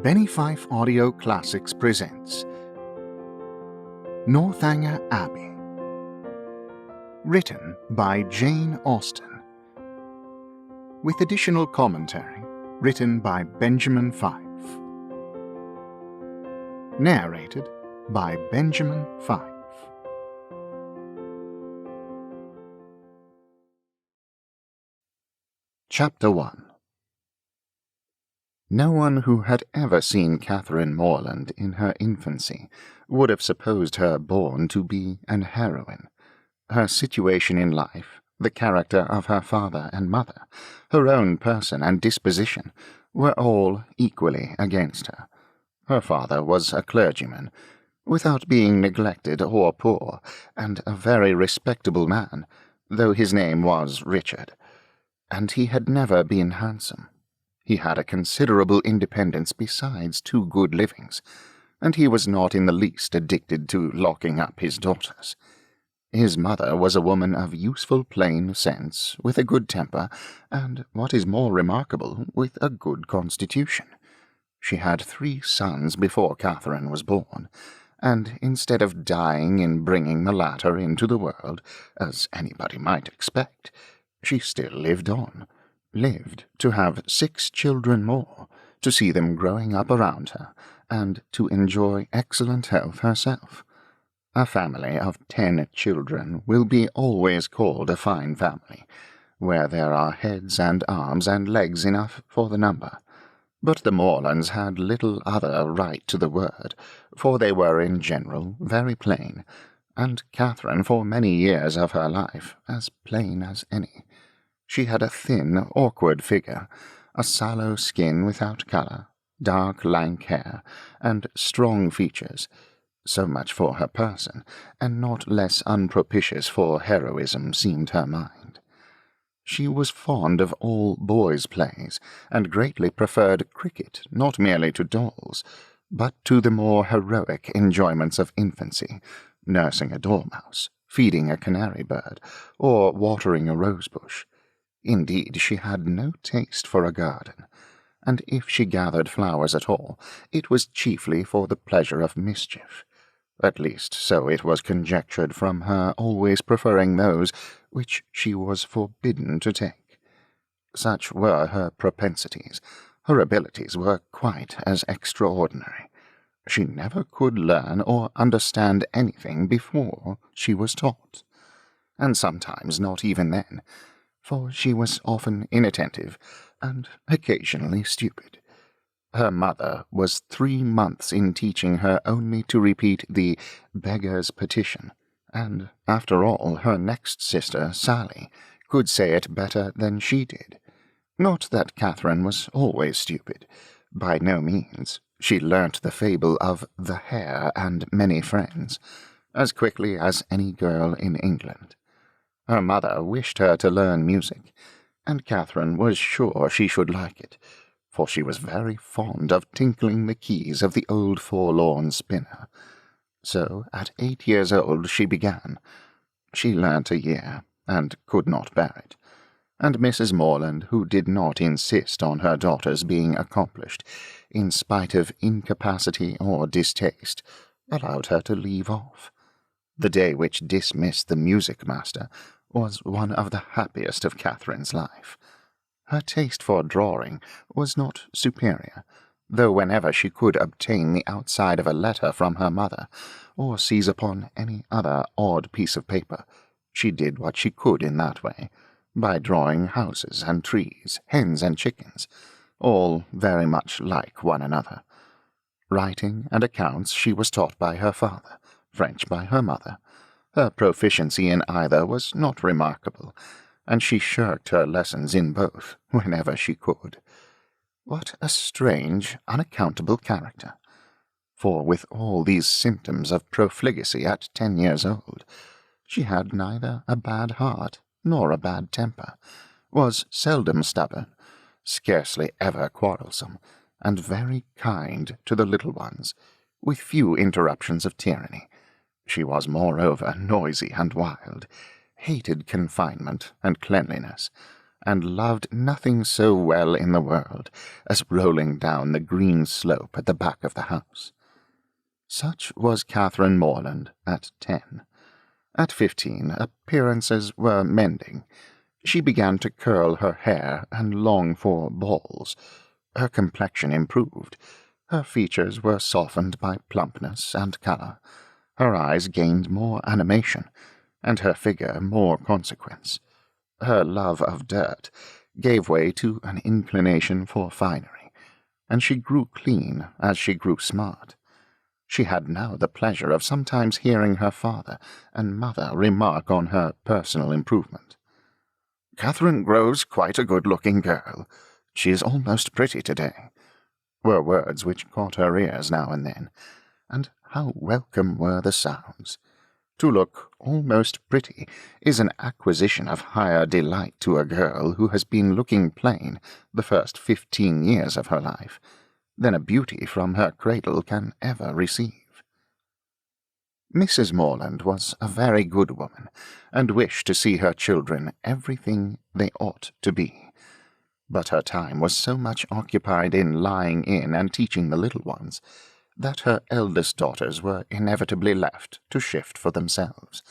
Fife Audio Classics presents Northanger Abbey, written by Jane Austen, with additional commentary written by Benjamin Fife, narrated by Benjamin Fife. Chapter 1. No one who had ever seen Catherine Morland in her infancy would have supposed her born to be an heroine. Her situation in life, the character of her father and mother, her own person and disposition, were all equally against her. Her father was a clergyman, without being neglected or poor, and a very respectable man, though his name was Richard, and he had never been handsome. He had a considerable independence besides 2 good livings, and he was not in the least addicted to locking up his daughters. His mother was a woman of useful plain sense, with a good temper, and, what is more remarkable, with a good constitution. She had 3 sons before Catherine was born, and instead of dying in bringing the latter into the world, as anybody might expect, she still lived on. Lived to have 6 children more, to see them growing up around her, and to enjoy excellent health herself. A family of 10 children will be always called a fine family, where there are heads and arms and legs enough for the number. But the Morlands had little other right to the word, for they were in general very plain, and Catherine for many years of her life as plain as any. She had a thin, awkward figure, a sallow skin without colour, dark, lank hair, and strong features. So much for her person, and not less unpropitious for heroism seemed her mind. She was fond of all boys' plays, and greatly preferred cricket not merely to dolls, but to the more heroic enjoyments of infancy, nursing a dormouse, feeding a canary bird, or watering a rose-bush. Indeed, she had no taste for a garden, and if she gathered flowers at all, it was chiefly for the pleasure of mischief. At least so it was conjectured from her always preferring those which she was forbidden to take. Such were her propensities. Her abilities were quite as extraordinary. She never could learn or understand anything before she was taught, and sometimes not even then, for she was often inattentive, and occasionally stupid. Her mother was 3 months in teaching her only to repeat the beggar's petition, and, after all, her next sister, Sally, could say it better than she did. Not that Catherine was always stupid. By no means. She learnt the fable of the hare and many friends as quickly as any girl in England. Her mother wished her to learn music, and Catherine was sure she should like it, for she was very fond of tinkling the keys of the old forlorn spinner. So at 8 years old she began. She learnt a year, and could not bear it, and Mrs. Morland, who did not insist on her daughters being accomplished, in spite of incapacity or distaste, allowed her to leave off. The day which dismissed the music-master was one of the happiest of Catherine's life. Her taste for drawing was not superior, though whenever she could obtain the outside of a letter from her mother, or seize upon any other odd piece of paper, she did what she could in that way, by drawing houses and trees, hens and chickens, all very much like one another. Writing and accounts she was taught by her father, French by her mother. Her proficiency in either was not remarkable, and she shirked her lessons in both whenever she could. What a strange, unaccountable character! For with all these symptoms of profligacy at 10 years old, she had neither a bad heart nor a bad temper, was seldom stubborn, scarcely ever quarrelsome, and very kind to the little ones, with few interruptions of tyranny. She was moreover noisy and wild, hated confinement and cleanliness, and loved nothing so well in the world as rolling down the green slope at the back of the house. Such was Catherine Morland at 10. At 15, appearances were mending. She began to curl her hair and long for balls. Her complexion improved. Her features were softened by plumpness and colour. Her eyes gained more animation, and her figure more consequence. Her love of dirt gave way to an inclination for finery, and she grew clean as she grew smart. She had now the pleasure of sometimes hearing her father and mother remark on her personal improvement. "Catherine grows quite a good-looking girl. She is almost pretty today," were words which caught her ears now and then, and how welcome were the sounds. To look almost pretty is an acquisition of higher delight to a girl who has been looking plain the first 15 years of her life than a beauty from her cradle can ever receive. Mrs. Morland was a very good woman, and wished to see her children everything they ought to be. But her time was so much occupied in lying in and teaching the little ones, that her eldest daughters were inevitably left to shift for themselves,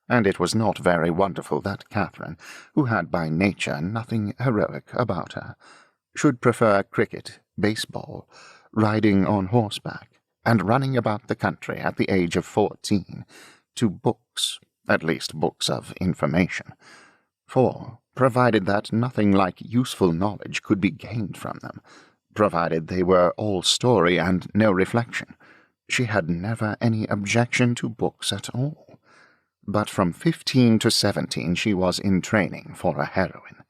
and it was not very wonderful that Catherine, who had by nature nothing heroic about her, should prefer cricket, baseball, riding on horseback, and running about the country at the age of 14, to books, at least books of information. For, provided that nothing like useful knowledge could be gained from them, provided they were all story and no reflection, she had never any objection to books at all. But from 15 to 17 she was in training for a heroine.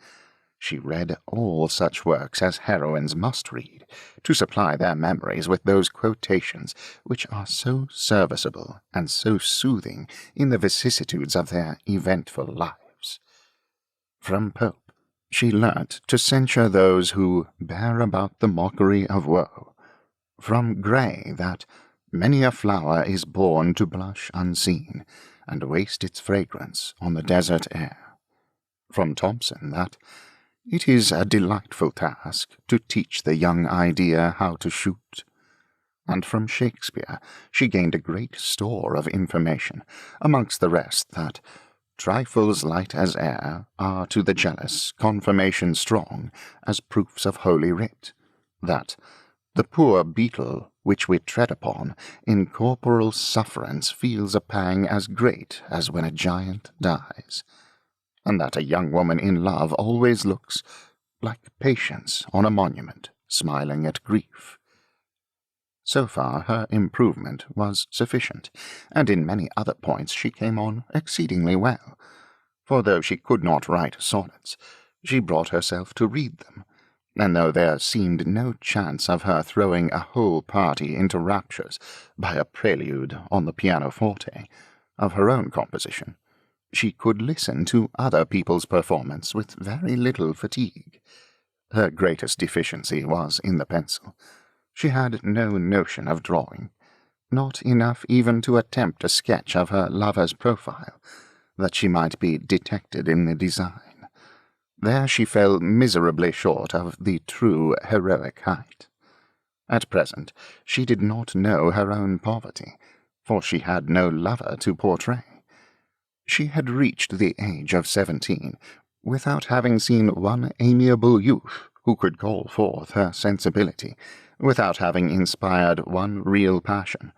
She read all such works as heroines must read, to supply their memories with those quotations which are so serviceable and so soothing in the vicissitudes of their eventful lives. From Pope she learnt to censure those who bear about the mockery of woe. From Gray that many a flower is born to blush unseen, and waste its fragrance on the desert air. From Thomson that it is a delightful task to teach the young idea how to shoot. And from Shakespeare she gained a great store of information, amongst the rest that trifles light as air are to the jealous confirmation strong as proofs of Holy Writ, that the poor beetle which we tread upon in corporal sufferance feels a pang as great as when a giant dies, and that a young woman in love always looks like Patience on a monument, smiling at grief. So far her improvement was sufficient, and in many other points she came on exceedingly well, for though she could not write sonnets, she brought herself to read them, and though there seemed no chance of her throwing a whole party into raptures by a prelude on the pianoforte of her own composition, she could listen to other people's performance with very little fatigue. Her greatest deficiency was in the pencil. She had no notion of drawing, not enough even to attempt a sketch of her lover's profile, that she might be detected in the design. There she fell miserably short of the true heroic height. At present she did not know her own poverty, for she had no lover to portray. She had reached the age of 17 without having seen one amiable youth who could call forth her sensibility, without having inspired one real passion,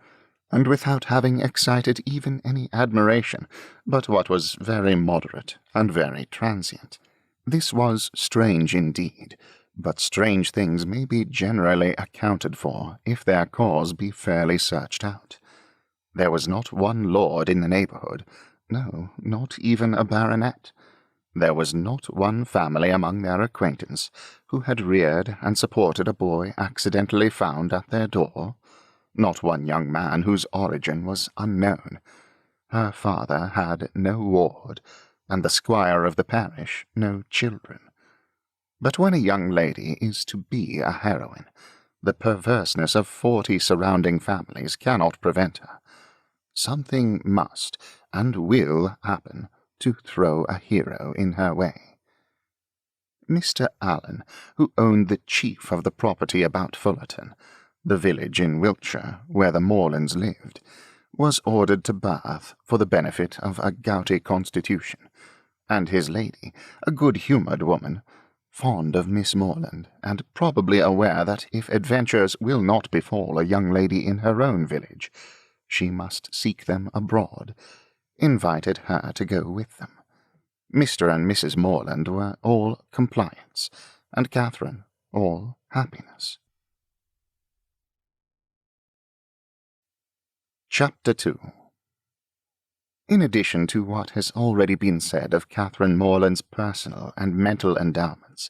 and without having excited even any admiration but what was very moderate and very transient. This was strange indeed, but strange things may be generally accounted for if their cause be fairly searched out. There was not one lord in the neighbourhood, no, not even a baronet. There was not one family among their acquaintance who had reared and supported a boy accidentally found at their door, not one young man whose origin was unknown. Her father had no ward, and the squire of the parish no children. But when a young lady is to be a heroine, the perverseness of 40 surrounding families cannot prevent her. Something must and will happen to throw a hero in her way. Mr. Allen, who owned the chief of the property about Fullerton, the village in Wiltshire where the Morlands lived, was ordered to Bath for the benefit of a gouty constitution, and his lady, a good-humoured woman, fond of Miss Morland, and probably aware that if adventures will not befall a young lady in her own village, she must seek them abroad, invited her to go with them. Mr. and Mrs. Morland were all compliance, and Catherine all happiness. Chapter 2. In addition to what has already been said of Catherine Morland's personal and mental endowments,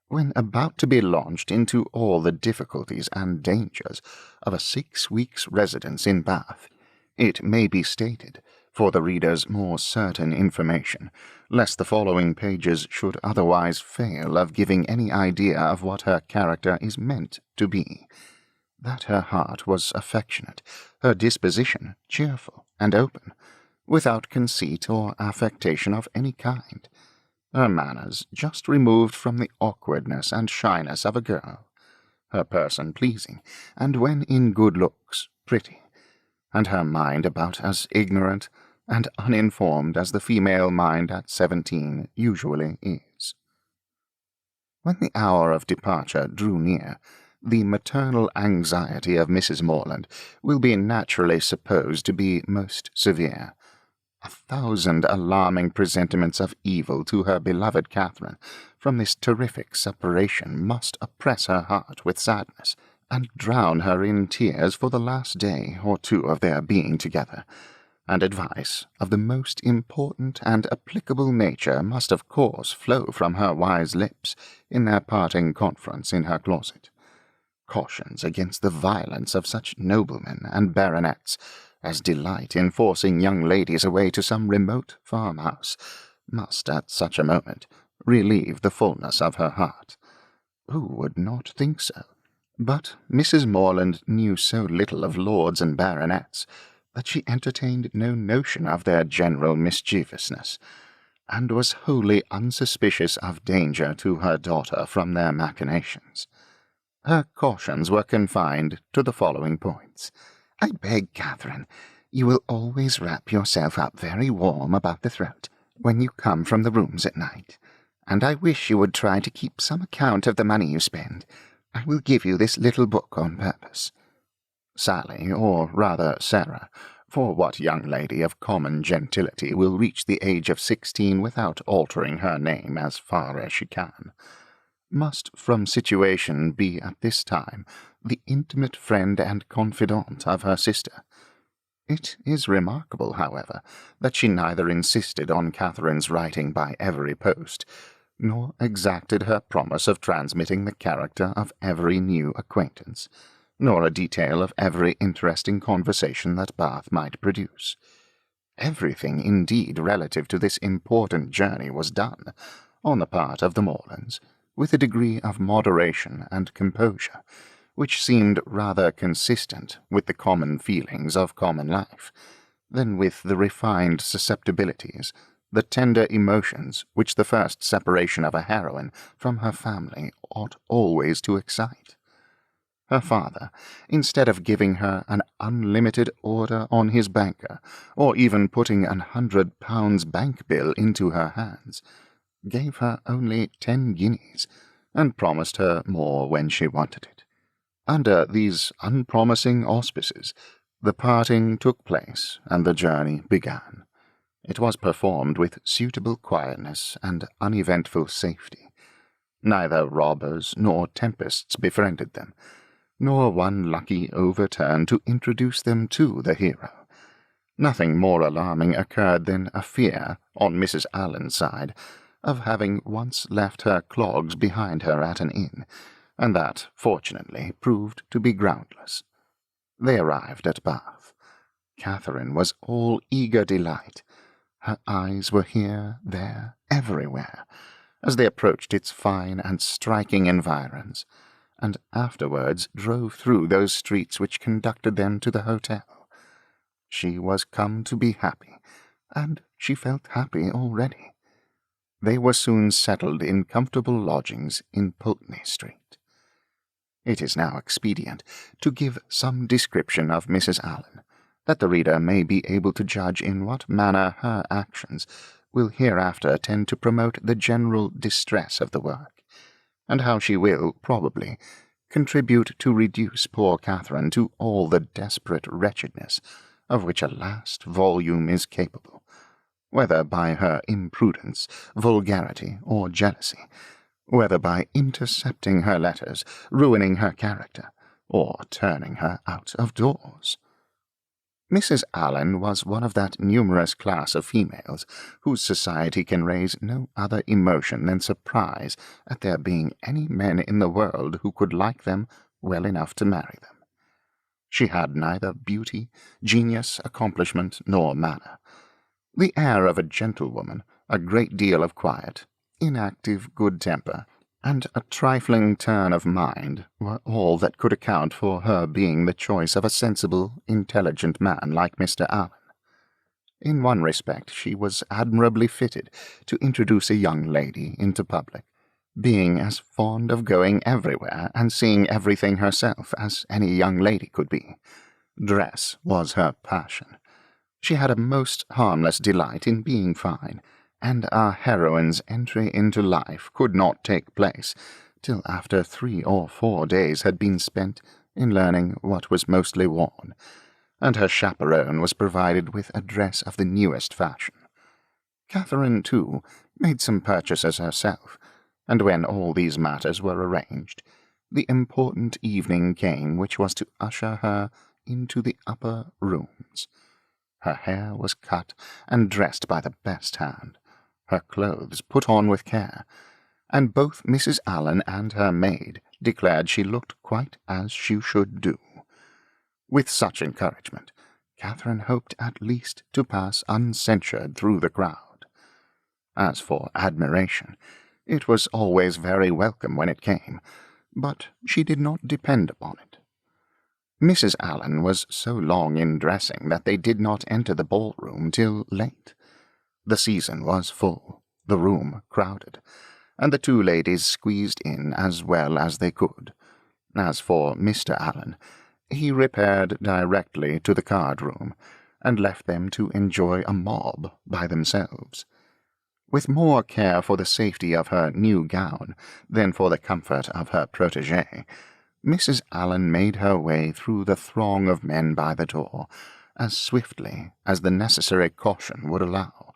when about to be launched into all the difficulties and dangers of a 6 weeks' residence in Bath, it may be stated, for the reader's more certain information, lest the following pages should otherwise fail of giving any idea of what her character is meant to be, that her heart was affectionate, her disposition cheerful and open, without conceit or affectation of any kind, her manners just removed from the awkwardness and shyness of a girl, her person pleasing, and when in good looks, pretty, and her mind about as ignorant and uninformed as the female mind at 17 usually is. When the hour of departure drew near, the maternal anxiety of Mrs. Morland will be naturally supposed to be most severe. 1,000 alarming presentiments of evil to her beloved Catherine from this terrific separation must oppress her heart with sadness, and drown her in tears for the last day or two of their being together, and advice of the most important and applicable nature must of course flow from her wise lips in their parting conference in her closet. Cautions against the violence of such noblemen and baronets as delight in forcing young ladies away to some remote farmhouse must at such a moment relieve the fullness of her heart. Who would not think so? But Mrs. Morland knew so little of lords and baronets that she entertained no notion of their general mischievousness, and was wholly unsuspicious of danger to her daughter from their machinations. Her cautions were confined to the following points. I beg, Catherine, you will always wrap yourself up very warm about the throat when you come from the rooms at night, and I wish you would try to keep some account of the money you spend. I will give you this little book on purpose. Sally, or rather Sarah, for what young lady of common gentility will reach the age of 16 without altering her name as far as she can, must from situation be at this time the intimate friend and confidant of her sister. It is remarkable, however, that she neither insisted on Catherine's writing by every post, nor exacted her promise of transmitting the character of every new acquaintance, nor a detail of every interesting conversation that Bath might produce. Everything, indeed, relative to this important journey was done, on the part of the Morlands, with a degree of moderation and composure, which seemed rather consistent with the common feelings of common life, than with the refined susceptibilities, the tender emotions which the first separation of a heroine from her family ought always to excite. Her father, instead of giving her an unlimited order on his banker, or even putting £100 bank bill into her hands, gave her only 10 guineas, and promised her more when she wanted it. Under these unpromising auspices, the parting took place, and the journey began. It was performed with suitable quietness and uneventful safety. Neither robbers nor tempests befriended them, nor one lucky overturn to introduce them to the hero. Nothing more alarming occurred than a fear, on Mrs. Allen's side, of having once left her clogs behind her at an inn, and that, fortunately, proved to be groundless. They arrived at Bath. Catherine was all eager delight. Her eyes were here, there, everywhere, as they approached its fine and striking environs, and afterwards drove through those streets which conducted them to the hotel. She was come to be happy, and she felt happy already. They were soon settled in comfortable lodgings in Pulteney Street. It is now expedient to give some description of Mrs. Allen, that the reader may be able to judge in what manner her actions will hereafter tend to promote the general distress of the work, and how she will, probably, contribute to reduce poor Catherine to all the desperate wretchedness of which a last volume is capable, whether by her imprudence, vulgarity, or jealousy, whether by intercepting her letters, ruining her character, or turning her out of doors. Mrs. Allen was one of that numerous class of females whose society can raise no other emotion than surprise at there being any men in the world who could like them well enough to marry them. She had neither beauty, genius, accomplishment, nor manner. The air of a gentlewoman, a great deal of quiet, inactive good temper, and a trifling turn of mind were all that could account for her being the choice of a sensible, intelligent man like Mr. Allen. In one respect she was admirably fitted to introduce a young lady into public, being as fond of going everywhere and seeing everything herself as any young lady could be. Dress was her passion. She had a most harmless delight in being fine, and our heroine's entry into life could not take place till after 3 or 4 days had been spent in learning what was mostly worn, and her chaperone was provided with a dress of the newest fashion. Catherine, too, made some purchases herself, and when all these matters were arranged, the important evening came which was to usher her into the upper rooms. Her hair was cut and dressed by the best hand, her clothes put on with care, and both Mrs. Allen and her maid declared she looked quite as she should do. With such encouragement, Catherine hoped at least to pass uncensured through the crowd. As for admiration, it was always very welcome when it came, but she did not depend upon it. Mrs. Allen was so long in dressing that they did not enter the ballroom till late. The season was full, the room crowded, and the 2 ladies squeezed in as well as they could. As for Mr. Allen, he repaired directly to the card-room, and left them to enjoy a mob by themselves. With more care for the safety of her new gown than for the comfort of her protégée, Mrs. Allen made her way through the throng of men by the door, as swiftly as the necessary caution would allow.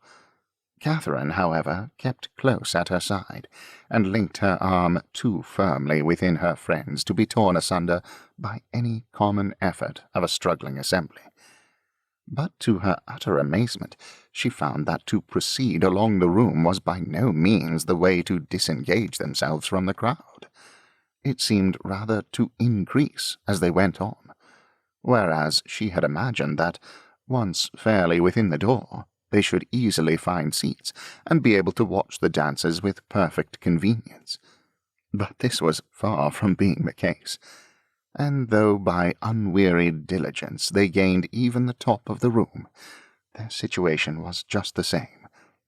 Catherine, however, kept close at her side, and linked her arm too firmly within her friend's to be torn asunder by any common effort of a struggling assembly. But to her utter amazement, she found that to proceed along the room was by no means the way to disengage themselves from the crowd. It seemed rather to increase as they went on, whereas she had imagined that, once fairly within the door, they should easily find seats, and be able to watch the dances with perfect convenience. But this was far from being the case, and though by unwearied diligence they gained even the top of the room, their situation was just the same.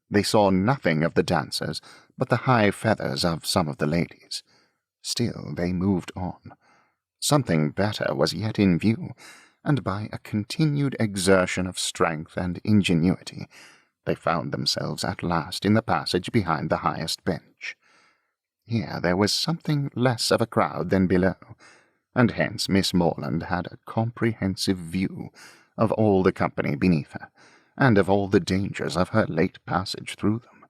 They saw nothing of the dancers but the high feathers of some of the ladies. Still they moved on. Something better was yet in view, and by a continued exertion of strength and ingenuity, they found themselves at last in the passage behind the highest bench. Here there was something less of a crowd than below, and hence Miss Morland had a comprehensive view of all the company beneath her, and of all the dangers of her late passage through them.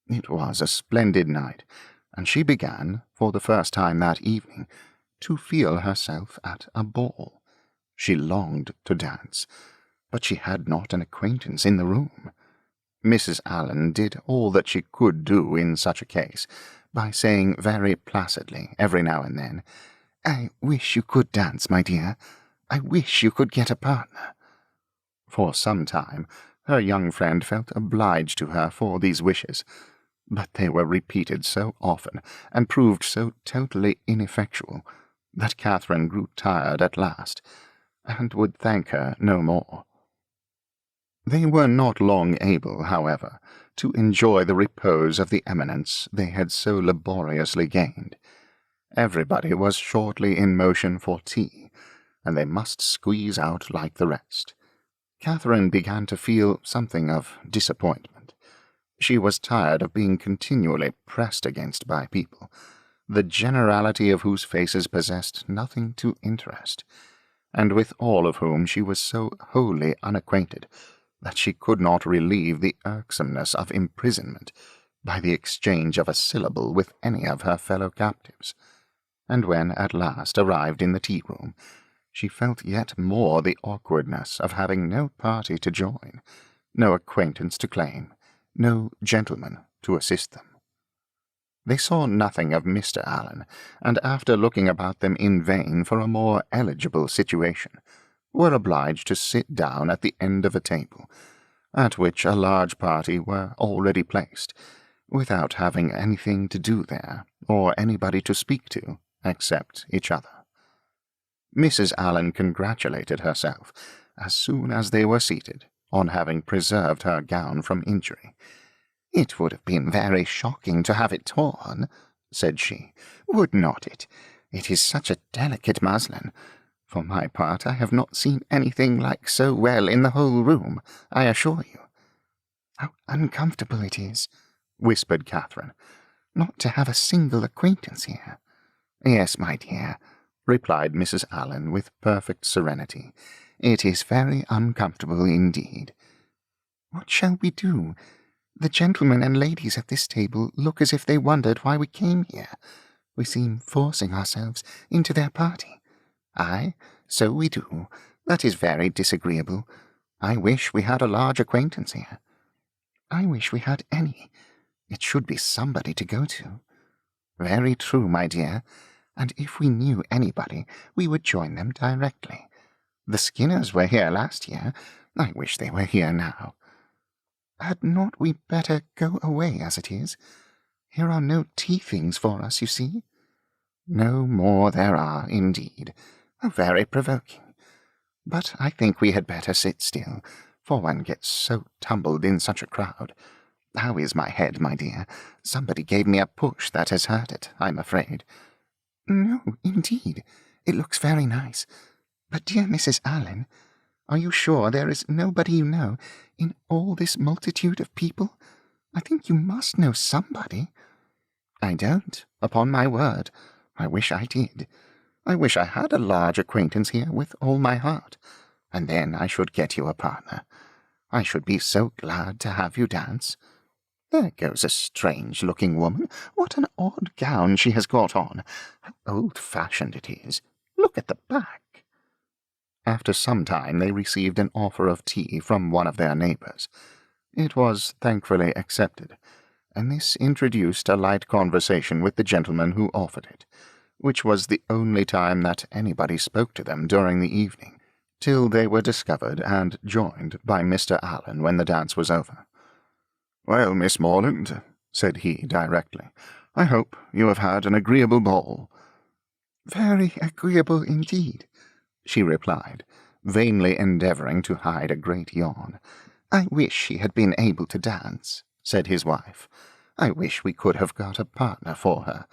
It was a splendid night, and she began, for the first time that evening, to feel herself at a ball. She longed to dance, but she had not an acquaintance in the room. Mrs. Allen did all that she could do in such a case, by saying very placidly every now and then, "I wish you could dance, my dear. I wish you could get a partner." For some time her young friend felt obliged to her for these wishes, but they were repeated so often, and proved so totally ineffectual, that Catherine grew tired at last, and would thank her no more. They were not long able, however, to enjoy the repose of the eminence they had so laboriously gained. Everybody was shortly in motion for tea, and they must squeeze out like the rest. Catherine began to feel something of disappointment. She was tired of being continually pressed against by people, the generality of whose faces possessed nothing to interest, and with all of whom she was so wholly unacquainted that she could not relieve the irksomeness of imprisonment by the exchange of a syllable with any of her fellow captives. And when at last arrived in the tea-room, she felt yet more the awkwardness of having no party to join, no acquaintance to claim, no gentleman to assist them. They saw nothing of Mr. Allen, and after looking about them in vain for a more eligible situation, were obliged to sit down at the end of a table, at which a large party were already placed, without having anything to do there, or anybody to speak to, except each other. Mrs. Allen congratulated herself, as soon as they were seated, on having preserved her gown from injury. "It would have been very shocking to have it torn," said she, "would not it? It is such a delicate muslin. For my part, I have not seen anything like so well in the whole room, I assure you." "How uncomfortable it is," whispered Catherine, "not to have a single acquaintance here." "Yes, my dear," replied Mrs. Allen with perfect serenity, "it is very uncomfortable indeed." "What shall we do? The gentlemen and ladies at this table look as if they wondered why we came here. We seem forcing ourselves into their party." "Aye, so we do. That is very disagreeable. I wish we had a large acquaintance here." "I wish we had any. It should be somebody to go to." "Very true, my dear. And if we knew anybody, we would join them directly. The Skinners were here last year. I wish they were here now." "Had not we better go away as it is? Here are no tea-things for us, you see." "No more there are, indeed. How very provoking. But I think we had better sit still, for one gets so tumbled in such a crowd. How is my head, my dear? Somebody gave me a push that has hurt it, I'm afraid." "No, indeed. It looks very nice. But, dear Mrs. Allen, are you sure there is nobody you know in all this multitude of people? I think you must know somebody." "I don't, upon my word. I wish I did. I wish I had a large acquaintance here with all my heart, and then I should get you a partner. I should be so glad to have you dance. There goes a strange-looking woman. What an odd gown she has got on. How old-fashioned it is. Look at the back." After some time they received an offer of tea from one of their neighbours. It was thankfully accepted, and this introduced a light conversation with the gentleman who offered it, which was the only time that anybody spoke to them during the evening, till they were discovered and joined by Mr. Allen when the dance was over. "Well, Miss Morland," said he directly, "I hope you have had an agreeable ball." "Very agreeable indeed," she replied, vainly endeavouring to hide a great yawn. "I wish she had been able to dance," said his wife. "I wish we could have got a partner for her.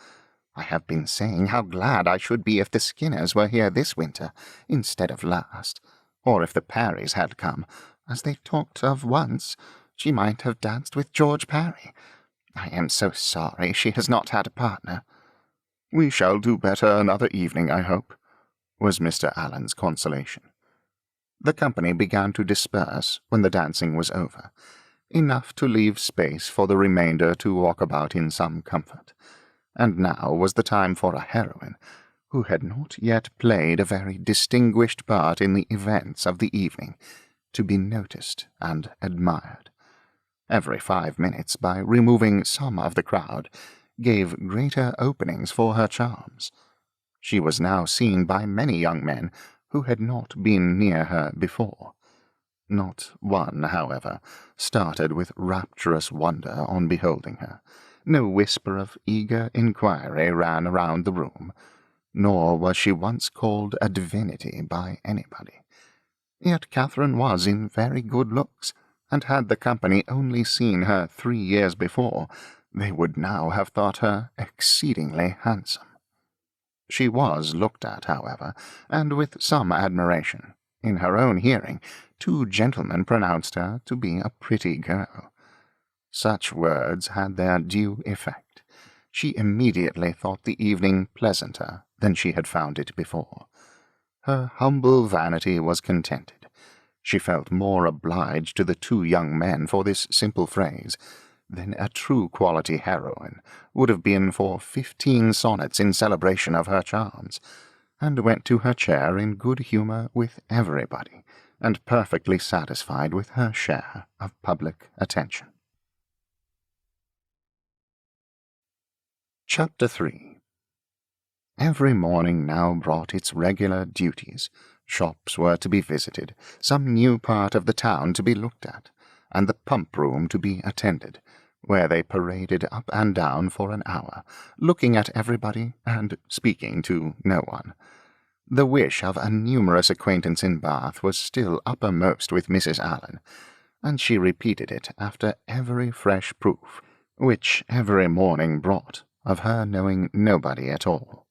I have been saying how glad I should be if the Skinners were here this winter, instead of last, or if the Parrys had come, as they talked of once. She might have danced with George Parry. I am so sorry she has not had a partner." "We shall do better another evening, I hope," was Mr. Allen's consolation. The company began to disperse when the dancing was over, enough to leave space for the remainder to walk about in some comfort, and now was the time for a heroine, who had not yet played a very distinguished part in the events of the evening, to be noticed and admired. Every 5 minutes, by removing some of the crowd, gave greater openings for her charms. She was now seen by many young men who had not been near her before. Not one, however, started with rapturous wonder on beholding her. No whisper of eager inquiry ran around the room, nor was she once called a divinity by anybody. Yet Catherine was in very good looks, and had the company only seen her 3 years before, they would now have thought her exceedingly handsome. She was looked at, however, and with some admiration. In her own hearing, 2 gentlemen pronounced her to be a pretty girl. Such words had their due effect. She immediately thought the evening pleasanter than she had found it before. Her humble vanity was contented. She felt more obliged to the 2 young men for this simple phrase than a true quality heroine would have been for 15 sonnets in celebration of her charms, and went to her chair in good humour with everybody, and perfectly satisfied with her share of public attention. Chapter 3. Every morning now brought its regular duties. Shops were to be visited, some new part of the town to be looked at, and the pump-room to be attended, where they paraded up and down for an hour, looking at everybody and speaking to no one. The wish of a numerous acquaintance in Bath was still uppermost with Mrs. Allen, and she repeated it after every fresh proof, which every morning brought, of her knowing nobody at all.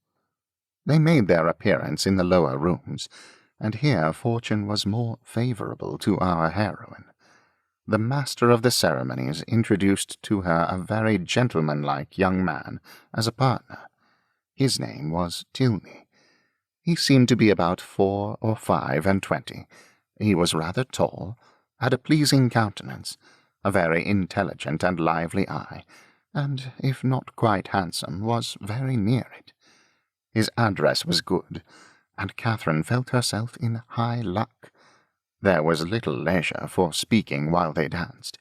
They made their appearance in the lower rooms, and here fortune was more favourable to our heroine. The master of the ceremonies introduced to her a very gentlemanlike young man as a partner. His name was Tilney. He seemed to be about 4 or 5 and 20. He was rather tall, had a pleasing countenance, a very intelligent and lively eye, and, if not quite handsome, was very near it. His address was good, and Catherine felt herself in high luck. There was little leisure for speaking while they danced,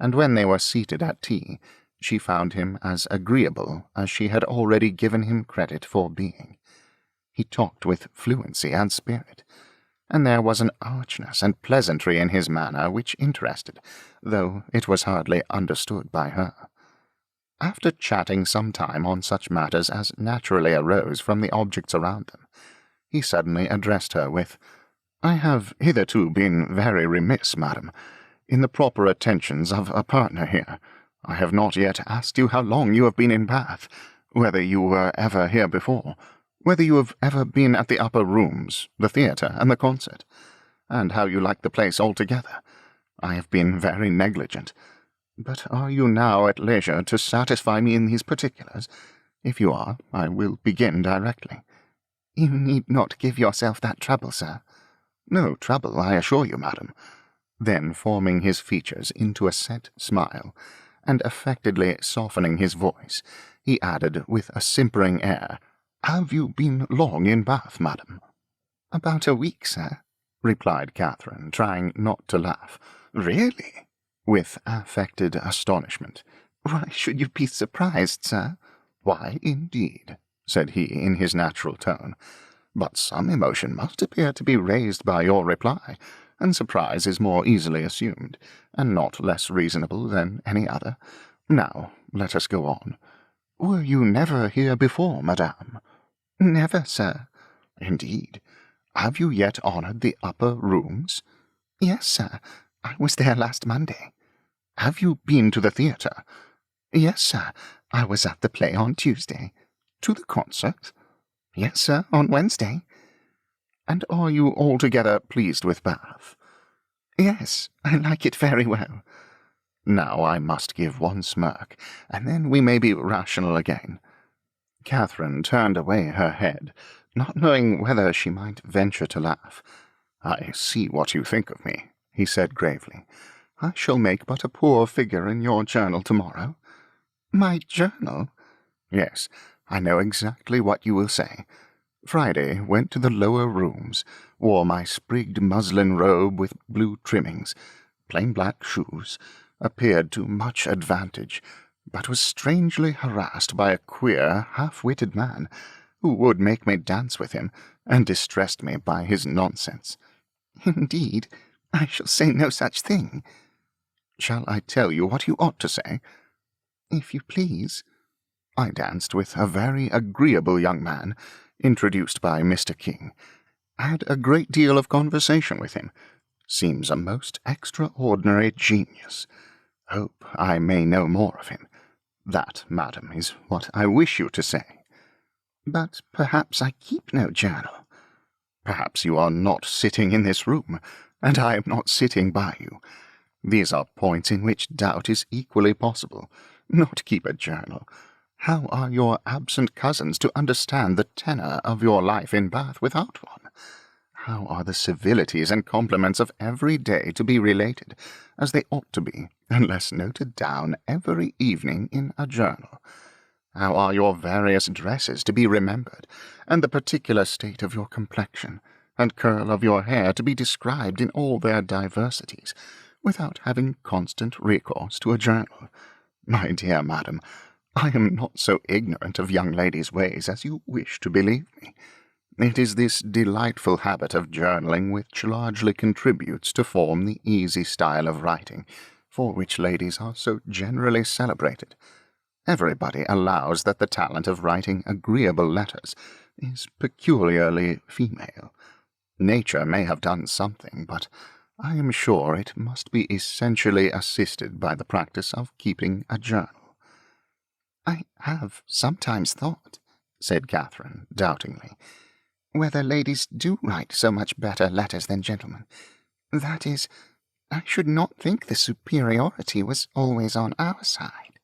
and when they were seated at tea, she found him as agreeable as she had already given him credit for being. He talked with fluency and spirit, and there was an archness and pleasantry in his manner which interested, though it was hardly understood by her. After chatting some time on such matters as naturally arose from the objects around them, he suddenly addressed her with, "I have hitherto been very remiss, madam, in the proper attentions of a partner here. I have not yet asked you how long you have been in Bath, whether you were ever here before, whether you have ever been at the upper rooms, the theatre, and the concert, and how you like the place altogether. I have been very negligent. But are you now at leisure to satisfy me in these particulars? If you are, I will begin directly." "You need not give yourself that trouble, sir." "No trouble, I assure you, madam." Then, forming his features into a set smile, and affectedly softening his voice, he added with a simpering air, "Have you been long in Bath, madam?" "About a week, sir," replied Catherine, trying not to laugh. "Really?" with affected astonishment. "Why should you be surprised, sir?" "Why, indeed," said he in his natural tone. "But some emotion must appear to be raised by your reply, and surprise is more easily assumed, and not less reasonable than any other. Now, let us go on. Were you never here before, madame?" "Never, sir." "Indeed. Have you yet honoured the upper rooms?" "Yes, sir. I was there last Monday." "Have you been to the theatre?" "Yes, sir. I was at the play on Tuesday." "To the concert?" "Yes, sir, on Wednesday." "And are you altogether pleased with Bath?" "Yes, I like it very well." Now I must give one smirk, and then we may be rational again. Catherine turned away her head, not knowing whether she might venture to laugh. "I see what you think of me," he said gravely. "I shall make but a poor figure in your journal tomorrow." "My journal?" "Yes, I know exactly what you will say. Friday went to the lower rooms, wore my sprigged muslin robe with blue trimmings, plain black shoes, appeared to much advantage, but was strangely harassed by a queer, half-witted man, who would make me dance with him, and distressed me by his nonsense." "Indeed, I shall say no such thing." "Shall I tell you what you ought to say?" "If you please." "I danced with a very agreeable young man, introduced by Mr. King. Had a great deal of conversation with him. Seems a most extraordinary genius. Hope I may know more of him. That, madam, is what I wish you to say. But perhaps I keep no journal. Perhaps you are not sitting in this room, and I am not sitting by you. These are points in which doubt is equally possible. Not keep a journal. How are your absent cousins to understand the tenor of your life in Bath without one? How are the civilities and compliments of every day to be related, as they ought to be, unless noted down every evening in a journal? How are your various dresses to be remembered, and the particular state of your complexion and curl of your hair to be described in all their diversities, without having constant recourse to a journal? My dear madam, I am not so ignorant of young ladies' ways as you wish to believe me. It is this delightful habit of journaling which largely contributes to form the easy style of writing, for which ladies are so generally celebrated. Everybody allows that the talent of writing agreeable letters is peculiarly female. Nature may have done something, but I am sure it must be essentially assisted by the practice of keeping a journal. I have sometimes thought, said Catherine, doubtingly, whether ladies do write so much better letters than gentlemen. That is, I should not think the superiority was always on our side.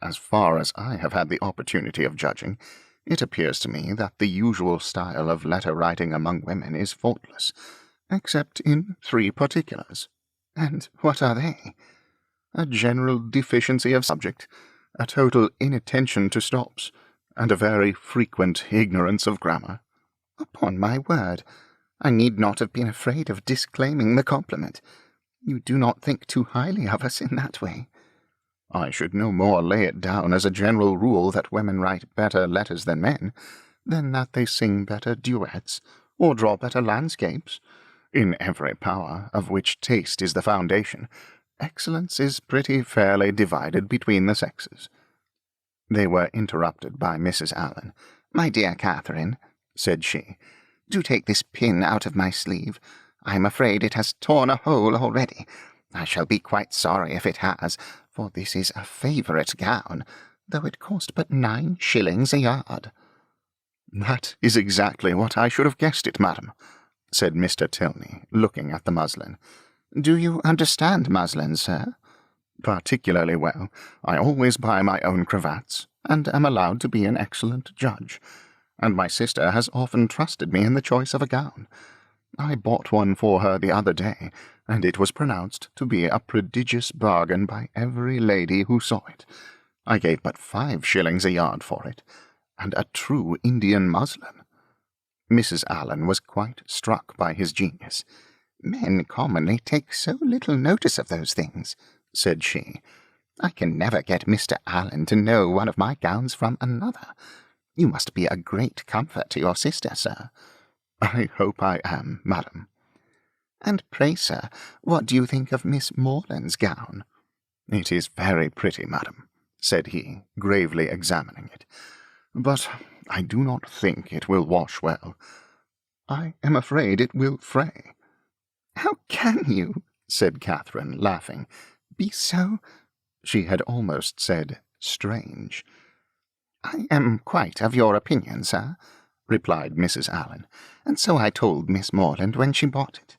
As far as I have had the opportunity of judging, it appears to me that the usual style of letter-writing among women is faultless, except in 3 particulars. And what are they? A general deficiency of subject, a total inattention to stops, and a very frequent ignorance of grammar. Upon my word, I need not have been afraid of disclaiming the compliment. You do not think too highly of us in that way. I should no more lay it down as a general rule that women write better letters than men, than that they sing better duets, or draw better landscapes. In every power, of which taste is the foundation, excellence is pretty fairly divided between the sexes. They were interrupted by Mrs. Allen. My dear Catherine, said she, do take this pin out of my sleeve. I am afraid it has torn a hole already. I shall be quite sorry if it has, for this is a favourite gown, though it cost but 9 shillings a yard. That is exactly what I should have guessed it, madam, said Mr. Tilney, looking at the muslin. Do you understand muslin, sir? Particularly well. I always buy my own cravats, and am allowed to be an excellent judge, and my sister has often trusted me in the choice of a gown. I bought one for her the other day, and it was pronounced to be a prodigious bargain by every lady who saw it. I gave but 5 shillings a yard for it, and a true Indian muslin. Mrs. Allen was quite struck by his genius. Men commonly take so little notice of those things, said she. I can never get Mr. Allen to know one of my gowns from another. You must be a great comfort to your sister, sir. I hope I am, madam. And pray, sir, what do you think of Miss Morland's gown? It is very pretty, madam, said he, gravely examining it, but I do not think it will wash well. I am afraid it will fray. How can you, said Catherine, laughing, be so, she had almost said, strange. I am quite of your opinion, sir, replied Mrs. Allen, and so I told Miss Morland when she bought it.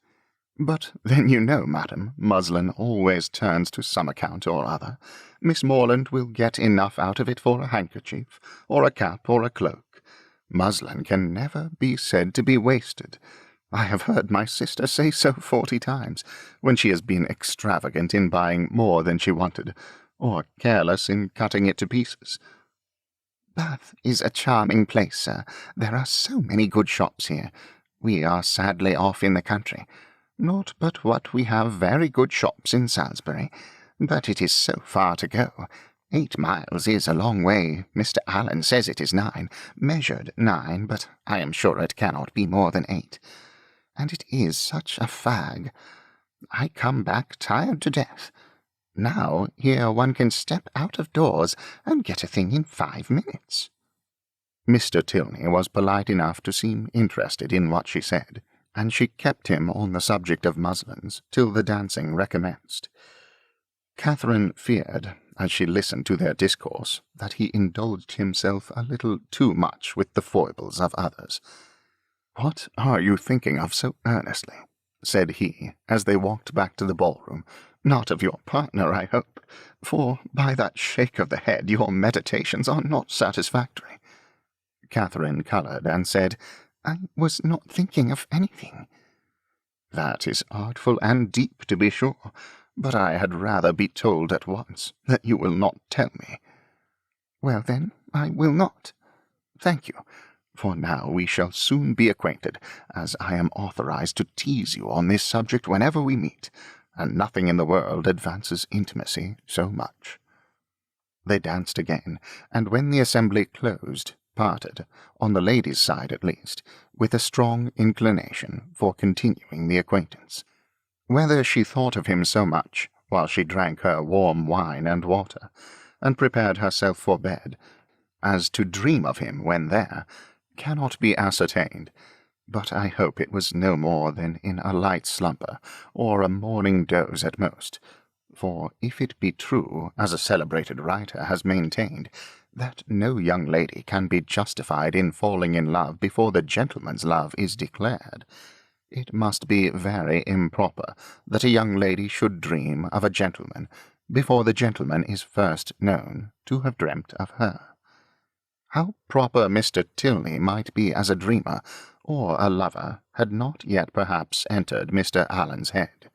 But then you know, madam, muslin always turns to some account or other. Miss Morland will get enough out of it for a handkerchief, or a cap, or a cloak. Muslin can never be said to be wasted. I have heard my sister say so 40 times, when she has been extravagant in buying more than she wanted, or careless in cutting it to pieces. Bath is a charming place, sir. There are so many good shops here. We are sadly off in the country. Not but what we have very good shops in Salisbury, but it is so far to go. 8 miles is a long way. Mr. Allen says it is 9, measured 9, but I am sure it cannot be more than 8. And it is such a fag. I come back tired to death. Now here one can step out of doors and get a thing in 5 minutes. Mr. Tilney was polite enough to seem interested in what she said. and she kept him on the subject of muslins till the dancing recommenced. Catherine feared, as she listened to their discourse, that he indulged himself a little too much with the foibles of others. "What are you thinking of so earnestly?" said he, as they walked back to the ballroom. "Not of your partner, I hope, for by that shake of the head your meditations are not satisfactory." Catherine coloured and said, "I was not thinking of anything." "That is artful and deep, to be sure, but I had rather be told at once that you will not tell me." "Well, then, I will not." "Thank you, for now we shall soon be acquainted, as I am authorized to tease you on this subject whenever we meet, and nothing in the world advances intimacy so much." They danced again, and when the assembly closed, parted, on the ladies' side at least, with a strong inclination for continuing the acquaintance. Whether she thought of him so much, while she drank her warm wine and water, and prepared herself for bed, as to dream of him when there, cannot be ascertained, but I hope it was no more than in a light slumber, or a morning doze at most, for if it be true, as a celebrated writer has maintained, that no young lady can be justified in falling in love before the gentleman's love is declared, it must be very improper that a young lady should dream of a gentleman before the gentleman is first known to have dreamt of her. How proper Mr. Tilney might be as a dreamer or a lover had not yet perhaps entered Mr. Allen's head,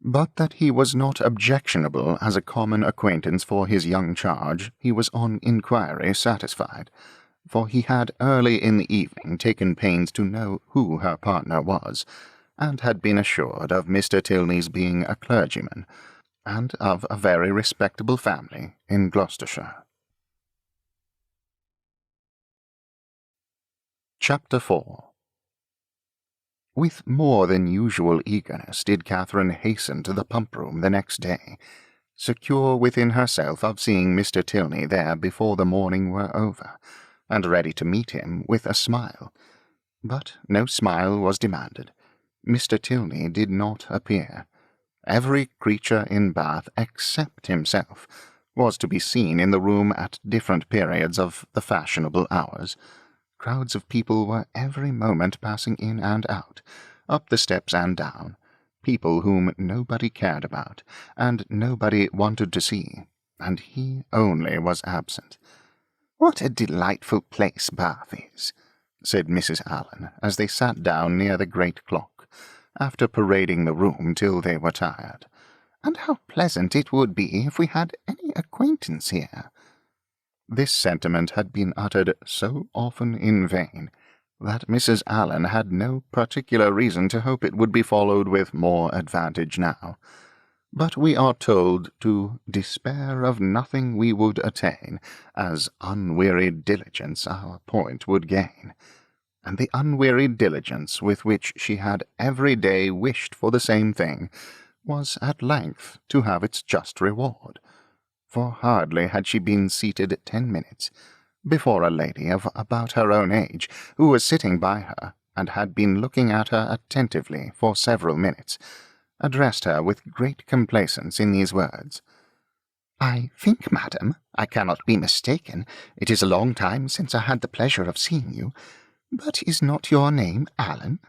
but that he was not objectionable as a common acquaintance for his young charge he was on inquiry satisfied, for he had early in the evening taken pains to know who her partner was, and had been assured of Mr. Tilney's being a clergyman, and of a very respectable family in Gloucestershire. Chapter 4. With more than usual eagerness did Catherine hasten to the pump-room the next day, secure within herself of seeing Mr. Tilney there before the morning were over, and ready to meet him with a smile. But no smile was demanded. Mr. Tilney did not appear. Every creature in Bath, except himself, was to be seen in the room at different periods of the fashionable hours. Crowds of people were every moment passing in and out, up the steps and down, people whom nobody cared about, and nobody wanted to see, and he only was absent. "What a delightful place Bath is," said Mrs. Allen, as they sat down near the great clock, after parading the room till they were tired. "And how pleasant it would be if we had any acquaintance here." This sentiment had been uttered so often in vain, that Mrs. Allen had no particular reason to hope it would be followed with more advantage now. But we are told to despair of nothing we would attain, as unwearied diligence our point would gain, and the unwearied diligence with which she had every day wished for the same thing was at length to have its just reward, for hardly had she been seated 10 minutes before a lady of about her own age, who was sitting by her, and had been looking at her attentively for several minutes, addressed her with great complacence in these words: "I think, madam, I cannot be mistaken, it is a long time since I had the pleasure of seeing you, but is not your name Allen?"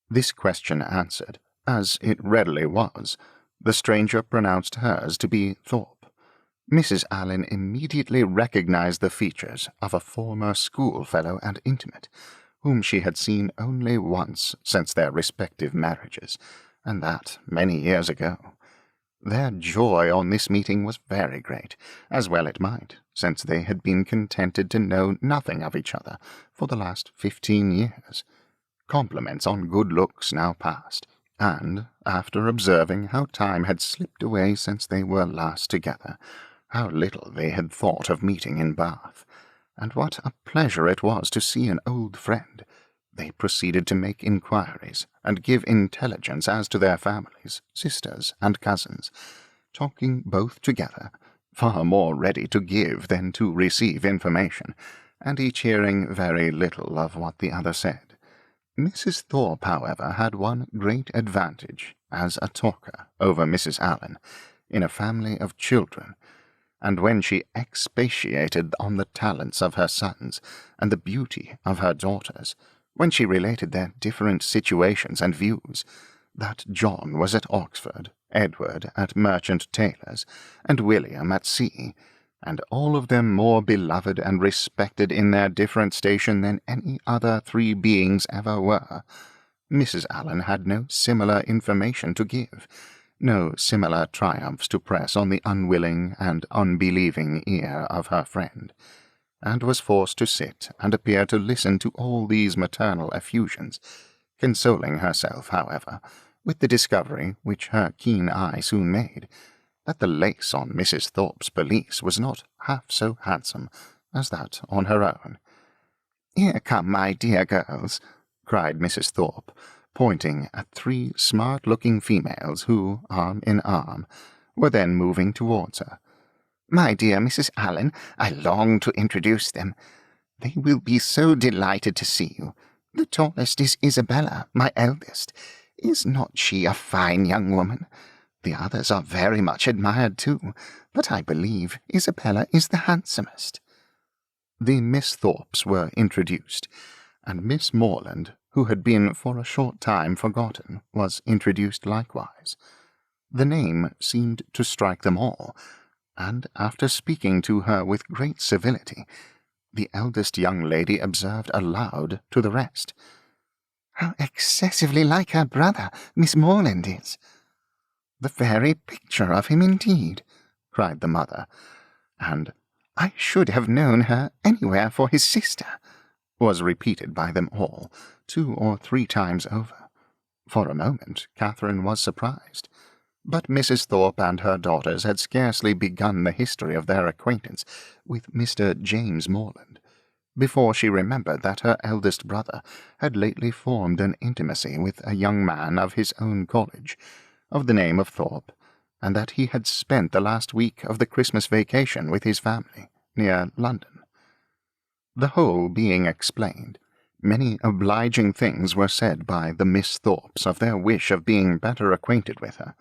This question answered, as it readily was, the stranger pronounced hers to be Thorpe. Mrs. Allen immediately recognized the features of a former schoolfellow and intimate, whom she had seen only once since their respective marriages, and that many years ago. Their joy on this meeting was very great, as well it might, since they had been contented to know nothing of each other for the last 15 years. Compliments on good looks now passed, and, after observing how time had slipped away since they were last together, how little they had thought of meeting in Bath, and what a pleasure it was to see an old friend, they proceeded to make inquiries, and give intelligence as to their families, sisters, and cousins, talking both together, far more ready to give than to receive information, and each hearing very little of what the other said. Mrs. Thorpe, however, had one great advantage as a talker over Mrs. Allen in a family of children, and when she expatiated on the talents of her sons and the beauty of her daughters, when she related their different situations and views, that John was at Oxford, Edward at Merchant Taylor's, and William at sea, and all of them more beloved and respected in their different station than any other three beings ever were, Mrs. Allen had no similar information to give, no similar triumphs to press on the unwilling and unbelieving ear of her friend, and was forced to sit and appear to listen to all these maternal effusions, consoling herself, however, with the discovery which her keen eye soon made, that the lace on Mrs. Thorpe's pelisse was not half so handsome as that on her own. "Here come my dear girls," cried Mrs. Thorpe, pointing at three smart-looking females who, arm in arm, were then moving towards her. "My dear Mrs. Allen, I long to introduce them. They will be so delighted to see you. The tallest is Isabella, my eldest. Is not she a fine young woman? The others are very much admired too, but I believe Isabella is the handsomest." The Miss Thorpes were introduced, and Miss Morland, who had been for a short time forgotten, was introduced likewise. The name seemed to strike them all, and after speaking to her with great civility, the eldest young lady observed aloud to the rest, "How excessively like her brother, Miss Morland is." "The very picture of him, indeed," cried the mother, and "I should have known her anywhere for his sister," was repeated by them all 2 or 3 times over. For a moment Catherine was surprised, but Mrs. Thorpe and her daughters had scarcely begun the history of their acquaintance with Mr. James Morland, before she remembered that her eldest brother had lately formed an intimacy with a young man of his own college, of the name of Thorpe, and that he had spent the last week of the Christmas vacation with his family, near London. The whole being explained, many obliging things were said by the Miss Thorpes of their wish of being better acquainted with her,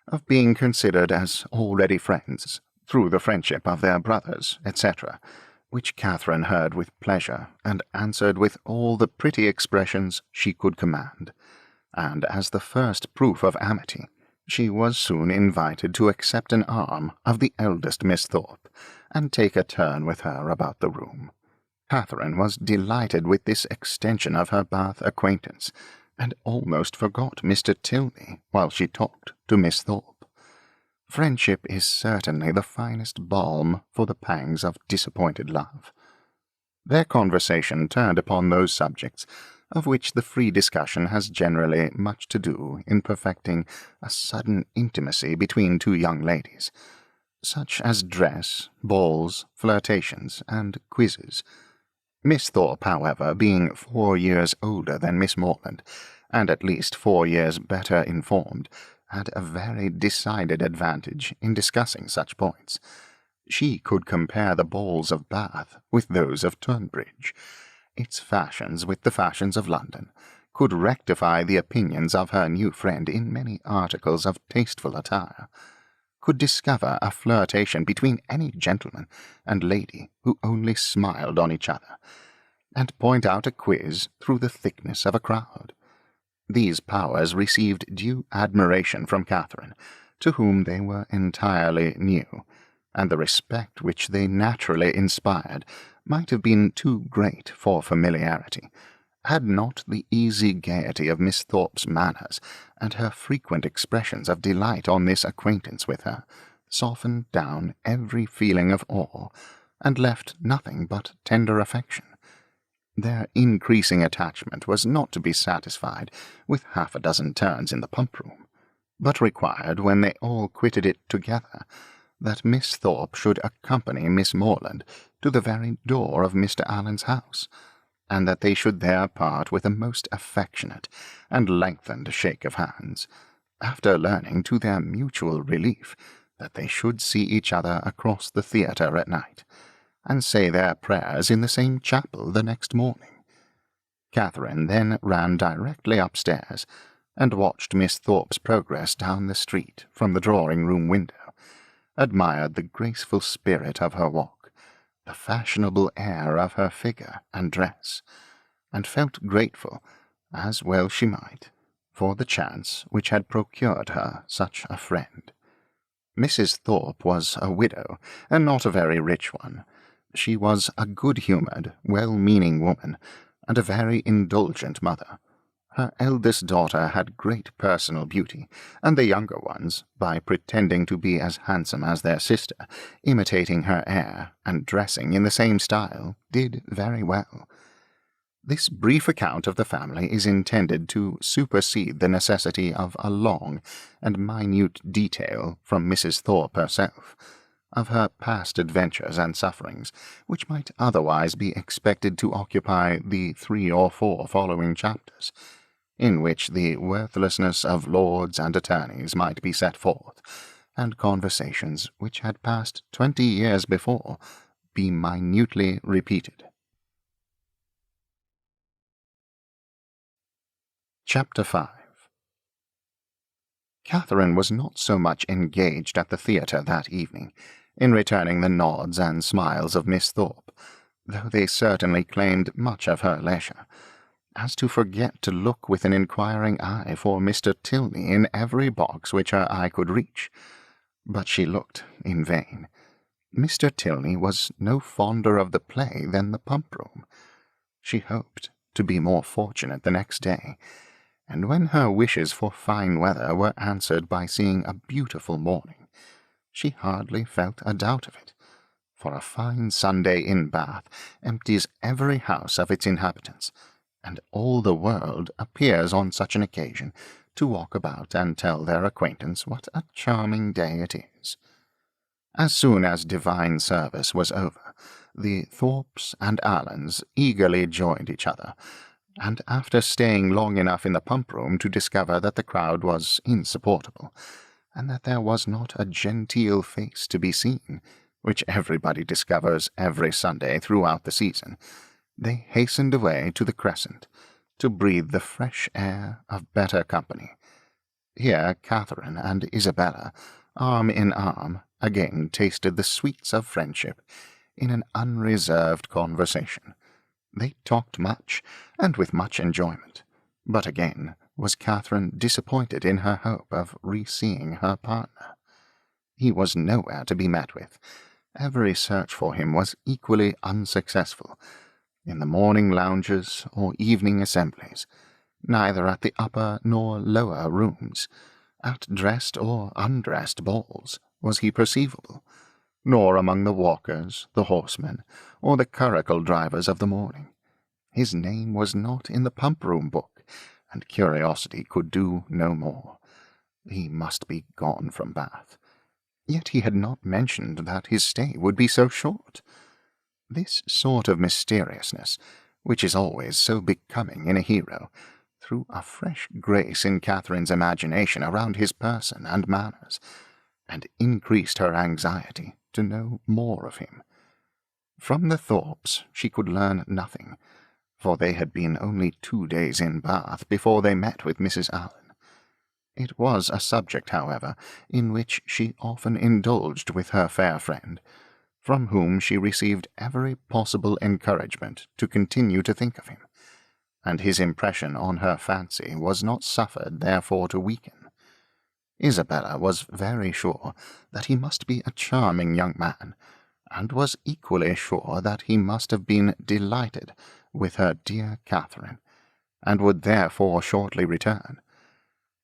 of being considered as already friends, through the friendship of their brothers, etc., which Catherine heard with pleasure, and answered with all the pretty expressions she could command, and as the first proof of amity, she was soon invited to accept an arm of the eldest Miss Thorpe, and take a turn with her about the room. Catherine was delighted with this extension of her Bath acquaintance, and almost forgot Mr. Tilney while she talked to Miss Thorpe. Friendship is certainly the finest balm for the pangs of disappointed love. Their conversation turned upon those subjects of which the free discussion has generally much to do in perfecting a sudden intimacy between two young ladies, such as dress, balls, flirtations, and quizzes. Miss Thorpe, however, being 4 years older than Miss Morland, and at least 4 years better informed, had a very decided advantage in discussing such points. She could compare the balls of Bath with those of Tunbridge, its fashions with the fashions of London, could rectify the opinions of her new friend in many articles of tasteful attire, could discover a flirtation between any gentleman and lady who only smiled on each other, and point out a quiz through the thickness of a crowd. These powers received due admiration from Catherine, to whom they were entirely new, and the respect which they naturally inspired might have been too great for familiarity, had not the easy gaiety of Miss Thorpe's manners, and her frequent expressions of delight on this acquaintance with her, softened down every feeling of awe, and left nothing but tender affection. Their increasing attachment was not to be satisfied with 6 turns in the pump-room, but required, when they all quitted it together, that Miss Thorpe should accompany Miss Morland to the very door of Mr. Allen's house, and that they should there part with a most affectionate and lengthened shake of hands, after learning to their mutual relief that they should see each other across the theatre at night, and say their prayers in the same chapel the next morning. Catherine then ran directly upstairs, and watched Miss Thorpe's progress down the street from the drawing-room window, admired the graceful spirit of her walk, the fashionable air of her figure and dress, and felt grateful, as well she might, for the chance which had procured her such a friend. Mrs. Thorpe was a widow, and not a very rich one. She was a good-humoured, well-meaning woman, and a very indulgent mother. Her eldest daughter had great personal beauty, and the younger ones, by pretending to be as handsome as their sister, imitating her air, and dressing in the same style, did very well. This brief account of the family is intended to supersede the necessity of a long and minute detail from Mrs. Thorpe herself, of her past adventures and sufferings, which might otherwise be expected to occupy the 3 or 4 following chapters, in which the worthlessness of lords and attorneys might be set forth, and conversations which had passed 20 years before be minutely repeated. Chapter 5. Catherine was not so much engaged at the theatre that evening, in returning the nods and smiles of Miss Thorpe, though they certainly claimed much of her leisure, as to forget to look with an inquiring eye for Mr. Tilney in every box which her eye could reach. But she looked in vain. Mr. Tilney was no fonder of the play than the pump-room. She hoped to be more fortunate the next day, and when her wishes for fine weather were answered by seeing a beautiful morning, she hardly felt a doubt of it, for a fine Sunday in Bath empties every house of its inhabitants, and all the world appears on such an occasion to walk about and tell their acquaintance what a charming day it is. As soon as divine service was over, the Thorpes and Allens eagerly joined each other, and after staying long enough in the pump-room to discover that the crowd was insupportable, and that there was not a genteel face to be seen, which everybody discovers every Sunday throughout the season, they hastened away to the Crescent, to breathe the fresh air of better company. Here Catherine and Isabella, arm in arm, again tasted the sweets of friendship in an unreserved conversation. They talked much, and with much enjoyment, but again was Catherine disappointed in her hope of re-seeing her partner. He was nowhere to be met with. Every search for him was equally unsuccessful, in the morning lounges or evening assemblies, neither at the upper nor lower rooms, at dressed or undressed balls, was he perceivable, nor among the walkers, the horsemen, or the curricle drivers of the morning. His name was not in the pump-room book, and curiosity could do no more. He must be gone from Bath. Yet he had not mentioned that his stay would be so short. This sort of mysteriousness, which is always so becoming in a hero, threw a fresh grace in Catherine's imagination around his person and manners, and increased her anxiety to know more of him. From the Thorpes she could learn nothing, for they had been only 2 days in Bath before they met with Mrs. Allen. It was a subject, however, in which she often indulged with her fair friend, from whom she received every possible encouragement to continue to think of him, and his impression on her fancy was not suffered therefore to weaken. Isabella was very sure that he must be a charming young man, and was equally sure that he must have been delighted with her dear Catherine, and would therefore shortly return.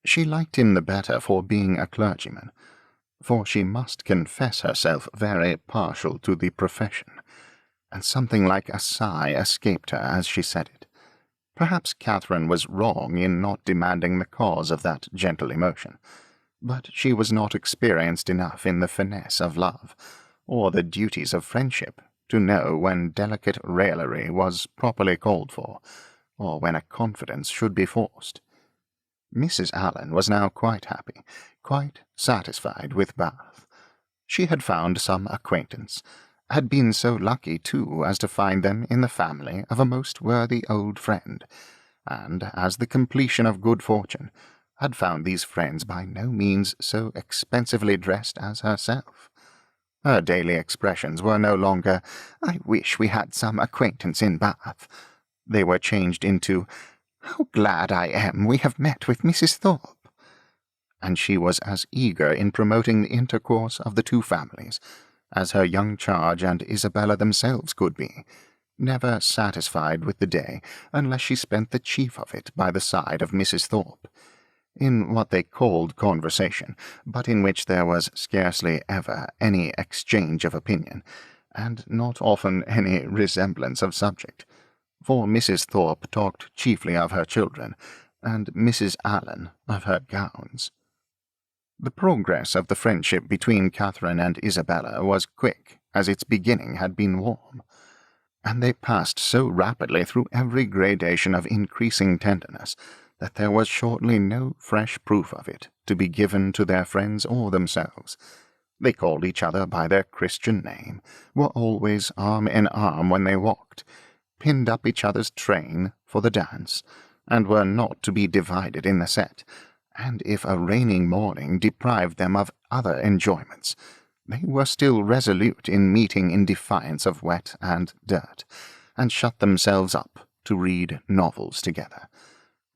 She liked him the better for being a clergyman, for she must confess herself very partial to the profession, and something like a sigh escaped her as she said it. Perhaps Catherine was wrong in not demanding the cause of that gentle emotion, but she was not experienced enough in the finesse of love, or the duties of friendship, to know when delicate raillery was properly called for, or when a confidence should be forced. Mrs. Allen was now quite happy, quite satisfied with Bath. She had found some acquaintance, had been so lucky, too, as to find them in the family of a most worthy old friend, and, as the completion of good fortune, had found these friends by no means so expensively dressed as herself. Her daily expressions were no longer, "I wish we had some acquaintance in Bath." They were changed into, "How glad I am we have met with Mrs. Thorpe." And she was as eager in promoting the intercourse of the two families as her young charge and Isabella themselves could be, never satisfied with the day unless she spent the chief of it by the side of Mrs. Thorpe, in what they called conversation, but in which there was scarcely ever any exchange of opinion, and not often any resemblance of subject, for Mrs. Thorpe talked chiefly of her children, and Mrs. Allen of her gowns. The progress of the friendship between Catherine and Isabella was quick, as its beginning had been warm, and they passed so rapidly through every gradation of increasing tenderness that there was shortly no fresh proof of it to be given to their friends or themselves. They called each other by their Christian name, were always arm in arm when they walked, pinned up each other's train for the dance, and were not to be divided in the set, and if a raining morning deprived them of other enjoyments, they were still resolute in meeting in defiance of wet and dirt, and shut themselves up to read novels together.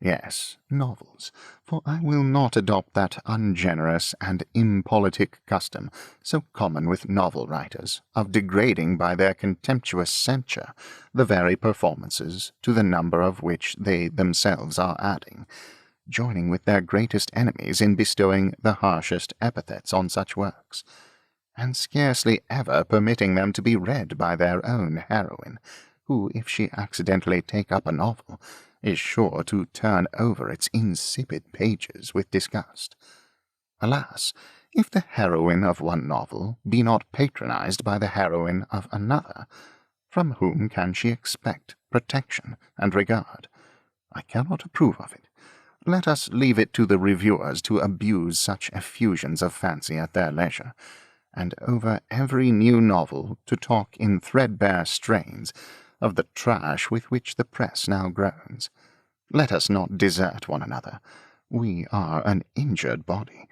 Yes, novels, for I will not adopt that ungenerous and impolitic custom, so common with novel writers, of degrading by their contemptuous censure the very performances to the number of which they themselves are adding, joining with their greatest enemies in bestowing the harshest epithets on such works, and scarcely ever permitting them to be read by their own heroine, who, if she accidentally take up a novel, is sure to turn over its insipid pages with disgust. Alas, if the heroine of one novel be not patronized by the heroine of another, from whom can she expect protection and regard? I cannot approve of it. Let us leave it to the reviewers to abuse such effusions of fancy at their leisure, and over every new novel to talk in threadbare strains of the trash with which the press now groans. Let us not desert one another. We are an injured body.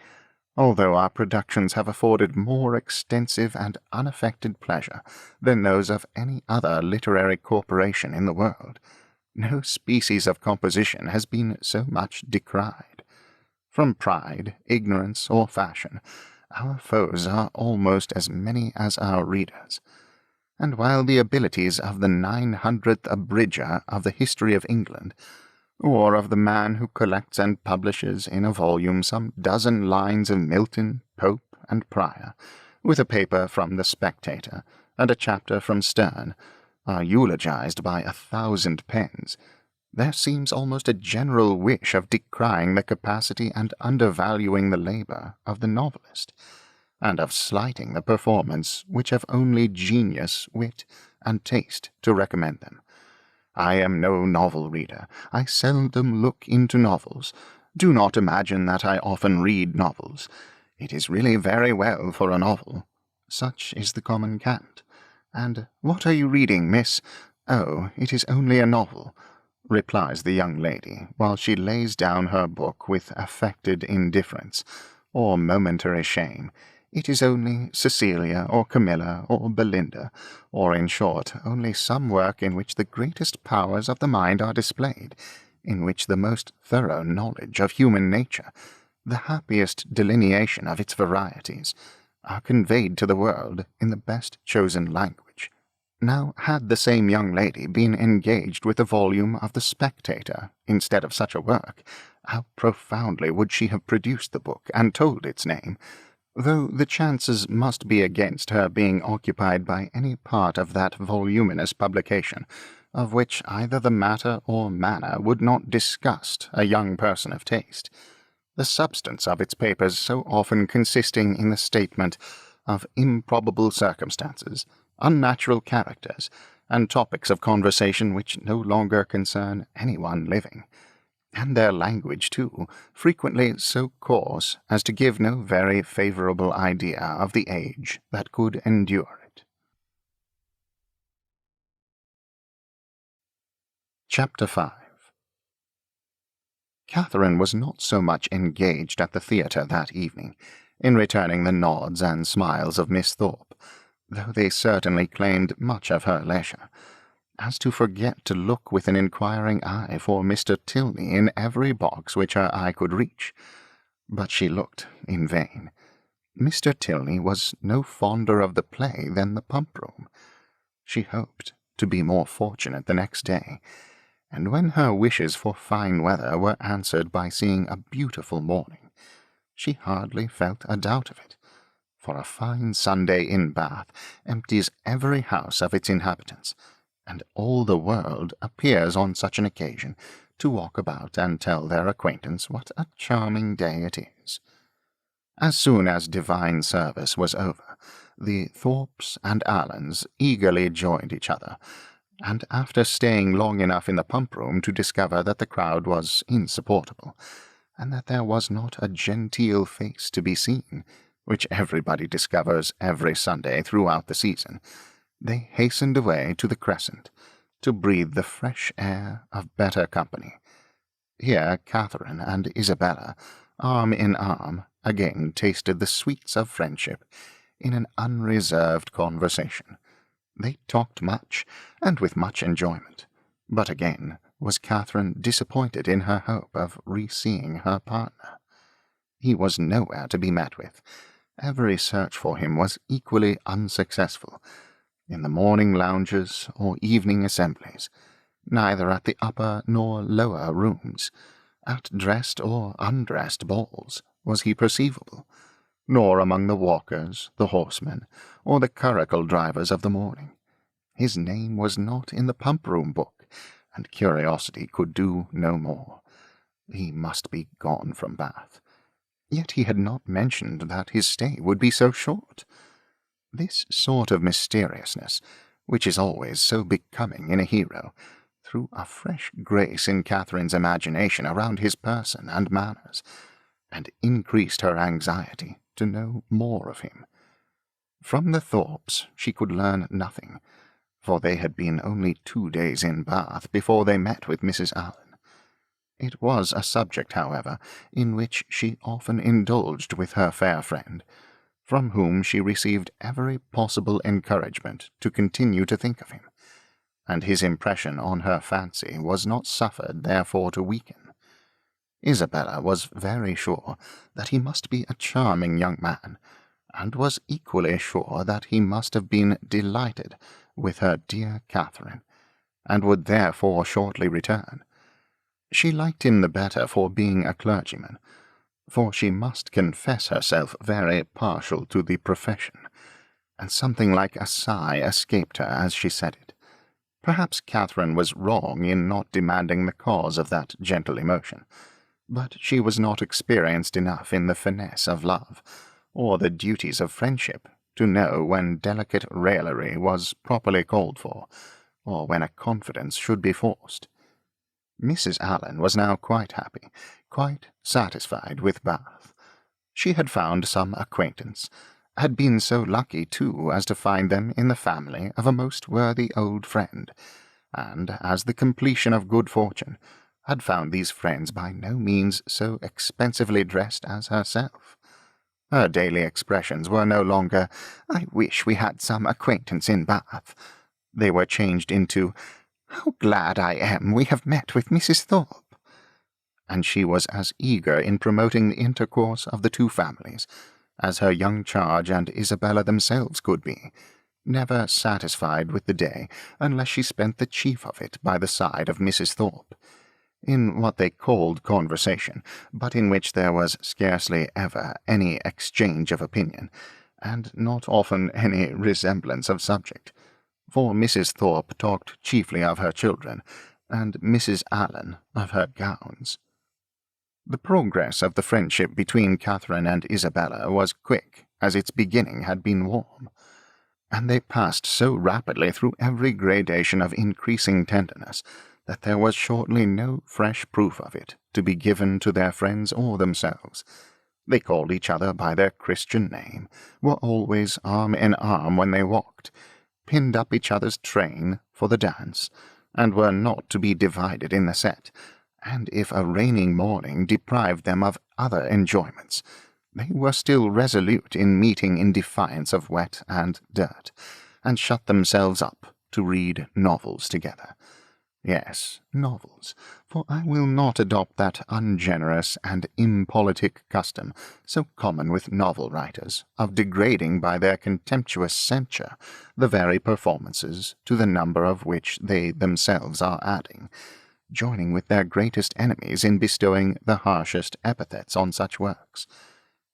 Although our productions have afforded more extensive and unaffected pleasure than those of any other literary corporation in the world, no species of composition has been so much decried. From pride, ignorance, or fashion, our foes are almost as many as our readers. And while the abilities of the 900th abridger of the history of England, or of the man who collects and publishes in a volume some dozen lines of Milton, Pope, and Prior, with a paper from the Spectator and a chapter from Sterne, are eulogized by 1,000 pens, there seems almost a general wish of decrying the capacity and undervaluing the labor of the novelist, and of slighting the performance which have only genius, wit, and taste to recommend them. I am no novel reader. I seldom look into novels. Do not imagine that I often read novels. It is really very well for a novel. Such is the common cant. And what are you reading, miss? Oh, it is only a novel, replies the young lady, while she lays down her book with affected indifference, or momentary shame. It is only Cecilia, or Camilla, or Belinda, or, in short, only some work in which the greatest powers of the mind are displayed, in which the most thorough knowledge of human nature, the happiest delineation of its varieties, are conveyed to the world in the best chosen language. Now, had the same young lady been engaged with a volume of the Spectator instead of such a work, how profoundly would she have produced the book and told its name, though the chances must be against her being occupied by any part of that voluminous publication, of which either the matter or manner would not disgust a young person of taste, the substance of its papers so often consisting in the statement of improbable circumstances, unnatural characters, and topics of conversation which no longer concern anyone living, and their language, too, frequently so coarse as to give no very favourable idea of the age that could endure it. Chapter 5. Catherine was not so much engaged at the theatre that evening, in returning the nods and smiles of Miss Thorpe, though they certainly claimed much of her leisure, as to forget to look with an inquiring eye for Mr. Tilney in every box which her eye could reach. But she looked in vain. Mr. Tilney was no fonder of the play than the pump-room. She hoped to be more fortunate the next day, and when her wishes for fine weather were answered by seeing a beautiful morning, she hardly felt a doubt of it, for a fine Sunday in Bath empties every house of its inhabitants, and all the world appears on such an occasion to walk about and tell their acquaintance what a charming day it is. As soon as divine service was over, the Thorpes and Allens eagerly joined each other, and after staying long enough in the pump-room to discover that the crowd was insupportable, and that there was not a genteel face to be seen, which everybody discovers every Sunday throughout the season, they hastened away to the Crescent, to breathe the fresh air of better company. Here Catherine and Isabella, arm in arm, again tasted the sweets of friendship in an unreserved conversation. They talked much, and with much enjoyment, but again was Catherine disappointed in her hope of re-seeing her partner. He was nowhere to be met with. Every search for him was equally unsuccessful, in the morning lounges or evening assemblies, neither at the upper nor lower rooms, at dressed or undressed balls, was he perceivable, nor among the walkers, the horsemen, or the curricle drivers of the morning. His name was not in the pump-room book, and curiosity could do no more. He must be gone from Bath. Yet he had not mentioned that his stay would be so short. This sort of mysteriousness, which is always so becoming in a hero, threw a fresh grace in Catherine's imagination around his person and manners, and increased her anxiety to know more of him. From the Thorpes she could learn nothing, for they had been only 2 days in Bath before they met with Mrs. Allen. It was a subject, however, in which she often indulged with her fair friend, from whom she received every possible encouragement to continue to think of him, and his impression on her fancy was not suffered therefore to weaken. Isabella was very sure that he must be a charming young man, and was equally sure that he must have been delighted with her dear Catherine, and would therefore shortly return. She liked him the better for being a clergyman, for she must confess herself very partial to the profession, and something like a sigh escaped her as she said it. Perhaps Catherine was wrong in not demanding the cause of that gentle emotion, but she was not experienced enough in the finesse of love, or the duties of friendship, to know when delicate raillery was properly called for, or when a confidence should be forced. Mrs. Allen was now quite happy, quite satisfied with Bath. She had found some acquaintance, had been so lucky, too, as to find them in the family of a most worthy old friend, and, as the completion of good fortune, had found these friends by no means so expensively dressed as herself. Her daily expressions were no longer, "I wish we had some acquaintance in Bath." They were changed into, "How glad I am we have met with Mrs. Thorpe." And she was as eager in promoting the intercourse of the two families as her young charge and Isabella themselves could be, never satisfied with the day unless she spent the chief of it by the side of Mrs. Thorpe, in what they called conversation, but in which there was scarcely ever any exchange of opinion, and not often any resemblance of subject, for Mrs. Thorpe talked chiefly of her children, and Mrs. Allen of her gowns. The progress of the friendship between Catherine and Isabella was quick, as its beginning had been warm, and they passed so rapidly through every gradation of increasing tenderness that there was shortly no fresh proof of it to be given to their friends or themselves. They called each other by their Christian name, were always arm in arm when they walked, pinned up each other's train for the dance, and were not to be divided in the set, and if a raining morning deprived them of other enjoyments, they were still resolute in meeting in defiance of wet and dirt, and shut themselves up to read novels together. Yes, novels, for I will not adopt that ungenerous and impolitic custom, so common with novel writers, of degrading by their contemptuous censure the very performances to the number of which they themselves are adding, joining with their greatest enemies in bestowing the harshest epithets on such works,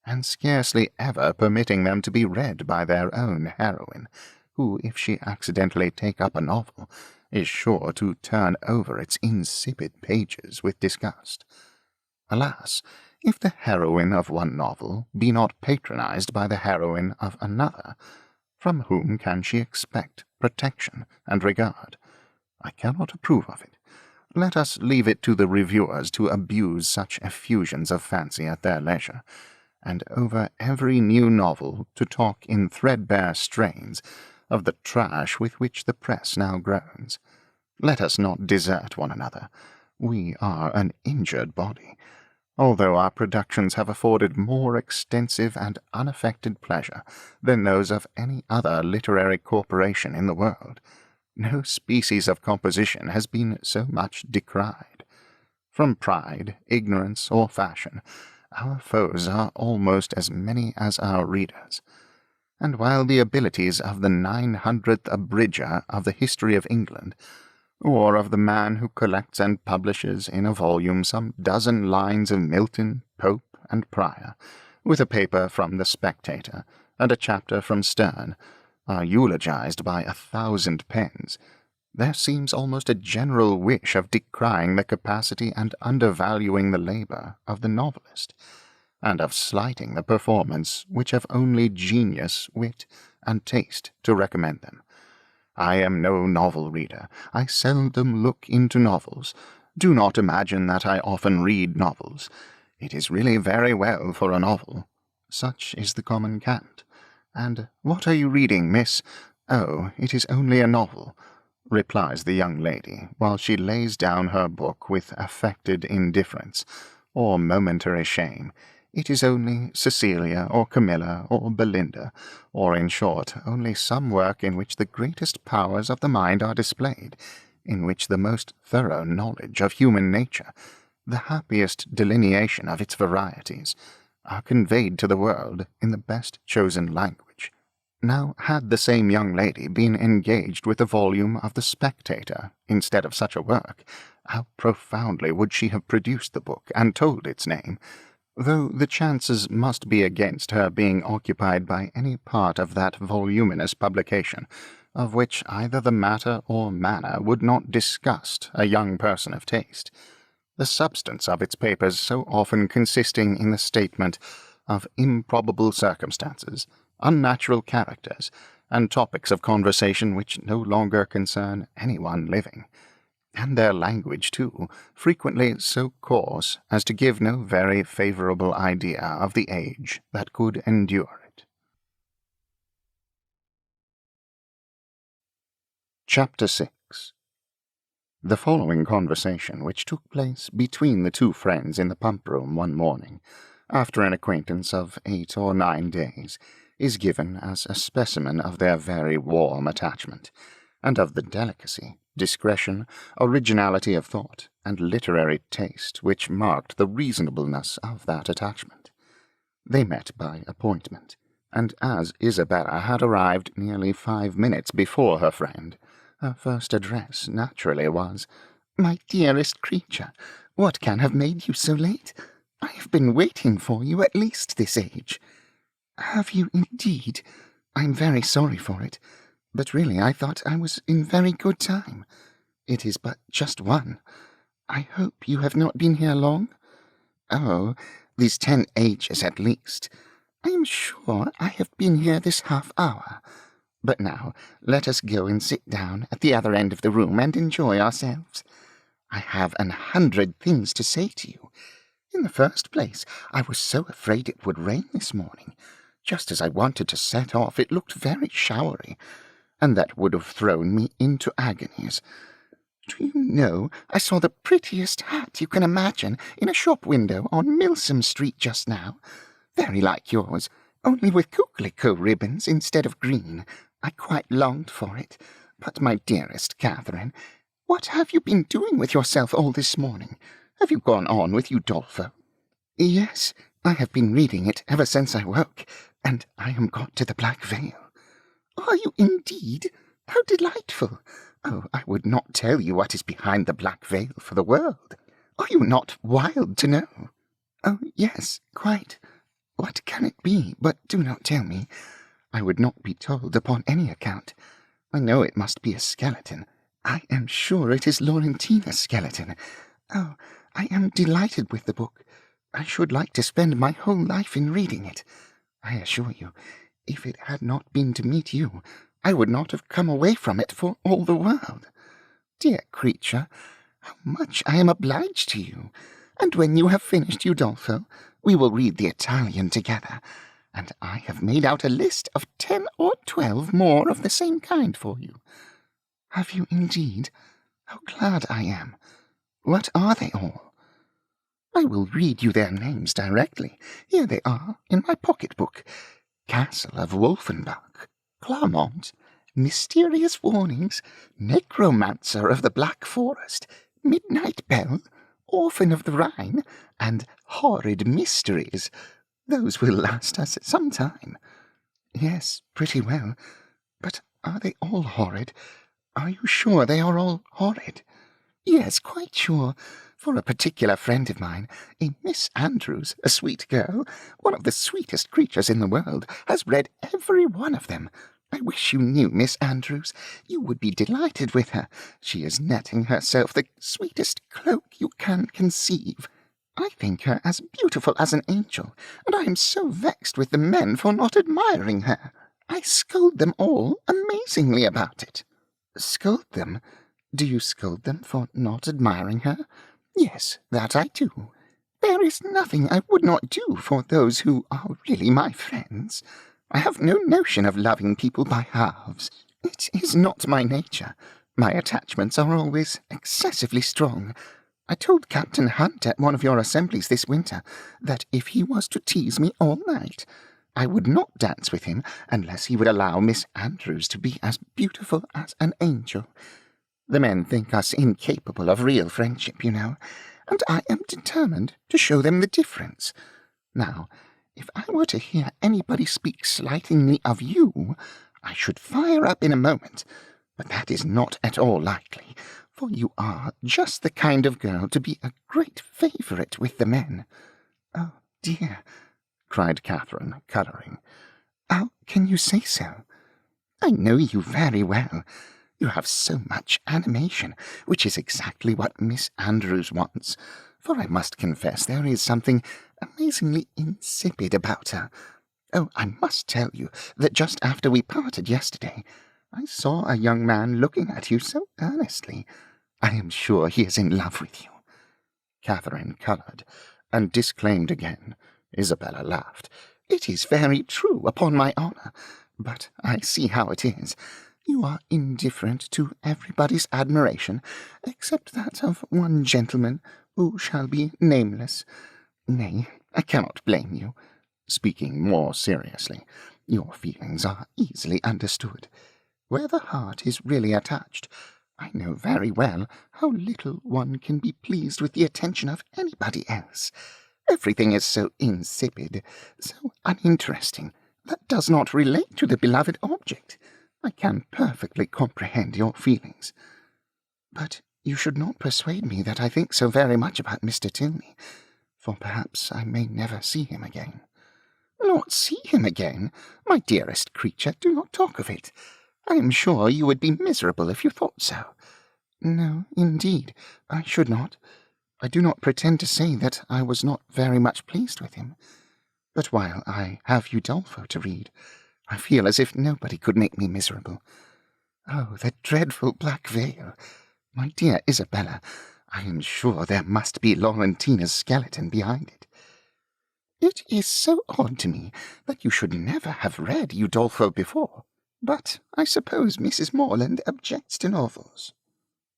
and scarcely ever permitting them to be read by their own heroine, who, if she accidentally take up a novel, is sure to turn over its insipid pages with disgust. Alas, if the heroine of one novel be not patronized by the heroine of another, from whom can she expect protection and regard? I cannot approve of it. Let us leave it to the reviewers to abuse such effusions of fancy at their leisure, and over every new novel to talk in threadbare strains of the trash with which the press now groans. Let us not desert one another. We are an injured body. Although our productions have afforded more extensive and unaffected pleasure than those of any other literary corporation in the world, no species of composition has been so much decried. From pride, ignorance, or fashion, our foes are almost as many as our readers. And while the abilities of the 900th abridger of the history of England, or of the man who collects and publishes in a volume some dozen lines of Milton, Pope, and Prior, with a paper from the Spectator and a chapter from Sterne, are eulogized by 1,000 pens, there seems almost a general wish of decrying the capacity and undervaluing the labor of the novelist, and of slighting the performance which have only genius, wit, and taste to recommend them. I am no novel reader. I seldom look into novels. Do not imagine that I often read novels. It is really very well for a novel. Such is the common cant. And what are you reading, miss? Oh, it is only a novel, replies the young lady, while she lays down her book with affected indifference, or momentary shame. It is only Cecilia, or Camilla, or Belinda, or, in short, only some work in which the greatest powers of the mind are displayed, in which the most thorough knowledge of human nature, the happiest delineation of its varieties, are conveyed to the world in the best chosen language. Now, had the same young lady been engaged with a volume of the Spectator instead of such a work, how profoundly would she have produced the book and told its name, though the chances must be against her being occupied by any part of that voluminous publication, of which either the matter or manner would not disgust a young person of taste, the substance of its papers so often consisting in the statement of improbable circumstances, unnatural characters, and topics of conversation which no longer concern anyone living, and their language, too, frequently so coarse as to give no very favourable idea of the age that could endure it. Chapter 6. The following conversation, which took place between the two friends in the pump-room one morning, after an acquaintance of 8 or 9 days, is given as a specimen of their very warm attachment, and of the delicacy, discretion, originality of thought, and literary taste which marked the reasonableness of that attachment. They met by appointment, and as Isabella had arrived nearly 5 minutes before her friend, her first address naturally was, "My dearest creature, what can have made you so late? I have been waiting for you at least this age." "Have you indeed? I am very sorry for it, but really I thought I was in very good time. It is but just 1. I hope you have not been here long?" "Oh, these 10 ages at least. I am sure I have been here this half hour. But now let us go and sit down at the other end of the room and enjoy ourselves. I have 100 things to say to you. In the first place, I was so afraid it would rain this morning. Just as I wanted to set off, it looked very showery, and that would have thrown me into agonies. Do you know, I saw the prettiest hat you can imagine in a shop window on Milsom Street just now. Very like yours, only with coquelicot ribbons instead of green. I quite longed for it. But, my dearest Catherine, what have you been doing with yourself all this morning? Have you gone on with Udolpho? Yes, I have been reading it ever since I woke, and I am got to the Black Veil. Are you indeed? How delightful! Oh, I would not tell you what is behind the Black Veil for the world. Are you not wild to know? Oh, yes, quite. What can it be? But do not tell me. I would not be told upon any account. I know it must be a skeleton. I am sure it is Laurentina's skeleton. Oh, I am delighted with the book. I should like to spend my whole life in reading it. I assure you, if it had not been to meet you, I would not have come away from it for all the world. Dear creature, how much I am obliged to you. And when you have finished Udolpho, we will read the Italian together, and I have made out a list of 10 or 12 more of the same kind for you. Have you indeed? How glad I am. What are they all? I will read you their names directly. Here they are, in my pocket-book. Castle of Wolfenbach, Claremont, Mysterious Warnings, Necromancer of the Black Forest, Midnight Bell, Orphan of the Rhine, and Horrid Mysteries. Those will last us some time. Yes, pretty well. But are they all horrid? Are you sure they are all horrid? Yes, quite sure. For a particular friend of mine, a Miss Andrews, a sweet girl, one of the sweetest creatures in the world, has read every one of them. I wish you knew Miss Andrews. You would be delighted with her. She is netting herself the sweetest cloak you can conceive. I think her as beautiful as an angel, and I am so vexed with the men for not admiring her. I scold them all amazingly about it. Scold them? Do you scold them for not admiring her? Yes, that I do. There is nothing I would not do for those who are really my friends. I have no notion of loving people by halves. It is not my nature. My attachments are always excessively strong. I told Captain Hunt at one of your assemblies this winter that if he was to tease me all night, I would not dance with him unless he would allow Miss Andrews to be as beautiful as an angel. The men think us incapable of real friendship, you know, and I am determined to show them the difference. Now, if I were to hear anybody speak slightingly of you, I should fire up in a moment, but that is not at all likely, for you are just the kind of girl to be a great favourite with the men. Oh, dear, cried Catherine, colouring. How can you say so? I know you very well. You have so much animation, which is exactly what Miss Andrews wants, for I must confess there is something amazingly insipid about her. Oh, I must tell you that just after we parted yesterday, I saw a young man looking at you so earnestly. I am sure he is in love with you. Catherine coloured, and disclaimed again. Isabella laughed. It is very true, upon my honour, but I see how it is. You are indifferent to everybody's admiration, except that of one gentleman who shall be nameless. Nay, I cannot blame you. Speaking more seriously, your feelings are easily understood. Where the heart is really attached, I know very well how little one can be pleased with the attention of anybody else. Everything is so insipid, so uninteresting, that does not relate to the beloved object. I can perfectly comprehend your feelings. But you should not persuade me that I think so very much about Mr. Tilney, for perhaps I may never see him again. Not see him again? My dearest creature, do not talk of it. I am sure you would be miserable if you thought so. No, indeed, I should not. I do not pretend to say that I was not very much pleased with him. But while I have Udolpho to read, I feel as if nobody could make me miserable. Oh, the dreadful Black Veil! My dear Isabella, I am sure there must be Laurentina's skeleton behind it. It is so odd to me that you should never have read Udolpho before, but I suppose Mrs. Morland objects to novels.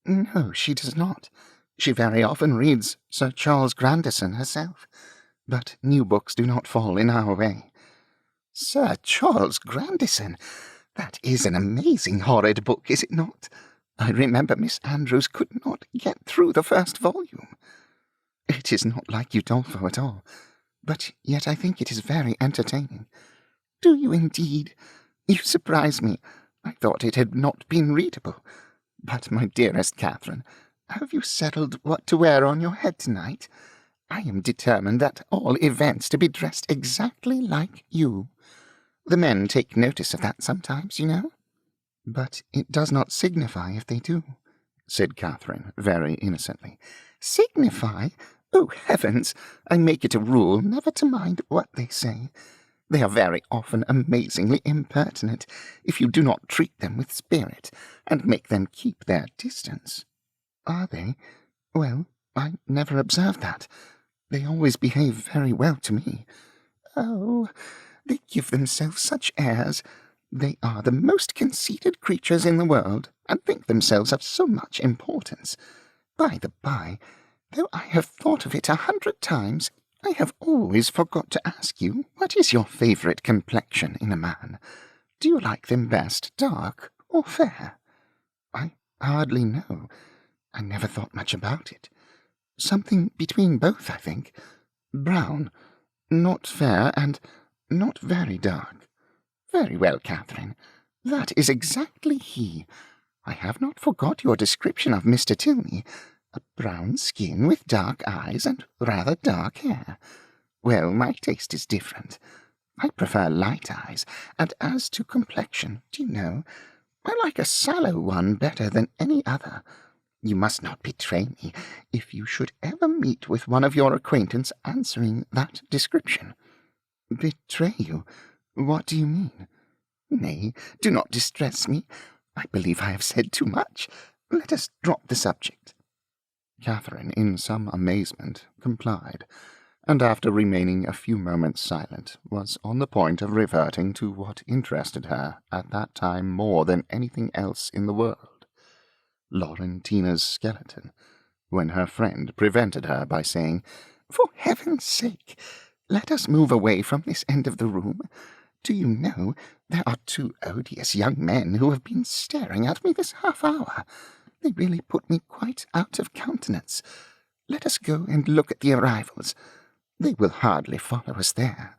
No, she does not. She very often reads Sir Charles Grandison herself, but new books do not fall in our way. Sir Charles Grandison? That is an amazing horrid book, is it not? I remember Miss Andrews could not get through the first volume. It is not like Udolpho at all, but yet I think it is very entertaining. Do you indeed? You surprise me. I thought it had not been readable. But, my dearest Catherine, have you settled what to wear on your head tonight? I am determined at all events to be dressed exactly like you. The men take notice of that sometimes, you know. But it does not signify if they do, said Catherine, very innocently. Signify? Oh, heavens! I make it a rule never to mind what they say. They are very often amazingly impertinent, if you do not treat them with spirit, and make them keep their distance. Are they? Well, I never observed that. They always behave very well to me. Oh, they give themselves such airs. They are the most conceited creatures in the world, and think themselves of so much importance. By the by, though I have thought of it 100 times, I have always forgot to ask you, what is your favourite complexion in a man? Do you like them best dark or fair? I hardly know. I never thought much about it. Something between both, I think. Brown, not fair, and not very dark. Very well, Catherine. That is exactly he. I have not forgot your description of Mr. Tilney. A brown skin with dark eyes and rather dark hair. Well, my taste is different. I prefer light eyes, and as to complexion, do you know, I like a sallow one better than any other. You must not betray me if you should ever meet with one of your acquaintance answering that description. Betray you? What do you mean? Nay, do not distress me. I believe I have said too much. Let us drop the subject. Catherine, in some amazement, complied, and after remaining a few moments silent, was on the point of reverting to what interested her at that time more than anything else in the world, Laurentina's skeleton, when her friend prevented her by saying, For heaven's sake, let us move away from this end of the room. Do you know, there are 2 odious young men who have been staring at me this half-hour. They really put me quite out of countenance. Let us go and look at the arrivals. They will hardly follow us there.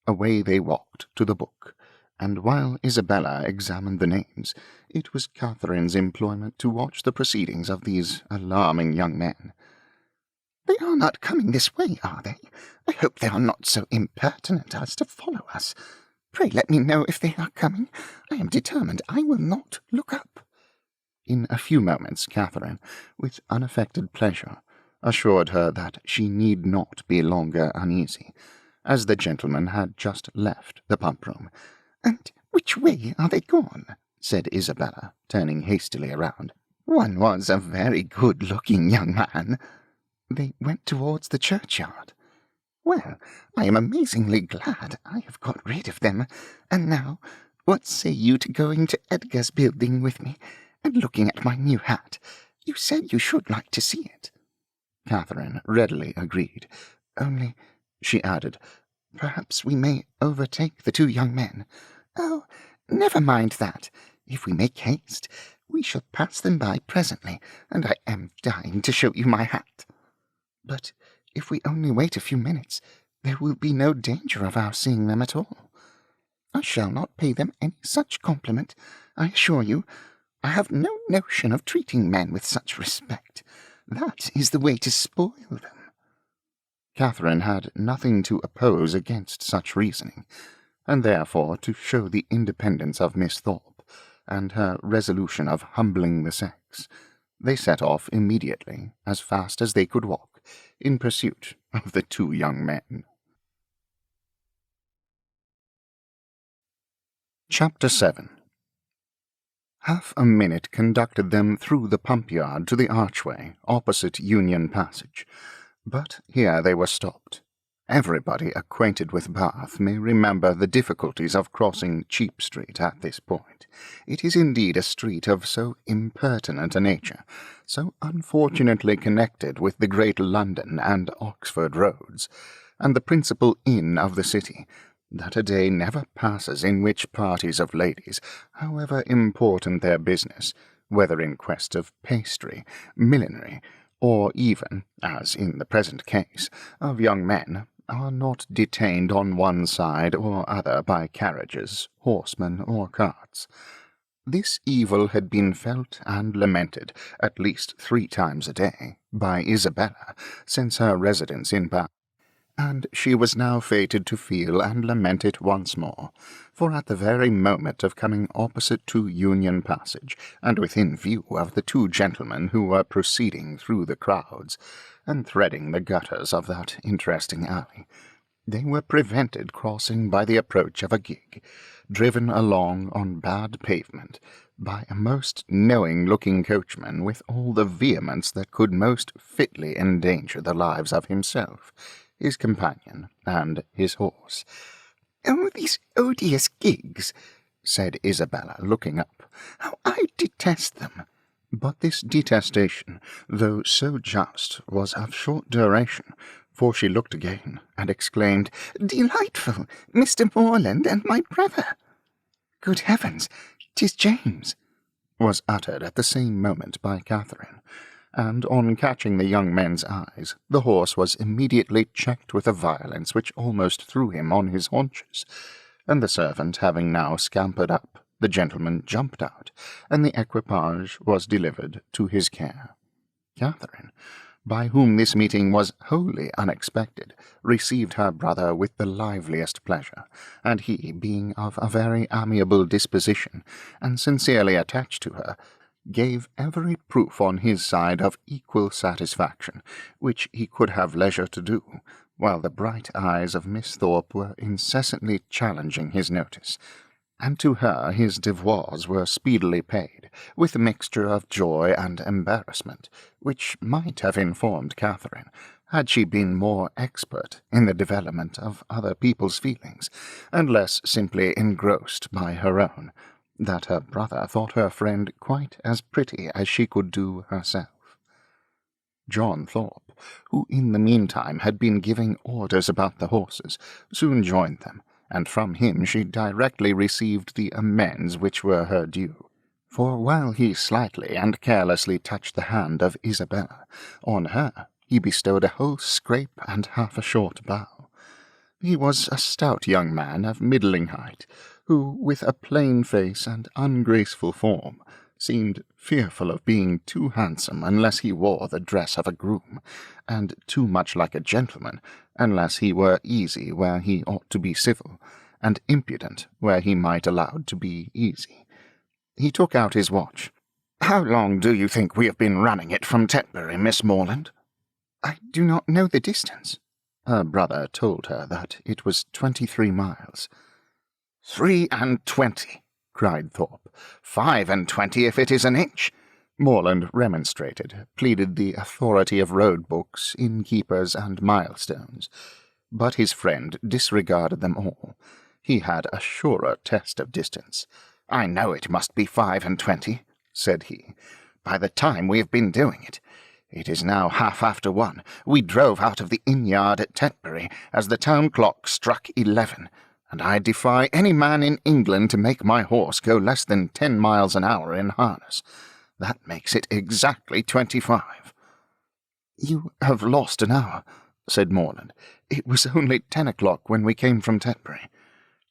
Away they walked to the book, and while Isabella examined the names, it was Catherine's employment to watch the proceedings of these alarming young men. They are not coming this way, are they? I hope they are not so impertinent as to follow us. Pray let me know if they are coming. I am determined I will not look up. In a few moments Catherine, with unaffected pleasure, assured her that she need not be longer uneasy, as the gentlemen had just left the pump-room. And which way are they gone? Said Isabella, turning hastily around. One was a very good-looking young man. They went towards the churchyard. Well, I am amazingly glad I have got rid of them. And now, what say you to going to Edgar's building with me, and looking at my new hat? You said you should like to see it. Catherine readily agreed. Only, she added, perhaps we may overtake the 2 young men. Oh, never mind that. If we make haste, we shall pass them by presently, and I am dying to show you my hat. But if we only wait a few minutes, there will be no danger of our seeing them at all. I shall not pay them any such compliment, I assure you. I have no notion of treating men with such respect. That is the way to spoil them. Catherine had nothing to oppose against such reasoning, and therefore, to show the independence of Miss Thorpe, and her resolution of humbling the sex, they set off immediately, as fast as they could walk, in pursuit of the 2 young men. Chapter 7. Half a minute conducted them through the pump-yard to the archway opposite Union Passage, but here they were stopped. Everybody acquainted with Bath may remember the difficulties of crossing Cheap Street at this point. It is indeed a street of so impertinent a nature, so unfortunately connected with the great London and Oxford roads, and the principal inn of the city, that a day never passes in which parties of ladies, however important their business, whether in quest of pastry, millinery, or even, as in the present case, of young men, are not detained on one side or other by carriages, horsemen, or carts. This evil had been felt and lamented at least 3 times a day by Isabella since her residence in Bath, and she was now fated to feel and lament it once more, for at the very moment of coming opposite to Union Passage, and within view of the 2 gentlemen who were proceeding through the crowds, and threading the gutters of that interesting alley, they were prevented crossing by the approach of a gig, driven along on bad pavement, by a most knowing-looking coachman with all the vehemence that could most fitly endanger the lives of himself, his companion, and his horse. "Oh, these odious gigs," said Isabella, looking up. "How I detest them!" But this detestation, though so just, was of short duration, for she looked again, and exclaimed, "Delightful! Mr. Morland and my brother!" "Good heavens, 'tis James!" was uttered at the same moment by Catherine, and on catching the young men's eyes, the horse was immediately checked with a violence which almost threw him on his haunches, and the servant having now scampered up, the gentleman jumped out, and the equipage was delivered to his care. Catherine, by whom this meeting was wholly unexpected, received her brother with the liveliest pleasure, and he, being of a very amiable disposition, and sincerely attached to her, gave every proof on his side of equal satisfaction, which he could have leisure to do, while the bright eyes of Miss Thorpe were incessantly challenging his notice, and to her his devoirs were speedily paid, with a mixture of joy and embarrassment, which might have informed Catherine, had she been more expert in the development of other people's feelings, and less simply engrossed by her own, that her brother thought her friend quite as pretty as she could do herself. John Thorpe, who in the meantime had been giving orders about the horses, soon joined them, and from him she directly received the amends which were her due, for while he slightly and carelessly touched the hand of Isabella, on her he bestowed a whole scrape and half a short bow. He was a stout young man of middling height, who, with a plain face and ungraceful form, seemed fearful of being too handsome unless he wore the dress of a groom, and too much like a gentleman unless he were easy where he ought to be civil, and impudent where he might allowed to be easy. He took out his watch. "How long do you think we have been running it from Tetbury, Miss Morland?" "I do not know the distance." Her brother told her that it was 23 miles. 23, cried Thorpe. 25 if it is an inch. Morland remonstrated, pleaded the authority of road books, innkeepers, and milestones, but his friend disregarded them all. He had a surer test of distance. "I know it must be 25, said he, "by the time we have been doing it. It is now 1:30. We drove out of the inn-yard at Tetbury as the town clock struck 11, and I defy any man in England to make my horse go less than 10 miles an hour in harness. That makes it exactly 25. "You have lost an hour," said Morland. "It was only 10 o'clock when we came from Tetbury."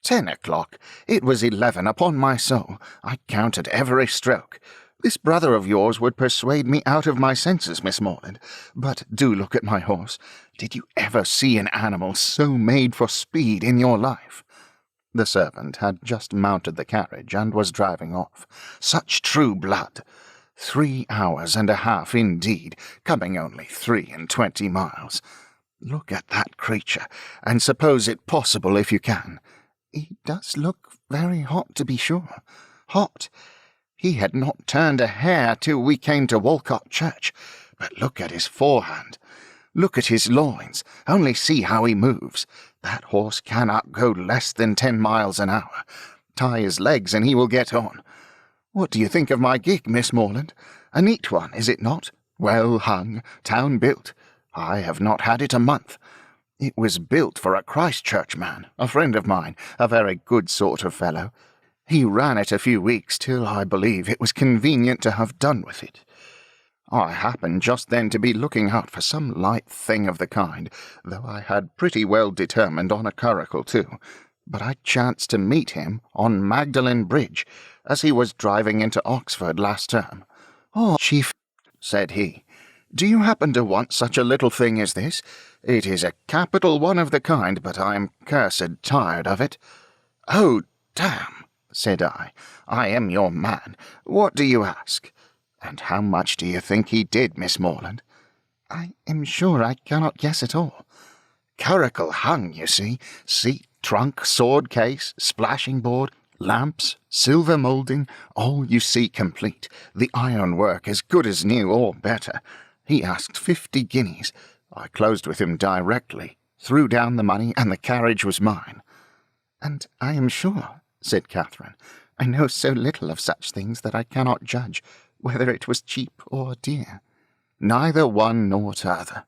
10 o'clock? It was 11, upon my soul. I counted every stroke. This brother of yours would persuade me out of my senses, Miss Morland. But do look at my horse. Did you ever see an animal so made for speed in your life?" The servant had just mounted the carriage and was driving off. "Such true blood. 3 hours and a half indeed, coming only 23 miles. Look at that creature, and suppose it possible if you can. He does look very hot, to be sure." "Hot? He had not turned a hair till we came to Walcot Church. But look at his forehand. Look at his loins. Only see how he moves. That horse cannot go less than 10 miles an hour. Tie his legs and he will get on. What do you think of my gig, Miss Morland? A neat one, is it not? Well hung, town-built. I have not had it a month. It was built for a Christchurch man, a friend of mine, a very good sort of fellow. He ran it a few weeks till I believe it was convenient to have done with it. I happened just then to be looking out for some light thing of the kind, though I had pretty well determined on a curricle too. But I chanced to meet him on Magdalen Bridge, as he was driving into Oxford last term. "Oh, Chief," said he, "do you happen to want such a little thing as this? It is a capital one of the kind, but I am cursed tired of it." "Oh, damn," said I am your man. What do you ask? And how much do you think he did, Miss Morland? I am sure I cannot guess at all. Curricle hung, you see. Seat, trunk, sword case, splashing board, lamps, silver moulding, all you see complete. The ironwork as good as new or better. He asked 50 guineas. I closed with him directly, threw down the money, and the carriage was mine. And I am sure, said Catherine, I know so little of such things that I cannot judge whether it was cheap or dear. Neither one nor t'other.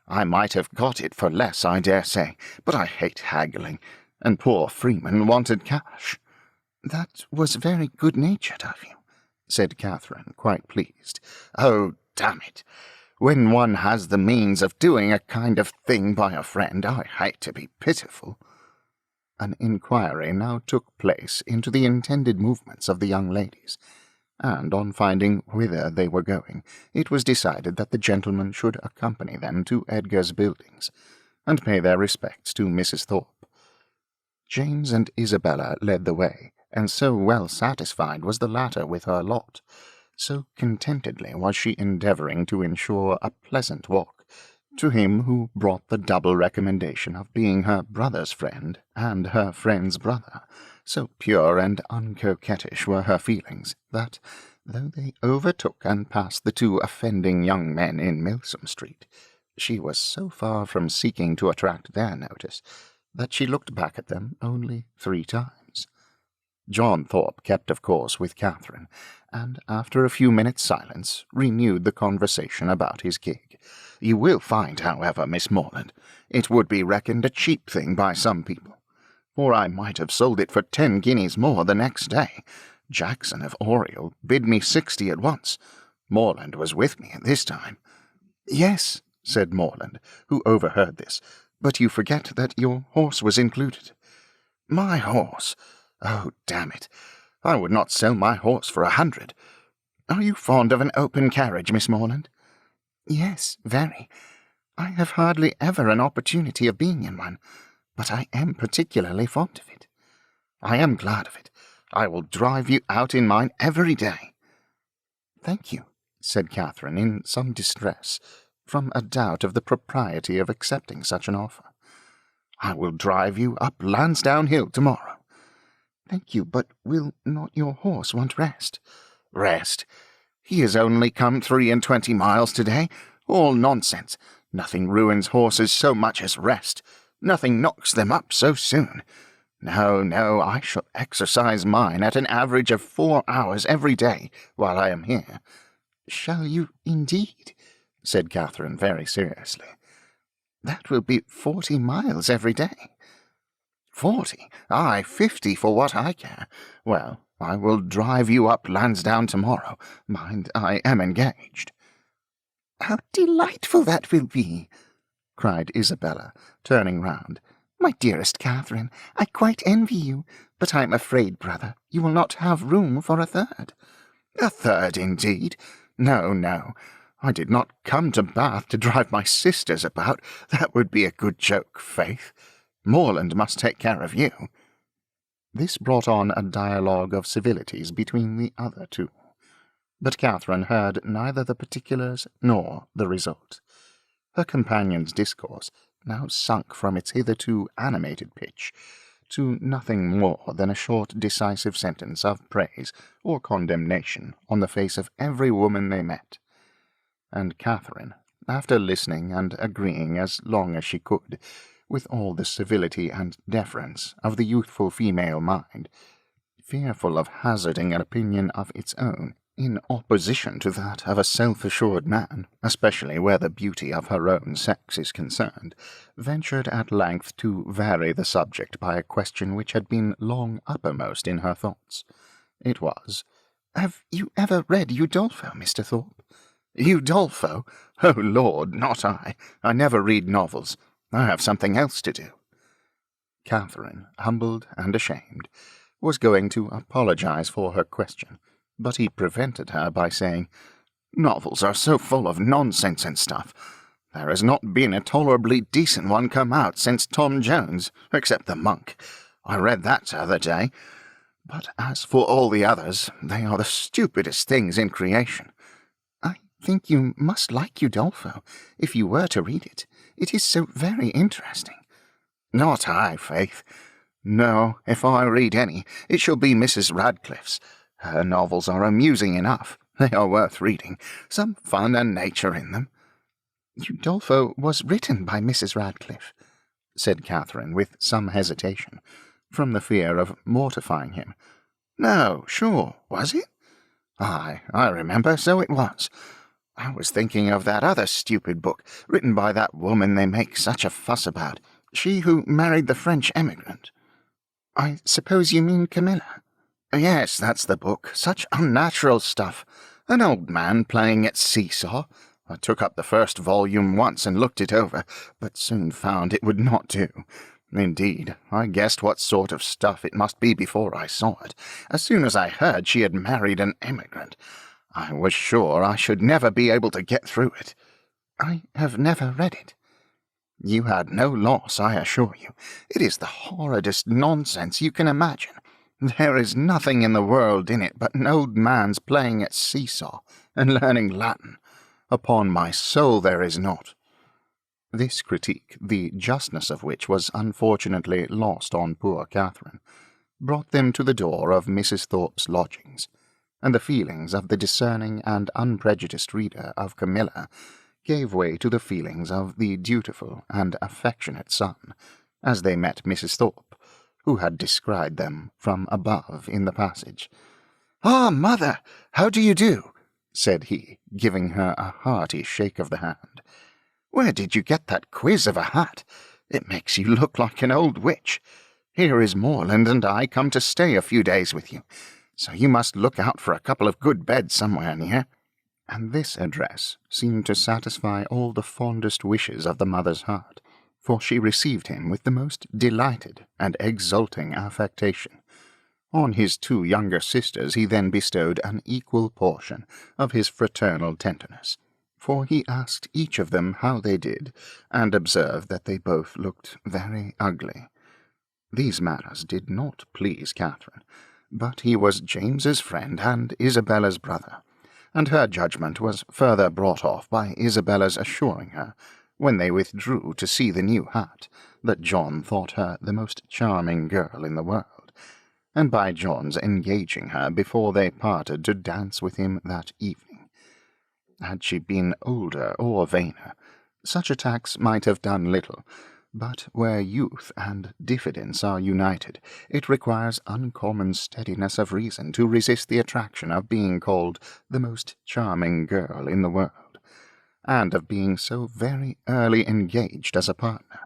I might have got it for less, I dare say, but I hate haggling, and poor Freeman wanted cash. That was very good-natured of you, said Catherine, quite pleased. Oh, damn it! When one has the means of doing a kind of thing by a friend, I hate to be pitiful. An inquiry now took place into the intended movements of the young ladies, and on finding whither they were going, it was decided that the gentlemen should accompany them to Edgar's buildings, and pay their respects to Mrs. Thorpe. James and Isabella led the way, and so well satisfied was the latter with her lot, so contentedly was she endeavouring to ensure a pleasant walk, to him who brought the double recommendation of being her brother's friend and her friend's brother. So pure and uncoquettish were her feelings, that, though they overtook and passed the two offending young men in Milsom Street, she was so far from seeking to attract their notice, that she looked back at them only 3 times. John Thorpe kept of course with Catherine, and after a few minutes' silence renewed the conversation about his gig. You will find, however, Miss Morland, it would be reckoned a cheap thing by some people, for I might have sold it for 10 guineas more the next day. Jackson of Oriel bid me 60 at once. Morland was with me at this time. Yes, said Morland, who overheard this, but you forget that your horse was included. My horse? Oh, damn it! I would not sell my horse for 100. Are you fond of an open carriage, Miss Morland? Yes, very. I have hardly ever an opportunity of being in one, but I am particularly fond of it. I am glad of it. I will drive you out in mine every day. Thank you, said Catherine, in some distress, from a doubt of the propriety of accepting such an offer. I will drive you up Lansdowne Hill tomorrow. Thank you, but will not your horse want rest? Rest? He has only come 23 miles today. All nonsense. Nothing ruins horses so much as rest. Nothing knocks them up so soon. No, no, I shall exercise mine at an average of 4 hours every day while I am here. Shall you indeed? Said Catherine very seriously. That will be 40 miles every day. 40? Aye, 50 for what I care. Well, I will drive you up Lansdowne tomorrow. Mind, I am engaged. How delightful that will be! Cried Isabella, turning round. My dearest Catherine, I quite envy you, but I am afraid, brother, you will not have room for a third. A third, indeed? No, no. I did not come to Bath to drive my sisters about. That would be a good joke, faith. Morland must take care of you. This brought on a dialogue of civilities between the other two, but Catherine heard neither the particulars nor the result. Her companion's discourse now sunk from its hitherto animated pitch to nothing more than a short decisive sentence of praise or condemnation on the face of every woman they met, and Catherine, after listening and agreeing as long as she could, with all the civility and deference of the youthful female mind, fearful of hazarding an opinion of its own in opposition to that of a self-assured man, especially where the beauty of her own sex is concerned, ventured at length to vary the subject by a question which had been long uppermost in her thoughts. It was, "Have you ever read Udolpho, Mr. Thorpe?" "Udolpho? Oh, Lord, not I. I never read novels. I have something else to do." Catherine, humbled and ashamed, was going to apologize for her question, but he prevented her by saying, "Novels are so full of nonsense and stuff. There has not been a tolerably decent one come out since Tom Jones, except The Monk. I read that the other day. But as for all the others, they are the stupidest things in creation." "I think you must like Udolpho, if you were to read it. It is so very interesting." "Not I, Faith. No, if I read any, it shall be Mrs. Radcliffe's. Her novels are amusing enough. They are worth reading. Some fun and nature in them." "Udolpho was written by Mrs. Radcliffe," said Catherine with some hesitation, from the fear of mortifying him. "No, sure, was it? Aye, I remember, so it was. I was thinking of that other stupid book, written by that woman they make such a fuss about, she who married the French emigrant." "I suppose you mean Camilla?" "Yes, that's the book. Such unnatural stuff. An old man playing at seesaw. I took up the first volume once and looked it over, but soon found it would not do. Indeed, I guessed what sort of stuff it must be before I saw it. As soon as I heard she had married an emigrant, I was sure I should never be able to get through it." "I have never read it." "You had no loss, I assure you. It is the horridest nonsense you can imagine. There is nothing in the world in it but an old man's playing at seesaw and learning Latin. Upon my soul there is not." This critique, the justness of which was unfortunately lost on poor Catherine, brought them to the door of Mrs. Thorpe's lodgings, and the feelings of the discerning and unprejudiced reader of Camilla gave way to the feelings of the dutiful and affectionate son, as they met Mrs. Thorpe, who had descried them from above in the passage. "Ah, mother, how do you do?" said he, giving her a hearty shake of the hand. "Where did you get that quiz of a hat? It makes you look like an old witch. Here is Morland and I come to stay a few days with you, so you must look out for a couple of good beds somewhere near." And this address seemed to satisfy all the fondest wishes of the mother's heart, for she received him with the most delighted and exulting affectation. On his 2 younger sisters he then bestowed an equal portion of his fraternal tenderness, for he asked each of them how they did, and observed that they both looked very ugly. These matters did not please Catherine, but he was James's friend and Isabella's brother, and her judgment was further brought off by Isabella's assuring her, when they withdrew to see the new hat, that John thought her the most charming girl in the world, and by John's engaging her before they parted to dance with him that evening. Had she been older or vainer, such attacks might have done little, but where youth and diffidence are united, it requires uncommon steadiness of reason to resist the attraction of being called the most charming girl in the world, and of being so very early engaged as a partner,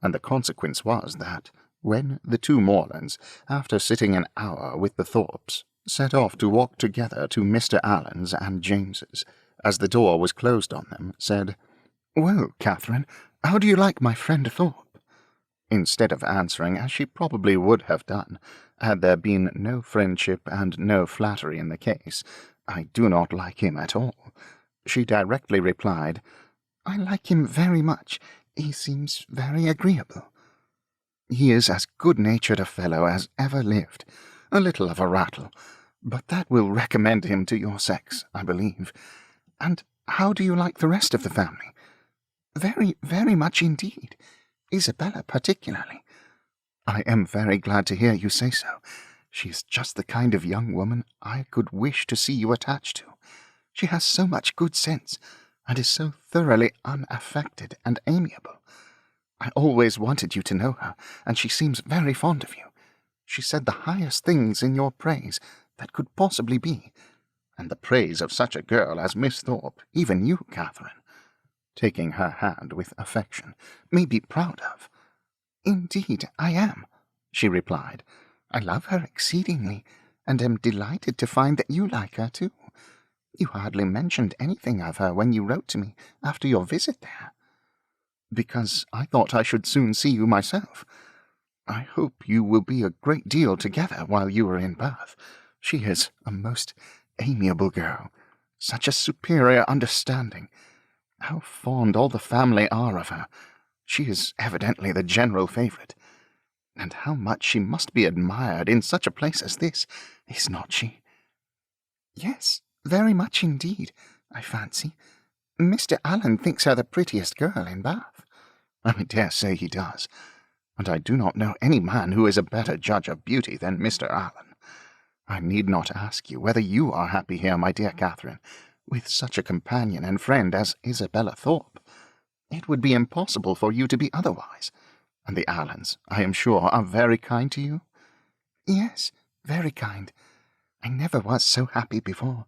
and the consequence was that, when the 2 Morlands, after sitting an hour with the Thorpes, set off to walk together to Mr. Allen's and James's, as the door was closed on them, said, "Well, Catherine, how do you like my friend Thorpe?" instead of answering as she probably would have done, had there been no friendship and no flattery in the case, "I do not like him at all," she directly replied, "I like him very much. He seems very agreeable." "He is as good-natured a fellow as ever lived, a little of a rattle, but that will recommend him to your sex, I believe. And how do you like the rest of the family?" "Very, very much indeed. Isabella particularly." "I am very glad to hear you say so. She is just the kind of young woman I could wish to see you attached to. She has so much good sense. and is so thoroughly unaffected and amiable. I always wanted you to know her, and she seems very fond of you. She said the highest things in your praise that could possibly be, and the praise of such a girl as Miss Thorpe, even you, Catherine, taking her hand with affection, may be proud of. Indeed, I am, she replied. I love her exceedingly, and am delighted to find that you like her too. You hardly mentioned anything of her when you wrote to me after your visit there. Because I thought I should soon see you myself. I hope you will be a great deal together while you are in Bath. She is a most amiable girl, such a superior understanding. How fond all the family are of her. She is evidently the general favourite. And how much she must be admired in such a place as this, is not she? Yes, very much indeed, I fancy. Mr. Allen thinks her the prettiest girl in Bath. I dare say he does, and I do not know any man who is a better judge of beauty than Mr. Allen. I need not ask you whether you are happy here, my dear Catherine, with such a companion and friend as Isabella Thorpe. It would be impossible for you to be otherwise, and the Allens, I am sure, are very kind to you? Yes, very kind. I never was so happy before,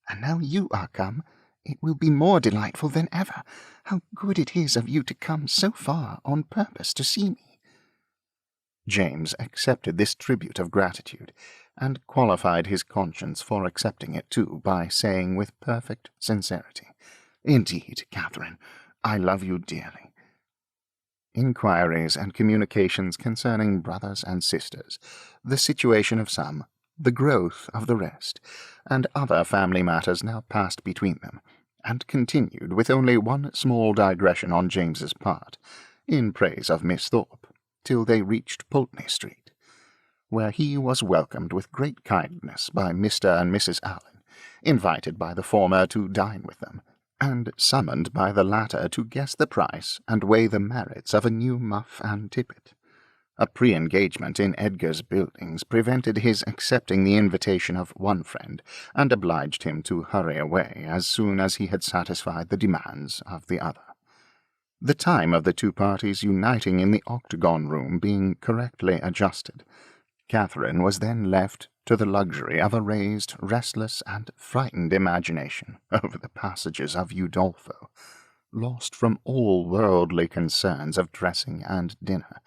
and now you are come, it will be more delightful than ever. How good it is of you to come so far on purpose to see me. James accepted this tribute of gratitude, and qualified his conscience for accepting it too by saying with perfect sincerity, Indeed, Catherine, I love you dearly. Inquiries and communications concerning brothers and sisters, the situation of some, the growth of the rest, and other family matters now passed between them, and continued with only one small digression on James's part, in praise of Miss Thorpe, till they reached Pulteney Street, where he was welcomed with great kindness by Mr. and Mrs. Allen, invited by the former to dine with them, and summoned by the latter to guess the price and weigh the merits of a new muff and tippet. A pre-engagement in Edgar's Buildings prevented his accepting the invitation of one friend, and obliged him to hurry away as soon as he had satisfied the demands of the other. The time of the two parties uniting in the octagon room being correctly adjusted, Catherine was then left to the luxury of a raised, restless, and frightened imagination over the passages of Udolpho, lost from all worldly concerns of dressing and dinner,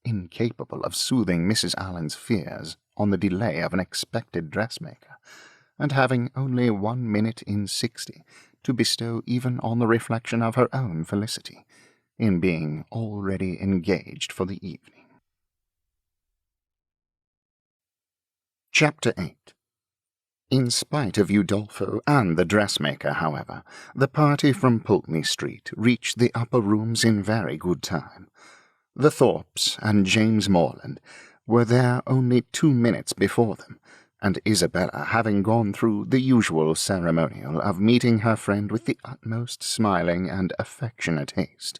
incapable of soothing Mrs. Allen's fears on the delay of an expected dressmaker, and having only 1 minute in 60 to bestow even on the reflection of her own felicity, in being already engaged for the evening. Chapter 8. In spite of Udolpho and the dressmaker, however, the party from Pulteney Street reached the upper rooms in very good time. The Thorpes and James Morland were there only 2 minutes before them, and Isabella having gone through the usual ceremonial of meeting her friend with the utmost smiling and affectionate haste,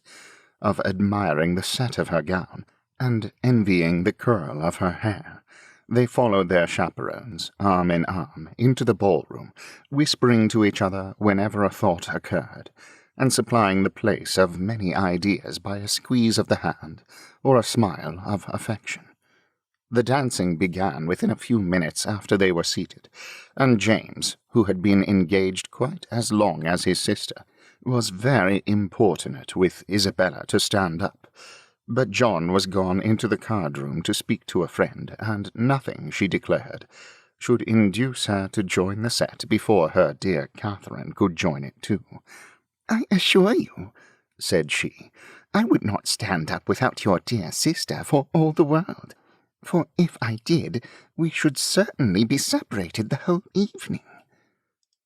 of admiring the set of her gown, and envying the curl of her hair, they followed their chaperones, arm in arm, into the ballroom, whispering to each other whenever a thought occurred, and supplying the place of many ideas by a squeeze of the hand or a smile of affection. The dancing began within a few minutes after they were seated, and James, who had been engaged quite as long as his sister, was very importunate with Isabella to stand up. But John was gone into the card-room to speak to a friend, and nothing, she declared, should induce her to join the set before her dear Catherine could join it too. "I assure you," said she, "I would not stand up without your dear sister for all the world, for if I did, we should certainly be separated the whole evening."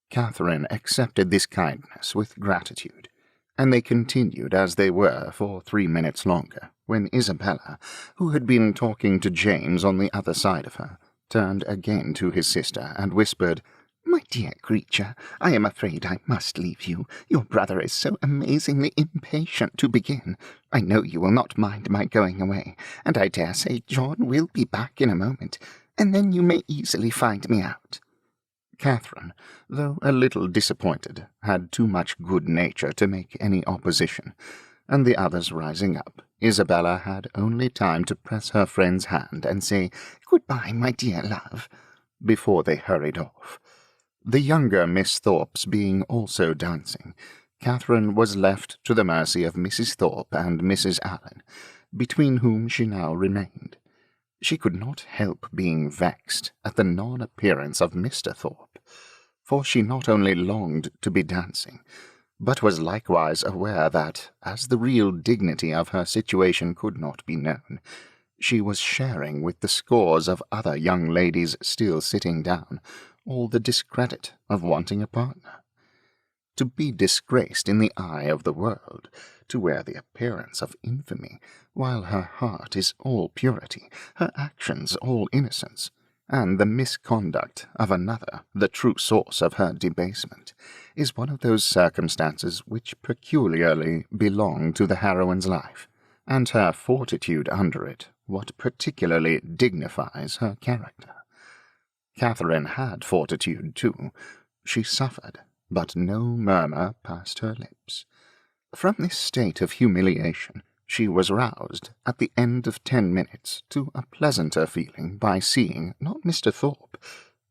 Catherine accepted this kindness with gratitude, and they continued as they were for 3 minutes longer, when Isabella, who had been talking to James on the other side of her, turned again to his sister and whispered, "My dear creature, I am afraid I must leave you. Your brother is so amazingly impatient to begin. I know you will not mind my going away, and I dare say John will be back in a moment, and then you may easily find me out." Catherine, though a little disappointed, had too much good nature to make any opposition, and the others rising up, Isabella had only time to press her friend's hand and say, "Goodbye, my dear love," before they hurried off. The younger Miss Thorpes being also dancing, Catherine was left to the mercy of Mrs. Thorpe and Mrs. Allen, between whom she now remained. She could not help being vexed at the non-appearance of Mr. Thorpe, for she not only longed to be dancing, but was likewise aware that, as the real dignity of her situation could not be known, she was sharing with the scores of other young ladies still sitting down all the discredit of wanting a partner. To be disgraced in the eye of the world, to wear the appearance of infamy, while her heart is all purity, her actions all innocence, and the misconduct of another the true source of her debasement, is one of those circumstances which peculiarly belong to the heroine's life, and her fortitude under it what particularly dignifies her character. Catherine had fortitude too. She suffered, but no murmur passed her lips. From this state of humiliation she was roused at the end of 10 minutes to a pleasanter feeling by seeing, not Mr. Thorpe,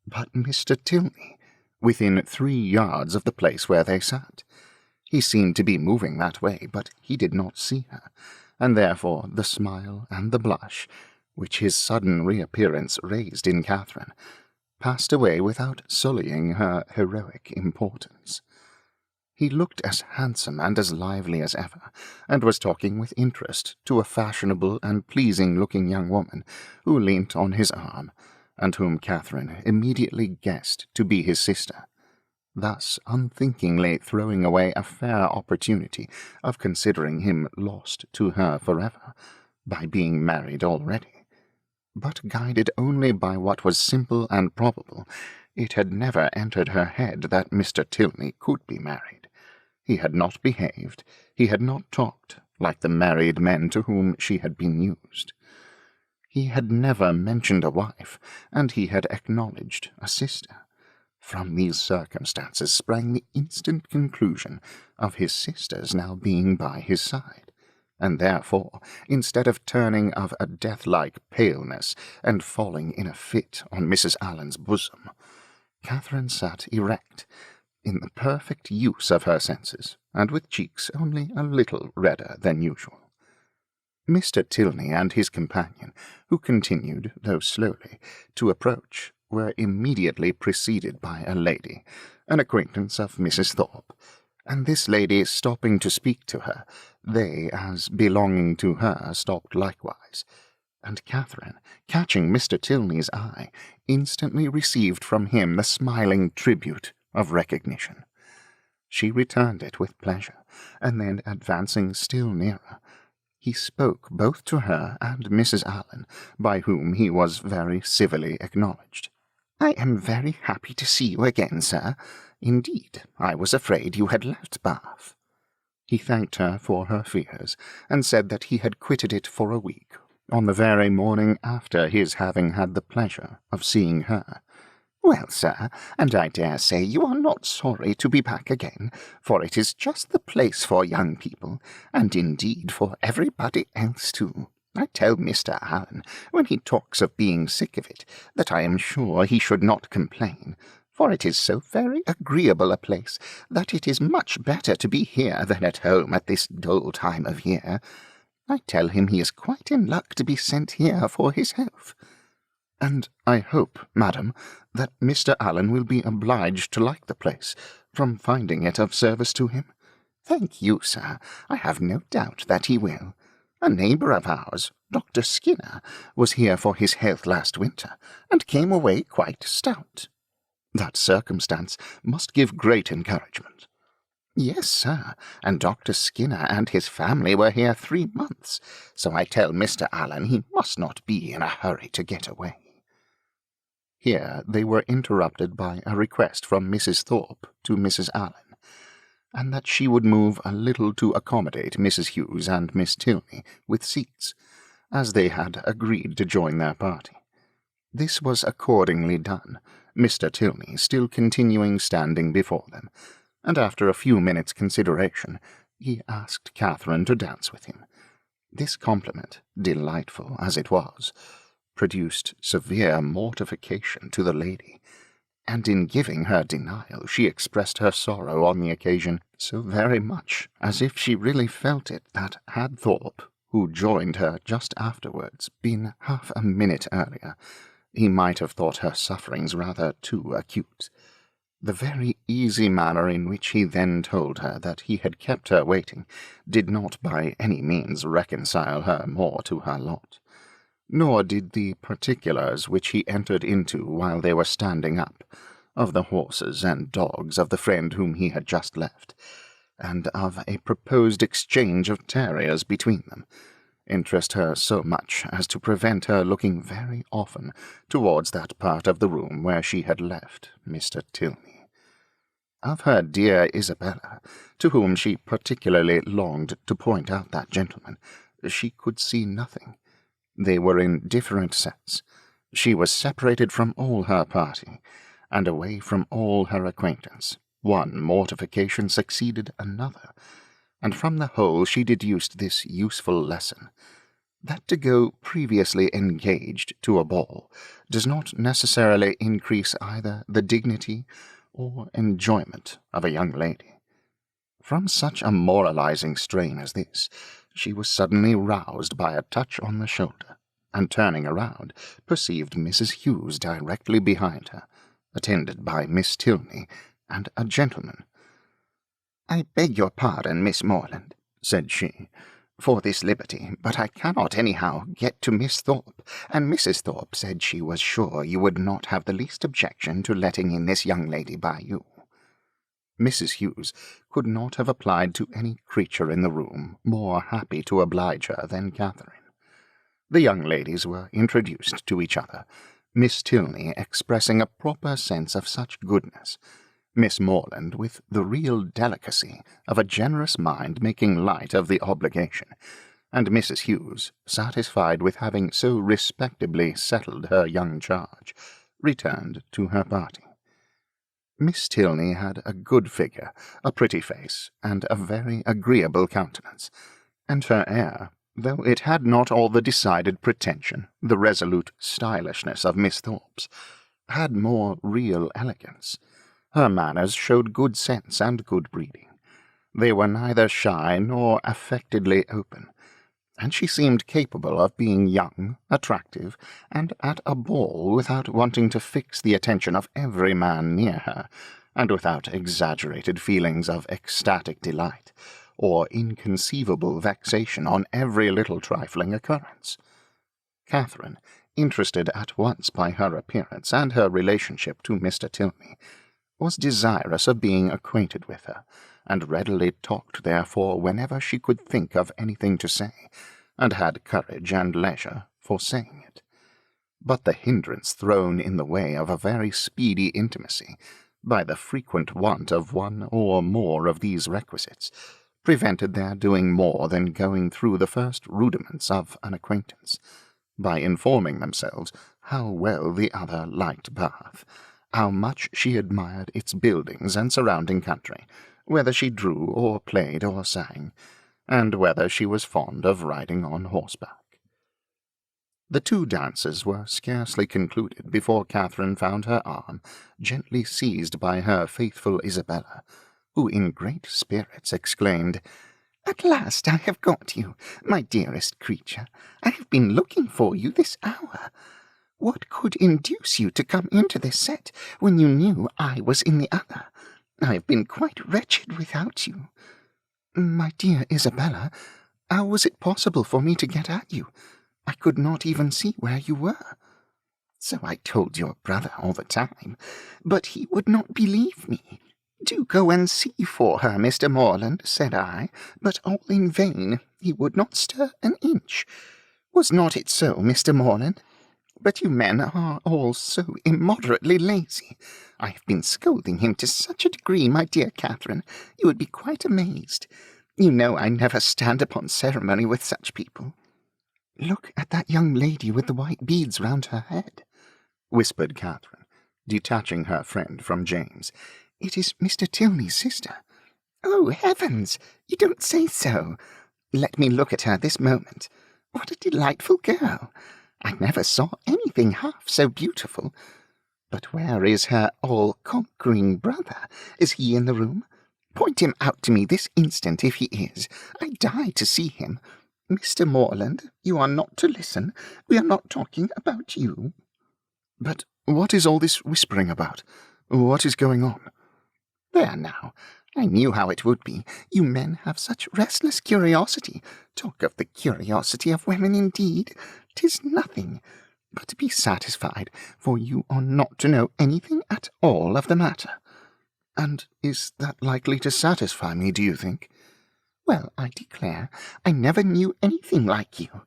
but Mr. Tilney, within 3 yards of the place where they sat. He seemed to be moving that way, but he did not see her, and therefore the smile and the blush, which his sudden reappearance raised in Catherine, passed away without sullying her heroic importance. He looked as handsome and as lively as ever, and was talking with interest to a fashionable and pleasing-looking young woman who leant on his arm, and whom Catherine immediately guessed to be his sister, thus unthinkingly throwing away a fair opportunity of considering him lost to her forever, by being married already. But guided only by what was simple and probable, it had never entered her head that Mr. Tilney could be married. He had not behaved, he had not talked, like the married men to whom she had been used. He had never mentioned a wife, and he had acknowledged a sister. From these circumstances sprang the instant conclusion of his sister's now being by his side, and therefore, instead of turning of a death-like paleness and falling in a fit on Mrs. Allen's bosom, Catherine sat erect, in the perfect use of her senses, and with cheeks only a little redder than usual. Mr. Tilney and his companion, who continued, though slowly, to approach, were immediately preceded by a lady, an acquaintance of Mrs. Thorpe, and this lady stopping to speak to her, they, as belonging to her, stopped likewise, and Catherine, catching Mr. Tilney's eye, instantly received from him the smiling tribute of recognition. She returned it with pleasure, and then advancing still nearer, he spoke both to her and Mrs. Allen, by whom he was very civilly acknowledged. "I am very happy to see you again, sir. Indeed, I was afraid you had left Bath." He thanked her for her fears, and said that he had quitted it for a week, on the very morning after his having had the pleasure of seeing her. "Well, sir, and I dare say you are not sorry to be back again, for it is just the place for young people, and indeed for everybody else too. I tell Mr. Allen, when he talks of being sick of it, that I am sure he should not complain, for it is so very agreeable a place that it is much better to be here than at home at this dull time of year. I tell him he is quite in luck to be sent here for his health. And I hope, madam, that Mr. Allen will be obliged to like the place, from finding it of service to him." "Thank you, sir. I have no doubt that he will. A neighbour of ours, Dr. Skinner, was here for his health last winter, and came away quite stout." "That circumstance must give great encouragement." "Yes, sir, and Dr. Skinner and his family were here 3 months, so I tell Mr. Allen he must not be in a hurry to get away." Here they were interrupted by a request from Mrs. Thorpe to Mrs. Allen, and that she would move a little to accommodate Mrs. Hughes and Miss Tilney with seats, as they had agreed to join their party. This was accordingly done, Mr. Tilney still continuing standing before them, and after a few minutes' consideration, he asked Catherine to dance with him. This compliment, delightful as it was, produced severe mortification to the lady, and in giving her denial she expressed her sorrow on the occasion so very much as if she really felt it that had Thorpe, who joined her just afterwards, been half a minute earlier, he might have thought her sufferings rather too acute. The very easy manner in which he then told her that he had kept her waiting did not by any means reconcile her more to her lot, nor did the particulars which he entered into while they were standing up, of the horses and dogs of the friend whom he had just left, and of a proposed exchange of terriers between them, interest her so much as to prevent her looking very often towards that part of the room where she had left Mr. Tilney. Of her dear Isabella, to whom she particularly longed to point out that gentleman, she could see nothing. They were in different sets. She was separated from all her party, and away from all her acquaintance. One mortification succeeded another, and from the whole she deduced this useful lesson, that to go previously engaged to a ball does not necessarily increase either the dignity or enjoyment of a young lady. From such a moralizing strain as this, she was suddenly roused by a touch on the shoulder, and turning around, perceived Mrs. Hughes directly behind her, attended by Miss Tilney and a gentleman. "I beg your pardon, Miss Morland," said she, "for this liberty, but I cannot anyhow get to Miss Thorpe, and Mrs. Thorpe said she was sure you would not have the least objection to letting in this young lady by you." Mrs. Hughes could not have applied to any creature in the room more happy to oblige her than Catherine. The young ladies were introduced to each other, Miss Tilney expressing a proper sense of such goodness, Miss Morland with the real delicacy of a generous mind making light of the obligation, and Mrs. Hughes, satisfied with having so respectably settled her young charge, returned to her party. Miss Tilney had a good figure, a pretty face, and a very agreeable countenance, and her air, though it had not all the decided pretension, the resolute stylishness of Miss Thorpe's, had more real elegance. Her manners showed good sense and good breeding. They were neither shy nor affectedly open, and she seemed capable of being young, attractive, and at a ball without wanting to fix the attention of every man near her, and without exaggerated feelings of ecstatic delight, or inconceivable vexation on every little trifling occurrence. Catherine, interested at once by her appearance and her relationship to Mr. Tilney, was desirous of being acquainted with her, and readily talked therefore whenever she could think of anything to say, and had courage and leisure for saying it. But the hindrance thrown in the way of a very speedy intimacy, by the frequent want of one or more of these requisites, prevented their doing more than going through the first rudiments of an acquaintance, by informing themselves how well the other liked Bath, how much she admired its buildings and surrounding country, whether she drew or played or sang, and whether she was fond of riding on horseback. The two dances were scarcely concluded before Catherine found her arm gently seized by her faithful Isabella, who in great spirits exclaimed, "At last I have got you, my dearest creature. I have been looking for you this hour. What could induce you to come into this set when you knew I was in the other? I have been quite wretched without you. My dear Isabella, how was it possible for me to get at you? I could not even see where you were. So I told your brother all the time, but he would not believe me. Do go and see for her, Mr. Morland, said I, but all in vain. He would not stir an inch. Was not it so, Mr. Morland? But you men are all so immoderately lazy. I have been scolding him to such a degree, my dear Catherine, you would be quite amazed. You know I never stand upon ceremony with such people. Look at that young lady with the white beads round her head, whispered Catherine, detaching her friend from James. "It is Mr. Tilney's sister." "Oh, heavens! You don't say so. Let me look at her this moment. What a delightful girl! I never saw anything half so beautiful. But where is her all-conquering brother? Is he in the room? Point him out to me this instant if he is. I die to see him. Mr. Morland, you are not to listen. We are not talking about you." "But what is all this whispering about? What is going on?" "There now. I knew how it would be. You men have such restless curiosity. Talk of the curiosity of women, indeed. 'Tis nothing. But be satisfied, for you are not to know anything at all of the matter." "And is that likely to satisfy me, do you think?" "Well, I declare, I never knew anything like you.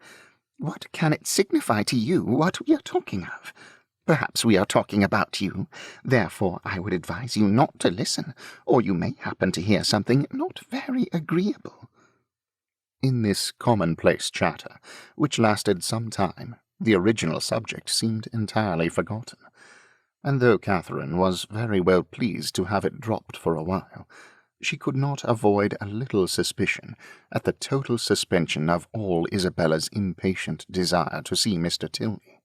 What can it signify to you what we are talking of? Perhaps we are talking about you. Therefore I would advise you not to listen, or you may happen to hear something not very agreeable." In this commonplace chatter, which lasted some time, the original subject seemed entirely forgotten, and though Catherine was very well pleased to have it dropped for a while, she could not avoid a little suspicion at the total suspension of all Isabella's impatient desire to see Mr. Tilney.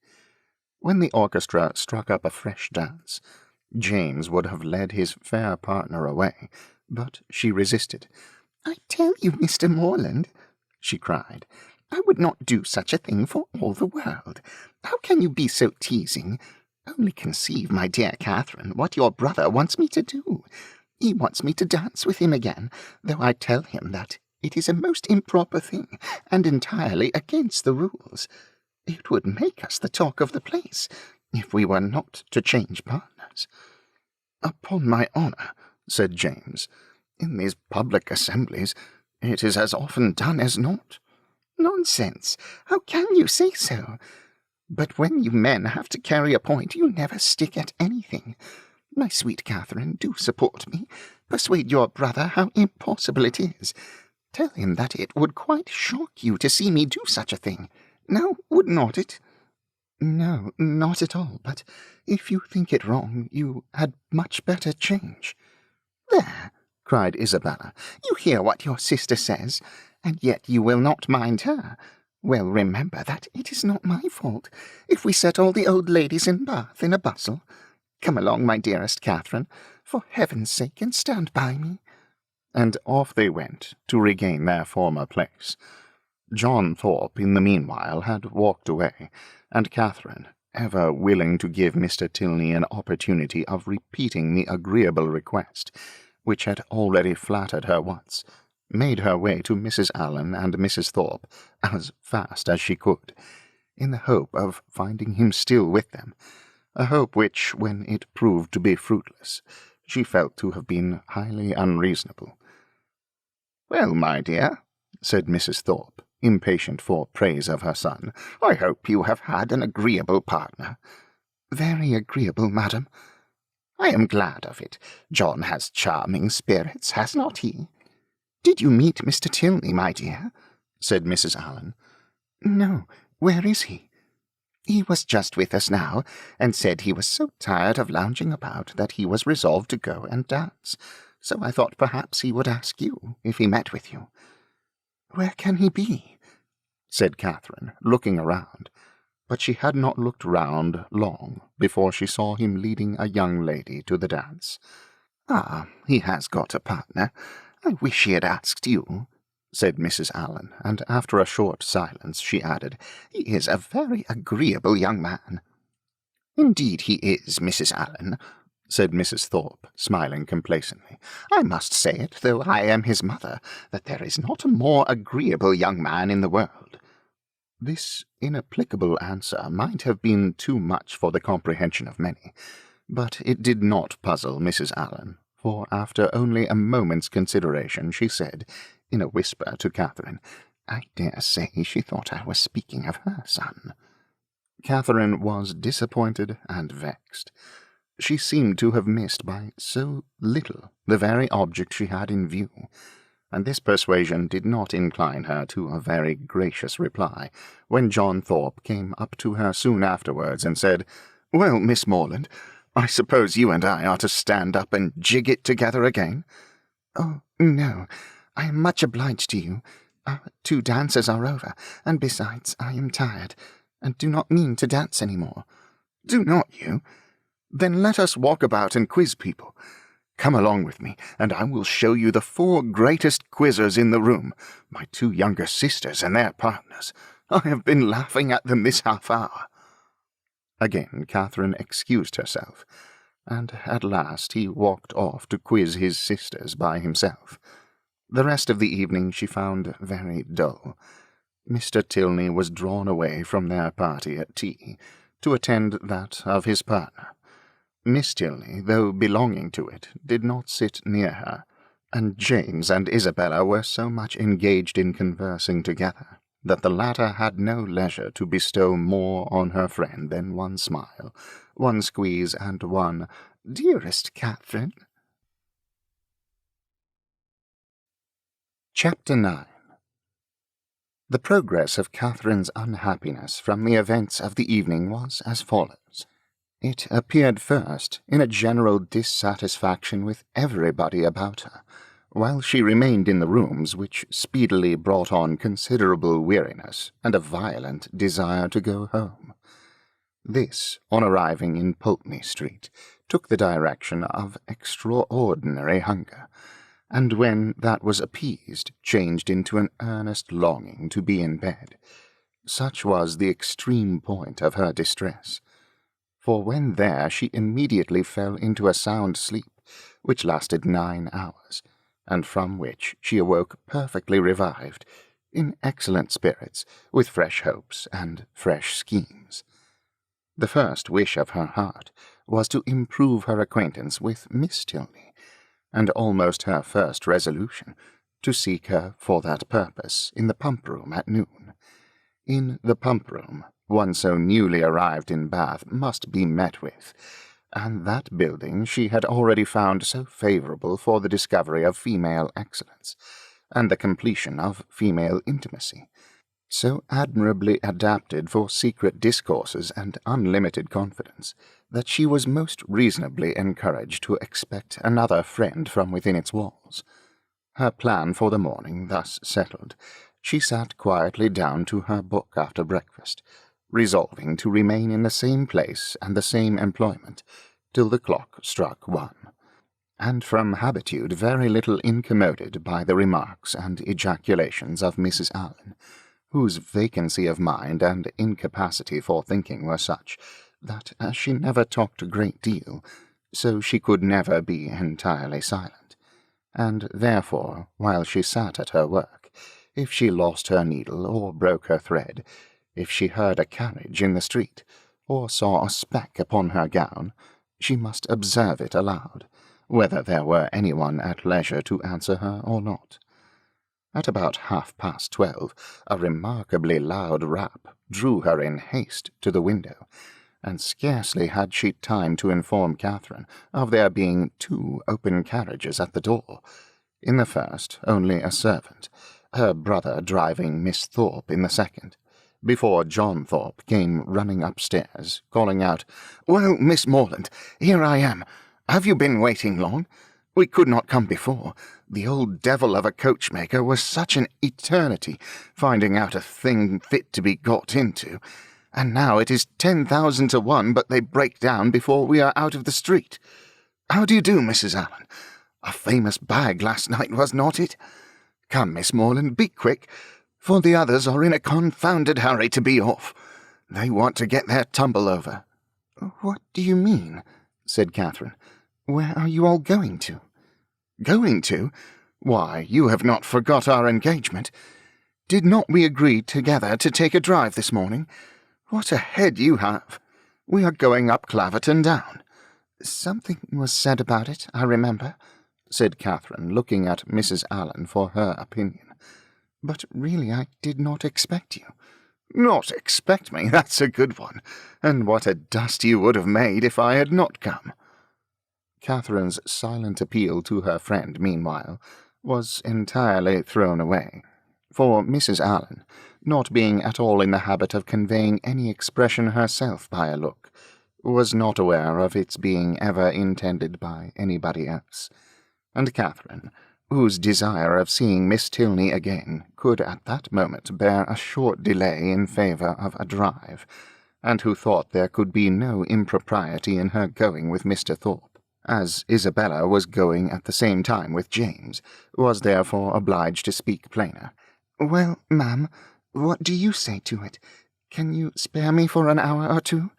When the orchestra struck up a fresh dance, James would have led his fair partner away, but she resisted. "I tell you, Mr. Morland," she cried, "I would not do such a thing for all the world. How can you be so teasing? Only conceive, my dear Catherine, what your brother wants me to do. He wants me to dance with him again, though I tell him that it is a most improper thing, and entirely against the rules. It would make us the talk of the place, if we were not to change partners." "Upon my honour," said James, "in these public assemblies it is as often done as not." "Nonsense! How can you say so? But when you men have to carry a point, you never stick at anything. My sweet Catherine, do support me. Persuade your brother how impossible it is. Tell him that it would quite shock you to see me do such a thing. Now, would not it?" "No, not at all, but if you think it wrong, you had much better change." "There!" cried Isabella. "You hear what your sister says, and yet you will not mind her. Well, remember that it is not my fault if we set all the old ladies in Bath in a bustle. Come along, my dearest Catherine, for heaven's sake, and stand by me." And off they went to regain their former place. John Thorpe, in the meanwhile, had walked away, and Catherine, ever willing to give Mr. Tilney an opportunity of repeating the agreeable request, which had already flattered her once, made her way to Mrs. Allen and Mrs. Thorpe as fast as she could, in the hope of finding him still with them, a hope which, when it proved to be fruitless, she felt to have been highly unreasonable. "Well, my dear," said Mrs. Thorpe, impatient for praise of her son, "I hope you have had an agreeable partner." "Very agreeable, madam." "I am glad of it. John has charming spirits, has not he?" "Did you meet Mr. Tilney, my dear?" said Mrs. Allen. "No. Where is he?" "He was just with us now, and said he was so tired of lounging about that he was resolved to go and dance. So I thought perhaps he would ask you if he met with you." "Where can he be?" said Catherine, looking around, but she had not looked round long before she saw him leading a young lady to the dance. "Ah, he has got a partner. I wish he had asked you," said Mrs. Allen, and after a short silence she added, "He is a very agreeable young man." "Indeed he is, Mrs. Allen," said Mrs. Thorpe, smiling complacently. "I must say it, though I am his mother, that there is not a more agreeable young man in the world." This inapplicable answer might have been too much for the comprehension of many, but it did not puzzle Mrs. Allen, for after only a moment's consideration she said, in a whisper to Catherine, "I dare say she thought I was speaking of her son." Catherine was disappointed and vexed. She seemed to have missed by so little the very object she had in view, and this persuasion did not incline her to a very gracious reply, when John Thorpe came up to her soon afterwards and said, "Well, Miss Morland, I suppose you and I are to stand up and jig it together again?" "Oh, no. I am much obliged to you. Our 2 dances are over, and besides, I am tired, and do not mean to dance any more." "Do not you? Then let us walk about and quiz people. Come along with me, and I will show you the 4 greatest quizzers in the room, my 2 younger sisters and their partners. I have been laughing at them this half-hour." Again Catherine excused herself, and at last he walked off to quiz his sisters by himself. The rest of the evening she found very dull. Mr. Tilney was drawn away from their party at tea, to attend that of his partner. Miss Tilney, though belonging to it, did not sit near her, and James and Isabella were so much engaged in conversing together that the latter had no leisure to bestow more on her friend than one smile, one squeeze, and one "Dearest Catherine." Chapter 9. The progress of Catherine's unhappiness from the events of the evening was as follows. It appeared first in a general dissatisfaction with everybody about her, while she remained in the rooms, which speedily brought on considerable weariness and a violent desire to go home. This, on arriving in Pulteney Street, took the direction of extraordinary hunger, and when that was appeased, changed into an earnest longing to be in bed. Such was the extreme point of her distress. For when there she immediately fell into a sound sleep, which lasted 9 hours, and from which she awoke perfectly revived, in excellent spirits, with fresh hopes and fresh schemes. The first wish of her heart was to improve her acquaintance with Miss Tilney, and almost her first resolution to seek her for that purpose in the pump-room at noon. In the pump-room, one so newly arrived in Bath must be met with, and that building she had already found so favourable for the discovery of female excellence, and the completion of female intimacy, so admirably adapted for secret discourses and unlimited confidence, that she was most reasonably encouraged to expect another friend from within its walls. Her plan for the morning thus settled, she sat quietly down to her book after breakfast, resolving to remain in the same place and the same employment till the clock struck 1, and from habitude very little incommoded by the remarks and ejaculations of Mrs. Allen, whose vacancy of mind and incapacity for thinking were such, that as she never talked a great deal, so she could never be entirely silent, and therefore, while she sat at her work, if she lost her needle or broke her thread, if she heard a carriage in the street, or saw a speck upon her gown, she must observe it aloud, whether there were anyone at leisure to answer her or not. At about 12:30, a remarkably loud rap drew her in haste to the window, and scarcely had she time to inform Catherine of there being 2 open carriages at the door. In the first, only a servant, her brother driving Miss Thorpe in the second, before John Thorpe came running upstairs, calling out, "Well, Miss Morland, here I am. Have you been waiting long? We could not come before. The old devil of a coachmaker was such an eternity, finding out a thing fit to be got into, and now it is 10,000 to 1 but they break down before we are out of the street. How do you do, Mrs. Allen? A famous bag last night, was not it? Come, Miss Morland, be quick, for the others are in a confounded hurry to be off. They want to get their tumble over." "What do you mean?" said Catherine. "Where are you all going to?" "Going to? Why, you have not forgot our engagement. Did not we agree together to take a drive this morning? What a head you have! We are going up Claverton Down." "Something was said about it, I remember," said Catherine, looking at Mrs. Allen for her opinion. "But really I did not expect you." "Not expect me? That's a good one. And what a dust you would have made if I had not come." Catherine's silent appeal to her friend, meanwhile, was entirely thrown away, for Mrs. Allen, not being at all in the habit of conveying any expression herself by a look, was not aware of its being ever intended by anybody else, and Catherine, whose desire of seeing Miss Tilney again could at that moment bear a short delay in favour of a drive, and who thought there could be no impropriety in her going with Mr. Thorpe, as Isabella was going at the same time with James, was therefore obliged to speak plainer. "Well, ma'am, what do you say to it? Can you spare me for an hour or two?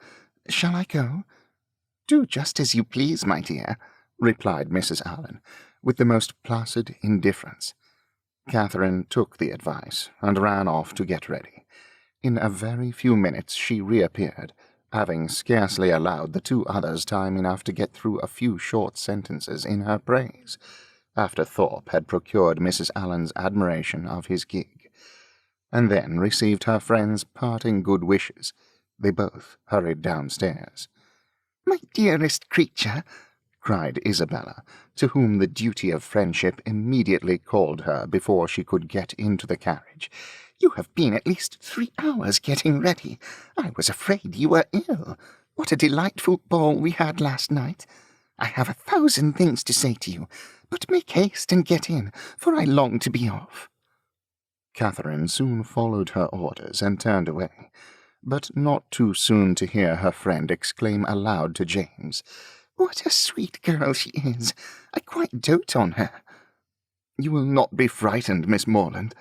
Shall I go?" "Do just as you please, my dear," replied Mrs. Allen, with the most placid indifference. Catherine took the advice, and ran off to get ready. In a very few minutes she reappeared, having scarcely allowed the two others time enough to get through a few short sentences in her praise, after Thorpe had procured Mrs. Allen's admiration of his gig, and then received her friend's parting good wishes. They both hurried downstairs. "My dearest creature," cried Isabella, to whom the duty of friendship immediately called her before she could get into the carriage, "you have been at least 3 hours getting ready. I was afraid you were ill. What a delightful ball we had last night. I have 1,000 things to say to you, but make haste and get in, for I long to be off." Catherine soon followed her orders and turned away, but not too soon to hear her friend exclaim aloud to James, "What a sweet girl she is! I quite dote on her." "You will not be frightened, Miss Morland,"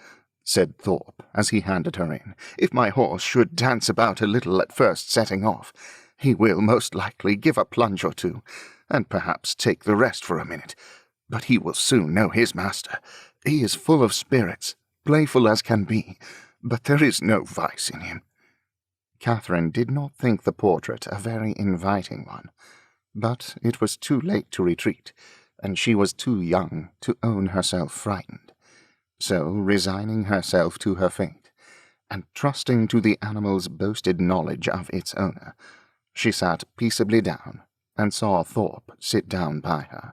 said Thorpe, as he handed her in, "if my horse should dance about a little at first setting off. He will most likely give a plunge or two, and perhaps take the rest for a minute, but he will soon know his master. He is full of spirits, playful as can be, but there is no vice in him." Catherine did not think the portrait a very inviting one, but it was too late to retreat, and she was too young to own herself frightened. So, resigning herself to her fate, and trusting to the animal's boasted knowledge of its owner, she sat peaceably down, and saw Thorpe sit down by her.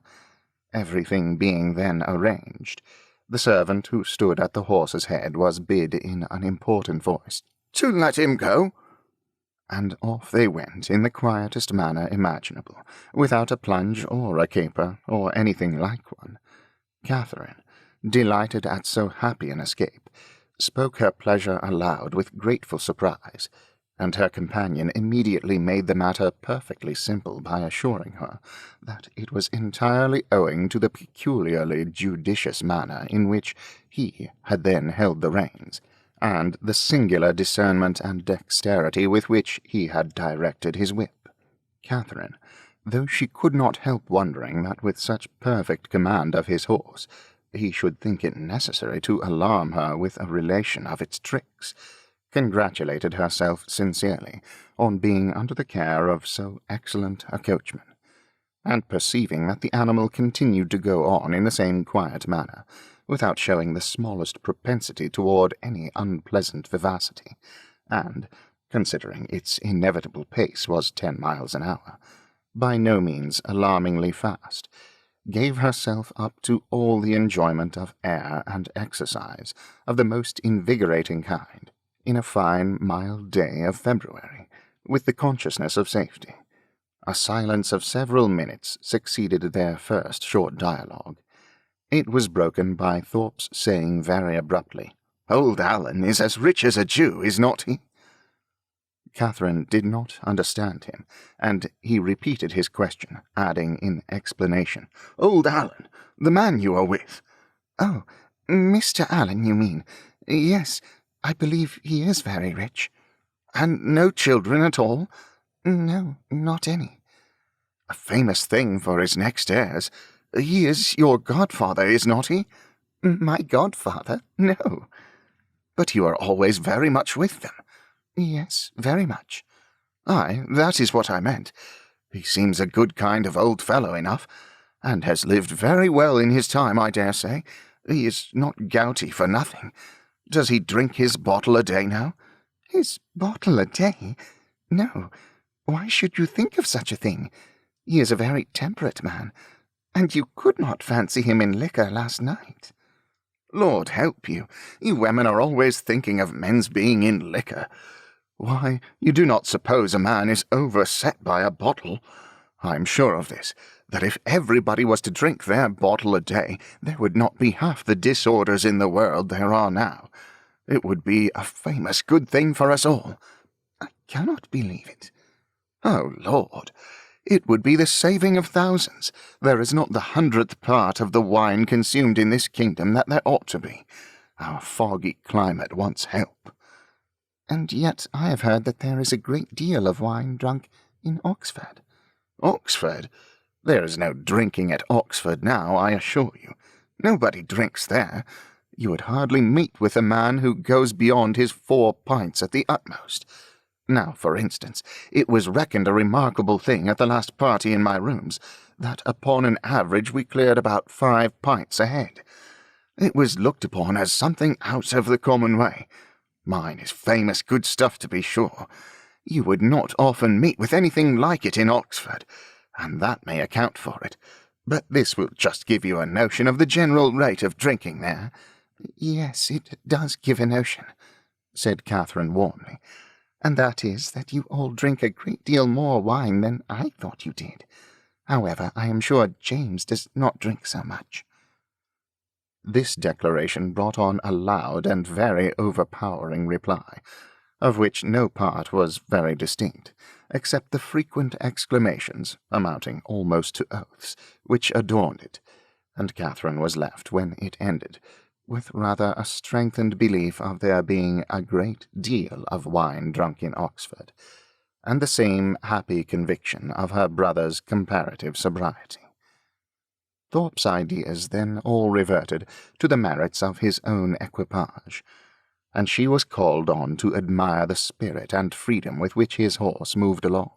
Everything being then arranged, the servant who stood at the horse's head was bid in an important voice, "To let him go," and off they went in the quietest manner imaginable, without a plunge or a caper, or anything like one. Catherine, delighted at so happy an escape, spoke her pleasure aloud with grateful surprise, and her companion immediately made the matter perfectly simple by assuring her that it was entirely owing to the peculiarly judicious manner in which he had then held the reins, and the singular discernment and dexterity with which he had directed his whip. Catherine, though she could not help wondering that with such perfect command of his horse he should think it necessary to alarm her with a relation of its tricks, congratulated herself sincerely on being under the care of so excellent a coachman, and perceiving that the animal continued to go on in the same quiet manner, without showing the smallest propensity toward any unpleasant vivacity, and, considering its inevitable pace was 10 miles an hour, by no means alarmingly fast, gave herself up to all the enjoyment of air and exercise of the most invigorating kind, in a fine mild day of February, with the consciousness of safety. A silence of several minutes succeeded their first short dialogue. It was broken by Thorpe's saying very abruptly, "Old Allen is as rich as a Jew, is not he?" Catherine did not understand him, and he repeated his question, adding in explanation, "Old Allen, the man you are with." "Oh, Mr. Allen, you mean? Yes, I believe he is very rich." "And no children at all?" "No, not any." "A famous thing for his next heirs. He is your godfather, is not he?" "My godfather? No." "But you are always very much with them." "Yes, very much." "Aye, that is what I meant. He seems a good kind of old fellow enough, and has lived very well in his time, I dare say. He is not gouty for nothing. Does he drink his bottle a day now?" "His bottle a day? No. Why should you think of such a thing? He is a very temperate man, and you could not fancy him in liquor last night." "Lord help you, you women are always thinking of men's being in liquor. Why, you do not suppose a man is overset by a bottle? I am sure of this, that if everybody was to drink their bottle a day, there would not be half the disorders in the world there are now. It would be a famous good thing for us all. I cannot believe it. Oh, Lord! It would be the saving of thousands. There is not the 100th part of the wine consumed in this kingdom that there ought to be. Our foggy climate wants help. And yet I have heard that there is a great deal of wine drunk in Oxford. Oxford? There is no drinking at Oxford now, I assure you. Nobody drinks there. You would hardly meet with a man who goes beyond his 4 pints at the utmost. Now, for instance, it was reckoned a remarkable thing at the last party in my rooms, that upon an average we cleared about 5 pints a head. It was looked upon as something out of the common way. Mine is famous good stuff, to be sure. You would not often meet with anything like it in Oxford, and that may account for it. But this will just give you a notion of the general rate of drinking there. Yes, it does give a notion, said Catherine warmly, and that is that you all drink a great deal more wine than I thought you did. However, I am sure James does not drink so much. This declaration brought on a loud and very overpowering reply, of which no part was very distinct, except the frequent exclamations, amounting almost to oaths, which adorned it, and Catherine was left, when it ended, with rather a strengthened belief of there being a great deal of wine drunk in Oxford, and the same happy conviction of her brother's comparative sobriety. Thorpe's ideas then all reverted to the merits of his own equipage, and she was called on to admire the spirit and freedom with which his horse moved along,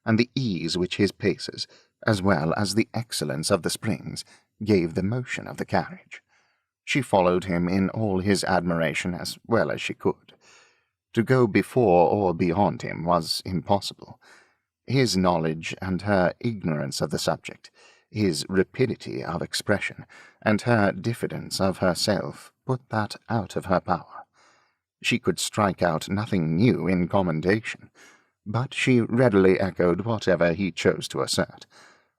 and the ease which his paces, as well as the excellence of the springs, gave the motion of the carriage. She followed him in all his admiration as well as she could. To go before or beyond him was impossible. His knowledge and her ignorance of the subject, his rapidity of expression, and her diffidence of herself put that out of her power. She could strike out nothing new in commendation, but she readily echoed whatever he chose to assert,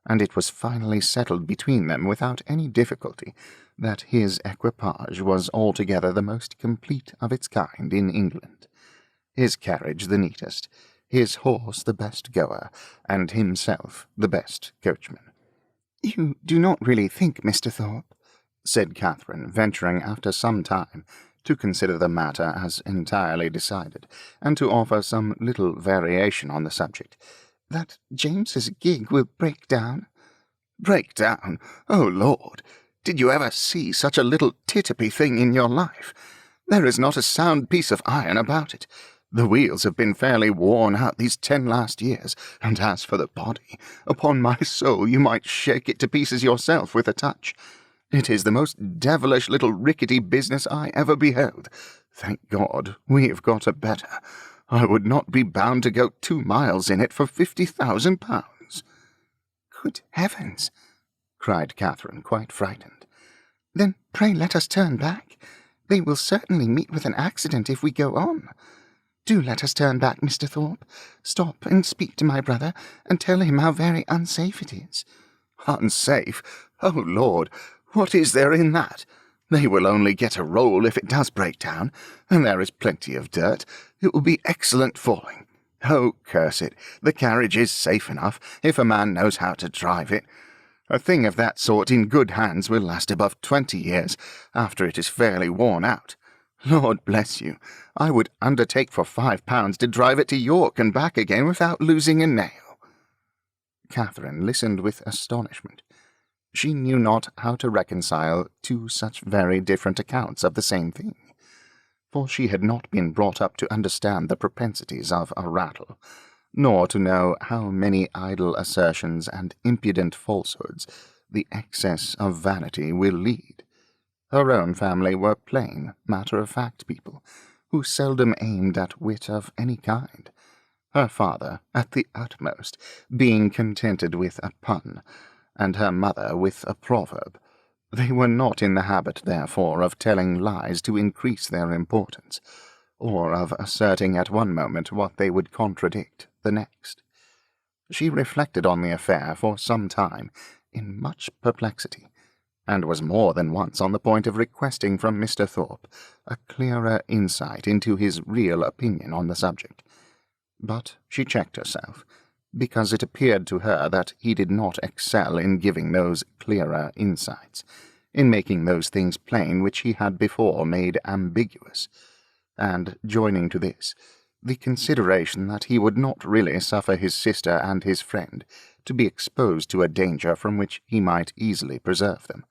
and it was finally settled between them without any difficulty that his equipage was altogether the most complete of its kind in England, his carriage the neatest, his horse the best goer, and himself the best coachman. "You do not really think, Mr. Thorpe," said Catherine, venturing after some time to consider the matter as entirely decided, and to offer some little variation on the subject, "that James's gig will break down?" "Break down? Oh, Lord! Did you ever see such a little titipy thing in your life? There is not a sound piece of iron about it. The wheels have been fairly worn out these 10 last years, and as for the body, upon my soul you might shake it to pieces yourself with a touch. It is the most devilish little rickety business I ever beheld. Thank God, we have got a better. I would not be bound to go 2 miles in it for £50,000. "Good heavens!" cried Catherine, quite frightened. "Then pray let us turn back. They will certainly meet with an accident if we go on. Do let us turn back, Mr. Thorpe. Stop and speak to my brother, and tell him how very unsafe it is." "Unsafe? Oh, Lord! What is there in that? They will only get a roll if it does break down, and there is plenty of dirt. It will be excellent falling. Oh, curse it, the carriage is safe enough, if a man knows how to drive it. A thing of that sort in good hands will last above 20 years, after it is fairly worn out. Lord bless you, I would undertake for £5 to drive it to York and back again without losing a nail." Catherine listened with astonishment. She knew not how to reconcile 2 such very different accounts of the same thing, for she had not been brought up to understand the propensities of a rattle, nor to know how many idle assertions and impudent falsehoods the excess of vanity will lead. Her own family were plain, matter-of-fact people, who seldom aimed at wit of any kind, her father, at the utmost, being contented with a pun, and her mother with a proverb. They were not in the habit, therefore, of telling lies to increase their importance, or of asserting at one moment what they would contradict the next. She reflected on the affair for some time, in much perplexity, and was more than once on the point of requesting from Mr. Thorpe a clearer insight into his real opinion on the subject. But she checked herself, because it appeared to her that he did not excel in giving those clearer insights, in making those things plain which he had before made ambiguous, and, joining to this, the consideration that he would not really suffer his sister and his friend to be exposed to a danger from which he might easily preserve them,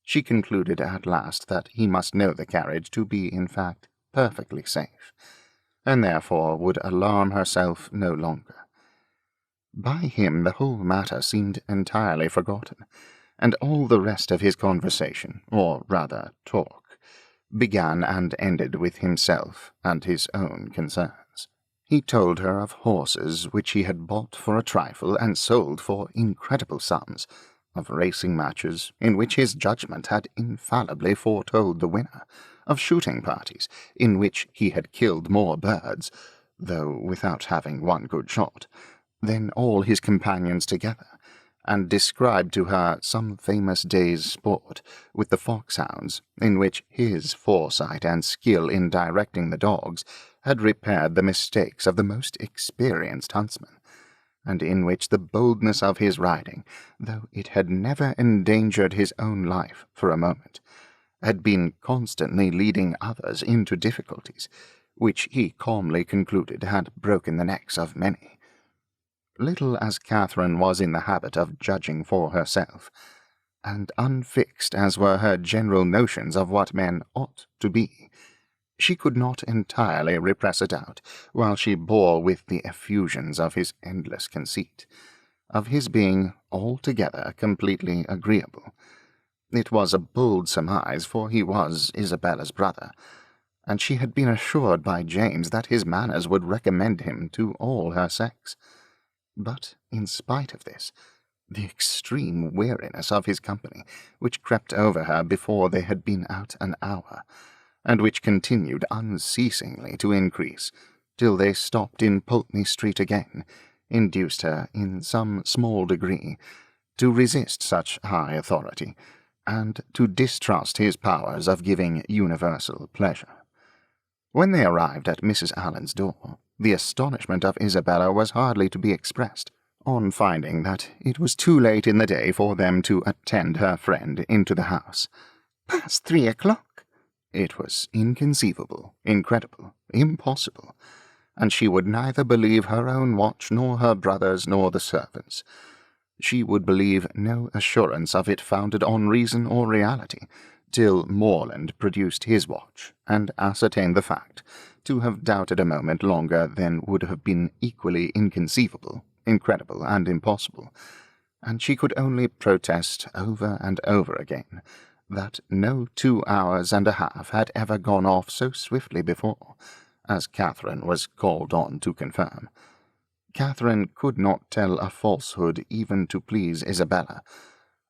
she concluded at last that he must know the carriage to be in fact perfectly safe, and therefore would alarm herself no longer. By him the whole matter seemed entirely forgotten, and all the rest of his conversation, or rather talk, began and ended with himself and his own concerns. He told her of horses which he had bought for a trifle and sold for incredible sums, of racing matches in which his judgment had infallibly foretold the winner, of shooting parties in which he had killed more birds, though without having one good shot, than all his companions together, and described to her some famous day's sport with the foxhounds, in which his foresight and skill in directing the dogs had repaired the mistakes of the most experienced huntsman, and in which the boldness of his riding, though it had never endangered his own life for a moment, had been constantly leading others into difficulties, which he calmly concluded had broken the necks of many. Little as Catherine was in the habit of judging for herself, and unfixed as were her general notions of what men ought to be, she could not entirely repress a doubt, while she bore with the effusions of his endless conceit, of his being altogether completely agreeable. It was a bold surmise, for he was Isabella's brother, and she had been assured by James that his manners would recommend him to all her sex. But, in spite of this, the extreme weariness of his company, which crept over her before they had been out an hour, and which continued unceasingly to increase, till they stopped in Pulteney Street again, induced her, in some small degree, to resist such high authority, and to distrust his powers of giving universal pleasure. When they arrived at Mrs. Allen's door, the astonishment of Isabella was hardly to be expressed, on finding that it was too late in the day for them to attend her friend into the house. "Past 3 o'clock!" It was inconceivable, incredible, impossible, and she would neither believe her own watch, nor her brother's, nor the servants'. She would believe no assurance of it founded on reason or reality, till Morland produced his watch, and ascertained the fact, to have doubted a moment longer than would have been equally inconceivable, incredible, and impossible, and she could only protest over and over again that no 2 hours and a half had ever gone off so swiftly before, as Catherine was called on to confirm. Catherine could not tell a falsehood even to please Isabella,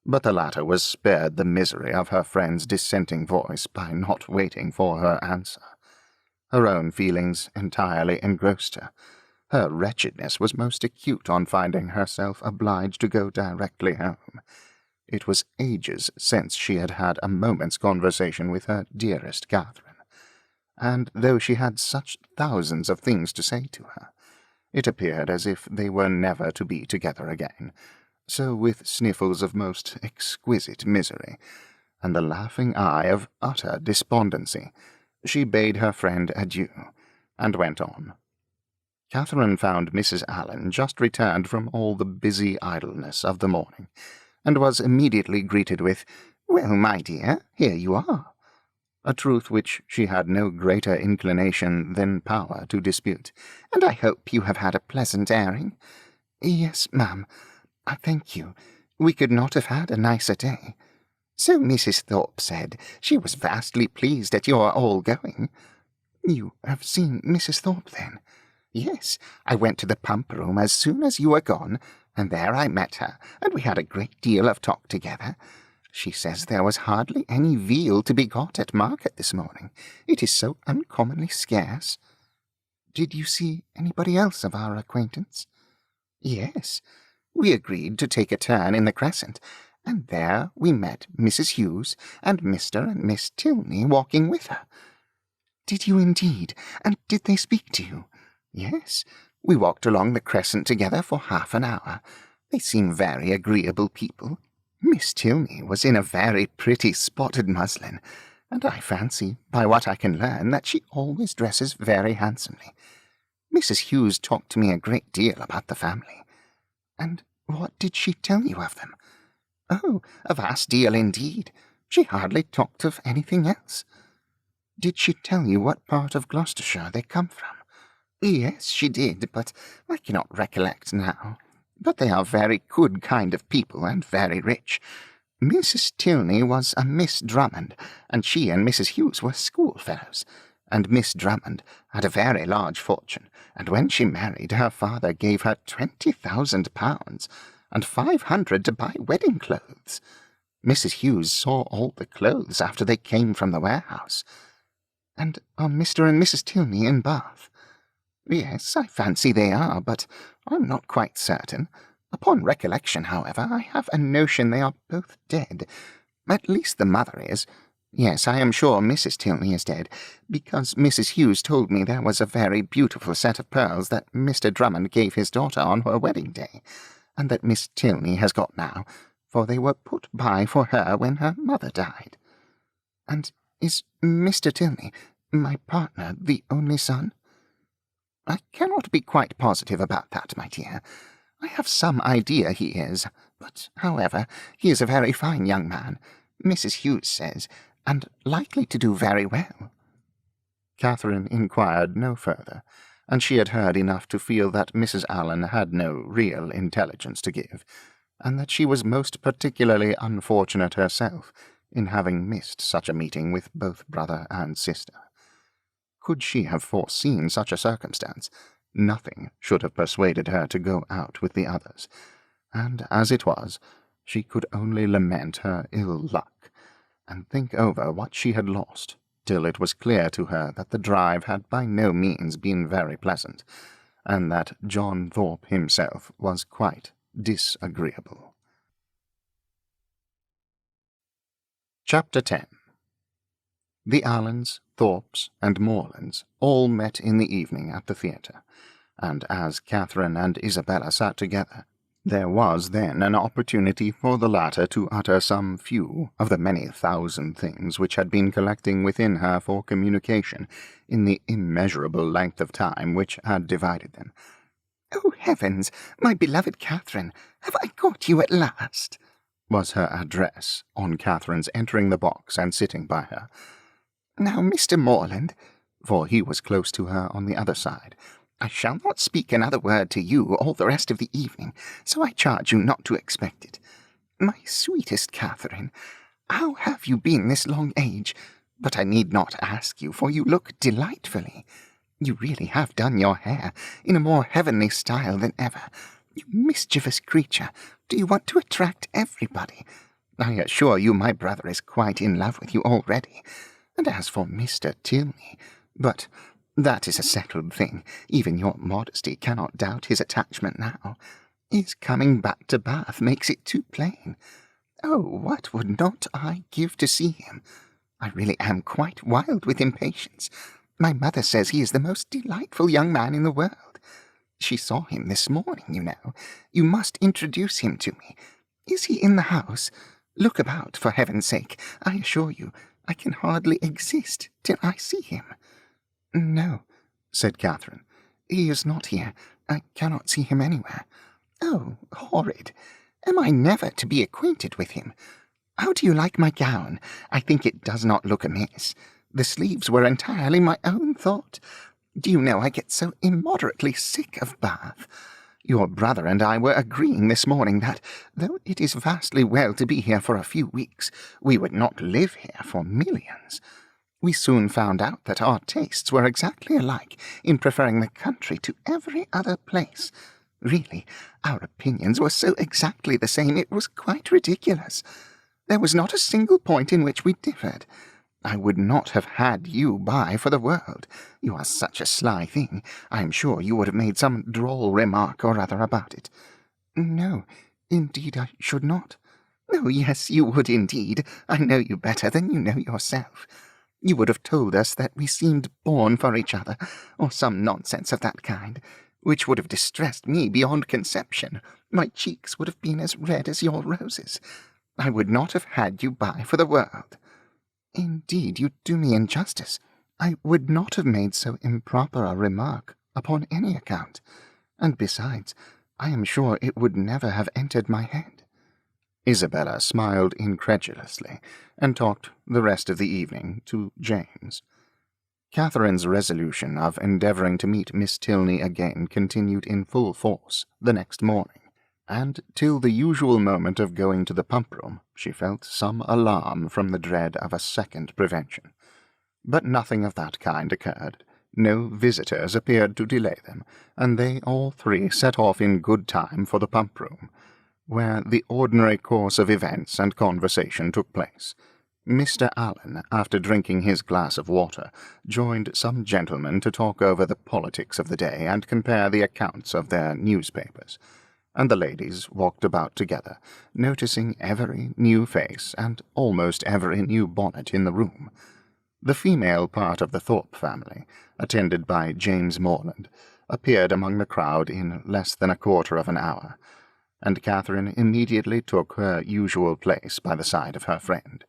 but the latter was spared the misery of her friend's dissenting voice by not waiting for her answer. Her own feelings entirely engrossed her. Her wretchedness was most acute on finding herself obliged to go directly home. It was ages since she had had a moment's conversation with her dearest Catherine, and though she had such thousands of things to say to her, it appeared as if they were never to be together again. So, with sniffles of most exquisite misery, and the laughing eye of utter despondency, she bade her friend adieu, and went on. Catherine found Mrs. Allen just returned from all the busy idleness of the morning, and was immediately greeted with, "Well, my dear, here you are," a truth which she had no greater inclination than power to dispute. "And I hope you have had a pleasant airing." "Yes, ma'am, I thank you. We could not have had a nicer day." "So Mrs. Thorpe said. She was vastly pleased at your all going." "You have seen Mrs. Thorpe, then?" "Yes, I went to the pump room as soon as you were gone, and there I met her, and we had a great deal of talk together. She says there was hardly any veal to be got at market this morning. It is so uncommonly scarce. Did you see anybody else of our acquaintance? Yes. We agreed to take a turn in the Crescent, and there we met Mrs. Hughes and Mr. and Miss Tilney walking with her. Did you indeed? And did they speak to you? Yes. We walked along the Crescent together for half an hour. They seem very agreeable people. Miss Tilney was in a very pretty spotted muslin, and I fancy, by what I can learn, that she always dresses very handsomely. Mrs. Hughes talked to me a great deal about the family. And what did she tell you of them? Oh, a vast deal indeed. She hardly talked of anything else. Did she tell you what part of Gloucestershire they come from? Yes, she did, but I cannot recollect now. But they are very good kind of people, and very rich. Mrs. Tilney was a Miss Drummond, and she and Mrs. Hughes were schoolfellows. And Miss Drummond had a very large fortune, and when she married, her father gave her £20,000, and 500 to buy wedding clothes. Mrs. Hughes saw all the clothes after they came from the warehouse. And are Mr. and Mrs. Tilney in Bath? Yes, I fancy they are, but I'm not quite certain. Upon recollection, however, I have a notion they are both dead. At least the mother is. Yes, I am sure Mrs. Tilney is dead, because Mrs. Hughes told me there was a very beautiful set of pearls that Mr. Drummond gave his daughter on her wedding day, and that Miss Tilney has got now, for they were put by for her when her mother died. And is Mr. Tilney, my partner, the only son? I cannot be quite positive about that, my dear. I have some idea he is, but, however, he is a very fine young man, Mrs. Hughes says, and likely to do very well. Catherine inquired no further, and she had heard enough to feel that Mrs. Allen had no real intelligence to give, and that she was most particularly unfortunate herself in having missed such a meeting with both brother and sister. Could she have foreseen such a circumstance, nothing should have persuaded her to go out with the others, and as it was, she could only lament her ill luck, and think over what she had lost, till it was clear to her that the drive had by no means been very pleasant, and that John Thorpe himself was quite disagreeable. Chapter 10. The Allens, Thorpes, and Morlands all met in the evening at the theatre, and as Catherine and Isabella sat together, there was then an opportunity for the latter to utter some few of the many thousand things which had been collecting within her for communication in the immeasurable length of time which had divided them. "Oh, heavens, my beloved Catherine, have I got you at last?" was her address on Catherine's entering the box and sitting by her. "Now, Mr. Morland," for he was close to her on the other side, "I shall not speak another word to you all the rest of the evening, so I charge you not to expect it. My sweetest Catherine, how have you been this long age? But I need not ask you, for you look delightfully. You really have done your hair in a more heavenly style than ever. You mischievous creature, do you want to attract everybody? I assure you my brother is quite in love with you already. And as for Mr. Tilney, but that is a settled thing. Even your modesty cannot doubt his attachment now. His coming back to Bath makes it too plain. Oh, what would not I give to see him? I really am quite wild with impatience. My mother says he is the most delightful young man in the world. She saw him this morning, you know. You must introduce him to me. Is he in the house? Look about, for heaven's sake. I assure you, I can hardly exist till I see him." "No," said Catherine. "He is not here. I cannot see him anywhere." "Oh, horrid! Am I never to be acquainted with him? How do you like my gown? I think it does not look amiss. The sleeves were entirely my own thought. Do you know I get so immoderately sick of Bath? Your brother and I were agreeing this morning that, though it is vastly well to be here for a few weeks, we would not live here for millions. We soon found out that our tastes were exactly alike in preferring the country to every other place. Really, our opinions were so exactly the same it was quite ridiculous. There was not a single point in which we differed. I would not have had you by for the world. You are such a sly thing. I am sure you would have made some droll remark or other about it. No, indeed I should not. Oh, yes, you would indeed. I know you better than you know yourself. You would have told us that we seemed born for each other, or some nonsense of that kind, which would have distressed me beyond conception. My cheeks would have been as red as your roses. I would not have had you by for the world. Indeed, you do me injustice. I would not have made so improper a remark upon any account, and besides, I am sure it would never have entered my head. Isabella smiled incredulously, and talked the rest of the evening to James. Catherine's resolution of endeavouring to meet Miss Tilney again continued in full force the next morning, and till the usual moment of going to the pump-room she felt some alarm from the dread of a second prevention. But nothing of that kind occurred. No visitors appeared to delay them, and they all three set off in good time for the pump-room, where the ordinary course of events and conversation took place. Mr. Allen, after drinking his glass of water, joined some gentlemen to talk over the politics of the day and compare the accounts of their newspapers, and the ladies walked about together, noticing every new face and almost every new bonnet in the room. The female part of the Thorpe family, attended by James Morland, appeared among the crowd in less than a quarter of an hour, and Catherine immediately took her usual place by the side of her friend.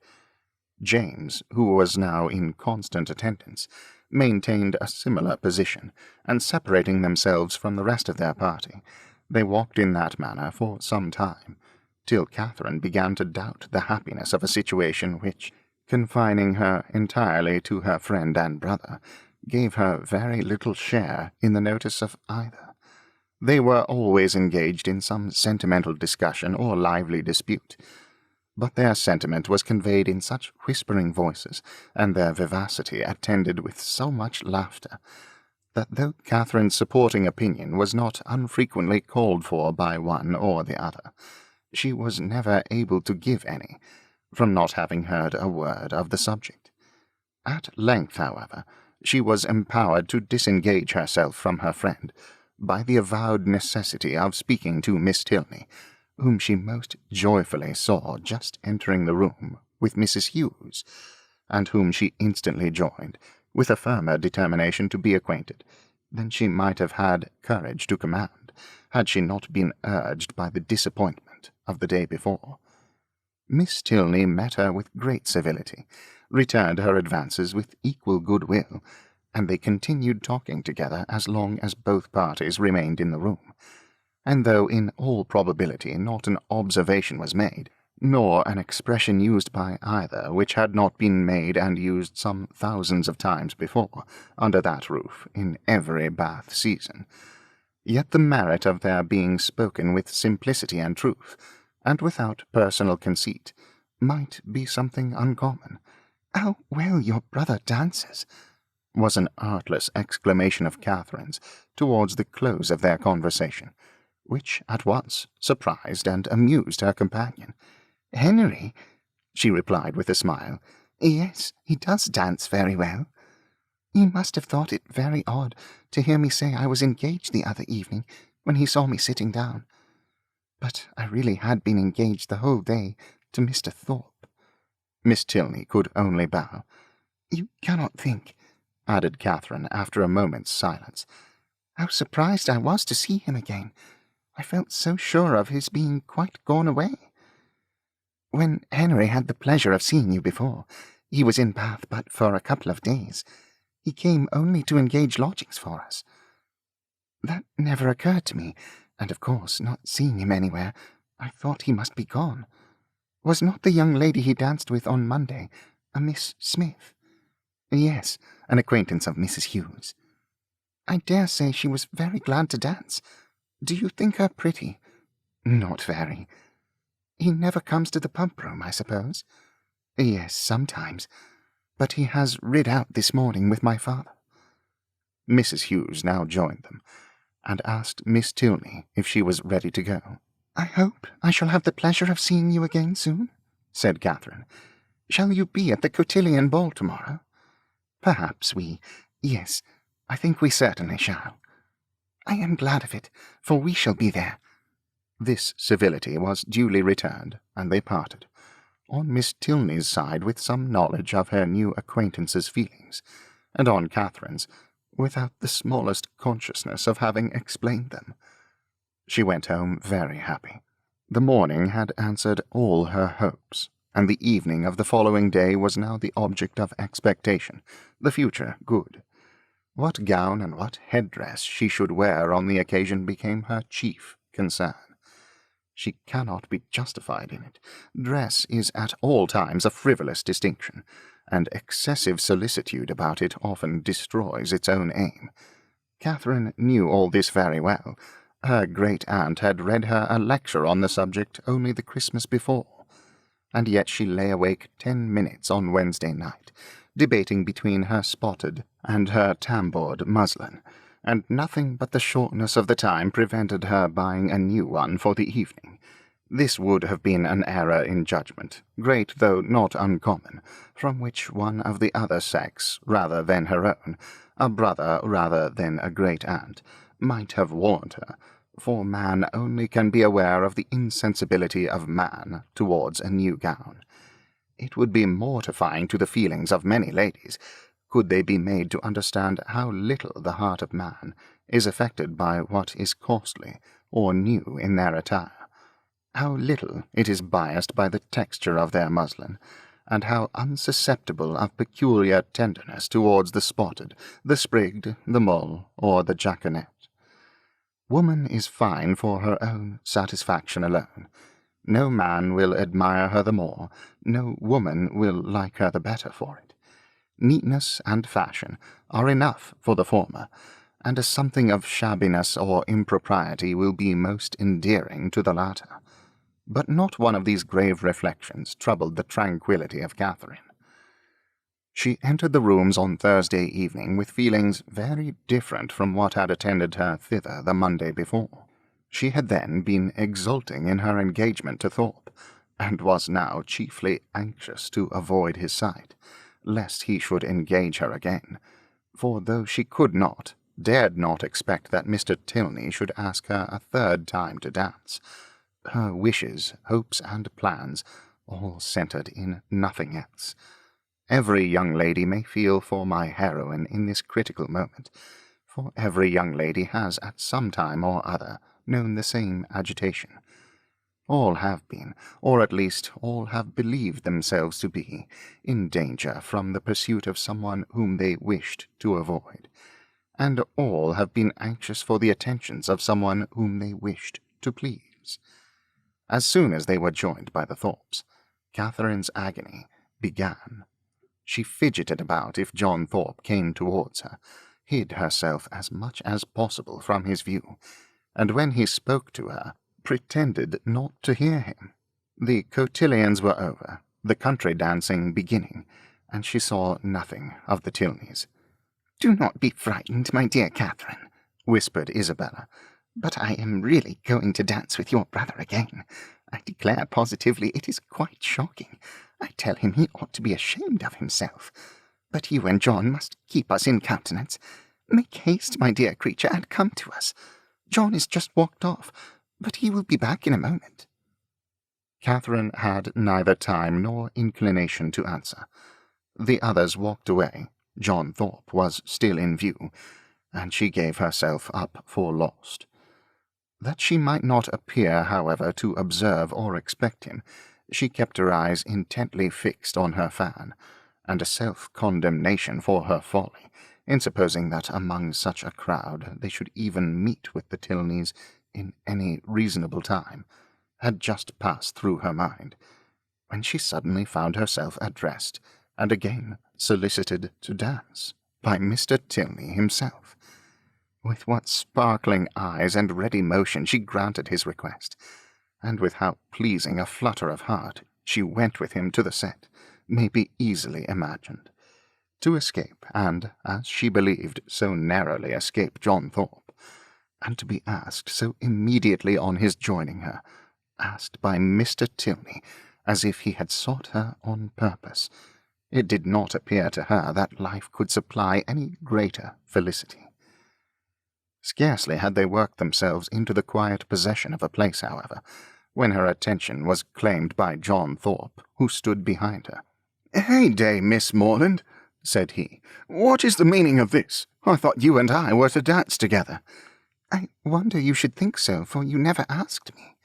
James, who was now in constant attendance, maintained a similar position, and separating themselves from the rest of their party, they walked in that manner for some time, till Catherine began to doubt the happiness of a situation which, confining her entirely to her friend and brother, gave her very little share in the notice of either. They were always engaged in some sentimental discussion or lively dispute, but their sentiment was conveyed in such whispering voices, and their vivacity attended with so much laughter, that though Catherine's supporting opinion was not unfrequently called for by one or the other, she was never able to give any, from not having heard a word of the subject. At length, however, she was empowered to disengage herself from her friend by the avowed necessity of speaking to Miss Tilney, whom she most joyfully saw just entering the room with Mrs. Hughes, and whom she instantly joined, with a firmer determination to be acquainted than she might have had courage to command, had she not been urged by the disappointment of the day before. Miss Tilney met her with great civility, returned her advances with equal good-will, and they continued talking together as long as both parties remained in the room, and though in all probability not an observation was made, nor an expression used by either which had not been made and used some thousands of times before, under that roof, in every Bath season, yet the merit of their being spoken with simplicity and truth, and without personal conceit, might be something uncommon. "How well your brother dances!" was an artless exclamation of Catherine's towards the close of their conversation, which at once surprised and amused her companion. "Henry," she replied with a smile. "Yes, he does dance very well. He must have thought it very odd to hear me say I was engaged the other evening when he saw me sitting down. But I really had been engaged the whole day to Mr. Thorpe." Miss Tilney could only bow. "You cannot think," added Catherine after a moment's silence, "how surprised I was to see him again. I felt so sure of his being quite gone away. When Henry had the pleasure of seeing you before, he was in Bath but for a couple of days. He came only to engage lodgings for us. That never occurred to me, and of course, not seeing him anywhere, I thought he must be gone. Was not the young lady he danced with on Monday a Miss Smith?" "Yes, an acquaintance of Mrs. Hughes." "I dare say she was very glad to dance. Do you think her pretty?" "Not very." "He never comes to the pump-room, I suppose?" "Yes, sometimes, but he has rid out this morning with my father." Mrs. Hughes now joined them, and asked Miss Tilney if she was ready to go. "I hope I shall have the pleasure of seeing you again soon?" said Catherine. "Shall you be at the cotillion ball tomorrow?" "Perhaps yes, I think we certainly shall." "I am glad of it, for we shall be there." This civility was duly returned, and they parted, on Miss Tilney's side with some knowledge of her new acquaintance's feelings, and on Catherine's without the smallest consciousness of having explained them. She went home very happy. The morning had answered all her hopes, and the evening of the following day was now the object of expectation, the future good. What gown and what headdress she should wear on the occasion became her chief concern. She cannot be justified in it. Dress is at all times a frivolous distinction, and excessive solicitude about it often destroys its own aim. Catherine knew all this very well. Her great-aunt had read her a lecture on the subject only the Christmas before, and yet she lay awake 10 minutes on Wednesday night, debating between her spotted and her tambored muslin, and nothing but the shortness of the time prevented her buying a new one for the evening. This would have been an error in judgment, great though not uncommon, from which one of the other sex rather than her own, a brother rather than a great-aunt, might have warned her, for man only can be aware of the insensibility of man towards a new gown. It would be mortifying to the feelings of many ladies, could they be made to understand how little the heart of man is affected by what is costly or new in their attire, how little it is biased by the texture of their muslin, and how unsusceptible of peculiar tenderness towards the spotted, the sprigged, the mull, or the jaconet. Woman is fine for her own satisfaction alone. No man will admire her the more, no woman will like her the better for it. Neatness and fashion are enough for the former, and a something of shabbiness or impropriety will be most endearing to the latter. But not one of these grave reflections troubled the tranquillity of Catherine. She entered the rooms on Thursday evening with feelings very different from what had attended her thither the Monday before. She had then been exulting in her engagement to Thorpe, and was now chiefly anxious to avoid his sight, lest he should engage her again, for though she could not, dared not expect that Mr. Tilney should ask her a third time to dance, her wishes, hopes, and plans all centred in nothing else. Every young lady may feel for my heroine in this critical moment, for every young lady has at some time or other known the same agitation. All have been, or at least all have believed themselves to be, in danger from the pursuit of someone whom they wished to avoid, and all have been anxious for the attentions of someone whom they wished to please. As soon as they were joined by the Thorpes, Catherine's agony began. She fidgeted about if John Thorpe came towards her, hid herself as much as possible from his view, and when he spoke to her, pretended not to hear him. The cotillions were over, the country dancing beginning, and she saw nothing of the Tilneys. "Do not be frightened, my dear Catherine," whispered Isabella, "but I am really going to dance with your brother again. I declare positively it is quite shocking. I tell him he ought to be ashamed of himself. But you and John must keep us in countenance. Make haste, my dear creature, and come to us. John is just walked off, but he will be back in a moment." Catherine had neither time nor inclination to answer. The others walked away. John Thorpe was still in view, and she gave herself up for lost. That she might not appear, however, to observe or expect him, she kept her eyes intently fixed on her fan, and a self-condemnation for her folly, in supposing that among such a crowd they should even meet with the Tilneys in any reasonable time, had just passed through her mind, when she suddenly found herself addressed, and again solicited to dance, by Mr. Tilney himself. With what sparkling eyes and ready motion she granted his request, and with how pleasing a flutter of heart she went with him to the set, may be easily imagined. To escape, and, as she believed, so narrowly escape John Thorpe, and to be asked so immediately on his joining her, asked by Mr. Tilney, as if he had sought her on purpose. It did not appear to her that life could supply any greater felicity. Scarcely had they worked themselves into the quiet possession of a place, however, when her attention was claimed by John Thorpe, who stood behind her. "Heyday, Miss Morland," said he. "What is the meaning of this? I thought you and I were to dance together." "I wonder you should think so, for you never asked me."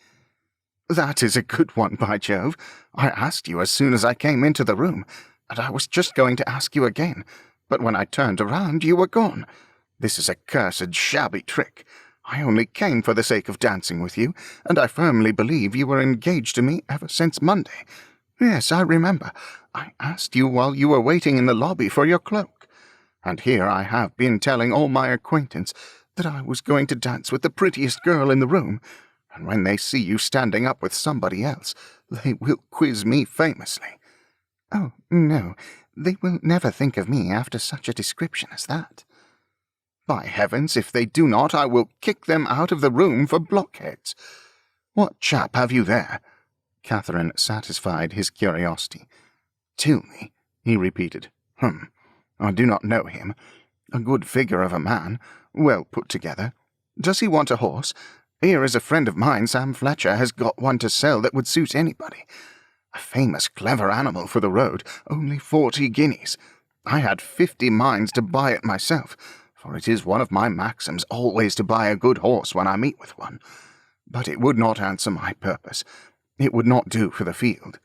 "That is a good one, by Jove. I asked you as soon as I came into the room, and I was just going to ask you again, but when I turned around you were gone. This is a cursed shabby trick. I only came for the sake of dancing with you, and I firmly believe you were engaged to me ever since Monday. Yes, I remember. I asked you while you were waiting in the lobby for your cloak. And here I have been telling all my acquaintance that I was going to dance with the prettiest girl in the room, and when they see you standing up with somebody else, they will quiz me famously." "Oh, no, they will never think of me after such a description as that." "By heavens, if they do not, I will kick them out of the room for blockheads. What chap have you there?" Catherine satisfied his curiosity. "Tilney," he repeated. I do not know him. A good figure of a man, well put together. Does he want a horse? Here is a friend of mine, Sam Fletcher, has got one to sell that would suit anybody. A famous clever animal for the road, only 40 guineas. I had 50 minds to buy it myself, for it is one of my maxims always to buy a good horse when I meet with one. But it would not answer my purpose. It would not do for the field.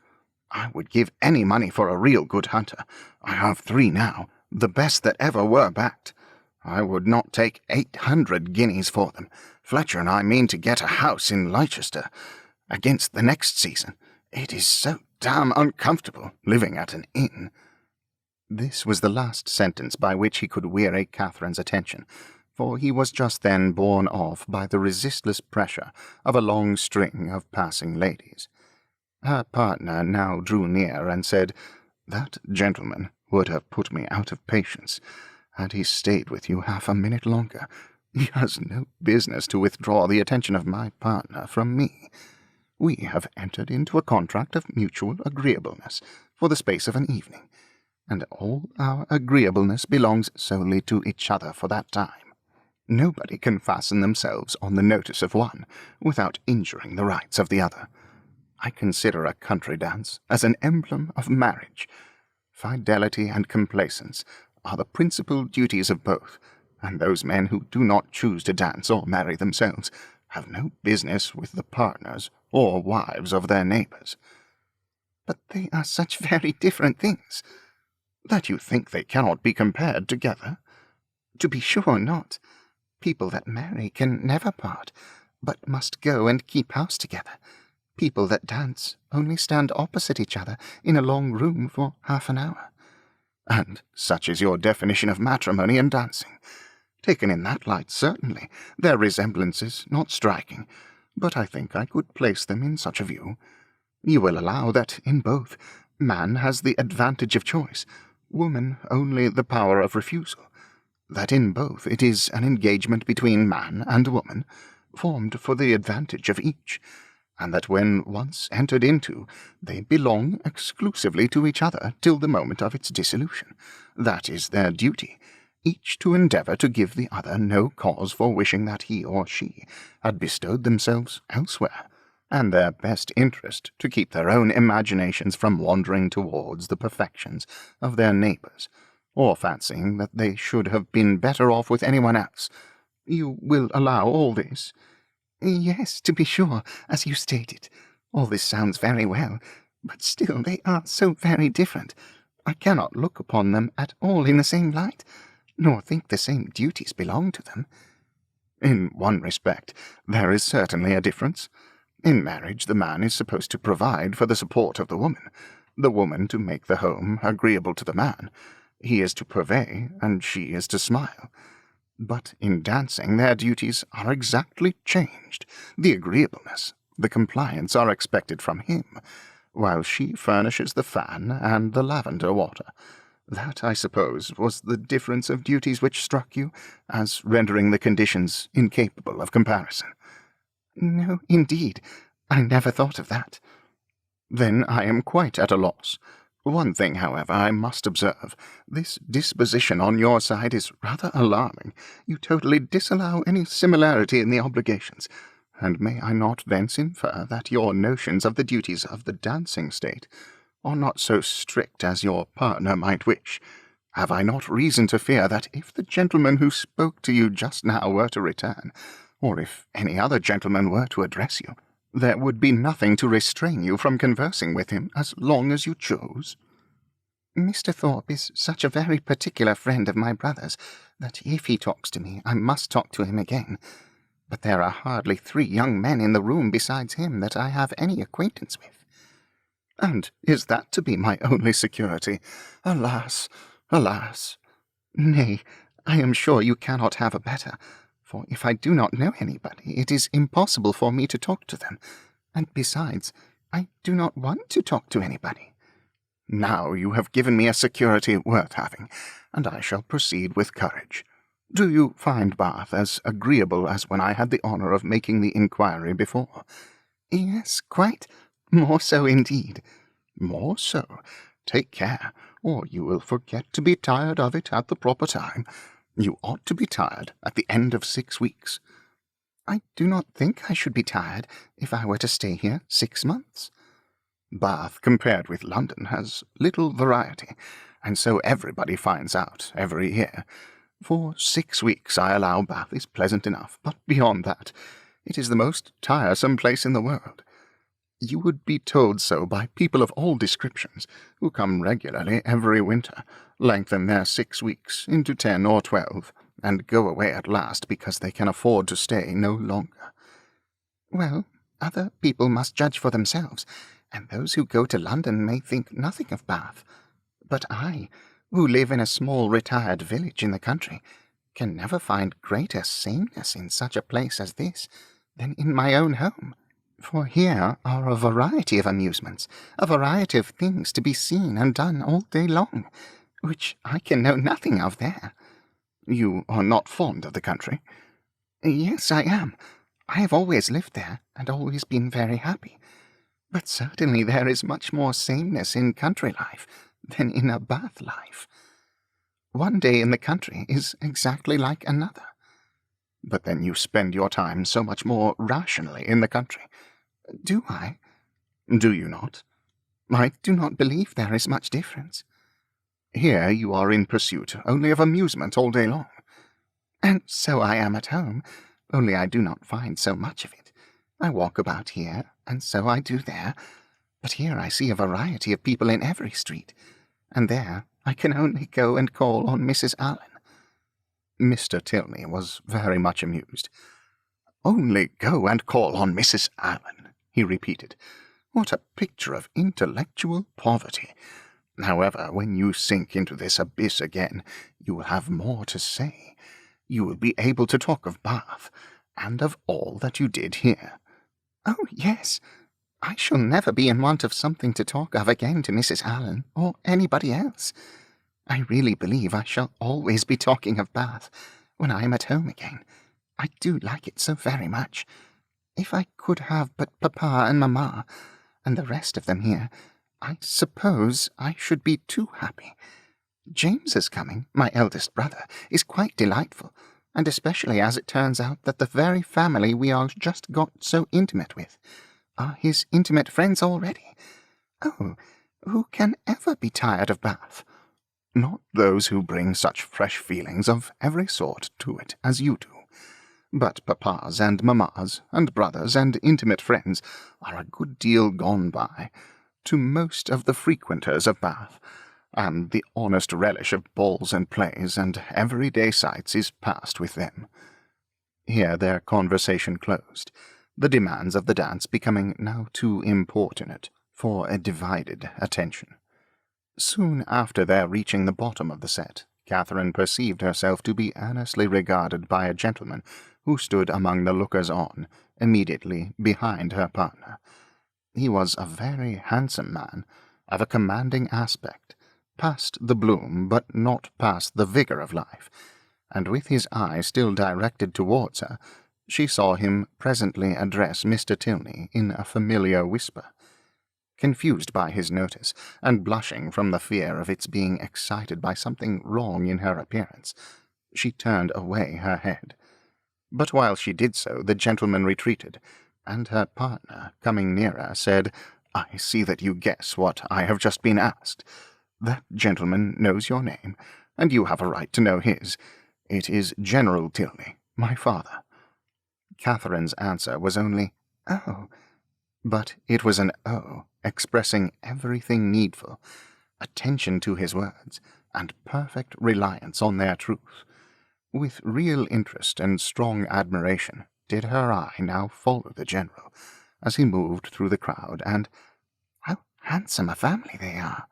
I would give any money for a real good hunter. I have 3 now, the best that ever were backed. I would not take 800 guineas for them. Fletcher and I mean to get a house in Leicester against the next season. It is so damn uncomfortable living at an inn." This was the last sentence by which he could weary Catherine's attention, for he was just then borne off by the resistless pressure of a long string of passing ladies. Her partner now drew near and said, "That gentleman would have put me out of patience had he stayed with you half a minute longer. He has no business to withdraw the attention of my partner from me. We have entered into a contract of mutual agreeableness for the space of an evening, and all our agreeableness belongs solely to each other for that time. Nobody can fasten themselves on the notice of one without injuring the rights of the other. I consider a country dance as an emblem of marriage. Fidelity and complaisance are the principal duties of both, and those men who do not choose to dance or marry themselves have no business with the partners or wives of their neighbours." "But they are such very different things." "That you think they cannot be compared together?" "To be sure not. People that marry can never part, but must go and keep house together. People that dance only stand opposite each other in a long room for half an hour." "And such is your definition of matrimony and dancing. Taken in that light, certainly, their resemblance is not striking, but I think I could place them in such a view. You will allow that in both, man has the advantage of choice, woman only the power of refusal, that in both it is an engagement between man and woman, formed for the advantage of each, and that when once entered into, they belong exclusively to each other till the moment of its dissolution. That is their duty, each to endeavour to give the other no cause for wishing that he or she had bestowed themselves elsewhere, and their best interest to keep their own imaginations from wandering towards the perfections of their neighbours, or fancying that they should have been better off with anyone else. You will allow all this?" "Yes, to be sure, as you stated. All this sounds very well, but still they are so very different. I cannot look upon them at all in the same light, nor think the same duties belong to them." "In one respect, there is certainly a difference. In marriage, the man is supposed to provide for the support of the woman to make the home agreeable to the man. He is to purvey, and she is to smile. But in dancing, their duties are exactly changed. The agreeableness, the compliance are expected from him, while she furnishes the fan and the lavender water. That, I suppose, was the difference of duties which struck you, as rendering the conditions incapable of comparison." "No, indeed, I never thought of that." Then I am quite at a loss. One thing, however, I must observe. This disposition on your side is rather alarming. You totally disallow any similarity in the obligations. And may I not thence infer that your notions of the duties of the dancing state are not so strict as your partner might wish? Have I not reason to fear that if the gentleman who spoke to you just now were to return, or if any other gentleman were to address you, there would be nothing to restrain you from conversing with him as long as you chose? Mr. Thorpe is such a very particular friend of my brother's that if he talks to me, I must talk to him again. But there are hardly 3 young men in the room besides him that I have any acquaintance with. And is that to be my only security? Alas, alas! Nay, I am sure you cannot have a better, for if I do not know anybody, it is impossible for me to talk to them, and besides, I do not want to talk to anybody. Now you have given me a security worth having, and I shall proceed with courage. Do you find Bath as agreeable as when I had the honour of making the inquiry before? Yes, quite. More so indeed. More so? Take care, or you will forget to be tired of it at the proper time. You ought to be tired at the end of 6 weeks. I do not think I should be tired if I were to stay here 6 months. Bath, compared with London, has little variety, and so everybody finds out every year. For 6 weeks I allow Bath is pleasant enough, but beyond that, it is the most tiresome place in the world. You would be told so by people of all descriptions, who come regularly every winter, lengthen their 6 weeks into 10 or 12, and go away at last because they can afford to stay no longer. Well, other people must judge for themselves, and those who go to London may think nothing of Bath. But I, who live in a small retired village in the country, can never find greater sameness in such a place as this than in my own home. For here are a variety of amusements, a variety of things to be seen and done all day long, which I can know nothing of there. You are not fond of the country? Yes, I am. I have always lived there, and always been very happy. But certainly there is much more sameness in country life than in a Bath life. One day in the country is exactly like another. But then you spend your time so much more rationally in the country. Do I? Do you not? I do not believe there is much difference. Here you are in pursuit only of amusement all day long. And so I am at home, only I do not find so much of it. I walk about here, and so I do there, but here I see a variety of people in every street, and there I can only go and call on Mrs. Allen. Mr. Tilney was very much amused. Only go and call on Mrs. Allen, he repeated. What a picture of intellectual poverty! However, when you sink into this abyss again, you will have more to say. You will be able to talk of Bath, and of all that you did here. Oh, yes. I shall never be in want of something to talk of again to Mrs. Allen, or anybody else. I really believe I shall always be talking of Bath when I am at home again. I do like it so very much. If I could have but Papa and Mamma, and the rest of them here, I suppose I should be too happy. James's coming, my eldest brother, is quite delightful, and especially as it turns out that the very family we are just got so intimate with are his intimate friends already. Oh, who can ever be tired of Bath? Not those who bring such fresh feelings of every sort to it as you do. But papas and mammas and brothers and intimate friends are a good deal gone by to most of the frequenters of Bath, and the honest relish of balls and plays and everyday sights is past with them. Here their conversation closed, the demands of the dance becoming now too importunate for a divided attention. Soon after their reaching the bottom of the set, Catherine perceived herself to be earnestly regarded by a gentleman who stood among the lookers-on, immediately behind her partner. He was a very handsome man, of a commanding aspect, past the bloom but not past the vigour of life, and with his eye still directed towards her, she saw him presently address Mr. Tilney in a familiar whisper. confused by his notice, and blushing from the fear of its being excited by something wrong in her appearance. She turned away her head. But while she did so, the gentleman retreated, and her partner, coming nearer, said, "I see that you guess what I have just been asked. That gentleman knows your name, and you have a right to know his. It is General Tilney, my father." Catherine's answer was only, "Oh," but it was an "oh" expressing everything needful, attention to his words, and perfect reliance on their truth. With real interest and strong admiration did her eye now follow the general, as he moved through the crowd, and "How handsome a family they are,"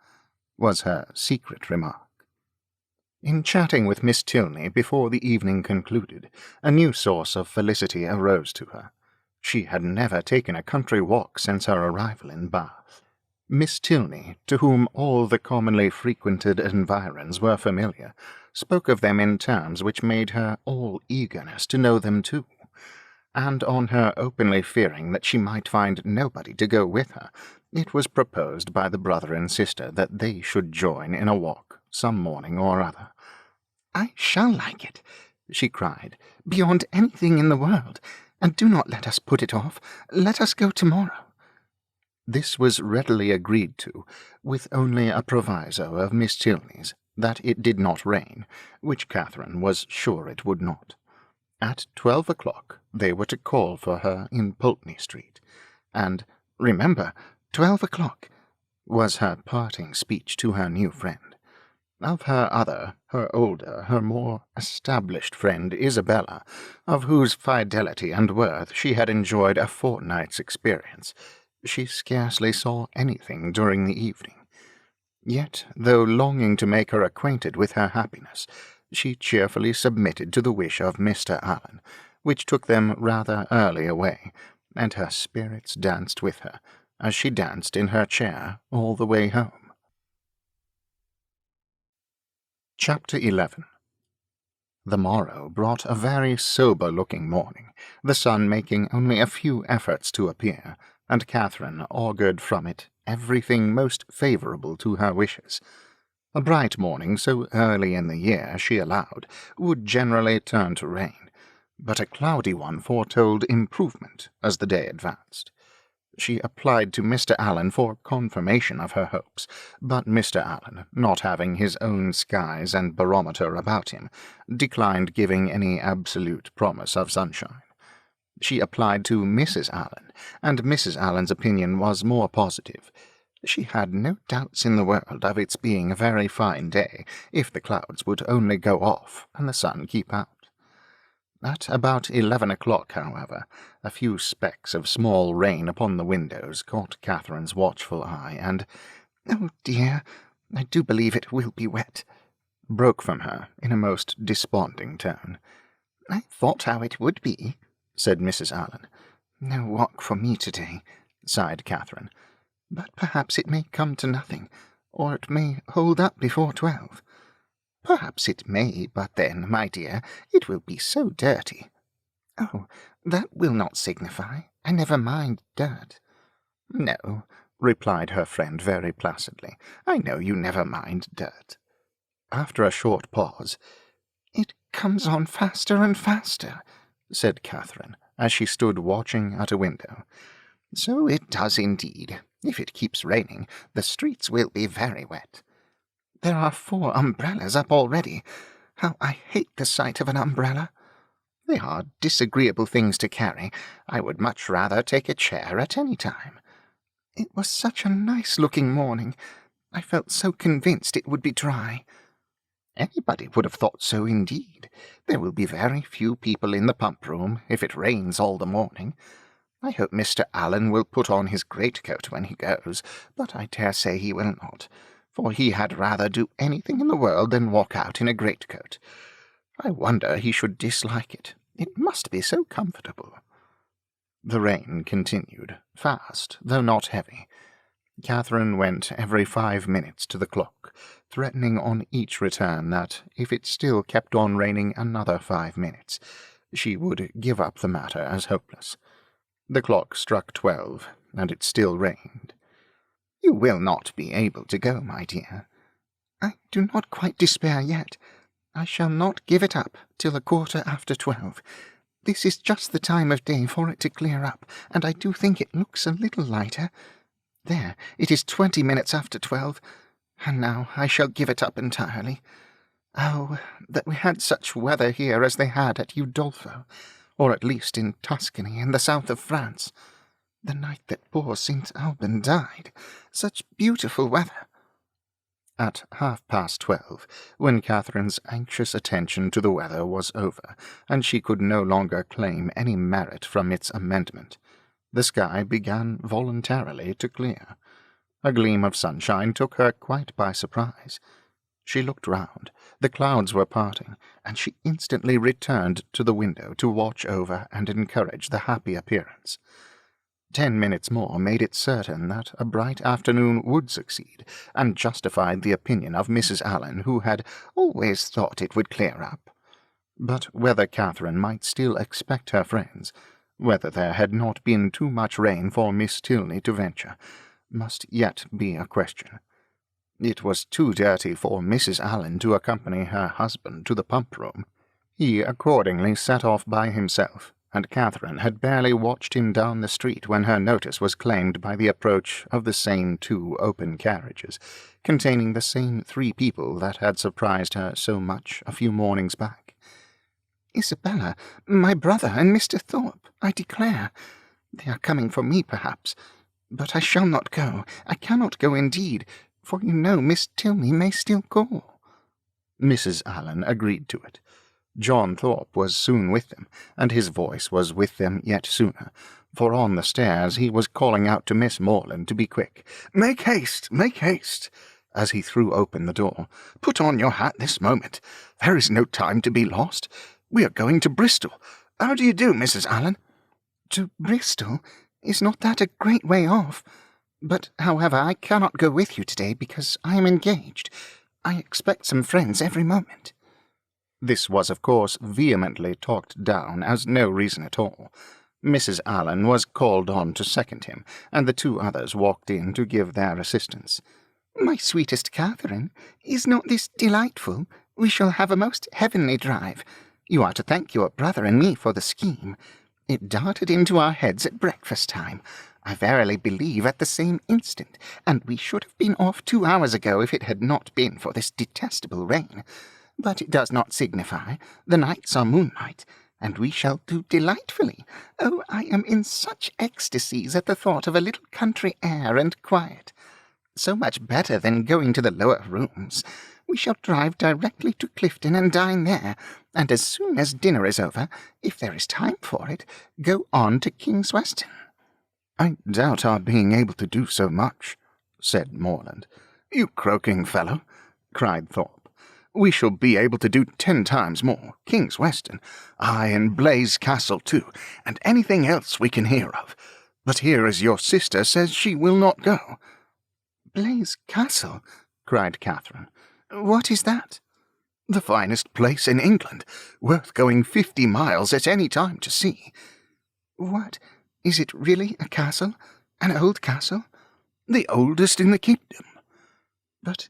was her secret remark. In chatting with Miss Tilney before the evening concluded, a new source of felicity arose to her. She had never taken a country walk since her arrival in Bath. Miss Tilney, to whom all the commonly frequented environs were familiar, spoke of them in terms which made her all eagerness to know them too, and on her openly fearing that she might find nobody to go with her, it was proposed by the brother and sister that they should join in a walk some morning or other. "I shall like it," she cried, "beyond anything in the world, and do not let us put it off. Let us go tomorrow." This was readily agreed to, with only a proviso of Miss Tilney's, that it did not rain, which Catherine was sure it would not. At 12 o'clock they were to call for her in Pulteney Street, and "Remember, 12 o'clock," was her parting speech to her new friend. Of her other, her older, her more established friend, Isabella, of whose fidelity and worth she had enjoyed a fortnight's experience, she scarcely saw anything during the evening. Yet, though longing to make her acquainted with her happiness, she cheerfully submitted to the wish of Mr. Allen, which took them rather early away, and her spirits danced with her, as she danced in her chair all the way home. Chapter 11. The morrow brought a very sober-looking morning, the sun making only a few efforts to appear, and Catherine augured from it everything most favourable to her wishes. A bright morning so early in the year, she allowed, would generally turn to rain, but a cloudy one foretold improvement as the day advanced. She applied to Mr. Allen for confirmation of her hopes, but Mr. Allen, not having his own skies and barometer about him, declined giving any absolute promise of sunshine. She applied to Mrs. Allen, and Mrs. Allen's opinion was more positive. She had no doubts in the world of its being a very fine day, if the clouds would only go off and the sun keep out. At about 11 o'clock, however, a few specks of small rain upon the windows caught Catherine's watchful eye, and "Oh dear, I do believe it will be wet," broke from her in a most desponding tone. "I thought how it would be," said Mrs. Allen. "No walk for me to-day," sighed Catherine. "But perhaps it may come to nothing, or it may hold up before 12. "Perhaps it may, but then, my dear, it will be so dirty." "Oh, that will not signify. I never mind dirt." "No," replied her friend very placidly. "I know you never mind dirt." After a short pause, "It comes on faster and faster," said Catherine, as she stood watching at a window. "So it does indeed. If it keeps raining, the streets will be very wet. There are 4 umbrellas up already. How I hate the sight of an umbrella. They are disagreeable things to carry. I would much rather take a chair at any time. It was such a nice-looking morning. I felt so convinced it would be dry." "Anybody would have thought so, indeed. There will be very few people in the pump-room if it rains all the morning. I hope Mr. Allen will put on his greatcoat when he goes, but I dare say he will not, for he had rather do anything in the world than walk out in a greatcoat. I wonder he should dislike it. It must be so comfortable." The rain continued, fast, though not heavy. Catherine went every 5 minutes to the clock, threatening on each return that, if it still kept on raining another 5 minutes, she would give up the matter as hopeless. The clock struck 12, and it still rained. You will not be able to go, my dear. I do not quite despair yet. I shall not give it up till 12:15. This is just the time of day for it to clear up, and I do think it looks a little lighter. There, it is 20 minutes after 12, and now I shall give it up entirely. Oh, that we had such weather here as they had at Udolpho, or at least in Tuscany and the south of France. The night that poor St. Alban died. Such beautiful weather. At 12:30, when Catherine's anxious attention to the weather was over, and she could no longer claim any merit from its amendment, the sky began voluntarily to clear. A gleam of sunshine took her quite by surprise. She looked round. The clouds were parting, and she instantly returned to the window to watch over and encourage the happy appearance. 10 minutes more made it certain that a bright afternoon would succeed, and justified the opinion of Mrs. Allen, who had always thought it would clear up. But whether Catherine might still expect her friends, whether there had not been too much rain for Miss Tilney to venture, must yet be a question. It was too dirty for Mrs. Allen to accompany her husband to the pump-room. He accordingly set off by himself, and Catherine had barely watched him down the street when her notice was claimed by the approach of the same 2 open carriages, containing the same 3 people that had surprised her so much a few mornings back. Isabella, my brother, and Mr. Thorpe, I declare. They are coming for me, perhaps. But I shall not go. I cannot go indeed, for you know Miss Tilney may still call. Mrs. Allen agreed to it. John Thorpe was soon with them, and his voice was with them yet sooner, for on the stairs he was calling out to Miss Morland to be quick. "Make haste, make haste!" as he threw open the door. "Put on your hat this moment. There is no time to be lost. We are going to Bristol. How do you do, Mrs. Allen?" "To Bristol? Is not that a great way off? But, however, I cannot go with you today because I am engaged. I expect some friends every moment." This was, of course, vehemently talked down as no reason at all. Mrs. Allen was called on to second him, and the 2 others walked in to give their assistance. "My sweetest Catherine, is not this delightful? We shall have a most heavenly drive. You are to thank your brother and me for the scheme. It darted into our heads at breakfast time, I verily believe at the same instant, and we should have been off 2 hours ago if it had not been for this detestable rain. But it does not signify. The nights are moonlight, and we shall do delightfully. Oh, I am in such ecstasies at the thought of a little country air and quiet. So much better than going to the lower rooms. We shall drive directly to Clifton and dine there, and as soon as dinner is over, if there is time for it, go on to King's Weston." "I doubt our being able to do so much," said Morland. "You croaking fellow," cried Thorpe. "We shall be able to do 10 times more. King's Weston, aye, and Blaise Castle too, and anything else we can hear of. But here is your sister says she will not go." "Blaise Castle?" cried Catherine. "What is that?" "The finest place in England, worth going 50 miles at any time to see." "What? Is it really a castle? An old castle?" "The oldest in the kingdom." "But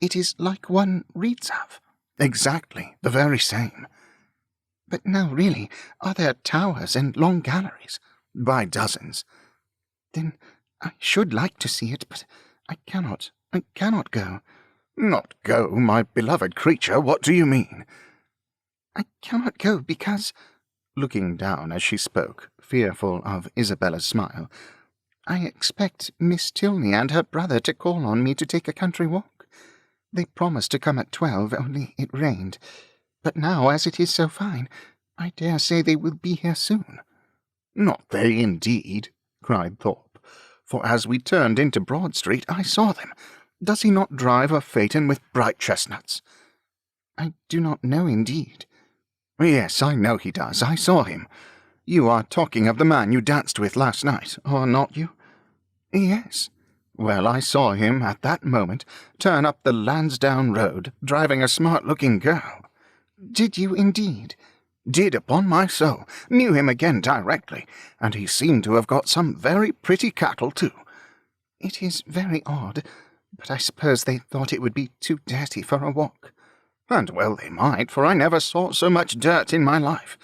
it is like one reads of." "Exactly, the very same." "But now really, are there towers and long galleries?" "By dozens." "Then I should like to see it, but I cannot go." "Not go, my beloved creature, what do you mean?" "I cannot go because," looking down as she spoke, fearful of Isabella's smile, "I expect Miss Tilney and her brother to call on me to take a country walk. They promised to come at 12, only it rained. But now, as it is so fine, I dare say they will be here soon." "Not they, indeed," cried Thorpe, "for as we turned into Broad Street I saw them. Does he not drive a phaeton with bright chestnuts?" "I do not know, indeed." "Yes, I know he does. I saw him. You are talking of the man you danced with last night, are not you?" "Yes." "Well, I saw him, at that moment, turn up the Lansdowne Road, driving a smart-looking girl." "Did you, indeed?" "Did, upon my soul. Knew him again directly, and he seemed to have got some very pretty cattle, too." "It is very odd, but I suppose they thought it would be too dirty for a walk." "And well they might, for I never saw so much dirt in my life.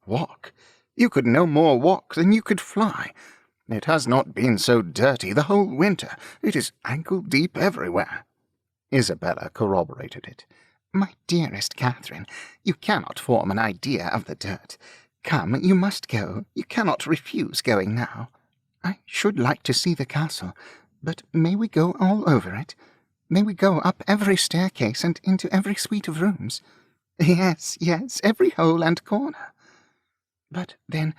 Walk? You could no more walk than you could fly. It has not been so dirty the whole winter. It is ankle-deep everywhere." Isabella corroborated it. "My dearest Catherine, you cannot form an idea of the dirt. Come, you must go. You cannot refuse going now. I should like to see the castle, but may we go all over it? May we go up every staircase and into every suite of rooms? Yes, yes, every hole and corner. But then,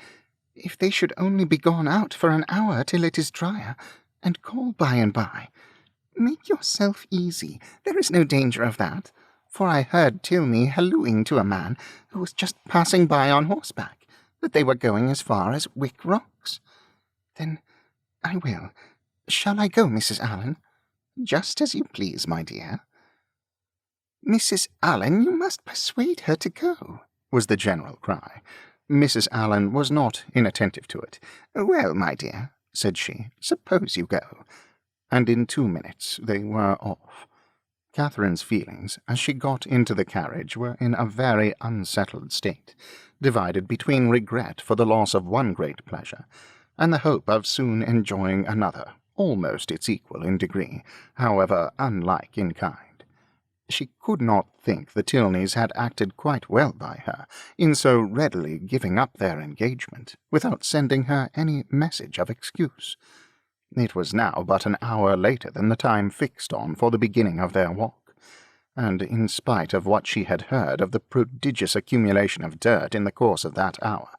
if they should only be gone out for an hour till it is drier, and call by and by. Make yourself easy. There is no danger of that, for I heard Tilney hallooing to a man who was just passing by on horseback, that they were going as far as Wick Rocks. Then I will. Shall I go, Mrs. Allen? Just as you please, my dear." "Mrs. Allen, you must persuade her to go," was the general cry. Mrs. Allen was not inattentive to it. "Well, my dear," said she, "suppose you go." And in 2 minutes they were off. Catherine's feelings, as she got into the carriage, were in a very unsettled state, divided between regret for the loss of one great pleasure, and the hope of soon enjoying another, almost its equal in degree, however unlike in kind. She could not think the Tilneys had acted quite well by her, in so readily giving up their engagement, without sending her any message of excuse. It was now but an hour later than the time fixed on for the beginning of their walk, and in spite of what she had heard of the prodigious accumulation of dirt in the course of that hour,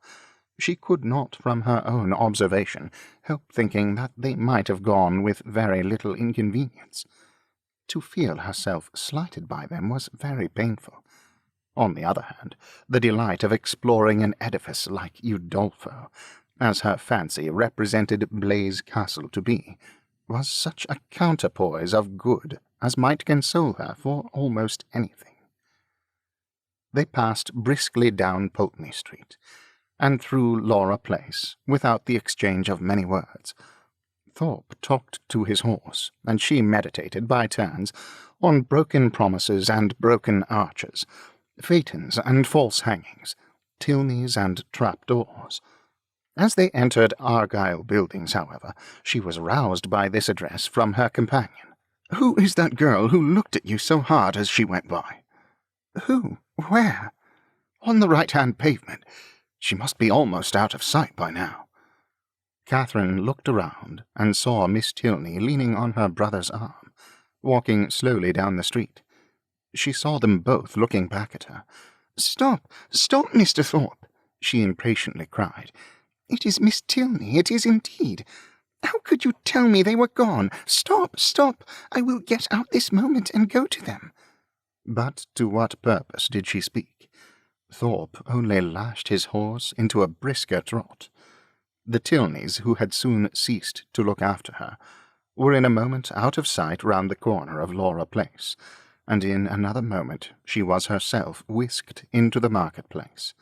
she could not, from her own observation, help thinking that they might have gone with very little inconvenience. To feel herself slighted by them was very painful. On the other hand, the delight of exploring an edifice like Udolpho, as her fancy represented Blaise Castle to be, was such a counterpoise of good as might console her for almost anything. They passed briskly down Pulteney Street, and through Laura Place, without the exchange of many words. Thorpe talked to his horse, and she meditated by turns on broken promises and broken arches, phaetons and false hangings, Tilneys and trapdoors. As they entered Argyle Buildings, however, she was roused by this address from her companion. "Who is that girl who looked at you so hard as she went by?" "Who? Where?" "On the right-hand pavement. She must be almost out of sight by now." Catherine looked around and saw Miss Tilney leaning on her brother's arm, walking slowly down the street. She saw them both looking back at her. "Stop, stop, Mr. Thorpe!" she impatiently cried. "It is Miss Tilney, it is indeed. How could you tell me they were gone? Stop, stop! I will get out this moment and go to them." But to what purpose did she speak? Thorpe only lashed his horse into a brisker trot. The Tilneys, who had soon ceased to look after her, were in a moment out of sight round the corner of Laura Place, and in another moment she was herself whisked into the market-place.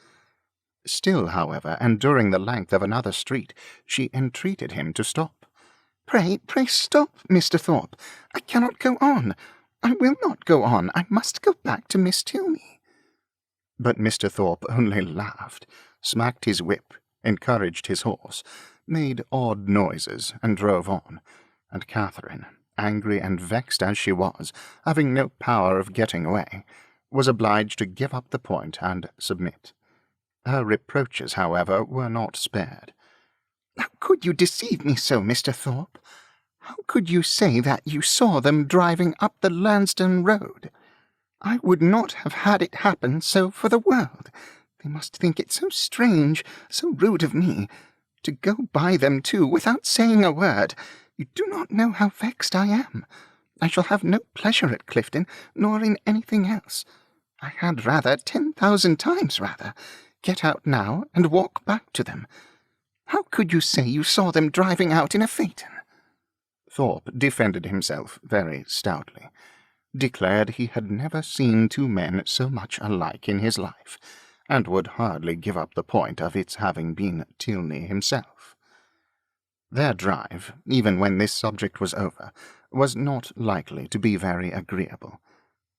Still, however, and during the length of another street, she entreated him to stop. "Pray, pray stop, Mr. Thorpe. I cannot go on. I will not go on. I must go back to Miss Tilney." But Mr. Thorpe only laughed, smacked his whip, encouraged his horse, made odd noises, and drove on, and Catherine, angry and vexed as she was, having no power of getting away, was obliged to give up the point and submit. Her reproaches, however, were not spared. "How could you deceive me so, Mr. Thorpe? How could you say that you saw them driving up the Lansdowne Road? I would not have had it happen so for the world. They must think it so strange, so rude of me, to go by them too without saying a word. You do not know how vexed I am. I shall have no pleasure at Clifton, nor in anything else. I had rather, 10,000 times rather, get out now and walk back to them. How could you say you saw them driving out in a phaeton?" Thorpe defended himself very stoutly, declared he had never seen two men so much alike in his life, and would hardly give up the point of its having been Tilney himself. Their drive, even when this subject was over, was not likely to be very agreeable.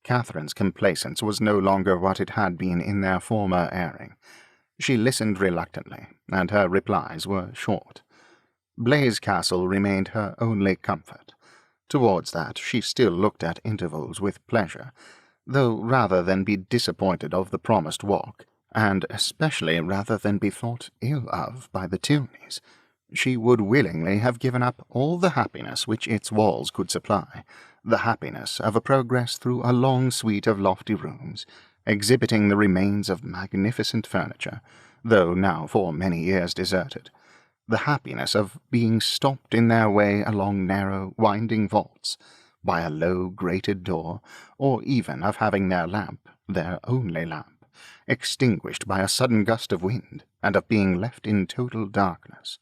Catherine's complacence was no longer what it had been in their former airing. She listened reluctantly, and her replies were short. Blaise Castle remained her only comfort. Towards that she still looked at intervals with pleasure, though rather than be disappointed of the promised walk, and especially rather than be thought ill of by the Tilneys, she would willingly have given up all the happiness which its walls could supply, the happiness of a progress through a long suite of lofty rooms, exhibiting the remains of magnificent furniture, though now for many years deserted, the happiness of being stopped in their way along narrow, winding vaults, by a low grated door, or even of having their lamp, their only lamp, extinguished by a sudden gust of wind, and of being left in total darkness.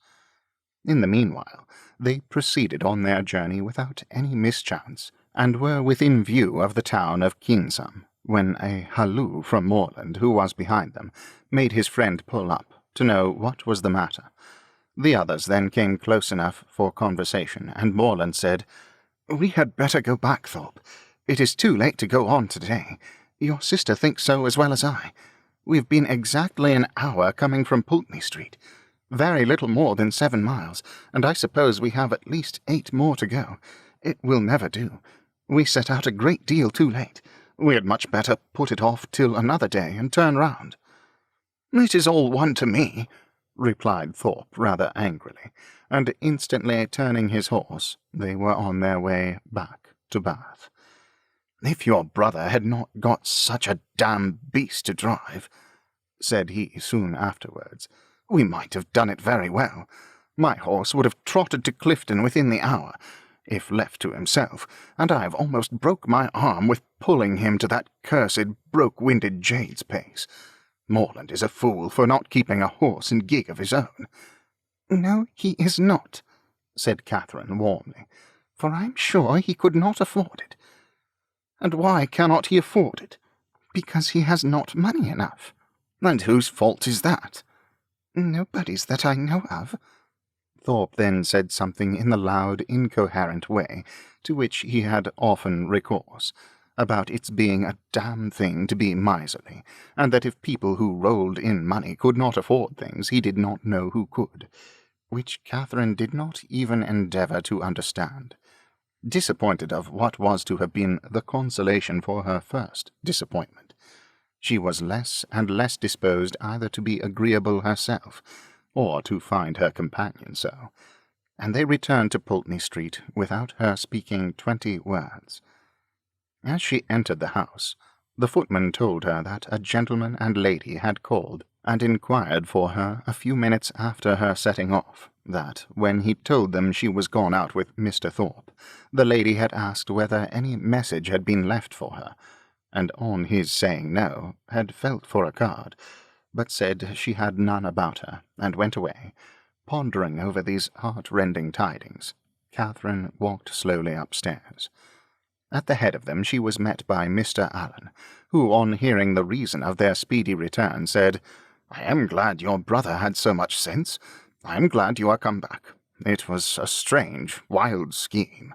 In the meanwhile, they proceeded on their journey without any mischance, and were within view of the town of Kinsam, when a halloo from Morland, who was behind them, made his friend pull up, to know what was the matter. The others then came close enough for conversation, and Morland said, "We had better go back, Thorpe. It is too late to go on today. Your sister thinks so as well as I. We've been exactly an hour coming from Pulteney Street. Very little more than 7 miles, and I suppose we have at least 8 more to go. It will never do. We set out a great deal too late. We had much better put it off till another day and turn round." "It is all one to me," replied Thorpe rather angrily, and instantly turning his horse, they were on their way back to Bath. "If your brother had not got such a damn beast to drive," said he soon afterwards, "we might have done it very well. My horse would have trotted to Clifton within the hour, if left to himself, and I have almost broke my arm with pulling him to that cursed broke-winded jade's pace. Morland is a fool for not keeping a horse and gig of his own." "No, he is not," said Catherine warmly, "for I am sure he could not afford it." "And why cannot he afford it?" "Because he has not money enough." "And whose fault is that?" "Nobody's that I know of." Thorpe then said something in the loud, incoherent way to which he had often recourse, about its being a damn thing to be miserly, and that if people who rolled in money could not afford things, he did not know who could, which Catherine did not even endeavour to understand. Disappointed of what was to have been the consolation for her first disappointment, she was less and less disposed either to be agreeable herself, or to find her companion so, and they returned to Pulteney Street without her speaking 20 words. As she entered the house, the footman told her that a gentleman and lady had called and inquired for her a few minutes after her setting off, that, when he told them she was gone out with Mr. Thorpe, the lady had asked whether any message had been left for her, and on his saying no, had felt for a card, but said she had none about her, and went away. Pondering over these heart-rending tidings, Catherine walked slowly upstairs. At the head of them she was met by Mr. Allen, who, on hearing the reason of their speedy return, said, "I am glad your brother had so much sense. I am glad you are come back. It was a strange, wild scheme."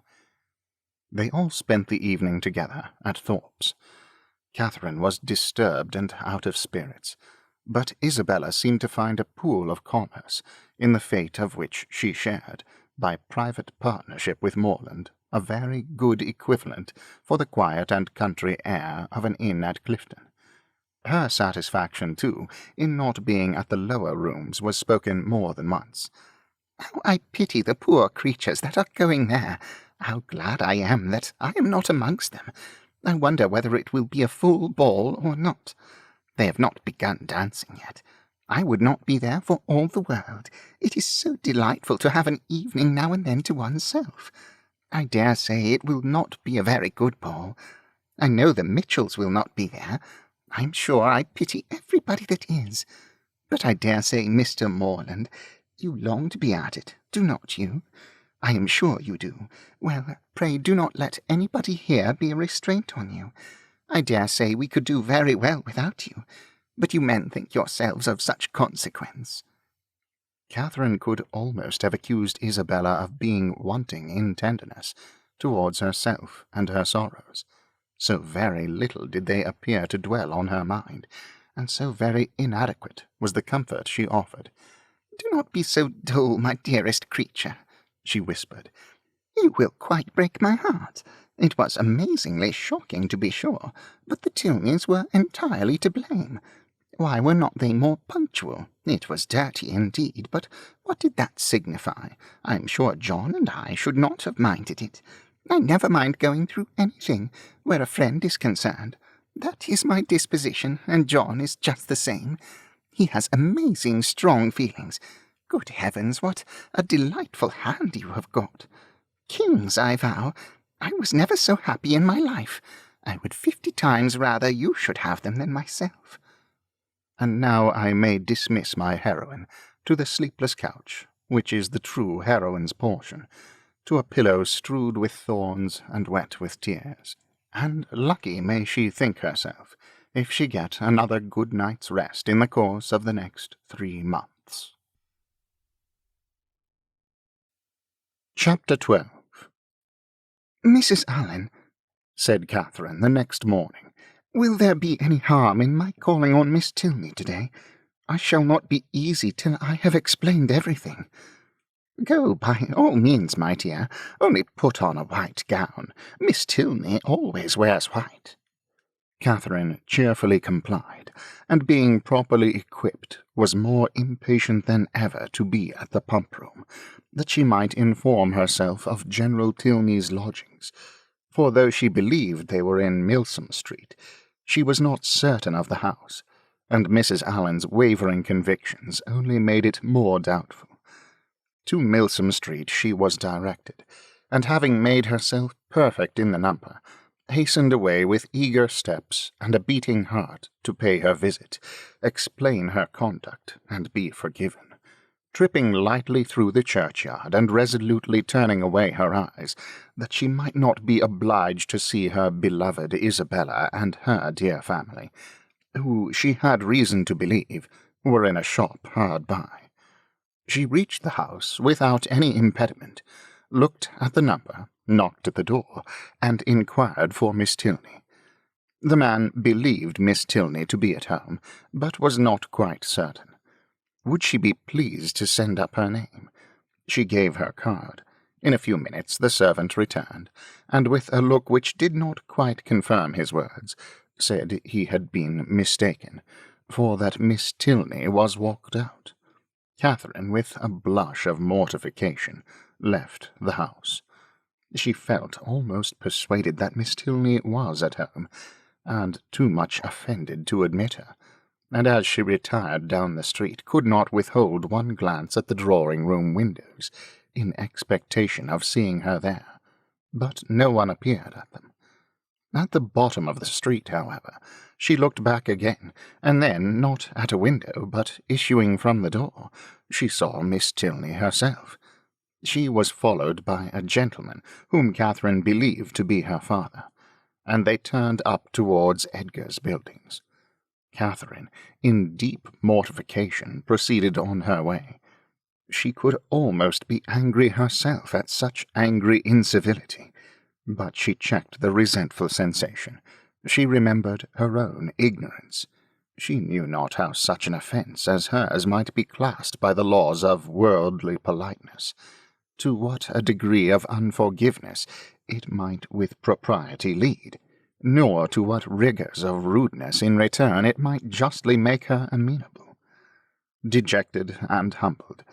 They all spent the evening together at Thorpe's. Catherine was disturbed and out of spirits, but Isabella seemed to find a pool of commerce, in the fate of which she shared, by private partnership with Morland, a very good equivalent for the quiet and country air of an inn at Clifton. Her satisfaction, too, in not being at the lower rooms was spoken more than once. "How I pity the poor creatures that are going there! How glad I am that I am not amongst them! I wonder whether it will be a full ball or not. They have not begun dancing yet. I would not be there for all the world. It is so delightful to have an evening now and then to oneself. I dare say it will not be a very good ball. I know the Mitchells will not be there. I'm sure I pity everybody that is. But I dare say, Mr. Morland, you long to be at it, do not you? I am sure you do. Well, pray do not let anybody here be a restraint on you. I dare say we could do very well without you, but you men think yourselves of such consequence." Catherine could almost have accused Isabella of being wanting in tenderness towards herself and her sorrows. So very little did they appear to dwell on her mind, and so very inadequate was the comfort she offered. "Do not be so dull, my dearest creature," she whispered. "You will quite break my heart. It was amazingly shocking, to be sure, but the Tilneys were entirely to blame. Why were not they more punctual? It was dirty indeed, but what did that signify? I am sure John and I should not have minded it. I never mind going through anything where a friend is concerned. That is my disposition, and John is just the same. He has amazing strong feelings. Good heavens, what a delightful hand you have got! Kings, I vow. I was never so happy in my life. I would 50 times rather you should have them than myself." And now I may dismiss my heroine to the sleepless couch, which is the true heroine's portion, to a pillow strewed with thorns and wet with tears, and lucky may she think herself if she get another good night's rest in the course of the next 3 months. Chapter 12. "Mrs. Allen," said Catherine the next morning, "will there be any harm in my calling on Miss Tilney today? I shall not be easy till I have explained everything." "Go by all means, my dear. Only put on a white gown. Miss Tilney always wears white." Catherine cheerfully complied, and being properly equipped, was more impatient than ever to be at the pump-room, that she might inform herself of General Tilney's lodgings, for though she believed they were in Milsom Street, she was not certain of the house, and Mrs. Allen's wavering convictions only made it more doubtful. To Milsom Street she was directed, and having made herself perfect in the number, hastened away with eager steps and a beating heart to pay her visit, explain her conduct, and be forgiven, tripping lightly through the churchyard and resolutely turning away her eyes, that she might not be obliged to see her beloved Isabella and her dear family, who, she had reason to believe, were in a shop hard by. She reached the house without any impediment, looked at the number, knocked at the door, and inquired for Miss Tilney. The man believed Miss Tilney to be at home, but was not quite certain. Would she be pleased to send up her name? She gave her card. In a few minutes the servant returned, and with a look which did not quite confirm his words, said he had been mistaken, for that Miss Tilney was walked out. Catherine, with a blush of mortification, left the house. She felt almost persuaded that Miss Tilney was at home, and too much offended to admit her, and as she retired down the street could not withhold one glance at the drawing-room windows, in expectation of seeing her there, but no one appeared at them. At the bottom of the street, however, she looked back again, and then, not at a window, but issuing from the door, she saw Miss Tilney herself. She was followed by a gentleman whom Catherine believed to be her father, and they turned up towards Edgar's buildings. Catherine, in deep mortification, proceeded on her way. She could almost be angry herself at such angry incivility, but she checked the resentful sensation. She remembered her own ignorance. She knew not how such an offence as hers might be classed by the laws of worldly politeness, to what a degree of unforgiveness it might with propriety lead, nor to what rigours of rudeness in return it might justly make her amenable. Dejected and humbled,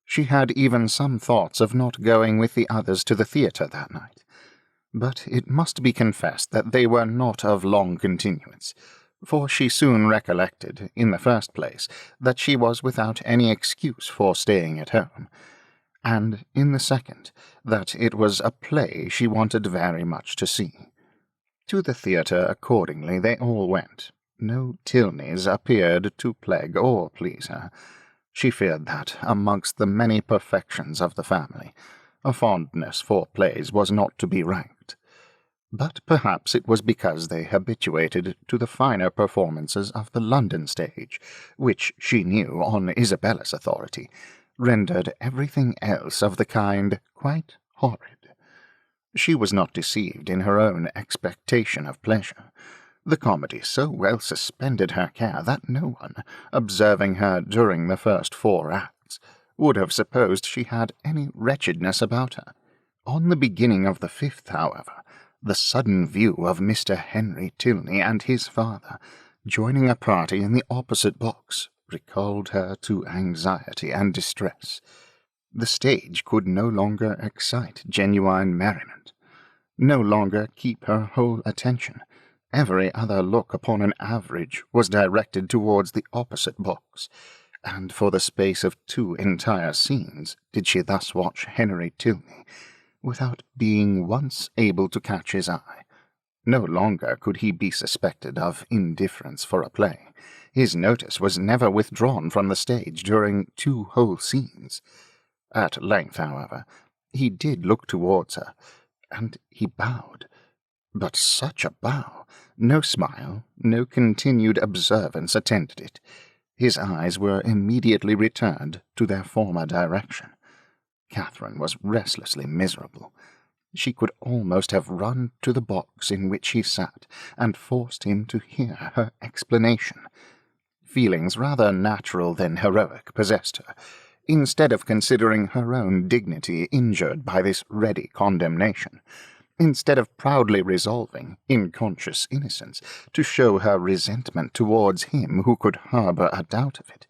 she had even some thoughts of not going with the others to the theatre that night, but it must be confessed that they were not of long continuance, for she soon recollected, in the first place, that she was without any excuse for staying at home, and, in the second, that it was a play she wanted very much to see. To the theatre, accordingly, they all went. No Tilneys appeared to plague or please her. She feared that, amongst the many perfections of the family, a fondness for plays was not to be ranked. But perhaps it was because they habituated to the finer performances of the London stage, which she knew, on Isabella's authority, rendered everything else of the kind quite horrid. She was not deceived in her own expectation of pleasure. The comedy so well suspended her care that no one, observing her during the first 4 acts, would have supposed she had any wretchedness about her. On the beginning of the 5th, however, the sudden view of Mr. Henry Tilney and his father joining a party in the opposite box recalled her to anxiety and distress. The stage could no longer excite genuine merriment, no longer keep her whole attention. Every other look upon an average was directed towards the opposite box, and for the space of 2 entire scenes did she thus watch Henry Tilney, without being once able to catch his eye. No longer could he be suspected of indifference for a play. His notice was never withdrawn from the stage during 2 whole scenes. At length, however, he did look towards her, and he bowed. But such a bow! No smile, no continued observance attended it. His eyes were immediately returned to their former direction. Catherine was restlessly miserable. She could almost have run to the box in which he sat, and forced him to hear her explanation. Feelings rather natural than heroic possessed her. Instead of considering her own dignity injured by this ready condemnation, instead of proudly resolving, in conscious innocence, to show her resentment towards him who could harbour a doubt of it,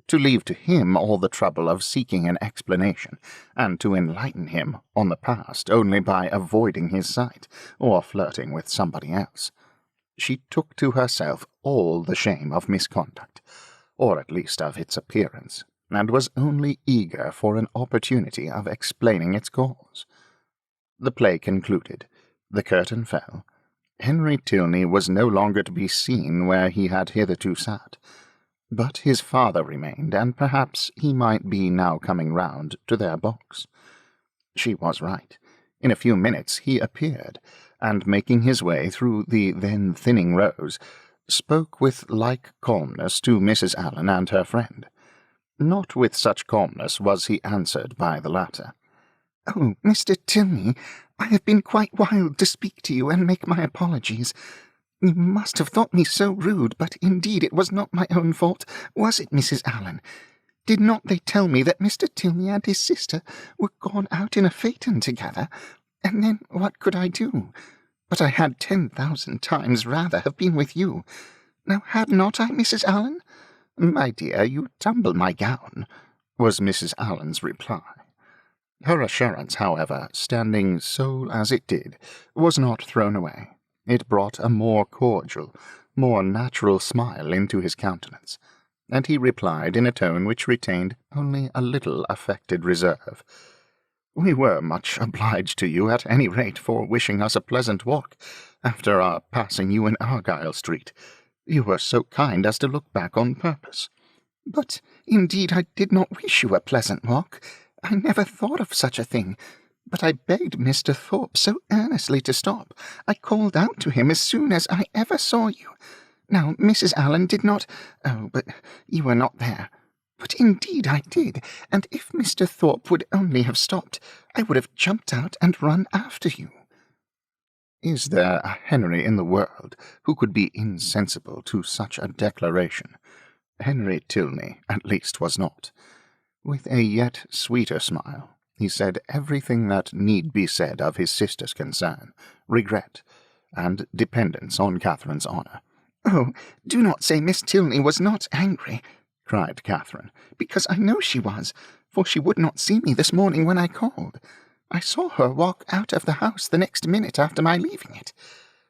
to leave to him all the trouble of seeking an explanation, and to enlighten him on the past only by avoiding his sight, or flirting with somebody else, she took to herself all the shame of misconduct, or at least of its appearance, and was only eager for an opportunity of explaining its cause. The play concluded, the curtain fell. Henry Tilney was no longer to be seen where he had hitherto sat, but his father remained, and perhaps he might be now coming round to their box. She was right. In a few minutes he appeared, and making his way through the then thinning rows, spoke with like calmness to Mrs. Allen and her friend. Not with such calmness was he answered by the latter. "Oh, Mr. Tilney, I have been quite wild to speak to you and make my apologies. You must have thought me so rude, but indeed it was not my own fault, was it, Mrs. Allen? Did not they tell me that Mr. Tilney and his sister were gone out in a phaeton together? And then what could I do? But I had 10,000 times rather have been with you. Now had not I, Mrs. Allen?" "My dear, you tumble my gown," was Mrs. Allen's reply. Her assurance, however, standing sole as it did, was not thrown away. It brought a more cordial, more natural smile into his countenance, and he replied in a tone which retained only a little affected reserve. "We were much obliged to you, at any rate, for wishing us a pleasant walk, after our passing you in Argyle Street. You were so kind as to look back on purpose." "But indeed I did not wish you a pleasant walk. I never thought of such a thing. But I begged Mr. Thorpe so earnestly to stop. I called out to him as soon as I ever saw you. Now, Mrs. Allen did not— Oh, but you were not there. But indeed I did, and if Mr. Thorpe would only have stopped, I would have jumped out and run after you." Is there a Henry in the world who could be insensible to such a declaration? Henry Tilney, at least, was not. With a yet sweeter smile, he said everything that need be said of his sister's concern, regret, and dependence on Catherine's honour. "Oh, do not say Miss Tilney was not angry," cried Catherine, "because I know she was, for she would not see me this morning when I called. I saw her walk out of the house the next minute after my leaving it.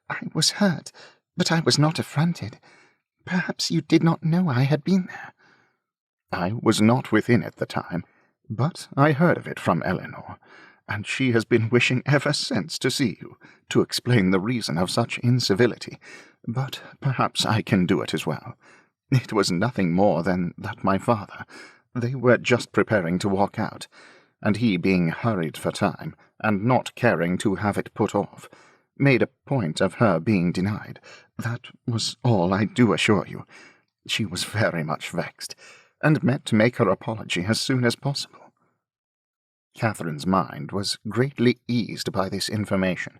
I was hurt, but I was not affronted. Perhaps you did not know I had been there." "I was not within at the time, but I heard of it from Eleanor, and she has been wishing ever since to see you, to explain the reason of such incivility, but perhaps I can do it as well. It was nothing more than that my father— they were just preparing to walk out, and he being hurried for time, and not caring to have it put off, made a point of her being denied. That was all, I do assure you. She was very much vexed. and meant to make her apology as soon as possible. Catherine's mind was greatly eased by this information,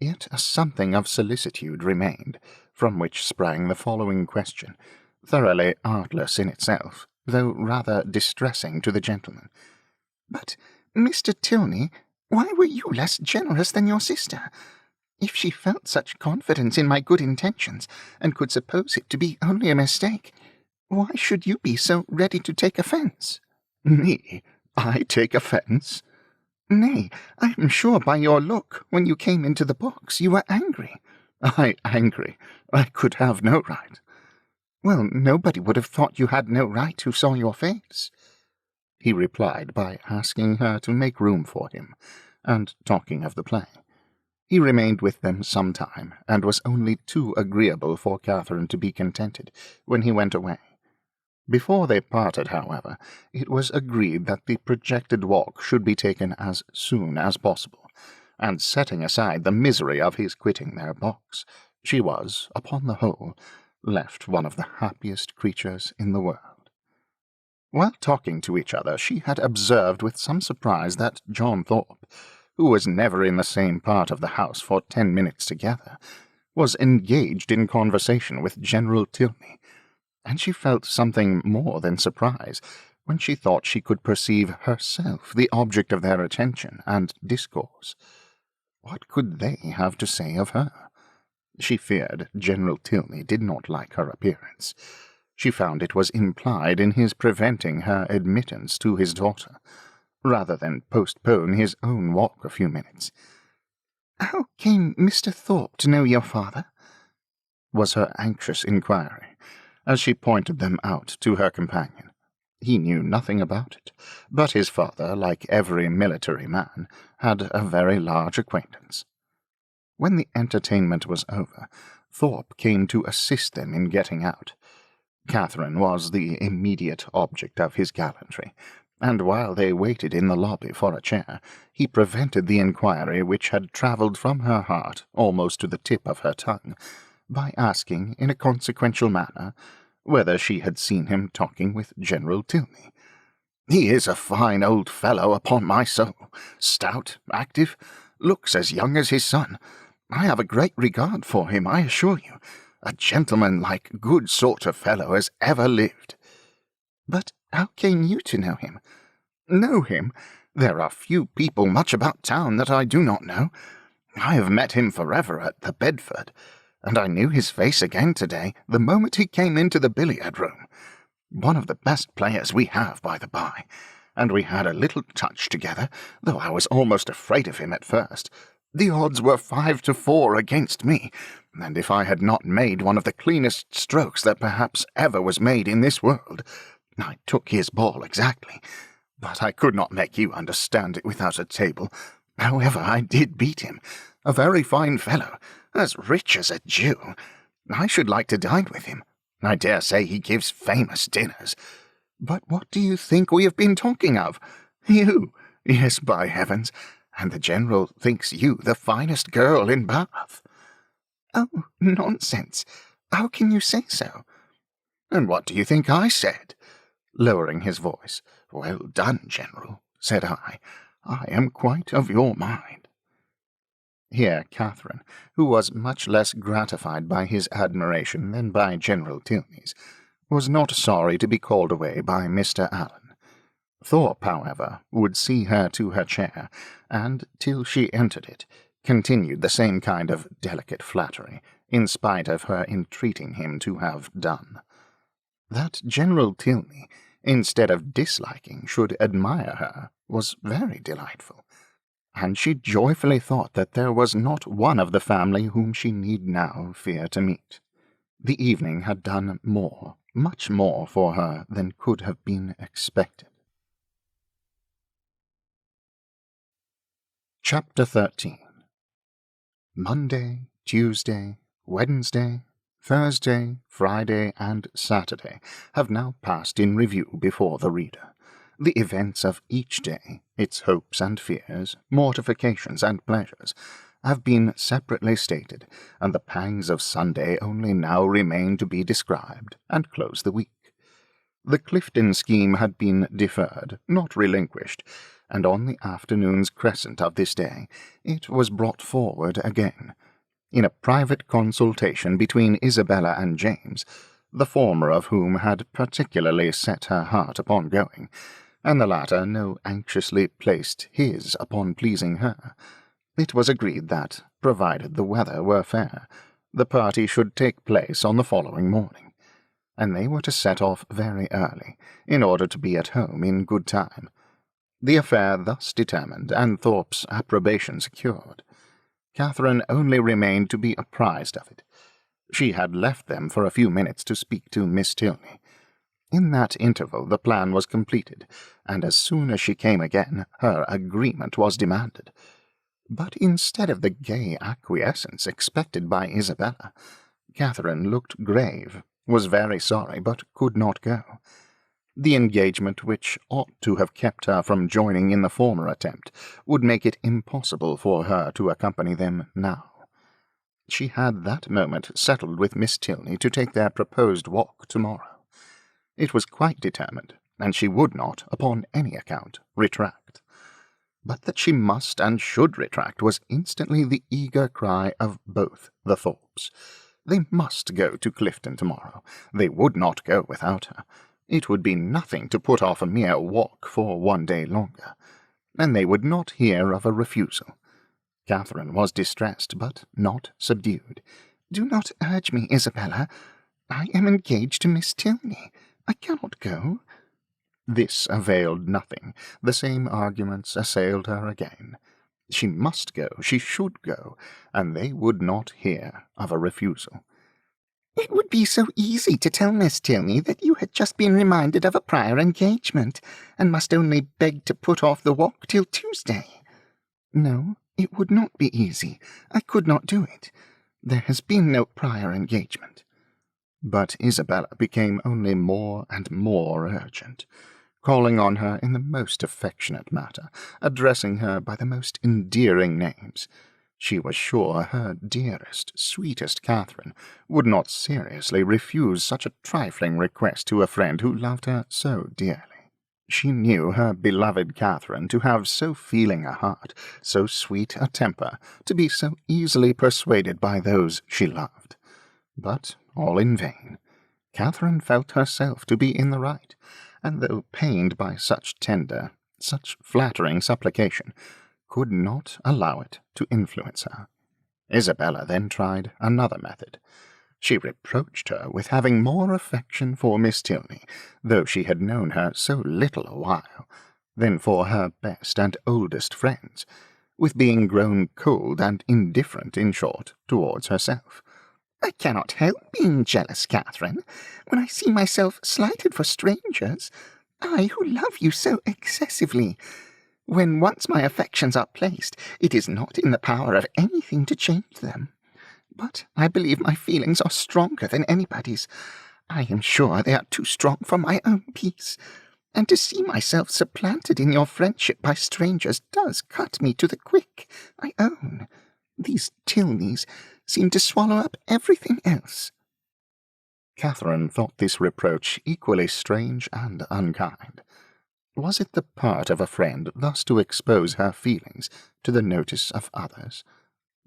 yet a something of solicitude remained, from which sprang the following question, thoroughly artless in itself, though rather distressing to the gentleman. "But, Mr. Tilney, why were you less generous than your sister? If she felt such confidence in my good intentions, and could suppose it to be only a mistake, why should you be so ready to take offence?" "Me? I take offence?" "Nay, I am sure by your look, when you came into the box, you were angry." "I angry? I could have no right." "Well, nobody would have thought you had no right who saw your face." He replied by asking her to make room for him, and talking of the play. He remained with them some time, and was only too agreeable for Catherine to be contented when he went away. Before they parted, however, it was agreed that the projected walk should be taken as soon as possible, and setting aside the misery of his quitting their box, she was, upon the whole, left one of the happiest creatures in the world. While talking to each other, she had observed with some surprise that John Thorpe, who was never in the same part of the house for 10 minutes together, was engaged in conversation with General Tilney, and she felt something more than surprise when she thought she could perceive herself the object of their attention and discourse. What could they have to say of her? She feared General Tilney did not like her appearance. She found it was implied in his preventing her admittance to his daughter, rather than postpone his own walk a few minutes. "How came Mr. Thorpe to know your father?" was her anxious inquiry, as she pointed them out to her companion. He knew nothing about it, but his father, like every military man, had a very large acquaintance. When the entertainment was over, Thorpe came to assist them in getting out. Catherine was the immediate object of his gallantry, and while they waited in the lobby for a chair, he prevented the inquiry which had travelled from her heart almost to the tip of her tongue, by asking, in a consequential manner, whether she had seen him talking with General Tilney. "He is a fine old fellow, upon my soul, stout, active, looks as young as his son. I have a great regard for him, I assure you. A gentleman-like, good sort of fellow as ever lived." "But how came you to know him?" "Know him? There are few people much about town that I do not know. I have met him forever at the Bedford, and I knew his face again today the moment he came into the billiard-room. One of the best players we have, by the by, and we had a little touch together, though I was almost afraid of him at first. The odds were 5-4 against me, and if I had not made one of the cleanest strokes that perhaps ever was made in this world, I took his ball exactly, but I could not make you understand it without a table. However, I did beat him. A very fine fellow, as rich as a Jew. I should like to dine with him. I dare say he gives famous dinners. But what do you think we have been talking of? You? Yes, by heavens, and the General thinks you the finest girl in Bath." "Oh, nonsense! How can you say so?" "And what do you think I said?" lowering his voice. "Well done, General," said I. "I am quite of your mind." Here Catherine, who was much less gratified by his admiration than by General Tilney's, was not sorry to be called away by Mr. Allen. Thorpe, however, would see her to her chair, and, till she entered it, continued the same kind of delicate flattery, in spite of her entreating him to have done. That General Tilney, instead of disliking, should admire her, was very delightful, and she joyfully thought that there was not one of the family whom she need now fear to meet. The evening had done more, much more for her than could have been expected. Chapter 13. Monday, Tuesday, Wednesday, Thursday, Friday, and Saturday have now passed in review before the reader. The events of each day, its hopes and fears, mortifications and pleasures, have been separately stated, and the pangs of Sunday only now remain to be described, and close the week. The Clifton scheme had been deferred, not relinquished, and on the afternoon's crescent of this day it was brought forward again. In a private consultation between Isabella and James, the former of whom had particularly set her heart upon going, and the latter no anxiously placed his upon pleasing her, it was agreed that, provided the weather were fair, the party should take place on the following morning, and they were to set off very early, in order to be at home in good time. The affair thus determined, and Thorpe's approbation secured, Catherine only remained to be apprised of it. She had left them for a few minutes to speak to Miss Tilney. In that interval the plan was completed, and as soon as she came again, her agreement was demanded. But instead of the gay acquiescence expected by Isabella, Catherine looked grave, was very sorry, but could not go. The engagement which ought to have kept her from joining in the former attempt would make it impossible for her to accompany them now. She had that moment settled with Miss Tilney to take their proposed walk tomorrow. It was quite determined, and she would not, upon any account, retract. But that she must and should retract was instantly the eager cry of both the Thorpes. They must go to Clifton tomorrow. They would not go without her. It would be nothing to put off a mere walk for one day longer, and they would not hear of a refusal. Catherine was distressed, but not subdued. "Do not urge me, Isabella. I am engaged to Miss Tilney. I cannot go." This availed nothing. The same arguments assailed her again. She must go, she should go, and they would not hear of a refusal. "It would be so easy to tell Miss Tilney that you had just been reminded of a prior engagement, and must only beg to put off the walk till Tuesday." "No, it would not be easy. I could not do it. There has been no prior engagement." But Isabella became only more and more urgent, calling on her in the most affectionate manner, addressing her by the most endearing names. She was sure her dearest, sweetest Catherine would not seriously refuse such a trifling request to a friend who loved her so dearly. She knew her beloved Catherine to have so feeling a heart, so sweet a temper, to be so easily persuaded by those she loved. But all in vain. Catherine felt herself to be in the right, and though pained by such tender, such flattering supplication, could not allow it to influence her. Isabella then tried another method. She reproached her with having more affection for Miss Tilney, though she had known her so little a while, than for her best and oldest friends, with being grown cold and indifferent, in short, towards herself. "I cannot help being jealous, Catherine, when I see myself slighted for strangers, I who love you so excessively. When once my affections are placed, it is not in the power of anything to change them. But I believe my feelings are stronger than anybody's. I am sure they are too strong for my own peace, and to see myself supplanted in your friendship by strangers does cut me to the quick, I own. These Tilneys seem to swallow up everything else." Catherine thought this reproach equally strange and unkind. Was it the part of a friend thus to expose her feelings to the notice of others?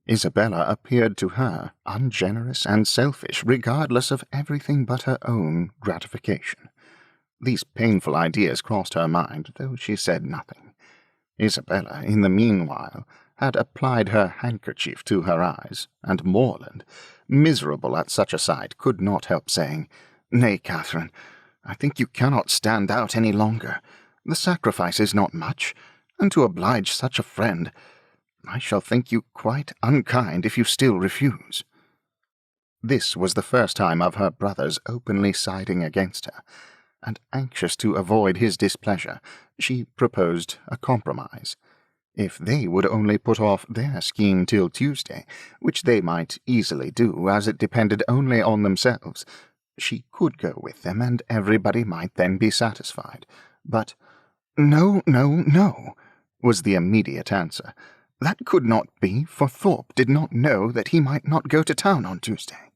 Isabella appeared to her ungenerous and selfish, regardless of everything but her own gratification. These painful ideas crossed her mind, though she said nothing. Isabella, in the meanwhile, had applied her handkerchief to her eyes, and Morland, miserable at such a sight, could not help saying, "Nay, Catherine, I think you cannot stand out any longer. The sacrifice is not much, and to oblige such a friend, I shall think you quite unkind if you still refuse." This was the first time of her brother's openly siding against her, and anxious to avoid his displeasure, she proposed a compromise. If they would only put off their scheme till Tuesday, which they might easily do, as it depended only on themselves, she could go with them, and everybody might then be satisfied. But "No, no, no," was the immediate answer. That could not be, for Thorpe did not know that he might not go to town on Tuesday.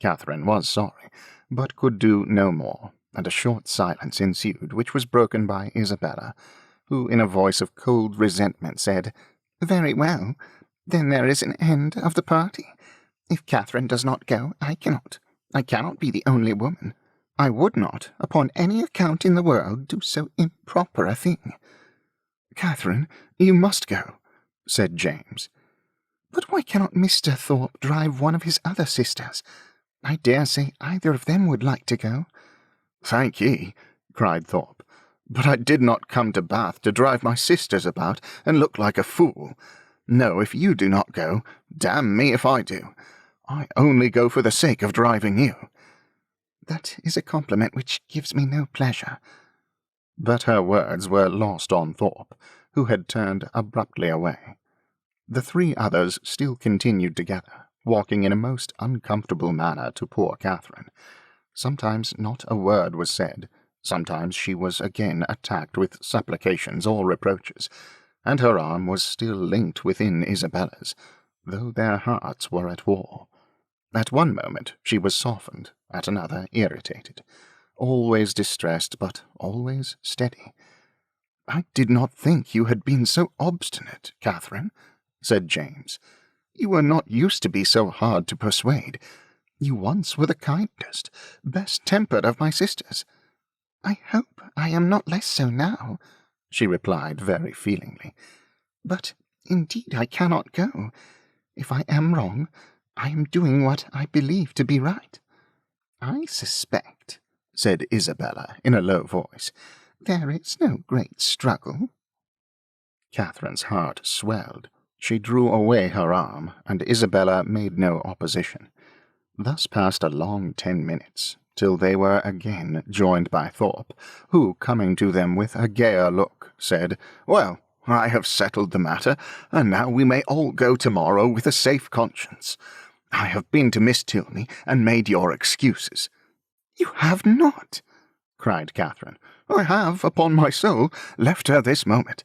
Catherine was sorry, but could do no more, and a short silence ensued, which was broken by Isabella, who, in a voice of cold resentment, said, "Very well, then there is an end of the party. If Catherine does not go, I cannot. I cannot be the only woman. I would not, upon any account in the world, do so improper a thing." "Catherine, you must go," said James. "But why cannot Mr. Thorpe drive one of his other sisters? I dare say either of them would like to go." "Thank ye," cried Thorpe, "but I did not come to Bath to drive my sisters about and look like a fool. No, if you do not go, damn me if I do. I only go for the sake of driving you." "That is a compliment which gives me no pleasure." But her words were lost on Thorpe, who had turned abruptly away. The three others still continued together, walking in a most uncomfortable manner to poor Catherine. Sometimes not a word was said, sometimes she was again attacked with supplications or reproaches, and her arm was still linked within Isabella's, though their hearts were at war. At one moment she was softened, at another irritated, always distressed, but always steady. "I did not think you had been so obstinate, Catherine," said James. "You were not used to be so hard to persuade. You once were the kindest, best-tempered of my sisters." "I hope I am not less so now," she replied very feelingly. "But indeed I cannot go. If I am wrong, I am doing what I believe to be right." "I suspect," said Isabella in a low voice, "there is no great struggle." Catherine's heart swelled. She drew away her arm, and Isabella made no opposition. Thus passed a long 10 minutes, till they were again joined by Thorpe, who, coming to them with a gayer look, said, "Well, I have settled the matter, and now we may all go tomorrow with a safe conscience. I have been to Miss Tilney, and made your excuses." "You have not!" cried Catherine. "I have, upon my soul, left her this moment.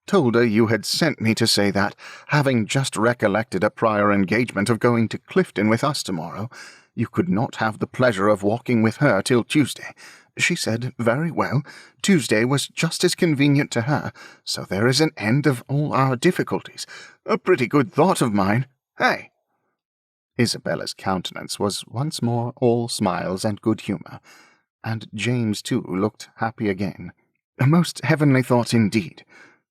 Told her you had sent me to say that, having just recollected a prior engagement of going to Clifton with us tomorrow, you could not have the pleasure of walking with her till Tuesday. She said, very well, Tuesday was just as convenient to her, so there is an end of all our difficulties. A pretty good thought of mine, hey?" Isabella's countenance was once more all smiles and good humour, and James too looked happy again. "A most heavenly thought indeed.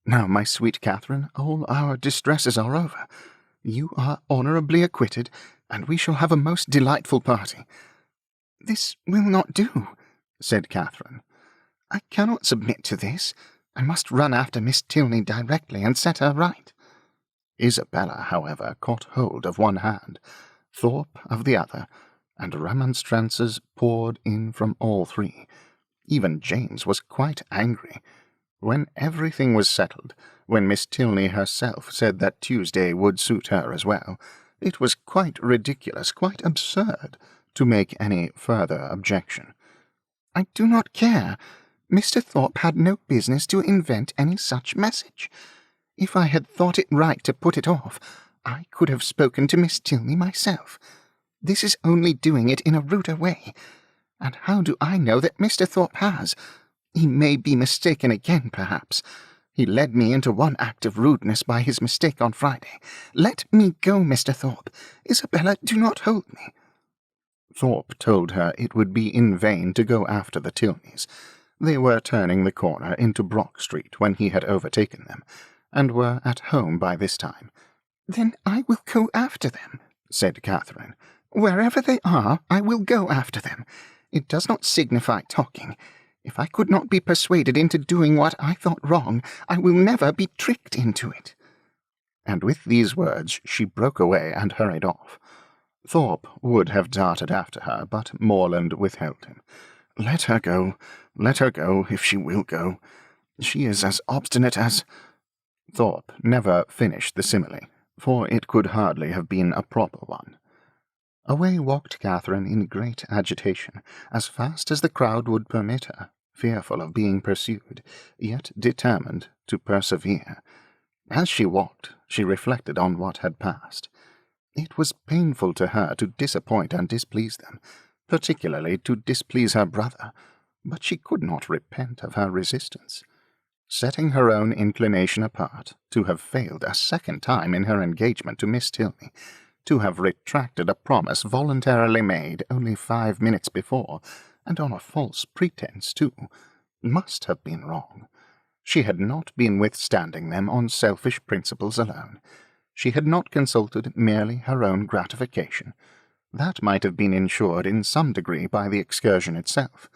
Now, my sweet Catherine, all our distresses are over. You are honourably acquitted, and we shall have a most delightful party." "This will not do," said Catherine. "I cannot submit to this. I must run after Miss Tilney directly and set her right." Isabella, however, caught hold of one hand, Thorpe of the other, and remonstrances poured in from all three. Even James was quite angry. When everything was settled, when Miss Tilney herself said that Tuesday would suit her as well, it was quite ridiculous, quite absurd, to make any further objection. "I do not care. Mr. Thorpe had no business to invent any such message. If I had thought it right to put it off, I could have spoken to Miss Tilney myself. This is only doing it in a ruder way. And how do I know that Mr. Thorpe has? He may be mistaken again, perhaps. He led me into one act of rudeness by his mistake on Friday. Let me go, Mr. Thorpe. Isabella, do not hold me." Thorpe told her it would be in vain to go after the Tilneys. They were turning the corner into Brock Street when he had overtaken them, and were at home by this time. "Then I will go after them," said Catherine. "Wherever they are, I will go after them. It does not signify talking. If I could not be persuaded into doing what I thought wrong, I will never be tricked into it." And with these words she broke away and hurried off. Thorpe would have darted after her, but Morland withheld him. Let her go, if she will go. She is as obstinate as—" Thorpe never finished the simile, for it could hardly have been a proper one. Away walked Catherine in great agitation, as fast as the crowd would permit her, fearful of being pursued, yet determined to persevere. As she walked, she reflected on what had passed. It was painful to her to disappoint and displease them, particularly to displease her brother. but she could not repent of her resistance. Setting her own inclination apart, to have failed a second time in her engagement to Miss Tilney, to have retracted a promise voluntarily made only 5 minutes before, and on a false pretense, too, must have been wrong. She had not been withstanding them on selfish principles alone. She had not consulted merely her own gratification. That might have been ensured in some degree by the excursion itself,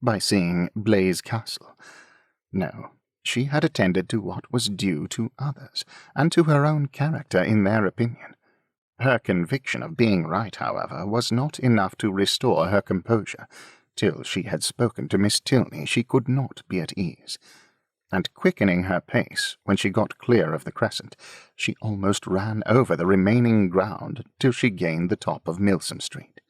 by seeing Blaise Castle. No, she had attended to what was due to others, and to her own character in their opinion. Her conviction of being right, however, was not enough to restore her composure. Till she had spoken to Miss Tilney she could not be at ease, and quickening her pace when she got clear of the crescent, she almost ran over the remaining ground till she gained the top of Milsom Street.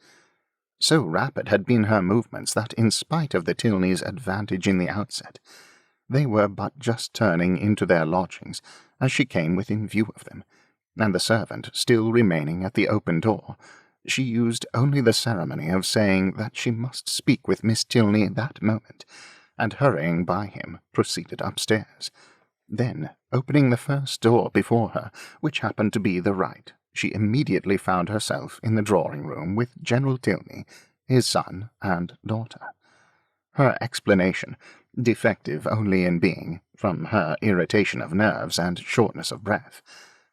So rapid had been her movements that, in spite of the Tilneys' advantage in the outset, they were but just turning into their lodgings as she came within view of them, and the servant still remaining at the open door, she used only the ceremony of saying that she must speak with Miss Tilney that moment, and hurrying by him, proceeded upstairs. Then, opening the first door before her, which happened to be the right, she immediately found herself in the drawing-room with General Tilney, his son and daughter. Her explanation, defective only in being, from her irritation of nerves and shortness of breath,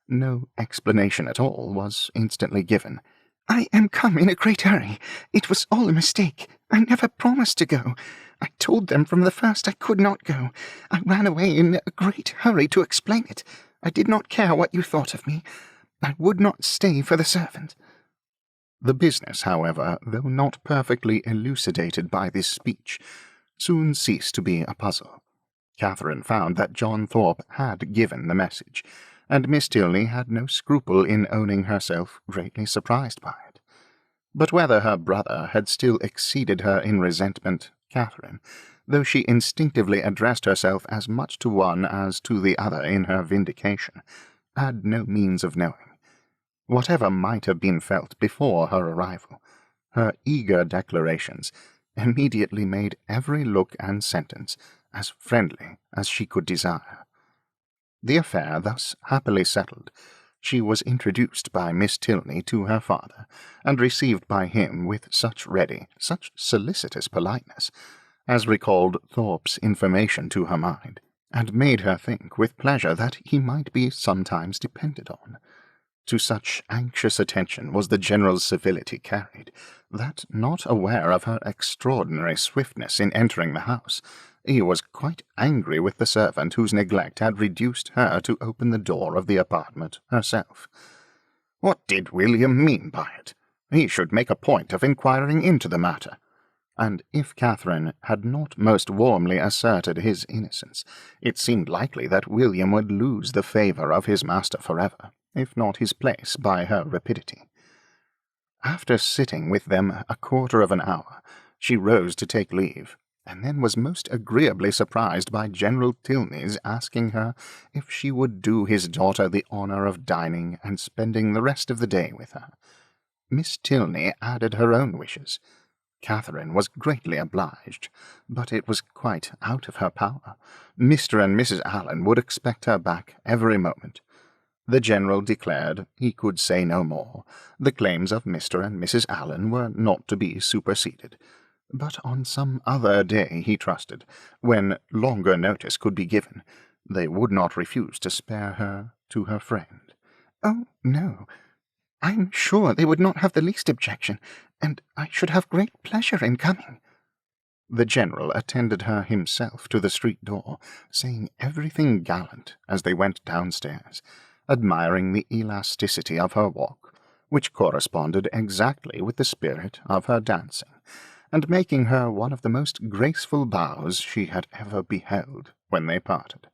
no explanation at all was instantly given. "I am come in a great hurry. It was all a mistake. I never promised to go. I told them from the first I could not go. I ran away in a great hurry to explain it. I did not care what you thought of me. I would not stay for the servant." The business, however, though not perfectly elucidated by this speech, soon ceased to be a puzzle. Catherine found that John Thorpe had given the message, and Miss Tilney had no scruple in owning herself greatly surprised by it. But whether her brother had still exceeded her in resentment, Catherine, though she instinctively addressed herself as much to one as to the other in her vindication, had no means of knowing. Whatever might have been felt before her arrival, her eager declarations immediately made every look and sentence as friendly as she could desire. The affair thus happily settled, she was introduced by Miss Tilney to her father, and received by him with such ready, such solicitous politeness, as recalled Thorpe's information to her mind, and made her think with pleasure that he might be sometimes depended on. To such anxious attention was the general's civility carried, that, not aware of her extraordinary swiftness in entering the house, he was quite angry with the servant whose neglect had reduced her to open the door of the apartment herself. What did William mean by it? He should make a point of inquiring into the matter. And if Catherine had not most warmly asserted his innocence, it seemed likely that William would lose the favour of his master forever, if not his place, by her rapidity. After sitting with them a quarter of an hour, she rose to take leave, and then was most agreeably surprised by General Tilney's asking her if she would do his daughter the honour of dining and spending the rest of the day with her. Miss Tilney added her own wishes. Catherine was greatly obliged, but it was quite out of her power. Mr. and Mrs. Allen would expect her back every moment. The General declared he could say no more. The claims of Mr. and Mrs. Allen were not to be superseded. But on some other day, he trusted, when longer notice could be given, they would not refuse to spare her to her friend. "Oh, no. I'm sure they would not have the least objection, and I should have great pleasure in coming." The General attended her himself to the street door, saying everything gallant as they went downstairs, admiring the elasticity of her walk, which corresponded exactly with the spirit of her dancing, and making her one of the most graceful bows she had ever beheld when they parted.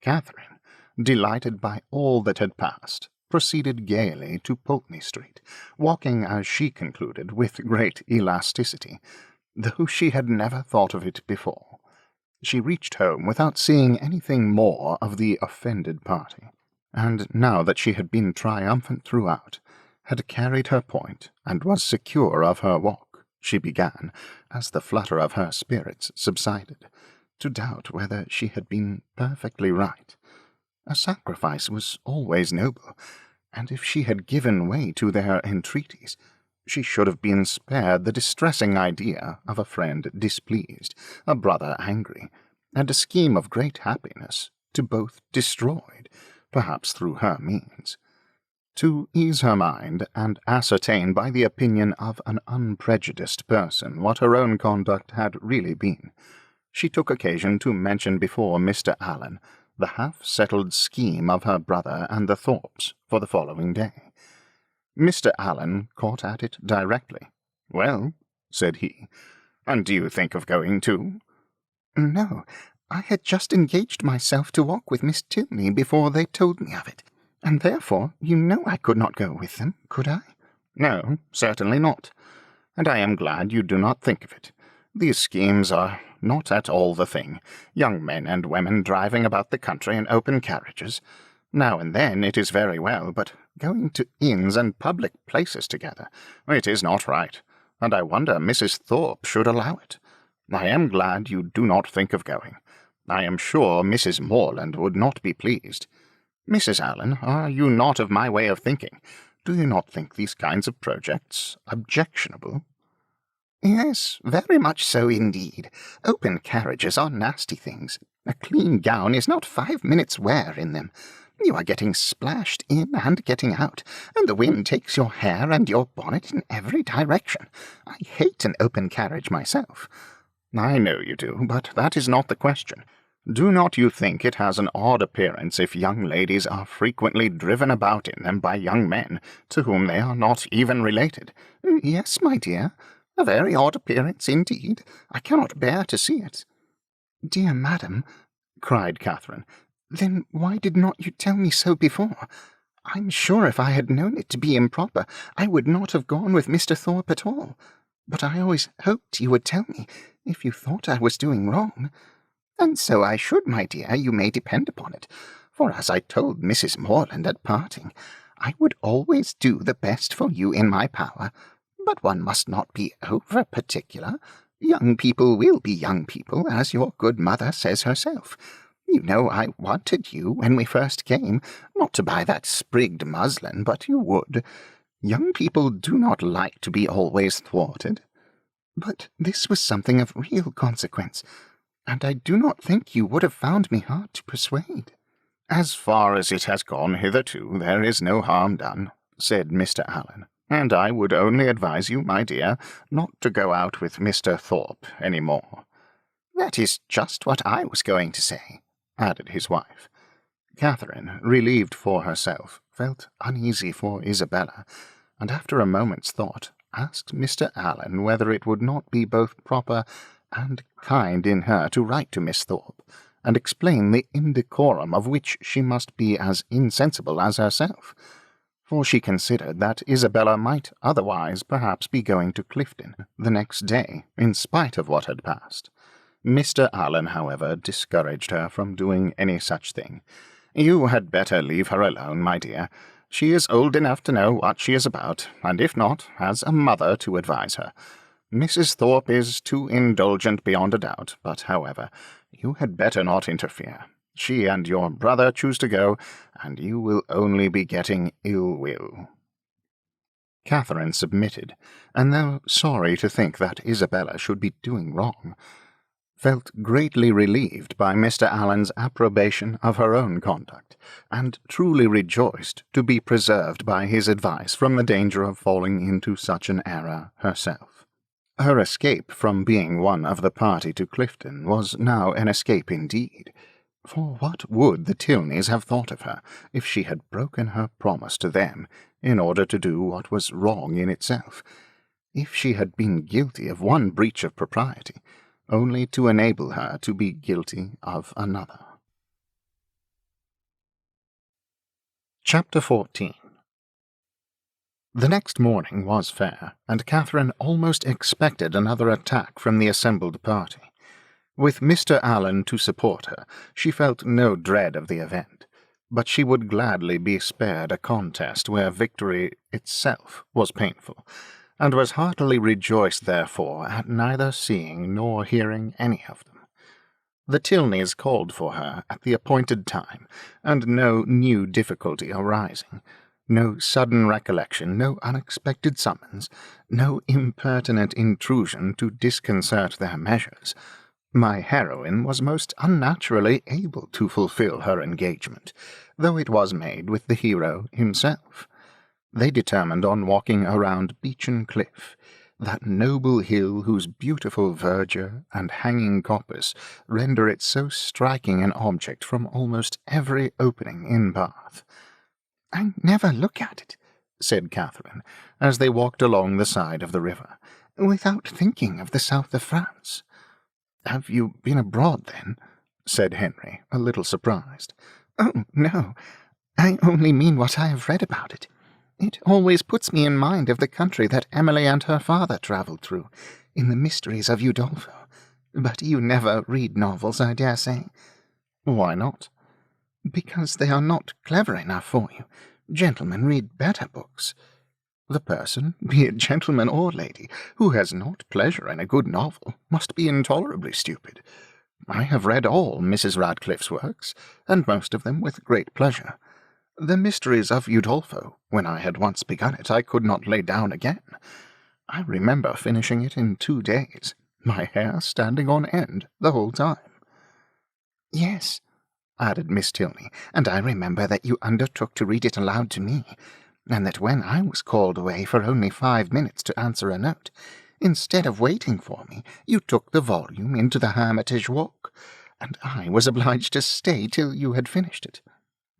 Catherine, delighted by all that had passed, proceeded gaily to Pulteney Street, walking, as she concluded, with great elasticity, though she had never thought of it before. She reached home without seeing anything more of the offended party, and now that she had been triumphant throughout, had carried her point, and was secure of her walk, she began, as the flutter of her spirits subsided, to doubt whether she had been perfectly right. A sacrifice was always noble, and if she had given way to their entreaties, she should have been spared the distressing idea of a friend displeased, a brother angry, and a scheme of great happiness to both destroyed, perhaps through her means. To ease her mind, and ascertain by the opinion of an unprejudiced person what her own conduct had really been, she took occasion to mention before Mr. Allen the half-settled scheme of her brother and the Thorpes for the following day. Mr. Allen caught at it directly. "Well," said he, "and do you think of going too?" "No, I had just engaged myself to walk with Miss Tilney before they told me of it, and therefore you know I could not go with them, could I?" "No, certainly not, and I am glad you do not think of it. These schemes are not at all the thing, young men and women driving about the country in open carriages. Now and then it is very well, but going to inns and public places together, it is not right, and I wonder Mrs. Thorpe should allow it. I am glad you do not think of going. I am sure Mrs. Morland would not be pleased. Mrs. Allen, are you not of my way of thinking? Do you not think these kinds of projects objectionable?" "Yes, very much so indeed. Open carriages are nasty things. A clean gown is not 5 minutes' wear in them. You are getting splashed in and getting out, and the wind takes your hair and your bonnet in every direction. I hate an open carriage myself." "I know you do, but that is not the question. Do not you think it has an odd appearance if young ladies are frequently driven about in them by young men to whom they are not even related?" "Yes, my dear, a very odd appearance indeed. I cannot bear to see it." "Dear madam," cried Catherine, "then why did not you tell me so before? I'm sure if I had known it to be improper, I would not have gone with Mr. Thorpe at all. But I always hoped you would tell me, if you thought I was doing wrong." "And so I should, my dear, you may depend upon it, for as I told Mrs. Morland at parting, I would always do the best for you in my power, but one must not be over-particular. Young people will be young people, as your good mother says herself. You know I wanted you, when we first came, not to buy that sprigged muslin, but you would. Young people do not like to be always thwarted." "But this was something of real consequence, and I do not think you would have found me hard to persuade." "As far as it has gone hitherto, there is no harm done," said Mr. Allen, "and I would only advise you, my dear, not to go out with Mr. Thorpe any more." "That is just what I was going to say," added his wife. Catherine, relieved for herself, felt uneasy for Isabella, and after a moment's thought asked Mr. Allen whether it would not be both proper and kind in her to write to Miss Thorpe, and explain the indecorum of which she must be as insensible as herself, for she considered that Isabella might otherwise perhaps be going to Clifton the next day, in spite of what had passed. Mr. Allen, however, discouraged her from doing any such thing. "You had better leave her alone, my dear. She is old enough to know what she is about, and if not, has a mother to advise her. Mrs. Thorpe is too indulgent beyond a doubt, but, however, you had better not interfere. She and your brother choose to go, and you will only be getting ill will." Catherine submitted, and though sorry to think that Isabella should be doing wrong, felt greatly relieved by Mr. Allen's approbation of her own conduct, and truly rejoiced to be preserved by his advice from the danger of falling into such an error herself. Her escape from being one of the party to Clifton was now an escape indeed, for what would the Tilneys have thought of her if she had broken her promise to them in order to do what was wrong in itself, if she had been guilty of one breach of propriety, only to enable her to be guilty of another. Chapter 14. The next morning was fair, and Catherine almost expected another attack from the assembled party. With Mr. Allen to support her, she felt no dread of the event, but she would gladly be spared a contest where victory itself was painful, and was heartily rejoiced therefore at neither seeing nor hearing any of them. The Tilneys called for her at the appointed time, and no new difficulty arising, no sudden recollection, no unexpected summons, no impertinent intrusion to disconcert their measures, my heroine was most unnaturally able to fulfil her engagement, though it was made with the hero himself. They determined on walking around Beechen Cliff, that noble hill whose beautiful verdure and hanging coppice render it so striking an object from almost every opening in Bath. "I never look at it," said Catherine, as they walked along the side of the river, "without thinking of the south of France." "Have you been abroad, then?" said Henry, a little surprised. "Oh, no. I only mean what I have read about it. It always puts me in mind of the country that Emily and her father travelled through, in the mysteries of Udolpho. But you never read novels, I dare say." "Why not?" "Because they are not clever enough for you. Gentlemen read better books." "The person, be it gentleman or lady, who has not pleasure in a good novel, must be intolerably stupid. I have read all Mrs. Radcliffe's works, and most of them with great pleasure. The Mysteries of Udolpho, when I had once begun it, I could not lay down again. I remember finishing it in 2 days, my hair standing on end the whole time." "Yes," added Miss Tilney, "and I remember that you undertook to read it aloud to me, and that when I was called away for only 5 minutes to answer a note, instead of waiting for me, you took the volume into the Hermitage Walk, and I was obliged to stay till you had finished it."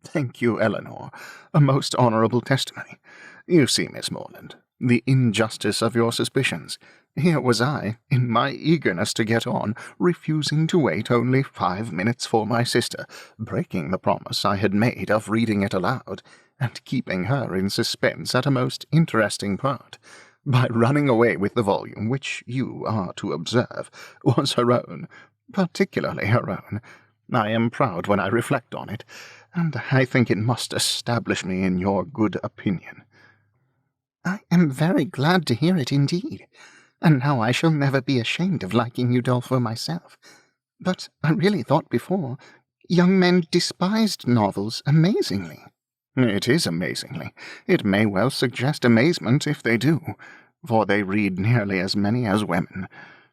"Thank you, Eleanor. A most honourable testimony. You see, Miss Morland, the injustice of your suspicions. Here was I, in my eagerness to get on, refusing to wait only 5 minutes for my sister, breaking the promise I had made of reading it aloud, and keeping her in suspense at a most interesting part, by running away with the volume, which, you are to observe, was her own, particularly her own. I am proud when I reflect on it, and I think it must establish me in your good opinion." "I am very glad to hear it indeed, and now I shall never be ashamed of liking Udolpho myself. But I really thought before, young men despised novels amazingly." "It is amazingly. It may well suggest amazement if they do, for they read nearly as many as women.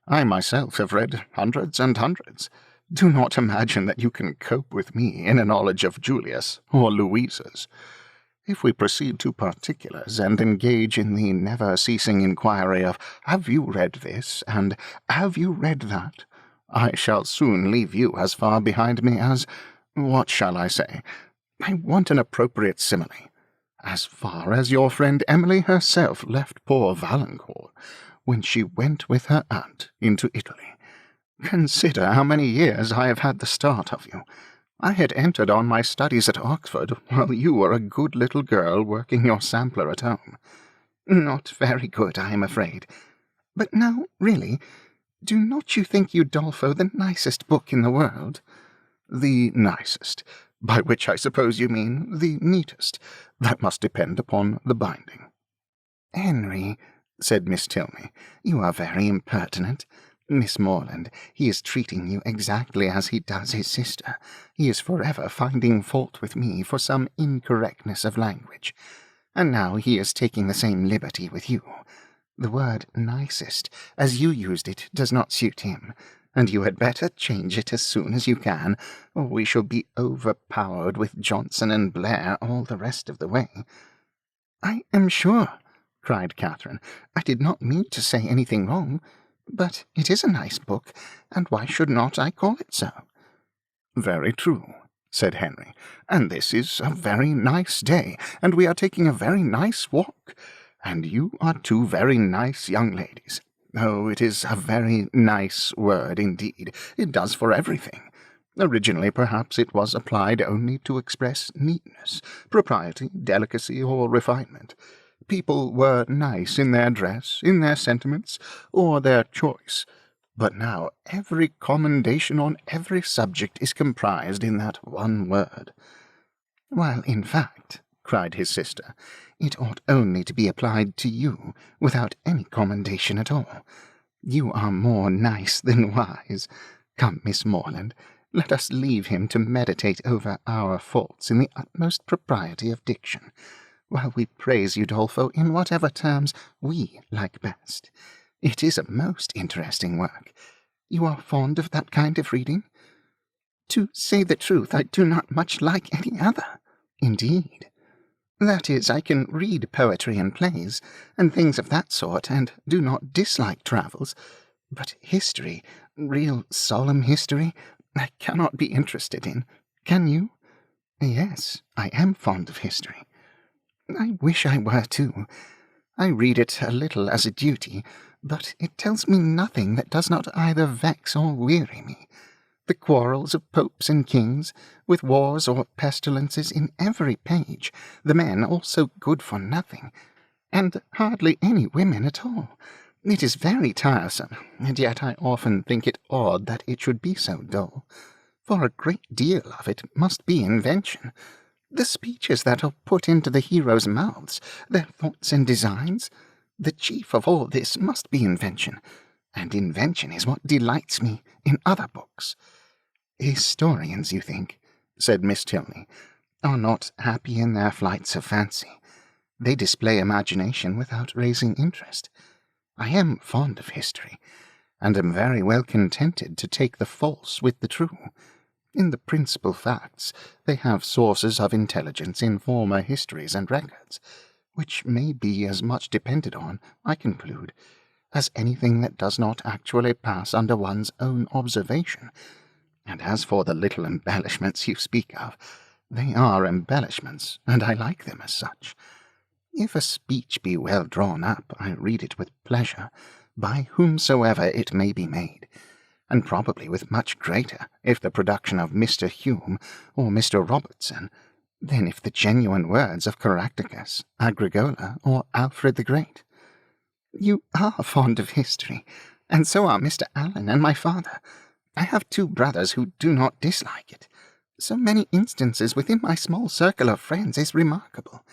I myself have read hundreds and hundreds. Do not imagine that you can cope with me in a knowledge of Julius or Louisa's. If we proceed to particulars and engage in the never-ceasing inquiry of 'Have you read this?' and 'Have you read that?' I shall soon leave you as far behind me as— what shall I say? I want an appropriate simile. As far as your friend Emily herself left poor Valancourt, when she went with her aunt into Italy. Consider how many years I have had the start of you. I had entered on my studies at Oxford, while you were a good little girl working your sampler at home." "Not very good, I am afraid. But now, really, do not you think Udolpho the nicest book in the world?" "The nicest, by which I suppose you mean the neatest. That must depend upon the binding." "Henry," said Miss Tilney, "you are very impertinent. Miss Morland, he is treating you exactly as he does his sister. He is forever finding fault with me for some incorrectness of language. And now he is taking the same liberty with you. The word nicest, as you used it, does not suit him, and you had better change it as soon as you can, or we shall be overpowered with Johnson and Blair all the rest of the way." "I am sure," cried Catherine, "I did not mean to say anything wrong. But it is a nice book, and why should not I call it so?" "Very true," said Henry, "and this is a very nice day, and we are taking a very nice walk, and you are 2 very nice young ladies. Oh, it is a very nice word indeed. It does for everything. Originally, perhaps, it was applied only to express neatness, propriety, delicacy, or refinement. People were nice in their dress, in their sentiments, or their choice. But now every commendation on every subject is comprised in that one word." "While, in fact," cried his sister. "It ought only to be applied to you, without any commendation at all. You are more nice than wise. Come, Miss Morland, let us leave him to meditate over our faults in the utmost propriety of diction, while we praise Udolpho in whatever terms we like best. It is a most interesting work. You are fond of that kind of reading?" "To say the truth, I do not much like any other." "Indeed." "That is, I can read poetry and plays, and things of that sort, and do not dislike travels. But history, real solemn history, I cannot be interested in. Can you?" "Yes, I am fond of history." "I wish I were too. I read it a little as a duty, but it tells me nothing that does not either vex or weary me. The quarrels of popes and kings, with wars or pestilences in every page, the men all so good for nothing, and hardly any women at all. It is very tiresome, and yet I often think it odd that it should be so dull, for a great deal of it must be invention. The speeches that are put into the heroes' mouths, their thoughts and designs, the chief of all this must be invention, and invention is what delights me in other books." "Historians, you think," said Miss Tilney, "are not happy in their flights of fancy. They display imagination without raising interest. I am fond of history, and am very well contented to take the false with the true. In the principal facts, they have sources of intelligence in former histories and records, which may be as much depended on, I conclude, as anything that does not actually pass under one's own observation. And as for the little embellishments you speak of, they are embellishments, and I like them as such. If a speech be well drawn up, I read it with pleasure, by whomsoever it may be made, and probably with much greater if the production of Mr. Hume or Mr. Robertson, than if the genuine words of Caractacus, Agricola, or Alfred the Great." "You are fond of history, and so are Mr. Allen and my father. I have 2 brothers who do not dislike it. So many instances within my small circle of friends is remarkable.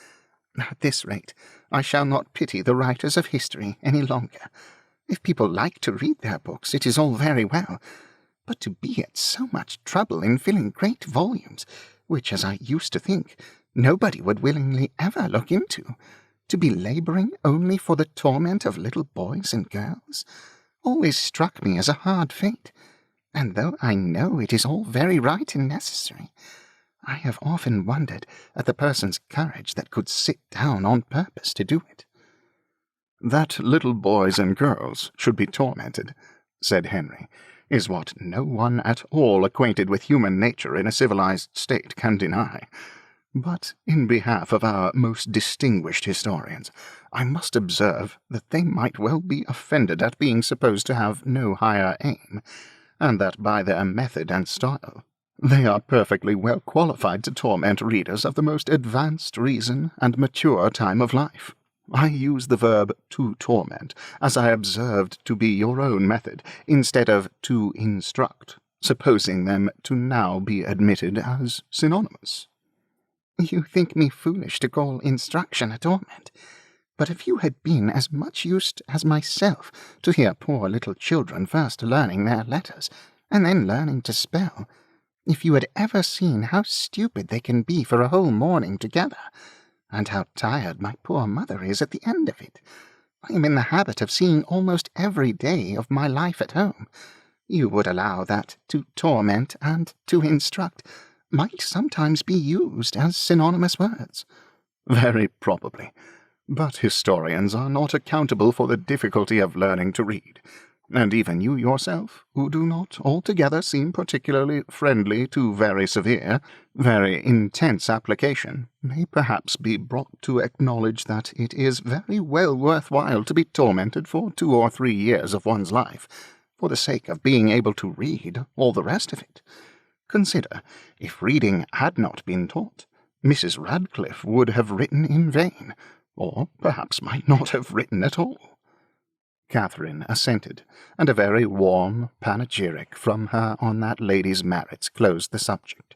At this rate, I shall not pity the writers of history any longer. If people like to read their books, it is all very well, but to be at so much trouble in filling great volumes, which, as I used to think, nobody would willingly ever look into, to be labouring only for the torment of little boys and girls, always struck me as a hard fate, and though I know it is all very right and necessary, I have often wondered at the person's courage that could sit down on purpose to do it." "That little boys and girls should be tormented," said Henry, "is what no one at all acquainted with human nature in a civilized state can deny. But in behalf of our most distinguished historians, I must observe that they might well be offended at being supposed to have no higher aim, and that by their method and style they are perfectly well qualified to torment readers of the most advanced reason and mature time of life. I use the verb to torment, as I observed to be your own method, instead of to instruct, supposing them to now be admitted as synonymous." "You think me foolish to call instruction a torment. But if you had been as much used as myself to hear poor little children first learning their letters, and then learning to spell, if you had ever seen how stupid they can be for a whole morning together, and how tired my poor mother is at the end of it, I am in the habit of seeing almost every day of my life at home, you would allow that to torment and to instruct might sometimes be used as synonymous words." "Very probably. But historians are not accountable for the difficulty of learning to read, and even you yourself, who do not altogether seem particularly friendly to very severe, very intense application, may perhaps be brought to acknowledge that it is very well worth while to be tormented for 2 or 3 years of one's life, for the sake of being able to read all the rest of it. Consider, if reading had not been taught, Mrs. Radcliffe would have written in vain, or perhaps might not have written at all." Catherine assented, and a very warm panegyric from her on that lady's merits closed the subject.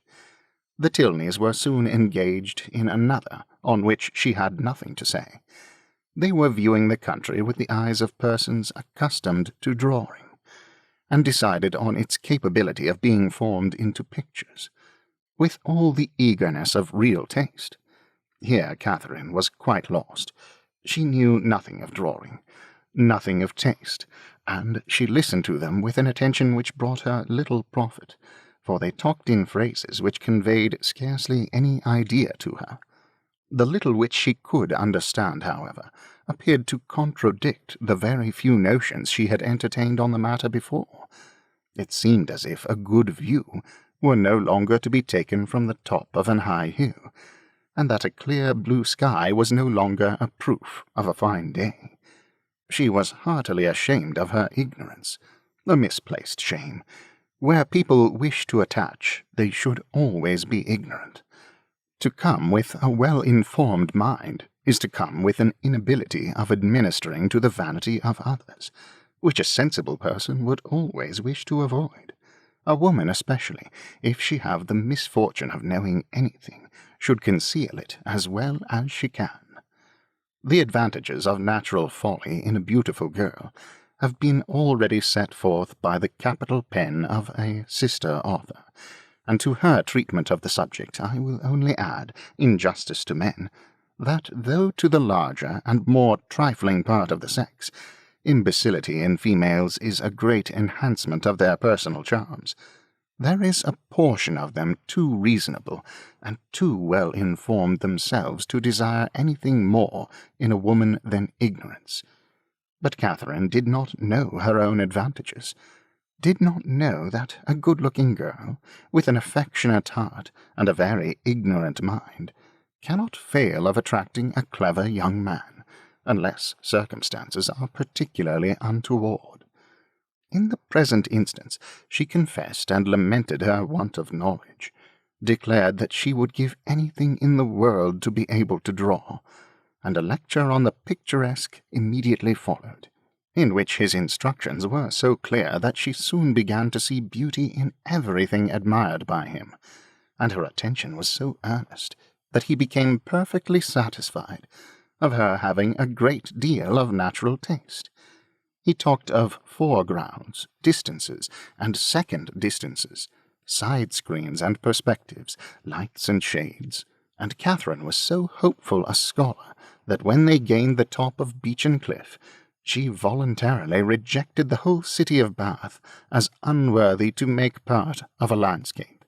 The Tilneys were soon engaged in another on which she had nothing to say. They were viewing the country with the eyes of persons accustomed to drawing, and decided on its capability of being formed into pictures, with all the eagerness of real taste. Here Catherine was quite lost. She knew nothing of drawing, nothing of taste, and she listened to them with an attention which brought her little profit, for they talked in phrases which conveyed scarcely any idea to her. The little which she could understand, however, appeared to contradict the very few notions she had entertained on the matter before. It seemed as if a good view were no longer to be taken from the top of an high hill, and that a clear blue sky was no longer a proof of a fine day. She was heartily ashamed of her ignorance, a misplaced shame. Where people wish to attach, they should always be ignorant. To come with a well-informed mind is to come with an inability of administering to the vanity of others, which a sensible person would always wish to avoid. A woman especially, if she have the misfortune of knowing anything, should conceal it as well as she can. The advantages of natural folly in a beautiful girl have been already set forth by the capital pen of a sister author, and to her treatment of the subject I will only add, in justice to men, that though to the larger and more trifling part of the sex, imbecility in females is a great enhancement of their personal charms, there is a portion of them too reasonable and too well informed themselves to desire anything more in a woman than ignorance. But Catherine did not know her own advantages, did not know that a good-looking girl, with an affectionate heart and a very ignorant mind, cannot fail of attracting a clever young man, unless circumstances are particularly untoward. In the present instance, she confessed and lamented her want of knowledge, declared that she would give anything in the world to be able to draw, and a lecture on the picturesque immediately followed, in which his instructions were so clear that she soon began to see beauty in everything admired by him, and her attention was so earnest that he became perfectly satisfied of her having a great deal of natural taste. He talked of foregrounds, distances, and second distances, side screens and perspectives, lights and shades, and Catherine was so hopeful a scholar that when they gained the top of Beechen Cliff, she voluntarily rejected the whole city of Bath as unworthy to make part of a landscape.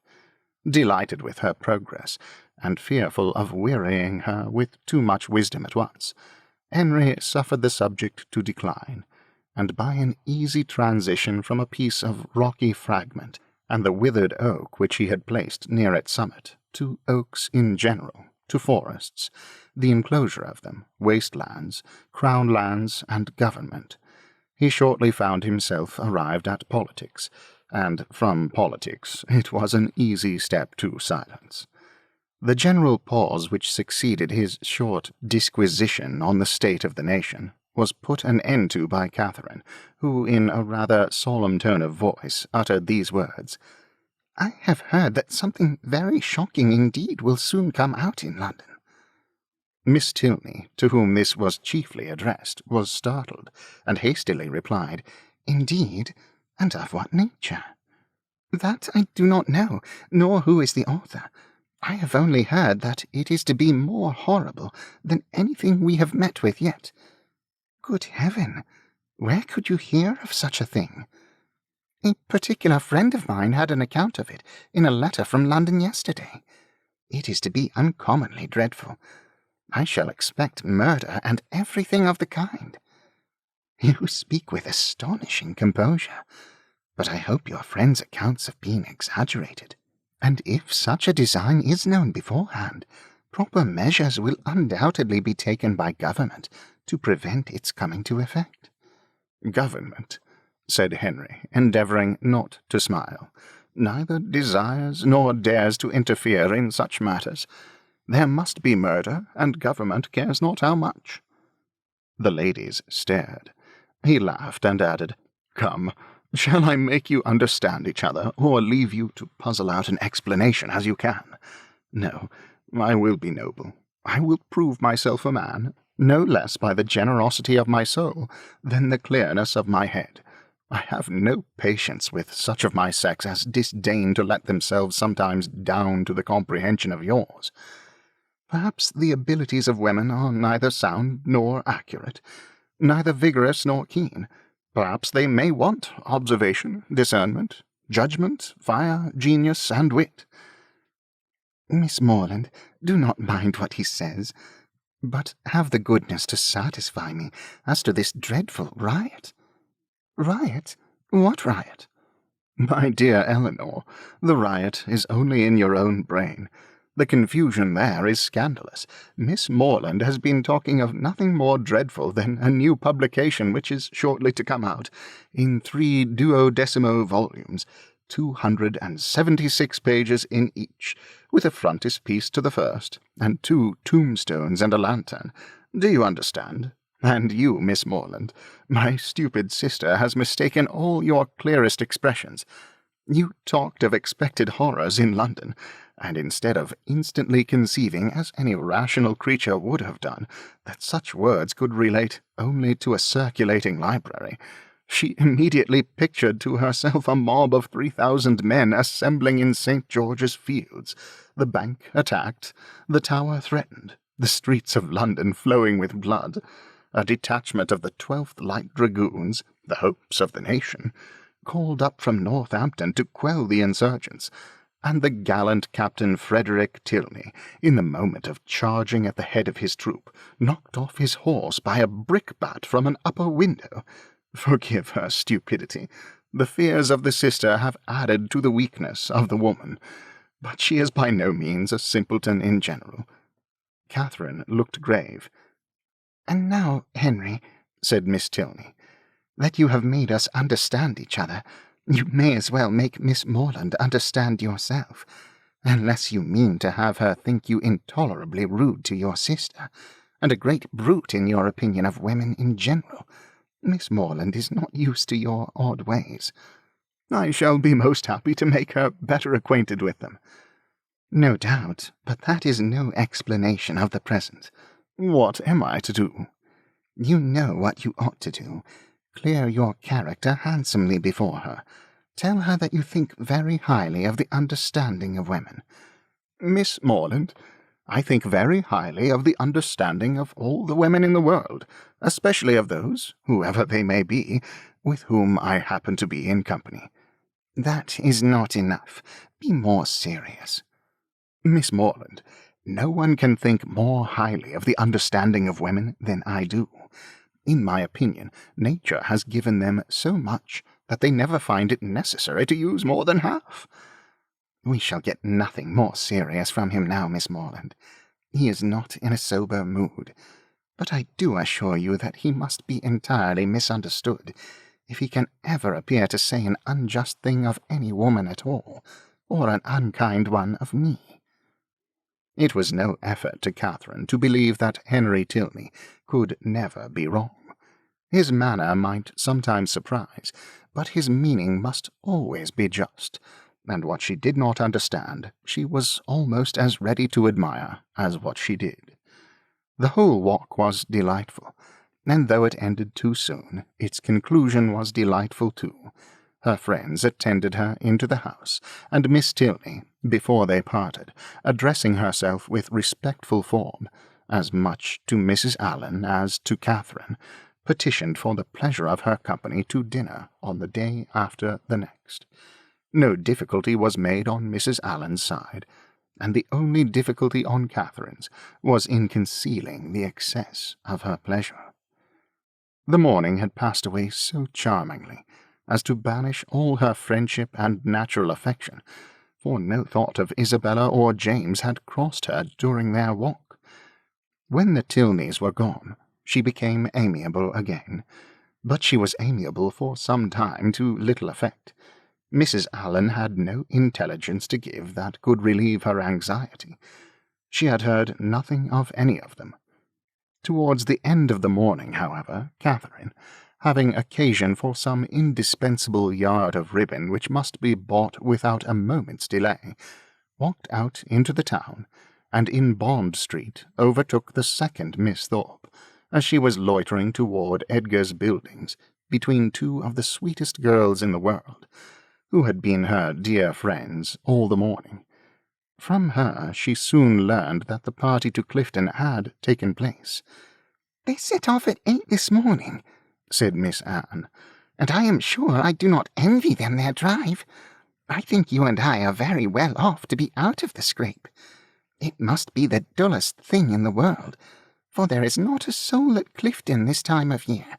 Delighted with her progress, and fearful of wearying her with too much wisdom at once, Henry suffered the subject to decline, and by an easy transition from a piece of rocky fragment and the withered oak which he had placed near its summit, to oaks in general, to forests, the enclosure of them, waste-lands, crown lands, and government, he shortly found himself arrived at politics, and from politics it was an easy step to silence. The general pause which succeeded his short disquisition on the state of the nation was put an end to by Catherine, who, in a rather solemn tone of voice, uttered these words, "I have heard that something very shocking indeed will soon come out in London." Miss Tilney, to whom this was chiefly addressed, was startled, and hastily replied, "Indeed, and of what nature?" "That I do not know, nor who is the author. I have only heard that it is to be more horrible than anything we have met with yet." "Good heaven! Where could you hear of such a thing?" "A particular friend of mine had an account of it in a letter from London yesterday. It is to be uncommonly dreadful. I shall expect murder and everything of the kind." "You speak with astonishing composure, but I hope your friend's accounts have been exaggerated, and if such a design is known beforehand, proper measures will undoubtedly be taken by government to prevent its coming to effect." "Government," said Henry, endeavouring not to smile, "neither desires nor dares to interfere in such matters. There must be murder, and government cares not how much." The ladies stared. He laughed and added, "Come, shall I make you understand each other, or leave you to puzzle out an explanation as you can? No, I will be noble. I will prove myself a man, no less by the generosity of my soul than the clearness of my head. I have no patience with such of my sex as disdain to let themselves sometimes down to the comprehension of yours. Perhaps the abilities of women are neither sound nor accurate, neither vigorous nor keen. Perhaps they may want observation, discernment, judgment, fire, genius, and wit. Miss Morland, do not mind what he says, but have the goodness to satisfy me as to this dreadful riot. Riot? What riot? My dear Eleanor, the riot is only in your own brain. The confusion there is scandalous. Miss Morland has been talking of nothing more dreadful than a new publication which is shortly to come out, in 3 duodecimo volumes, 276 pages in each, with a frontispiece to the first, and 2 tombstones and a lantern. Do you understand? And you, Miss Morland, my stupid sister has mistaken all your clearest expressions. You talked of expected horrors in London, and instead of instantly conceiving, as any rational creature would have done, that such words could relate only to a circulating library, she immediately pictured to herself a mob of 3,000 men assembling in St. George's Fields, the Bank attacked, the Tower threatened, the streets of London flowing with blood, a detachment of the 12th Light Dragoons, the hopes of the nation, called up from Northampton to quell the insurgents, and the gallant Captain Frederick Tilney, in the moment of charging at the head of his troop, knocked off his horse by a brickbat from an upper window. Forgive her stupidity. The fears of the sister have added to the weakness of the woman, but she is by no means a simpleton in general. Catherine looked grave. And now, Henry, said Miss Tilney, that you have made us understand each other, you may as well make Miss Morland understand yourself, unless you mean to have her think you intolerably rude to your sister, and a great brute in your opinion of women in general. Miss Morland is not used to your odd ways. I shall be most happy to make her better acquainted with them. No doubt, but that is no explanation of the present. What am I to do? You know what you ought to do. Clear your character handsomely before her. Tell her that you think very highly of the understanding of women. Miss Morland, I think very highly of the understanding of all the women in the world, especially of those, whoever they may be, with whom I happen to be in company. That is not enough. Be more serious. Miss Morland, no one can think more highly of the understanding of women than I do. In my opinion, nature has given them so much that they never find it necessary to use more than half. We shall get nothing more serious from him now, Miss Morland. He is not in a sober mood, but I do assure you that he must be entirely misunderstood if he can ever appear to say an unjust thing of any woman at all, or an unkind one of me. It was no effort to Catherine to believe that Henry Tilney could never be wrong. His manner might sometimes surprise, but his meaning must always be just, and what she did not understand she was almost as ready to admire as what she did. The whole walk was delightful, and though it ended too soon, its conclusion was delightful too. Her friends attended her into the house, and Miss Tilney, before they parted, addressing herself with respectful form, as much to Mrs. Allen as to Catherine, petitioned for the pleasure of her company to dinner on the day after the next. No difficulty was made on Mrs. Allen's side, and the only difficulty on Catherine's was in concealing the excess of her pleasure. The morning had passed away so charmingly as to banish all her friendship and natural affection, for no thought of Isabella or James had crossed her during their walk. When the Tilneys were gone, she became amiable again, but she was amiable for some time to little effect. Mrs. Allen had no intelligence to give that could relieve her anxiety. She had heard nothing of any of them. Towards the end of the morning, however, Catherine, having occasion for some indispensable yard of ribbon which must be bought without a moment's delay, walked out into the town, and in Bond Street overtook the second Miss Thorpe, as she was loitering toward Edgar's Buildings between two of the sweetest girls in the world, who had been her dear friends all the morning. From her she soon learned that the party to Clifton had taken place. "They set off at 8 this morning," said Miss Anne, "and I am sure I do not envy them their drive. I think you and I are very well off to be out of the scrape. It must be the dullest thing in the world, for there is not a soul at Clifton this time of year.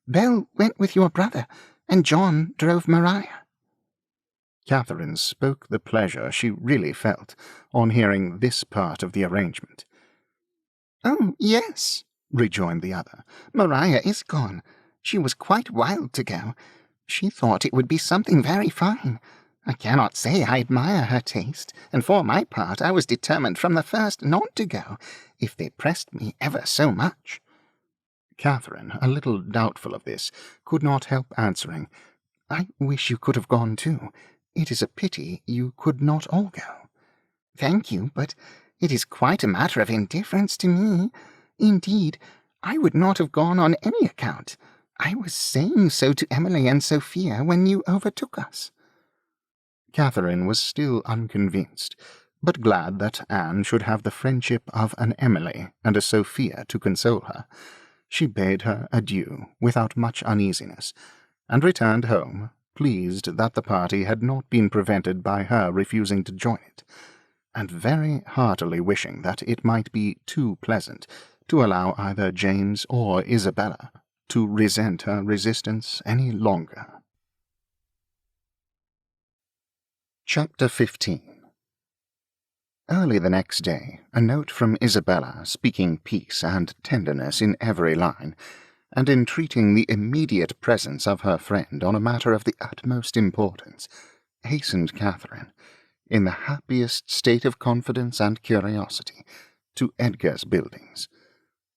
Belle went with your brother, and John drove Maria." Catherine spoke the pleasure she really felt on hearing this part of the arrangement. "Oh, yes," rejoined the other. "Maria is gone. She was quite wild to go. She thought it would be something very fine. I cannot say I admire her taste, and for my part I was determined from the first not to go, if they pressed me ever so much." Catherine, a little doubtful of this, could not help answering, "I wish you could have gone too. It is a pity you could not all go." "Thank you, but it is quite a matter of indifference to me. Indeed, I would not have gone on any account. I was saying so to Emily and Sophia when you overtook us." Catherine was still unconvinced, but glad that Anne should have the friendship of an Emily and a Sophia to console her. She bade her adieu without much uneasiness, and returned home, pleased that the party had not been prevented by her refusing to join it, and very heartily wishing that it might be too pleasant to allow either James or Isabella to resent her resistance any longer. Chapter 15. Early the next day, a note from Isabella, speaking peace and tenderness in every line, and entreating the immediate presence of her friend on a matter of the utmost importance, hastened Catherine, in the happiest state of confidence and curiosity, to Edgar's Buildings.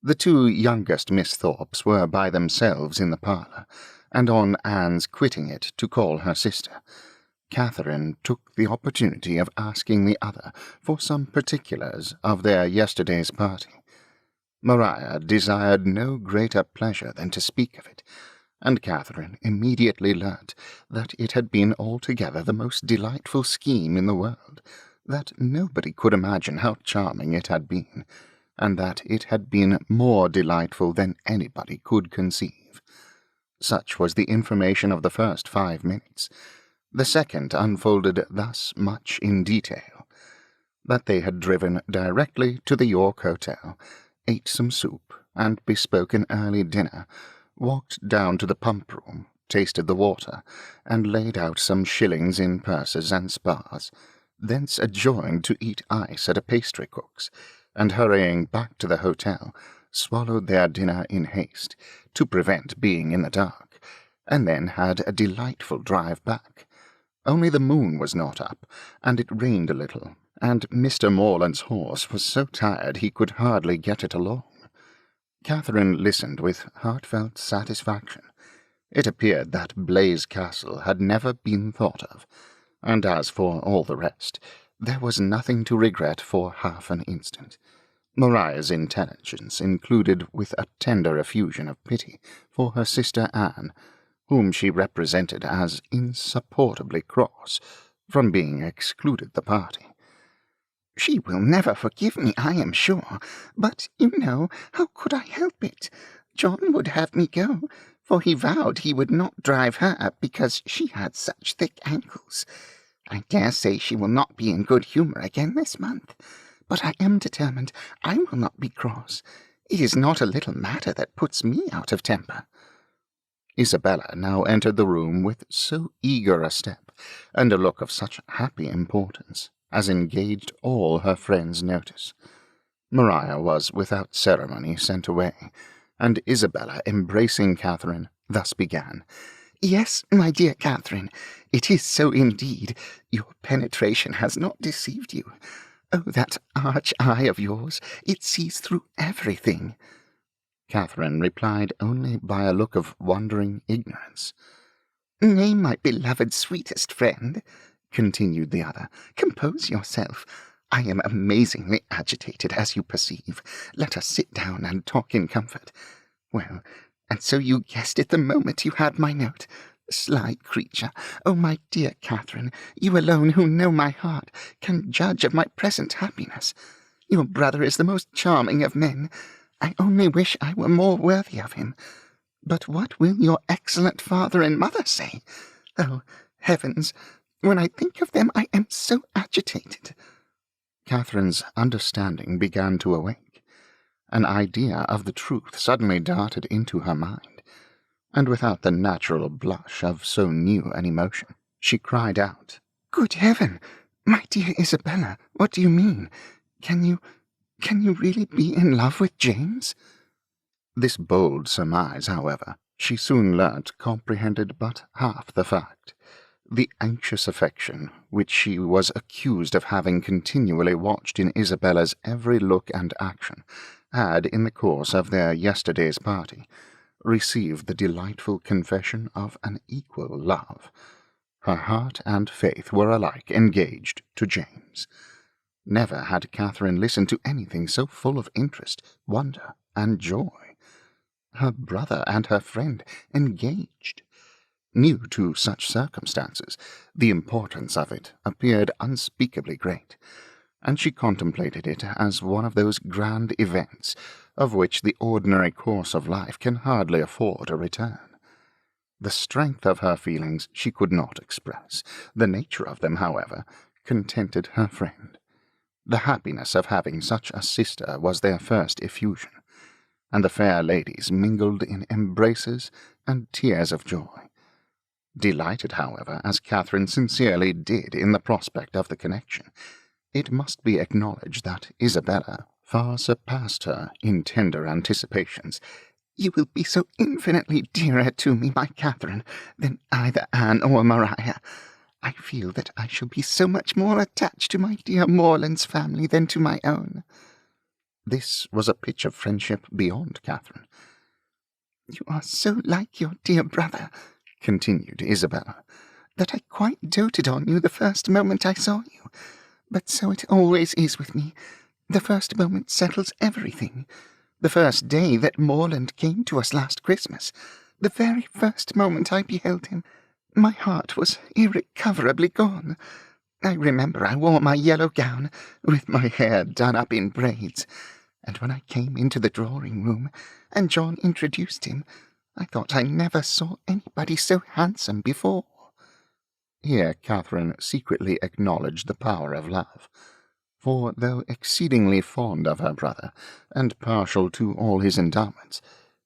The two youngest Miss Thorpes were by themselves in the parlour, and on Anne's quitting it to call her sister, Catherine took the opportunity of asking the other for some particulars of their yesterday's party. Maria desired no greater pleasure than to speak of it, and Catherine immediately learnt that it had been altogether the most delightful scheme in the world, that nobody could imagine how charming it had been, and that it had been more delightful than anybody could conceive. Such was the information of the first 5 minutes. The second unfolded thus much in detail: that they had driven directly to the York Hotel, ate some soup, and bespoke an early dinner, walked down to the pump-room, tasted the water, and laid out some shillings in purses and spars, thence adjourned to eat ice at a pastry-cook's, and hurrying back to the hotel, swallowed their dinner in haste, to prevent being in the dark, and then had a delightful drive back. Only the moon was not up, and it rained a little, and Mr. Morland's horse was so tired he could hardly get it along. Catherine listened with heartfelt satisfaction. It appeared that Blaise Castle had never been thought of, and as for all the rest, there was nothing to regret for half an instant. Maria's intelligence included with a tender effusion of pity for her sister Anne, whom she represented as insupportably cross from being excluded the party. "She will never forgive me, I am sure, but, you know, how could I help it? John would have me go, for he vowed he would not drive her because she had such thick ankles. I dare say she will not be in good humour again this month, but I am determined I will not be cross. It is not a little matter that puts me out of temper." Isabella now entered the room with so eager a step, and a look of such happy importance, as engaged all her friends' notice. Maria was without ceremony sent away, and Isabella, embracing Catherine, thus began: "Yes, my dear Catherine, it is so indeed. Your penetration has not deceived you. Oh, that arch eye of yours, it sees through everything." Catherine replied only by a look of wondering ignorance. "Nay, my beloved sweetest friend," continued the other, "compose yourself. I am amazingly agitated, as you perceive. Let us sit down and talk in comfort. Well, and so you guessed it the moment you had my note. Sly creature! Oh, my dear Catherine, you alone who know my heart can judge of my present happiness. Your brother is the most charming of men. I only wish I were more worthy of him. But what will your excellent father and mother say? Oh, heavens! When I think of them, I am so agitated. Catherine's understanding began to awake. An idea of the truth suddenly darted into her mind, and without the natural blush of so new an emotion, she cried out, "Good heaven! My dear Isabella, what do you mean? Can you really be in love with James?" This bold surmise, however, she soon learnt comprehended but half the fact. The anxious affection which she was accused of having continually watched in Isabella's every look and action had, in the course of their yesterday's party, received the delightful confession of an equal love. Her heart and faith were alike engaged to James. Never had Catherine listened to anything so full of interest, wonder, and joy. Her brother and her friend engaged. New to such circumstances, the importance of it appeared unspeakably great, and she contemplated it as one of those grand events of which the ordinary course of life can hardly afford a return. The strength of her feelings she could not express. The nature of them, however, contented her friend. The happiness of having such a sister was their first effusion, and the fair ladies mingled in embraces and tears of joy. Delighted, however, as Catherine sincerely did in the prospect of the connection, it must be acknowledged that Isabella far surpassed her in tender anticipations. "You will be so infinitely dearer to me, my Catherine, than either Anne or Maria. I feel that I shall be so much more attached to my dear Morland's family than to my own." This was a pitch of friendship beyond Catherine. "You are so like your dear brother," continued Isabella, "that I quite doted on you the first moment I saw you. But so it always is with me. The first moment settles everything. The first day that Morland came to us last Christmas, the very first moment I beheld him, my heart was irrecoverably gone. I remember I wore my yellow gown, with my hair done up in braids, and when I came into the drawing-room, and John introduced him, I thought I never saw anybody so handsome before." Here Catherine secretly acknowledged the power of love, for though exceedingly fond of her brother, and partial to all his endowments,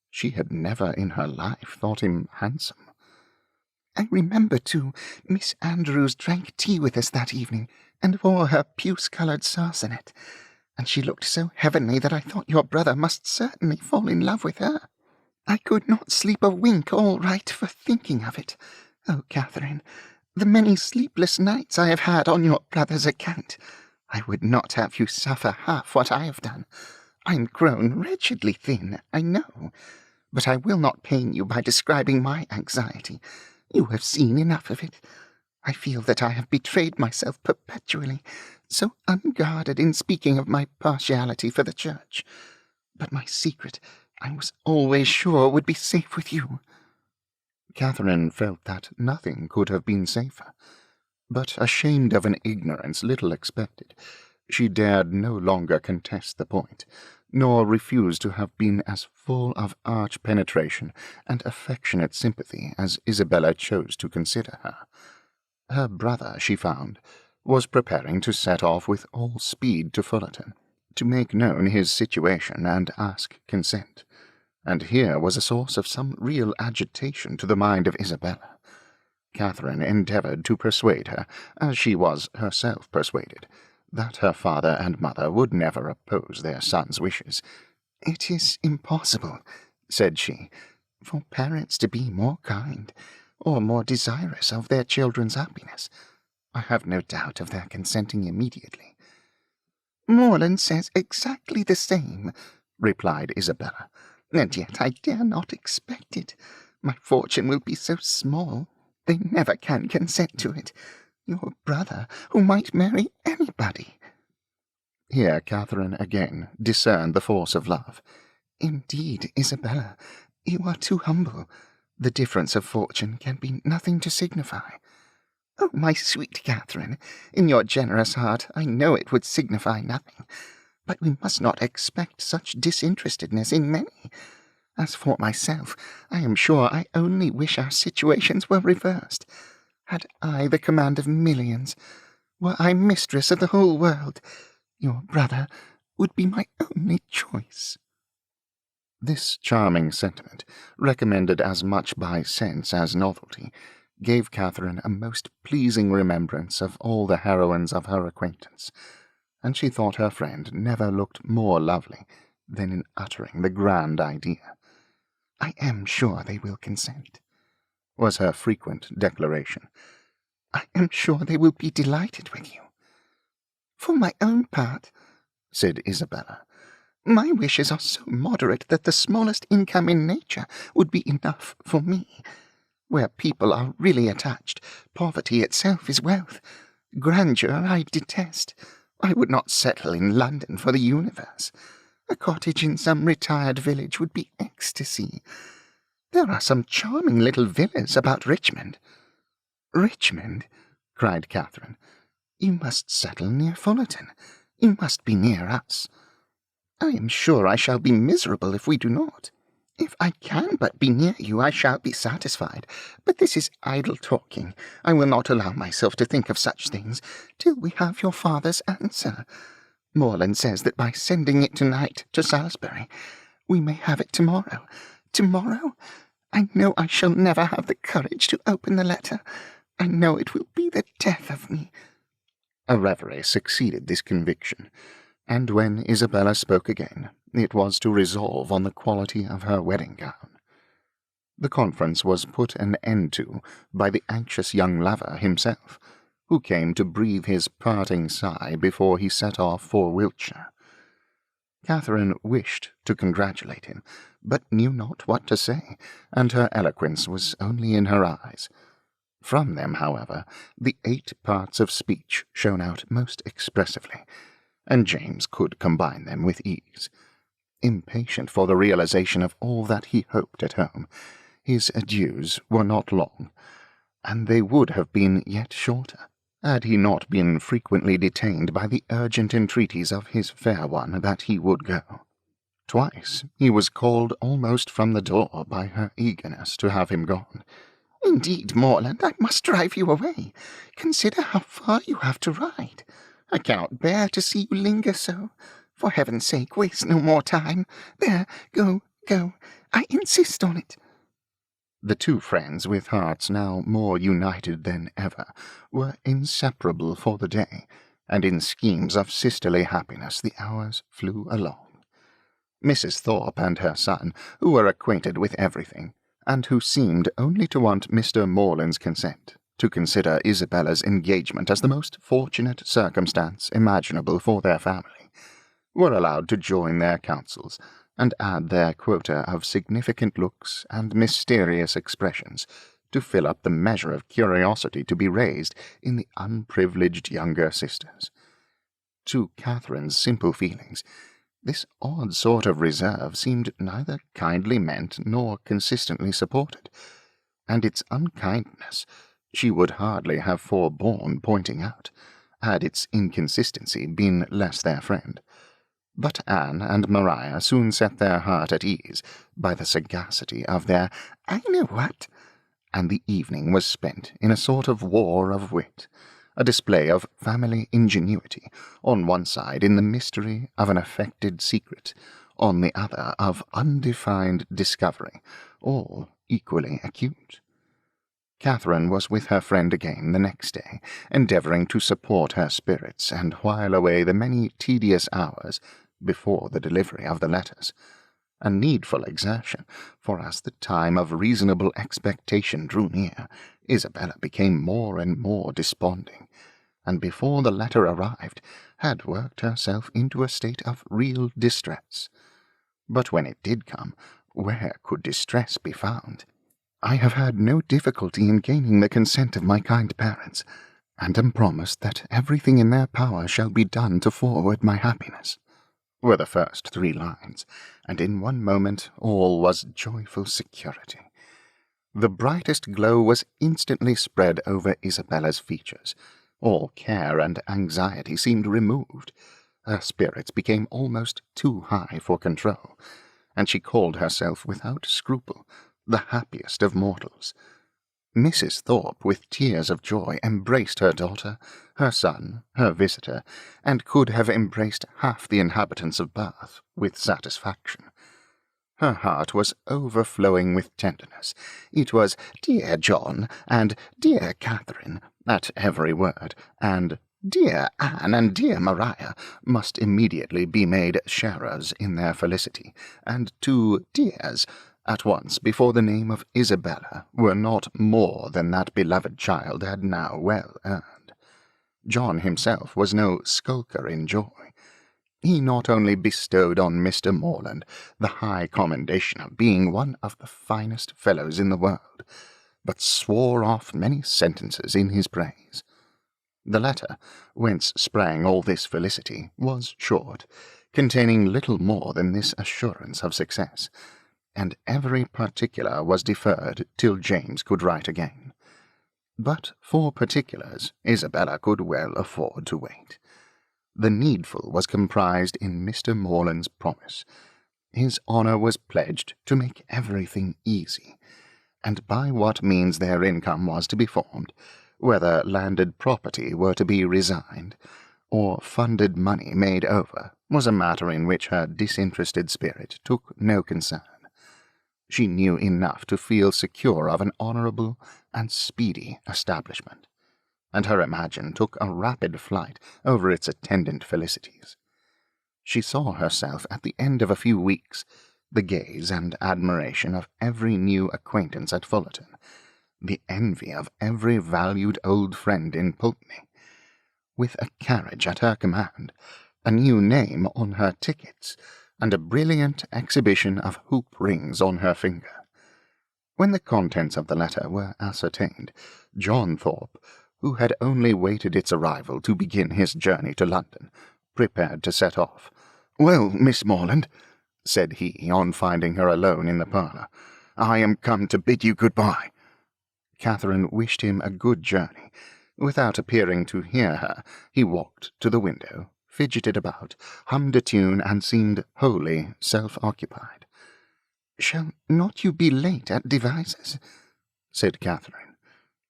she had never in her life thought him handsome. "I remember, too, Miss Andrews drank tea with us that evening, and wore her puce-coloured sarcenet, and she looked so heavenly that I thought your brother must certainly fall in love with her. I could not sleep a wink all right for thinking of it. Oh, Catherine, the many sleepless nights I have had on your brother's account! I would not have you suffer half what I have done. I am grown wretchedly thin, I know, but I will not pain you by describing my anxiety. You have seen enough of it. I feel that I have betrayed myself perpetually, so unguarded in speaking of my partiality for the church. But my secret I was always sure would be safe with you." Catherine felt that nothing could have been safer, but ashamed of an ignorance little expected, she dared no longer contest the point, nor refuse to have been as full of arch penetration and affectionate sympathy as Isabella chose to consider her. Her brother, she found, was preparing to set off with all speed to Fullerton, to make known his situation and ask consent, and here was a source of some real agitation to the mind of Isabella. Catherine endeavoured to persuade her, as she was herself persuaded, that her father and mother would never oppose their son's wishes. "It is impossible," said she, "for parents to be more kind, or more desirous of their children's happiness. I have no doubt of their consenting immediately." "Morland says exactly the same," replied Isabella, "and yet I dare not expect it. My fortune will be so small, they never can consent to it. Your brother, who might marry anybody." Here Catherine again discerned the force of love. "Indeed, Isabella, you are too humble. The difference of fortune can be nothing to signify." "Oh, my sweet Catherine, in your generous heart I know it would signify nothing. But we must not expect such disinterestedness in many. As for myself, I am sure I only wish our situations were reversed. Had I the command of millions, were I mistress of the whole world, your brother would be my only choice." This charming sentiment, recommended as much by sense as novelty, gave Catherine a most pleasing remembrance of all the heroines of her acquaintance, and she thought her friend never looked more lovely than in uttering the grand idea. "I am sure they will consent," was her frequent declaration. "I am sure they will be delighted with you." "For my own part," said Isabella, "my wishes are so moderate that the smallest income in nature would be enough for me. Where people are really attached, poverty itself is wealth. Grandeur I detest. I would not settle in London for the universe. A cottage in some retired village would be ecstasy. There are some charming little villas about Richmond." "Richmond!" cried Catherine. "You must settle near Fullerton. You must be near us." "I am sure I shall be miserable if we do not. If I can but be near you, I shall be satisfied. But this is idle talking. I will not allow myself to think of such things till we have your father's answer. Morland says that by sending it tonight to Salisbury, we may have it tomorrow. Tomorrow? I know I shall never have the courage to open the letter. I know it will be the death of me." A reverie succeeded this conviction, and when Isabella spoke again, it was to resolve on the quality of her wedding gown. The conference was put an end to by the anxious young lover himself, who came to breathe his parting sigh before he set off for Wiltshire. Catherine wished to congratulate him, but knew not what to say, and her eloquence was only in her eyes. From them, however, the 8 parts of speech shone out most expressively, and James could combine them with ease. Impatient for the realization of all that he hoped at home, his adieus were not long, and they would have been yet shorter, had he not been frequently detained by the urgent entreaties of his fair one that he would go. Twice he was called almost from the door by her eagerness to have him gone. "Indeed, Morland, I must drive you away. Consider how far you have to ride. I cannot bear to see you linger so. For heaven's sake, waste no more time. There, go, go. I insist on it." The two friends, with hearts now more united than ever, were inseparable for the day, and in schemes of sisterly happiness the hours flew along. Mrs. Thorpe and her son, who were acquainted with everything, and who seemed only to want Mr. Morland's consent, to consider Isabella's engagement as the most fortunate circumstance imaginable for their family, were allowed to join their counsels, and add their quota of significant looks and mysterious expressions, to fill up the measure of curiosity to be raised in the unprivileged younger sisters. To Catherine's simple feelings, this odd sort of reserve seemed neither kindly meant nor consistently supported, and its unkindness she would hardly have forborne pointing out, had its inconsistency been less their friend. But Anne and Maria soon set their heart at ease by the sagacity of their "I know what," and the evening was spent in a sort of war of wit, a display of family ingenuity, on one side in the mystery of an affected secret, on the other of undefined discovery, all equally acute. Catherine was with her friend again the next day, endeavouring to support her spirits and while away the many tedious hours before the delivery of the letters, a needful exertion, for as the time of reasonable expectation drew near, Isabella became more and more desponding, and before the letter arrived had worked herself into a state of real distress. But when it did come, where could distress be found? "I have had no difficulty in gaining the consent of my kind parents," and am promised that everything in their power shall be done to forward my happiness," were the first 3 lines, and in one moment all was joyful security. The brightest glow was instantly spread over Isabella's features. All care and anxiety seemed removed. Her spirits became almost too high for control, and she called herself without scruple the happiest of mortals. Mrs. Thorpe, with tears of joy, embraced her daughter, her son, her visitor, and could have embraced half the inhabitants of Bath with satisfaction. Her heart was overflowing with tenderness. It was "Dear John," and "Dear Catherine," at every word, and "Dear Anne" and "Dear Maria" must immediately be made sharers in their felicity, and 2 dears at once before the name of Isabella were not more than that beloved child had now well earned. John himself was no skulker in joy. He not only bestowed on Mr. Morland the high commendation of being one of the finest fellows in the world, but swore off many sentences in his praise. The letter, whence sprang all this felicity, was short, containing little more than this assurance of success, and every particular was deferred till James could write again. But for particulars Isabella could well afford to wait. The needful was comprised in Mr. Morland's promise. His honour was pledged to make everything easy, and by what means their income was to be formed, whether landed property were to be resigned, or funded money made over, was a matter in which her disinterested spirit took no concern. She knew enough to feel secure of an honourable and speedy establishment, and her imagine took a rapid flight over its attendant felicities. She saw herself at the end of a few weeks the gaze and admiration of every new acquaintance at Fullerton, the envy of every valued old friend in Pulteney, with a carriage at her command, a new name on her tickets, and a brilliant exhibition of hoop rings on her finger. When the contents of the letter were ascertained, John Thorpe, who had only waited its arrival to begin his journey to London, prepared to set off. "Well, Miss Morland," said he, on finding her alone in the parlour, "I am come to bid you good-bye." Catherine wished him a good journey. Without appearing to hear her, he walked to the window, fidgeted about, hummed a tune, and seemed wholly self-occupied. "Shall not you be late at Devizes?" said Catherine.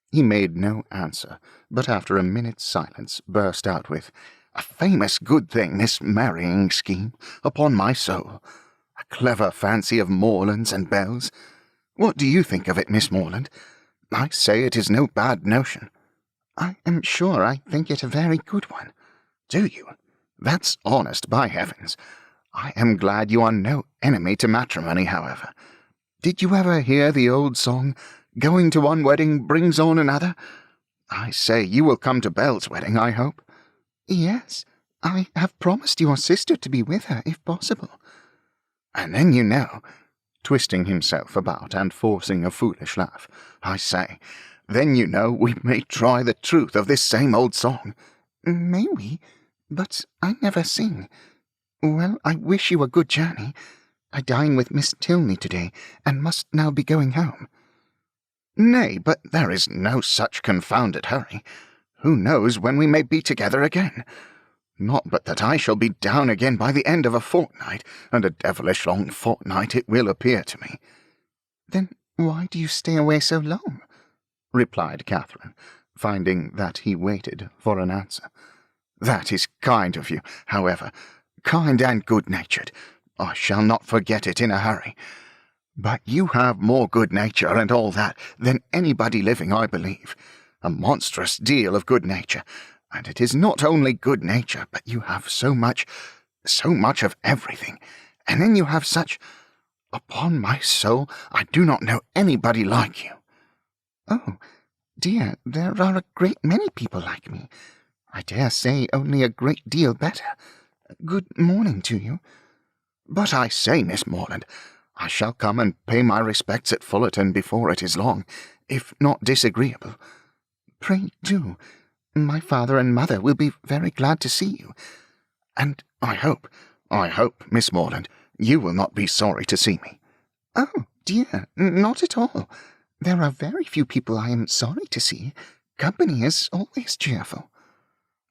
He made no answer, but after a minute's silence burst out with, "A famous good thing, this marrying scheme, upon my soul. A clever fancy of Morland's and Bell's. What do you think of it, Miss Morland? I say it is no bad notion." "I am sure I think it a very good one." "Do you? That's honest, by heavens. I am glad you are no enemy to matrimony, however. Did you ever hear the old song, 'Going to one wedding brings on another'? I say, you will come to Bell's wedding, I hope." "Yes, I have promised your sister to be with her, if possible." "And then you know," twisting himself about and forcing a foolish laugh, "I say, then you know we may try the truth of this same old song." "May we? But I never sing. Well, I wish you a good journey. I dine with Miss Tilney to-day, and must now be going home." "Nay, but there is no such confounded hurry. Who knows when we may be together again? Not but that I shall be down again by the end of a fortnight, and a devilish long fortnight it will appear to me." "Then why do you stay away so long?" replied Catherine, finding that he waited for an answer. "That is kind of you, however, kind and good-natured. I shall not forget it in a hurry. But you have more good-nature and all that than anybody living, I believe. A monstrous deal of good-nature. And it is not only good-nature, but you have so much of everything. And then you have such... Upon my soul, I do not know anybody like you." "Oh, dear, there are a great many people like me. I dare say only a great deal better. Good morning to you." "But I say, Miss Morland, I shall come and pay my respects at Fullerton before it is long, if not disagreeable." "Pray do. My father and mother will be very glad to see you, and I hope, Miss Morland, you will not be sorry to see me. Oh, dear, not at all. There are very few people I am sorry to see. Company is always cheerful.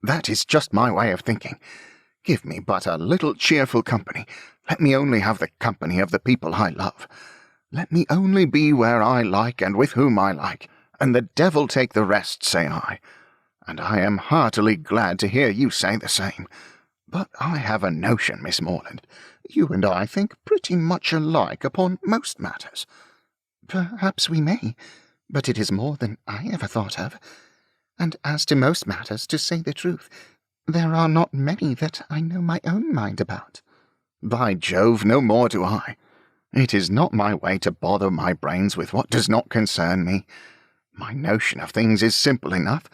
That is just my way of thinking. Give me but a little cheerful company. Let me only have the company of the people I love. Let me only be where I like and with whom I like, and the devil take the rest, say I. And I am heartily glad to hear you say the same. But I have a notion, Miss Morland, you and I think pretty much alike upon most matters. Perhaps we may, but it is more than I ever thought of. And as to most matters, to say the truth, there are not many that I know my own mind about. By Jove, no more do I. It is not my way to bother my brains with what does not concern me. My notion of things is simple enough.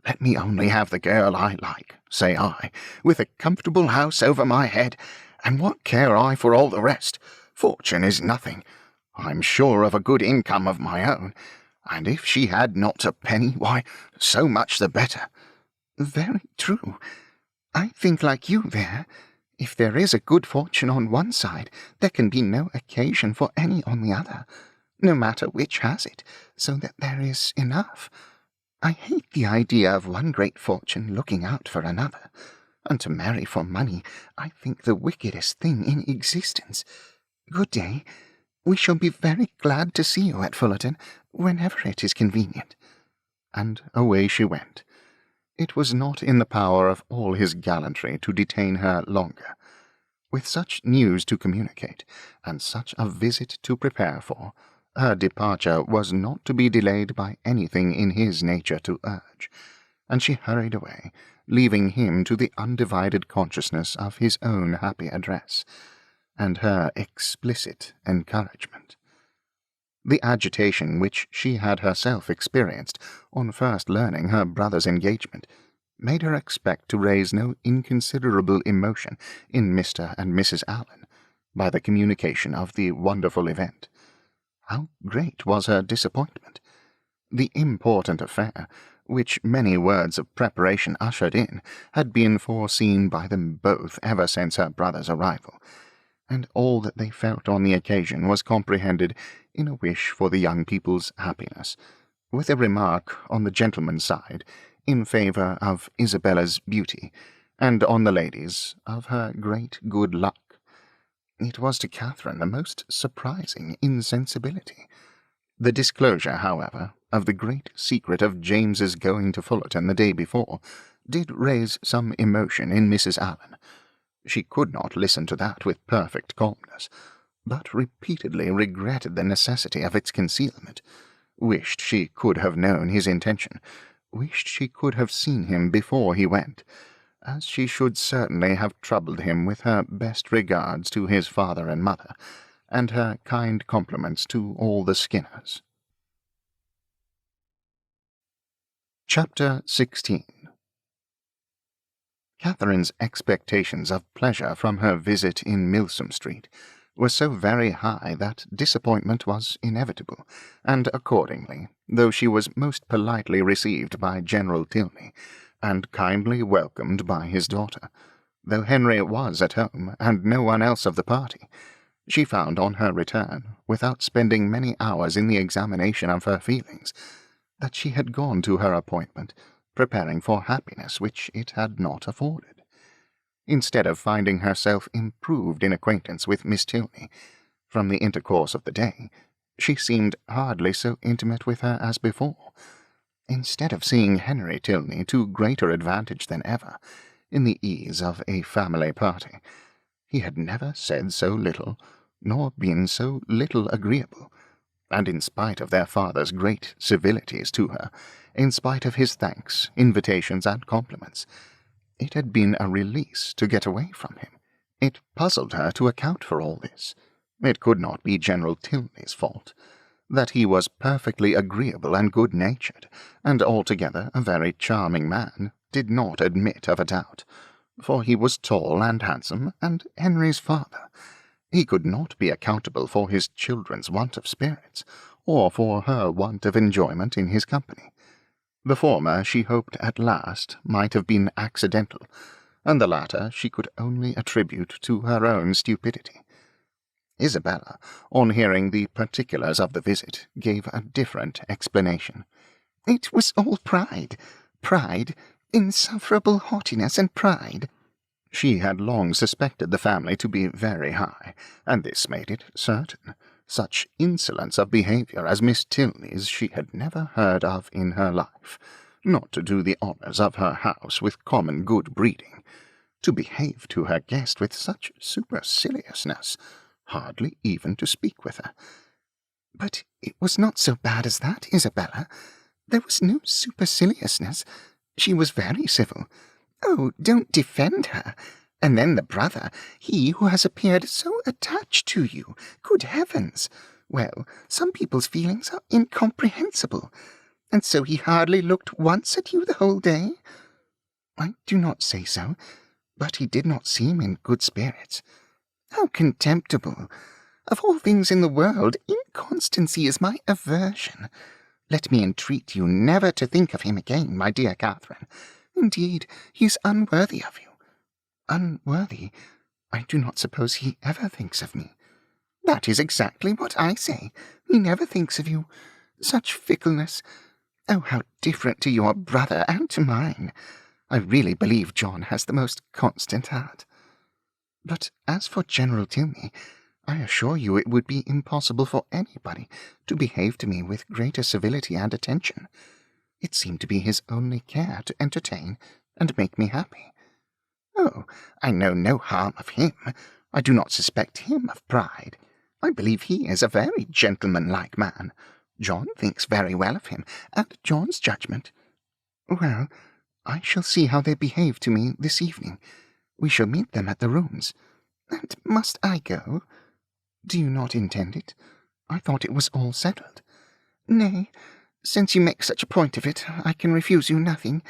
Let me only have the girl I like, say I, with a comfortable house over my head, and what care I for all the rest? Fortune is nothing. I'm sure of a good income of my own, and if she had not a penny, why, so much the better. Very true. I think like you there. If there is a good fortune on one side, there can be no occasion for any on the other, no matter which has it, so that there is enough. I hate the idea of one great fortune looking out for another, and to marry for money I think the wickedest thing in existence. Good day. We shall be very glad to see you at Fullerton, whenever it is convenient. And away she went. It was not in the power of all his gallantry to detain her longer. With such news to communicate, and such a visit to prepare for, her departure was not to be delayed by anything in his nature to urge, and she hurried away, leaving him to the undivided consciousness of his own happy address, and her explicit encouragement. The agitation which she had herself experienced on first learning her brother's engagement made her expect to raise no inconsiderable emotion in Mr. and Mrs. Allen by the communication of the wonderful event. How great was her disappointment! The important affair, which many words of preparation ushered in, had been foreseen by them both ever since her brother's arrival, and all that they felt on the occasion was comprehended in a wish for the young people's happiness, with a remark on the gentleman's side in favour of Isabella's beauty, and on the lady's of her great good luck. It was to Catherine the most surprising insensibility. The disclosure, however, of the great secret of James's going to Fullerton the day before did raise some emotion in Mrs. Allen. She could not listen to that with perfect calmness, but repeatedly regretted the necessity of its concealment, wished she could have known his intention, wished she could have seen him before he went, as she should certainly have troubled him with her best regards to his father and mother, and her kind compliments to all the Skinners. Chapter 16. Catherine's expectations of pleasure from her visit in Milsom Street were so very high that disappointment was inevitable, and accordingly, though she was most politely received by General Tilney, and kindly welcomed by his daughter, though Henry was at home, and no one else of the party, she found on her return, without spending many hours in the examination of her feelings, that she had gone to her appointment, preparing for happiness which it had not afforded. Instead of finding herself improved in acquaintance with Miss Tilney, from the intercourse of the day, she seemed hardly so intimate with her as before. Instead of seeing Henry Tilney to greater advantage than ever, in the ease of a family party, he had never said so little, nor been so little agreeable, and in spite of their father's great civilities to her, in spite of his thanks, invitations, and compliments, it had been a release to get away from him. It puzzled her to account for all this. It could not be General Tilney's fault. That he was perfectly agreeable and good-natured, and altogether a very charming man, did not admit of a doubt, for he was tall and handsome, and Henry's father. He could not be accountable for his children's want of spirits, or for her want of enjoyment in his company. The former she hoped at last might have been accidental, and the latter she could only attribute to her own stupidity. Isabella, on hearing the particulars of the visit, gave a different explanation. "It was all pride. Pride. Insufferable haughtiness and pride." She had long suspected the family to be very high, and this made it certain. Such insolence of behaviour as Miss Tilney's she had never heard of in her life. Not to do the honours of her house with common good breeding. To behave to her guest with such superciliousness. Hardly even to speak with her. "But it was not so bad as that, Isabella. There was no superciliousness. She was very civil. Oh, don't defend her. And then the brother, he who has appeared so attached to you. Good heavens! Well, some people's feelings are incomprehensible. And so he hardly looked once at you the whole day?" "I do not say so, but he did not seem in good spirits." "How contemptible! Of all things in the world, inconstancy is my aversion. Let me entreat you never to think of him again, my dear Catherine. Indeed, he is unworthy of you." "Unworthy? I do not suppose he ever thinks of me." "That is exactly what I say. He never thinks of you. Such fickleness! Oh, how different to your brother and to mine! I really believe John has the most constant heart." "But as for General Tilney, I assure you it would be impossible for anybody to behave to me with greater civility and attention. It seemed to be his only care to entertain and make me happy." "Oh, I know no harm of him. I do not suspect him of pride. I believe he is a very gentlemanlike man. John thinks very well of him, and John's judgment—" "Well, I shall see how they behave to me this evening. We shall meet them at the rooms." "And must I go?" "Do you not intend it? I thought it was all settled." "Nay, since you make such a point of it, I can refuse you nothing.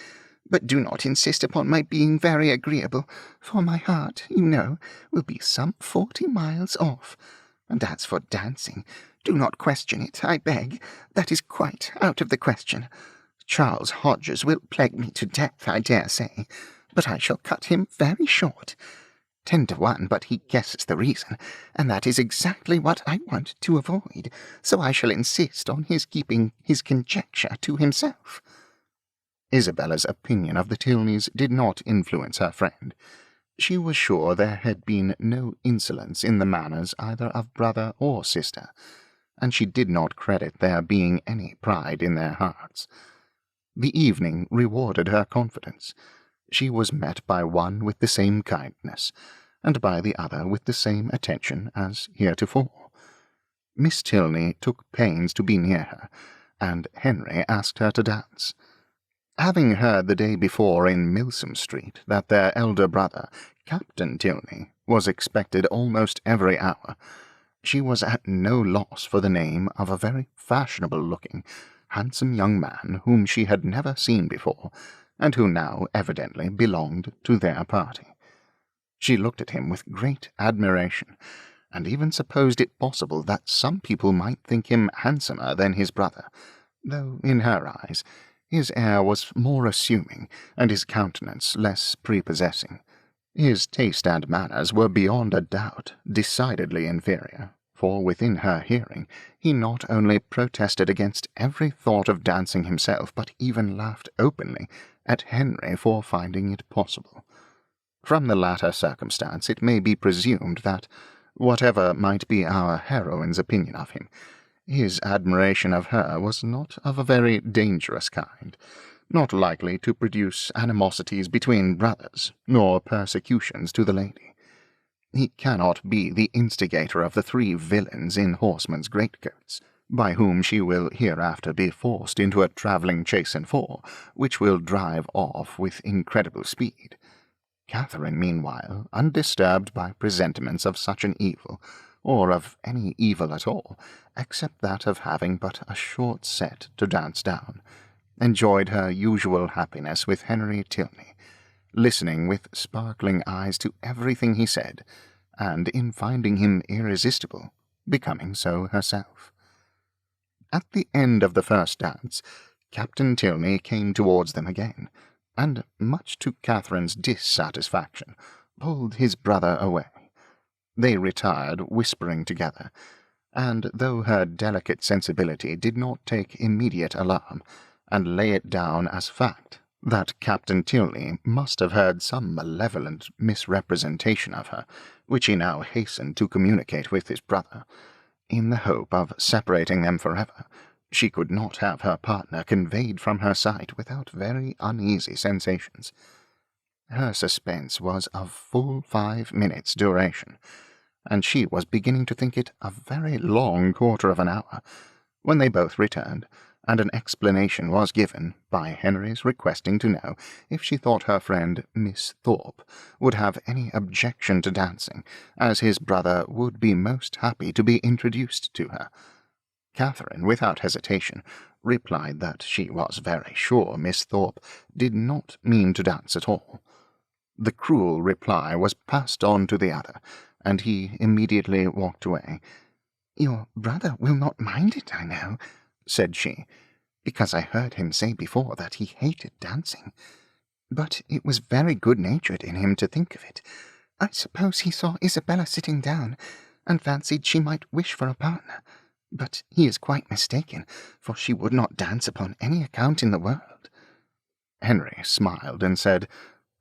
But do not insist upon my being very agreeable, for my heart, you know, will be some 40 miles off. And as for dancing, do not question it, I beg. That is quite out of the question. Charles Hodges will plague me to death, I dare say, but I shall cut him very short. 10 to 1, but he guesses the reason, and that is exactly what I want to avoid, so I shall insist on his keeping his conjecture to himself." Isabella's opinion of the Tilneys did not influence her friend. She was sure there had been no insolence in the manners either of brother or sister, and she did not credit there being any pride in their hearts. The evening rewarded her confidence. She was met by one with the same kindness, and by the other with the same attention as heretofore. Miss Tilney took pains to be near her, and Henry asked her to dance. Having heard the day before in Milsom Street that their elder brother, Captain Tilney, was expected almost every hour, she was at no loss for the name of a very fashionable-looking, handsome young man whom she had never seen before, and who now evidently belonged to their party. She looked at him with great admiration, and even supposed it possible that some people might think him handsomer than his brother, though in her eyes his air was more assuming, and his countenance less prepossessing. His taste and manners were beyond a doubt decidedly inferior, for within her hearing he not only protested against every thought of dancing himself, but even laughed openly at Henry for finding it possible. From the latter circumstance it may be presumed that, whatever might be our heroine's opinion of him, his admiration of her was not of a very dangerous kind, not likely to produce animosities between brothers, nor persecutions to the lady. He cannot be the instigator of the 3 villains in horsemen's greatcoats, by whom she will hereafter be forced into a travelling chaise and four, which will drive off with incredible speed. Catherine, meanwhile, undisturbed by presentiments of such an evil, or of any evil at all, except that of having but a short set to dance down, enjoyed her usual happiness with Henry Tilney, listening with sparkling eyes to everything he said, and in finding him irresistible, becoming so herself. At the end of the first dance, Captain Tilney came towards them again, and, much to Catherine's dissatisfaction, pulled his brother away. They retired whispering together, and though her delicate sensibility did not take immediate alarm, and lay it down as fact that Captain Tilney must have heard some malevolent misrepresentation of her, which he now hastened to communicate with his brother, in the hope of separating them forever, she could not have her partner conveyed from her sight without very uneasy sensations. Her suspense was of full 5 minutes' duration, and she was beginning to think it a very long quarter of an hour, when they both returned, and an explanation was given by Henry's requesting to know if she thought her friend Miss Thorpe would have any objection to dancing, as his brother would be most happy to be introduced to her. Catherine, without hesitation, replied that she was very sure Miss Thorpe did not mean to dance at all. The cruel reply was passed on to the other, and he immediately walked away. "Your brother will not mind it, I know," said she, "because I heard him say before that he hated dancing. But it was very good-natured in him to think of it. I suppose he saw Isabella sitting down, and fancied she might wish for a partner. But he is quite mistaken, for she would not dance upon any account in the world." Henry smiled and said,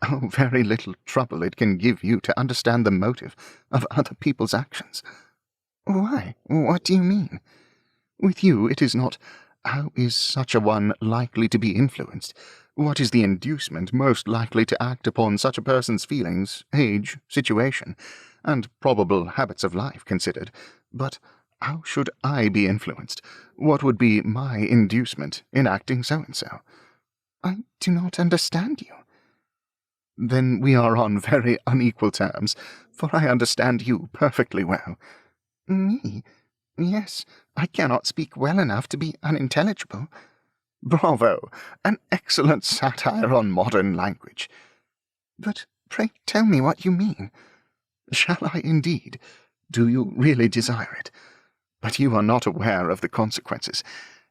"Oh, very little trouble it can give you to understand the motive of other people's actions." "Why, what do you mean?" "With you it is not, how is such a one likely to be influenced? What is the inducement most likely to act upon such a person's feelings, age, situation, and probable habits of life considered? But how should I be influenced? What would be my inducement in acting so-and-so?" "I do not understand you." "Then we are on very unequal terms, for I understand you perfectly well." "Me? Yes, I cannot speak well enough to be unintelligible." "Bravo! An excellent satire on modern language." "But pray tell me what you mean." "Shall I indeed? Do you really desire it? But you are not aware of the consequences.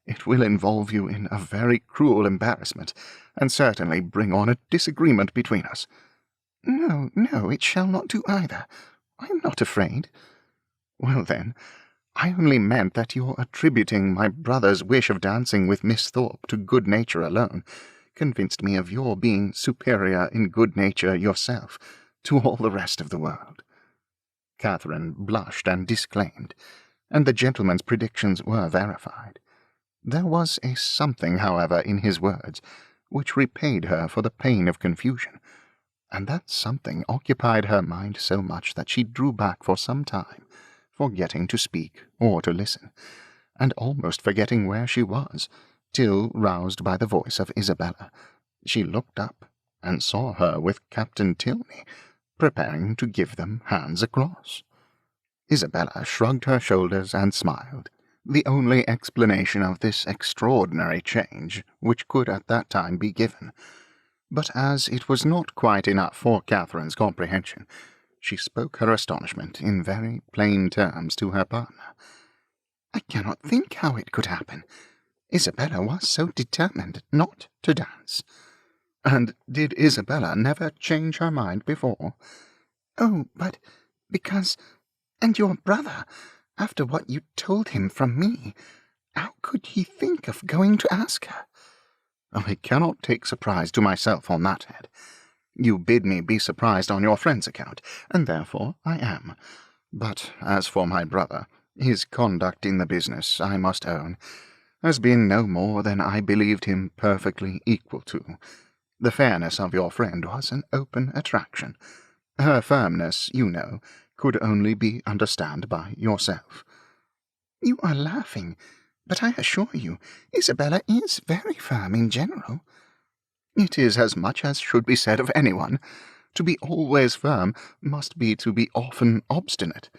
It will involve you in a very cruel embarrassment, and certainly bring on a disagreement between us." "No, no, it shall not do either. I am not afraid." "Well, then, I only meant that your attributing my brother's wish of dancing with Miss Thorpe to good nature alone convinced me of your being superior in good nature yourself to all the rest of the world." Catherine blushed and disclaimed, and the gentleman's predictions were verified. There was a something, however, in his words, which repaid her for the pain of confusion, and that something occupied her mind so much that she drew back for some time, forgetting to speak or to listen, and almost forgetting where she was, till, roused by the voice of Isabella, she looked up and saw her with Captain Tilney, preparing to give them hands across. Isabella shrugged her shoulders and smiled, the only explanation of this extraordinary change which could at that time be given. But as it was not quite enough for Catherine's comprehension, she spoke her astonishment in very plain terms to her partner. "I cannot think how it could happen. Isabella was so determined not to dance." "And did Isabella never change her mind before?" "Oh, but because... And your brother, after what you told him from me, how could he think of going to ask her?" "I cannot take surprise to myself on that head. You bid me be surprised on your friend's account, and therefore I am. But as for my brother, his conduct in the business, I must own, has been no more than I believed him perfectly equal to. The fairness of your friend was an open attraction. Her firmness, you know, could only be understood by yourself." "You are laughing, but I assure you, Isabella is very firm in general." "It is as much as should be said of anyone. To be always firm must be to be often obstinate.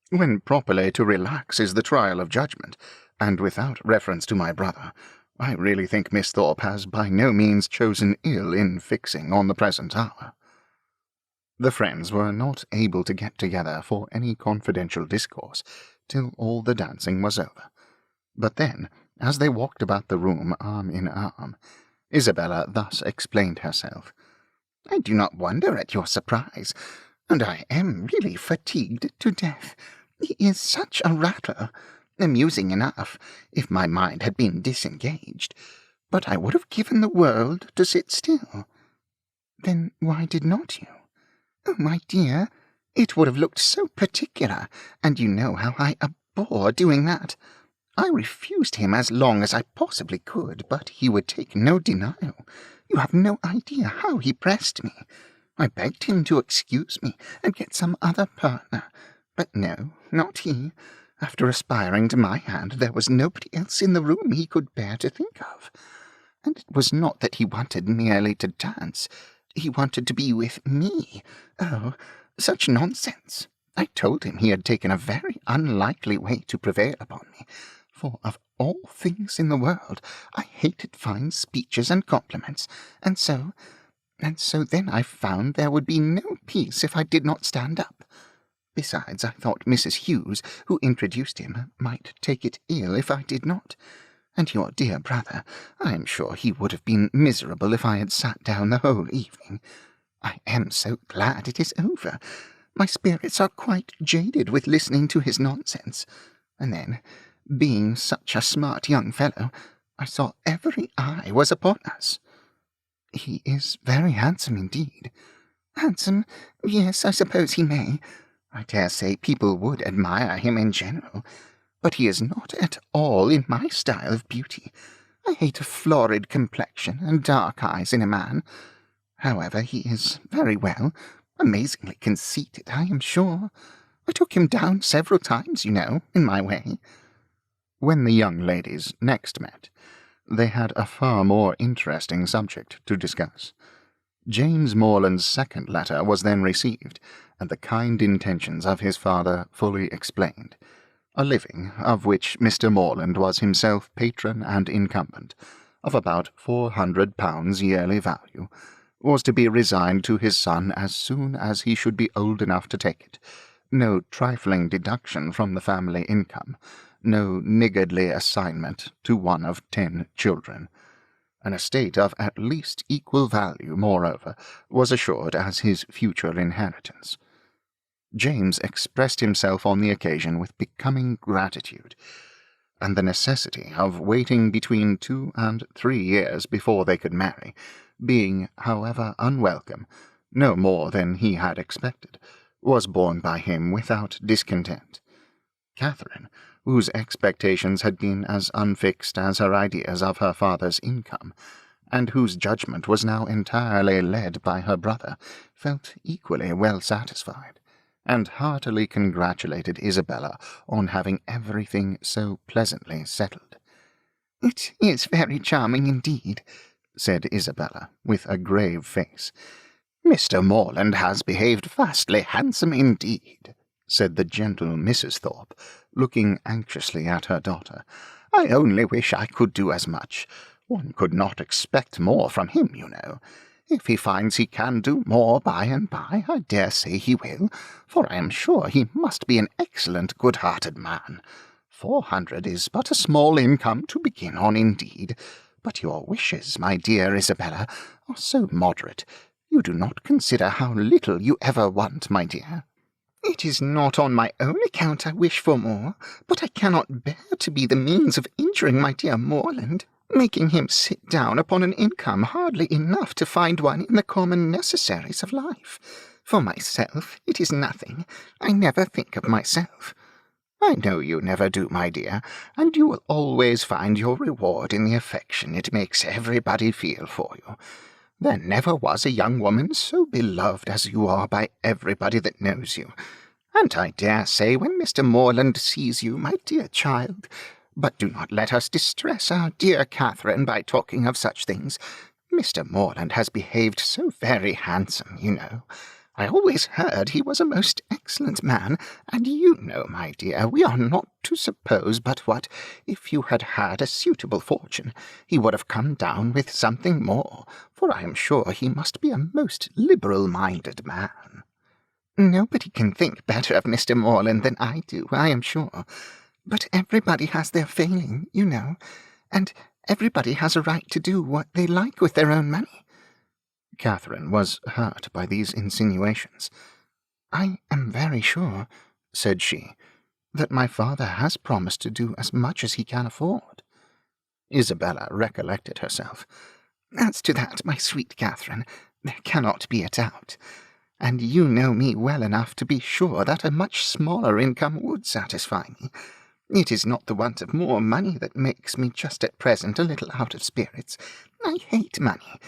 When properly to relax is the trial of judgment, and without reference to my brother, I really think Miss Thorpe has by no means chosen ill in fixing on the present hour." The friends were not able to get together for any confidential discourse till all the dancing was over. But then, As they walked about the room arm in arm, Isabella thus explained herself. "I do not wonder at your surprise, and I am really fatigued to death. He is such a rattle. Amusing enough, if my mind had been disengaged, but I would have given the world to sit still." "Then why did not you?" "Oh, my dear, it would have looked so particular, and you know how I abhor doing that. I refused him as long as I possibly could, but he would take no denial. You have no idea how he pressed me. I begged him to excuse me and get some other partner, but no, not he. After aspiring to my hand, there was nobody else in the room he could bear to think of. And it was not that he wanted merely to dance. He wanted to be with me. Oh, such nonsense. I told him he had taken a very unlikely way to prevail upon me, for of all things in the world I hated fine speeches and compliments, and so then I found there would be no peace if I did not stand up. Besides, I thought Mrs. Hughes, who introduced him, might take it ill if I did not. And your dear brother, I am sure he would have been miserable if I had sat down the whole evening. I am so glad it is over. My spirits are quite jaded with listening to his nonsense. And then, being such a smart young fellow, I saw every eye was upon us." "He is very handsome indeed." "Handsome? Yes, I suppose he may. I dare say people would admire him in general, but he is not at all in my style of beauty. I hate a florid complexion and dark eyes in a man. However, he is very well, amazingly conceited, I am sure. I took him down several times, you know, in my way." When the young ladies next met, they had a far more interesting subject to discuss. James Morland's second letter was then received, and the kind intentions of his father fully explained. A living, of which Mr. Morland was himself patron and incumbent, of about £400 yearly value, was to be resigned to his son as soon as he should be old enough to take it. No trifling deduction from the family income, no niggardly assignment to one of 10 children. An estate of at least equal value, moreover, was assured as his future inheritance. James expressed himself on the occasion with becoming gratitude, and the necessity of waiting between 2 and 3 years before they could marry, being, however unwelcome, no more than he had expected, was borne by him without discontent. Catherine, whose expectations had been as unfixed as her ideas of her father's income, and whose judgment was now entirely led by her brother, felt equally well satisfied, and heartily congratulated Isabella on having everything so pleasantly settled. "It is very charming indeed," said Isabella, with a grave face. "Mr. Morland has behaved vastly handsome indeed," said the gentle Mrs. Thorpe, looking anxiously at her daughter. "I only wish I could do as much. One could not expect more from him, you know. If he finds he can do more by and by, I dare say he will, for I am sure he must be an excellent good-hearted man. 400 is but a small income to begin on indeed, but your wishes, my dear Isabella, are so moderate. You do not consider how little you ever want, my dear." "It is not on my own account I wish for more, but I cannot bear to be the means of injuring my dear Morland, making him sit down upon an income hardly enough to find one in the common necessaries of life. For myself, it is nothing. I never think of myself." "I know you never do, my dear, and you will always find your reward in the affection it makes everybody feel for you. There never was a young woman so beloved as you are by everybody that knows you, and I dare say when Mr. Morland sees you, my dear child, but do not let us distress our dear Catherine by talking of such things. Mr. Morland has behaved so very handsome, you know. I always heard he was a most excellent man, and you know, my dear, we are not to suppose but what, if you had had a suitable fortune, he would have come down with something more, for I am sure he must be a most liberal-minded man." "Nobody can think better of Mr. Morland than I do, I am sure. But everybody has their failing, you know. and everybody has a right to do what they like with their own money." Catherine was hurt by these insinuations. "I am very sure," said she, "that my father has promised to do as much as he can afford." Isabella recollected herself. "As to that, my sweet Catherine, there cannot be a doubt, and you know me well enough to be sure that a much smaller income would satisfy me. It is not the want of more money that makes me just at present a little out of spirits. I hate money,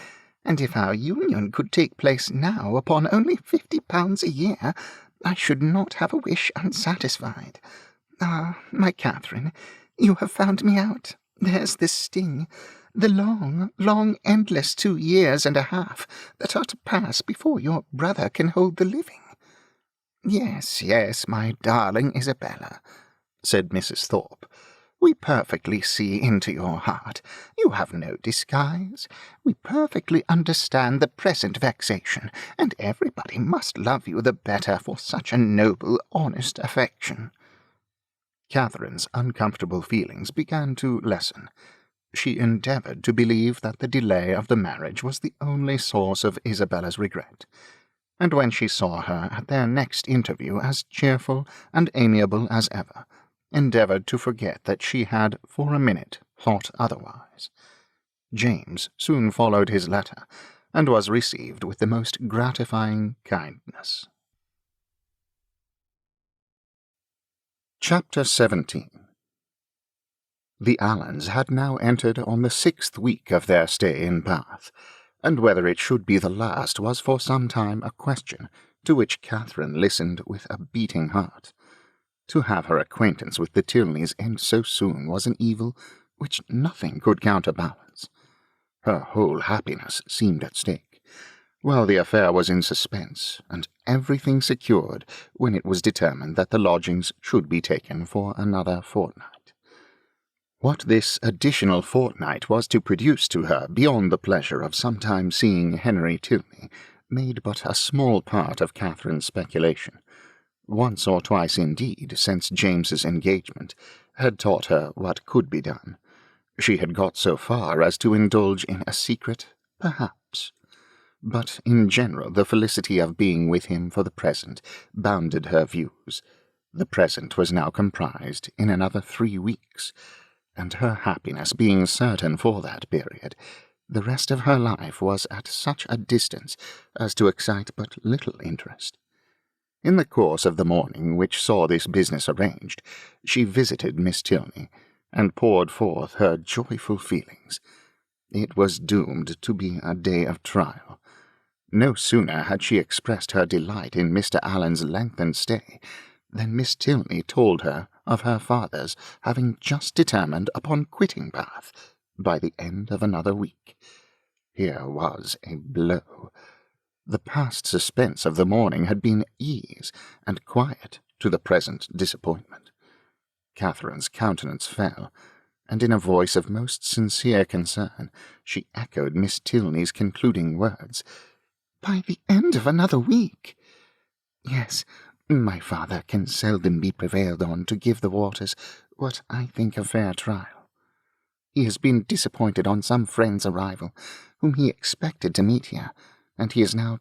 and if our union could take place now upon only £50 a year, I should not have a wish unsatisfied. Ah, my Catherine, you have found me out. There's the sting, the long, long, endless 2 years and a half that are to pass before your brother can hold the living." "Yes, yes, my darling Isabella," said Mrs. Thorpe. "We perfectly see into your heart. You have no disguise. We perfectly understand the present vexation, and everybody must love you the better for such a noble, honest affection." Catherine's uncomfortable feelings began to lessen. She endeavoured to believe that the delay of the marriage was the only source of Isabella's regret, and when she saw her at their next interview as cheerful and amiable as ever, endeavoured to forget that she had for a minute thought otherwise. James soon followed his letter, and was received with the most gratifying kindness. Chapter 17. The Allens had now entered on the 6th week of their stay in Bath, and whether it should be the last was for some time a question to which Catherine listened with a beating heart. To have her acquaintance with the Tilneys end so soon was an evil which nothing could counterbalance. Her whole happiness seemed at stake, while the affair was in suspense, and everything secured when it was determined that the lodgings should be taken for another fortnight. What this additional fortnight was to produce to her beyond the pleasure of sometimes seeing Henry Tilney made but a small part of Catherine's speculation. Once or twice, indeed, since James's engagement, had taught her what could be done. She had got so far as to indulge in a secret, perhaps. But in general the felicity of being with him for the present bounded her views. The present was now comprised in another 3 weeks, and her happiness being certain for that period, the rest of her life was at such a distance as to excite but little interest. In the course of the morning which saw this business arranged, she visited Miss Tilney, and poured forth her joyful feelings. It was doomed to be a day of trial. No sooner had she expressed her delight in Mr. Allen's lengthened stay than Miss Tilney told her of her father's having just determined upon quitting Bath by the end of another week. Here was a blow. The past suspense of the morning had been ease and quiet to the present disappointment. Catherine's countenance fell, and in a voice of most sincere concern she echoed Miss Tilney's concluding words. "By the end of another week? Yes, my father can seldom be prevailed on to give the waters what I think a fair trial. He has been disappointed on some friend's arrival, whom he expected to meet here, and he is now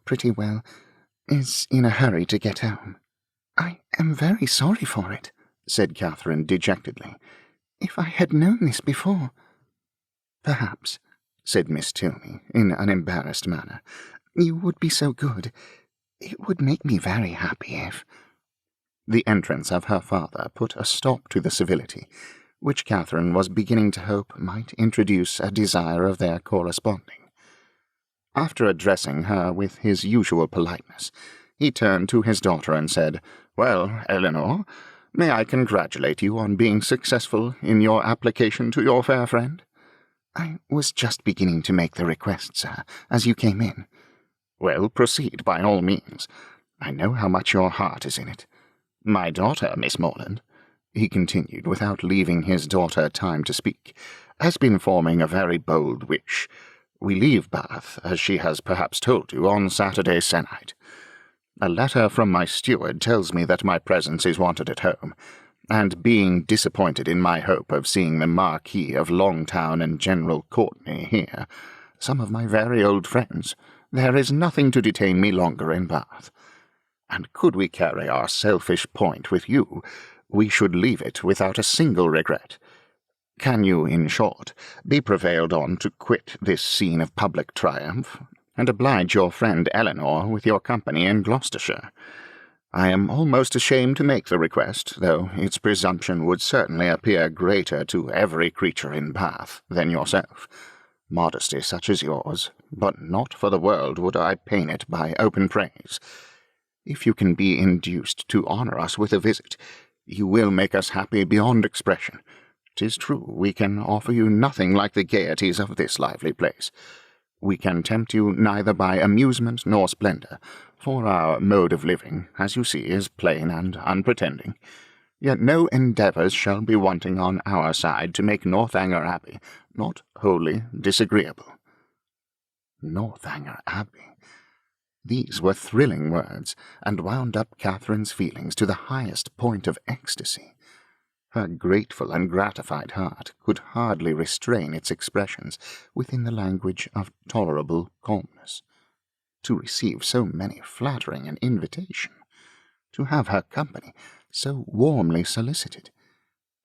is in a hurry to get home." "I am very sorry for it," said Catherine dejectedly. "If I had known this before—" "Perhaps," said Miss Tilney, in an embarrassed manner, "you would be so good. It would make me very happy if—" The entrance of her father put a stop to the civility, which Catherine was beginning to hope might introduce a desire of their corresponding. After addressing her with his usual politeness, he turned to his daughter and said, "Well, Eleanor, may I congratulate you on being successful in your application to your fair friend?" "I was just beginning to make the request, sir, as you came in." "Well, proceed by all means. I know how much your heart is in it. My daughter, Miss Morland," he continued, without leaving his daughter time to speak, "has been forming a very bold wish. We leave Bath, as she has perhaps told you, on Saturday se'nnight. A letter from my steward tells me that my presence is wanted at home, and being disappointed in my hope of seeing the Marquis of Longtown and General Courtenay here, some of my very old friends, there is nothing to detain me longer in Bath. And could we carry our selfish point with you, we should leave it without a single regret. Can you, in short, be prevailed on to quit this scene of public triumph, and oblige your friend Eleanor with your company in Gloucestershire? I am almost ashamed to make the request, though its presumption would certainly appear greater to every creature in Bath than yourself. Modesty such as yours, but not for the world would I pain it by open praise. If you can be induced to honour us with a visit, you will make us happy beyond expression. 'Tis true, we can offer you nothing like the gaieties of this lively place. We can tempt you neither by amusement nor splendour, for our mode of living, as you see, is plain and unpretending. Yet no endeavours shall be wanting on our side to make Northanger Abbey not wholly disagreeable. Northanger Abbey. These were thrilling words, and wound up Catherine's feelings to the highest point of ecstasy. Her grateful and gratified heart could hardly restrain its expressions within the language of tolerable calmness. To receive so many flattering an invitation, to have her company so warmly solicited,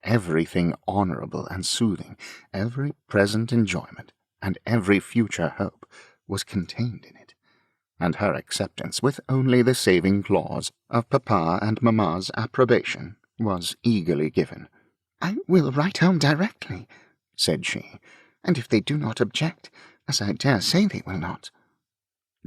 everything honourable and soothing, every present enjoyment, and every future hope was contained in it, and her acceptance with only the saving clause of papa and mamma's approbation was eagerly given. "I will write home directly," said she, "and if they do not object, as I dare say they will not."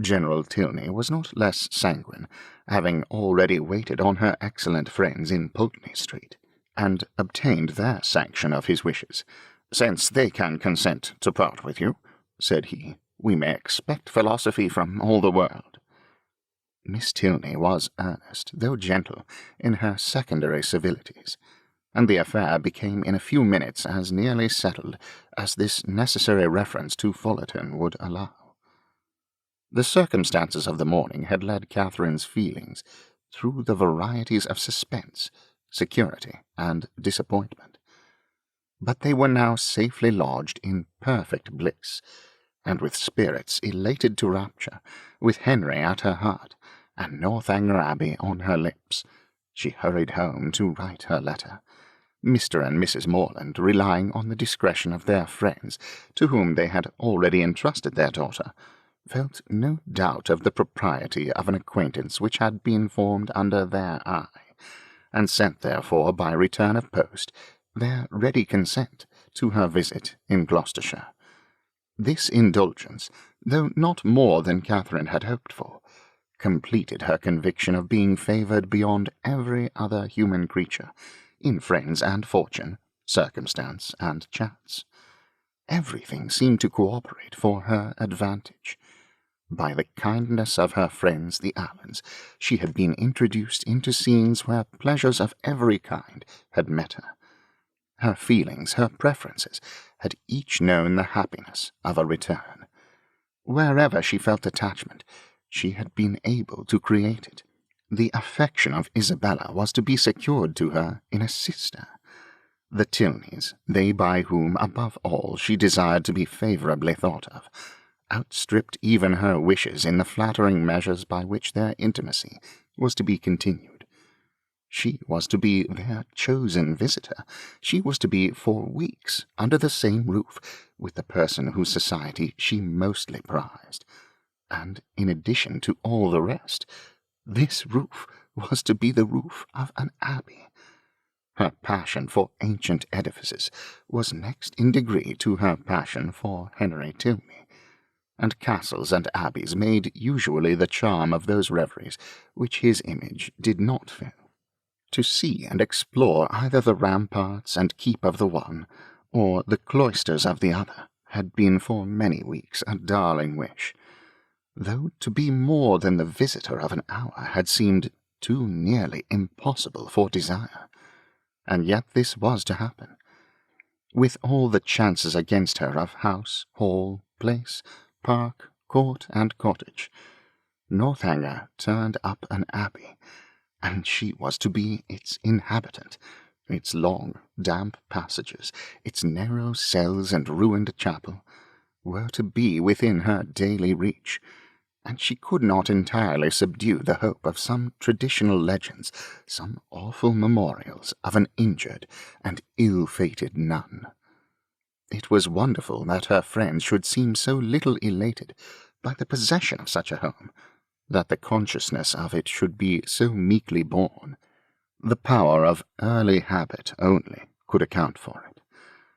General Tilney was not less sanguine, having already waited on her excellent friends in Pulteney Street, and obtained their sanction of his wishes. "Since they can consent to part with you," said he, "we may expect philosophy from all the world." Miss Tilney was earnest, though gentle, in her secondary civilities, and the affair became in a few minutes as nearly settled as this necessary reference to Fullerton would allow. The circumstances of the morning had led Catherine's feelings through the varieties of suspense, security, and disappointment, but they were now safely lodged in perfect bliss, and with spirits elated to rapture, with Henry at her heart, and Northanger Abbey on her lips, she hurried home to write her letter, Mr. and Mrs. Morland relying on the discretion of their friends, to whom they had already entrusted their daughter, felt no doubt of the propriety of an acquaintance which had been formed under their eye, and sent therefore by return of post their ready consent to her visit in Gloucestershire. This indulgence, though not more than Catherine had hoped for, completed her conviction of being favoured beyond every other human creature, in friends and fortune, circumstance and chance. Everything seemed to cooperate for her advantage. By the kindness of her friends the Allens, she had been introduced into scenes where pleasures of every kind had met her. Her feelings, her preferences, had each known the happiness of a return. Wherever she felt attachment, she had been able to create it. The affection of Isabella was to be secured to her in a sister. The Tilneys, they by whom, above all, she desired to be favourably thought of, outstripped even her wishes in the flattering measures by which their intimacy was to be continued. She was to be their chosen visitor. She was to be for weeks under the same roof with the person whose society she mostly prized. And in addition to all the rest, this roof was to be the roof of an abbey. Her passion for ancient edifices was next in degree to her passion for Henry Tilney, and castles and abbeys made usually the charm of those reveries which his image did not fill. To see and explore either the ramparts and keep of the one, or the cloisters of the other, had been for many weeks a darling wish, though to be more than the visitor of an hour had seemed too nearly impossible for desire. And yet this was to happen. With all the chances against her of house, hall, place, park, court, and cottage, Northanger turned up an abbey, and she was to be its inhabitant, its long, damp passages, its narrow cells and ruined chapel, were to be within her daily reach, and she could not entirely subdue the hope of some traditional legends, some awful memorials of an injured and ill-fated nun. It was wonderful that her friends should seem so little elated by the possession of such a home, that the consciousness of it should be so meekly borne. The power of early habit only could account for it.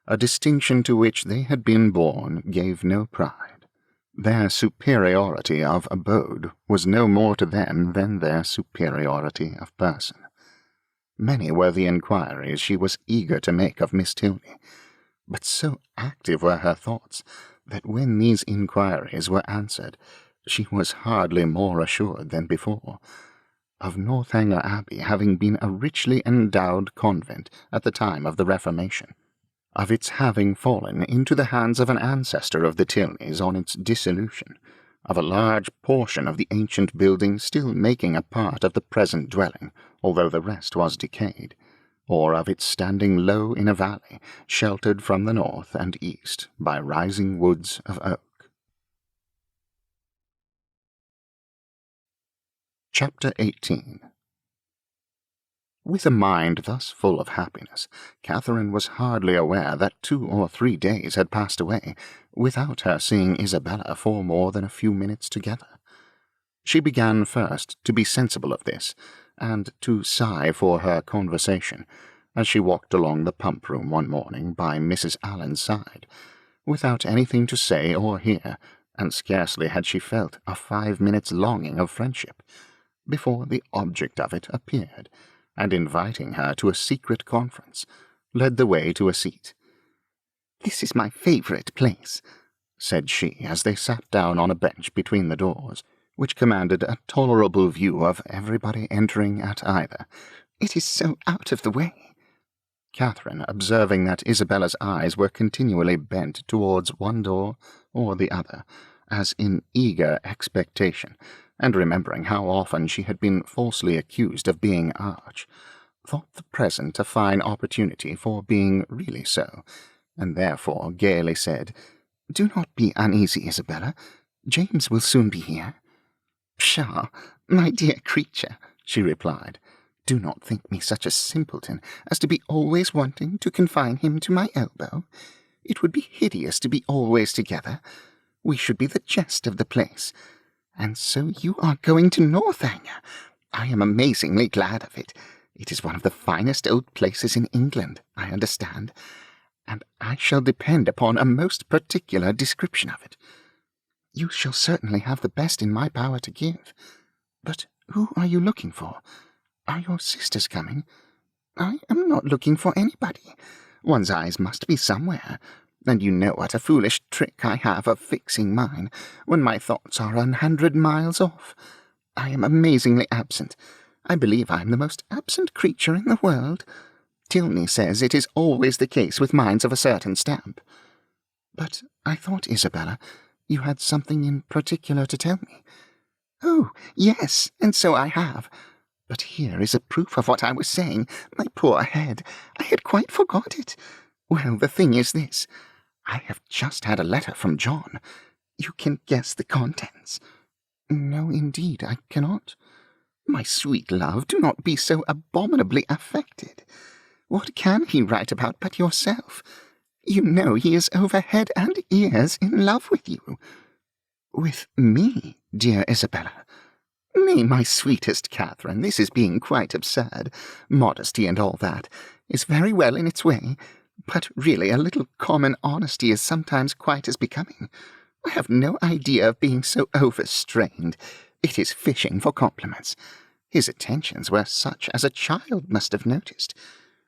A distinction to which they had been born gave no pride. Their superiority of abode was no more to them than their superiority of person. Many were the inquiries she was eager to make of Miss Tilney, but so active were her thoughts that when these inquiries were answered, she was hardly more assured than before of Northanger Abbey having been a richly endowed convent at the time of the Reformation, of its having fallen into the hands of an ancestor of the Tilneys on its dissolution, of a large portion of the ancient building still making a part of the present dwelling, although the rest was decayed, or of its standing low in a valley, sheltered from the north and east by rising woods of oak. Chapter 18. With a mind thus full of happiness, Catherine was hardly aware that 2 or 3 days had passed away without her seeing Isabella for more than a few minutes together. She began first to be sensible of this, and to sigh for her conversation, as she walked along the pump-room one morning by Mrs. Allen's side, without anything to say or hear, and scarcely had she felt a 5 minutes' longing of friendship, before the object of it appeared, and inviting her to a secret conference, led the way to a seat. "This is my favourite place," said she, as they sat down on a bench between the doors, which commanded a tolerable view of everybody entering at either. "It is so out of the way." Catherine, observing that Isabella's eyes were continually bent towards one door or the other, as in eager expectation, and remembering how often she had been falsely accused of being arch, thought the present a fine opportunity for being really so, and therefore gaily said, "Do not be uneasy, Isabella. James will soon be here." "Pshaw, my dear creature," she replied, "do not think me such a simpleton as to be always wanting to confine him to my elbow. It would be hideous to be always together. We should be the jest of the place. And so you are going to Northanger. I am amazingly glad of it. It is one of the finest old places in England, I understand, and I shall depend upon a most particular description of it. You shall certainly have the best in my power to give. But who are you looking for? Are your sisters coming?" "I am not looking for anybody. One's eyes must be somewhere, and you know what a foolish trick I have of fixing mine when my thoughts are 100 miles off. I am amazingly absent. I believe I am the most absent creature in the world. Tilney says it is always the case with minds of a certain stamp." "But I thought, Isabella, you had something in particular to tell me." "Oh, yes, and so I have. But here is a proof of what I was saying. My poor head, I had quite forgot it. Well, the thing is this. I have just had a letter from John. You can guess the contents." "No, indeed, I cannot." "My sweet love, do not be so abominably affected. What can he write about but yourself? You know he is over head and ears in love with you." "With me, dear Isabella?" "Nay, my sweetest Catherine, this is being quite absurd. Modesty and all that is very well in its way, but really a little common honesty is sometimes quite as becoming. I have no idea of being so overstrained. It is fishing for compliments. His attentions were such as a child must have noticed,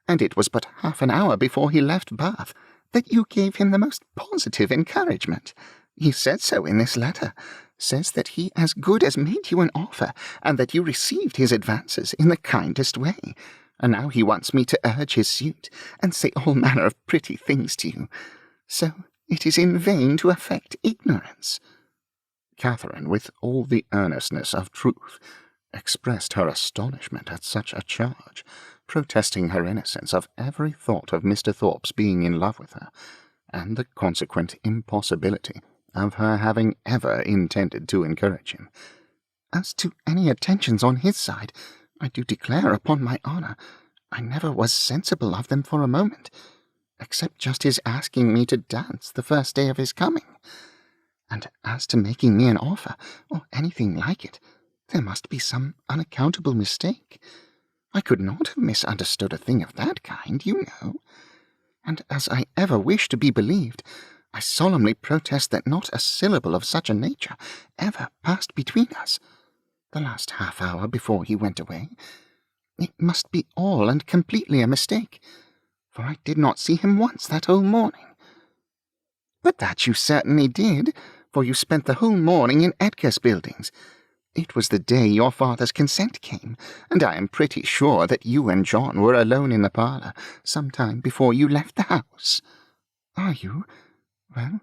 and it was but half an hour before he left Bath that you gave him the most positive encouragement. He said so in this letter, says that he as good as made you an offer, and that you received his advances in the kindest way, and now he wants me to urge his suit, and say all manner of pretty things to you. So it is in vain to affect ignorance." Catherine, with all the earnestness of truth, expressed her astonishment at such a charge, protesting her innocence of every thought of Mr. Thorpe's being in love with her, and the consequent impossibility of her having ever intended to encourage him. As to any attentions on his side, I do declare upon my honour, I never was sensible of them for a moment, except just his asking me to dance the first day of his coming. And as to making me an offer, or anything like it, there must be some unaccountable mistake. I could not have misunderstood a thing of that kind, you know. And as I ever wish to be believed, I solemnly protest that not a syllable of such a nature ever passed between us. The last half-hour before he went away, it must be all and completely a mistake, for I did not see him once that whole morning. But that you certainly did, for you spent the whole morning in Edgar's buildings. It was the day your father's consent came, and I am pretty sure that you and John were alone in the parlour some time before you left the house. Are you? Well,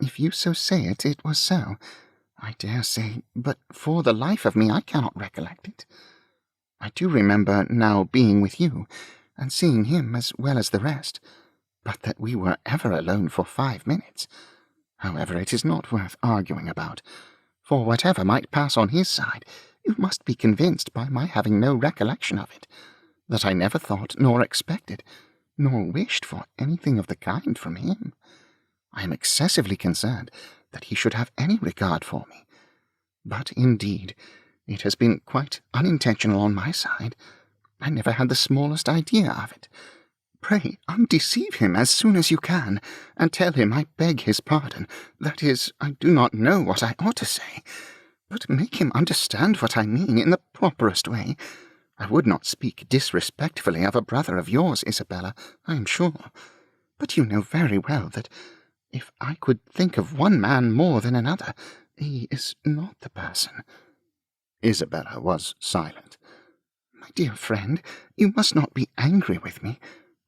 if you so say it, it was so. I dare say, but for the life of me I cannot recollect it. I do remember now being with you, and seeing him as well as the rest, but that we were ever alone for 5 minutes. However, it is not worth arguing about, for whatever might pass on his side, you must be convinced by my having no recollection of it, that I never thought nor expected, nor wished for anything of the kind from him. I am excessively concerned that he should have any regard for me. But, indeed, it has been quite unintentional on my side. I never had the smallest idea of it. Pray undeceive him as soon as you can, and tell him I beg his pardon. That is, I do not know what I ought to say, but make him understand what I mean in the properest way. I would not speak disrespectfully of a brother of yours, Isabella, I am sure, but you know very well that if I could think of one man more than another, he is not the person. Isabella was silent. My dear friend, you must not be angry with me.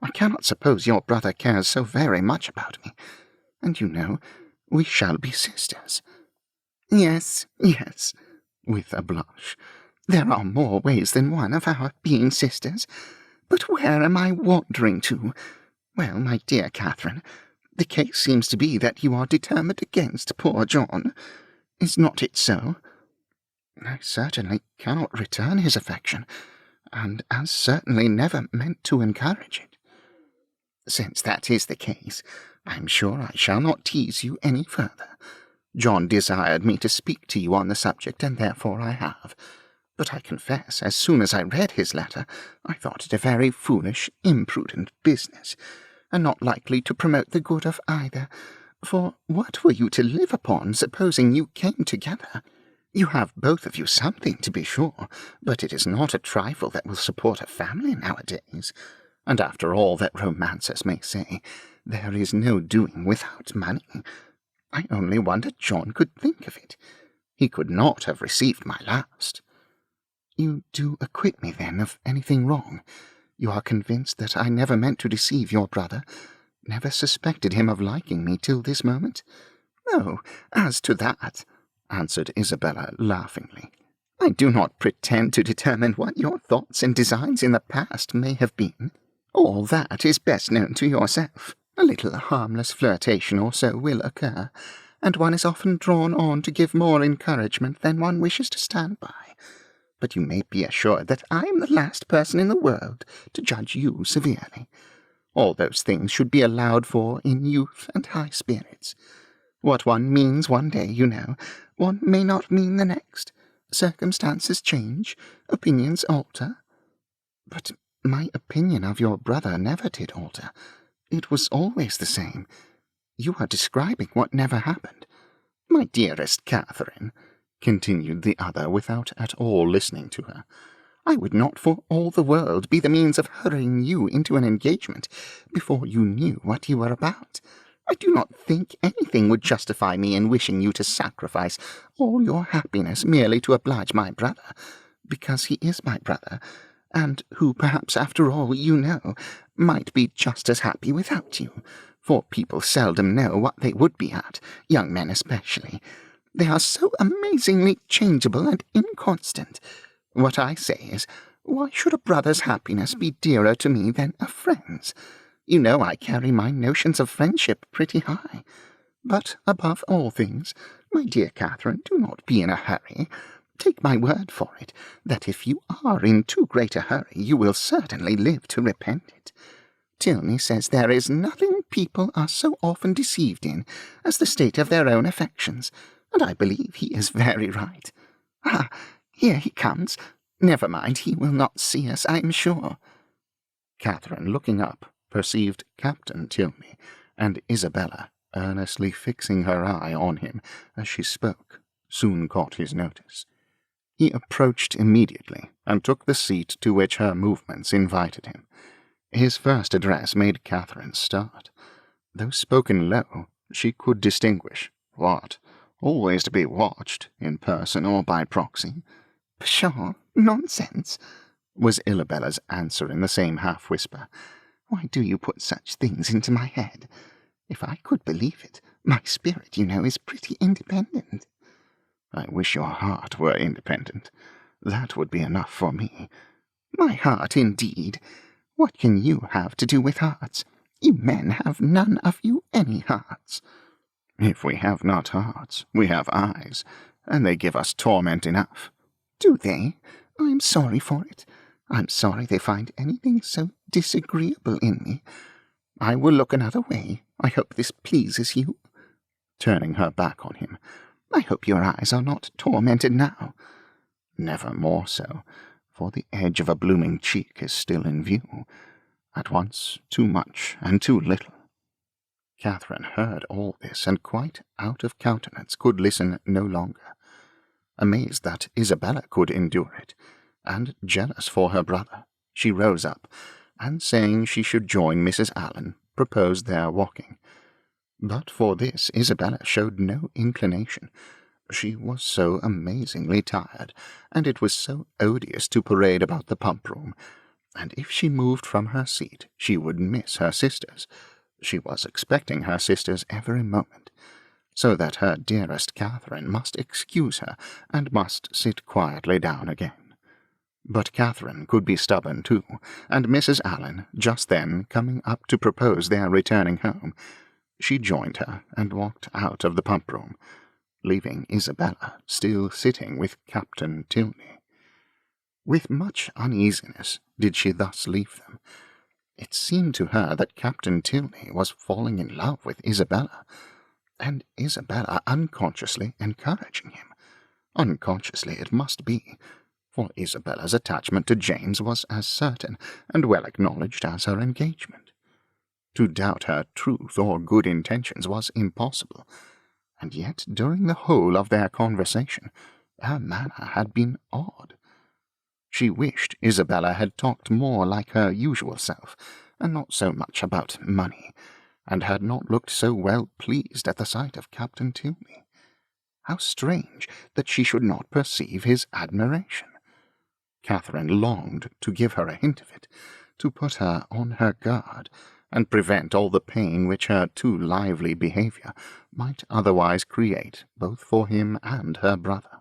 I cannot suppose your brother cares so very much about me, and you know, we shall be sisters. Yes, yes, with a blush. There are more ways than one of our being sisters. But where am I wandering to? Well, my dear Catherine, the case seems to be that you are determined against poor John. Is not it so? I certainly cannot return his affection, and as certainly never meant to encourage it. Since that is the case, I am sure I shall not tease you any further. John desired me to speak to you on the subject, and therefore I have. But I confess, as soon as I read his letter, I thought it a very foolish, imprudent business, and not likely to promote the good of either. For what were you to live upon, supposing you came together? You have both of you something, to be sure, but it is not a trifle that will support a family nowadays. And after all that romancers may say, there is no doing without money. I only wonder John could think of it. He could not have received my last. You do acquit me, then, of anything wrong. You are convinced that I never meant to deceive your brother, never suspected him of liking me till this moment? Oh, as to that, answered Isabella laughingly, I do not pretend to determine what your thoughts and designs in the past may have been. All that is best known to yourself. A little harmless flirtation or so will occur, and one is often drawn on to give more encouragement than one wishes to stand by. But you may be assured that I am the last person in the world to judge you severely. All those things should be allowed for in youth and high spirits. What one means one day, you know, one may not mean the next. Circumstances change, opinions alter. But my opinion of your brother never did alter. It was always the same. You are describing what never happened. My dearest Catherine, continued the other without at all listening to her, I would not for all the world be the means of hurrying you into an engagement before you knew what you were about. I do not think anything would justify me in wishing you to sacrifice all your happiness merely to oblige my brother, because he is my brother, and who perhaps after all, you know, might be just as happy without you, for people seldom know what they would be at, young men especially. They are so amazingly changeable and inconstant. What I say is, Why should a brother's happiness be dearer to me than a friend's? You know I carry my notions of friendship pretty high. But above all things, my dear Catherine, do not be in a hurry. Take my word for it, that if you are in too great a hurry, you will certainly live to repent it. Tilney says there is nothing people are so often deceived in as the state of their own affections, and I believe he is very right. Ah, here he comes. Never mind, he will not see us, I am sure. Catherine, looking up, perceived Captain Tilney, and Isabella, earnestly fixing her eye on him as she spoke, soon caught his notice. He approached immediately, and took the seat to which her movements invited him. His first address made Catherine start. Though spoken low, she could distinguish what, always to be watched, in person or by proxy. Pshaw, nonsense, was Isabella's answer in the same half-whisper. Why do you put such things into my head? If I could believe it, my spirit, you know, is pretty independent. I wish your heart were independent. That would be enough for me. My heart, indeed. What can you have to do with hearts? You men have none of you any hearts. If we have not hearts, we have eyes, and they give us torment enough. Do they? I'm sorry for it. I'm sorry they find anything so disagreeable in me. I will look another way. I hope this pleases you. Turning her back on him. I hope your eyes are not tormented now. Never more so, for the edge of a blooming cheek is still in view. At once too much and too little. Catherine heard all this, and quite out of countenance could listen no longer. Amazed that Isabella could endure it, and jealous for her brother, she rose up, and saying she should join Mrs. Allen, proposed their walking. But for this Isabella showed no inclination. She was so amazingly tired, and it was so odious to parade about the pump-room, and if she moved from her seat she would miss her sisters. She was expecting her sisters every moment, so that her dearest Catherine must excuse her, and must sit quietly down again. But Catherine could be stubborn too, and Mrs. Allen, just then coming up to propose their returning home, she joined her and walked out of the pump-room, leaving Isabella still sitting with Captain Tilney. With much uneasiness did she thus leave them. It seemed to her that Captain Tilney was falling in love with Isabella, and Isabella unconsciously encouraging him. Unconsciously it must be, for Isabella's attachment to James was as certain and well acknowledged as her engagement. To doubt her truth or good intentions was impossible, and yet during the whole of their conversation her manner had been odd. She wished Isabella had talked more like her usual self, and not so much about money, and had not looked so well pleased at the sight of Captain Tilney. How strange that she should not perceive his admiration! Catherine longed to give her a hint of it, to put her on her guard, and prevent all the pain which her too lively behaviour might otherwise create both for him and her brother.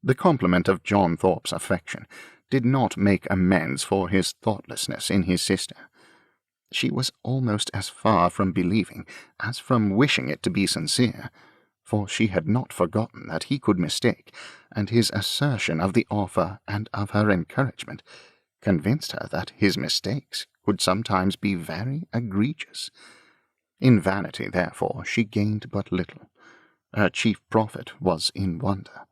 The compliment of John Thorpe's affection did not make amends for his thoughtlessness in his sister. She was almost as far from believing as from wishing it to be sincere, for she had not forgotten that he could mistake, and his assertion of the offer and of her encouragement convinced her that his mistakes could sometimes be very egregious. In vanity, therefore, she gained but little. Her chief profit was in wonder.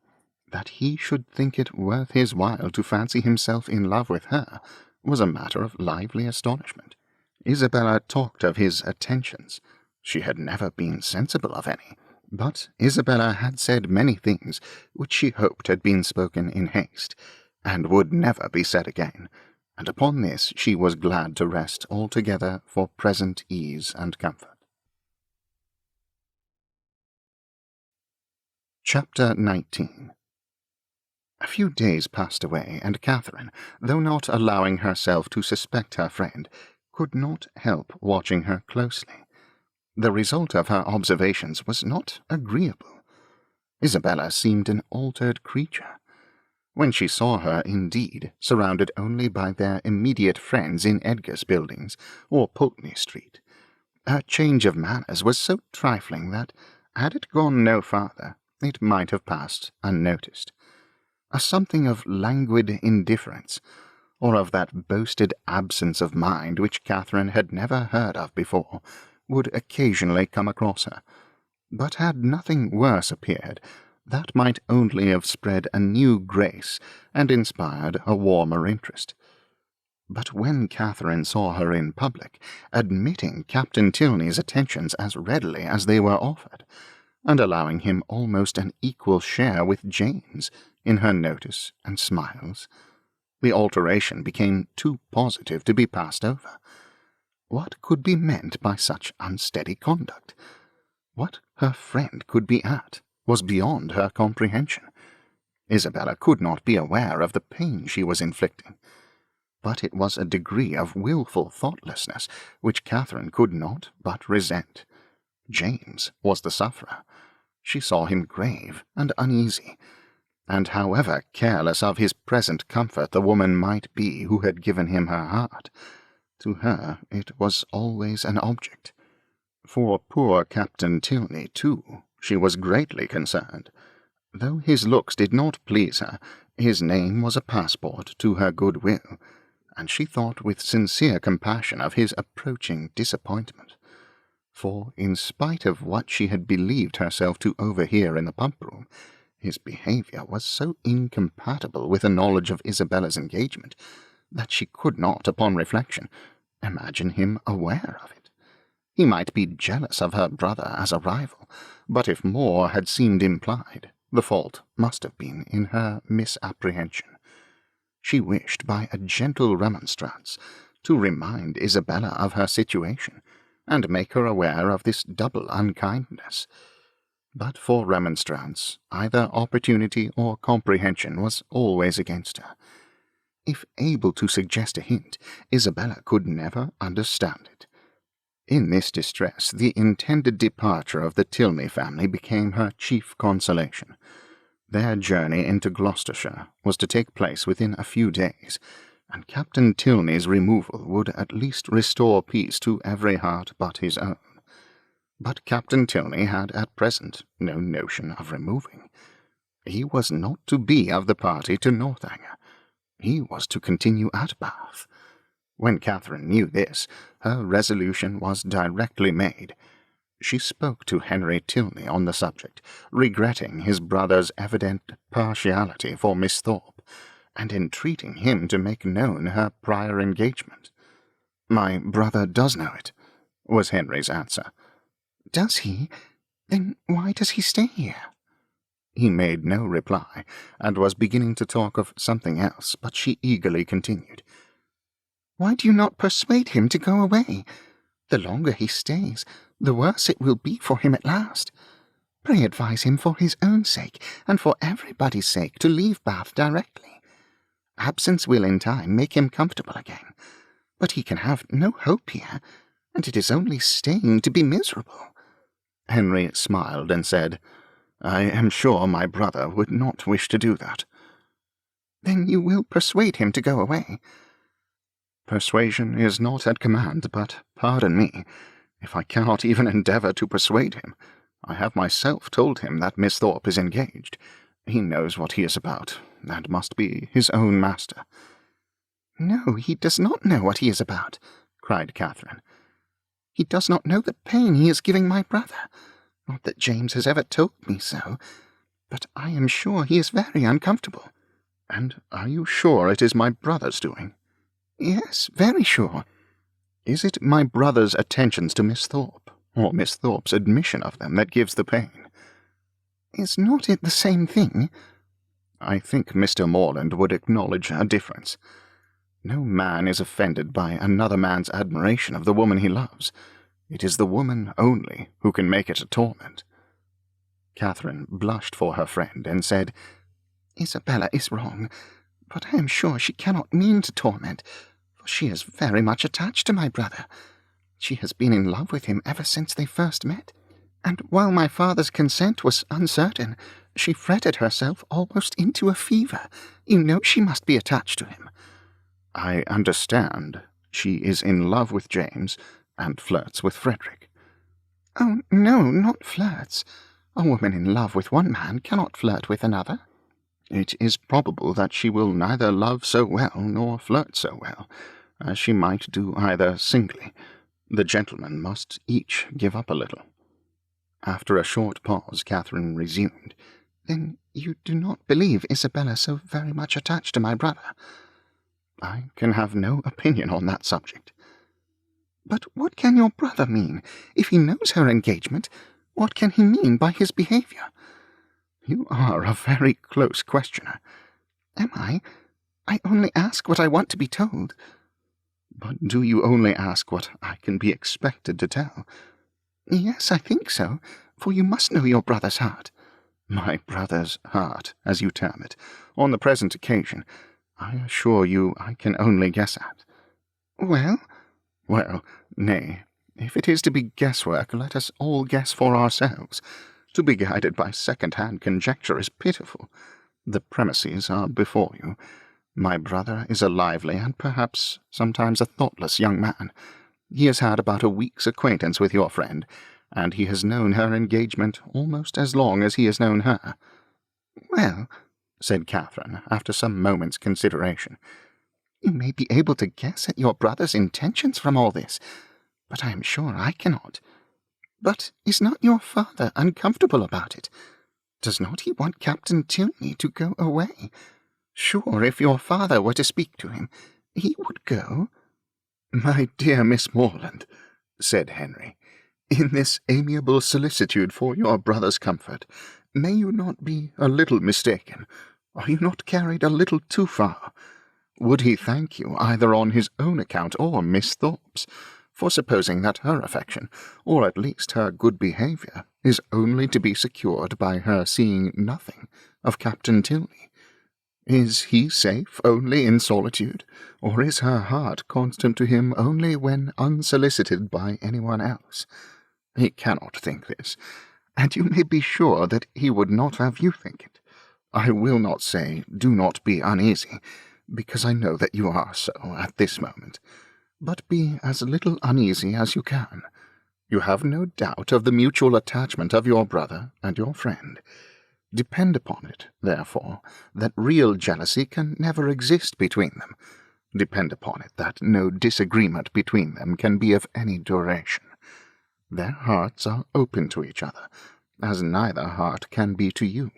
That he should think it worth his while to fancy himself in love with her was a matter of lively astonishment. Isabella talked of his attentions. She had never been sensible of any, but Isabella had said many things which she hoped had been spoken in haste, and would never be said again, and upon this she was glad to rest altogether for present ease and comfort. Chapter 19. A few days passed away, and Catherine, though not allowing herself to suspect her friend, could not help watching her closely. The result of her observations was not agreeable. Isabella seemed an altered creature. when she saw her, indeed, surrounded only by their immediate friends in Edgar's Buildings or Pulteney Street. Her change of manners was so trifling that, had it gone no farther, it might have passed unnoticed. A something of languid indifference, or of that boasted absence of mind which Catherine had never heard of before, would occasionally come across her. But had nothing worse appeared, that might only have spread a new grace and inspired a warmer interest. But when Catherine saw her in public, admitting Captain Tilney's attentions as readily as they were offered, and allowing him almost an equal share with James in her notice and smiles, the alteration became too positive to be passed over. What could be meant by such unsteady conduct? What her friend could be at was beyond her comprehension. Isabella could not be aware of the pain she was inflicting, but it was a degree of wilful thoughtlessness which Catherine could not but resent. James was the sufferer. She saw him grave and uneasy, and however careless of his present comfort the woman might be who had given him her heart, to her it was always an object. For poor Captain Tilney, too, she was greatly concerned. Though his looks did not please her, his name was a passport to her good-will, and she thought with sincere compassion of his approaching disappointment. For, in spite of what she had believed herself to overhear in the pump-room, his behaviour was so incompatible with a knowledge of Isabella's engagement that she could not, upon reflection, imagine him aware of it. He might be jealous of her brother as a rival, but if more had seemed implied, the fault must have been in her misapprehension. She wished by a gentle remonstrance to remind Isabella of her situation, and make her aware of this double unkindness. But for remonstrance, either opportunity or comprehension was always against her. If able to suggest a hint, Isabella could never understand it. In this distress, the intended departure of the Tilney family became her chief consolation. Their journey into Gloucestershire was to take place within a few days, and Captain Tilney's removal would at least restore peace to every heart but his own. But Captain Tilney had at present no notion of removing. He was not to be of the party to Northanger. He was to continue at Bath. When Catherine knew this, her resolution was directly made. She spoke to Henry Tilney on the subject, regretting his brother's evident partiality for Miss Thorpe, and entreating him to make known her prior engagement. "My brother does know it," was Henry's answer. "Does he? Then why does he stay here?" He made no reply, and was beginning to talk of something else, but she eagerly continued. "Why do you not persuade him to go away? The longer he stays, the worse it will be for him at last. Pray advise him for his own sake, and for everybody's sake, to leave Bath directly. Absence will in time make him comfortable again, but he can have no hope here, and it is only staying to be miserable." Henry smiled and said, "I am sure my brother would not wish to do that." "Then you will persuade him to go away?" "Persuasion is not at command, but, pardon me, if I cannot even endeavour to persuade him. I have myself told him that Miss Thorpe is engaged. He knows what he is about, and must be his own master." "No, he does not know what he is about," cried Catherine. "He does not know the pain he is giving my brother. Not that James has ever told me so, but I am sure he is very uncomfortable." "And are you sure it is my brother's doing?" "Yes, very sure." "Is it my brother's attentions to Miss Thorpe, or Miss Thorpe's admission of them, that gives the pain?" "Is not it the same thing?" "I think Mr. Morland would acknowledge a difference. No man is offended by another man's admiration of the woman he loves. It is the woman only who can make it a torment." Catherine blushed for her friend, and said, "Isabella is wrong, but I am sure she cannot mean to torment, for she is very much attached to my brother. She has been in love with him ever since they first met, and while my father's consent was uncertain, She fretted herself almost into a fever. You know she must be attached to him." "I understand. She is in love with James, and flirts with Frederick." "Oh, no, not flirts. A woman in love with one man cannot flirt with another." "It is probable that she will neither love so well nor flirt so well, as she might do either singly. The gentlemen must each give up a little." After a short pause, Catherine resumed. "Then you do not believe Isabella so very much attached to my brother?" "I can have no opinion on that subject." "But what can your brother mean? If he knows her engagement, what can he mean by his behaviour?" "You are a very close questioner." "Am I? I only ask what I want to be told." "But do you only ask what I can be expected to tell?" "Yes, I think so, for you must know your brother's heart." "My brother's heart, as you term it, on the present occasion, I assure you I can only guess at." "Well?" "Well, nay, if it is to be guesswork, let us all guess for ourselves. To be guided by second-hand conjecture is pitiful. The premises are before you. My brother is a lively and perhaps sometimes a thoughtless young man. He has had about a week's acquaintance with your friend, and he has known her engagement almost as long as he has known her." "Well," said Catherine, after some moments' consideration, "you may be able to guess at your brother's intentions from all this, but I am sure I cannot. But is not your father uncomfortable about it? Does not he want Captain Tilney to go away? Sure, if your father were to speak to him, he would go." "My dear Miss Morland," said Henry, "in this amiable solicitude for your brother's comfort, may you not be a little mistaken? Are you not carried a little too far? Would he thank you, either on his own account or Miss Thorpe's, for supposing that her affection, or at least her good behaviour, is only to be secured by her seeing nothing of Captain Tilney? Is he safe only in solitude, or is her heart constant to him only when unsolicited by anyone else? He cannot think this, and you may be sure that he would not have you think it. I will not say, do not be uneasy, because I know that you are so at this moment, but be as little uneasy as you can. You have no doubt of the mutual attachment of your brother and your friend. Depend upon it, therefore, that real jealousy can never exist between them. Depend upon it that no disagreement between them can be of any duration. Their hearts are open to each other, as neither heart can be to you.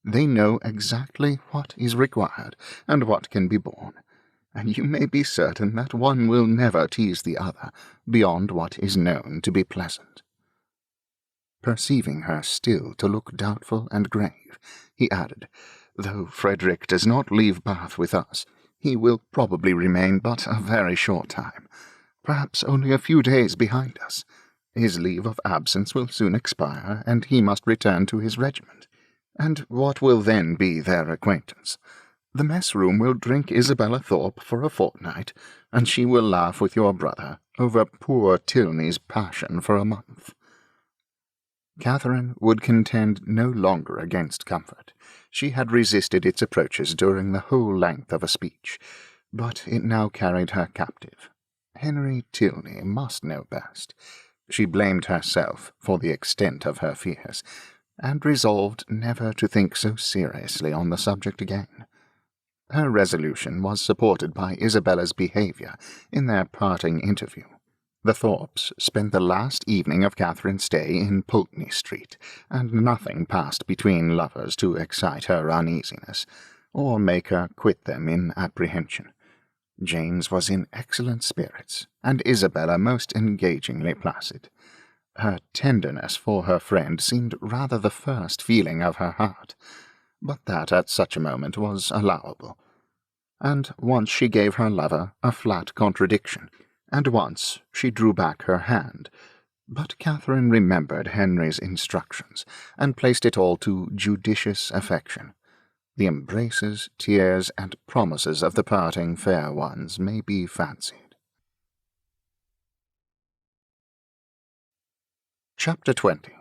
They know exactly what is required and what can be borne, and you may be certain that one will never tease the other beyond what is known to be pleasant." Perceiving her still to look doubtful and grave, he added, "Though Frederick does not leave Bath with us, he will probably remain but a very short time, perhaps only a few days behind us. His leave of absence will soon expire, and he must return to his regiment. And what will then be their acquaintance? The mess-room will drink Isabella Thorpe for a fortnight, and she will laugh with your brother over poor Tilney's passion for a month." Catherine would contend no longer against comfort. She had resisted its approaches during the whole length of a speech, but it now carried her captive. Henry Tilney must know best. She blamed herself for the extent of her fears, and resolved never to think so seriously on the subject again. Her resolution was supported by Isabella's behaviour in their parting interview. The Thorpes spent the last evening of Catherine's stay in Pulteney Street, and nothing passed between lovers to excite her uneasiness, or make her quit them in apprehension. James was in excellent spirits, and Isabella most engagingly placid. Her tenderness for her friend seemed rather the first feeling of her heart, but that at such a moment was allowable. And once she gave her lover a flat contradiction, and once she drew back her hand, but Catherine remembered Henry's instructions, and placed it all to judicious affection. The embraces, tears, and promises of the parting fair ones may be fancied. Chapter 20.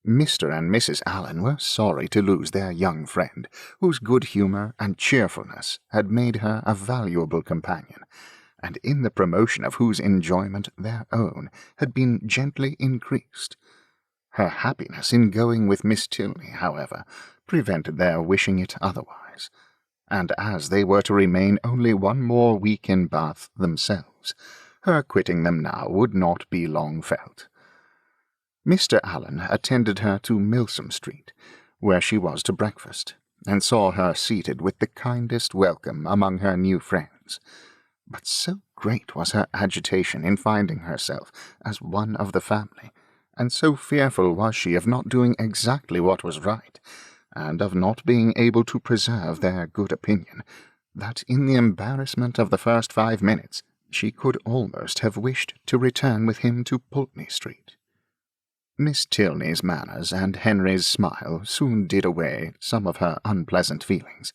Mr. and Mrs. Allen were sorry to lose their young friend, whose good humour and cheerfulness had made her a valuable companion, and in the promotion of whose enjoyment their own had been gently increased. Her happiness in going with Miss Tilney, however, prevented their wishing it otherwise, and as they were to remain only one more week in Bath themselves, her quitting them now would not be long felt. Mr. Allen attended her to Milsom Street, where she was to breakfast, and saw her seated with the kindest welcome among her new friends. But so great was her agitation in finding herself as one of the family, and so fearful was she of not doing exactly what was right, and of not being able to preserve their good opinion, that in the embarrassment of the first 5 minutes she could almost have wished to return with him to Pulteney Street. Miss Tilney's manners and Henry's smile soon did away some of her unpleasant feelings,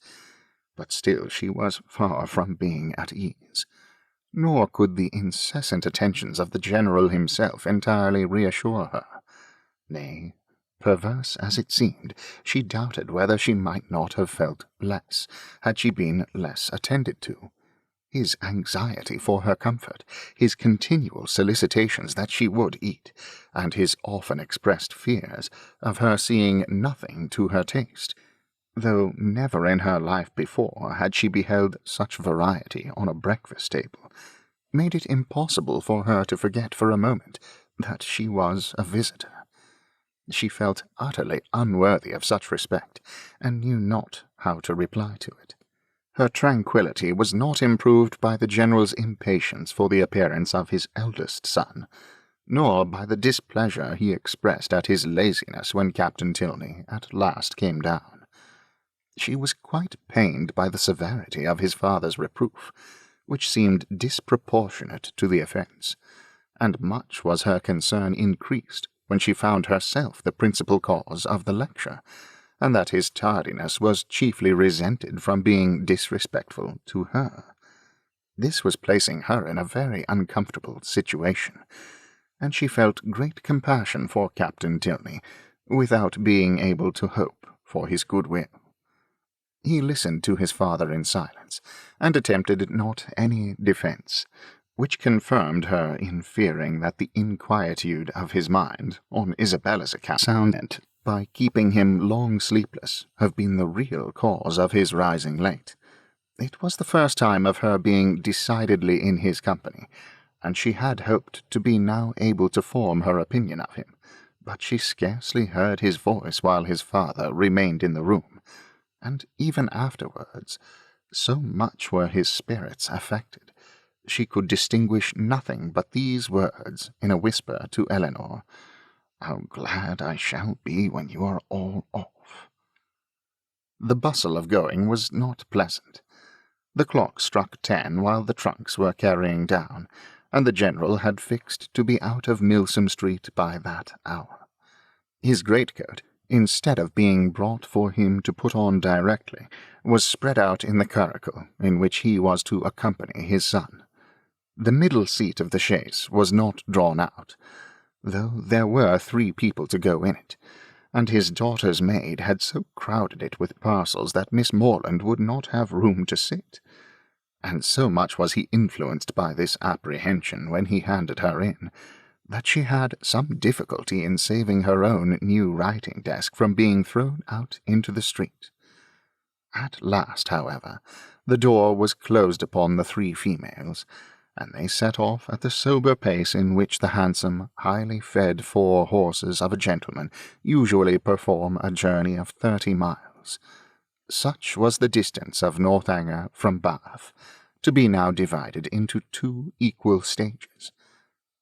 but still she was far from being at ease, nor could the incessant attentions of the General himself entirely reassure her. Nay, perverse as it seemed, she doubted whether she might not have felt less, had she been less attended to. His anxiety for her comfort, his continual solicitations that she would eat, and his often expressed fears of her seeing nothing to her taste, though never in her life before had she beheld such variety on a breakfast table, made it impossible for her to forget for a moment that she was a visitor. She felt utterly unworthy of such respect, and knew not how to reply to it. Her tranquillity was not improved by the General's impatience for the appearance of his eldest son, nor by the displeasure he expressed at his laziness when Captain Tilney at last came down. She was quite pained by the severity of his father's reproof, which seemed disproportionate to the offence, and much was her concern increased when she found herself the principal cause of the lecture, and that his tardiness was chiefly resented from being disrespectful to her. This was placing her in a very uncomfortable situation, and she felt great compassion for Captain Tilney, without being able to hope for his goodwill. He listened to his father in silence, and attempted not any defence, which confirmed her in fearing that the inquietude of his mind, on Isabella's account, sounded by keeping him long sleepless, have been the real cause of his rising late. It was the first time of her being decidedly in his company, and she had hoped to be now able to form her opinion of him, but she scarcely heard his voice while his father remained in the room, and even afterwards, so much were his spirits affected, she could distinguish nothing but these words in a whisper to Eleanor: "How glad I shall be when you are all off." The bustle of going was not pleasant. The clock struck 10 while the trunks were carrying down, and the General had fixed to be out of Milsom Street by that hour. His greatcoat, instead of being brought for him to put on directly, was spread out in the curricle in which he was to accompany his son. The middle seat of the chaise was not drawn out, though there were 3 people to go in it, and his daughter's maid had so crowded it with parcels that Miss Morland would not have room to sit, and so much was he influenced by this apprehension when he handed her in, that she had some difficulty in saving her own new writing-desk from being thrown out into the street. At last, however, the door was closed upon the 3 females, and they set off at the sober pace in which the handsome, highly fed 4 horses of a gentleman usually perform a journey of 30 miles. Such was the distance of Northanger from Bath, to be now divided into 2 equal stages.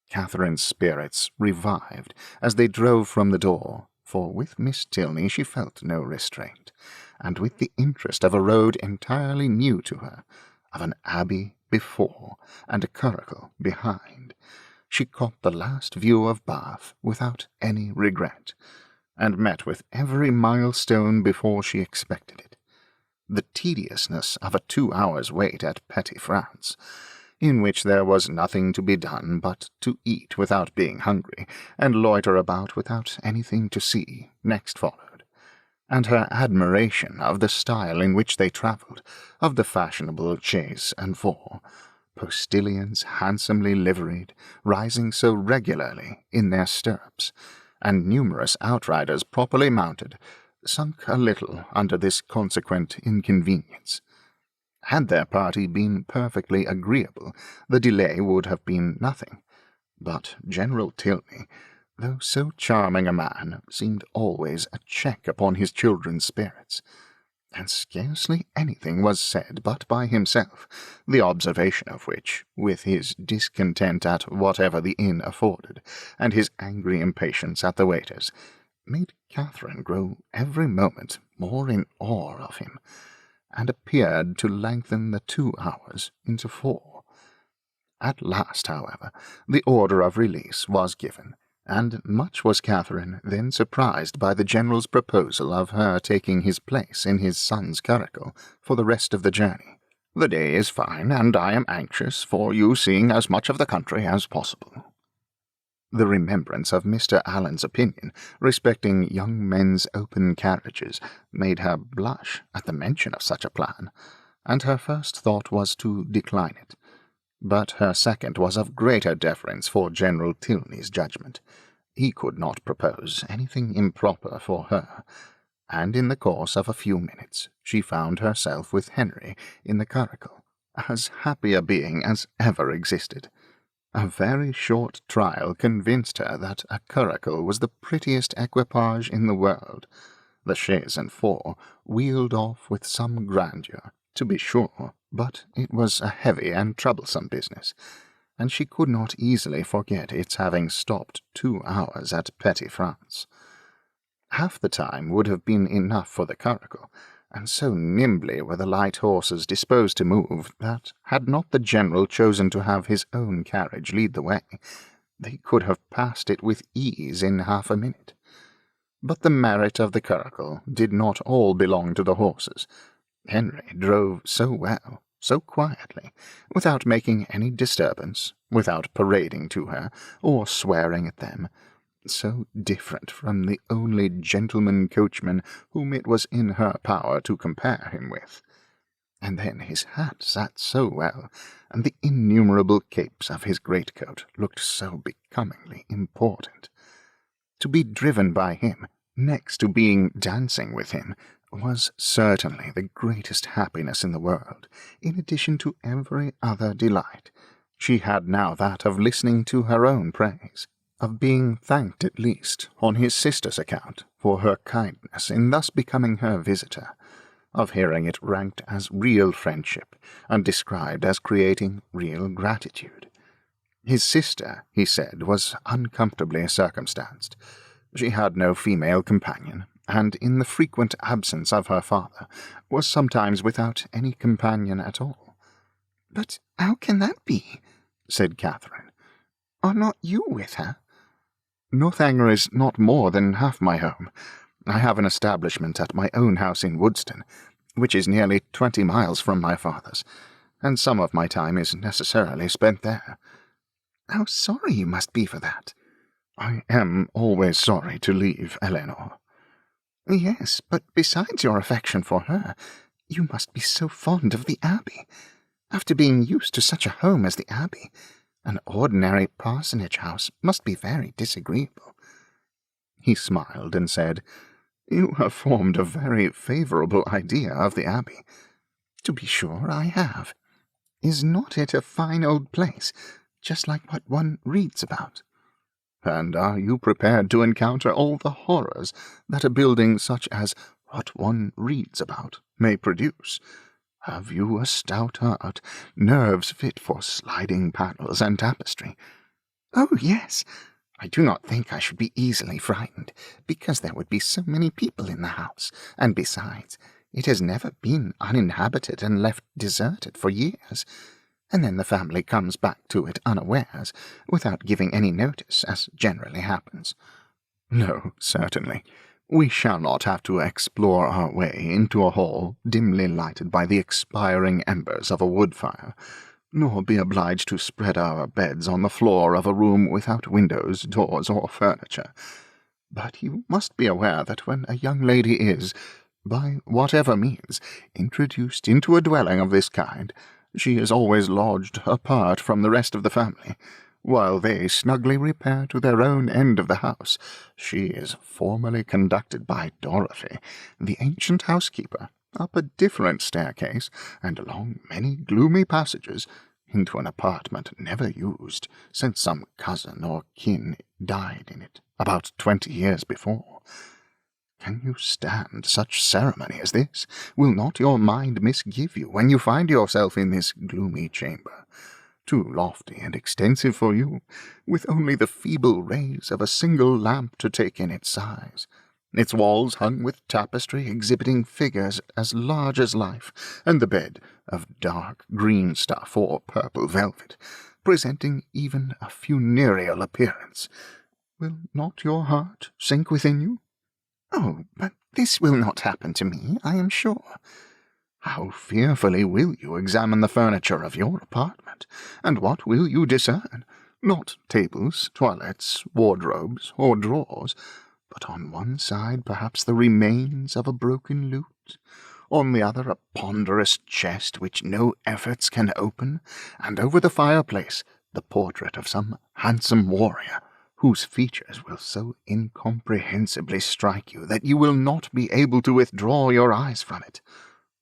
Catherine's spirits revived as they drove from the door, for with Miss Tilney she felt no restraint, and with the interest of a road entirely new to her, of an abbey before and a curricle behind, she caught the last view of Bath without any regret, and met with every milestone before she expected it. The tediousness of a 2 hours' wait at Petty France, in which there was nothing to be done but to eat without being hungry, and loiter about without anything to see, next followed, and her admiration of the style in which they travelled, of the fashionable chaise and four, postilions handsomely liveried, rising so regularly in their stirrups, and numerous outriders properly mounted, sunk a little under this consequent inconvenience. Had their party been perfectly agreeable, the delay would have been nothing, but General Tilney, though so charming a man, seemed always a check upon his children's spirits, and scarcely anything was said but by himself, the observation of which, with his discontent at whatever the inn afforded, and his angry impatience at the waiters, made Catherine grow every moment more in awe of him, and appeared to lengthen the 2 hours into 4. At last, however, the order of release was given, and much was Catherine then surprised by the General's proposal of her taking his place in his son's curricle for the rest of the journey. "The day is fine, and I am anxious for you seeing as much of the country as possible." The remembrance of Mr. Allen's opinion respecting young men's open carriages made her blush at the mention of such a plan, and her first thought was to decline it. But her second was of greater deference for General Tilney's judgment. He could not propose anything improper for her, and in the course of a few minutes she found herself with Henry in the curricle, as happy a being as ever existed. A very short trial convinced her that a curricle was the prettiest equipage in the world. The chaise and four wheeled off with some grandeur, to be sure, but it was a heavy and troublesome business, and she could not easily forget its having stopped 2 hours at Petty France. Half the time would have been enough for the curricle, and so nimbly were the light horses disposed to move that, had not the General chosen to have his own carriage lead the way, they could have passed it with ease in half a minute. But the merit of the curricle did not all belong to the horses. Henry drove so well, so quietly, without making any disturbance, without parading to her, or swearing at them, so different from the only gentleman coachman whom it was in her power to compare him with. And then his hat sat so well, and the innumerable capes of his greatcoat looked so becomingly important. To be driven by him, next to being dancing with him, was certainly the greatest happiness in the world, in addition to every other delight. She had now that of listening to her own praise, of being thanked at least, on his sister's account, for her kindness in thus becoming her visitor, of hearing it ranked as real friendship, and described as creating real gratitude. His sister, he said, was uncomfortably circumstanced. She had no female companion, and in the frequent absence of her father, was sometimes without any companion at all. "But how can that be?" said Catherine. "Are not you with her?" "Northanger is not more than half my home. I have an establishment at my own house in Woodston, which is nearly 20 miles from my father's, and some of my time is necessarily spent there." "How sorry you must be for that." "I am always sorry to leave Eleanor." "Yes, but besides your affection for her, you must be so fond of the Abbey. After being used to such a home as the Abbey, an ordinary parsonage house must be very disagreeable." He smiled and said, "You have formed a very favourable idea of the Abbey." "To be sure I have. Is not it a fine old place, just like what one reads about?" "And are you prepared to encounter all the horrors that a building such as what one reads about may produce? Have you a stout heart, nerves fit for sliding panels and tapestry?" "Oh, yes. I do not think I should be easily frightened, because there would be so many people in the house, and besides, it has never been uninhabited and left deserted for years, and then the family comes back to it unawares, without giving any notice, as generally happens." "No, certainly. We shall not have to explore our way into a hall dimly lighted by the expiring embers of a wood fire. nor be obliged to spread our beds on the floor of a room without windows, doors, or furniture. But you must be aware that when a young lady is, by whatever means, introduced into a dwelling of this kind, she is always lodged apart from the rest of the family. While they snugly repair to their own end of the house, she is formally conducted by Dorothy, the ancient housekeeper, up a different staircase, and along many gloomy passages, into an apartment never used since some cousin or kin died in it about 20 years before. Can you stand such ceremony as this? Will not your mind misgive you when you find yourself in this gloomy chamber, too lofty and extensive for you, with only the feeble rays of a single lamp to take in its size, its walls hung with tapestry exhibiting figures as large as life, and the bed of dark green stuff or purple velvet, presenting even a funereal appearance? Will not your heart sink within you? Oh, but this will not happen to me, I am sure. How fearfully will you examine the furniture of your apartment, and what will you discern? Not tables, toilettes, wardrobes, or drawers, but on one side perhaps the remains of a broken lute, on the other a ponderous chest which no efforts can open, and over the fireplace the portrait of some handsome warrior, whose features will so incomprehensibly strike you that you will not be able to withdraw your eyes from it.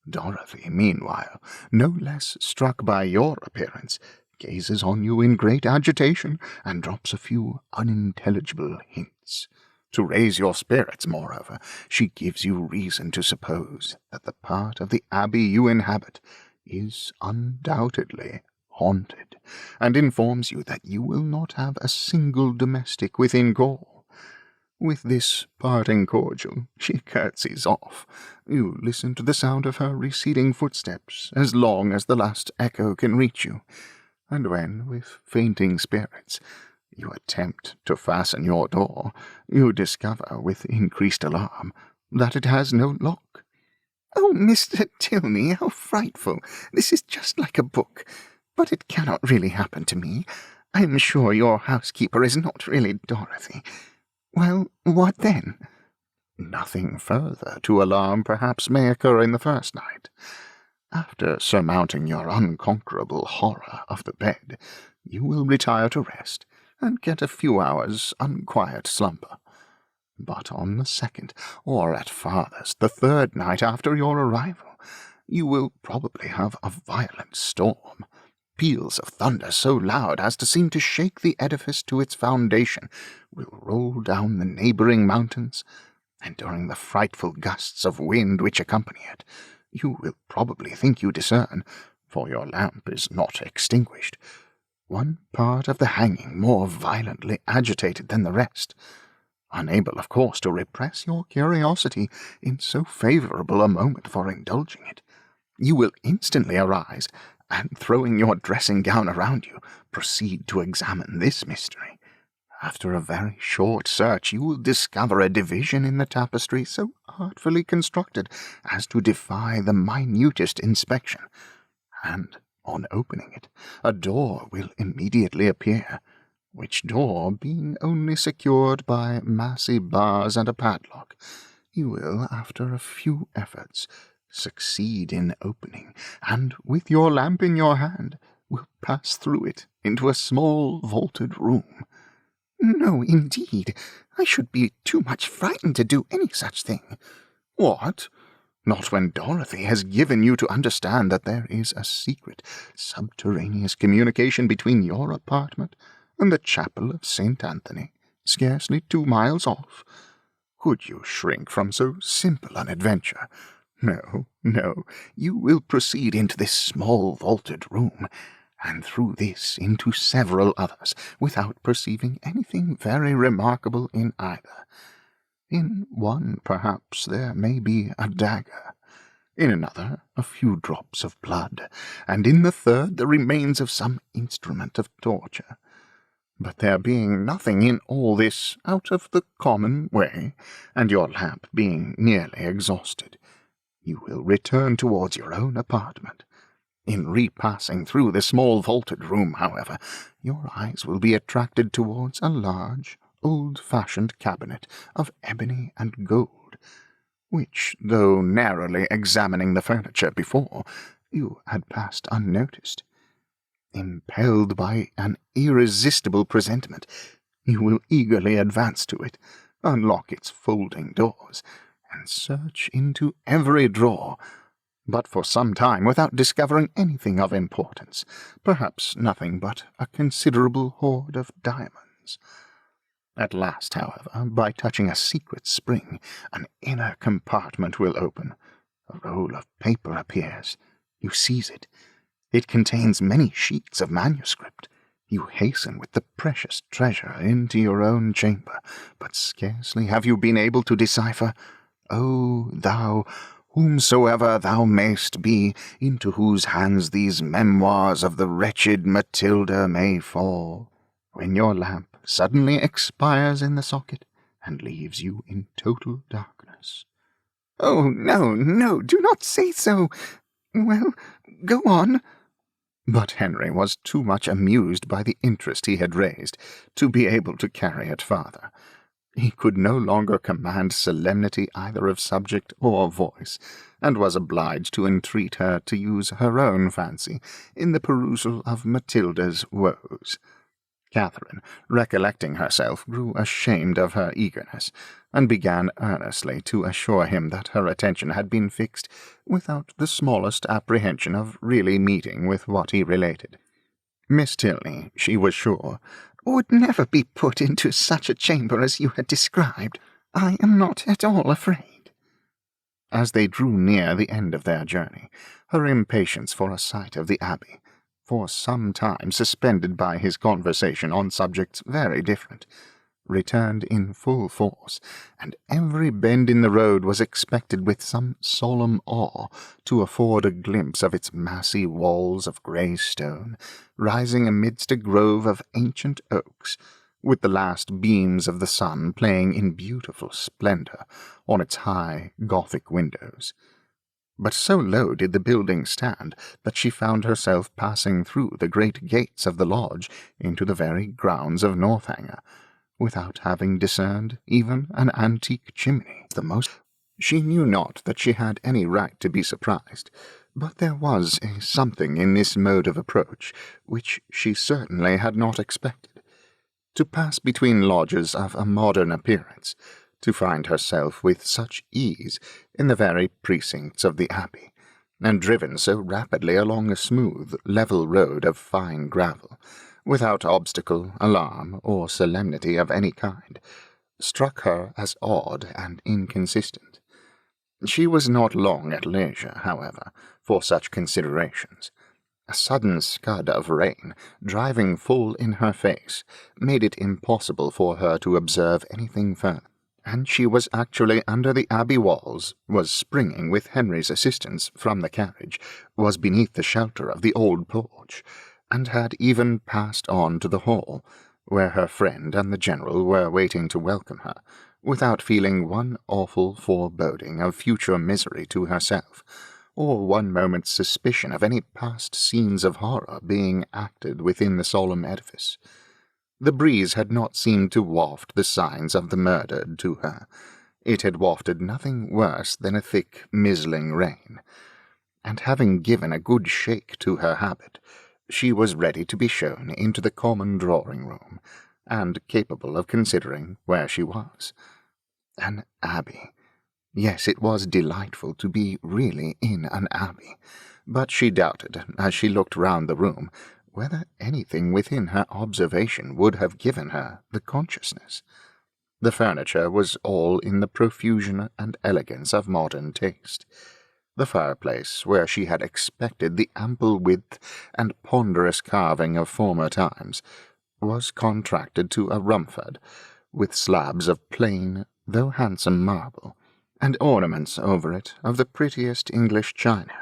Dorothy, meanwhile, no less struck by your appearance, gazes on you in great agitation, and drops a few unintelligible hints. To raise your spirits, moreover, she gives you reason to suppose that the part of the abbey you inhabit is undoubtedly haunted, and informs you that you will not have a single domestic within call. With this parting cordial, she curtsies off. You listen to the sound of her receding footsteps as long as the last echo can reach you, and when, with fainting spirits, you attempt to fasten your door, you discover, with increased alarm, that it has no lock. Oh, Mr. Tilney, how frightful! This is just like a book. But it cannot really happen to me. I am sure your housekeeper is not really Dorothy. Well, what then? Nothing further to alarm perhaps may occur in the first night. After surmounting your unconquerable horror of the bed, you will retire to rest, and get a few hours' unquiet slumber. But on the second, or at farthest the third night after your arrival, you will probably have a violent storm. Peals of thunder so loud as to seem to shake the edifice to its foundation will roll down the neighbouring mountains, and during the frightful gusts of wind which accompany it, you will probably think you discern, for your lamp is not extinguished, one part of the hanging more violently agitated than the rest. Unable, of course, to repress your curiosity in so favourable a moment for indulging it, you will instantly arise, and throwing your dressing-gown around you, proceed to examine this mystery. After a very short search, you will discover a division in the tapestry so artfully constructed as to defy the minutest inspection, and, on opening it, a door will immediately appear, which door, being only secured by massy bars and a padlock, you will, after a few efforts, succeed in opening, and, with your lamp in your hand, will pass through it into a small vaulted room. No, indeed, I should be too much frightened to do any such thing. What? Not when Dorothy has given you to understand that there is a secret, subterraneous communication between your apartment and the chapel of St. Anthony, scarcely 2 miles off? Could you shrink from so simple an adventure? No, no, you will proceed into this small vaulted room, and through this into several others, without perceiving anything very remarkable in either. In one, perhaps, there may be a dagger, in another a few drops of blood, and in the third the remains of some instrument of torture. But there being nothing in all this out of the common way, and your lamp being nearly exhausted, you will return towards your own apartment, In repassing through the small vaulted room, however, your eyes will be attracted towards a large, old-fashioned cabinet of ebony and gold, which, though narrowly examining the furniture before, you had passed unnoticed. Impelled by an irresistible presentiment, you will eagerly advance to it, unlock its folding doors, and search into every drawer, but for some time without discovering anything of importance, perhaps nothing but a considerable hoard of diamonds. At last, however, by touching a secret spring, an inner compartment will open. A roll of paper appears. You seize it. It contains many sheets of manuscript. You hasten with the precious treasure into your own chamber, but scarcely have you been able to decipher, "O thou, whomsoever thou mayst be, into whose hands these memoirs of the wretched Matilda may fall," when your lamp suddenly expires in the socket, and leaves you in total darkness. "Oh, no, no, do not say so. Well, go on." But Henry was too much amused by the interest he had raised to be able to carry it farther. He could no longer command solemnity either of subject or voice, and was obliged to entreat her to use her own fancy in the perusal of Matilda's woes. Catherine, recollecting herself, grew ashamed of her eagerness, and began earnestly to assure him that her attention had been fixed without the smallest apprehension of really meeting with what he related. Miss Tilney, she was sure, would never be put into such a chamber as you had described. I am not at all afraid. As they drew near the end of their journey, her impatience for a sight of the Abbey, for some time suspended by his conversation on subjects very different, returned in full force, and every bend in the road was expected with some solemn awe to afford a glimpse of its massy walls of grey stone, rising amidst a grove of ancient oaks, with the last beams of the sun playing in beautiful splendour on its high Gothic windows. But so low did the building stand that she found herself passing through the great gates of the lodge into the very grounds of Northanger, without having discerned even an antique chimney. She knew not that she had any right to be surprised, but there was a something in this mode of approach which she certainly had not expected. To pass between lodges of a modern appearance, to find herself with such ease in the very precincts of the Abbey, and driven so rapidly along a smooth, level road of fine gravel, without obstacle, alarm, or solemnity of any kind, struck her as odd and inconsistent. She was not long at leisure, however, for such considerations. A sudden scud of rain, driving full in her face, made it impossible for her to observe anything further, and she was actually under the Abbey walls, was springing with Henry's assistance from the carriage, was beneath the shelter of the old porch, and had even passed on to the hall, where her friend and the general were waiting to welcome her, without feeling one awful foreboding of future misery to herself, or one moment's suspicion of any past scenes of horror being acted within the solemn edifice. The breeze had not seemed to waft the signs of the murdered to her. It had wafted nothing worse than a thick, mizzling rain, and having given a good shake to her habit, she was ready to be shown into the common drawing-room, and capable of considering where she was. An abbey. Yes, it was delightful to be really in an abbey, but she doubted, as she looked round the room, whether anything within her observation would have given her the consciousness. The furniture was all in the profusion and elegance of modern taste. The fireplace, where she had expected the ample width and ponderous carving of former times, was contracted to a Rumford, with slabs of plain, though handsome marble, and ornaments over it of the prettiest English china.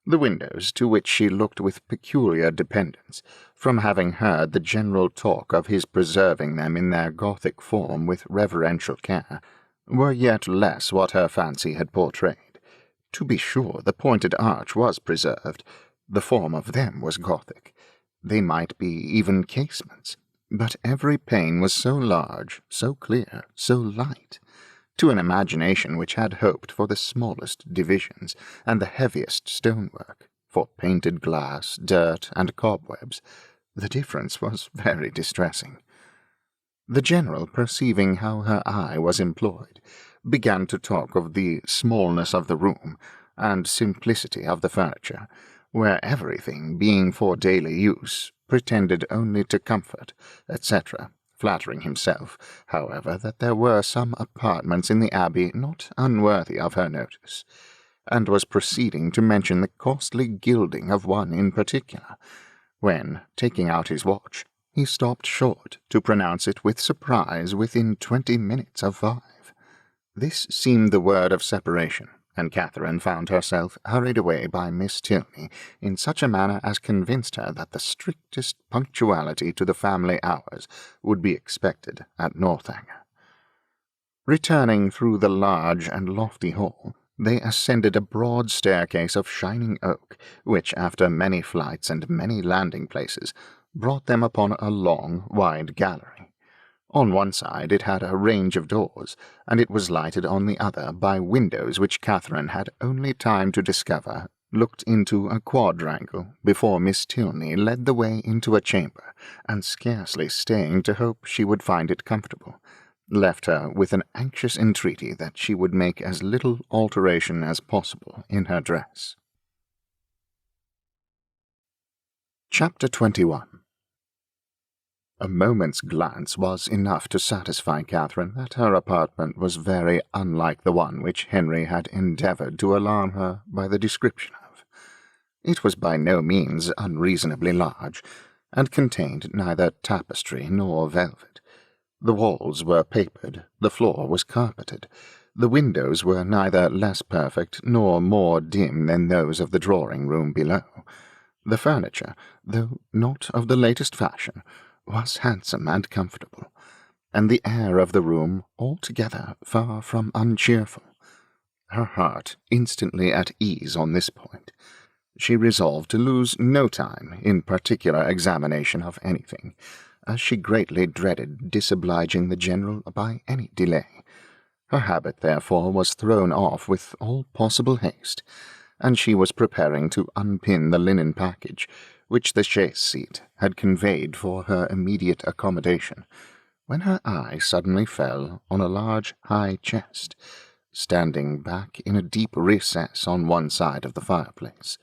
The windows, to which she looked with peculiar dependence, from having heard the general talk of his preserving them in their Gothic form with reverential care, were yet less what her fancy had portrayed. To be sure, the pointed arch was preserved, The form of them was Gothic. They might be even casements, but every pane was so large, so clear, so light, to an imagination which had hoped for the smallest divisions and the heaviest stonework, for painted glass, dirt, and cobwebs, the difference was very distressing. The General, perceiving how her eye was employed, began to talk of the smallness of the room and simplicity of the furniture, where everything, being for daily use, pretended only to comfort, etc., flattering himself, however, that there were some apartments in the Abbey not unworthy of her notice, and was proceeding to mention the costly gilding of one in particular, when, taking out his watch, he stopped short to pronounce it with surprise within 20 minutes of 5. This seemed the word of separation, and Catherine found herself hurried away by Miss Tilney in such a manner as convinced her that the strictest punctuality to the family hours would be expected at Northanger. Returning through the large and lofty hall, they ascended a broad staircase of shining oak, which, after many flights and many landing-places, brought them upon a long, wide gallery. On one side it had a range of doors, and it was lighted on the other by windows which Catherine had only time to discover looked into a quadrangle before Miss Tilney led the way into a chamber, and scarcely staying to hope she would find it comfortable, left her with an anxious entreaty that she would make as little alteration as possible in her dress. Chapter 21. A moment's glance was enough to satisfy Catherine that her apartment was very unlike the one which Henry had endeavoured to alarm her by the description of. It was by no means unreasonably large, and contained neither tapestry nor velvet. The walls were papered, the floor was carpeted, the windows were neither less perfect nor more dim than those of the drawing-room below. The furniture, though not of the latest fashion, was handsome and comfortable, and the air of the room altogether far from uncheerful. Her heart instantly at ease on this point, she resolved to lose no time in particular examination of anything, as she greatly dreaded disobliging the General by any delay. Her habit, therefore, was thrown off with all possible haste, and she was preparing to unpin the linen package which the chaise-seat had conveyed for her immediate accommodation, when her eye suddenly fell on a large high chest, standing back in a deep recess on one side of the fireplace.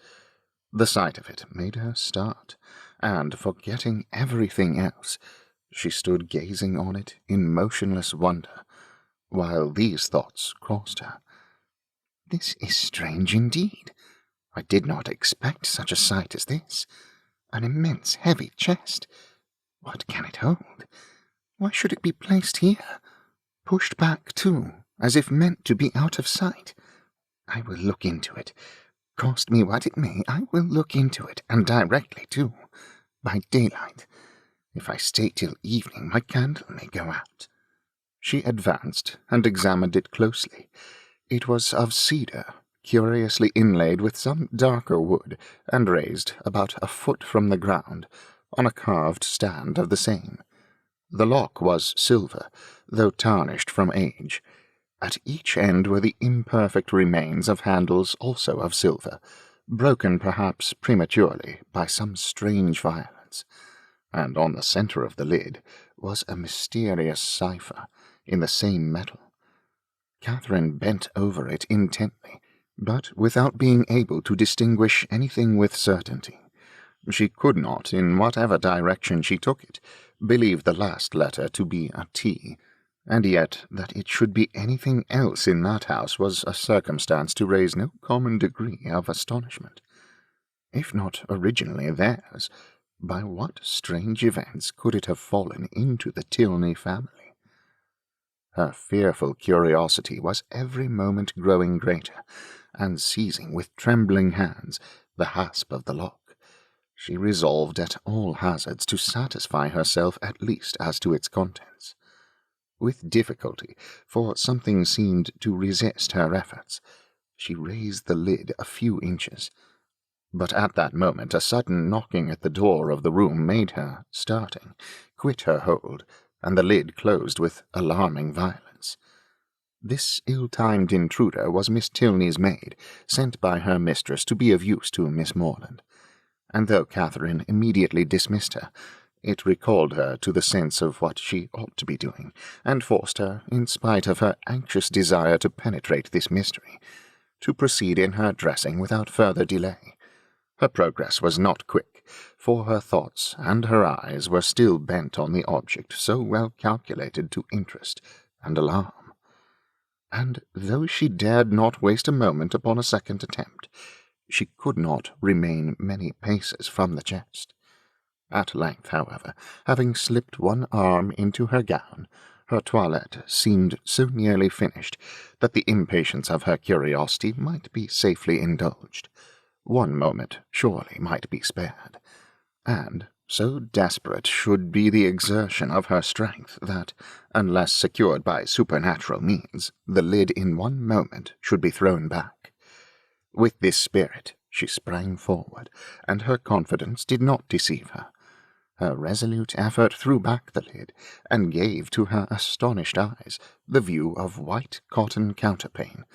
The sight of it made her start, and, forgetting everything else, she stood gazing on it in motionless wonder, while these thoughts crossed her. "This is strange indeed. I did not expect such a sight as this. An immense heavy chest. What can it hold? Why should it be placed here? Pushed back, too, as if meant to be out of sight. I will look into it. Cost me what it may, I will look into it, and directly, too. By daylight. If I stay till evening, my candle may go out." She advanced and examined it closely. It was of cedar, curiously inlaid with some darker wood, and raised about a foot from the ground, on a carved stand of the same. The lock was silver, though tarnished from age. At each end were the imperfect remains of handles also of silver, broken perhaps prematurely by some strange violence, and on the centre of the lid was a mysterious cipher in the same metal. Catherine bent over it intently, but without being able to distinguish anything with certainty. She could not, in whatever direction she took it, believe the last letter to be a T, and yet that it should be anything else in that house was a circumstance to raise no common degree of astonishment. If not originally theirs, by what strange events could it have fallen into the Tilney family? Her fearful curiosity was every moment growing greater, and seizing with trembling hands the hasp of the lock, she resolved at all hazards to satisfy herself at least as to its contents. With difficulty, for something seemed to resist her efforts, she raised the lid a few inches. But at that moment a sudden knocking at the door of the room made her, starting, quit her hold, and the lid closed with alarming violence. This ill-timed intruder was Miss Tilney's maid, sent by her mistress to be of use to Miss Morland, and though Catherine immediately dismissed her, it recalled her to the sense of what she ought to be doing, and forced her, in spite of her anxious desire to penetrate this mystery, to proceed in her dressing without further delay. Her progress was not quick, for her thoughts and her eyes were still bent on the object so well calculated to interest and alarm. And though she dared not waste a moment upon a second attempt, she could not remain many paces from the chest. At length, however, having slipped one arm into her gown, her toilette seemed so nearly finished that the impatience of her curiosity might be safely indulged. One moment surely might be spared, and so desperate should be the exertion of her strength that, unless secured by supernatural means, the lid in one moment should be thrown back. With this spirit she sprang forward, and her confidence did not deceive her. Her resolute effort threw back the lid, and gave to her astonished eyes the view of white cotton counterpane,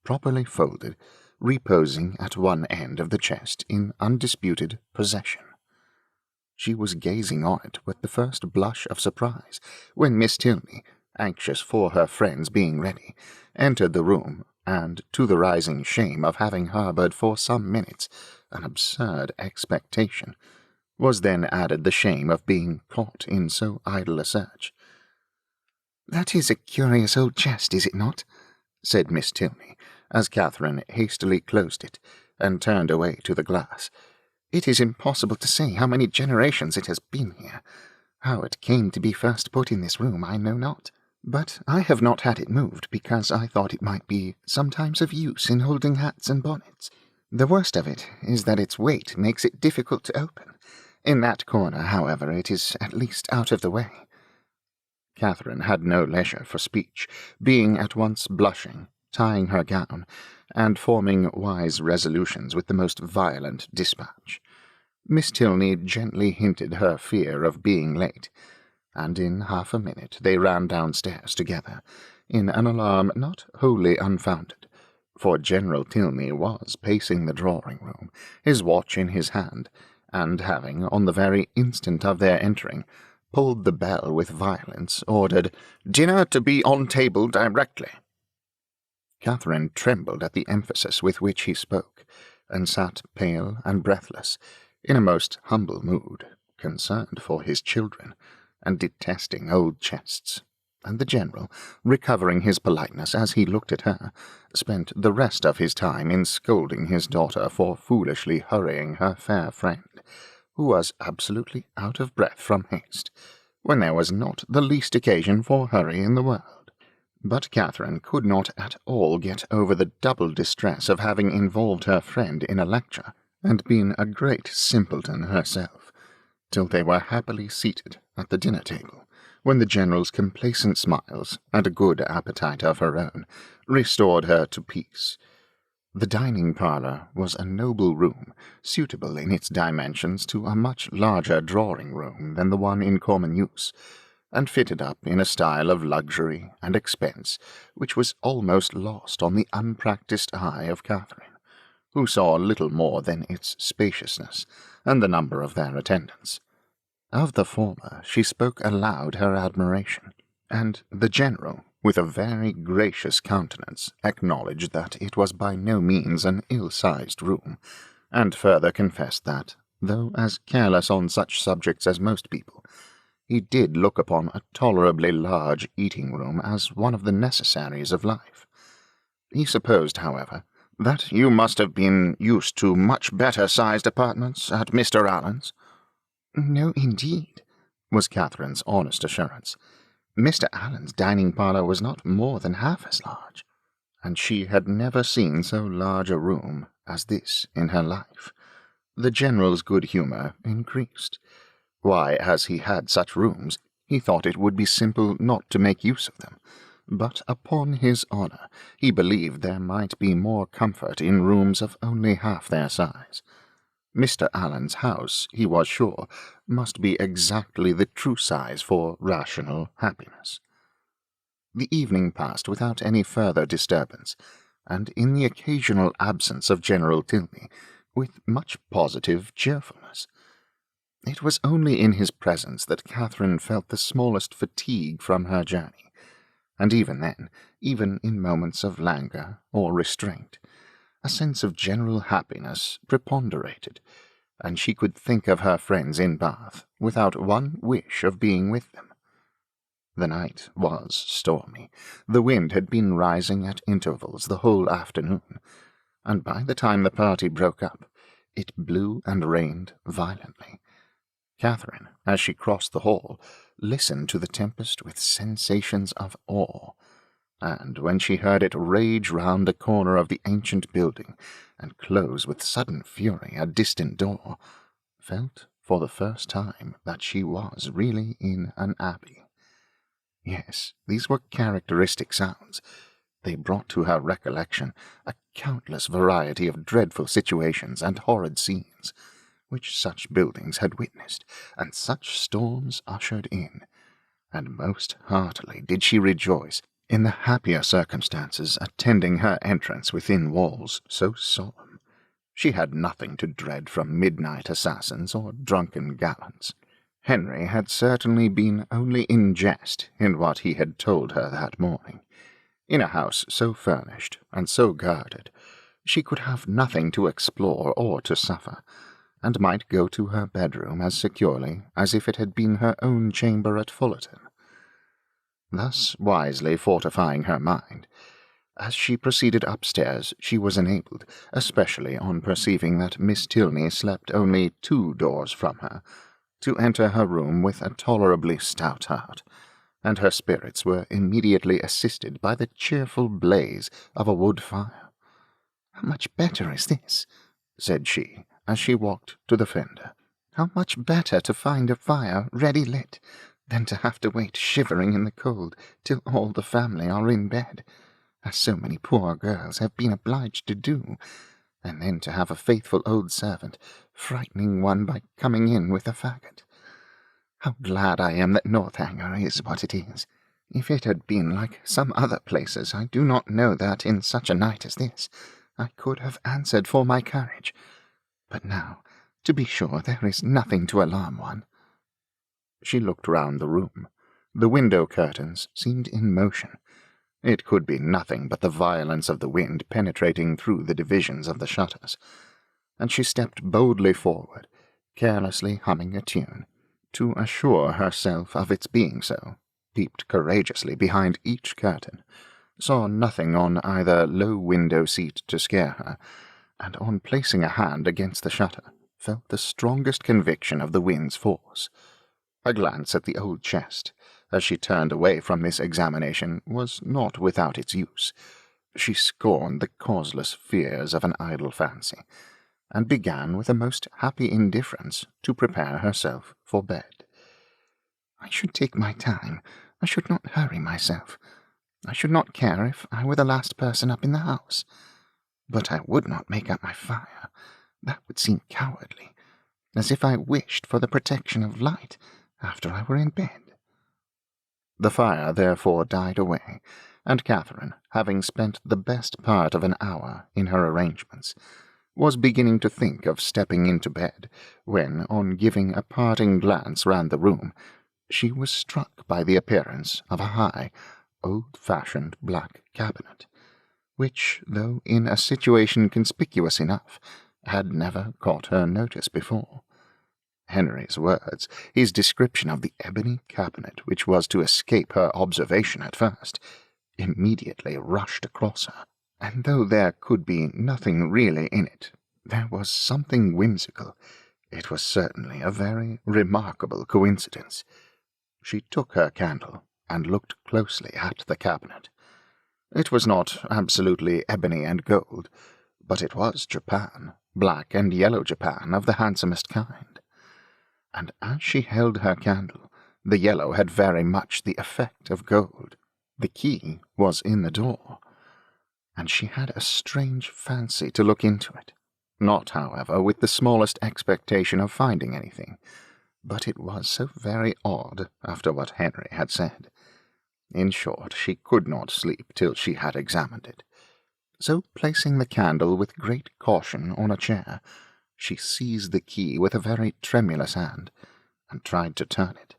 properly folded, reposing at one end of the chest in undisputed possession. She was gazing on it with the first blush of surprise, when Miss Tilney, anxious for her friends being ready, entered the room, and, to the rising shame of having harboured for some minutes an absurd expectation, was then added the shame of being caught in so idle a search. "That is a curious old chest, is it not?" said Miss Tilney, as Catherine hastily closed it, and turned away to the glass. "It is impossible to say how many generations it has been here. How it came to be first put in this room I know not, but I have not had it moved because I thought it might be sometimes of use in holding hats and bonnets. The worst of it is that its weight makes it difficult to open. In that corner, however, it is at least out of the way." Catherine had no leisure for speech, being at once blushing, tying her gown, and forming wise resolutions with the most violent dispatch. Miss Tilney gently hinted her fear of being late, and in half a minute they ran downstairs together, in an alarm not wholly unfounded, for General Tilney was pacing the drawing-room, his watch in his hand, and having, on the very instant of their entering, pulled the bell with violence, ordered, "Dinner to be on table directly." Catherine trembled at the emphasis with which he spoke, and sat pale and breathless, in a most humble mood, concerned for his children, and detesting old chests. And the General, recovering his politeness as he looked at her, spent the rest of his time in scolding his daughter for foolishly hurrying her fair friend, who was absolutely out of breath from haste, when there was not the least occasion for hurry in the world. But Catherine could not at all get over the double distress of having involved her friend in a lecture, and been a great simpleton herself, till they were happily seated at the dinner-table, when the General's complacent smiles, and a good appetite of her own, restored her to peace. The dining-parlour was a noble room, suitable in its dimensions to a much larger drawing-room than the one in common use, and fitted up in a style of luxury and expense which was almost lost on the unpractised eye of Catherine, who saw little more than its spaciousness and the number of their attendants. Of the former she spoke aloud her admiration, and the General, with a very gracious countenance, acknowledged that it was by no means an ill-sized room, and further confessed that, though as careless on such subjects as most people, he did look upon a tolerably large eating-room as one of the necessaries of life. He supposed, however, that you must have been used to much better-sized apartments at Mr. Allen's. "No, indeed," was Catherine's honest assurance. "Mr. Allen's dining-parlour was not more than half as large." And she had never seen so large a room as this in her life. The General's good humour increased. Why, as he had such rooms, he thought it would be simple not to make use of them, but upon his honour he believed there might be more comfort in rooms of only half their size. Mr. Allen's house, he was sure, must be exactly the true size for rational happiness. The evening passed without any further disturbance, and in the occasional absence of General Tilney, with much positive cheerfulness. It was only in his presence that Catherine felt the smallest fatigue from her journey, and even then, even in moments of languor or restraint, a sense of general happiness preponderated, and she could think of her friends in Bath without one wish of being with them. The night was stormy. The wind had been rising at intervals the whole afternoon, and by the time the party broke up, it blew and rained violently. Catherine, as she crossed the hall, listened to the tempest with sensations of awe, and when she heard it rage round the corner of the ancient building and close with sudden fury a distant door, felt for the first time that she was really in an abbey. Yes, these were characteristic sounds. They brought to her recollection a countless variety of dreadful situations and horrid scenes, which such buildings had witnessed, and such storms ushered in, and most heartily did she rejoice in the happier circumstances attending her entrance within walls so solemn. She had nothing to dread from midnight assassins or drunken gallants. Henry had certainly been only in jest in what he had told her that morning. In a house so furnished and so guarded, she could have nothing to explore or to suffer, and might go to her bedroom as securely as if it had been her own chamber at Fullerton. Thus wisely fortifying her mind, as she proceeded upstairs she was enabled, especially on perceiving that Miss Tilney slept only 2 doors from her, to enter her room with a tolerably stout heart, and her spirits were immediately assisted by the cheerful blaze of a wood fire. "How much better is this," said she, as she walked to the fender. "How much better to find a fire ready lit, than to have to wait shivering in the cold till all the family are in bed, as so many poor girls have been obliged to do, and then to have a faithful old servant frightening one by coming in with a faggot. How glad I am that Northanger is what it is. If it had been like some other places, I do not know that in such a night as this I could have answered for my courage. But now, to be sure, there is nothing to alarm one." She looked round the room. The window curtains seemed in motion. It could be nothing but the violence of the wind penetrating through the divisions of the shutters, and she stepped boldly forward, carelessly humming a tune, to assure herself of its being so, peeped courageously behind each curtain, saw nothing on either low window seat to scare her, and on placing a hand against the shutter, felt the strongest conviction of the wind's force. A glance at the old chest, as she turned away from this examination, was not without its use. She scorned the causeless fears of an idle fancy, and began with a most happy indifference to prepare herself for bed. "I should take my time. I should not hurry myself. I should not care if I were the last person up in the house. But I would not make up my fire. That would seem cowardly, as if I wished for the protection of light after I were in bed." The fire therefore died away, and Catherine, having spent the best part of an hour in her arrangements, was beginning to think of stepping into bed, when, on giving a parting glance round the room, she was struck by the appearance of a high, old-fashioned black cabinet, which, though in a situation conspicuous enough, had never caught her notice before. Henry's words, his description of the ebony cabinet which was to escape her observation at first, immediately rushed across her, and though there could be nothing really in it, there was something whimsical. It was certainly a very remarkable coincidence. She took her candle and looked closely at the cabinet. It was not absolutely ebony and gold, but it was Japan, black and yellow Japan of the handsomest kind. And as she held her candle, the yellow had very much the effect of gold. The key was in the door, and she had a strange fancy to look into it. not, however, with the smallest expectation of finding anything, but it was so very odd after what Henry had said. In short, she could not sleep till she had examined it. So, placing the candle with great caution on a chair, she seized the key with a very tremulous hand, and tried to turn it,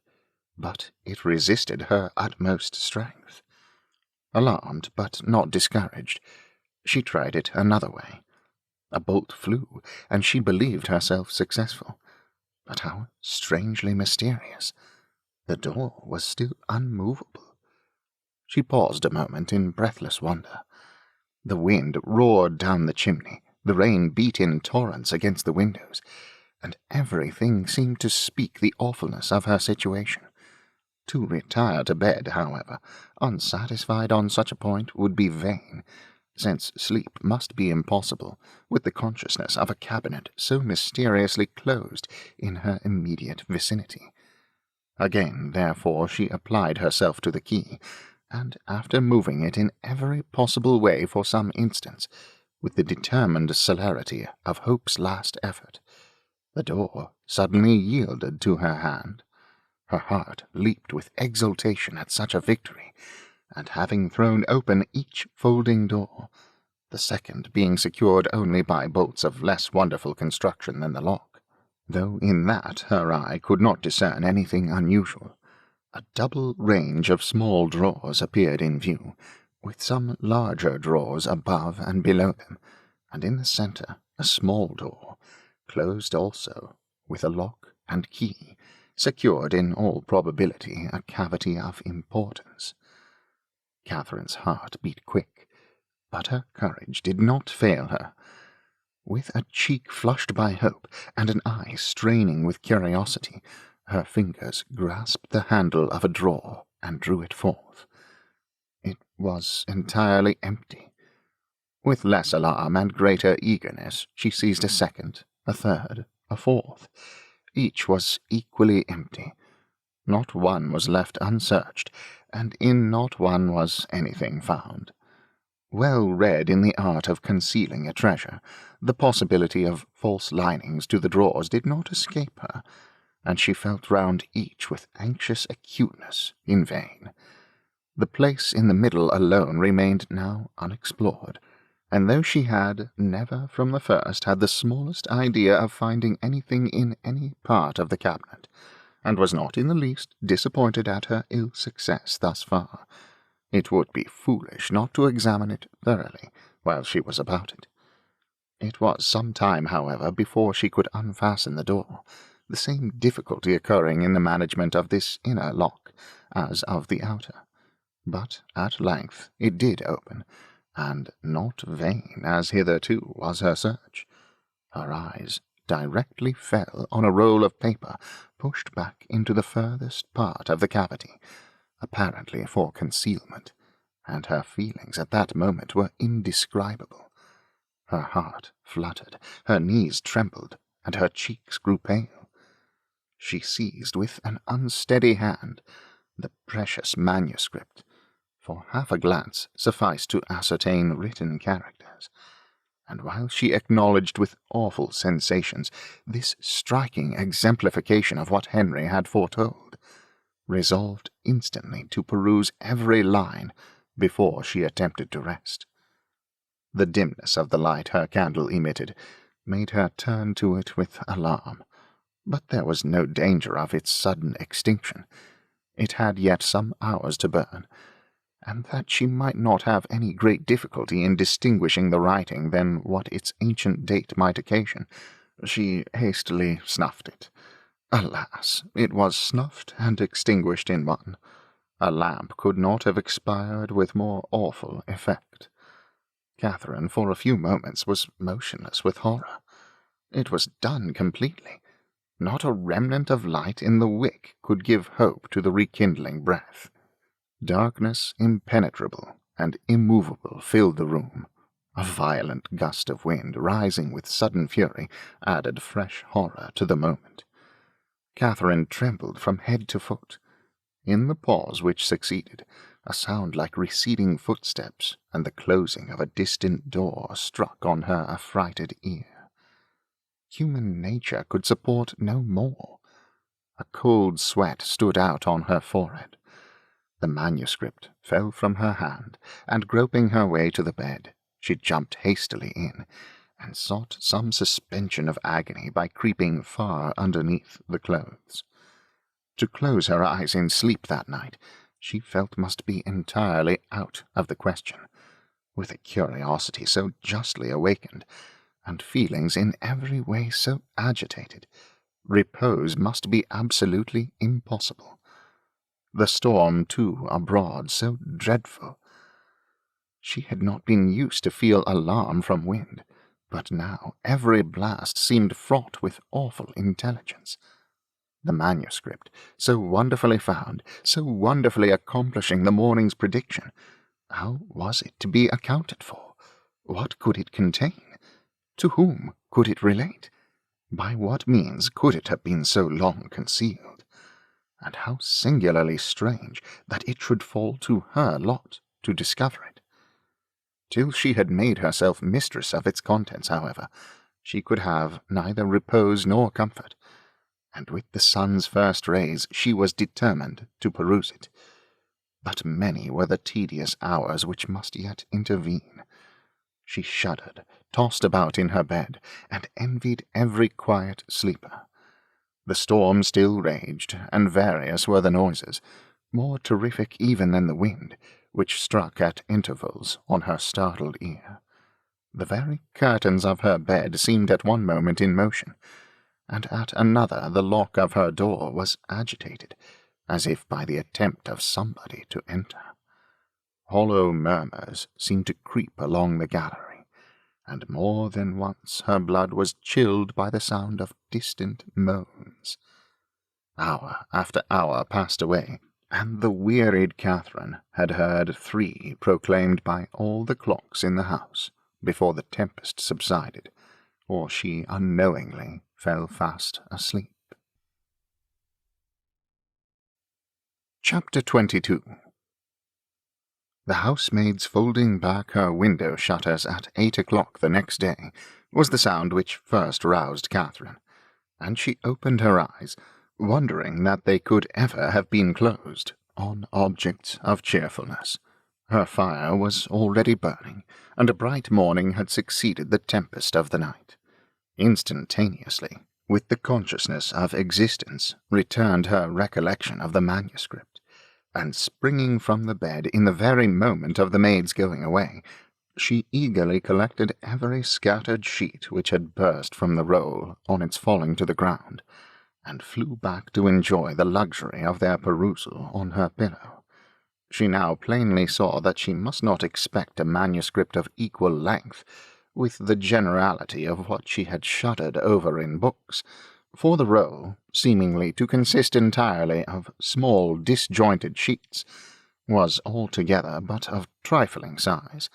but it resisted her utmost strength. Alarmed, but not discouraged, she tried it another way. A bolt flew, and she believed herself successful. But how strangely mysterious! The door was still unmovable. She paused a moment in breathless wonder. The wind roared down the chimney, the rain beat in torrents against the windows, and everything seemed to speak the awfulness of her situation. To retire to bed, however, unsatisfied on such a point, would be vain, since sleep must be impossible with the consciousness of a cabinet so mysteriously closed in her immediate vicinity. Again, therefore, she applied herself to the key, and after moving it in every possible way for some instants, with the determined celerity of hope's last effort, the door suddenly yielded to her hand. Her heart leaped with exultation at such a victory, and having thrown open each folding door, the second being secured only by bolts of less wonderful construction than the lock, though in that her eye could not discern anything unusual, a double range of small drawers appeared in view, with some larger drawers above and below them, and in the centre a small door, closed also, with a lock and key, secured in all probability a cavity of importance. Catherine's heart beat quick, but her courage did not fail her. With a cheek flushed by hope, and an eye straining with curiosity, her fingers grasped the handle of a drawer and drew it forth. It was entirely empty. With less alarm and greater eagerness, she seized a second, a third, a fourth. Each was equally empty. Not one was left unsearched, and in not one was anything found. Well read in the art of concealing a treasure, the possibility of false linings to the drawers did not escape her, and she felt round each with anxious acuteness in vain. The place in the middle alone remained now unexplored, and though she had never from the first had the smallest idea of finding anything in any part of the cabinet, and was not in the least disappointed at her ill success thus far, it would be foolish not to examine it thoroughly while she was about it. It was some time, however, before she could unfasten the door, the same difficulty occurring in the management of this inner lock as of the outer. But at length it did open, and not vain as hitherto was her search. Her eyes directly fell on a roll of paper pushed back into the furthest part of the cavity, apparently for concealment, and her feelings at that moment were indescribable. Her heart fluttered, her knees trembled, and her cheeks grew pale. She seized with an unsteady hand the precious manuscript, for half a glance sufficed to ascertain written characters, and while she acknowledged with awful sensations this striking exemplification of what Henry had foretold, resolved instantly to peruse every line before she attempted to rest. The dimness of the light her candle emitted made her turn to it with alarm, but there was no danger of its sudden extinction. It had yet some hours to burn, and that she might not have any great difficulty in distinguishing the writing than what its ancient date might occasion, she hastily snuffed it. Alas, it was snuffed and extinguished in one. A lamp could not have expired with more awful effect. Catherine for a few moments was motionless with horror. It was done completely. Not a remnant of light in the wick could give hope to the rekindling breath. Darkness impenetrable and immovable filled the room. A violent gust of wind, rising with sudden fury, added fresh horror to the moment. Catherine trembled from head to foot. In the pause which succeeded, a sound like receding footsteps and the closing of a distant door struck on her affrighted ear. Human nature could support no more. A cold sweat stood out on her forehead. The manuscript fell from her hand, and groping her way to the bed, she jumped hastily in, and sought some suspension of agony by creeping far underneath the clothes. To close her eyes in sleep that night, she felt must be entirely out of the question. With a curiosity so justly awakened, and feelings in every way so agitated, repose must be absolutely impossible. The storm, too, abroad, so dreadful. She had not been used to feel alarm from wind, but now every blast seemed fraught with awful intelligence. The manuscript, so wonderfully found, so wonderfully accomplishing the morning's prediction, how was it to be accounted for? What could it contain? To whom could it relate? By what means could it have been so long concealed? And how singularly strange that it should fall to her lot to discover it. Till she had made herself mistress of its contents, however, she could have neither repose nor comfort, and with the sun's first rays she was determined to peruse it. But many were the tedious hours which must yet intervene. She shuddered, tossed about in her bed, and envied every quiet sleeper. The storm still raged, and various were the noises, more terrific even than the wind, which struck at intervals on her startled ear. The very curtains of her bed seemed at one moment in motion, and at another the lock of her door was agitated, as if by the attempt of somebody to enter. Hollow murmurs seemed to creep along the gallery, and more than once her blood was chilled by the sound of distant moans. Hour after hour passed away, and the wearied Catherine had heard 3 proclaimed by all the clocks in the house before the tempest subsided, or she unknowingly fell fast asleep. Chapter 22. The housemaid's folding back her window shutters at 8 o'clock the next day was the sound which first roused Catherine, and she opened her eyes, wondering that they could ever have been closed on objects of cheerfulness. Her fire was already burning, and a bright morning had succeeded the tempest of the night. Instantaneously, with the consciousness of existence, returned her recollection of the manuscript, and springing from the bed in the very moment of the maid's going away, she eagerly collected every scattered sheet which had burst from the roll on its falling to the ground, and flew back to enjoy the luxury of their perusal on her pillow. She now plainly saw that she must not expect a manuscript of equal length with the generality of what she had shuddered over in books, for the roll, seemingly to consist entirely of small disjointed sheets, was altogether but of trifling size,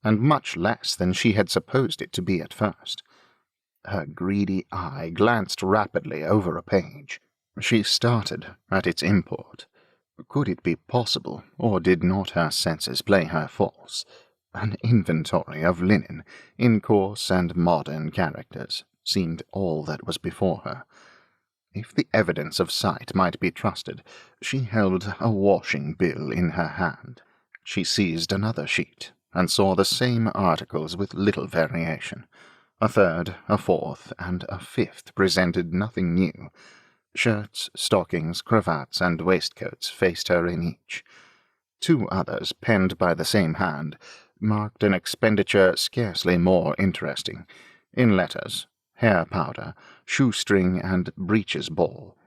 and much less than she had supposed it to be at first. Her greedy eye glanced rapidly over a page. She started at its import. Could it be possible, or did not her senses play her false? An inventory of linen, in coarse and modern characters, seemed all that was before her. If the evidence of sight might be trusted, she held a washing bill in her hand. She seized another sheet, and saw the same articles with little variation. A third, a fourth, and a fifth presented nothing new. Shirts, stockings, cravats, and waistcoats faced her in each. 2 others, penned by the same hand, marked an expenditure scarcely more interesting, in letters, hair powder, shoestring, and breeches ball,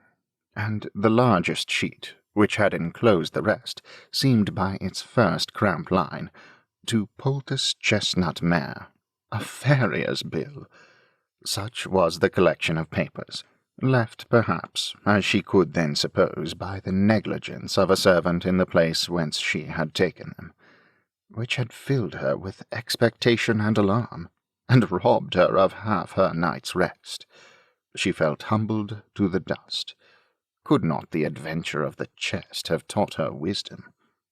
and the largest sheet, which had enclosed the rest, seemed by its first cramped line, to poultice chestnut mare, a farrier's bill. Such was the collection of papers, left perhaps, as she could then suppose, by the negligence of a servant in the place whence she had taken them, which had filled her with expectation and alarm, and robbed her of half her night's rest. She felt humbled to the dust. Could not the adventure of the chest have taught her wisdom?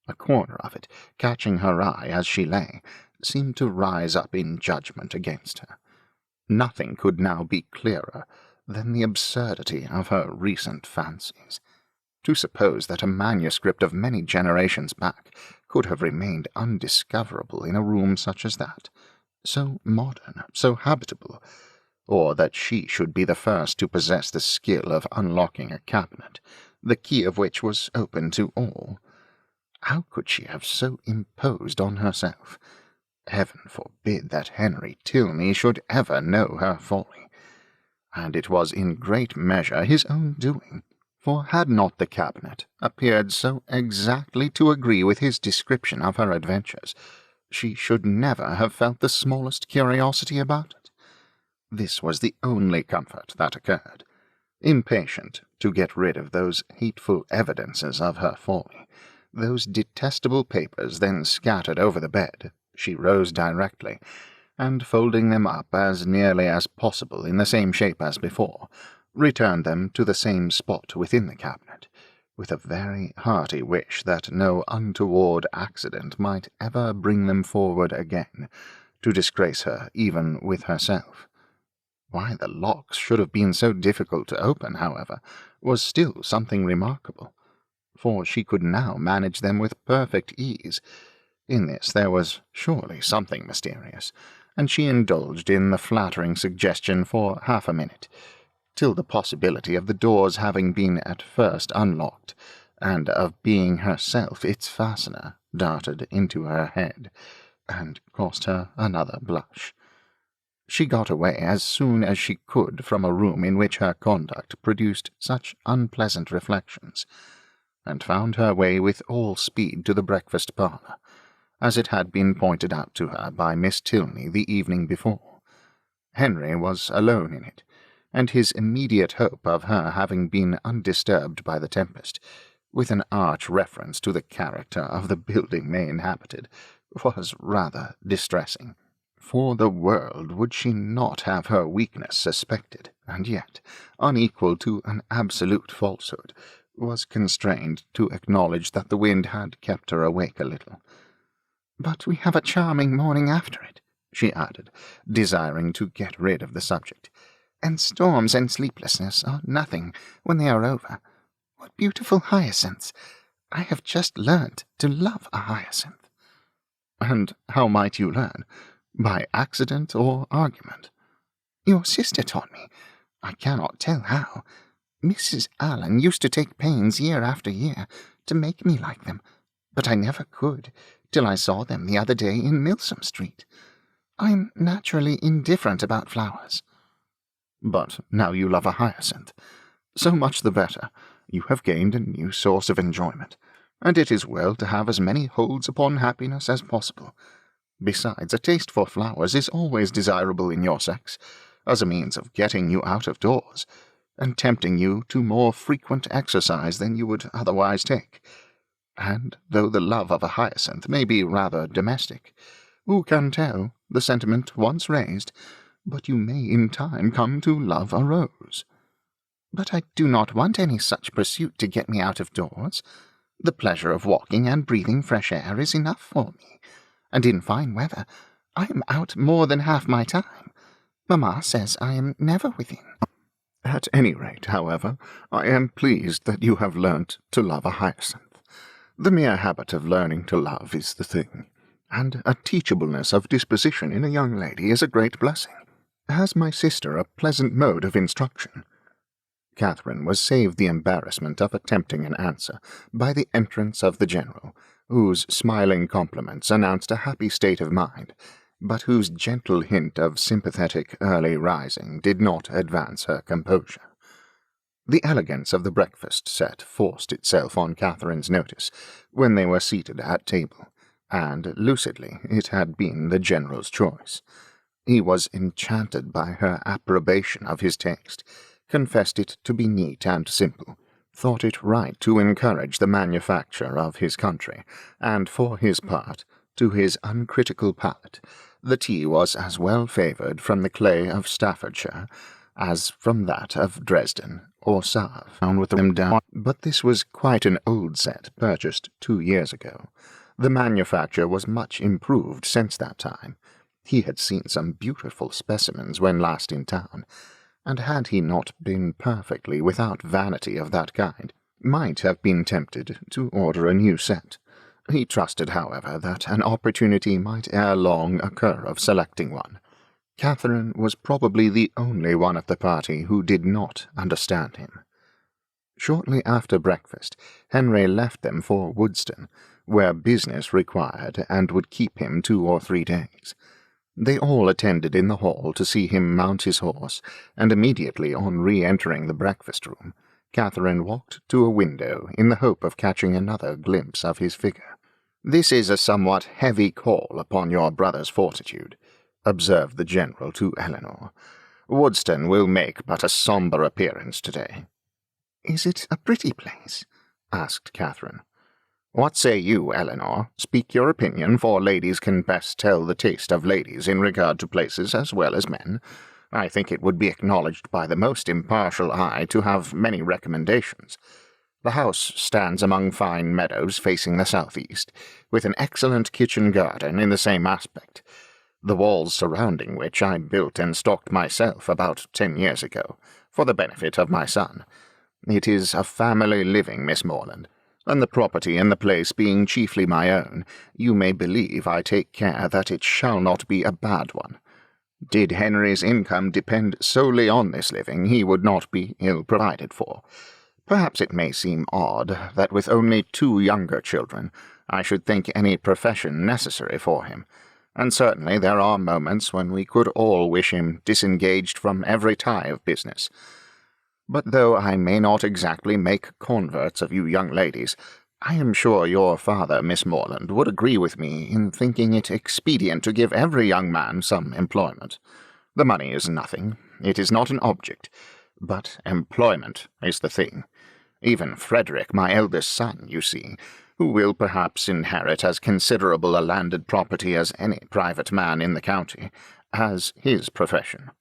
A corner of it, catching her eye as she lay, seemed to rise up in judgment against her. Nothing could now be clearer than the absurdity of her recent fancies. To suppose that a manuscript of many generations back could have remained undiscoverable in a room such as that, so modern, so habitable, or that she should be the first to possess the skill of unlocking a cabinet, the key of which was open to all. How could she have so imposed on herself? Heaven forbid that Henry Tilney should ever know her folly. And it was in great measure his own doing, for had not the cabinet appeared so exactly to agree with his description of her adventures, she should never have felt the smallest curiosity about it. This was the only comfort that occurred. Impatient to get rid of those hateful evidences of her folly, those detestable papers then scattered over the bed, she rose directly, and folding them up as nearly as possible in the same shape as before, returned them to the same spot within the cabinet, with a very hearty wish that no untoward accident might ever bring them forward again, to disgrace her even with herself. Why the locks should have been so difficult to open, however, was still something remarkable, for she could now manage them with perfect ease. In this there was surely something mysterious, and she indulged in the flattering suggestion for half a minute, till the possibility of the doors having been at first unlocked, and of being herself its fastener, darted into her head, and cost her another blush. She got away as soon as she could from a room in which her conduct produced such unpleasant reflections, and found her way with all speed to the breakfast-parlour, as it had been pointed out to her by Miss Tilney the evening before. Henry was alone in it, and his immediate hope of her having been undisturbed by the tempest, with an arch reference to the character of the building they inhabited, was rather distressing. For the world would she not have her weakness suspected, and yet, unequal to an absolute falsehood, was constrained to acknowledge that the wind had kept her awake a little. "But we have a charming morning after it," she added, desiring to get rid of the subject, "and storms and sleeplessness are nothing when they are over. What beautiful hyacinths! I have just learnt to love a hyacinth." "And how might you learn? By accident or argument?" "Your sister taught me. I cannot tell how. Mrs. Allen used to take pains year after year to make me like them, but I never could, till I saw them the other day in Milsom Street. I am naturally indifferent about flowers." "But now you love a hyacinth. So much the better. You have gained a new source of enjoyment, and it is well to have as many holds upon happiness as possible. Besides, a taste for flowers is always desirable in your sex, as a means of getting you out of doors, and tempting you to more frequent exercise than you would otherwise take. And though the love of a hyacinth may be rather domestic, who can tell, the sentiment once raised, but you may in time come to love a rose." "But I do not want any such pursuit to get me out of doors. The pleasure of walking and breathing fresh air is enough for me, and in fine weather I am out more than half my time. Mamma says I am never within." "At any rate, however, I am pleased that you have learnt to love a hyacinth. The mere habit of learning to love is the thing, and a teachableness of disposition in a young lady is a great blessing. Has my sister a pleasant mode of instruction?" Catherine was saved the embarrassment of attempting an answer by the entrance of the General, whose smiling compliments announced a happy state of mind, but whose gentle hint of sympathetic early rising did not advance her composure. The elegance of the breakfast set forced itself on Catherine's notice when they were seated at table, and lucidly it had been the General's choice. He was enchanted by her approbation of his taste, confessed it to be neat and simple, thought it right to encourage the manufacture of his country, and for his part, to his uncritical palate, the tea was as well favoured from the clay of Staffordshire as from that of Dresden or Save, with them down. But this was quite an old set, purchased 2 years ago. The manufacture was much improved since that time. He had seen some beautiful specimens when last in town, and had he not been perfectly without vanity of that kind, might have been tempted to order a new set. He trusted, however, that an opportunity might ere long occur of selecting one. Catherine was probably the only one of the party who did not understand him. Shortly after breakfast, Henry left them for Woodston, where business required and would keep him 2 or 3 days. They all attended in the hall to see him mount his horse, and immediately on re-entering the breakfast-room, Catherine walked to a window in the hope of catching another glimpse of his figure. "This is a somewhat heavy call upon your brother's fortitude," observed the general to Eleanor. "Woodston will make but a sombre appearance today." "Is it a pretty place?" asked Catherine. "What say you, Eleanor? Speak your opinion, for ladies can best tell the taste of ladies in regard to places as well as men. I think it would be acknowledged by the most impartial eye to have many recommendations. The house stands among fine meadows facing the southeast, with an excellent kitchen garden in the same aspect, the walls surrounding which I built and stocked myself about 10 years ago, for the benefit of my son. It is a family living, Miss Morland, and the property in the place being chiefly my own, you may believe I take care that it shall not be a bad one. Did Henry's income depend solely on this living, he would not be ill provided for. Perhaps it may seem odd that with only 2 younger children, I should think any profession necessary for him, and certainly there are moments when we could all wish him disengaged from every tie of business. But though I may not exactly make converts of you young ladies, I am sure your father, Miss Morland, would agree with me in thinking it expedient to give every young man some employment. The money is nothing, it is not an object, but employment is the thing. Even Frederick, my eldest son, you see, who will perhaps inherit as considerable a landed property as any private man in the county, has his profession."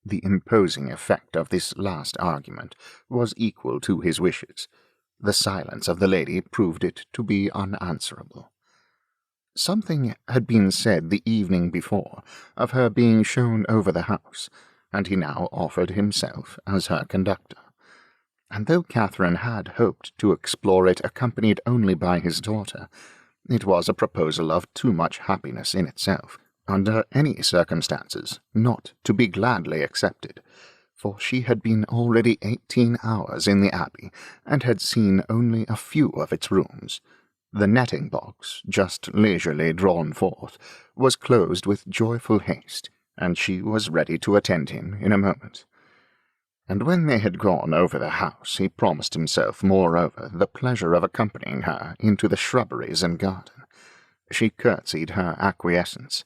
The imposing effect of this last argument was equal to his wishes. The silence of the lady proved it to be unanswerable. Something had been said the evening before of her being shown over the house, and he now offered himself as her conductor. And though Catherine had hoped to explore it accompanied only by his daughter, it was a proposal of too much happiness in itself, under any circumstances, not to be gladly accepted, for she had been already 18 hours in the Abbey, and had seen only a few of its rooms. The netting-box, just leisurely drawn forth, was closed with joyful haste, and she was ready to attend him in a moment. And when they had gone over the house, he promised himself, moreover, the pleasure of accompanying her into the shrubberies and garden. She curtsied her acquiescence.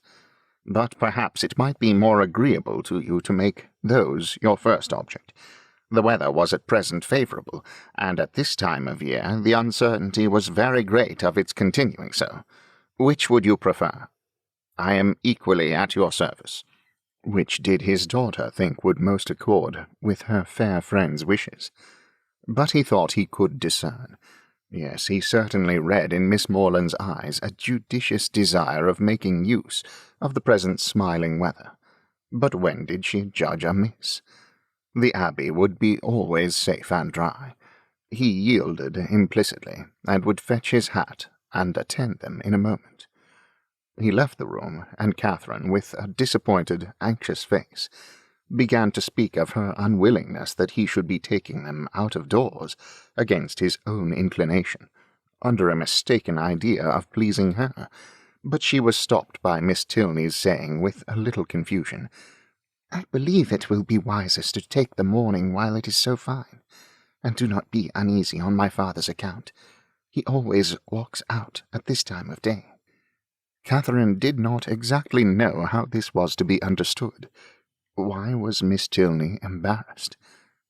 "But perhaps it might be more agreeable to you to make those your first object. The weather was at present favourable, and at this time of year the uncertainty was very great of its continuing so. Which would you prefer?" "I am equally at your service." Which did his daughter think would most accord with her fair friend's wishes? But he thought he could discern. Yes, he certainly read in Miss Morland's eyes a judicious desire of making use of the present smiling weather. But when did she judge amiss? The Abbey would be always safe and dry. He yielded implicitly, and would fetch his hat and attend them in a moment. He left the room, and Catherine, with a disappointed, anxious face, began to speak of her unwillingness that he should be taking them out of doors against his own inclination, under a mistaken idea of pleasing her, but she was stopped by Miss Tilney's saying, with a little confusion, "I believe it will be wisest to take the morning while it is so fine, and do not be uneasy on my father's account. He always walks out at this time of day." Catherine did not exactly know how this was to be understood. Why was Miss Tilney embarrassed?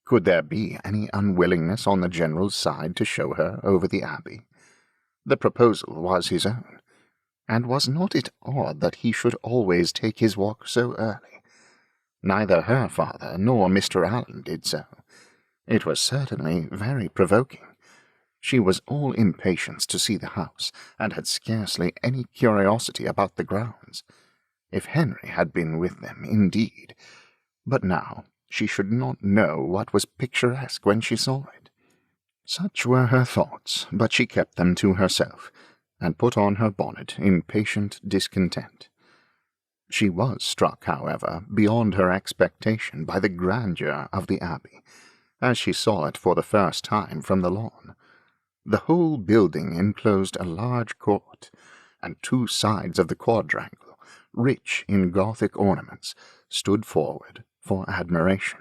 Could there be any unwillingness on the general's side to show her over the Abbey? The proposal was his own, and was not it odd that he should always take his walk so early? Neither her father nor Mr. Allen did so. It was certainly very provoking. She was all impatience to see the house, and had scarcely any curiosity about the grounds. If Henry had been with them, indeed. But now she should not know what was picturesque when she saw it. Such were her thoughts, but she kept them to herself, and put on her bonnet in patient discontent. She was struck, however, beyond her expectation by the grandeur of the Abbey, as she saw it for the first time from the lawn. The whole building enclosed a large court, and 2 sides of the quadrangle, rich in Gothic ornaments, stood forward for admiration.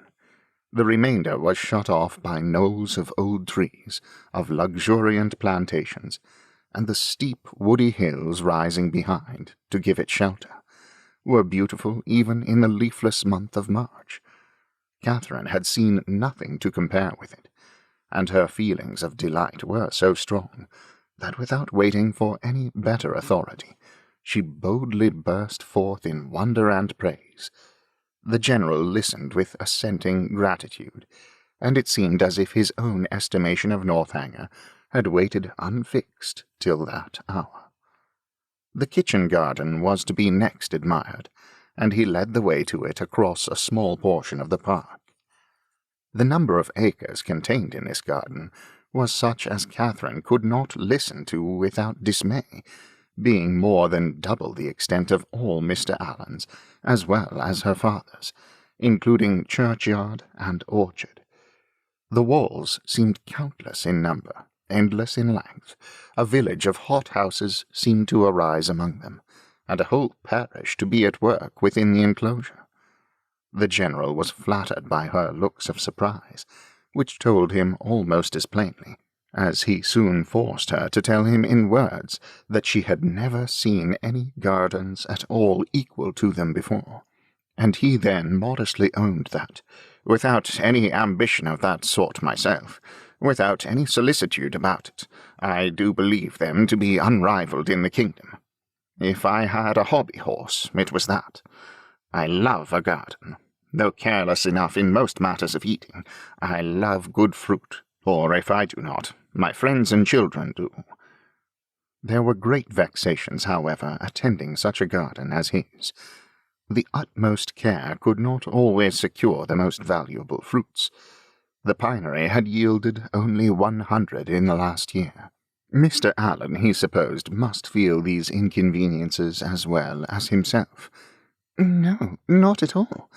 The remainder was shut off by knolls of old trees, of luxuriant plantations, and the steep woody hills rising behind to give it shelter were beautiful even in the leafless month of March. Catherine had seen nothing to compare with it, and her feelings of delight were so strong that without waiting for any better authority, she boldly burst forth in wonder and praise. The general listened with assenting gratitude, and it seemed as if his own estimation of Northanger had waited unfixed till that hour. The kitchen garden was to be next admired, and he led the way to it across a small portion of the park. The number of acres contained in this garden was such as Catherine could not listen to without dismay, being more than double the extent of all Mr. Allen's, as well as her father's, including churchyard and orchard. The walls seemed countless in number, endless in length. A village of hothouses seemed to arise among them, and a whole parish to be at work within the enclosure. The general was flattered by her looks of surprise, which told him almost as plainly, as he soon forced her to tell him in words, that she had never seen any gardens at all equal to them before, and he then modestly owned that, without any ambition of that sort myself, without any solicitude about it, I do believe them to be unrivalled in the kingdom. If I had a hobby horse, it was that. I love a garden. Though careless enough in most matters of eating, I love good fruit, or if I do not, my friends and children do. There were great vexations, however, attending such a garden as his. The utmost care could not always secure the most valuable fruits. The pinery had yielded only 100 in the last year. Mr. Allen, he supposed, must feel these inconveniences as well as himself. No, not at all.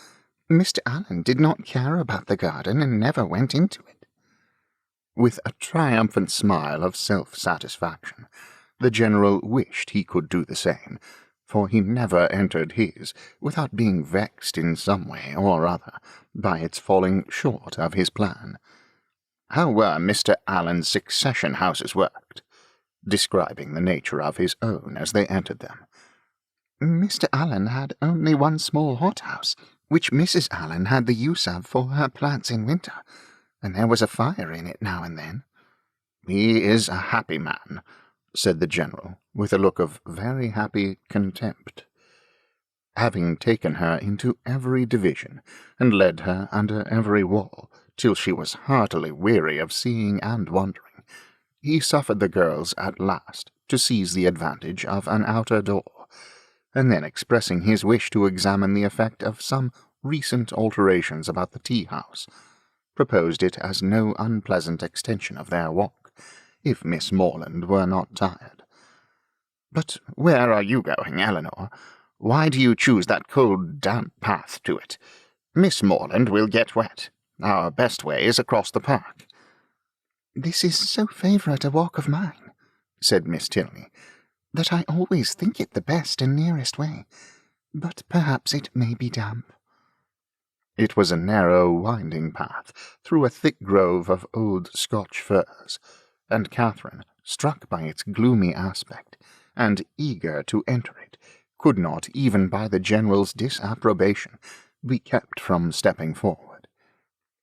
Mr. Allen did not care about the garden and never went into it. With a triumphant smile of self-satisfaction, the general wished he could do the same, for he never entered his without being vexed in some way or other by its falling short of his plan. How were Mr. Allen's succession houses worked? Describing the nature of his own as they entered them. Mr. Allen had only one small hothouse, which Mrs. Allen had the use of for her plants in winter, and there was a fire in it now and then. He is a happy man, said the general, with a look of very happy contempt. Having taken her into every division, and led her under every wall, till she was heartily weary of seeing and wondering, he suffered the girls at last to seize the advantage of an outer door, and then expressing his wish to examine the effect of some recent alterations about the tea-house, proposed it as no unpleasant extension of their walk, if Miss Morland were not tired. "But where are you going, Eleanor? Why do you choose that cold, damp path to it? Miss Morland will get wet. Our best way is across the park." "This is so favourite a walk of mine," said Miss Tilney, "that I always think it the best and nearest way. But perhaps it may be damp." It was a narrow, winding path through a thick grove of old Scotch firs, and Catherine, struck by its gloomy aspect, and eager to enter it, could not, even by the general's disapprobation, be kept from stepping forward.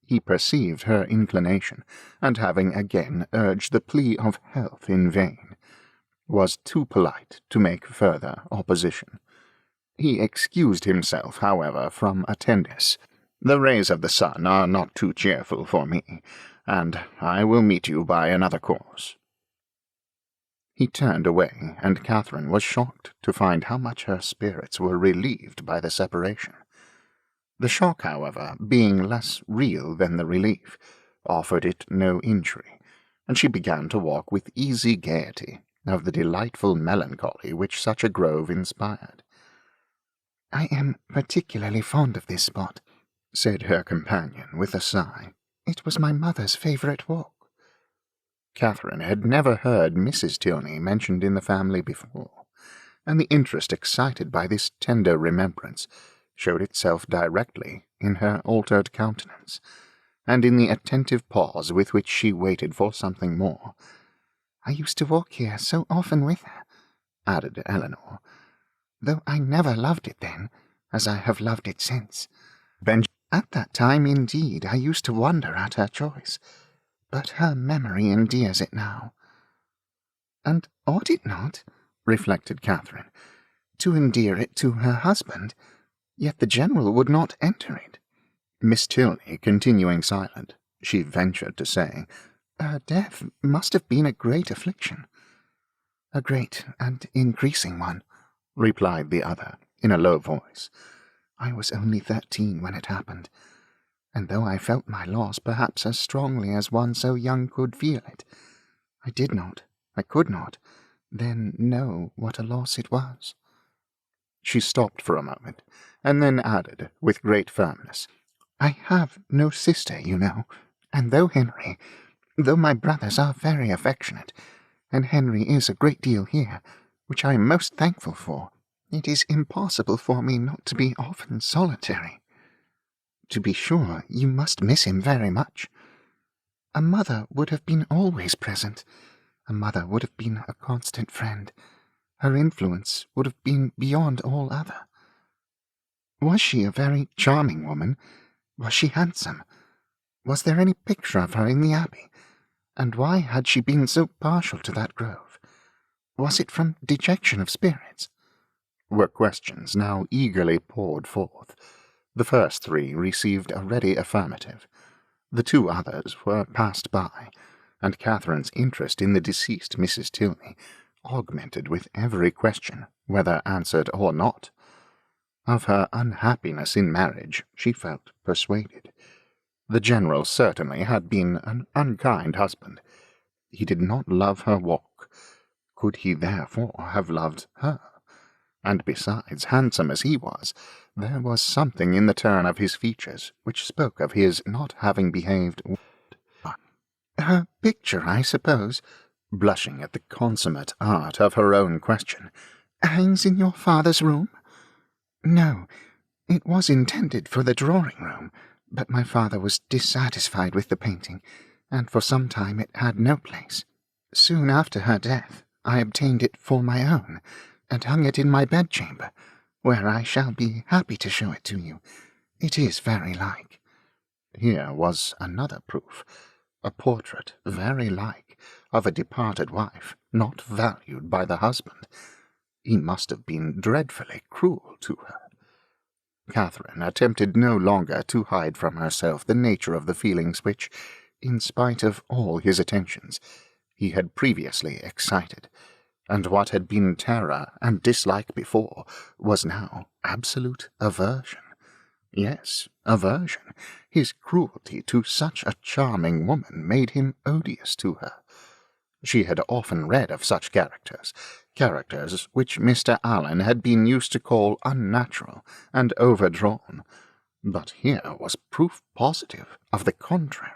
He perceived her inclination, and having again urged the plea of health in vain, was too polite to make further opposition. He excused himself, however, from attendance. "The rays of the sun are not too cheerful for me, and I will meet you by another course." He turned away, and Catherine was shocked to find how much her spirits were relieved by the separation. The shock, however, being less real than the relief, offered it no injury, and she began to walk with easy gaiety of the delightful melancholy which such a grove inspired. "I am particularly fond of this spot," said her companion with a sigh. "It was my mother's favourite walk." Catherine had never heard Mrs. Tilney mentioned in the family before, and the interest excited by this tender remembrance showed itself directly in her altered countenance, and in the attentive pause with which she waited for something more. "I used to walk here so often with her," added Eleanor, "though I never loved it then, as I have loved it since. At that time, indeed, I used to wonder at her choice, but her memory endears it now. And ought it not," reflected Catherine, "to endear it to her husband? Yet the general would not enter it." Miss Tilney continuing silent, she ventured to say, "Her death must have been a great affliction." "A great and increasing one," replied the other, in a low voice. "I was only 13 when it happened, and though I felt my loss perhaps as strongly as one so young could feel it, I could not, then know what a loss it was." She stopped for a moment, and then added, with great firmness, "I have no sister, you know, and though my brothers are very affectionate, and Henry is a great deal here, which I am most thankful for, it is impossible for me not to be often solitary." "To be sure, you must miss him very much." "A mother would have been always present. A mother would have been a constant friend. Her influence would have been beyond all other." "Was she a very charming woman? Was she handsome? Was there any picture of her in the Abbey? And why had she been so partial to that grove? Was it from dejection of spirits?" were questions now eagerly poured forth. The first three received a ready affirmative. The two others were passed by, and Catherine's interest in the deceased Mrs. Tilney augmented with every question, whether answered or not. Of her unhappiness in marriage she felt persuaded. The general certainly had been an unkind husband. He did not love her walk. Could he therefore have loved her? And besides, handsome as he was, there was something in the turn of his features which spoke of his not having behaved well. "Her picture, I suppose," blushing at the consummate art of her own question, "hangs in your father's room?" "No, it was intended for the drawing-room, but my father was dissatisfied with the painting, and for some time it had no place. Soon after her death I obtained it for my own, and hung it in my bedchamber, where I shall be happy to show it to you. It is very like." Here was another proof. A portrait very like, of a departed wife, not valued by the husband. He must have been dreadfully cruel to her. Catherine attempted no longer to hide from herself the nature of the feelings which, in spite of all his attentions, he had previously excited, and what had been terror and dislike before was now absolute aversion. Yes, aversion. His cruelty to such a charming woman made him odious to her. She had often read of such characters which Mr. Allen had been used to call unnatural and overdrawn, but here was proof positive of the contrary.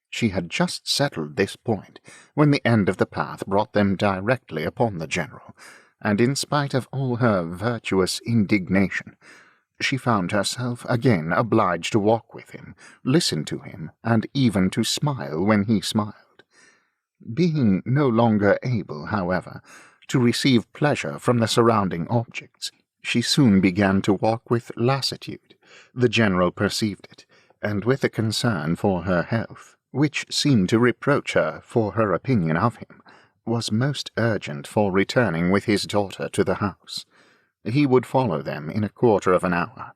She had just settled this point when the end of the path brought them directly upon the general, and in spite of all her virtuous indignation, she found herself again obliged to walk with him, listen to him, and even to smile when he smiled. Being no longer able, however, to receive pleasure from the surrounding objects, she soon began to walk with lassitude. The general perceived it, and with a concern for her health, which seemed to reproach her for her opinion of him, was most urgent for returning with his daughter to the house. He would follow them in a quarter of an hour.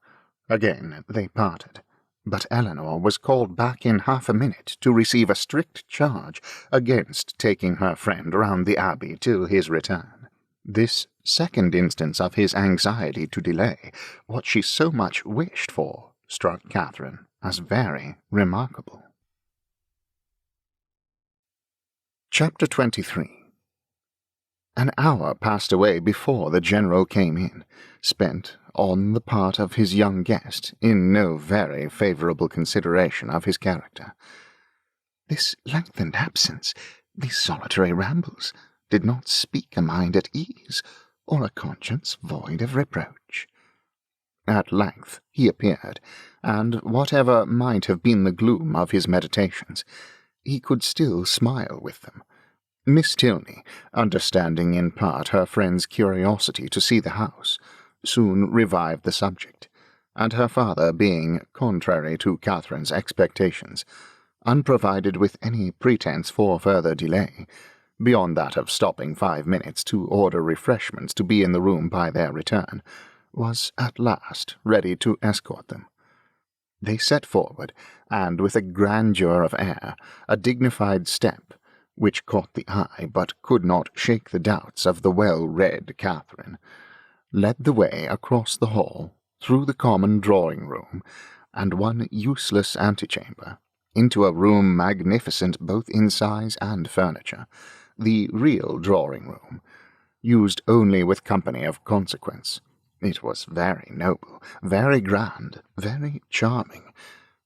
Again they parted. But Eleanor was called back in half a minute to receive a strict charge against taking her friend round the Abbey till his return. This second instance of his anxiety to delay what she so much wished for struck Catherine as very remarkable. Chapter 23. An hour passed away before the General came in, spent, on the part of his young guest, in no very favourable consideration of his character. This lengthened absence, these solitary rambles, did not speak a mind at ease, or a conscience void of reproach. At length he appeared, and whatever might have been the gloom of his meditations, he could still smile with them. Miss Tilney, understanding in part her friend's curiosity to see the house, soon revived the subject, and her father being, contrary to Catherine's expectations, unprovided with any pretence for further delay, beyond that of stopping 5 minutes to order refreshments to be in the room by their return, was at last ready to escort them. They set forward, and with a grandeur of air, a dignified step, which caught the eye but could not shake the doubts of the well-read Catherine, led the way across the hall, through the common drawing-room, and one useless antechamber, into a room magnificent both in size and furniture, the real drawing-room, used only with company of consequence. It was very noble, very grand, very charming,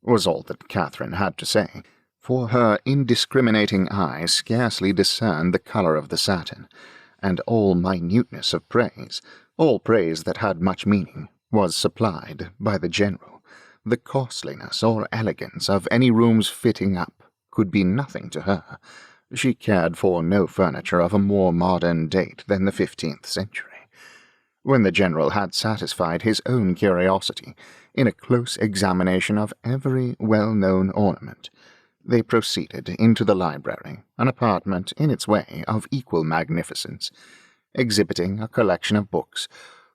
was all that Catherine had to say, for her indiscriminating eye scarcely discerned the colour of the satin, and all minuteness of praise, all praise that had much meaning, was supplied by the General. The costliness or elegance of any room's fitting up could be nothing to her. She cared for no furniture of a more modern date than the 15th century. When the General had satisfied his own curiosity in a close examination of every well-known ornament, they proceeded into the library, an apartment in its way of equal magnificence, exhibiting a collection of books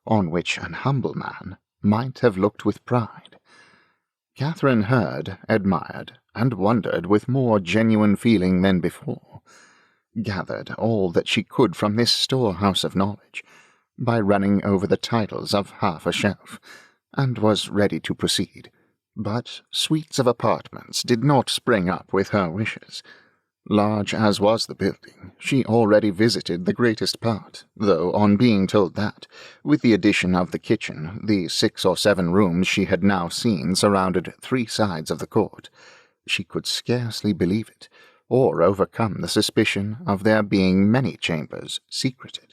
on which an humble man might have looked with pride. Catherine heard, admired, and wondered with more genuine feeling than before, gathered all that she could from this storehouse of knowledge, by running over the titles of half a shelf, and was ready to proceed. But suites of apartments did not spring up with her wishes. Large as was the building, she already visited the greatest part, though on being told that, with the addition of the kitchen, the 6 or 7 rooms she had now seen surrounded 3 sides of the court, she could scarcely believe it, or overcome the suspicion of there being many chambers secreted.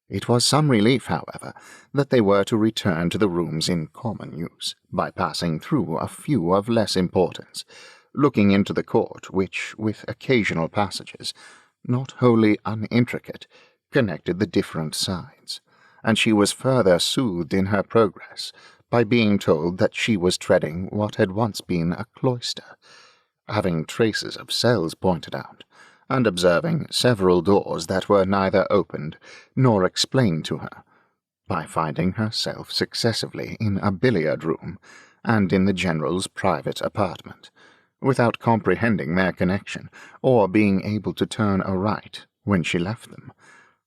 It was some relief, however, that they were to return to the rooms in common use, by passing through a few of less importance, looking into the court, which, with occasional passages, not wholly unintricate, connected the different sides, and she was further soothed in her progress by being told that she was treading what had once been a cloister, having traces of cells pointed out, and observing several doors that were neither opened nor explained to her, by finding herself successively in a billiard-room and in the General's private apartment, without comprehending their connection, or being able to turn aright when she left them,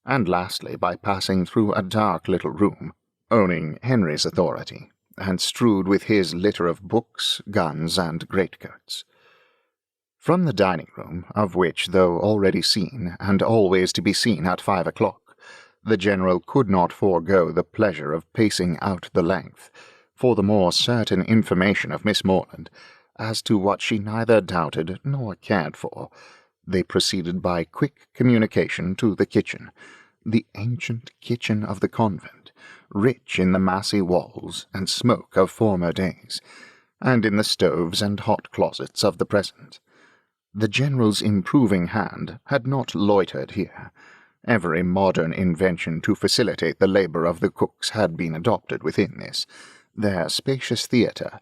and lastly by passing through a dark little room, owning Henry's authority, and strewed with his litter of books, guns, and greatcoats. From the dining-room, of which, though already seen, and always to be seen at 5 o'clock, the General could not forego the pleasure of pacing out the length, for the more certain information of Miss Morland, as to what she neither doubted nor cared for, they proceeded by quick communication to the kitchen, the ancient kitchen of the convent, rich in the massy walls and smoke of former days, and in the stoves and hot closets of the present. The General's improving hand had not loitered here. Every modern invention to facilitate the labour of the cooks had been adopted within this, their spacious theatre,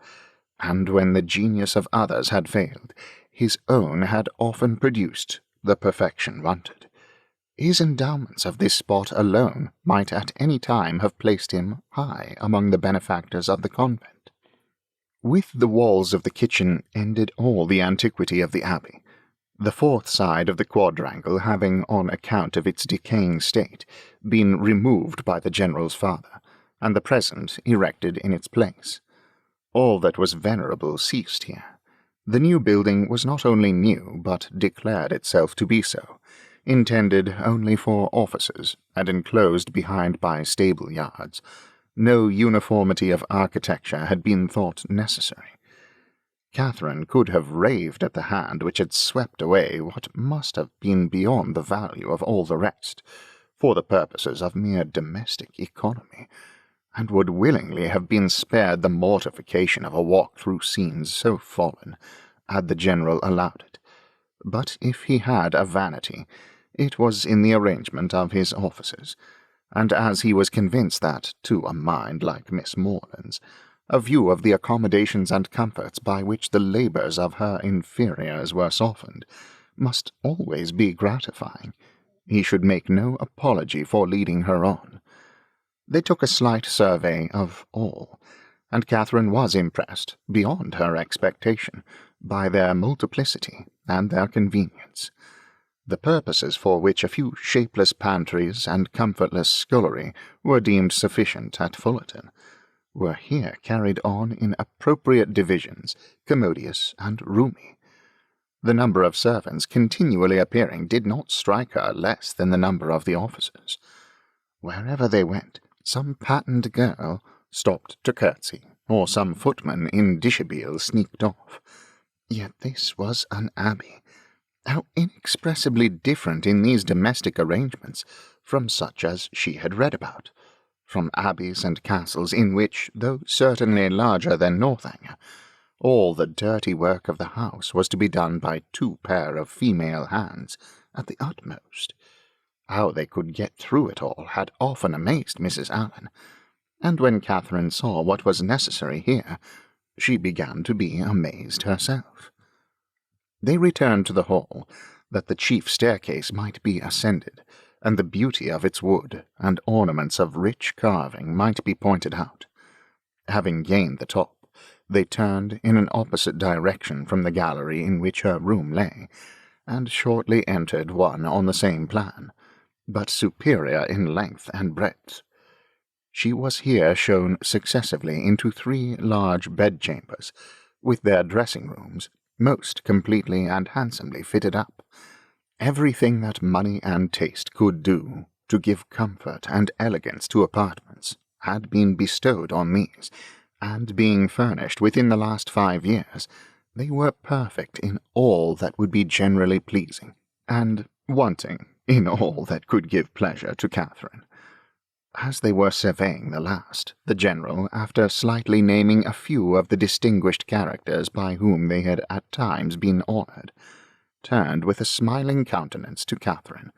and when the genius of others had failed, his own had often produced the perfection wanted. His endowments of this spot alone might at any time have placed him high among the benefactors of the convent. With the walls of the kitchen ended all the antiquity of the abbey, the fourth side of the quadrangle having, on account of its decaying state, been removed by the general's father, and the present erected in its place. All that was venerable ceased here. The new building was not only new, but declared itself to be so, intended only for offices, and enclosed behind by stable yards. No uniformity of architecture had been thought necessary. Catherine could have raved at the hand which had swept away what must have been beyond the value of all the rest, for the purposes of mere domestic economy, and would willingly have been spared the mortification of a walk through scenes so fallen, had the general allowed it. But if he had a vanity, it was in the arrangement of his offices, and as he was convinced that, to a mind like Miss Morland's, a view of the accommodations and comforts by which the labours of her inferiors were softened must always be gratifying, he should make no apology for leading her on. They took a slight survey of all, and Catherine was impressed, beyond her expectation, by their multiplicity and their convenience. The purposes for which a few shapeless pantries and comfortless scullery were deemed sufficient at Fullerton were here carried on in appropriate divisions, commodious and roomy. The number of servants continually appearing did not strike her less than the number of the officers. Wherever they went, some patterned girl stopped to curtsy, or some footman in dishabille sneaked off. Yet this was an abbey. How inexpressibly different in these domestic arrangements from such as she had read about, from abbeys and castles in which, though certainly larger than Northanger, all the dirty work of the house was to be done by 2 pair of female hands at the utmost. How they could get through it all had often amazed Mrs. Allen, and when Catherine saw what was necessary here, she began to be amazed herself. They returned to the hall, that the chief staircase might be ascended, and the beauty of its wood and ornaments of rich carving might be pointed out. Having gained the top, they turned in an opposite direction from the gallery in which her room lay, and shortly entered one on the same plan, but superior in length and breadth. She was here shown successively into 3 large bedchambers, with their dressing-rooms, most completely and handsomely fitted up. Everything that money and taste could do to give comfort and elegance to apartments had been bestowed on these, and being furnished within the last 5 years, they were perfect in all that would be generally pleasing, and wanting in all that could give pleasure to Catherine. As they were surveying the last, the general, after slightly naming a few of the distinguished characters by whom they had at times been honoured, turned with a smiling countenance to Catherine,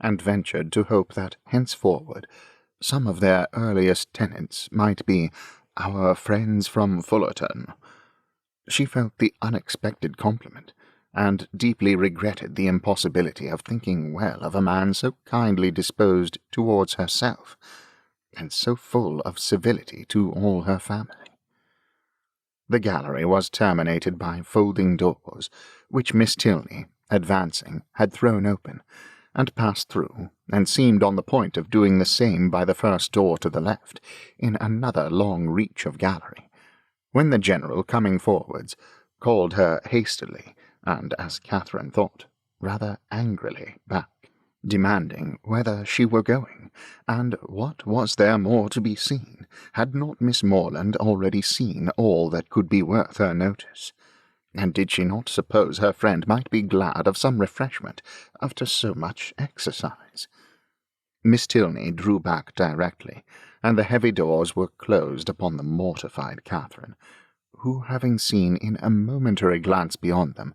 and ventured to hope that henceforward some of their earliest tenants might be our friends from Fullerton. She felt the unexpected compliment, and deeply regretted the impossibility of thinking well of a man so kindly disposed towards herself, and so full of civility to all her family. The gallery was terminated by folding doors, which Miss Tilney, advancing, had thrown open, and passed through, and seemed on the point of doing the same by the first door to the left, in another long reach of gallery, when the general, coming forwards, called her hastily, and, as Catherine thought, rather angrily back, demanding whether she were going, and what was there more to be seen. Had not Miss Morland already seen all that could be worth her notice? And did she not suppose her friend might be glad of some refreshment after so much exercise? Miss Tilney drew back directly, and the heavy doors were closed upon the mortified Catherine, who, having seen in a momentary glance beyond them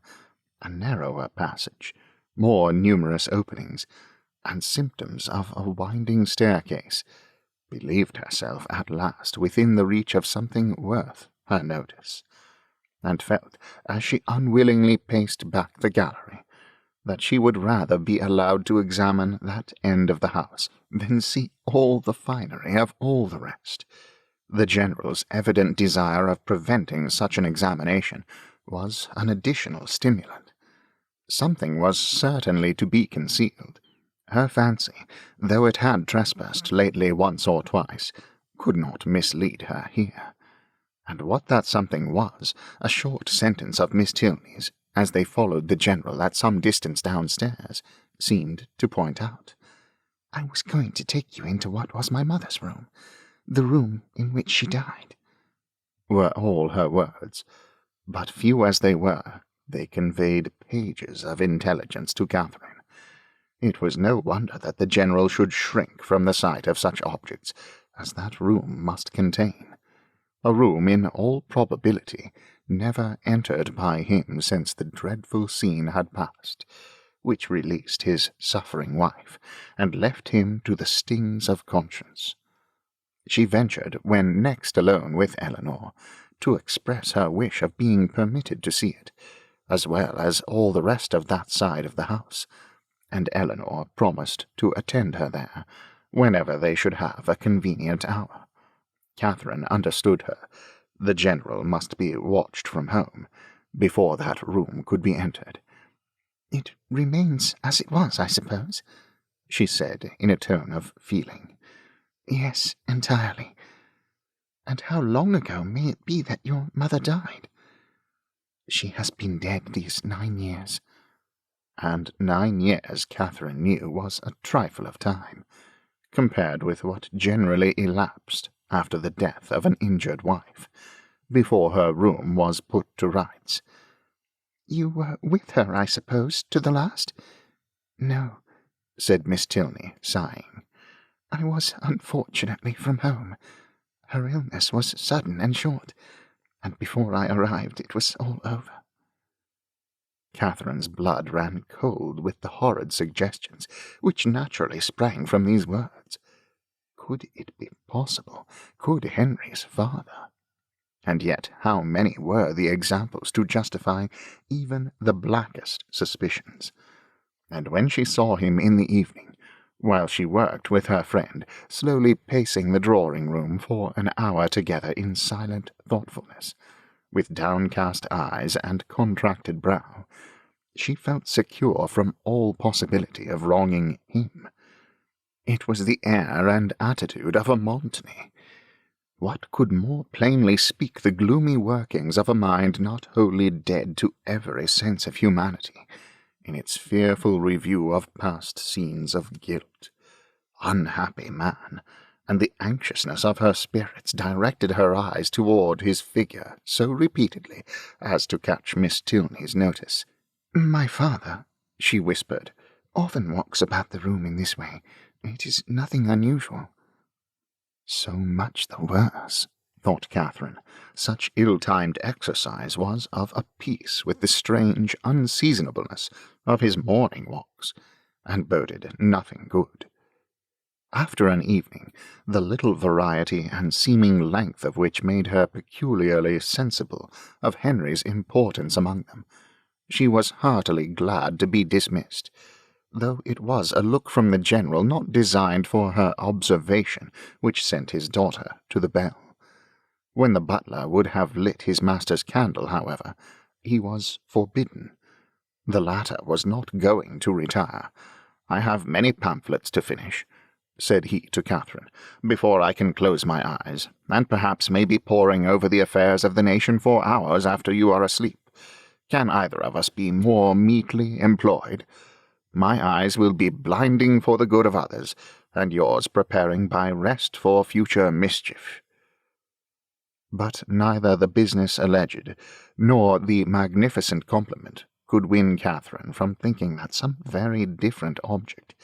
a narrower passage, more numerous openings, and symptoms of a winding staircase, believed herself at last within the reach of something worth her notice, and felt, as she unwillingly paced back the gallery, that she would rather be allowed to examine that end of the house than see all the finery of all the rest, The General's evident desire of preventing such an examination was an additional stimulant. Something was certainly to be concealed. Her fancy, though it had trespassed lately once or twice, could not mislead her here. And what that something was, a short sentence of Miss Tilney's, as they followed the General at some distance downstairs, seemed to point out. "I was going to take you into what was my mother's room, the room in which she died," were all her words, but few as they were, they conveyed pages of intelligence to Catherine. It was no wonder that the General should shrink from the sight of such objects as that room must contain, a room in all probability never entered by him since the dreadful scene had passed, which released his suffering wife, and left him to the stings of conscience. She ventured, when next alone with Eleanor, to express her wish of being permitted to see it, as well as all the rest of that side of the house, and Eleanor promised to attend her there, whenever they should have a convenient hour. Catherine understood her. The General must be watched from home, before that room could be entered. "It remains as it was, I suppose?" she said in a tone of feeling. "Yes, entirely. And how long ago may it be that your mother died?" "She has been dead these 9 years." And 9 years, Catherine knew, was a trifle of time, compared with what generally elapsed after the death of an injured wife, before her room was put to rights. "You were with her, I suppose, to the last?" "No," said Miss Tilney, sighing. "I was unfortunately from home. Her illness was sudden and short, and before I arrived it was all over." Catherine's blood ran cold with the horrid suggestions which naturally sprang from these words. Could it be possible? Could Henry's father? And yet how many were the examples to justify even the blackest suspicions? And when she saw him in the evening, while she worked with her friend, slowly pacing the drawing-room for an hour together in silent thoughtfulness, with downcast eyes and contracted brow, she felt secure from all possibility of wronging him. It was the air and attitude of a Montney. What could more plainly speak the gloomy workings of a mind not wholly dead to every sense of humanity, in its fearful review of past scenes of guilt? Unhappy man! And the anxiousness of her spirits directed her eyes toward his figure so repeatedly as to catch Miss Tilney's notice. "My father," she whispered, "often walks about the room in this way. It is nothing unusual." So much the worse, thought Catherine. Such ill-timed exercise was of a piece with the strange unseasonableness of his morning walks, and boded nothing good. After an evening, the little variety and seeming length of which made her peculiarly sensible of Henry's importance among them, she was heartily glad to be dismissed, though it was a look from the General not designed for her observation which sent his daughter to the bell. When the butler would have lit his master's candle, however, he was forbidden. The latter was not going to retire. "I have many pamphlets to finish," said he to Catherine, "before I can close my eyes, and perhaps may be poring over the affairs of the nation for hours after you are asleep. Can either of us be more meetly employed? My eyes will be blinding for the good of others, and yours preparing by rest for future mischief." But neither the business alleged, nor the magnificent compliment, could win Catherine from thinking that some very different object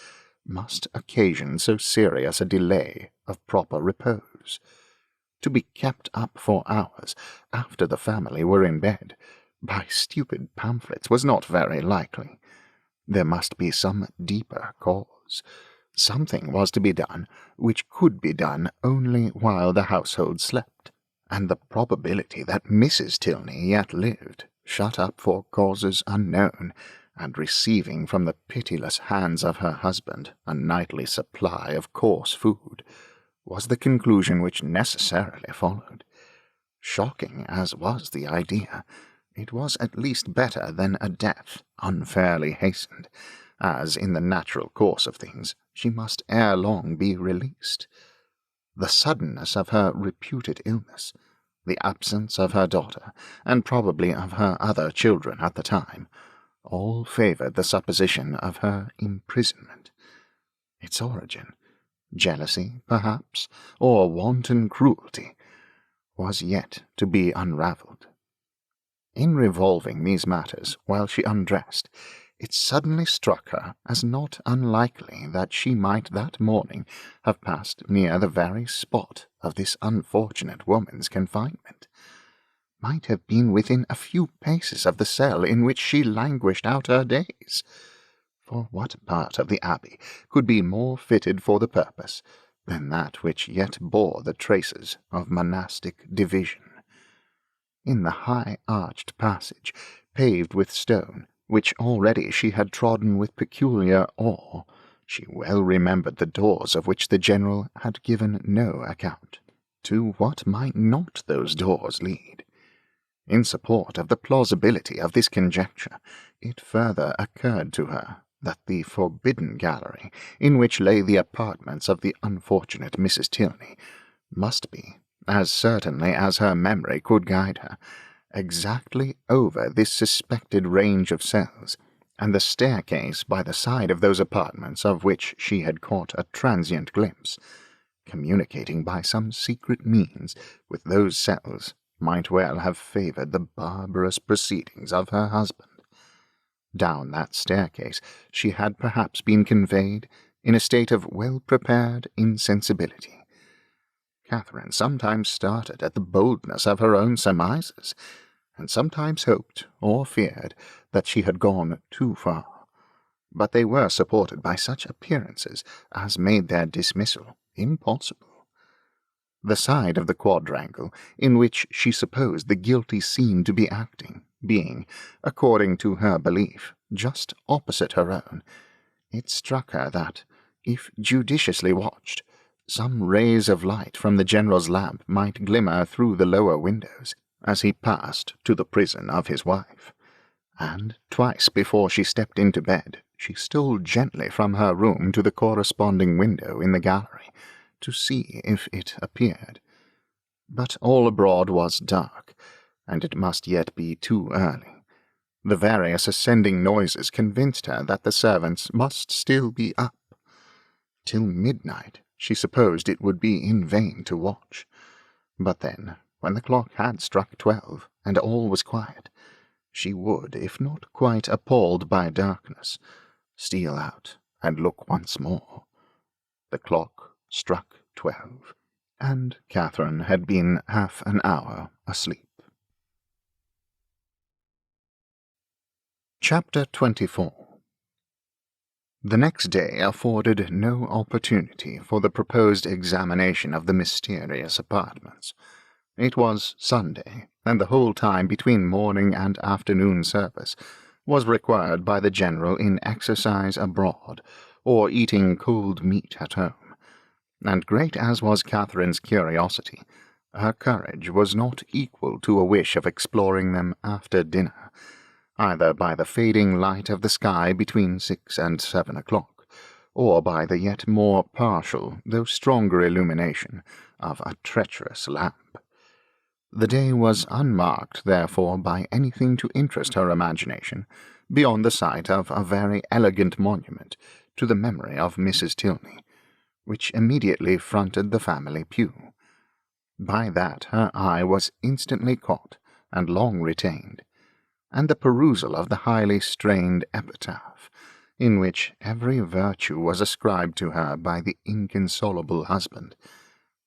must occasion so serious a delay of proper repose. To be kept up for hours, after the family were in bed, by stupid pamphlets was not very likely. There must be some deeper cause. Something was to be done which could be done only while the household slept, and the probability that Mrs. Tilney yet lived, shut up for causes unknown, and receiving from the pitiless hands of her husband a nightly supply of coarse food, was the conclusion which necessarily followed. Shocking as was the idea, it was at least better than a death unfairly hastened, as in the natural course of things she must ere long be released. The suddenness of her reputed illness, the absence of her daughter, and probably of her other children at the time, all favoured the supposition of her imprisonment. Its origin, jealousy, perhaps, or wanton cruelty, was yet to be unravelled. In revolving these matters while she undressed, it suddenly struck her as not unlikely that she might that morning have passed near the very spot of this unfortunate woman's confinement, might have been within a few paces of the cell in which she languished out her days. For what part of the abbey could be more fitted for the purpose than that which yet bore the traces of monastic division? In the high arched passage, paved with stone, which already she had trodden with peculiar awe, she well remembered the doors of which the general had given no account. To what might not those doors lead? In support of the plausibility of this conjecture, it further occurred to her that the forbidden gallery, in which lay the apartments of the unfortunate Mrs. Tilney, must be, as certainly as her memory could guide her, exactly over this suspected range of cells, and the staircase by the side of those apartments of which she had caught a transient glimpse, communicating by some secret means with those cells, might well have favoured the barbarous proceedings of her husband. Down that staircase she had perhaps been conveyed in a state of well-prepared insensibility. Catherine sometimes started at the boldness of her own surmises, and sometimes hoped or feared that she had gone too far, but they were supported by such appearances as made their dismissal impossible. The side of the quadrangle in which she supposed the guilty seemed to be acting, being, according to her belief, just opposite her own, it struck her that, if judiciously watched, some rays of light from the general's lamp might glimmer through the lower windows as he passed to the prison of his wife, and twice before she stepped into bed she stole gently from her room to the corresponding window in the gallery, to see if it appeared. But all abroad was dark, and it must yet be too early. The various ascending noises convinced her that the servants must still be up. Till midnight she supposed it would be in vain to watch. But then, when the clock had struck 12, and all was quiet, she would, if not quite appalled by darkness, steal out and look once more. The clock struck 12, and Catherine had been half an hour asleep. Chapter 24. The next day afforded no opportunity for the proposed examination of the mysterious apartments. It was Sunday, and the whole time between morning and afternoon service was required by the general in exercise abroad, or eating cold meat at home. And great as was Catherine's curiosity, her courage was not equal to a wish of exploring them after dinner, either by the fading light of the sky between 6 and 7 o'clock, or by the yet more partial, though stronger illumination of a treacherous lamp. The day was unmarked, therefore, by anything to interest her imagination, beyond the sight of a very elegant monument to the memory of Mrs. Tilney, which immediately fronted the family pew. By that her eye was instantly caught and long retained, and the perusal of the highly strained epitaph, in which every virtue was ascribed to her by the inconsolable husband,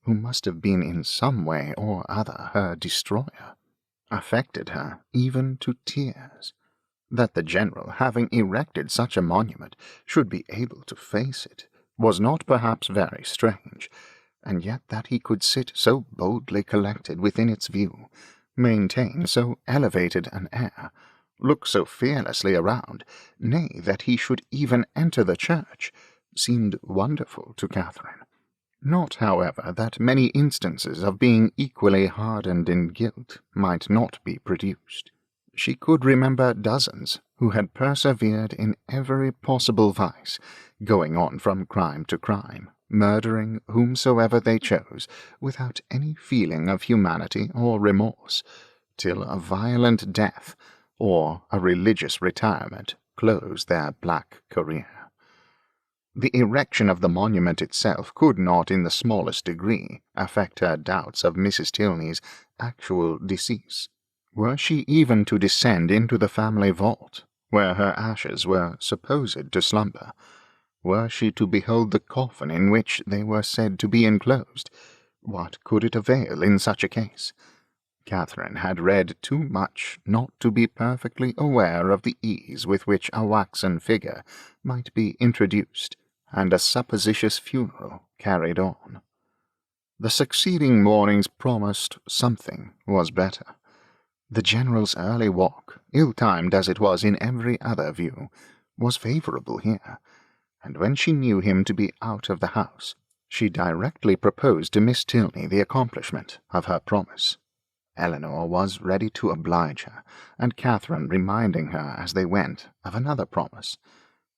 who must have been in some way or other her destroyer, affected her even to tears. That the general, having erected such a monument, should be able to face it, was not perhaps very strange, and yet that he could sit so boldly collected within its view, maintain so elevated an air, look so fearlessly around, nay, that he should even enter the church, seemed wonderful to Catherine. Not, however, that many instances of being equally hardened in guilt might not be produced. She could remember dozens who had persevered in every possible vice, going on from crime to crime, murdering whomsoever they chose, without any feeling of humanity or remorse, till a violent death or a religious retirement closed their black career. The erection of the monument itself could not in the smallest degree affect her doubts of Mrs. Tilney's actual decease. Were she even to descend into the family vault, where her ashes were supposed to slumber, were she to behold the coffin in which they were said to be enclosed, what could it avail in such a case? Catherine had read too much not to be perfectly aware of the ease with which a waxen figure might be introduced, and a supposititious funeral carried on. The succeeding mornings promised something was better. The General's early walk, ill-timed as it was in every other view, was favourable here, and when she knew him to be out of the house, she directly proposed to Miss Tilney the accomplishment of her promise. Eleanor was ready to oblige her, and Catherine reminding her as they went of another promise,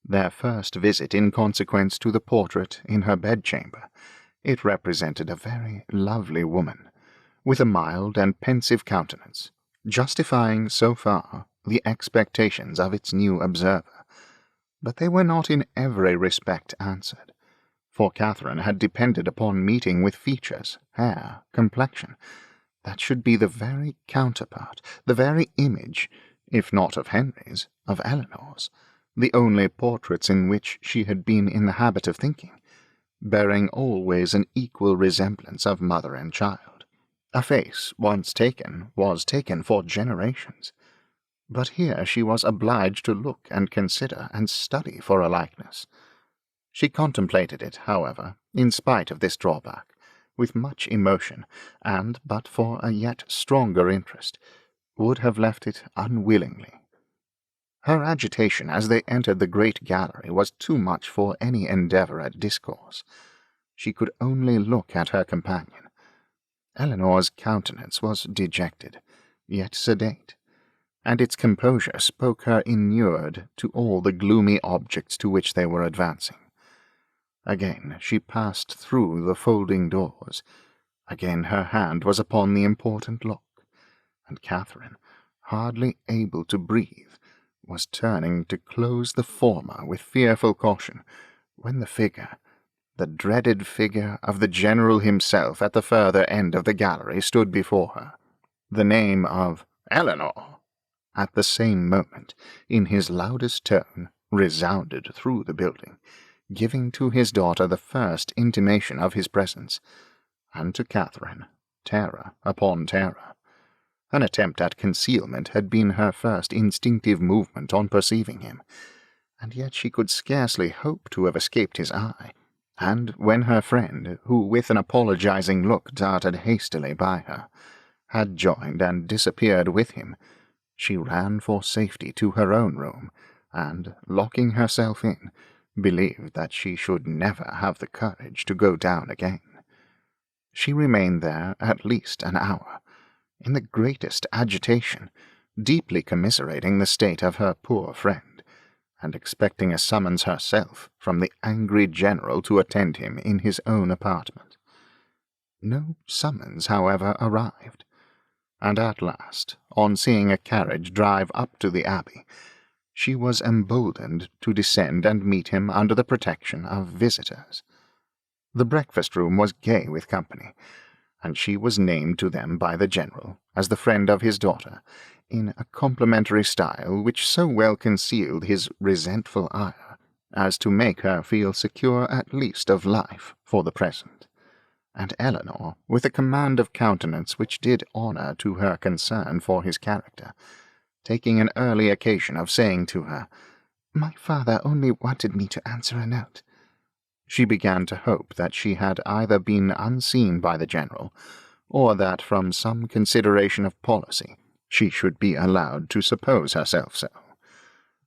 their first visit in consequence to the portrait in her bedchamber. It represented a very lovely woman, with a mild and pensive countenance, justifying so far the expectations of its new observer, but they were not in every respect answered, for Catherine had depended upon meeting with features, hair, complexion, that should be the very counterpart, the very image, if not of Henry's, of Eleanor's, the only portraits in which she had been in the habit of thinking, bearing always an equal resemblance of mother and child. A face once taken was taken for generations, but here she was obliged to look and consider and study for a likeness. She contemplated it, however, in spite of this drawback, with much emotion, and, but for a yet stronger interest, would have left it unwillingly. Her agitation as they entered the great gallery was too much for any endeavour at discourse. She could only look at her companion. Eleanor's countenance was dejected, yet sedate, and its composure spoke her inured to all the gloomy objects to which they were advancing. Again she passed through the folding doors. Again her hand was upon the important lock, and Catherine, hardly able to breathe, was turning to close the former with fearful caution, when the figure, the dreaded figure of the General himself at the further end of the gallery, stood before her. The name of Eleanor, at the same moment, in his loudest tone, resounded through the building, giving to his daughter the first intimation of his presence, and to Catherine terror upon terror. An attempt at concealment had been her first instinctive movement on perceiving him, and yet she could scarcely hope to have escaped his eye, and when her friend, who with an apologizing look darted hastily by her, had joined and disappeared with him, she ran for safety to her own room, and, locking herself in, believed that she should never have the courage to go down again. She remained there at least an hour, in the greatest agitation, deeply commiserating the state of her poor friend, and expecting a summons herself from the angry General to attend him in his own apartment. No summons, however, arrived, and at last, on seeing a carriage drive up to the Abbey, she was emboldened to descend and meet him under the protection of visitors. The breakfast-room was gay with company, and she was named to them by the General as the friend of his daughter, in a complimentary style which so well concealed his resentful ire as to make her feel secure at least of life for the present. And Eleanor, with a command of countenance which did honour to her concern for his character, taking an early occasion of saying to her, "My father only wanted me to answer a note," she began to hope that she had either been unseen by the General, or that from some consideration of policy she should be allowed to suppose herself so.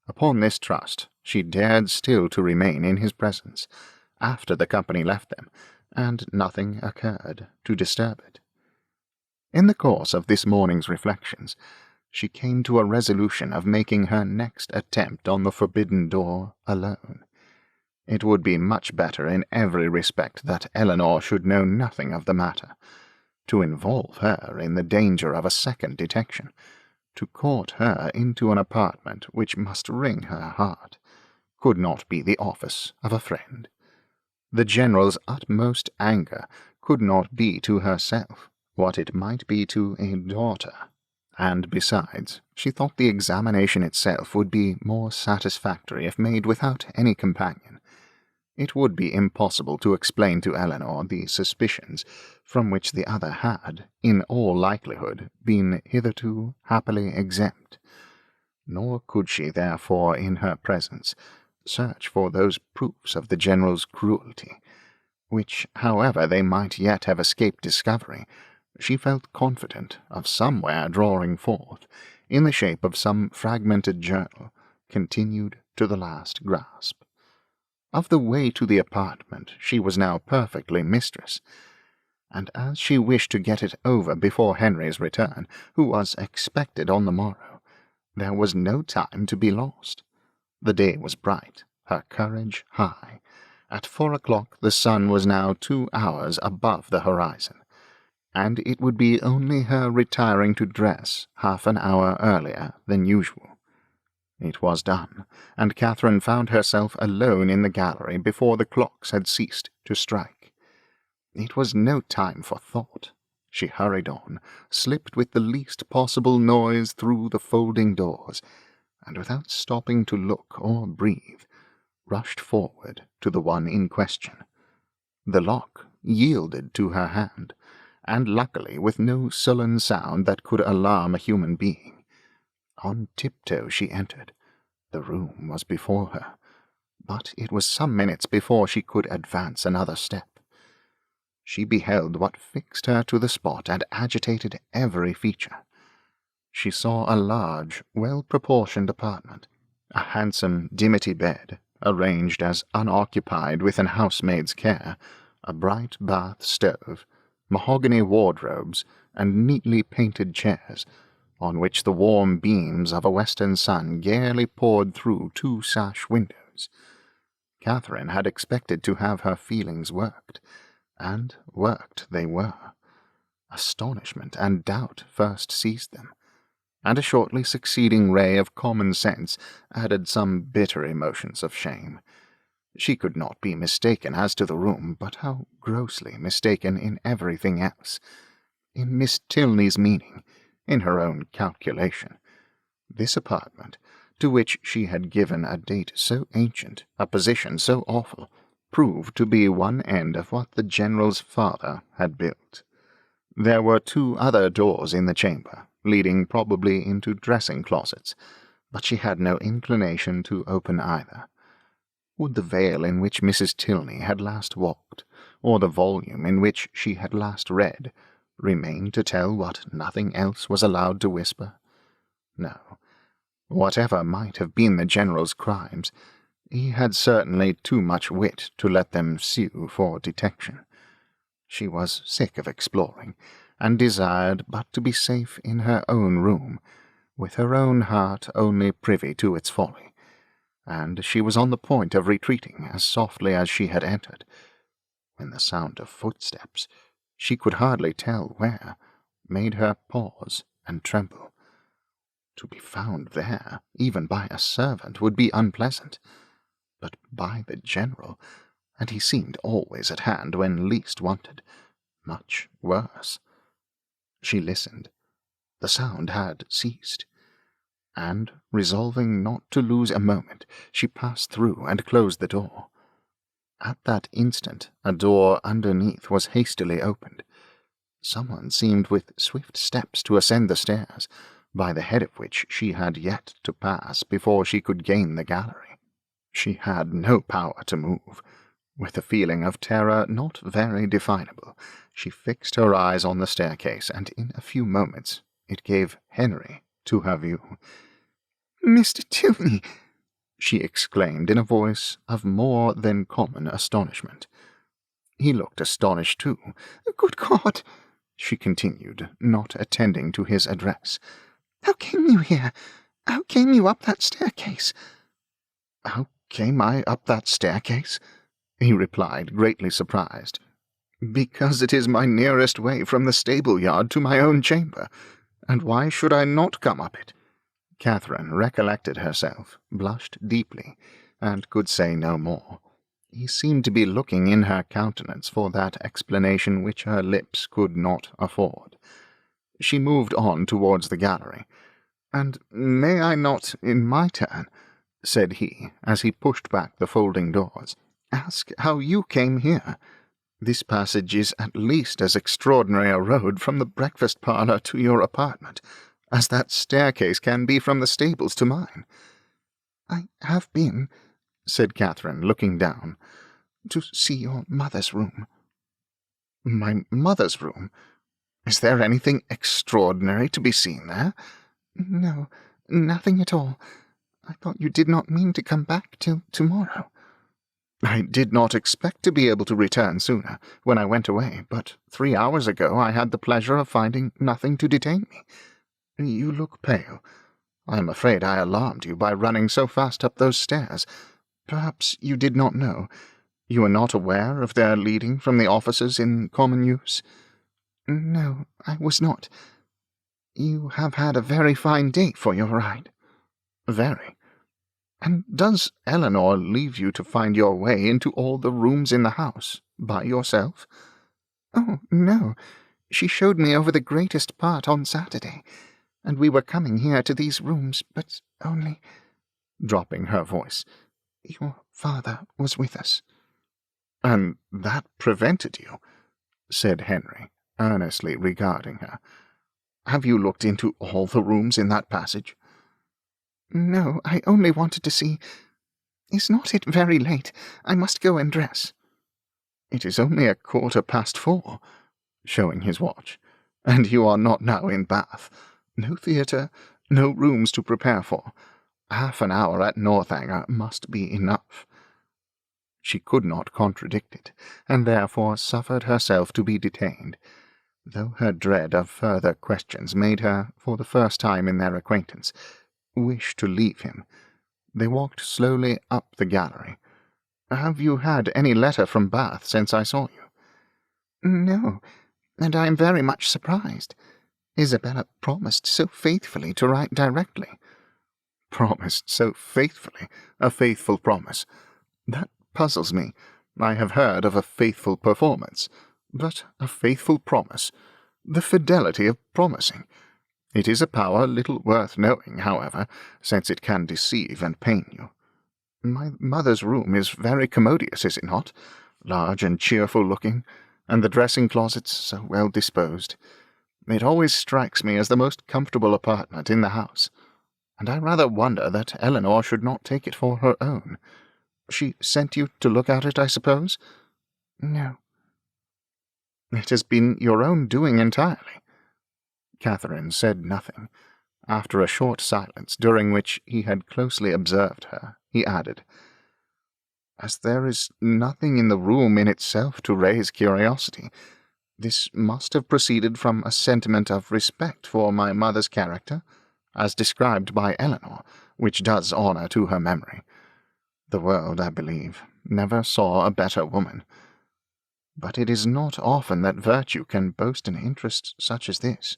Upon this trust she dared still to remain in his presence, after the company left them, and nothing occurred to disturb it. In the course of this morning's reflections, she came to a resolution of making her next attempt on the forbidden door alone. It would be much better in every respect that Eleanor should know nothing of the matter. To involve her in the danger of a second detection, to court her into an apartment which must wring her heart, could not be the office of a friend. The General's utmost anger could not be to herself what it might be to a daughter, and besides, she thought the examination itself would be more satisfactory if made without any companion. It would be impossible to explain to Eleanor the suspicions from which the other had, in all likelihood, been hitherto happily exempt, nor could she, therefore, in her presence, search for those proofs of the General's cruelty, which, however they might yet have escaped discovery, she felt confident of somewhere drawing forth, in the shape of some fragmented journal, continued to the last grasp. Of the way to the apartment she was now perfectly mistress, and as she wished to get it over before Henry's return, who was expected on the morrow, there was no time to be lost. The day was bright, her courage high. At 4 o'clock the sun was now 2 hours above the horizon, and it would be only her retiring to dress half an hour earlier than usual. It was done, and Catherine found herself alone in the gallery before the clocks had ceased to strike. It was no time for thought. She hurried on, slipped with the least possible noise through the folding doors, and without stopping to look or breathe, rushed forward to the one in question. The lock yielded to her hand, and luckily with no sullen sound that could alarm a human being. On tiptoe she entered. The room was before her, but it was some minutes before she could advance another step. She beheld what fixed her to the spot and agitated every feature. She saw a large, well-proportioned apartment, a handsome dimity bed, arranged as unoccupied with an housemaid's care, a bright bath stove, mahogany wardrobes, and neatly painted chairs, on which the warm beams of a western sun gaily poured through 2 sash windows. Catherine had expected to have her feelings worked, and worked they were. Astonishment and doubt first seized them, and a shortly succeeding ray of common sense added some bitter emotions of shame. She could not be mistaken as to the room, but how grossly mistaken in everything else, in Miss Tilney's meaning, in her own calculation. This apartment, to which she had given a date so ancient, a position so awful, proved to be one end of what the General's father had built. There were 2 other doors in the chamber, leading probably into dressing-closets, but she had no inclination to open either. Would the veil in which Mrs. Tilney had last walked, or the volume in which she had last read, remain to tell what nothing else was allowed to whisper? No. Whatever might have been the General's crimes, he had certainly too much wit to let them sue for detection. She was sick of exploring, and desired but to be safe in her own room, with her own heart only privy to its folly, and she was on the point of retreating as softly as she had entered, when the sound of footsteps, she could hardly tell where, made her pause and tremble. To be found there, even by a servant, would be unpleasant, but by the General, and he seemed always at hand when least wanted, much worse. She listened. The sound had ceased, and, resolving not to lose a moment, she passed through and closed the door. At that instant a door underneath was hastily opened. Someone seemed with swift steps to ascend the stairs, by the head of which she had yet to pass before she could gain the gallery. She had no power to move. With a feeling of terror not very definable, she fixed her eyes on the staircase, and in a few moments it gave Henry to her view. "Mr. Tilney!" she exclaimed in a voice of more than common astonishment. He looked astonished too. "Good God!" she continued, not attending to his address. "How came you here? How came you up that staircase?" "How came I up that staircase?" he replied, greatly surprised. "Because it is my nearest way from the stable-yard to my own chamber. And why should I not come up it?" Catherine recollected herself, blushed deeply, and could say no more. He seemed to be looking in her countenance for that explanation which her lips could not afford. She moved on towards the gallery. "And may I not, in my turn," said he, as he pushed back the folding doors, "ask how you came here? This passage is at least as extraordinary a road from the breakfast-parlour to your apartment as that staircase can be from the stables to mine." "I have been," said Catherine, looking down, "to see your mother's room." "My mother's room? Is there anything extraordinary to be seen there?" "No, nothing at all. I thought you did not mean to come back till tomorrow." "I did not expect to be able to return sooner, when I went away, but 3 hours ago I had the pleasure of finding nothing to detain me. You look pale. I am afraid I alarmed you by running so fast up those stairs. Perhaps you did not know. You are not aware of their leading from the offices in common use?" "No, I was not. You have had a very fine day for your ride." "Very. And does Eleanor leave you to find your way into all the rooms in the house, by yourself?" "Oh, no. She showed me over the greatest part on Saturday, and we were coming here to these rooms, but only," dropping her voice, "your father was with us." "And that prevented you?" said Henry, earnestly regarding her. "Have you looked into all the rooms in that passage?" "No, I only wanted to see. Is not it very late? I must go and dress." "It is only 4:15, showing his watch, and you are not now in Bath. No theatre, no rooms to prepare for. Half an hour at Northanger must be enough." She could not contradict it, and therefore suffered herself to be detained, though her dread of further questions made her, for the first time in their acquaintance, wish to leave him. They walked slowly up the gallery. "Have you had any letter from Bath since I saw you?" "No, and I am very much surprised. Isabella promised so faithfully to write directly." "Promised so faithfully? A faithful promise? That puzzles me. I have heard of a faithful performance, but a faithful promise? The fidelity of promising! It is a power little worth knowing, however, since it can deceive and pain you. My mother's room is very commodious, is it not? Large and cheerful-looking, and the dressing-closets so well disposed. It always strikes me as the most comfortable apartment in the house, and I rather wonder that Eleanor should not take it for her own. She sent you to look at it, I suppose?" "No." "It has been your own doing entirely." Catherine said nothing. After a short silence, during which he had closely observed her, he added, "As there is nothing in the room in itself to raise curiosity, this must have proceeded from a sentiment of respect for my mother's character, as described by Eleanor, which does honour to her memory. The world, I believe, never saw a better woman. But it is not often that virtue can boast an interest such as this.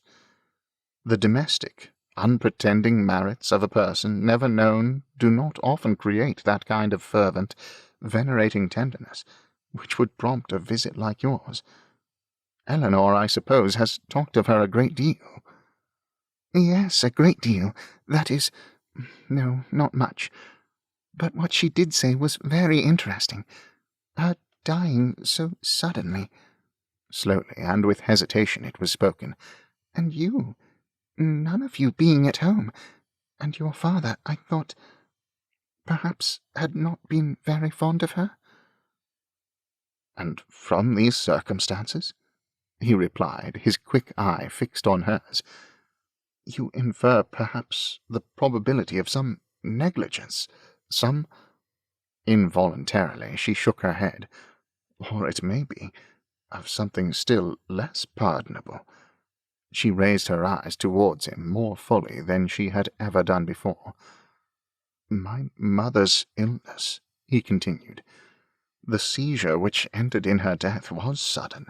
The domestic, unpretending merits of a person never known do not often create that kind of fervent, venerating tenderness which would prompt a visit like yours. Eleanor, I suppose, has talked of her a great deal." "Yes, a great deal. That is, no, not much. But what she did say was very interesting. Her dying so suddenly." Slowly and with hesitation it was spoken. "And you, none of you being at home, and your father, I thought, perhaps had not been very fond of her." "And from these circumstances," he replied, his quick eye fixed on hers, "you infer, perhaps, the probability of some negligence, some—" Involuntarily she shook her head. or it may be of something still less pardonable. She raised her eyes towards him more fully than she had ever done before. My mother's illness, he continued. The seizure which ended in her death was sudden.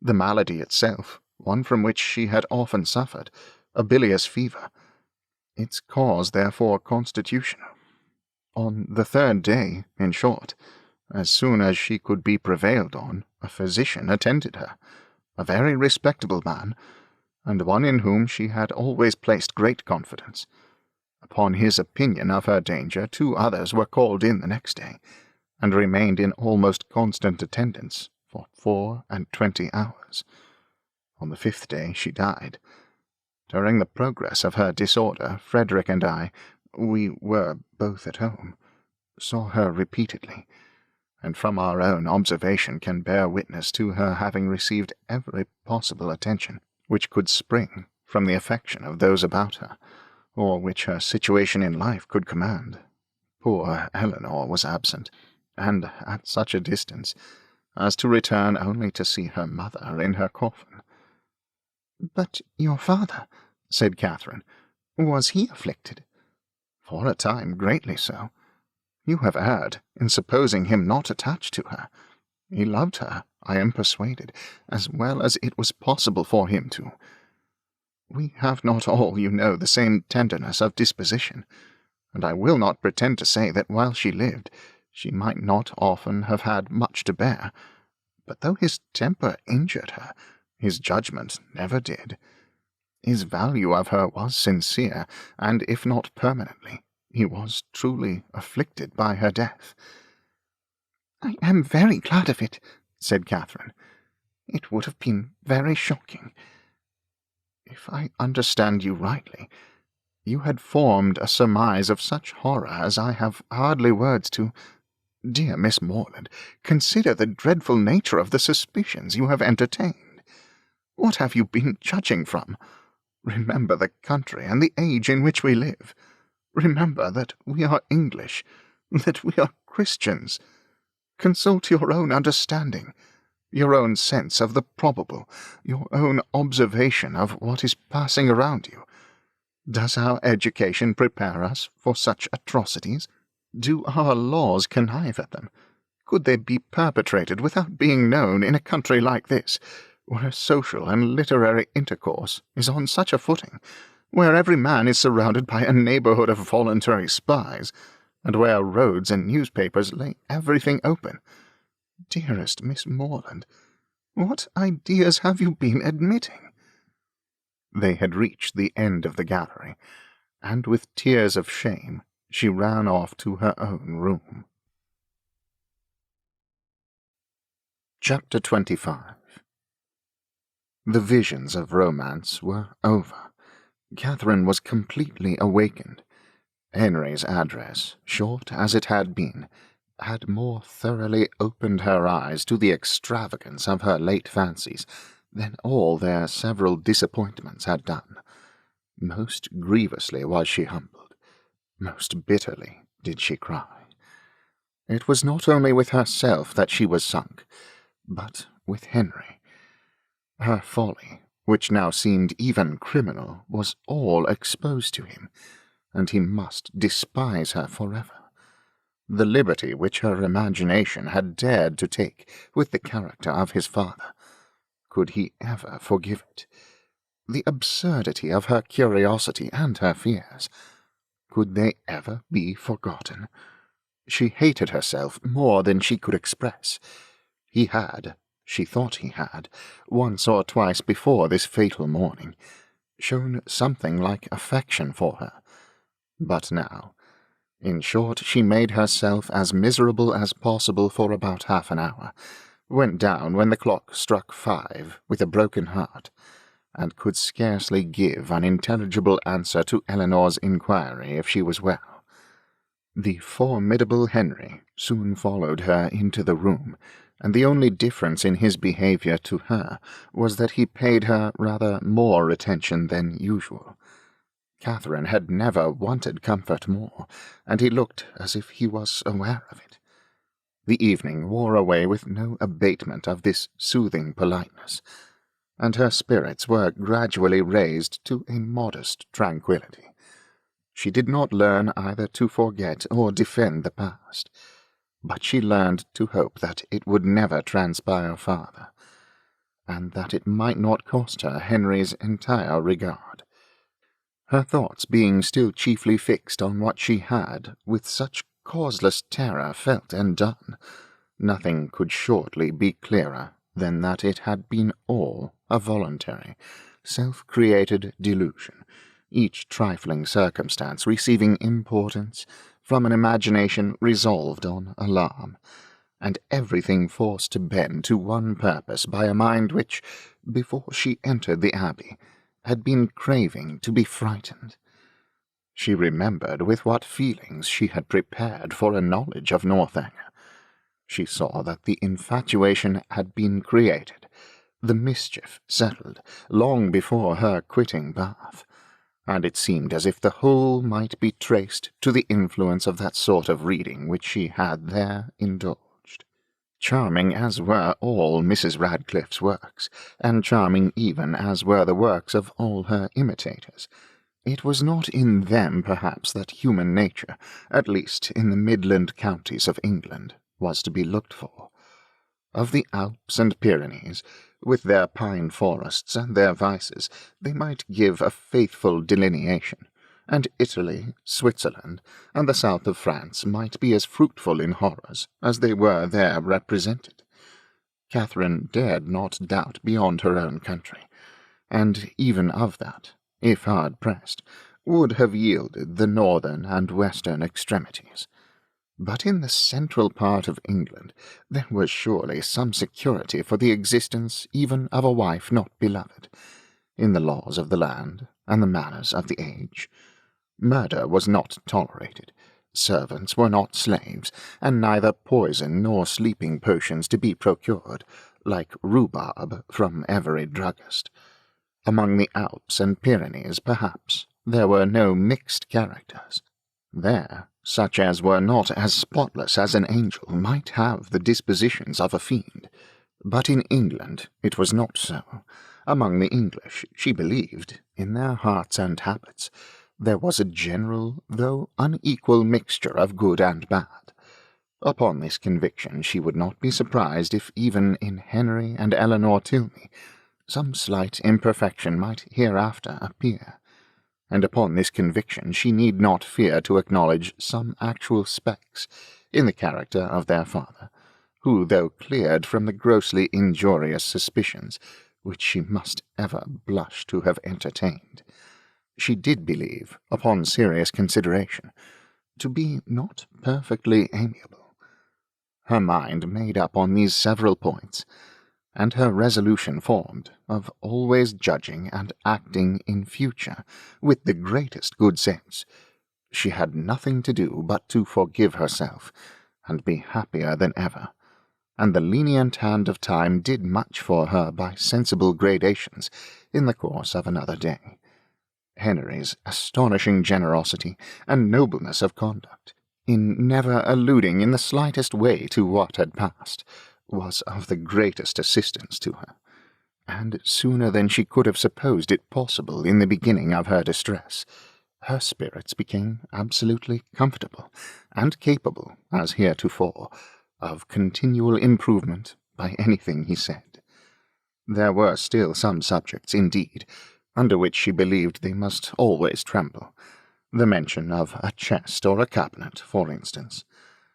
The malady itself, one from which she had often suffered, a bilious fever. Its cause, therefore, constitutional. On the third day, in short, as soon as she could be prevailed on, a physician attended her, a very respectable man, and one in whom she had always placed great confidence. Upon his opinion of her danger, 2 others were called in the next day, and remained in almost constant attendance for 24 hours. On the 5th day she died. During the progress of her disorder, Frederick and I, we were both at home, saw her repeatedly, and from our own observation can bear witness to her having received every possible attention which could spring from the affection of those about her, or which her situation in life could command. Poor Eleanor was absent, and at such a distance as to return only to see her mother in her coffin. "But your father," said Catherine, "was he afflicted?" "For a time greatly so. You have erred in supposing him not attached to her. He loved her, I am persuaded, as well as it was possible for him to. We have not all, you know, the same tenderness of disposition, and I will not pretend to say that while she lived, she might not often have had much to bear, but though his temper injured her, his judgment never did. His value of her was sincere, and if not permanently, he was truly afflicted by her death." "I am very glad of it," said Catherine. "It would have been very shocking." "If I understand you rightly, you had formed a surmise of such horror as I have hardly words to. Dear Miss Morland, consider the dreadful nature of the suspicions you have entertained. What have you been judging from? Remember the country and the age in which we live. Remember that we are English, that we are Christians. Consult your own understanding, your own sense of the probable, your own observation of what is passing around you. Does our education prepare us for such atrocities? Do our laws connive at them? Could they be perpetrated without being known in a country like this, where social and literary intercourse is on such a footing, where every man is surrounded by a neighbourhood of voluntary spies, and where roads and newspapers lay everything open? Dearest Miss Morland, what ideas have you been admitting?" They had reached the end of the gallery, and with tears of shame she ran off to her own room. Chapter 25. The visions of romance were over. Catherine was completely awakened. Henry's address, short as it had been, had more thoroughly opened her eyes to the extravagance of her late fancies than all their several disappointments had done. Most grievously was she humbled. Most bitterly did she cry. It was not only with herself that she was sunk, but with Henry. Her folly, which now seemed even criminal, was all exposed to him, and he must despise her forever. The liberty which her imagination had dared to take with the character of his father, could he ever forgive it? The absurdity of her curiosity and her fears, could they ever be forgotten? She hated herself more than she could express. He had, she thought he had, once or twice before this fatal morning, shown something like affection for her. But now, in short, she made herself as miserable as possible for about half an hour, went down when the clock struck 5 with a broken heart, and could scarcely give an intelligible answer to Eleanor's inquiry if she was well. The formidable Henry soon followed her into the room, and the only difference in his behaviour to her was that he paid her rather more attention than usual. Catherine had never wanted comfort more, and he looked as if he was aware of it. The evening wore away with no abatement of this soothing politeness, and her spirits were gradually raised to a modest tranquillity. She did not learn either to forget or defend the past, but she learned to hope that it would never transpire farther, and that it might not cost her Henry's entire regard. Her thoughts being still chiefly fixed on what she had, with such causeless terror, felt and done, nothing could shortly be clearer than that it had been all a voluntary, self-created delusion, each trifling circumstance receiving importance from an imagination resolved on alarm, and everything forced to bend to one purpose by a mind which, before she entered the abbey, had been craving to be frightened. She remembered with what feelings she had prepared for a knowledge of Northanger. She saw that the infatuation had been created, the mischief settled, long before her quitting Bath, and it seemed as if the whole might be traced to the influence of that sort of reading which she had there indulged. Charming as were all Mrs. Radcliffe's works, and charming even as were the works of all her imitators, it was not in them perhaps that human nature, at least in the Midland counties of England, was to be looked for. Of the Alps and Pyrenees, with their pine forests and their vices, they might give a faithful delineation, and Italy, Switzerland, and the south of France might be as fruitful in horrors as they were there represented. Catherine dared not doubt beyond her own country, and even of that, if hard pressed, would have yielded the northern and western extremities. But in the central part of England there was surely some security for the existence even of a wife not beloved, in the laws of the land and the manners of the age. Murder was not tolerated, servants were not slaves, and neither poison nor sleeping potions to be procured, like rhubarb, from every druggist. Among the Alps and Pyrenees, perhaps, there were no mixed characters. There, such as were not as spotless as an angel might have the dispositions of a fiend. But in England it was not so. Among the English, she believed, in their hearts and habits, there was a general, though unequal mixture of good and bad. Upon this conviction she would not be surprised if even in Henry and Eleanor Tilney some slight imperfection might hereafter appear, and upon this conviction she need not fear to acknowledge some actual specks in the character of their father, who, though cleared from the grossly injurious suspicions which she must ever blush to have entertained, she did believe, upon serious consideration, to be not perfectly amiable. Her mind made up on these several points, and her resolution formed of always judging and acting in future with the greatest good sense, she had nothing to do but to forgive herself and be happier than ever, and the lenient hand of time did much for her by sensible gradations in the course of another day. Henry's astonishing generosity and nobleness of conduct, in never alluding in the slightest way to what had passed, was of the greatest assistance to her, and sooner than she could have supposed it possible in the beginning of her distress, her spirits became absolutely comfortable, and capable, as heretofore, of continual improvement by anything he said. There were still some subjects, indeed, under which she believed they must always tremble, the mention of a chest or a cabinet, for instance,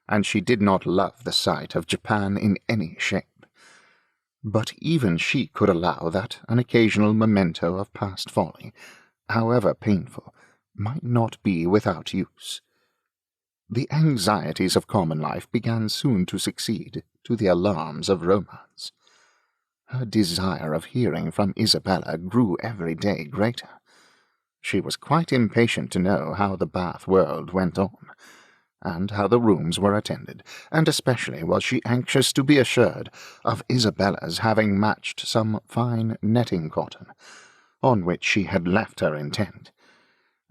and she did not love the sight of Japan in any shape. But even she could allow that an occasional memento of past folly, however painful, might not be without use. The anxieties of common life began soon to succeed to the alarms of romance. Her desire of hearing from Isabella grew every day greater. She was quite impatient to know how the Bath world went on, and how the rooms were attended, and especially was she anxious to be assured of Isabella's having matched some fine netting cotton, on which she had left her intent,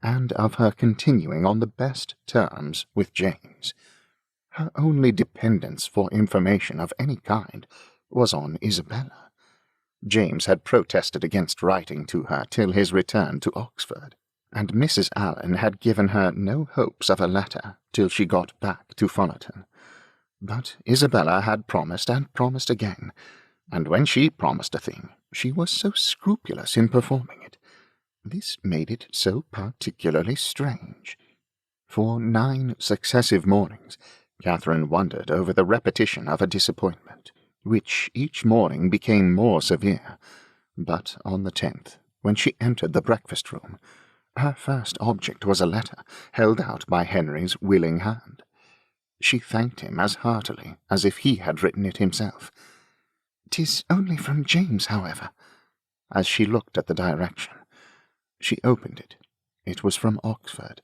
and of her continuing on the best terms with James. Her only dependence for information of any kind was on Isabella. James had protested against writing to her till his return to Oxford, and Mrs. Allen had given her no hopes of a letter till she got back to Fullerton. But Isabella had promised and promised again, and when she promised a thing, she was so scrupulous in performing it. This made it so particularly strange. For 9 successive mornings, Catherine wondered over the repetition of a disappointment, which each morning became more severe. But on the 10th, when she entered the breakfast-room, her first object was a letter held out by Henry's willing hand. She thanked him as heartily as if he had written it himself. "'Tis only from James, however." As she looked at the direction, she opened it. It was from Oxford,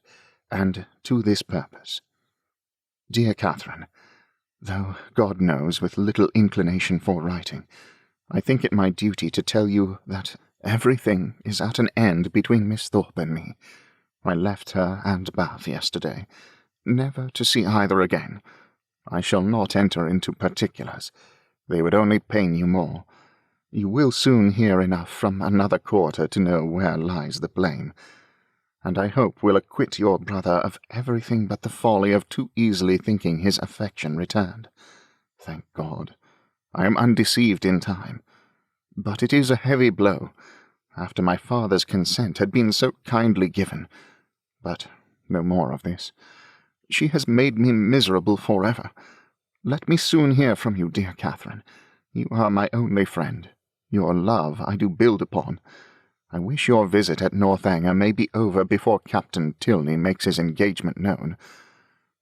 and to this purpose. "Dear Catherine, though God knows with little inclination for writing, I think it my duty to tell you that everything is at an end between Miss Thorpe and me. I left her and Bath yesterday, never to see either again. I shall not enter into particulars. They would only pain you more. You will soon hear enough from another quarter to know where lies the blame, and I hope will acquit your brother of everything but the folly of too easily thinking his affection returned. Thank God, I am undeceived in time. But it is a heavy blow, after my father's consent had been so kindly given. But no more of this. She has made me miserable forever. Let me soon hear from you, dear Catherine. You are my only friend. Your love I do build upon. I wish your visit at Northanger may be over before Captain Tilney makes his engagement known,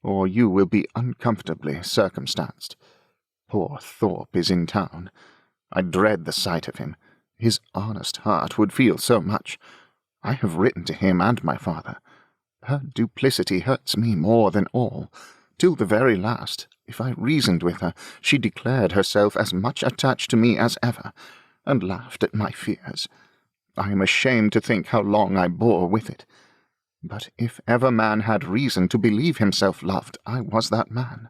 or you will be uncomfortably circumstanced. Poor Thorpe is in town. I dread the sight of him. His honest heart would feel so much. I have written to him and my father. Her duplicity hurts me more than all. Till the very last, if I reasoned with her, she declared herself as much attached to me as ever, and laughed at my fears. I am ashamed to think how long I bore with it. But if ever man had reason to believe himself loved, I was that man.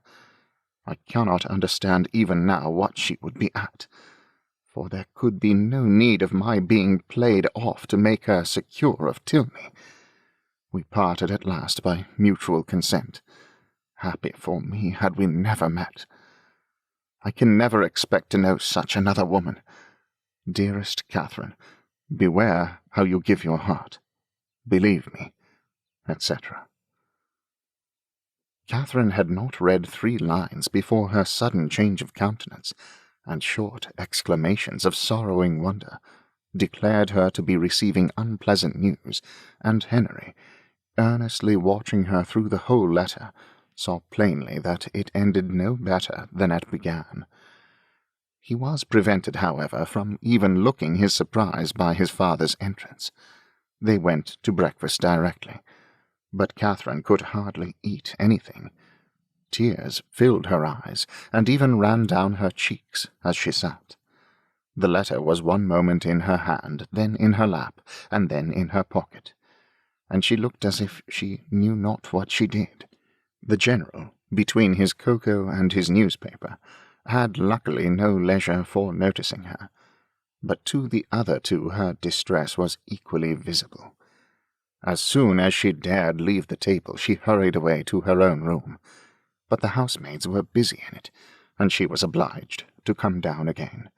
I cannot understand even now what she would be at, for there could be no need of my being played off to make her secure of Tilney. We parted at last by mutual consent. Happy for me had we never met. I can never expect to know such another woman. Dearest Catherine, beware how you give your heart. Believe me, etc. Catherine had not read 3 lines before her sudden change of countenance, and short exclamations of sorrowing wonder, declared her to be receiving unpleasant news, and Henry, earnestly watching her through the whole letter, saw plainly that it ended no better than it began. He was prevented, however, from even looking his surprise by his father's entrance. They went to breakfast directly, but Catherine could hardly eat anything. Tears filled her eyes, and even ran down her cheeks as she sat. The letter was one moment in her hand, then in her lap, and then in her pocket, and she looked as if she knew not what she did. The General, between his cocoa and his newspaper, had luckily no leisure for noticing her, but to the other 2 her distress was equally visible. As soon as she dared leave the table, she hurried away to her own room, but the housemaids were busy in it, and she was obliged to come down again.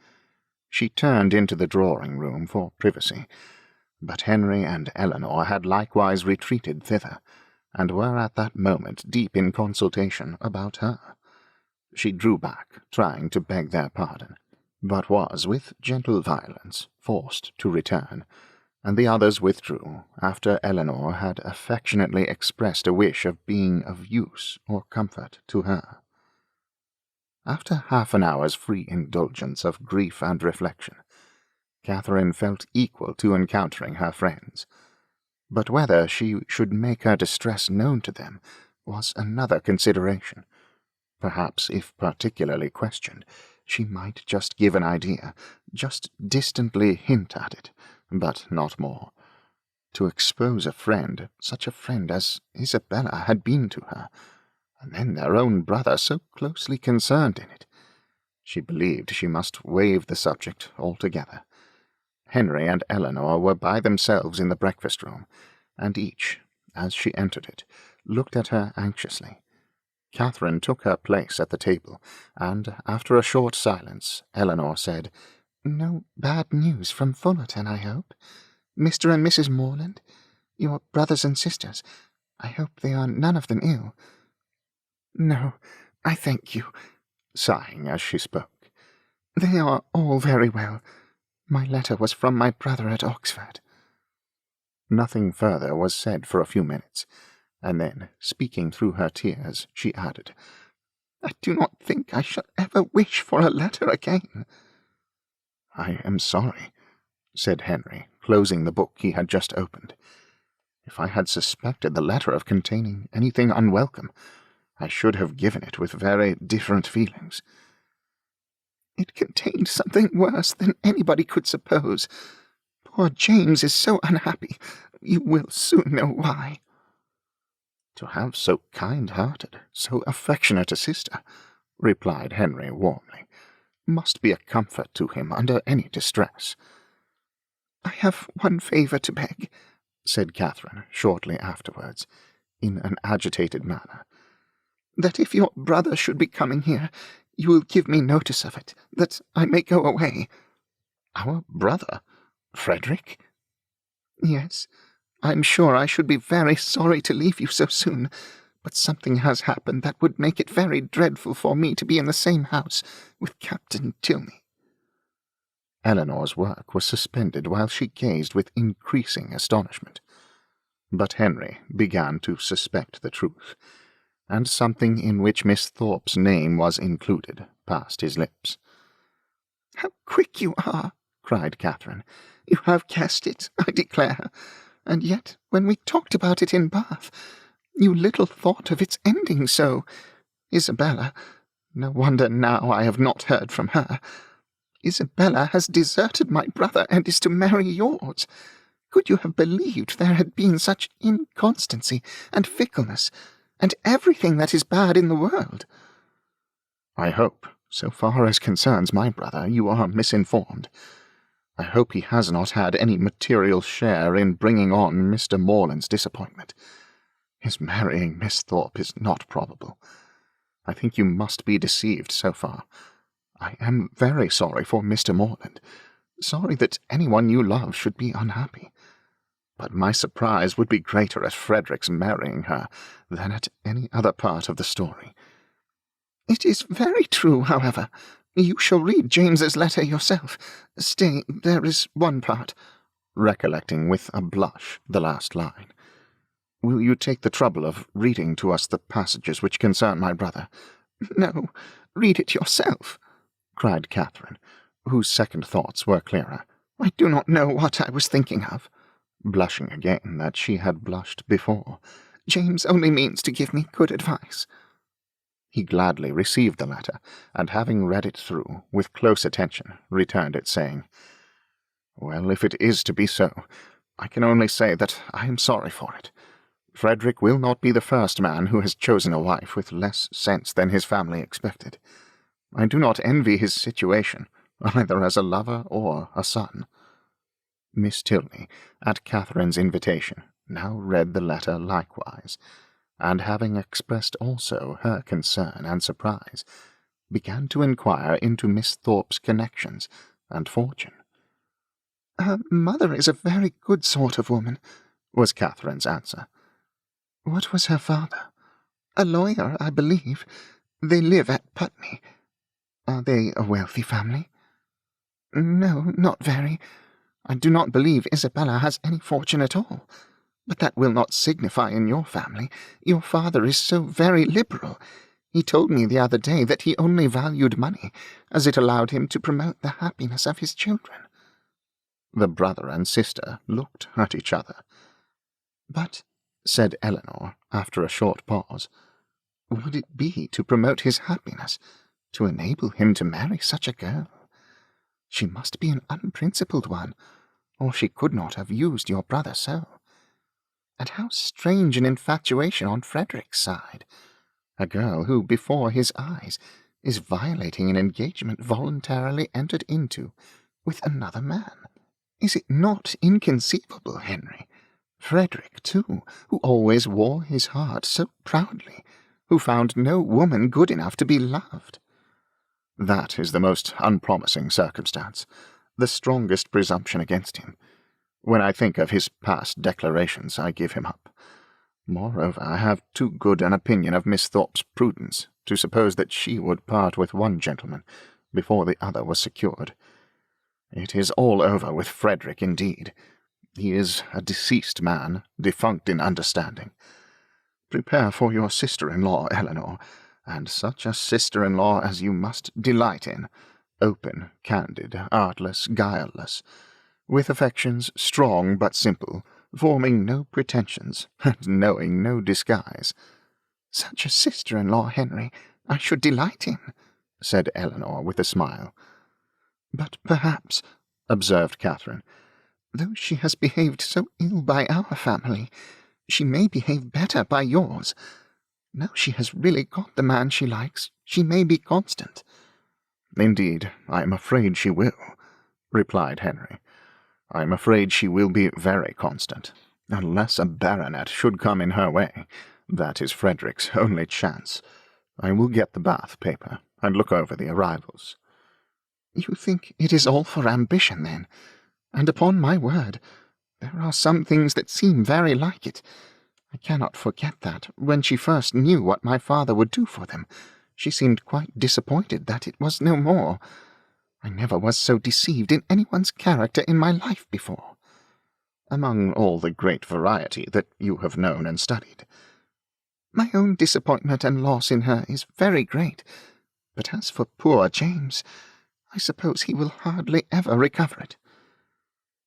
She turned into the drawing-room for privacy, but Henry and Eleanor had likewise retreated thither, and were at that moment deep in consultation about her. She drew back, trying to beg their pardon, but was, with gentle violence, forced to return, and the others withdrew after Eleanor had affectionately expressed a wish of being of use or comfort to her. After half an hour's free indulgence of grief and reflection, Catherine felt equal to encountering her friends, but whether she should make her distress known to them was another consideration. Perhaps, if particularly questioned, she might just give an idea, just distantly hint at it, but not more. To expose a friend, such a friend as Isabella had been to her, and then their own brother so closely concerned in it. She believed she must waive the subject altogether. Henry and Eleanor were by themselves in the breakfast-room, and each, as she entered it, looked at her anxiously. Catherine took her place at the table, and, after a short silence, Eleanor said, "No bad news from Fullerton, I hope? Mr. and Mrs. Morland, your brothers and sisters, I hope they are none of them ill?" "No, I thank you," sighing as she spoke. "They are all very well. My letter was from my brother at Oxford." Nothing further was said for a few minutes, and then, speaking through her tears, she added, "I do not think I shall ever wish for a letter again." "I am sorry," said Henry, closing the book he had just opened. "If I had suspected the letter of containing anything unwelcome, I should have given it with very different feelings." "It contained something worse than anybody could suppose. Poor James is so unhappy. You will soon know why." "To have so kind-hearted, so affectionate a sister," replied Henry warmly, "must be a comfort to him under any distress." "I have one favour to beg," said Catherine shortly afterwards, in an agitated manner. "That if your brother should be coming here, you will give me notice of it, that I may go away." "Our brother? Frederick?" "Yes. I am sure I should be very sorry to leave you so soon, but something has happened that would make it very dreadful for me to be in the same house with Captain Tilney." Eleanor's work was suspended while she gazed with increasing astonishment. But Henry began to suspect the truth, and something in which Miss Thorpe's name was included passed his lips. "How quick you are!" cried Catherine. "You have guessed it, I declare. And yet, when we talked about it in Bath, you little thought of its ending so. Isabella, no wonder now I have not heard from her. Isabella has deserted my brother and is to marry yours. Could you have believed there had been such inconstancy and fickleness, and everything that is bad in the world?" "I hope, so far as concerns my brother, you are misinformed. I hope he has not had any material share in bringing on Mr. Morland's disappointment. His marrying Miss Thorpe is not probable. I think you must be deceived so far. I am very sorry for Mr. Morland, sorry that anyone you love should be unhappy. But my surprise would be greater at Frederick's marrying her than at any other part of the story." "It is very true, however. You shall read James's letter yourself. Stay, there is one part," recollecting with a blush the last line. "Will you take the trouble of reading to us the passages which concern my brother?" "No, read it yourself," cried Catherine, whose second thoughts were clearer. "I do not know what I was thinking of," blushing again that she had blushed before. "James only means to give me good advice." He gladly received the letter, and having read it through with close attention, returned it, saying, "Well, if it is to be so, I can only say that I am sorry for it. Frederick will not be the first man who has chosen a wife with less sense than his family expected. I do not envy his situation, either as a lover or a son." Miss Tilney, at Catherine's invitation, now read the letter likewise, and having expressed also her concern and surprise, began to inquire into Miss Thorpe's connections and fortune. "Her mother is a very good sort of woman," was Catherine's answer. "What was her father?" "A lawyer, I believe. They live at Putney." "Are they a wealthy family?" "No, not very. I do not believe Isabella has any fortune at all. But that will not signify in your family. Your father is so very liberal. He told me the other day that he only valued money, as it allowed him to promote the happiness of his children." The brother and sister looked at each other. "But," said Eleanor, after a short pause, "would it be to promote his happiness, to enable him to marry such a girl? She must be an unprincipled one, or she could not have used your brother so. And how strange an infatuation on Frederick's side! A girl who, before his eyes, is violating an engagement voluntarily entered into with another man. Is it not inconceivable, Henry? Frederick, too, who always wore his heart so proudly, who found no woman good enough to be loved. That is the most unpromising circumstance, the strongest presumption against him. When I think of his past declarations, I give him up. Moreover, I have too good an opinion of Miss Thorpe's prudence to suppose that she would part with one gentleman before the other was secured. It is all over with Frederick, indeed. He is a deceased man, defunct in understanding. Prepare for your sister-in-law, Eleanor, and such a sister-in-law as you must delight in, open, candid, artless, guileless, with affections strong but simple, forming no pretensions, and knowing no disguise. Such a sister-in-law, Henry, I should delight in, said Eleanor with a smile. But perhaps, observed Catherine, though she has behaved so ill by our family, she may behave better by yours. Now she has really got the man she likes, she may be constant. Indeed, I am afraid she will, replied Henry. I am afraid she will be very constant, unless a baronet should come in her way. That is Frederick's only chance. I will get the Bath paper, and look over the arrivals. You think it is all for ambition, then? And upon my word, there are some things that seem very like it. I cannot forget that, when she first knew what my father would do for them, she seemed quite disappointed that it was no more. I never was so deceived in anyone's character in my life before. Among all the great variety that you have known and studied. My own disappointment and loss in her is very great, but as for poor James, I suppose he will hardly ever recover it.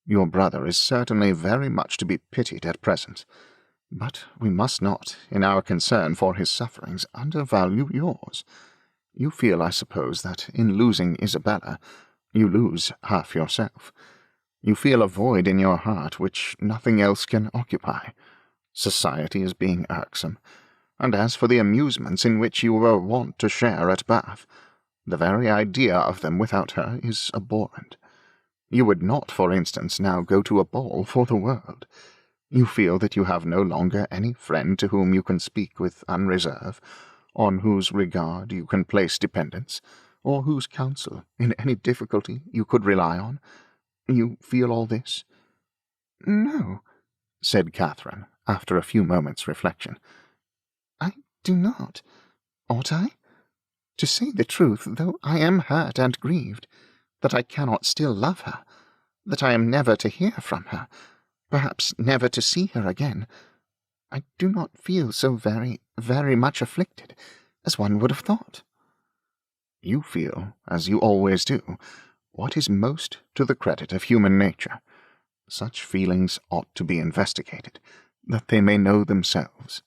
Your brother is certainly very much to be pitied at present, but we must not, in our concern for his sufferings, undervalue yours. You feel, I suppose, that in losing Isabella, you lose half yourself. You feel a void in your heart which nothing else can occupy. Society is being irksome, and as for the amusements in which you were wont to share at Bath, the very idea of them without her is abhorrent. You would not, for instance, now go to a ball for the world. You feel that you have no longer any friend to whom you can speak with unreserve, on whose regard you can place dependence, or whose counsel, in any difficulty, you could rely on. You feel all this? No, said Catherine, after a few moments' reflection. I do not. Ought I? To say the truth, though I am hurt and grieved, that I cannot still love her, that I am never to hear from her, perhaps never to see her again, I do not feel so very, very much afflicted as one would have thought. You feel, as you always do, what is most to the credit of human nature. Such feelings ought to be investigated, that they may know themselves.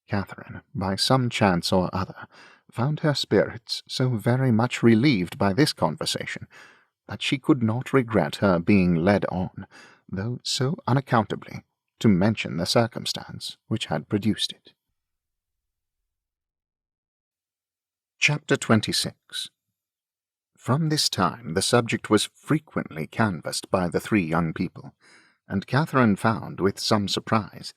Catherine, by some chance or other, found her spirits so very much relieved by this conversation, that she could not regret her being led on, though so unaccountably, to mention the circumstance which had produced it. Chapter 26. From this time the subject was frequently canvassed by the three young people, and Catherine found, with some surprise,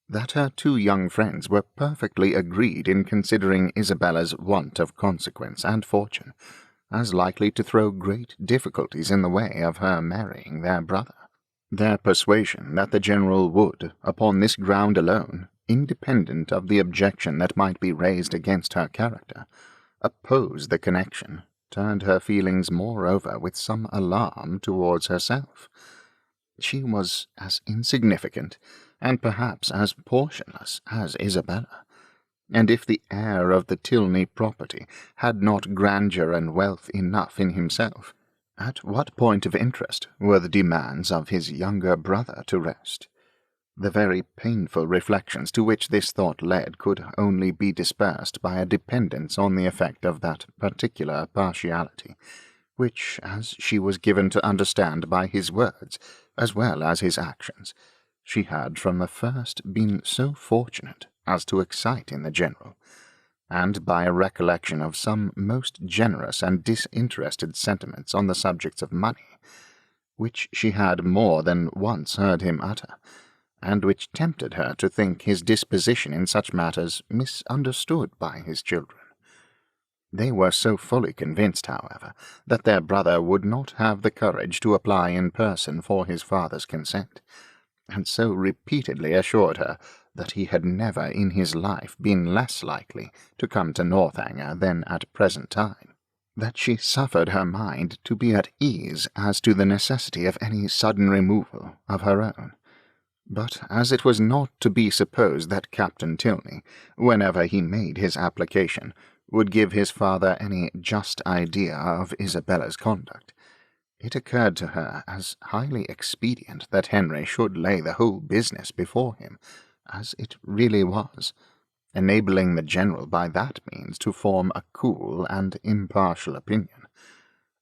that her two young friends were perfectly agreed in considering Isabella's want of consequence and fortune as likely to throw great difficulties in the way of her marrying their brother. Their persuasion that the General would, upon this ground alone, independent of the objection that might be raised against her character, oppose the connection, turned her feelings moreover with some alarm towards herself. She was as insignificant, and perhaps as portionless, as Isabella, and if the heir of the Tilney property had not grandeur and wealth enough in himself, at what point of interest were the demands of his younger brother to rest? The very painful reflections to which this thought led could only be dispersed by a dependence on the effect of that particular partiality, which, as she was given to understand by his words as well as his actions, she had from the first been so fortunate as to excite in the general, and by a recollection of some most generous and disinterested sentiments on the subjects of money, which she had more than once heard him utter, and which tempted her to think his disposition in such matters misunderstood by his children. They were so fully convinced, however, that their brother would not have the courage to apply in person for his father's consent, and so repeatedly assured her that he had never in his life been less likely to come to Northanger than at present time, that she suffered her mind to be at ease as to the necessity of any sudden removal of her own. But as it was not to be supposed that Captain Tilney, whenever he made his application, would give his father any just idea of Isabella's conduct, it occurred to her as highly expedient that Henry should lay the whole business before him, as it really was, enabling the general by that means to form a cool and impartial opinion,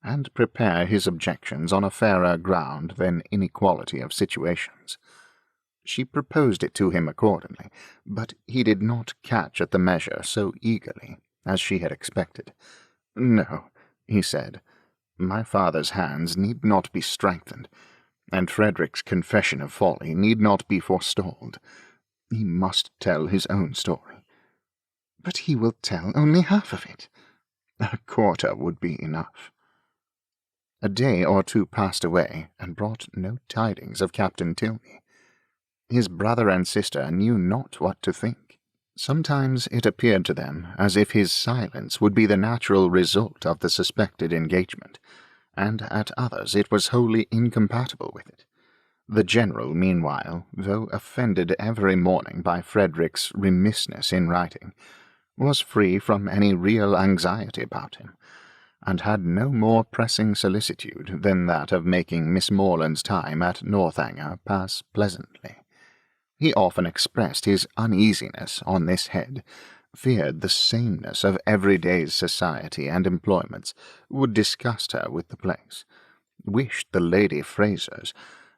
and prepare his objections on a fairer ground than inequality of situations. She proposed it to him accordingly, but he did not catch at the measure so eagerly as she had expected. "No," he said, "my father's hands need not be strengthened, and Frederick's confession of folly need not be forestalled. He must tell his own story." "But he will tell only half of it." "A quarter would be enough." A day or two passed away, and brought no tidings of Captain Tilney. His brother and sister knew not what to think. Sometimes it appeared to them as if his silence would be the natural result of the suspected engagement, and at others it was wholly incompatible with it. The general, meanwhile, though offended every morning by Frederick's remissness in writing, was free from any real anxiety about him, and had no more pressing solicitude than that of making Miss Morland's time at Northanger pass pleasantly. He often expressed his uneasiness on this head, feared the sameness of every day's society and employments would disgust her with the place, wished the Lady Frasers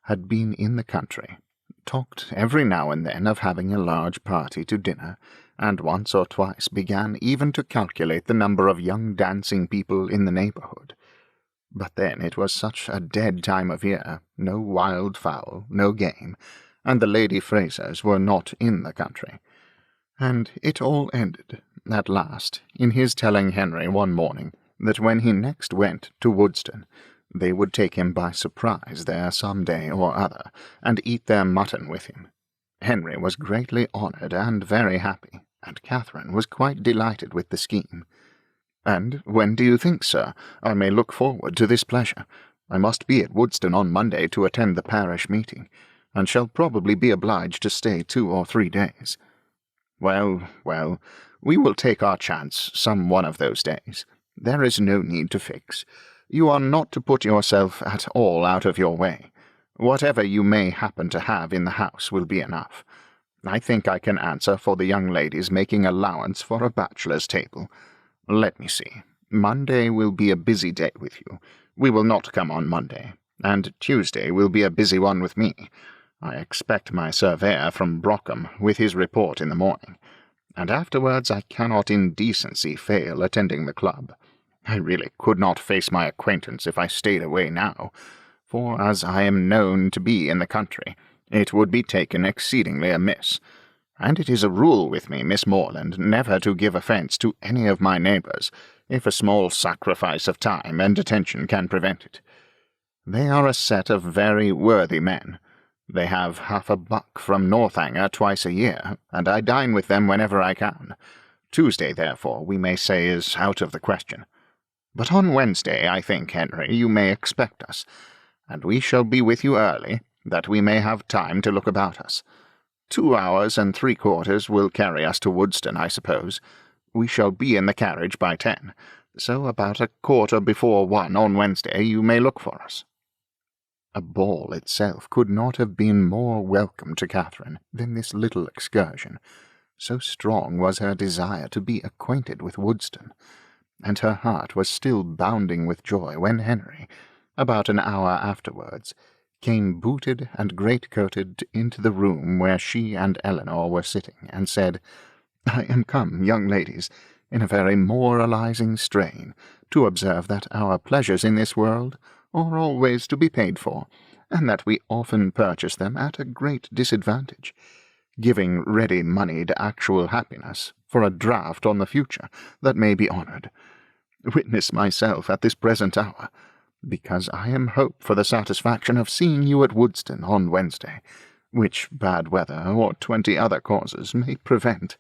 had been in the country, talked every now and then of having a large party to dinner, and once or twice began even to calculate the number of young dancing people in the neighbourhood. But then it was such a dead time of year, no wild fowl, no game, and the Lady Frasers were not in the country, and it all ended, at last, in his telling Henry one morning that when he next went to Woodston, they would take him by surprise there some day or other, and eat their mutton with him. Henry was greatly honoured and very happy, and Catherine was quite delighted with the scheme. "And when do you think, sir, I may look forward to this pleasure? I must be at Woodston on Monday to attend the parish meeting, and shall probably be obliged to stay 2 or 3 days. Well, well, we will take our chance some one of those days. There is no need to fix. You are not to put yourself at all out of your way. Whatever you may happen to have in the house will be enough. I think I can answer for the young ladies making allowance for a bachelor's table. Let me see. Monday will be a busy day with you. We will not come on Monday, and Tuesday will be a busy one with me. I expect my surveyor from Brockham with his report in the morning, and afterwards I cannot in decency fail attending the club. I really could not face my acquaintance if I stayed away now, for as I am known to be in the country, it would be taken exceedingly amiss, and it is a rule with me, Miss Morland, never to give offence to any of my neighbours, if a small sacrifice of time and attention can prevent it. They are a set of very worthy men. They have half a buck from Northanger twice a year, and I dine with them whenever I can. Tuesday, therefore, we may say is out of the question. But on Wednesday, I think, Henry, you may expect us, and we shall be with you early, that we may have time to look about us. 2 hours and 3/4 will carry us to Woodston, I suppose. We shall be in the carriage by 10, so about 1/4 before 1 on Wednesday you may look for us." A ball itself could not have been more welcome to Catherine than this little excursion, so strong was her desire to be acquainted with Woodston, and her heart was still bounding with joy when Henry, about an hour afterwards, came booted and greatcoated into the room where she and Eleanor were sitting, and said, "I am come, young ladies, in a very moralizing strain, to observe that our pleasures in this world are always to be paid for, and that we often purchase them at a great disadvantage, giving ready-moneyed actual happiness for a draught on the future that may be honoured. Witness myself at this present hour, because I am hope for the satisfaction of seeing you at Woodston on Wednesday, which bad weather or 20 other causes may prevent.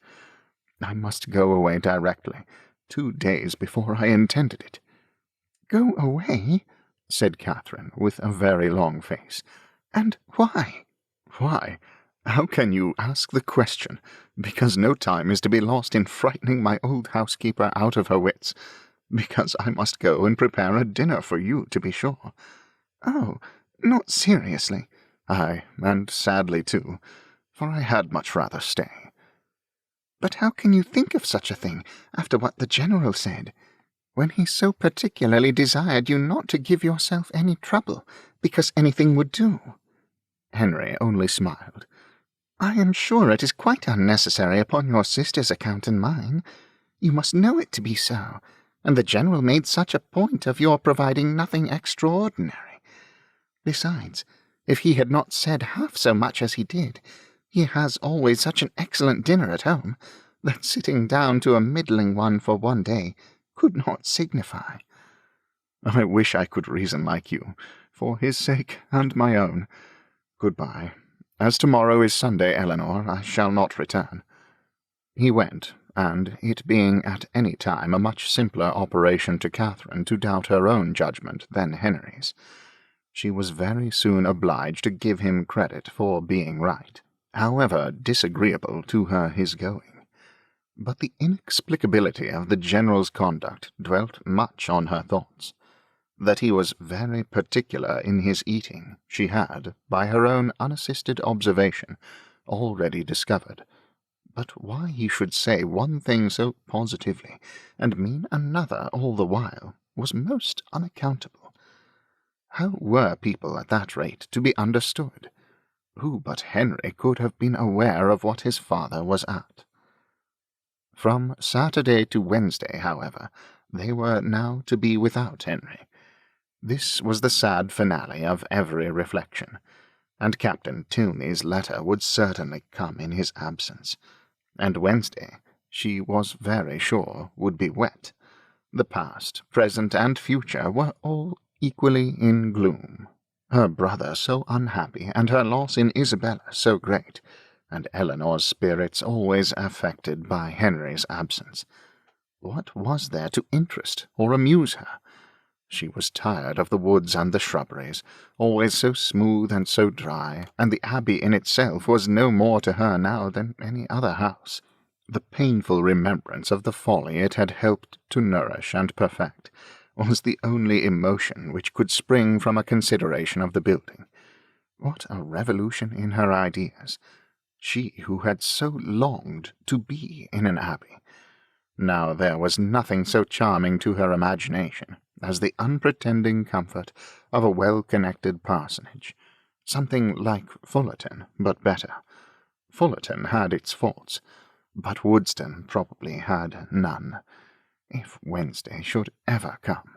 I must go away directly, 2 days before I intended it." "Go away?" said Catherine, with a very long face. "And why?" "Why? How can you ask the question? Because no time is to be lost in frightening my old housekeeper out of her wits. Because I must go and prepare a dinner for you, to be sure." "Oh, not seriously?" "Aye, and sadly too, for I had much rather stay." "But how can you think of such a thing, after what the General said, when he so particularly desired you not to give yourself any trouble, because anything would do?" Henry only smiled. "I am sure it is quite unnecessary upon your sister's account and mine. You must know it to be so, and the General made such a point of your providing nothing extraordinary. Besides, if he had not said half so much as he did, he has always such an excellent dinner at home, that sitting down to a middling one for one day could not signify." "I wish I could reason like you, for his sake and my own. Good-bye. As tomorrow is Sunday, Eleanor, I shall not return." He went, and it being at any time a much simpler operation to Catherine to doubt her own judgment than Henry's, she was very soon obliged to give him credit for being right, however disagreeable to her his going. But the inexplicability of the General's conduct dwelt much on her thoughts. That he was very particular in his eating, she had, by her own unassisted observation, already discovered. But why he should say one thing so positively, and mean another all the while, was most unaccountable. How were people at that rate to be understood? Who but Henry could have been aware of what his father was at? From Saturday to Wednesday, however, they were now to be without Henry. This was the sad finale of every reflection, and Captain Tilney's letter would certainly come in his absence, and Wednesday, she was very sure, would be wet. The past, present, and future were all equally in gloom. Her brother so unhappy, and her loss in Isabella so great, and Eleanor's spirits always affected by Henry's absence. What was there to interest or amuse her? She was tired of the woods and the shrubberies, always so smooth and so dry, and the Abbey in itself was no more to her now than any other house. The painful remembrance of the folly it had helped to nourish and perfect was the only emotion which could spring from a consideration of the building. What a revolution in her ideas! She who had so longed to be in an abbey. Now there was nothing so charming to her imagination as the unpretending comfort of a well-connected parsonage, something like Fullerton, but better. Fullerton had its faults, but Woodston probably had none. If Wednesday should ever come.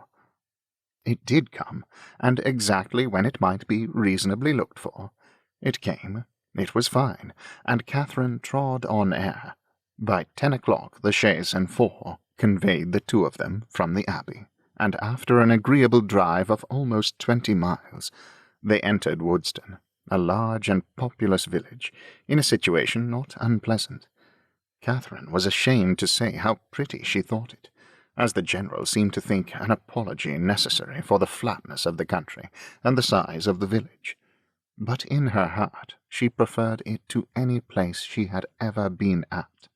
It did come, and exactly when it might be reasonably looked for. It came, it was fine, and Catherine trod on air. By 10 o'clock the chaise and four conveyed the two of them from the Abbey, and after an agreeable drive of almost 20 miles, they entered Woodston, a large and populous village, in a situation not unpleasant. Catherine was ashamed to say how pretty she thought it, as the General seemed to think an apology necessary for the flatness of the country and the size of the village. But in her heart she preferred it to any place she had ever been at,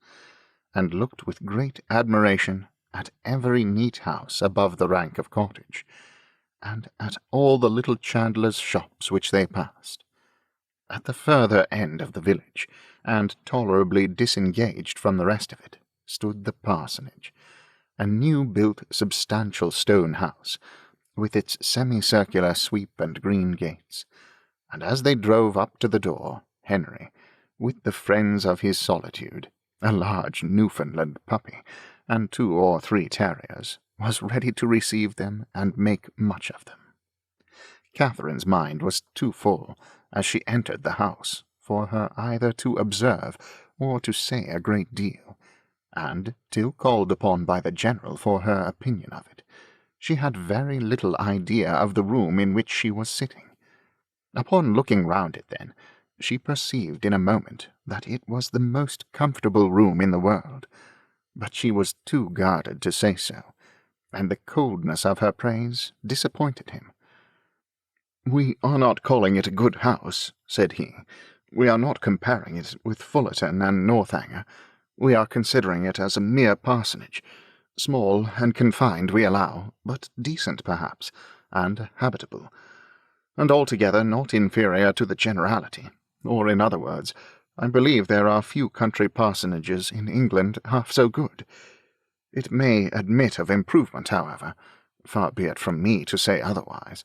and looked with great admiration at every neat house above the rank of cottage, and at all the little chandlers' shops which they passed. At the further end of the village, and tolerably disengaged from the rest of it, stood the parsonage, a new-built substantial stone house, with its semicircular sweep and green gates. and as they drove up to the door, Henry, with the friends of his solitude, a large Newfoundland puppy, and 2 or 3 terriers, was ready to receive them and make much of them. Catherine's mind was too full, as she entered the house, for her either to observe or to say a great deal, and, till called upon by the General for her opinion of it, she had very little idea of the room in which she was sitting. Upon looking round it, then, she perceived in a moment that it was the most comfortable room in the world, but she was too guarded to say so, and the coldness of her praise disappointed him. "We are not calling it a good house," said he. "We are not comparing it with Fullerton and Northanger. We are considering it as a mere parsonage, small and confined, we allow, but decent perhaps, and habitable, and altogether not inferior to the generality, or in other words, I believe there are few country parsonages in England half so good. It may admit of improvement, however, far be it from me to say otherwise,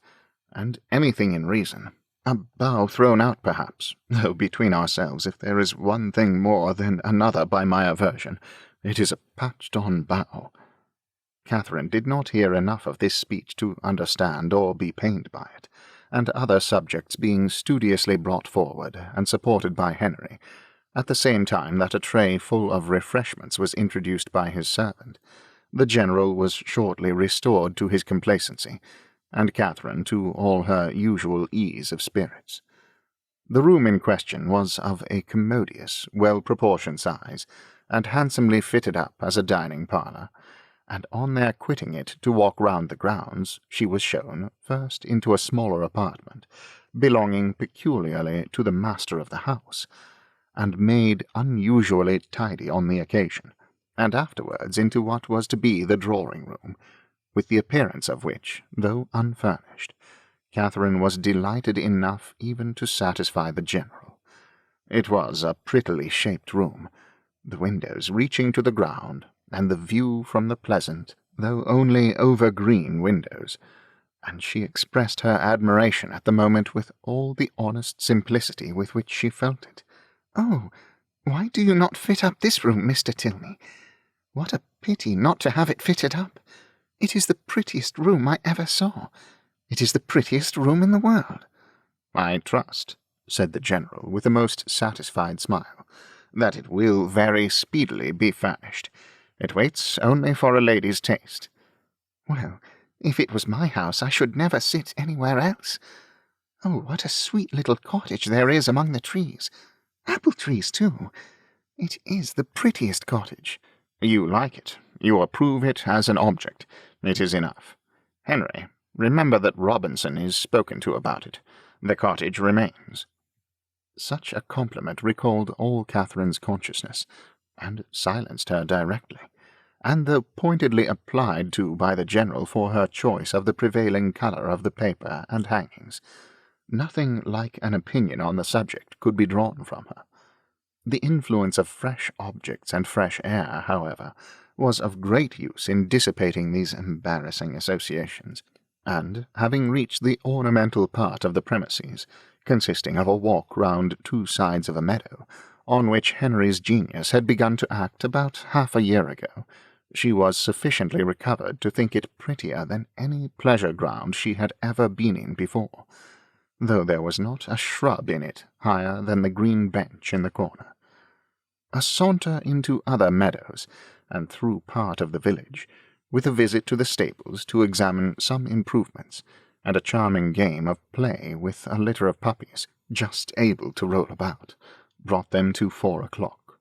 and anything in reason. A bow thrown out, perhaps, though between ourselves, if there is one thing more than another by my aversion, it is a patched-on bow." Catherine did not hear enough of this speech to understand or be pained by it, and other subjects being studiously brought forward and supported by Henry, at the same time that a tray full of refreshments was introduced by his servant, the General was shortly restored to his complacency, and Catherine to all her usual ease of spirits. The room in question was of a commodious, well-proportioned size, and handsomely fitted up as a dining parlour, and on their quitting it to walk round the grounds, she was shown, first into a smaller apartment, belonging peculiarly to the master of the house, and made unusually tidy on the occasion, and afterwards into what was to be the drawing-room, with the appearance of which, though unfurnished, Catherine was delighted enough even to satisfy the General. It was a prettily shaped room, the windows reaching to the ground, and the view from the pleasant, though only over-green windows, and she expressed her admiration at the moment with all the honest simplicity with which she felt it. "Oh, why do you not fit up this room, Mr. Tilney? What a pity not to have it fitted up! It is the prettiest room I ever saw. It is the prettiest room in the world." "I trust," said the General, with a most satisfied smile, "that it will very speedily be furnished. It waits only for a lady's taste." "Well, if it was my house, I should never sit anywhere else. Oh, what a sweet little cottage there is among the trees! Apple trees, too. It is the prettiest cottage." "You like it. You approve it as an object. It is enough. Henry, remember that Robinson is spoken to about it. The cottage remains." Such a compliment recalled all Catherine's consciousness, and silenced her directly, and though pointedly applied to by the General for her choice of the prevailing colour of the paper and hangings, nothing like an opinion on the subject could be drawn from her. The influence of fresh objects and fresh air, however, was of great use in dissipating these embarrassing associations, and, having reached the ornamental part of the premises, consisting of a walk round 2 sides of a meadow, on which Henry's genius had begun to act about half a year ago, she was sufficiently recovered to think it prettier than any pleasure ground she had ever been in before, though there was not a shrub in it higher than the green bench in the corner. A saunter into other meadows, and through part of the village, with a visit to the stables to examine some improvements, and a charming game of play with a litter of puppies, just able to roll about, brought them to 4 o'clock,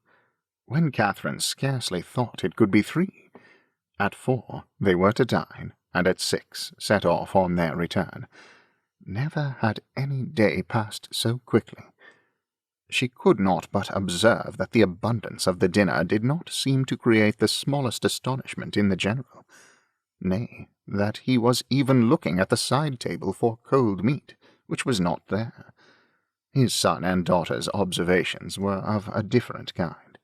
when Catherine scarcely thought it could be 3. At 4 they were to dine, and at 6 set off on their return. Never had any day passed so quickly. She could not but observe that the abundance of the dinner did not seem to create the smallest astonishment in the General, nay, that he was even looking at the side-table for cold meat, which was not there. His son and daughter's observations were of a different kind.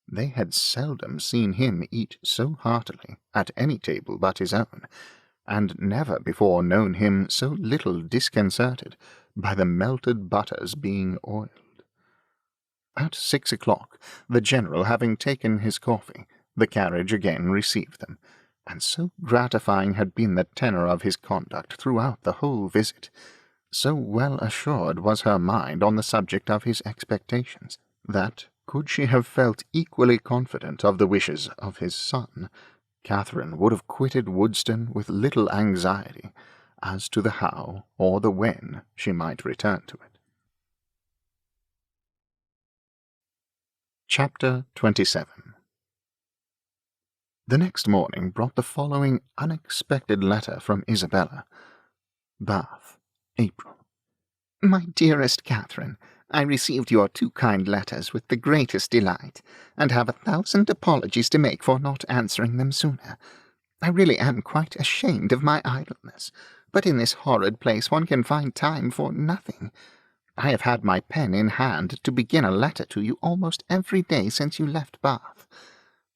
They had seldom seen him eat so heartily at any table but his own, and never before known him so little disconcerted by the melted butters being oiled. At 6 o'clock, the General having taken his coffee, the carriage again received them, and so gratifying had been the tenor of his conduct throughout the whole visit, so well assured was her mind on the subject of his expectations, that, could she have felt equally confident of the wishes of his son, Catherine would have quitted Woodston with little anxiety as to the how or the when she might return to it. Chapter 27. The next morning brought the following unexpected letter from Isabella. Bath, April. My dearest Catherine, I received your 2 kind letters with the greatest delight, and have 1,000 apologies to make for not answering them sooner. I really am quite ashamed of my idleness, but in this horrid place one can find time for nothing. I have had my pen in hand to begin a letter to you almost every day since you left Bath,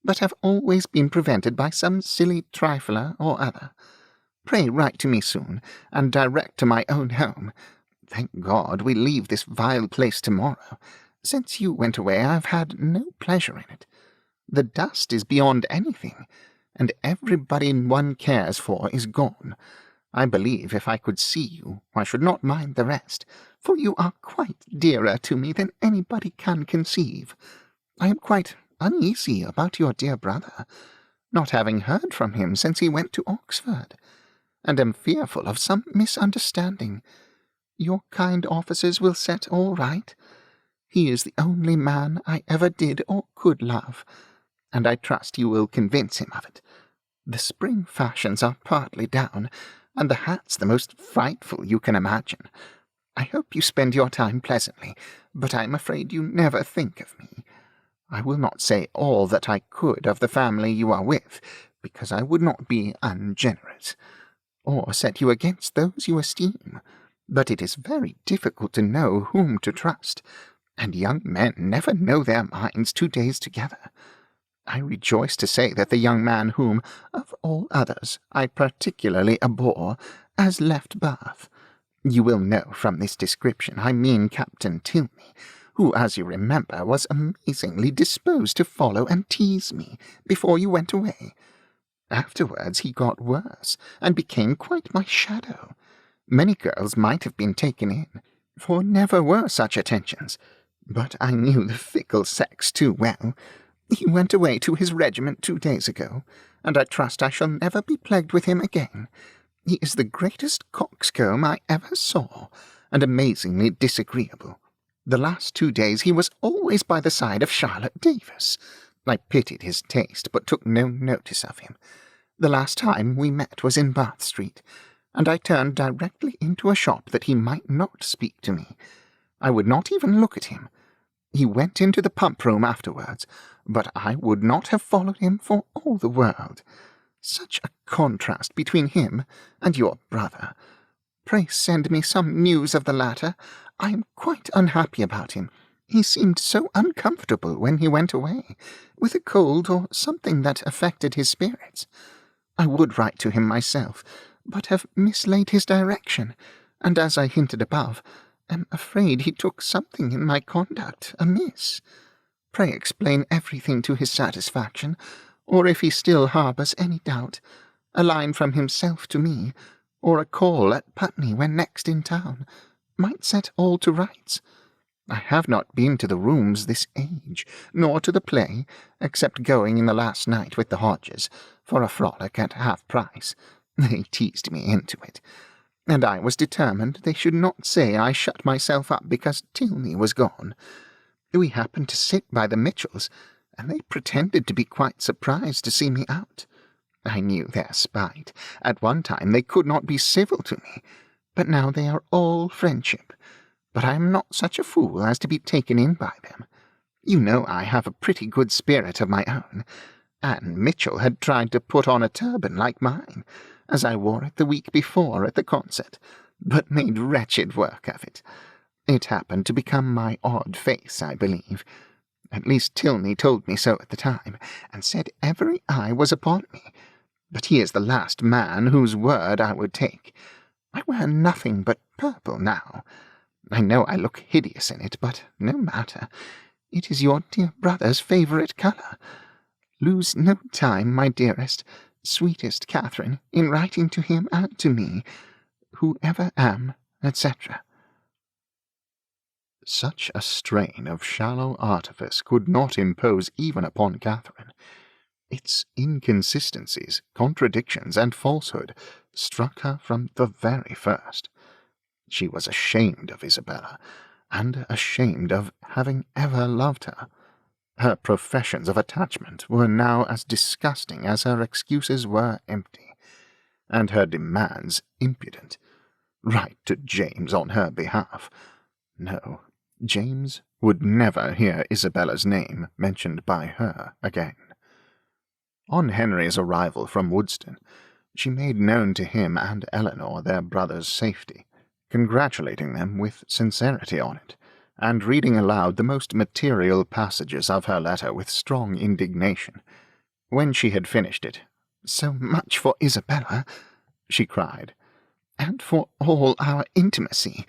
but have always been prevented by some silly trifler or other. Pray write to me soon, and direct to my own home. Thank God we leave this vile place tomorrow. Since you went away I have had no pleasure in it. The dust is beyond anything, and everybody one cares for is gone. I believe if I could see you, I should not mind the rest, for you are quite dearer to me than anybody can conceive. I am quite uneasy about your dear brother, not having heard from him since he went to Oxford, and am fearful of some misunderstanding. Your kind offices will set all right. He is the only man I ever did or could love, and I trust you will convince him of it. The spring fashions are partly down, and the hats the most frightful you can imagine. I hope you spend your time pleasantly, but I am afraid you never think of me. I will not say all that I could of the family you are with, because I would not be ungenerous, or set you against those you esteem, but it is very difficult to know whom to trust, and young men never know their minds 2 days together. I rejoice to say that the young man whom, of all others, I particularly abhor, has left Bath. You will know from this description I mean Captain Tilney, who, as you remember, was amazingly disposed to follow and tease me before you went away. Afterwards he got worse, and became quite my shadow. Many girls might have been taken in, for never were such attentions, but I knew the fickle sex too well. He went away to his regiment 2 days ago, and I trust I shall never be plagued with him again. He is the greatest coxcomb I ever saw, and amazingly disagreeable. The last 2 days he was always by the side of Charlotte Davis. I pitied his taste, but took no notice of him. The last time we met was in Bath Street, and I turned directly into a shop that he might not speak to me. I would not even look at him. He went into the pump-room afterwards, but I would not have followed him for all the world. Such a contrast between him and your brother. Pray send me some news of the latter. I am quite unhappy about him. He seemed so uncomfortable when he went away, with a cold or something that affected his spirits. I would write to him myself, but have mislaid his direction, and as I hinted above, am afraid he took something in my conduct amiss. Pray explain everything to his satisfaction, or if he still harbours any doubt, a line from himself to me, or a call at Putney when next in town, might set all to rights. I have not been to the rooms this age, nor to the play, except going in the last night with the Hodges, for a frolic at half price. They teased me into it, and I was determined they should not say I shut myself up because Tilney was gone. We happened to sit by the Mitchells, and they pretended to be quite surprised to see me out. I knew their spite. At one time they could not be civil to me, but now they are all friendship. But I am not such a fool as to be taken in by them. You know I have a pretty good spirit of my own. Anne Mitchell had tried to put on a turban like mine, as I wore it the week before at the concert, but made wretched work of it. It happened to become my odd face, I believe. At least Tilney told me so at the time, and said every eye was upon me. But he is the last man whose word I would take. I wear nothing but purple now. I know I look hideous in it, but no matter. It is your dear brother's favourite colour. Lose no time, my dearest, sweetest Catherine, in writing to him and to me, who ever am, etc. Such a strain of shallow artifice could not impose even upon Catherine. Its inconsistencies, contradictions, and falsehood struck her from the very first. She was ashamed of Isabella, and ashamed of having ever loved her. Her professions of attachment were now as disgusting as her excuses were empty, and her demands impudent. Write to James on her behalf. No, James would never hear Isabella's name mentioned by her again. On Henry's arrival from Woodston, she made known to him and Eleanor their brother's safety, congratulating them with sincerity on it, and reading aloud the most material passages of her letter with strong indignation. When she had finished it, "So much for Isabella," she cried, "and for all our intimacy.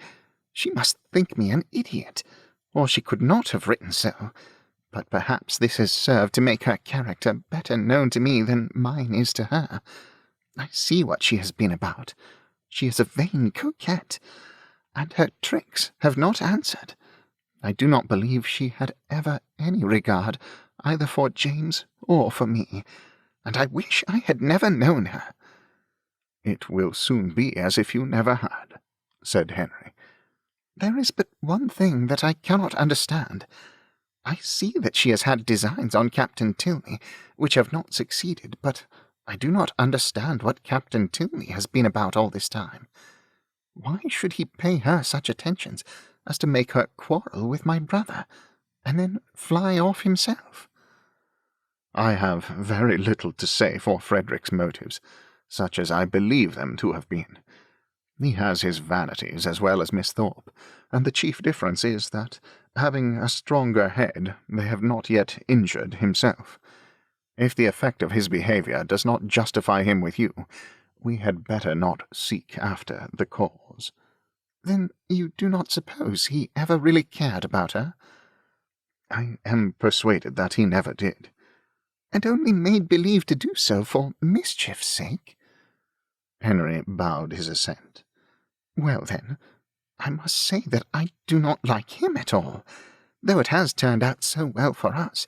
She must think me an idiot, or she could not have written so. But perhaps this has served to make her character better known to me than mine is to her. I see what she has been about. She is a vain coquette, and her tricks have not answered. I do not believe she had ever any regard either for James or for me, and I wish I had never known her." "It will soon be as if you never had," said Henry. "There is but one thing that I cannot understand. I see that she has had designs on Captain Tilney, which have not succeeded, but I do not understand what Captain Tilney has been about all this time. Why should he pay her such attentions as to make her quarrel with my brother, and then fly off himself?" "I have very little to say for Frederick's motives, such as I believe them to have been. He has his vanities as well as Miss Thorpe, and the chief difference is that, having a stronger head, they have not yet injured himself. If the effect of his behaviour does not justify him with you, we had better not seek after the cause." "Then you do not suppose he ever really cared about her?" "I am persuaded that he never did." "And only made believe to do so for mischief's sake?" Henry bowed his assent. "Well, then, I must say that I do not like him at all. Though it has turned out so well for us,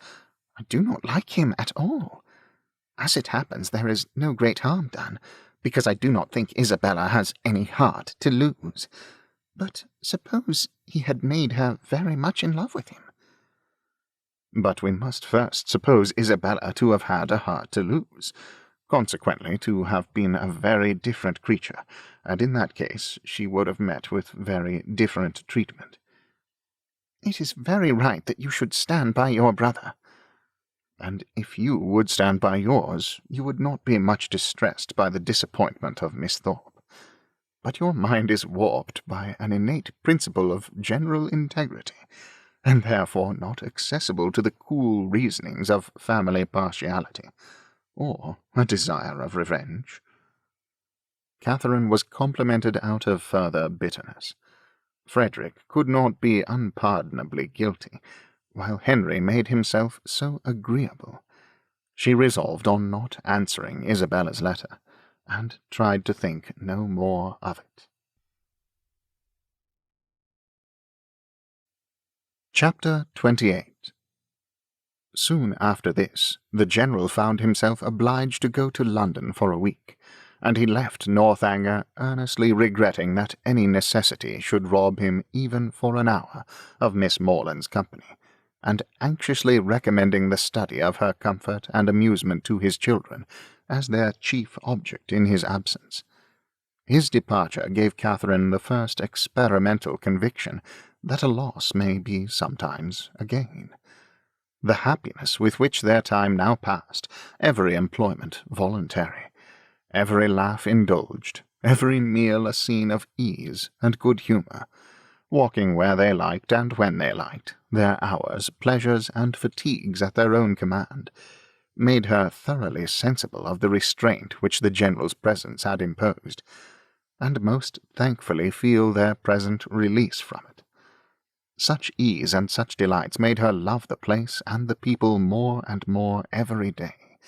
I do not like him at all. As it happens, there is no great harm done, because I do not think Isabella has any heart to lose. But suppose he had made her very much in love with him?" "But we must first suppose Isabella to have had a heart to lose, consequently to have been a very different creature, and in that case she would have met with very different treatment." "It is very right that you should stand by your brother." "And if you would stand by yours, you would not be much distressed by the disappointment of Miss Thorpe. But your mind is warped by an innate principle of general integrity, and therefore not accessible to the cool reasonings of family partiality, or a desire of revenge." Catherine was complimented out of further bitterness. Frederick could not be unpardonably guilty, while Henry made himself so agreeable. She resolved on not answering Isabella's letter, and tried to think no more of it. Chapter 28. Soon after this, the General found himself obliged to go to London for a week, and he left Northanger earnestly regretting that any necessity should rob him even for an hour of Miss Morland's company, and anxiously recommending the study of her comfort and amusement to his children as their chief object in his absence. His departure gave Catherine the first experimental conviction that a loss may be sometimes a gain. The happiness with which their time now passed, every employment voluntary, every laugh indulged, every meal a scene of ease and good humour, walking where they liked and when they liked, their hours, pleasures, and fatigues at their own command, made her thoroughly sensible of the restraint which the General's presence had imposed, and most thankfully feel their present release from it. Such ease and such delights made her love the place and the people more and more every day,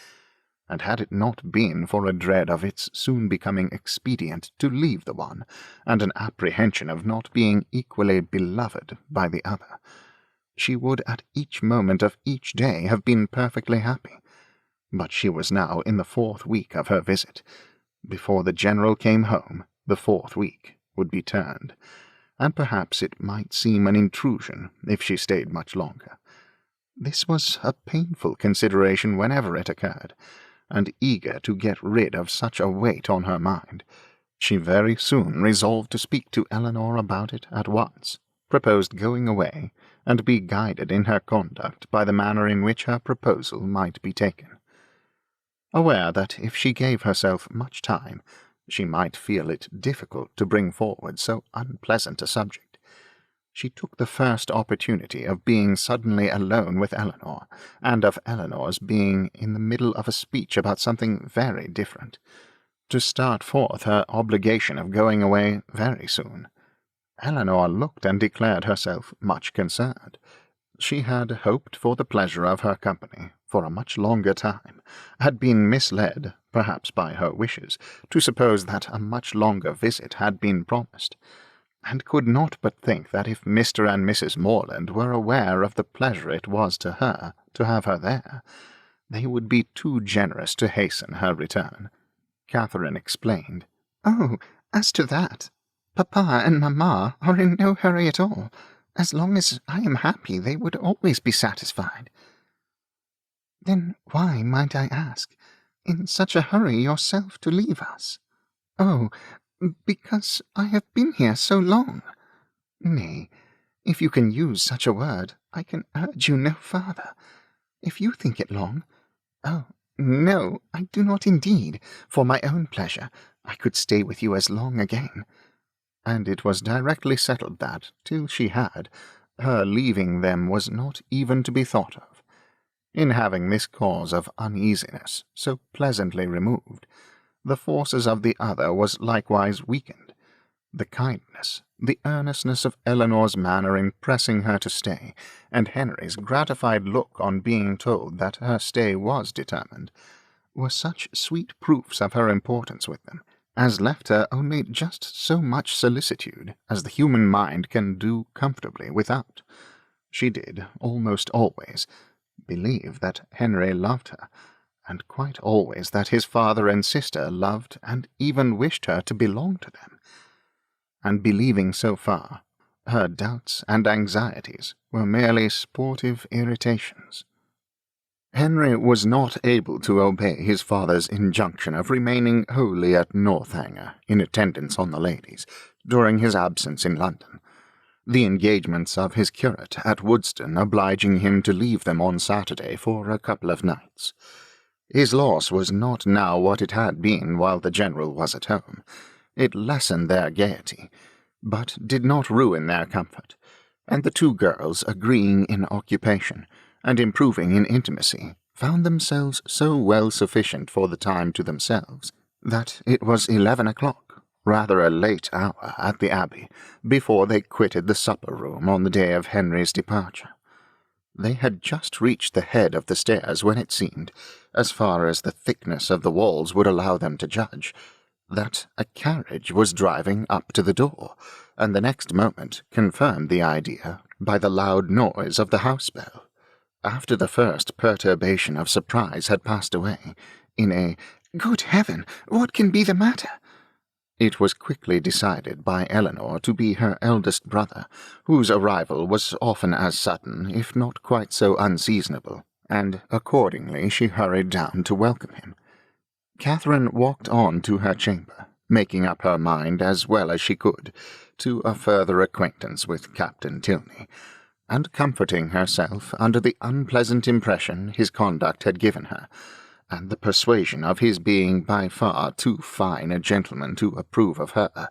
and had it not been for a dread of its soon becoming expedient to leave the one, and an apprehension of not being equally beloved by the other, she would at each moment of each day have been perfectly happy. But she was now in the 4th week of her visit. Before the General came home, the 4th week would be turned, and perhaps it might seem an intrusion if she stayed much longer. This was a painful consideration whenever it occurred, and eager to get rid of such a weight on her mind, she very soon resolved to speak to Eleanor about it at once, proposed going away, and be guided in her conduct by the manner in which her proposal might be taken. Aware that if she gave herself much time, she might feel it difficult to bring forward so unpleasant a subject, she took the first opportunity of being suddenly alone with Eleanor, and of Eleanor's being in the middle of a speech about something very different, to start forth her obligation of going away very soon. Eleanor looked and declared herself much concerned. She had hoped for the pleasure of her company for a much longer time, had been misled, perhaps by her wishes, to suppose that a much longer visit had been promised, and could not but think that if Mr. and Mrs. Morland were aware of the pleasure it was to her to have her there, they would be too generous to hasten her return. Catherine explained. "Oh, as to that, Papa and Mamma are in no hurry at all. As long as I am happy, they would always be satisfied." "Then why, might I ask, in such a hurry yourself to leave us?" "Oh, because I have been here so long." "Nay, if you can use such a word, I can urge you no farther. If you think it long— oh, no, I do not indeed. For my own pleasure, I could stay with you as long again." And it was directly settled that, till she had, her leaving them was not even to be thought of. In having this cause of uneasiness so pleasantly removed, the forces of the other was likewise weakened. The kindness, the earnestness of Eleanor's manner in pressing her to stay, and Henry's gratified look on being told that her stay was determined, were such sweet proofs of her importance with them, as left her only just so much solicitude as the human mind can do comfortably without. She did, almost always, believe that Henry loved her, and quite always that his father and sister loved and even wished her to belong to them. And believing so far, her doubts and anxieties were merely sportive irritations. Henry was not able to obey his father's injunction of remaining wholly at Northanger in attendance on the ladies during his absence in London, the engagements of his curate at Woodston obliging him to leave them on Saturday for a couple of nights. His loss was not now what it had been while the General was at home. It lessened their gaiety, but did not ruin their comfort, and the two girls, agreeing in occupation, and improving in intimacy, found themselves so well sufficient for the time to themselves, that it was 11 o'clock, rather a late hour at the Abbey, before they quitted the supper-room on the day of Henry's departure. They had just reached the head of the stairs when it seemed, as far as the thickness of the walls would allow them to judge, that a carriage was driving up to the door, and the next moment confirmed the idea by the loud noise of the house-bell. After the first perturbation of surprise had passed away, in a "Good heaven, what can be the matter?" it was quickly decided by Eleanor to be her eldest brother, whose arrival was often as sudden, if not quite so unseasonable, and accordingly she hurried down to welcome him. Catherine walked on to her chamber, making up her mind as well as she could to a further acquaintance with Captain Tilney, and comforting herself under the unpleasant impression his conduct had given her, and the persuasion of his being by far too fine a gentleman to approve of her,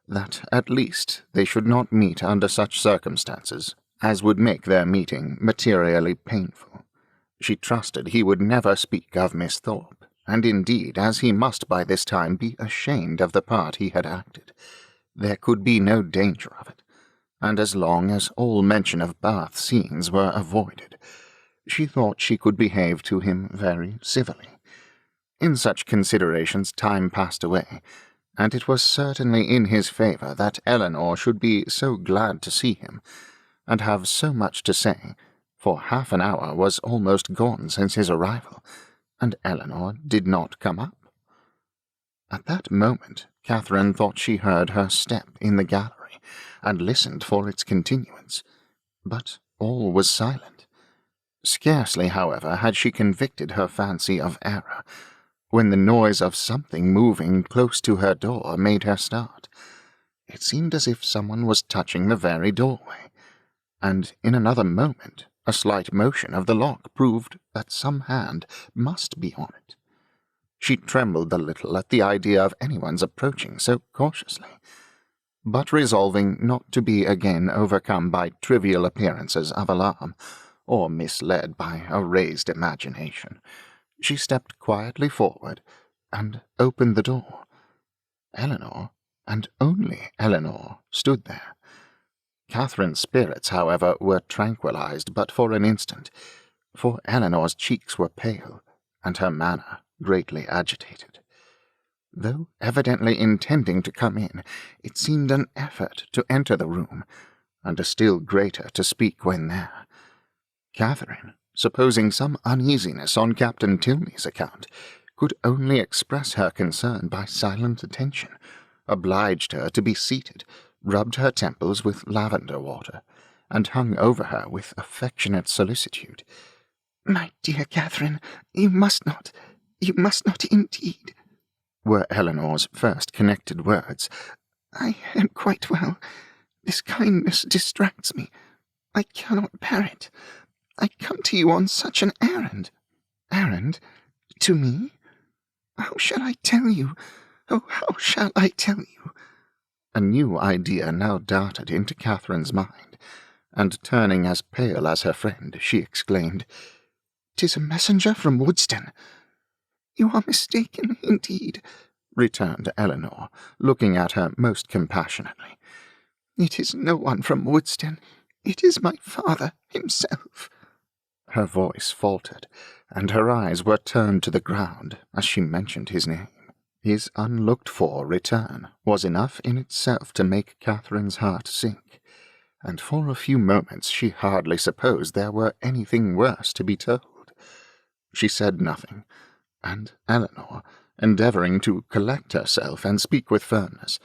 that at least they should not meet under such circumstances as would make their meeting materially painful. She trusted he would never speak of Miss Thorpe, and indeed, as he must by this time be ashamed of the part he had acted, there could be no danger of it, and as long as all mention of Bath scenes were avoided, she thought she could behave to him very civilly. In such considerations time passed away, and it was certainly in his favour that Eleanor should be so glad to see him, and have so much to say, for half an hour was almost gone since his arrival, and Eleanor did not come up. At that moment Catherine thought she heard her step in the gallery, and listened for its continuance, but all was silent. Scarcely, however, had she convicted her fancy of error, when the noise of something moving close to her door made her start. It seemed as if someone was touching the very doorway, and in another moment a slight motion of the lock proved that some hand must be on it. She trembled a little at the idea of anyone's approaching so cautiously, but resolving not to be again overcome by trivial appearances of alarm, or misled by a raised imagination, she stepped quietly forward and opened the door. Eleanor, and only Eleanor, stood there. Catherine's spirits, however, were tranquillized but for an instant, for Eleanor's cheeks were pale, and her manner greatly agitated. Though evidently intending to come in, it seemed an effort to enter the room, and a still greater to speak when there. Catherine, supposing some uneasiness on Captain Tilney's account, could only express her concern by silent attention, obliged her to be seated, rubbed her temples with lavender water, and hung over her with affectionate solicitude. "My dear Catherine, you must not indeed," were Eleanor's first connected words. "I am quite well. This kindness distracts me. I cannot bear it. I come to you on such an errand." "Errand? To me? How shall I tell you? Oh, how shall I tell you?" A new idea now darted into Catherine's mind, and turning as pale as her friend, she exclaimed, "'Tis a messenger from Woodston." "You are mistaken, indeed," returned Eleanor, looking at her most compassionately. "It is no one from Woodston. It is my father himself." Her voice faltered, and her eyes were turned to the ground as she mentioned his name. His unlooked-for return was enough in itself to make Catherine's heart sink, and for a few moments she hardly supposed there were anything worse to be told. She said nothing, and Eleanor, endeavouring to collect herself and speak with firmness,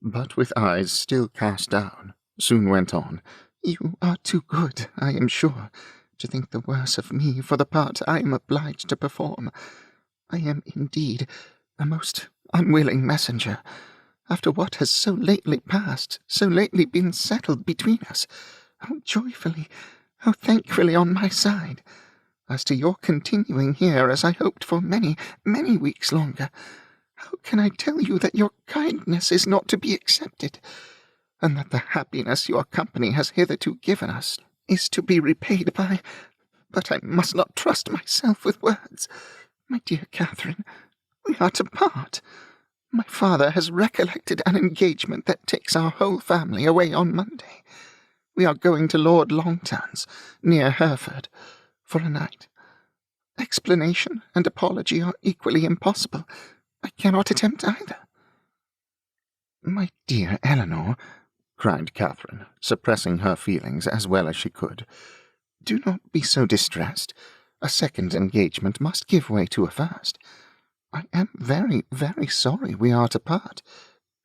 but with eyes still cast down, soon went on. "You are too good, I am sure, to think the worse of me for the part I am obliged to perform. I am indeed a most unwilling messenger, after what has so lately passed, so lately been settled between us, how joyfully, how thankfully on my side. As to your continuing here as I hoped for many, many weeks longer, how can I tell you that your kindness is not to be accepted, and that the happiness your company has hitherto given us is to be repaid by— But I must not trust myself with words. My dear Catherine, we are to part. My father has recollected an engagement that takes our whole family away on Monday. We are going to Lord Longturn's, near Hereford, for a night. Explanation and apology are equally impossible. I cannot attempt either." "My dear Eleanor," cried Catherine, suppressing her feelings as well as she could, "do not be so distressed. A second engagement must give way to a first. I am very, very sorry we are to part.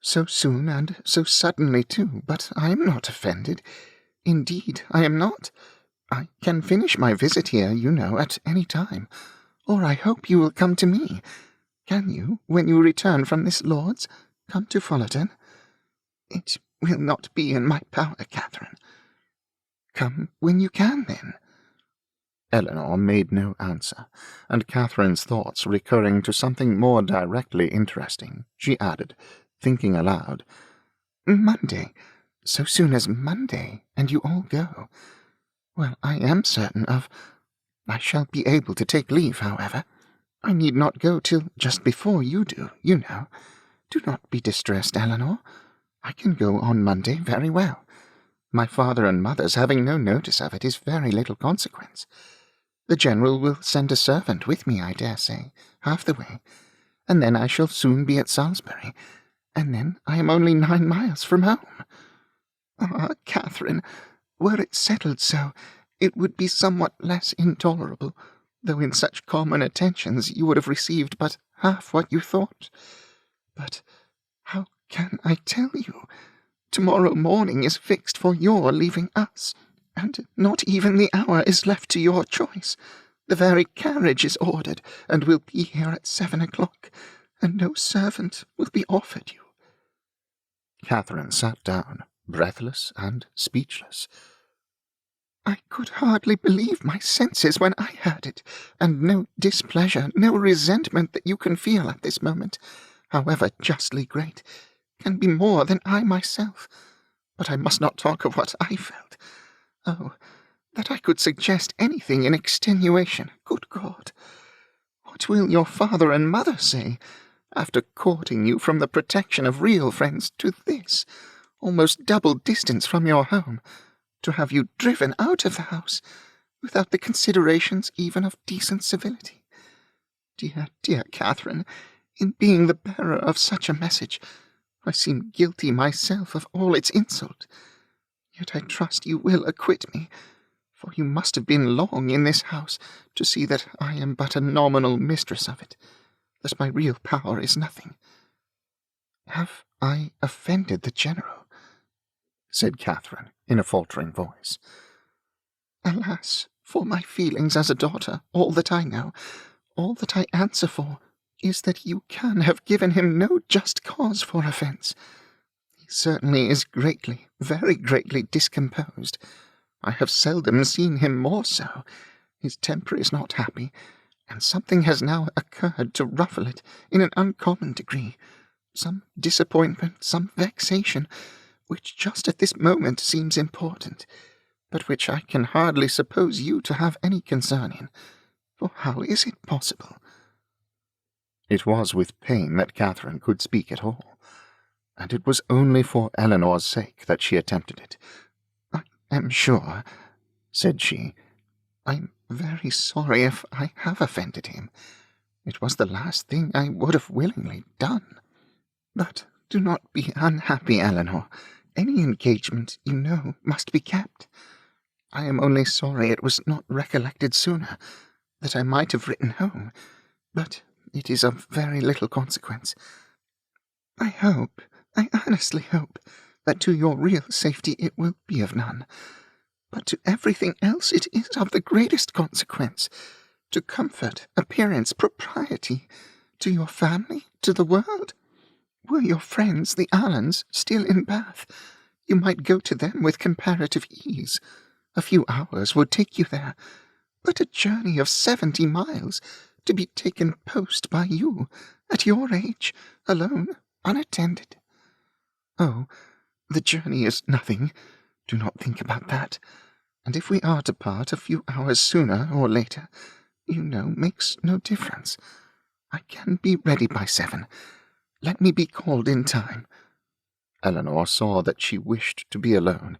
So soon and so suddenly too, but I am not offended. Indeed, I am not. I can finish my visit here, you know, at any time, or I hope you will come to me. Can you, when you return from this Lord's, come to Fullerton? It will not be in my power, Catherine. Come when you can, then." Eleanor made no answer, and Catherine's thoughts recurring to something more directly interesting, she added, thinking aloud, "Monday, so soon as Monday, and you all go. Well, I am certain of— I shall be able to take leave, however. I need not go till just before you do, you know. Do not be distressed, Eleanor. I can go on Monday very well. My father and mother's having no notice of it is very little consequence. The General will send a servant with me, I dare say, half the way, and then I shall soon be at Salisbury, and then I am only 9 miles from home. Ah, Catherine, were it settled so, it would be somewhat less intolerable, though in such common attentions you would have received but half what you thought. But how can I tell you? Tomorrow morning is fixed for your leaving us, and not even the hour is left to your choice. The very carriage is ordered, and will be here at 7 o'clock, and no servant will be offered you. Catherine sat down, breathless and speechless. I could hardly believe my senses when I heard it, and no displeasure, no resentment that you can feel at this moment, however justly great, can be more than I myself. But I must not talk of what I felt. Oh, that I could suggest anything in extenuation, good God! What will your father and mother say, after courting you from the protection of real friends to this, almost double distance from your home, to have you driven out of the house, without the considerations even of decent civility? Dear, dear Catherine, in being the bearer of such a message, I seem guilty myself of all its insult. Yet I trust you will acquit me, for you must have been long in this house to see that I am but a nominal mistress of it, that my real power is nothing. Have I offended the General? Said Catherine, in a faltering voice. Alas, for my feelings as a daughter, all that I know, all that I answer for, is that you can have given him no just cause for offence. He certainly is greatly, very greatly discomposed. I have seldom seen him more so. His temper is not happy, and something has now occurred to ruffle it in an uncommon degree. Some disappointment, some vexation, which just at this moment seems important, but which I can hardly suppose you to have any concern in. For how is it possible? It was with pain that Catherine could speak at all, and it was only for Eleanor's sake that she attempted it. I am sure, said she, I'm very sorry if I have offended him. It was the last thing I would have willingly done. But do not be unhappy, Eleanor. Any engagement, you know, must be kept. I am only sorry it was not recollected sooner, that I might have written home, but it is of very little consequence. I honestly hope, that to your real safety it will be of none, but to everything else it is of the greatest consequence, to comfort, appearance, propriety, to your family, to the world. Were your friends, the Allens, still in Bath, you might go to them with comparative ease. A few hours would take you there, but a journey of 70 miles, to be taken post by you, at your age, alone, unattended. Oh, the journey is nothing. Do not think about that. And if we are to part a few hours sooner or later, you know, makes no difference. I can be ready by 7. Let me be called in time. Eleanor saw that she wished to be alone,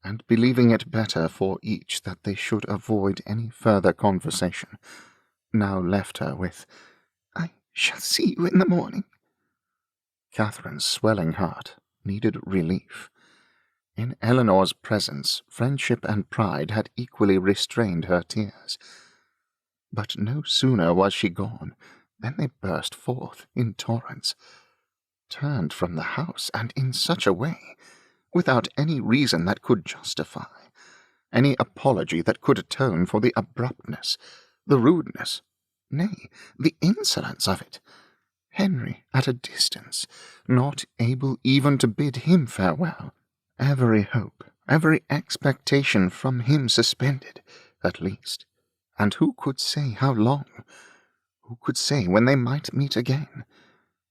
and believing it better for each that they should avoid any further conversation, now left her with, I shall see you in the morning. Catherine's swelling heart needed relief. In Eleanor's presence, friendship and pride had equally restrained her tears. But no sooner was she gone than they burst forth in torrents. Turned from the house, and in such a way, without any reason that could justify, any apology that could atone for the abruptness, the rudeness, nay, the insolence of it. Henry at a distance, not able even to bid him farewell, every hope, every expectation from him suspended, at least, and who could say how long? Who could say when they might meet again?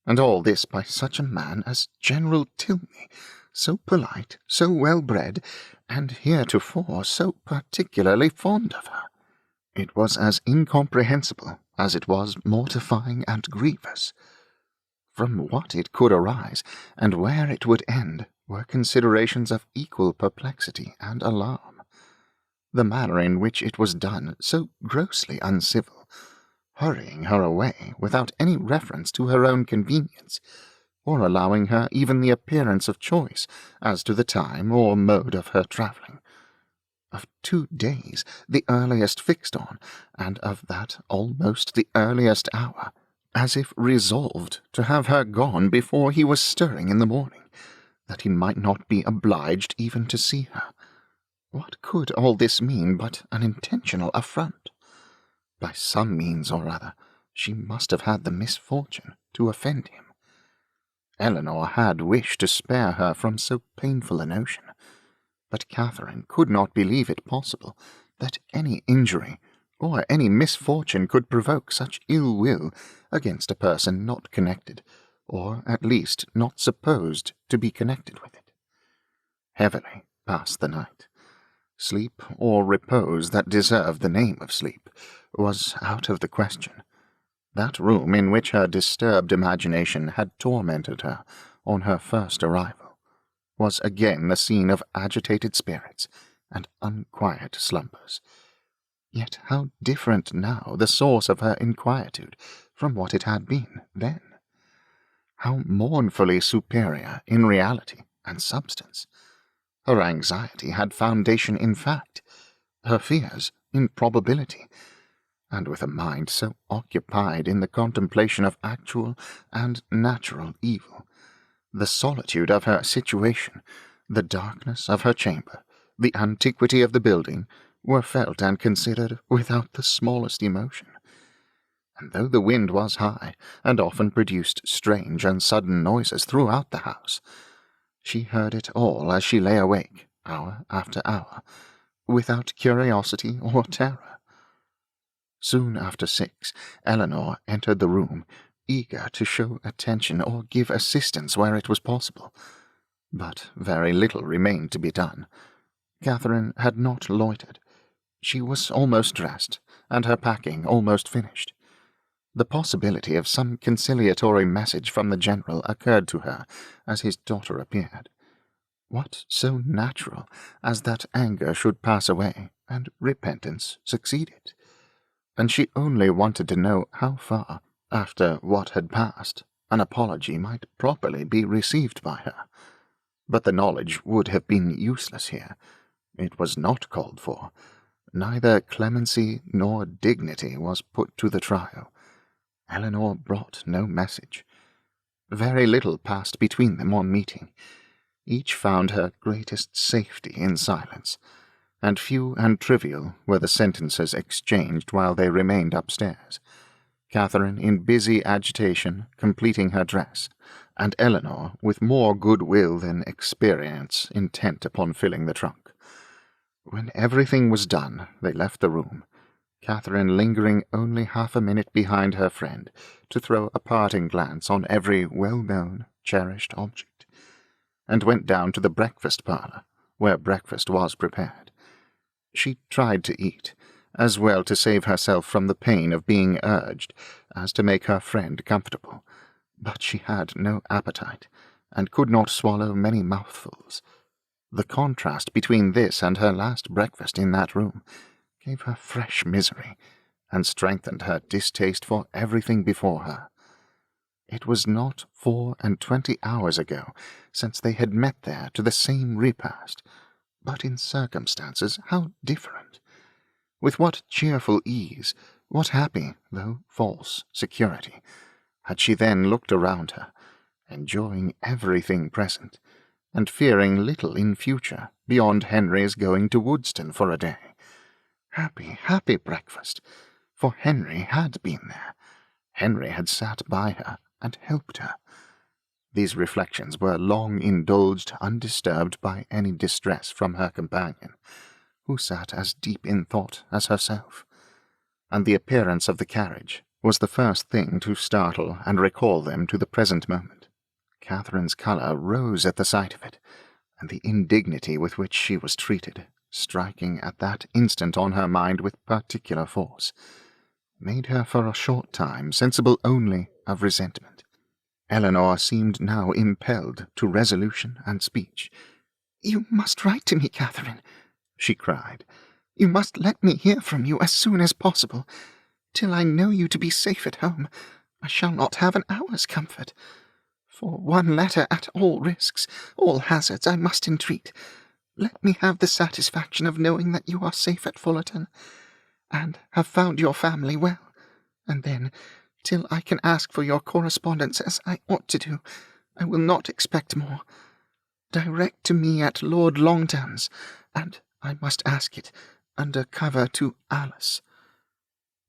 And all this by such a man as General Tilney, so polite, so well-bred, and heretofore so particularly fond of her. It was as incomprehensible as it was mortifying and grievous. From what it could arise, and where it would end, were considerations of equal perplexity and alarm. The manner in which it was done, so grossly uncivil, hurrying her away without any reference to her own convenience, or allowing her even the appearance of choice as to the time or mode of her travelling. Of 2 days, the earliest fixed on, and of that almost the earliest hour, as if resolved to have her gone before he was stirring in the morning, that he might not be obliged even to see her. What could all this mean but an intentional affront? By some means or other, she must have had the misfortune to offend him. Eleanor had wished to spare her from so painful a notion, but Catherine could not believe it possible that any injury or any misfortune could provoke such ill will against a person not connected, or at least not supposed to be connected with it. Heavily passed the night. Sleep or repose that deserved the name of sleep was out of the question. That room in which her disturbed imagination had tormented her on her first arrival was again the scene of agitated spirits and unquiet slumbers. Yet how different now the source of her inquietude from what it had been then! How mournfully superior in reality and substance! Her anxiety had foundation in fact, her fears in probability, and with a mind so occupied in the contemplation of actual and natural evil, the solitude of her situation, the darkness of her chamber, the antiquity of the building, were felt and considered without the smallest emotion. And though the wind was high, and often produced strange and sudden noises throughout the house, she heard it all as she lay awake, hour after hour, without curiosity or terror. Soon after 6, Eleanor entered the room, eager to show attention or give assistance where it was possible. But very little remained to be done. Catherine had not loitered. She was almost dressed, and her packing almost finished. The possibility of some conciliatory message from the General occurred to her as his daughter appeared. What so natural as that anger should pass away and repentance succeed it? And she only wanted to know how far, after what had passed, an apology might properly be received by her. But the knowledge would have been useless here. It was not called for. Neither clemency nor dignity was put to the trial. Eleanor brought no message. Very little passed between them on meeting. Each found her greatest safety in silence, and few and trivial were the sentences exchanged while they remained upstairs, Catherine in busy agitation completing her dress, and Eleanor with more good will than experience intent upon filling the trunk. When everything was done, they left the room, Catherine lingering only half a minute behind her friend to throw a parting glance on every well-known, cherished object, and went down to the breakfast parlour, where breakfast was prepared. She tried to eat, as well to save herself from the pain of being urged as to make her friend comfortable, but she had no appetite, and could not swallow many mouthfuls. The contrast between this and her last breakfast in that room gave her fresh misery, and strengthened her distaste for everything before her. It was not 24 hours ago since they had met there to the same repast, but in circumstances how different! With what cheerful ease, what happy, though false, security, had she then looked around her, enjoying everything present, and fearing little in future beyond Henry's going to Woodston for a day. Happy, happy breakfast, for Henry had been there. Henry had sat by her and helped her. These reflections were long indulged undisturbed by any distress from her companion, who sat as deep in thought as herself, and the appearance of the carriage was the first thing to startle and recall them to the present moment. Catherine's colour rose at the sight of it, and the indignity with which she was treated striking at that instant on her mind with particular force, made her for a short time sensible only of resentment. Eleanor seemed now impelled to resolution and speech. "You must write to me, Catherine," she cried. "You must let me hear from you as soon as possible. Till I know you to be safe at home, I shall not have an hour's comfort. For one letter at all risks, all hazards, I must entreat. Let me have the satisfaction of knowing that you are safe at Fullerton, and have found your family well, and then, till I can ask for your correspondence as I ought to do, I will not expect more. Direct to me at Lord Longtown's, and I must ask it under cover to Alice.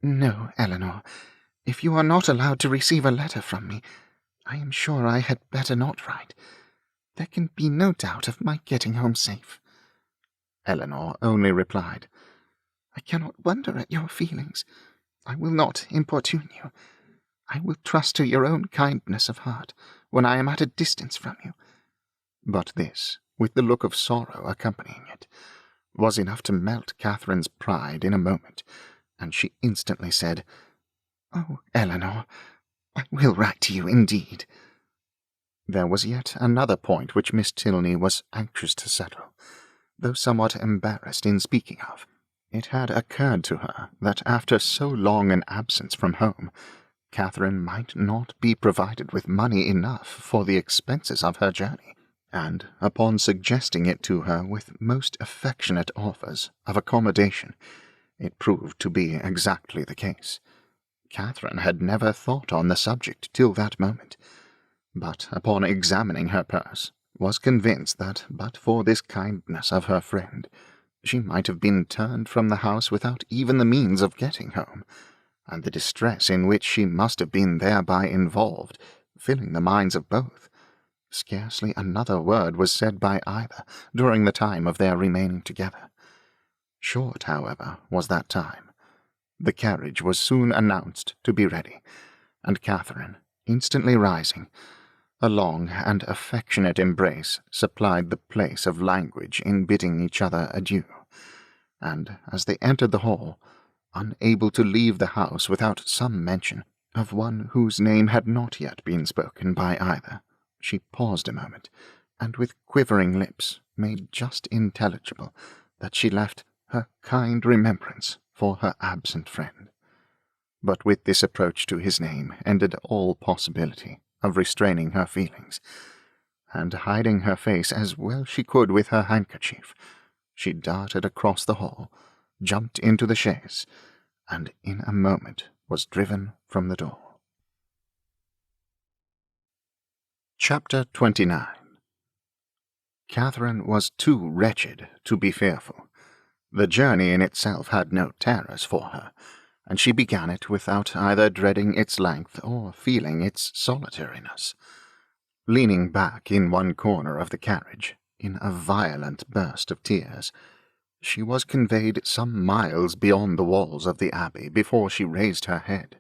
No, Eleanor, if you are not allowed to receive a letter from me, I am sure I had better not write. There can be no doubt of my getting home safe." Eleanor only replied, "I cannot wonder at your feelings. I will not importune you. I will trust to your own kindness of heart when I am at a distance from you." But this, with the look of sorrow accompanying it, was enough to melt Catherine's pride in a moment, and she instantly said, "Oh, Eleanor, I will write to you indeed." There was yet another point which Miss Tilney was anxious to settle, though somewhat embarrassed in speaking of. It had occurred to her that after so long an absence from home, Catherine might not be provided with money enough for the expenses of her journey, and, upon suggesting it to her with most affectionate offers of accommodation, it proved to be exactly the case. Catherine had never thought on the subject till that moment, but upon examining her purse, was convinced that but for this kindness of her friend, she might have been turned from the house without even the means of getting home, and the distress in which she must have been thereby involved, filling the minds of both. Scarcely another word was said by either during the time of their remaining together. Short, however, was that time. The carriage was soon announced to be ready, and Catherine, instantly rising, a long and affectionate embrace supplied the place of language in bidding each other adieu, and as they entered the hall, unable to leave the house without some mention of one whose name had not yet been spoken by either, she paused a moment, and with quivering lips made just intelligible that she left her kind remembrance for her absent friend. But with this approach to his name ended all possibility of restraining her feelings, and hiding her face as well she could with her handkerchief, she darted across the hall, jumped into the chaise, and in a moment was driven from the door. Chapter 29. Catherine was too wretched to be fearful. The journey in itself had no terrors for her, and she began it without either dreading its length or feeling its solitariness. Leaning back in one corner of the carriage, in a violent burst of tears, she was conveyed some miles beyond the walls of the abbey before she raised her head,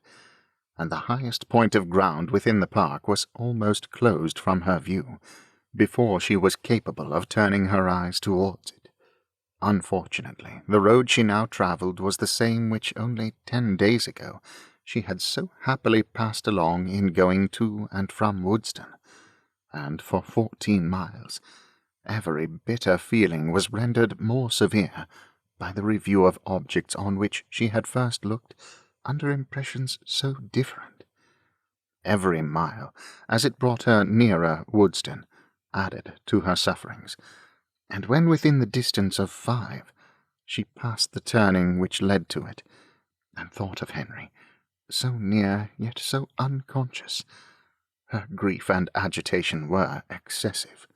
and the highest point of ground within the park was almost closed from her view, before she was capable of turning her eyes towards it. Unfortunately, the road she now travelled was the same which only 10 days ago she had so happily passed along in going to and from Woodston, and for 14 miles every bitter feeling was rendered more severe by the review of objects on which she had first looked under impressions so different. Every mile, as it brought her nearer Woodston, added to her sufferings, and when within the distance of 5, she passed the turning which led to it, and thought of Henry, so near yet so unconscious. Her grief and agitation were excessive.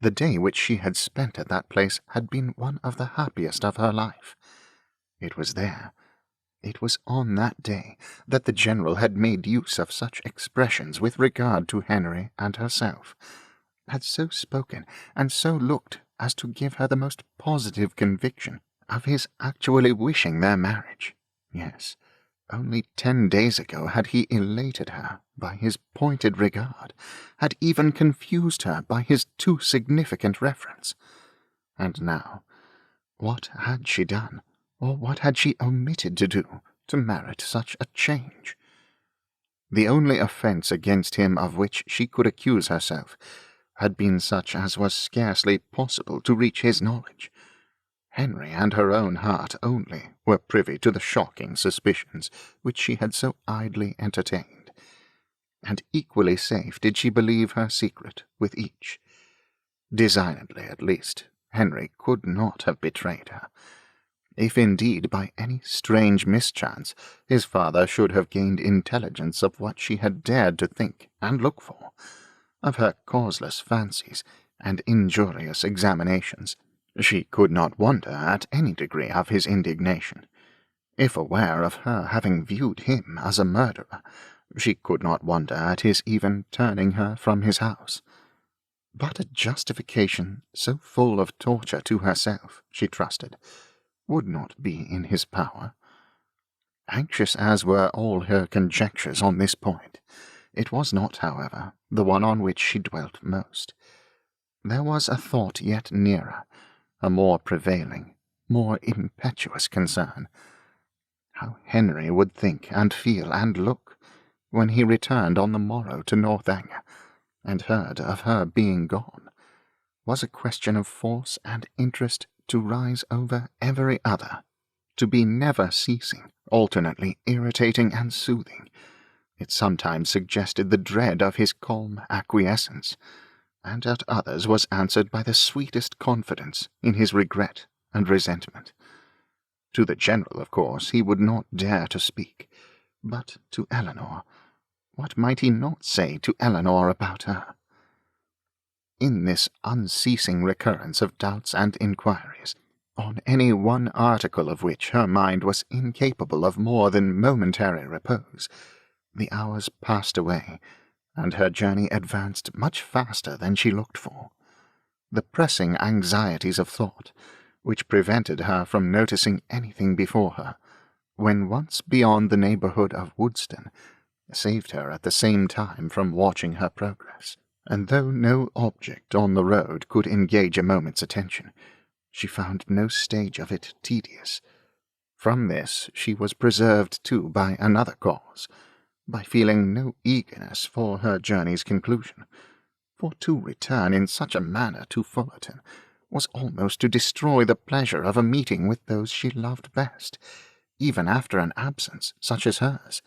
The day which she had spent at that place had been one of the happiest of her life. It was there, it was on that day, that the General had made use of such expressions with regard to Henry and herself, had so spoken and so looked as to give her the most positive conviction of his actually wishing their marriage. Yes, only 10 days ago had he elated her by his pointed regard, had even confused her by his too significant reference. And now, What had she done, or what had she omitted to do, to merit such a change? The only offence against him of which she could accuse herself had been such as was scarcely possible to reach his knowledge. Henry and her own heart only were privy to the shocking suspicions which she had so idly entertained, and equally safe did she believe her secret with each. Designedly, at least, Henry could not have betrayed her. If indeed by any strange mischance his father should have gained intelligence of what she had dared to think and look for, of her causeless fancies and injurious examinations, she could not wonder at any degree of his indignation. If aware of her having viewed him as a murderer, she could not wonder at his even turning her from his house. But a justification so full of torture to herself, she trusted, would not be in his power. Anxious as were all her conjectures on this point, it was not, however, the one on which she dwelt most. There was a thought yet nearer, a more prevailing, more impetuous concern. How Henry would think and feel and look when he returned on the morrow to Northanger, and heard of her being gone, was a question of force and interest to rise over every other, to be never ceasing, alternately irritating and soothing. It sometimes suggested the dread of his calm acquiescence, and at others was answered by the sweetest confidence in his regret and resentment. To the general, of course, he would not dare to speak, but to Eleanor, what might he not say to Eleanor about her? In this unceasing recurrence of doubts and inquiries, on any one article of which her mind was incapable of more than momentary repose, the hours passed away, and her journey advanced much faster than she looked for. The pressing anxieties of thought, which prevented her from noticing anything before her, when once beyond the neighbourhood of Woodston, saved her at the same time from watching her progress, and though no object on the road could engage a moment's attention, she found no stage of it tedious. From this she was preserved too by another cause, by feeling no eagerness for her journey's conclusion, for to return in such a manner to Fullerton was almost to destroy the pleasure of a meeting with those she loved best, even after an absence such as hers,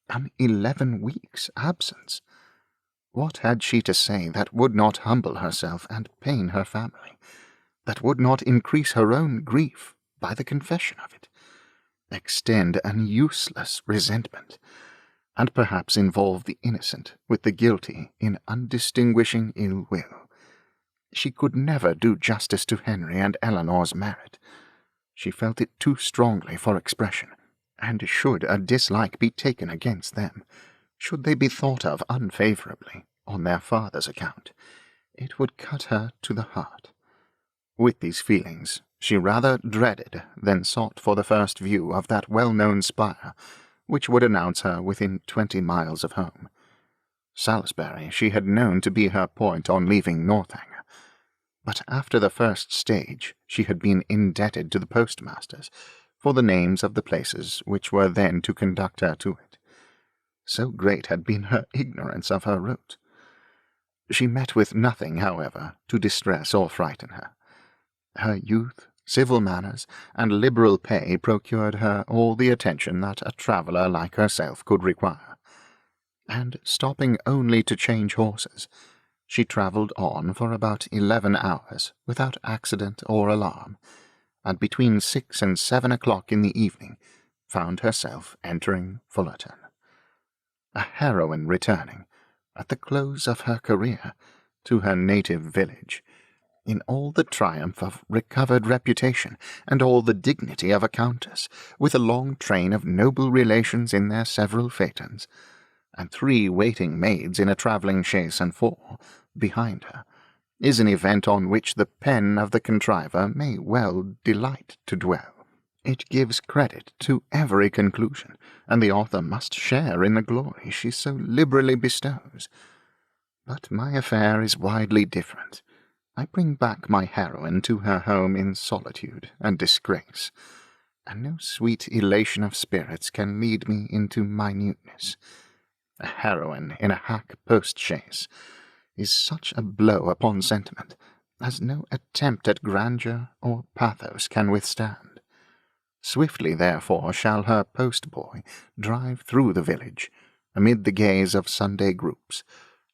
an 11 weeks' absence. What had she to say that would not humble herself and pain her family, that would not increase her own grief by the confession of it, extend an useless resentment, and perhaps involve the innocent with the guilty in undistinguishing ill will? She could never do justice to Henry and Eleanor's merit. She felt it too strongly for expression, and should a dislike be taken against them, should they be thought of unfavourably on their father's account, it would cut her to the heart. With these feelings, she rather dreaded than sought for the first view of that well-known spire, which would announce her within 20 miles of home. Salisbury she had known to be her point on leaving Northanger, but after the first stage she had been indebted to the postmasters for the names of the places which were then to conduct her to it. So great had been her ignorance of her route. She met with nothing, however, to distress or frighten her. Her youth, civil manners, and liberal pay procured her all the attention that a traveller like herself could require, and, stopping only to change horses, she travelled on for about 11 hours without accident or alarm, and between 6 and 7 o'clock in the evening found herself entering Fullerton. A heroine returning, at the close of her career, to her native village, in all the triumph of recovered reputation and all the dignity of a countess, with a long train of noble relations in their several phaetons, and 3 waiting maids in a travelling chaise and 4 behind her, is an event on which the pen of the contriver may well delight to dwell. It gives credit to every conclusion, and the author must share in the glory she so liberally bestows. But my affair is widely different. I bring back my heroine to her home in solitude and disgrace, and no sweet elation of spirits can lead me into minuteness. A heroine in a hack post-chaise is such a blow upon sentiment as no attempt at grandeur or pathos can withstand. Swiftly, therefore, shall her post-boy drive through the village, amid the gaze of Sunday groups,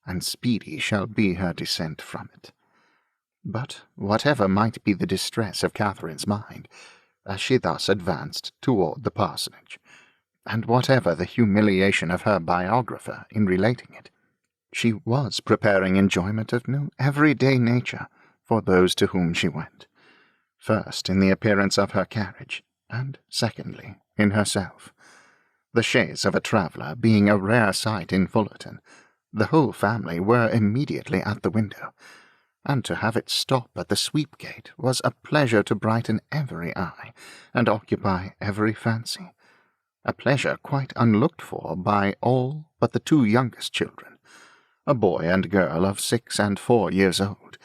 and speedy shall be her descent from it. But whatever might be the distress of Catherine's mind, as she thus advanced toward the parsonage, and whatever the humiliation of her biographer in relating it, she was preparing enjoyment of no everyday nature for those to whom she went, first in the appearance of her carriage, and secondly in herself. The chaise of a traveller being a rare sight in Fullerton, the whole family were immediately at the window, and to have it stop at the sweep-gate was a pleasure to brighten every eye and occupy every fancy, a pleasure quite unlooked for by all but the two youngest children, a boy and girl of 6 and 4 years old,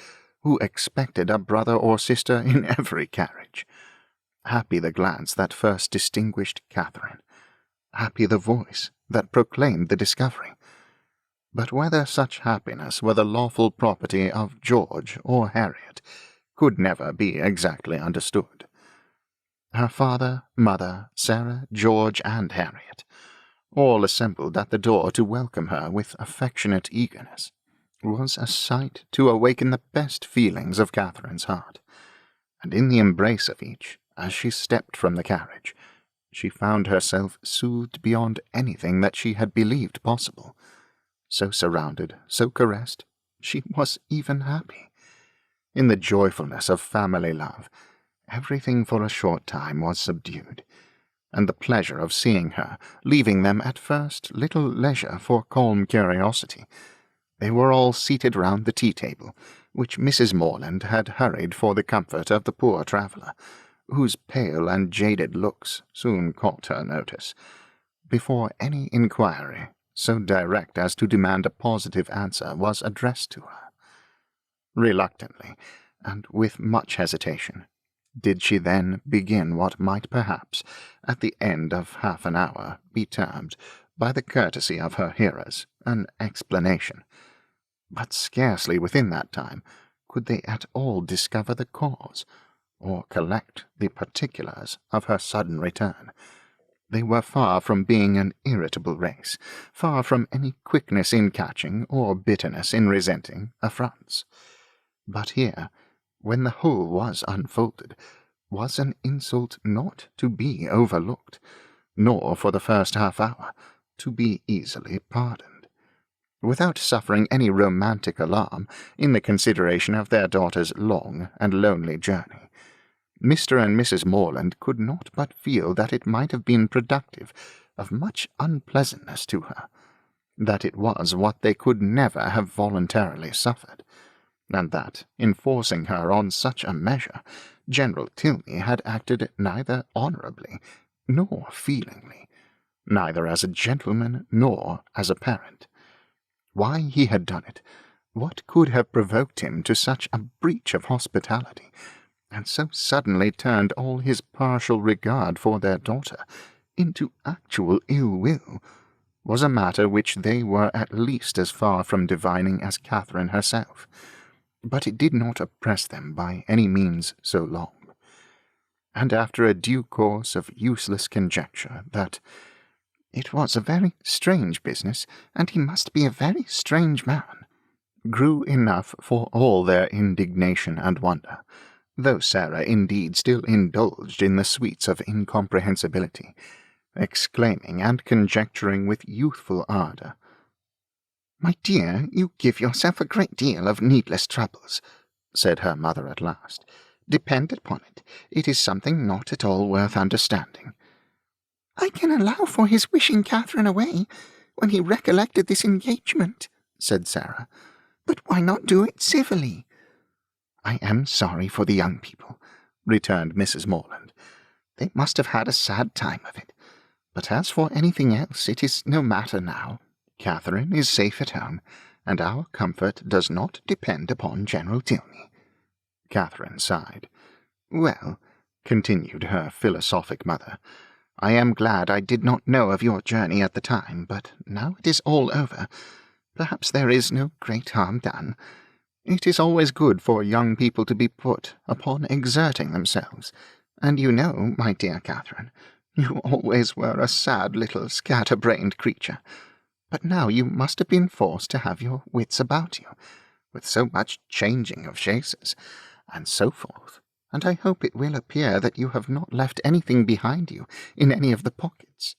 who expected a brother or sister in every carriage. Happy the glance that first distinguished Catherine, happy the voice that proclaimed the discovery. But whether such happiness were the lawful property of George or Harriet could never be exactly understood. Her father, mother, Sarah, George, and Harriet, all assembled at the door to welcome her with affectionate eagerness, was a sight to awaken the best feelings of Catherine's heart, and in the embrace of each, as she stepped from the carriage, she found herself soothed beyond anything that she had believed possible. So surrounded, so caressed, she was even happy. In the joyfulness of family love, everything for a short time was subdued, and the pleasure of seeing her, leaving them at first little leisure for calm curiosity. They were all seated round the tea-table, which Mrs. Morland had hurried for the comfort of the poor traveller, whose pale and jaded looks soon caught her notice, before any inquiry so direct as to demand a positive answer was addressed to her. Reluctantly, and with much hesitation, did she then begin what might perhaps, at the end of half an hour, be termed, by the courtesy of her hearers, an explanation. But scarcely within that time could they at all discover the cause, or collect the particulars of her sudden return. They were far from being an irritable race, far from any quickness in catching or bitterness in resenting affronts. But here, when the whole was unfolded, was an insult not to be overlooked, nor for the first half-hour to be easily pardoned. Without suffering any romantic alarm in the consideration of their daughter's long and lonely journey, Mr. and Mrs. Morland could not but feel that it might have been productive of much unpleasantness to her, that it was what they could never have voluntarily suffered, and that, in forcing her on such a measure, General Tilney had acted neither honourably nor feelingly, neither as a gentleman nor as a parent. Why he had done it, what could have provoked him to such a breach of hospitality, and so suddenly turned all his partial regard for their daughter into actual ill-will, was a matter which they were at least as far from divining as Catherine herself, but it did not oppress them by any means so long. And after a due course of useless conjecture that it was a very strange business, and he must be a very strange man, grew enough for all their indignation and wonder, though Sarah indeed still indulged in the sweets of incomprehensibility, exclaiming and conjecturing with youthful ardour, "My dear, you give yourself a great deal of needless troubles," said her mother at last. "Depend upon it, it is something not at all worth understanding." "I can allow for his wishing Catherine away, when he recollected this engagement," said Sarah, "but why not do it civilly?" "I am sorry for the young people," returned Mrs. Morland. "They must have had a sad time of it. But as for anything else, it is no matter now. Catherine is safe at home, and our comfort does not depend upon General Tilney." Catherine sighed. "Well," continued her philosophic mother, "I am glad I did not know of your journey at the time, but now it is all over. Perhaps there is no great harm done. It is always good for young people to be put upon exerting themselves, and you know, my dear Catherine, you always were a sad little scatter-brained creature. But now you must have been forced to have your wits about you, with so much changing of chaises, and so forth, and I hope it will appear that you have not left anything behind you in any of the pockets."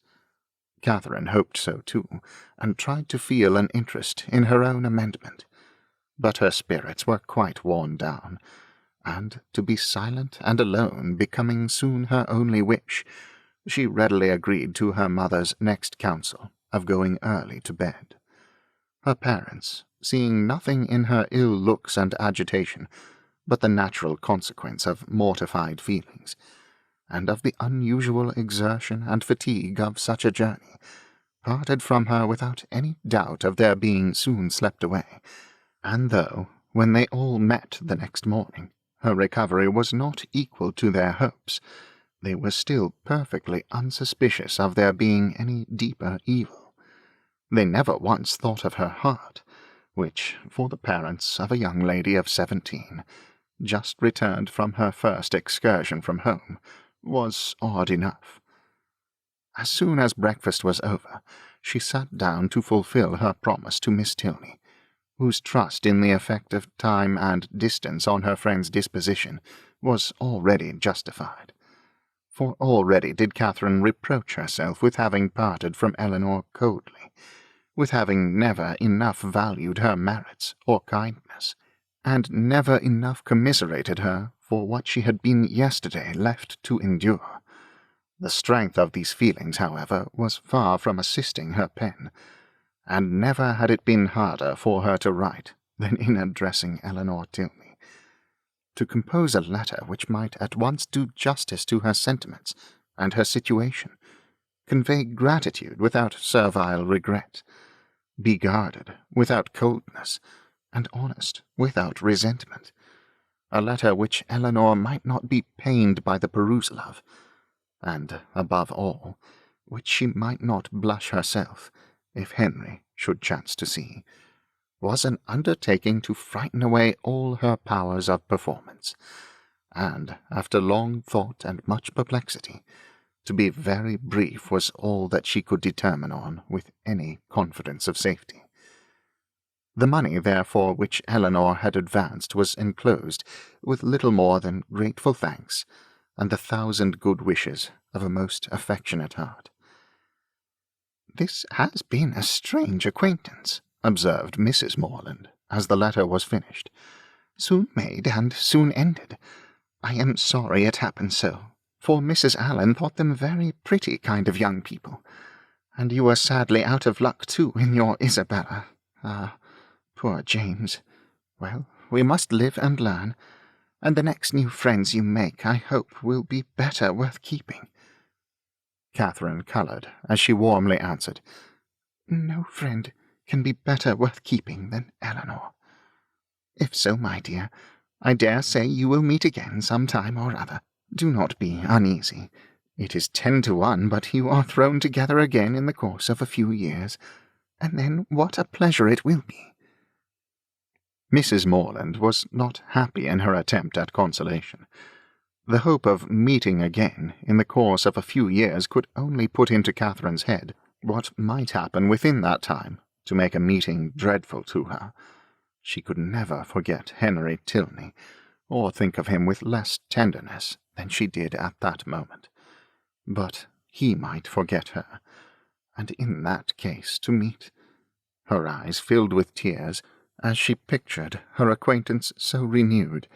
Catherine hoped so too, and tried to feel an interest in her own amendment. But her spirits were quite worn down, and to be silent and alone becoming soon her only wish, she readily agreed to her mother's next counsel of going early to bed. Her parents, seeing nothing in her ill looks and agitation but the natural consequence of mortified feelings, and of the unusual exertion and fatigue of such a journey, parted from her without any doubt of their being soon slept away, and though, when they all met the next morning, her recovery was not equal to their hopes, they were still perfectly unsuspicious of there being any deeper evil. They never once thought of her heart, which, for the parents of a young lady of 17, just returned from her first excursion from home, was odd enough. As soon as breakfast was over, she sat down to fulfil her promise to Miss Tilney, whose trust in the effect of time and distance on her friend's disposition was already justified. For already did Catherine reproach herself with having parted from Eleanor coldly, with having never enough valued her merits or kindness, and never enough commiserated her for what she had been yesterday left to endure. The strength of these feelings, however, was far from assisting her pen, and never had it been harder for her to write than in addressing Eleanor Tilney. To compose a letter which might at once do justice to her sentiments and her situation, convey gratitude without servile regret, be guarded without coldness, and honest without resentment, a letter which Eleanor might not be pained by the perusal of, and, above all, which she might not blush herself, if Henry should chance to see, was an undertaking to frighten away all her powers of performance, and, after long thought and much perplexity, to be very brief was all that she could determine on with any confidence of safety. The money, therefore, which Eleanor had advanced was enclosed with little more than grateful thanks, and the 1,000 good wishes of a most affectionate heart. "This has been a strange acquaintance," observed Mrs. Morland, as the letter was finished. "Soon made and soon ended. I am sorry it happened so, for Mrs. Allen thought them very pretty kind of young people, and you were sadly out of luck too in your Isabella. Ah, poor James. Well, we must live and learn, and the next new friends you make, I hope, will be better worth keeping." Catherine coloured as she warmly answered, "No friend can be better worth keeping than Eleanor. If so, my dear, I dare say you will meet again some time or other. Do not be uneasy. It is 10 to 1 but you are thrown together again in the course of a few years, and then what a pleasure it will be." Mrs. Morland was not happy in her attempt at consolation. The hope of meeting again in the course of a few years could only put into Catherine's head what might happen within that time to make a meeting dreadful to her. She could never forget Henry Tilney, or think of him with less tenderness than she did at that moment. But he might forget her, and in that case to meet. Her eyes filled with tears as she pictured her acquaintance so renewed,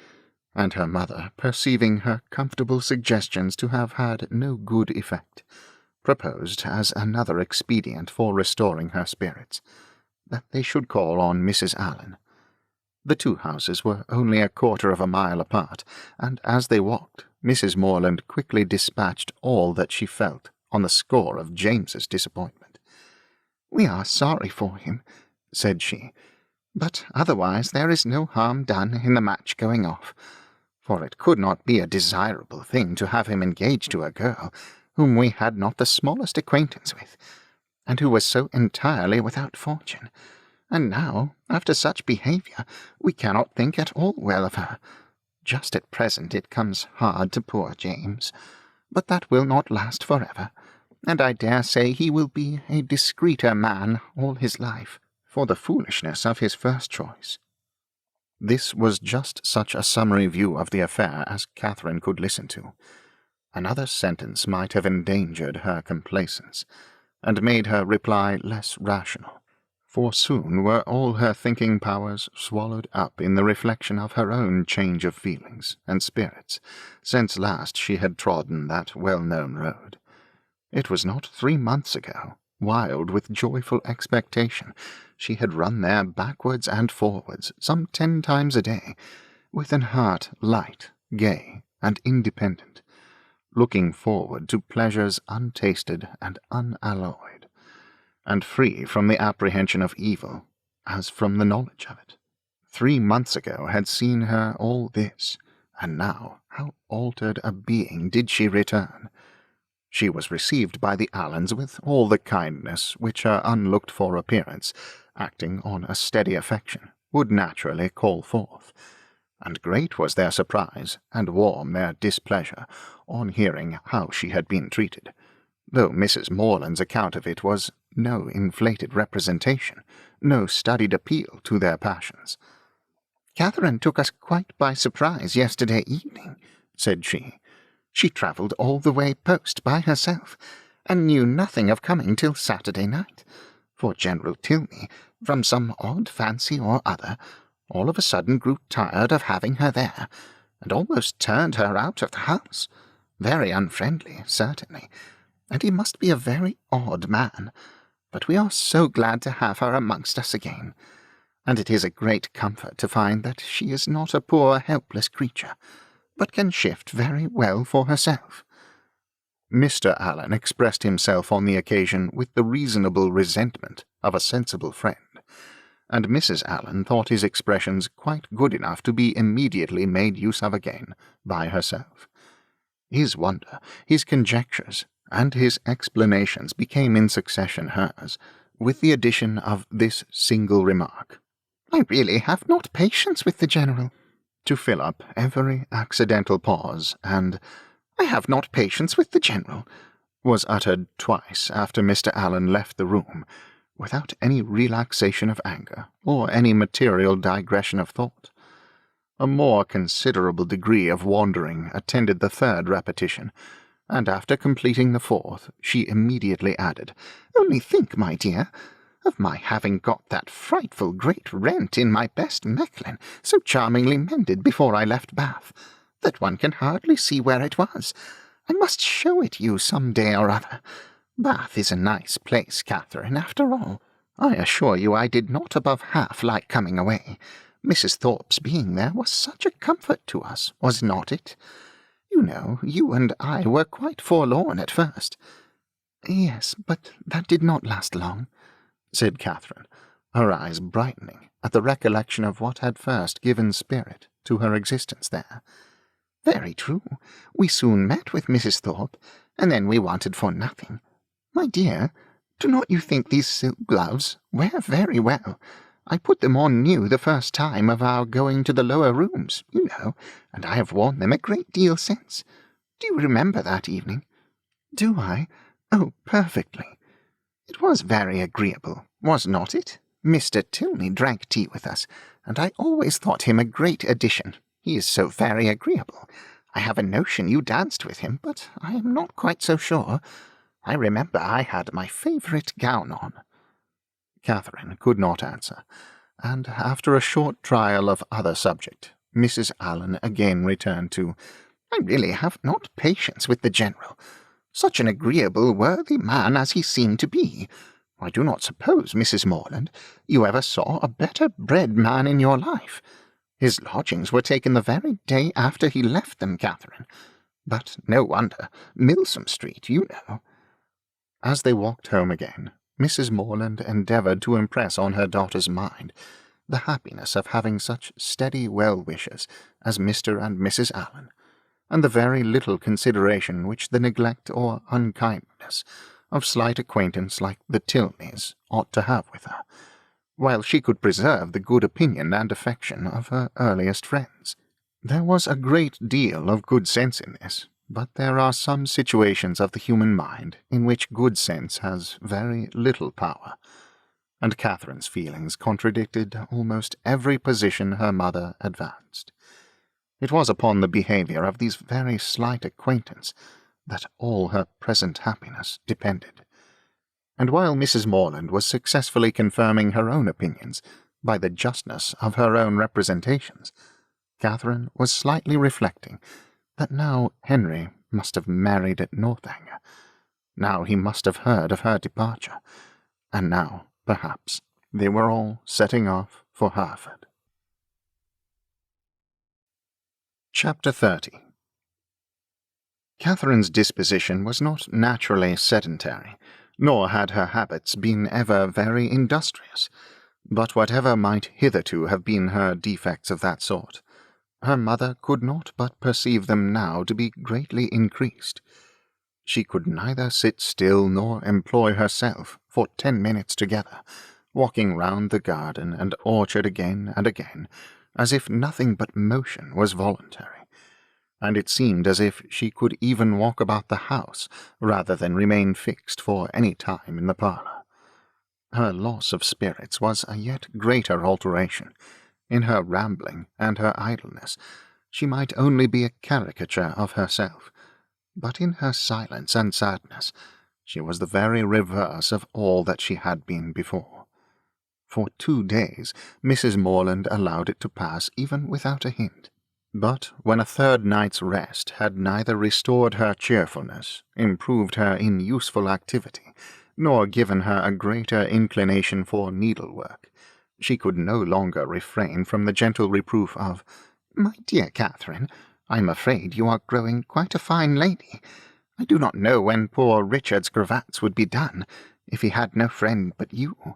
and her mother, perceiving her comfortable suggestions to have had no good effect, proposed as another expedient for restoring her spirits, that they should call on Mrs. Allen. The two houses were only a quarter of a mile apart, and as they walked, Mrs. Morland quickly dispatched all that she felt on the score of James's disappointment. "We are sorry for him," said she, "but otherwise there is no harm done in the match going off. for it could not be a desirable thing to have him engaged to a girl whom we had not the smallest acquaintance with, and who was so entirely without fortune. And now, after such behaviour, we cannot think at all well of her. Just at present it comes hard to poor James, but that will not last forever, and I dare say he will be a discreeter man all his life, for the foolishness of his first choice." This was just such a summary view of the affair as Catherine could listen to. Another sentence might have endangered her complacence, and made her reply less rational, for soon were all her thinking powers swallowed up in the reflection of her own change of feelings and spirits, since last she had trodden that well-known road. It was not 3 months ago, wild with joyful expectation, she had run there backwards and forwards some 10 times a day, with an heart light, gay, and independent, looking forward to pleasures untasted and unalloyed, and free from the apprehension of evil, as from the knowledge of it. 3 months ago had seen her all this, and now how altered a being did she return! She was received by the Allens with all the kindness which her unlooked-for appearance, acting on a steady affection, would naturally call forth, and great was their surprise and warm their displeasure on hearing how she had been treated, though Mrs. Morland's account of it was no inflated representation, no studied appeal to their passions. "Catherine took us quite by surprise yesterday evening," said she. "She travelled all the way post by herself, and knew nothing of coming till Saturday night, for General Tilney, from some odd fancy or other, all of a sudden grew tired of having her there, and almost turned her out of the house. Very unfriendly, certainly, and he must be a very odd man, but we are so glad to have her amongst us again, and it is a great comfort to find that she is not a poor helpless creature, but can shift very well for herself." Mr. Allen expressed himself on the occasion with the reasonable resentment of a sensible friend, and Mrs. Allen thought his expressions quite good enough to be immediately made use of again by herself. His wonder, his conjectures, and his explanations became in succession hers, with the addition of this single remark: "I really have not patience with the General," to fill up every accidental pause, and "I have not patience with the General," was uttered twice after Mr. Allen left the room, without any relaxation of anger, or any material digression of thought. A more considerable degree of wandering attended the third repetition, and after completing the fourth, she immediately added, "Only think, my dear, of my having got that frightful great rent in my best Mechlin so charmingly mended before I left Bath, that one can hardly see where it was. I must show it you some day or other. Bath is a nice place, Catherine, after all. I assure you I did not above half like coming away. Mrs. Thorpe's being there was such a comfort to us, was not it? You know, you and I were quite forlorn at first." "Yes, but that did not last long," said Catherine, her eyes brightening at the recollection of what had first given spirit to her existence there. "Very true. We soon met with Mrs. Thorpe, and then we wanted for nothing. My dear, do not you think these silk gloves wear very well? I put them on new the first time of our going to the lower rooms, you know, and I have worn them a great deal since. Do you remember that evening?" "Do I? Oh, perfectly." "It was very agreeable, was not it? Mr. Tilney drank tea with us, and I always thought him a great addition. He is so very agreeable. I have a notion you danced with him, but I am not quite so sure. I remember I had my favourite gown on." Catherine could not answer, and after a short trial of other subject, Mrs. Allen again returned to, "I really have not patience with the General. Such an agreeable, worthy man as he seemed to be. I do not suppose, Mrs. Morland, you ever saw a better bred man in your life. His lodgings were taken the very day after he left them, Catherine. But no wonder, Milsom Street, you know." As they walked home again, Mrs. Morland endeavoured to impress on her daughter's mind the happiness of having such steady well-wishers as Mr. and Mrs. Allen, and the very little consideration which the neglect or unkindness of slight acquaintance like the Tilneys ought to have with her, while she could preserve the good opinion and affection of her earliest friends. There was a great deal of good sense in this, but there are some situations of the human mind in which good sense has very little power, and Catherine's feelings contradicted almost every position her mother advanced. It was upon the behaviour of these very slight acquaintance that all her present happiness depended, and while Mrs. Morland was successfully confirming her own opinions by the justness of her own representations, Catherine was slightly reflecting that now Henry must have married at Northanger, now he must have heard of her departure, and now, perhaps, they were all setting off for Hereford. Chapter 30. Catherine's disposition was not naturally sedentary, nor had her habits been ever very industrious, but whatever might hitherto have been her defects of that sort, her mother could not but perceive them now to be greatly increased. She could neither sit still nor employ herself for 10 minutes together, walking round the garden and orchard again and again, as if nothing but motion was voluntary, and it seemed as if she could even walk about the house rather than remain fixed for any time in the parlour. Her loss of spirits was a yet greater alteration. In her rambling and her idleness, she might only be a caricature of herself, but in her silence and sadness, she was the very reverse of all that she had been before. For 2 days, Mrs. Morland allowed it to pass even without a hint. But when a 3rd night's rest had neither restored her cheerfulness, improved her in useful activity, nor given her a greater inclination for needlework, she could no longer refrain from the gentle reproof of, "My dear Catherine, I am afraid you are growing quite a fine lady. I do not know when poor Richard's cravats would be done, if he had no friend but you.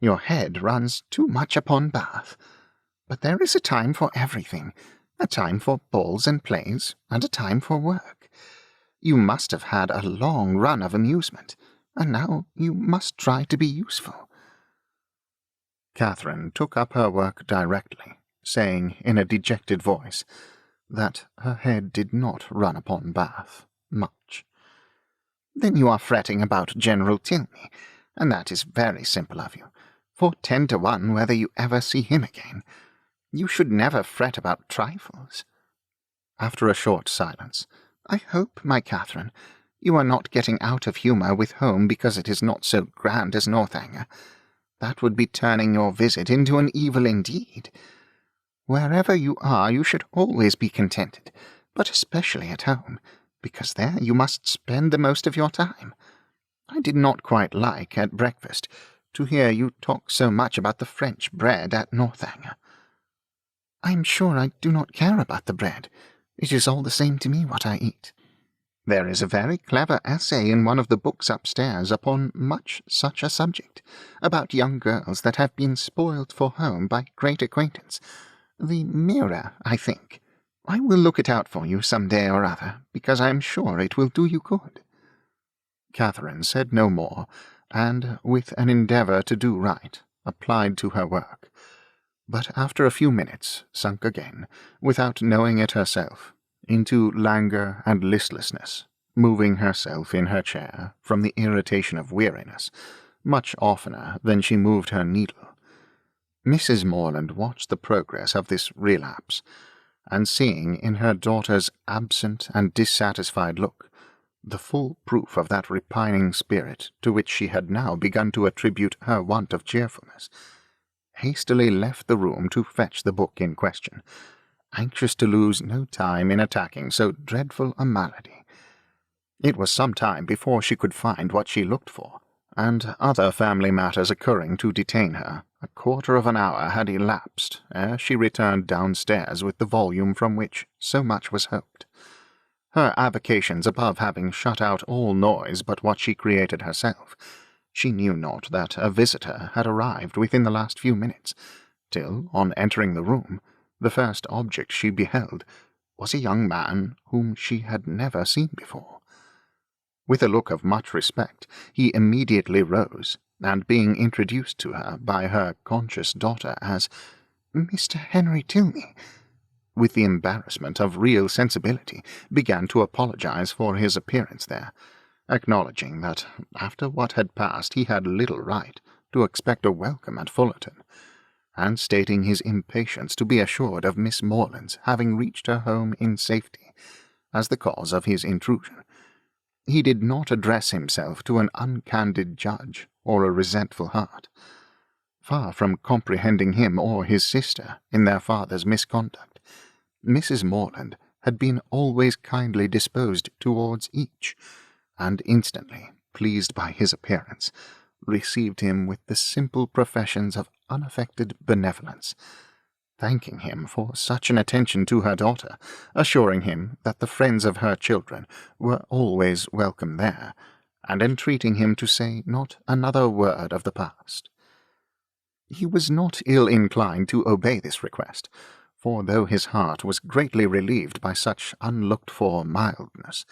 Your head runs too much upon Bath. But there is a time for everything, a time for balls and plays, and a time for work. You must have had a long run of amusement, and now you must try to be useful." Catherine took up her work directly, saying in a dejected voice that her head did not run upon Bath much. "Then you are fretting about General Tilney, and that is very simple of you, for 10 to 1 whether you ever see him again. You should never fret about trifles." After a short silence, "I hope, my Catherine, you are not getting out of humour with home because it is not so grand as Northanger. That would be turning your visit into an evil indeed. Wherever you are, you should always be contented, but especially at home, because there you must spend the most of your time. I did not quite like, at breakfast, to hear you talk so much about the French bread at Northanger." "I am sure I do not care about the bread. It is all the same to me what I eat. There is a very clever essay in one of the books upstairs upon much such a subject, about young girls that have been spoiled for home by great acquaintance. The Mirror, I think. I will look it out for you some day or other, because I am sure it will do you good." Catherine said no more, and, with an endeavour to do right, applied to her work, but after a few minutes sunk again, without knowing it herself, into languor and listlessness, moving herself in her chair from the irritation of weariness, much oftener than she moved her needle. Mrs. Morland watched the progress of this relapse, and seeing in her daughter's absent and dissatisfied look the full proof of that repining spirit to which she had now begun to attribute her want of cheerfulness, hastily left the room to fetch the book in question, anxious to lose no time in attacking so dreadful a malady. It was some time before she could find what she looked for, and other family matters occurring to detain her, 1/4 of an hour had elapsed ere she returned downstairs with the volume from which so much was hoped. Her avocations above having shut out all noise but what she created herself, she knew not that a visitor had arrived within the last few minutes, till, on entering the room, the first object she beheld was a young man whom she had never seen before. With a look of much respect, he immediately rose, and being introduced to her by her conscious daughter as Mr. Henry Tilney, with the embarrassment of real sensibility, began to apologize for his appearance there, acknowledging that after what had passed he had little right to expect a welcome at Fullerton, and stating his impatience to be assured of Miss Morland's having reached her home in safety as the cause of his intrusion. He did not address himself to an uncandid judge or a resentful heart. Far from comprehending him or his sister in their father's misconduct, Mrs. Morland had been always kindly disposed towards each, and instantly, pleased by his appearance, received him with the simple professions of unaffected benevolence, thanking him for such an attention to her daughter, assuring him that the friends of her children were always welcome there, and entreating him to say not another word of the past. He was not ill-inclined to obey this request, for though his heart was greatly relieved by such unlooked-for mildness,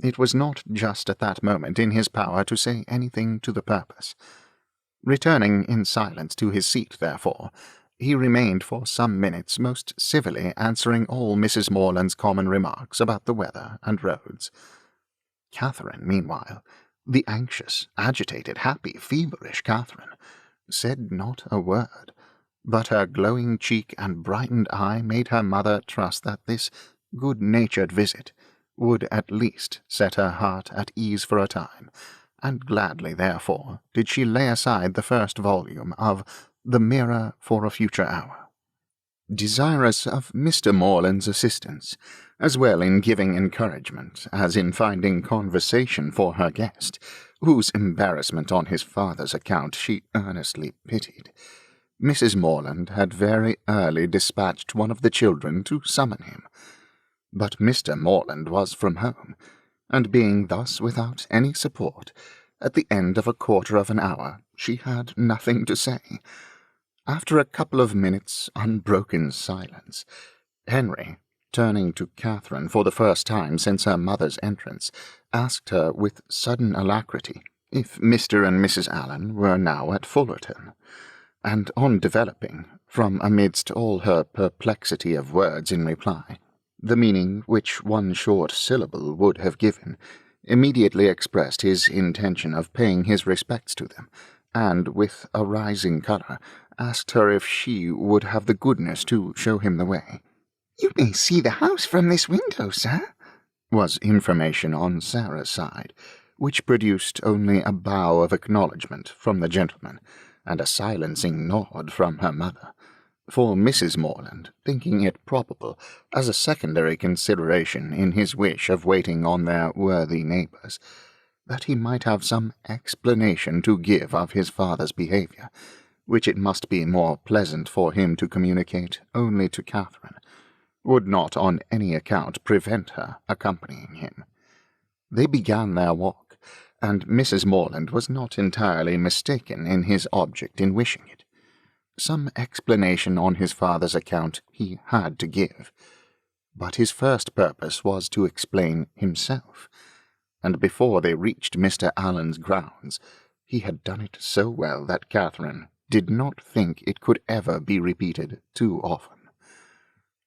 it was not just at that moment in his power to say anything to the purpose. Returning in silence to his seat, therefore, he remained for some minutes most civilly answering all Mrs. Morland's common remarks about the weather and roads. Catherine, meanwhile, the anxious, agitated, happy, feverish Catherine, said not a word, but her glowing cheek and brightened eye made her mother trust that this good-natured visit would at least set her heart at ease for a time, and gladly, therefore, did she lay aside the first volume of The Mirror for a Future Hour. Desirous of Mr. Morland's assistance, as well in giving encouragement as in finding conversation for her guest, whose embarrassment on his father's account she earnestly pitied, Mrs. Morland had very early dispatched one of the children to summon him. But Mr. Morland was from home, and being thus without any support, at the end of a quarter of an hour she had nothing to say. After a couple of minutes' unbroken silence, Henry, turning to Catherine for the first time since her mother's entrance, asked her with sudden alacrity if Mr. and Mrs. Allen were now at Fullerton, and on developing, from amidst all her perplexity of words in reply, the meaning which one short syllable would have given, immediately expressed his intention of paying his respects to them, and, with a rising colour, asked her if she would have the goodness to show him the way. "You may see the house from this window, sir," was information on Sarah's side, which produced only a bow of acknowledgment from the gentleman, and a silencing nod from her mother, for Mrs. Morland, thinking it probable, as a secondary consideration in his wish of waiting on their worthy neighbours, that he might have some explanation to give of his father's behaviour, which it must be more pleasant for him to communicate only to Catherine, would not on any account prevent her accompanying him. They began their walk, and Mrs. Morland was not entirely mistaken in his object in wishing it. Some explanation on his father's account he had to give, but his first purpose was to explain himself, and before they reached Mr. Allen's grounds, he had done it so well that Catherine did not think it could ever be repeated too often.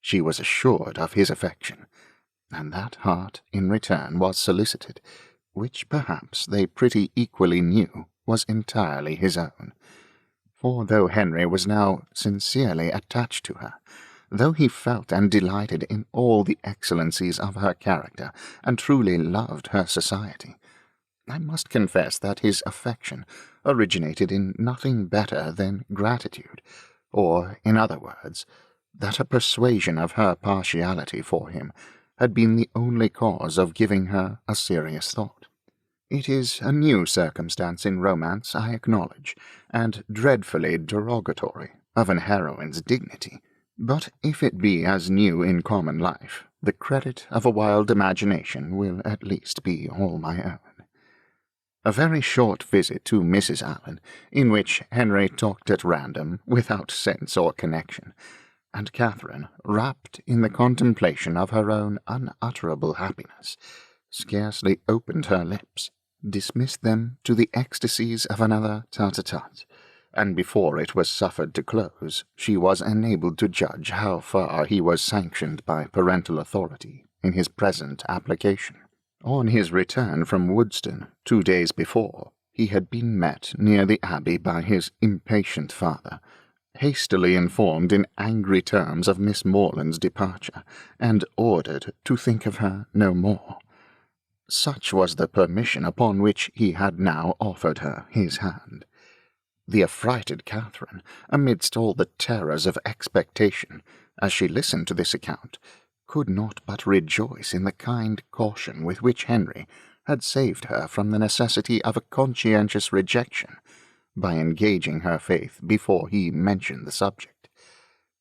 She was assured of his affection, and that heart in return was solicited, which perhaps they pretty equally knew was entirely his own. For though Henry was now sincerely attached to her, though he felt and delighted in all the excellencies of her character, and truly loved her society, I must confess that his affection originated in nothing better than gratitude, or, in other words, that a persuasion of her partiality for him had been the only cause of giving her a serious thought. It is a new circumstance in romance, I acknowledge, and dreadfully derogatory of an heroine's dignity, but if it be as new in common life, the credit of a wild imagination will at least be all my own. A very short visit to Mrs. Allen, in which Henry talked at random, without sense or connection, and Catherine, wrapped in the contemplation of her own unutterable happiness, scarcely opened her lips, dismissed them to the ecstasies of another tete-a-tete, and before it was suffered to close, she was enabled to judge how far he was sanctioned by parental authority in his present application. On his return from Woodston 2 days before, he had been met near the Abbey by his impatient father, hastily informed in angry terms of Miss Morland's departure, and ordered to think of her no more. Such was the permission upon which he had now offered her his hand. The affrighted Catherine, amidst all the terrors of expectation, as she listened to this account, could not but rejoice in the kind caution with which Henry had saved her from the necessity of a conscientious rejection, by engaging her faith before he mentioned the subject.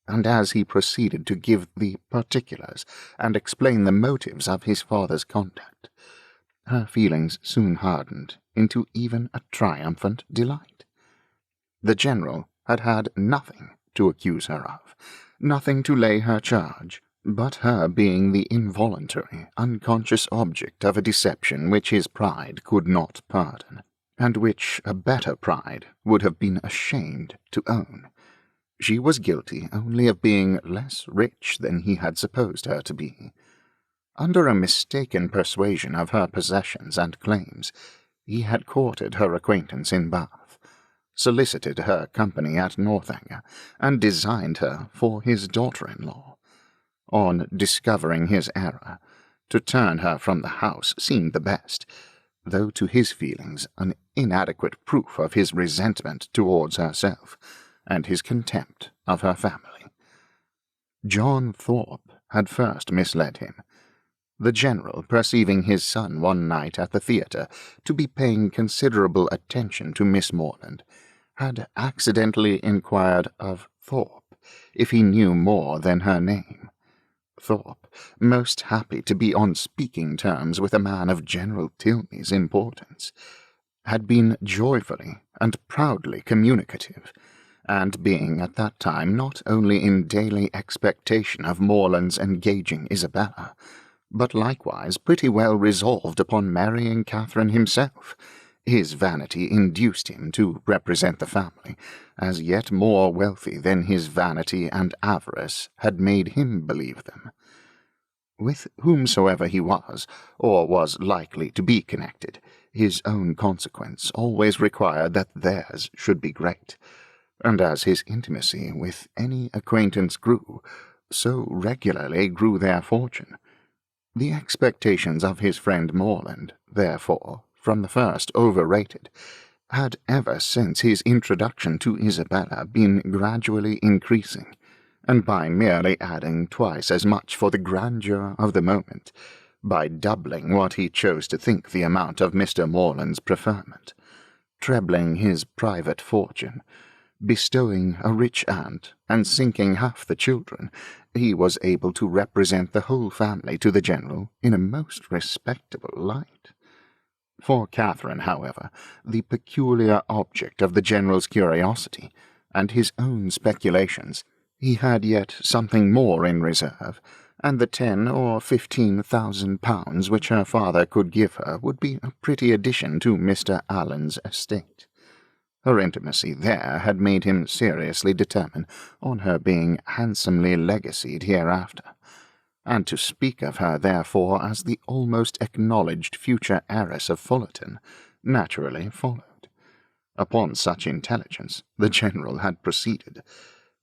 And as he proceeded to give the particulars and explain the motives of his father's conduct, her feelings soon hardened into even a triumphant delight. The General had had nothing to accuse her of, nothing to lay her charge, but her being the involuntary, unconscious object of a deception which his pride could not pardon, and which a better pride would have been ashamed to own. She was guilty only of being less rich than he had supposed her to be. Under a mistaken persuasion of her possessions and claims, he had courted her acquaintance in Bath, solicited her company at Northanger, and designed her for his daughter-in-law. On discovering his error, to turn her from the house seemed the best, though to his feelings an inadequate proof of his resentment towards herself, and his contempt of her family. John Thorpe had first misled him. The General, perceiving his son one night at the theatre to be paying considerable attention to Miss Morland, had accidentally inquired of Thorpe if he knew more than her name. Thorpe, most happy to be on speaking terms with a man of General Tilney's importance, had been joyfully and proudly communicative, and being at that time not only in daily expectation of Morland's engaging Isabella, but likewise pretty well resolved upon marrying Catherine himself, his vanity induced him to represent the family as yet more wealthy than his vanity and avarice had made him believe them. With whomsoever he was, or was likely to be connected, his own consequence always required that theirs should be great, and as his intimacy with any acquaintance grew, so regularly grew their fortune. The expectations of his friend Morland, therefore, from the first overrated, had ever since his introduction to Isabella been gradually increasing, and by merely adding twice as much for the grandeur of the moment, by doubling what he chose to think the amount of Mr. Morland's preferment, trebling his private fortune, bestowing a rich aunt, and sinking half the children, he was able to represent the whole family to the General in a most respectable light. For Catherine, however, the peculiar object of the General's curiosity, and his own speculations, he had yet something more in reserve, and the 10 or 15,000 pounds which her father could give her would be a pretty addition to Mr. Allen's estate. Her intimacy there had made him seriously determine on her being handsomely legacied hereafter, and to speak of her therefore as the almost acknowledged future heiress of Fullerton naturally followed. Upon such intelligence the General had proceeded,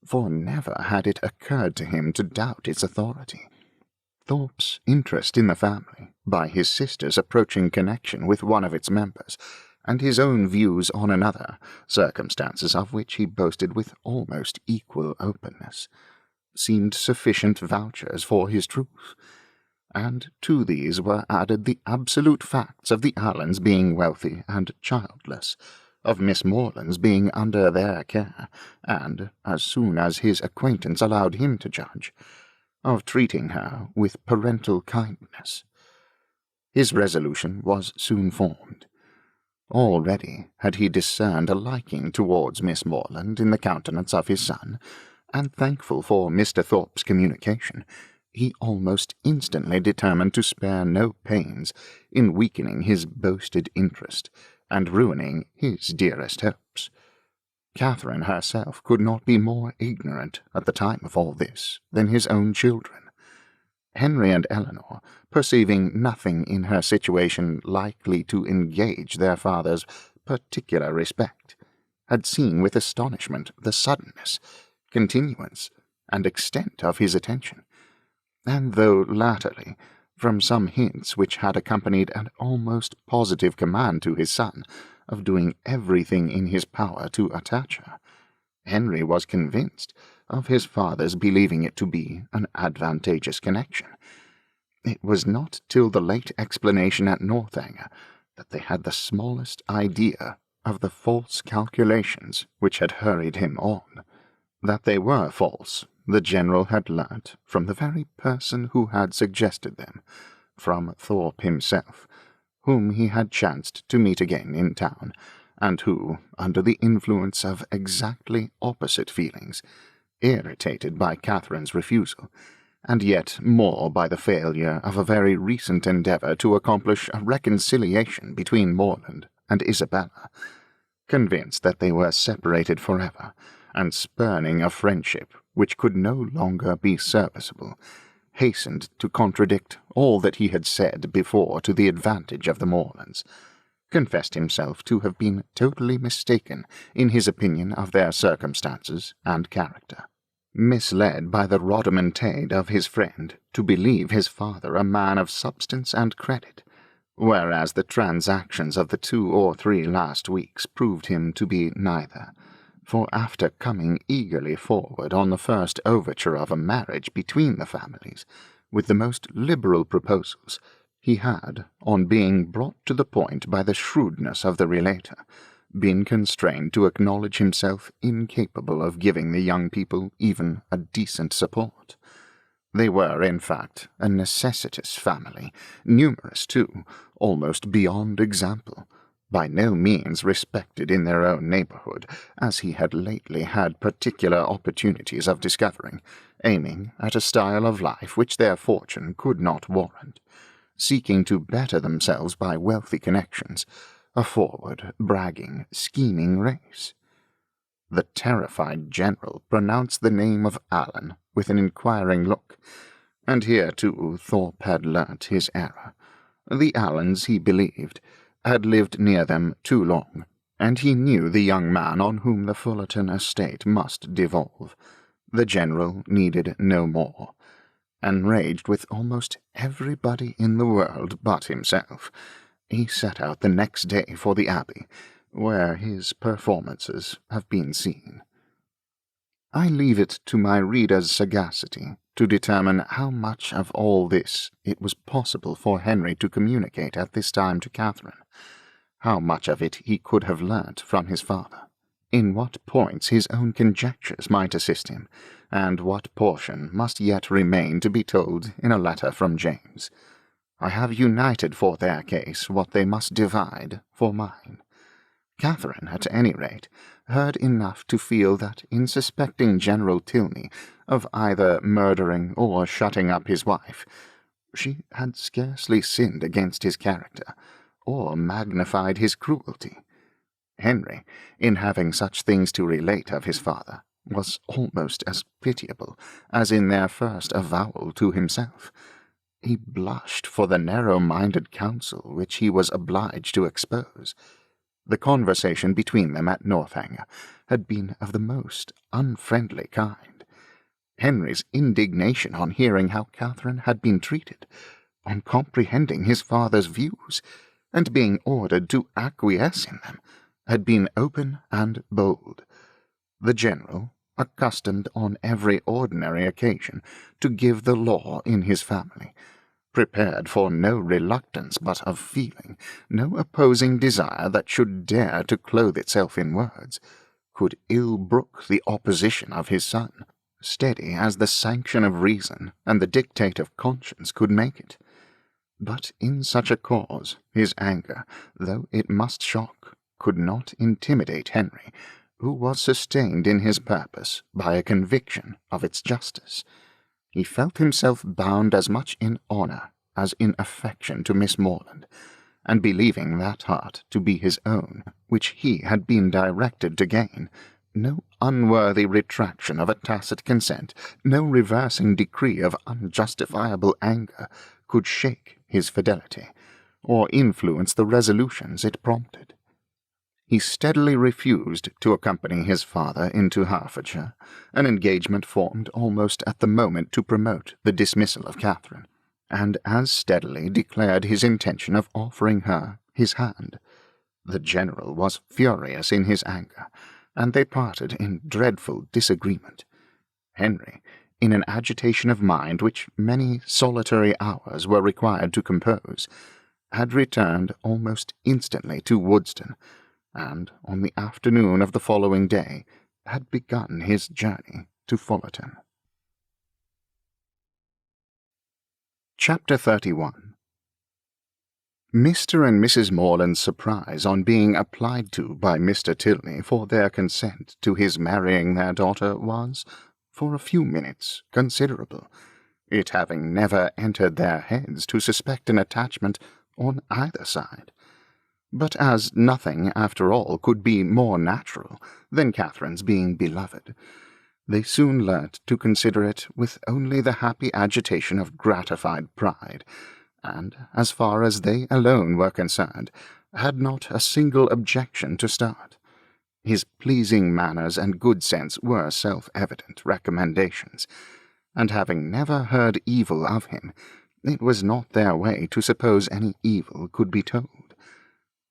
for never had it occurred to him to doubt its authority. Thorpe's interest in the family, by his sister's approaching connection with one of its members, and his own views on another, circumstances of which he boasted with almost equal openness, seemed sufficient vouchers for his truth, and to these were added the absolute facts of the Allens being wealthy and childless, of Miss Morland's being under their care, and, as soon as his acquaintance allowed him to judge, of treating her with parental kindness. His resolution was soon formed. Already had he discerned a liking towards Miss Morland in the countenance of his son, and thankful for Mr. Thorpe's communication, he almost instantly determined to spare no pains in weakening his boasted interest and ruining his dearest hopes. Catherine herself could not be more ignorant at the time of all this than his own children. Henry and Eleanor, perceiving nothing in her situation likely to engage their father's particular respect, had seen with astonishment the suddenness, continuance, and extent of his attention, and though latterly, from some hints which had accompanied an almost positive command to his son of doing everything in his power to attach her, Henry was convinced of his father's believing it to be an advantageous connection. It was not till the late explanation at Northanger that they had the smallest idea of the false calculations which had hurried him on. That they were false, the General had learnt from the very person who had suggested them, from Thorpe himself, whom he had chanced to meet again in town, and who, under the influence of exactly opposite feelings, irritated by Catherine's refusal, and yet more by the failure of a very recent endeavour to accomplish a reconciliation between Morland and Isabella, convinced that they were separated forever, and spurning a friendship which could no longer be serviceable, hastened to contradict all that he had said before to the advantage of the Morlands, confessed himself to have been totally mistaken in his opinion of their circumstances and character, misled by the rhodomontade of his friend to believe his father a man of substance and credit, whereas the transactions of the 2 or 3 last weeks proved him to be neither, for after coming eagerly forward on the first overture of a marriage between the families, with the most liberal proposals, he had, on being brought to the point by the shrewdness of the relator, been constrained to acknowledge himself incapable of giving the young people even a decent support. They were, in fact, a necessitous family, numerous too, almost beyond example, by no means respected in their own neighbourhood, as he had lately had particular opportunities of discovering, aiming at a style of life which their fortune could not warrant, seeking to better themselves by wealthy connections, a forward, bragging, scheming race. The terrified General pronounced the name of Allen with an inquiring look, and here, too, Thorpe had learnt his error. The Allens, he believed, had lived near them too long, and he knew the young man on whom the Fullerton estate must devolve. The General needed no more. Enraged with almost everybody in the world but himself, he set out the next day for the Abbey, where his performances have been seen. I leave it to my reader's sagacity to determine how much of all this it was possible for Henry to communicate at this time to Catherine, how much of it he could have learnt from his father, in what points his own conjectures might assist him, and what portion must yet remain to be told in a letter from James. I have united for their case what they must divide for mine. Catherine, at any rate, heard enough to feel that in suspecting General Tilney of either murdering or shutting up his wife, she had scarcely sinned against his character, or magnified his cruelty. Henry, in having such things to relate of his father, was almost as pitiable as in their first avowal to himself. He blushed for the narrow-minded counsel which he was obliged to expose. The conversation between them at Northanger had been of the most unfriendly kind. Henry's indignation on hearing how Catherine had been treated, on comprehending his father's views, and being ordered to acquiesce in them, had been open and bold. The General, accustomed on every ordinary occasion to give the law in his family, prepared for no reluctance but of feeling, no opposing desire that should dare to clothe itself in words, could ill brook the opposition of his son, steady as the sanction of reason and the dictate of conscience could make it. But in such a cause, his anger, though it must shock, could not intimidate Henry, who was sustained in his purpose by a conviction of its justice. He felt himself bound as much in honour as in affection to Miss Morland, and believing that heart to be his own, which he had been directed to gain, no unworthy retraction of a tacit consent, no reversing decree of unjustifiable anger could shake his fidelity, or influence the resolutions it prompted. He steadily refused to accompany his father into Hertfordshire, an engagement formed almost at the moment to promote the dismissal of Catherine, and as steadily declared his intention of offering her his hand. The general was furious in his anger, and they parted in dreadful disagreement. Henry, in an agitation of mind which many solitary hours were required to compose, had returned almost instantly to Woodston, and on the afternoon of the following day had begun his journey to Fullerton. Chapter 31. Mr. and Mrs. Morland's surprise on being applied to by Mr. Tilney for their consent to his marrying their daughter was, for a few minutes, considerable, it having never entered their heads to suspect an attachment on either side. But as nothing, after all, could be more natural than Catherine's being beloved, they soon learnt to consider it with only the happy agitation of gratified pride, and, as far as they alone were concerned, had not a single objection to start. His pleasing manners and good sense were self-evident recommendations, and having never heard evil of him, it was not their way to suppose any evil could be told.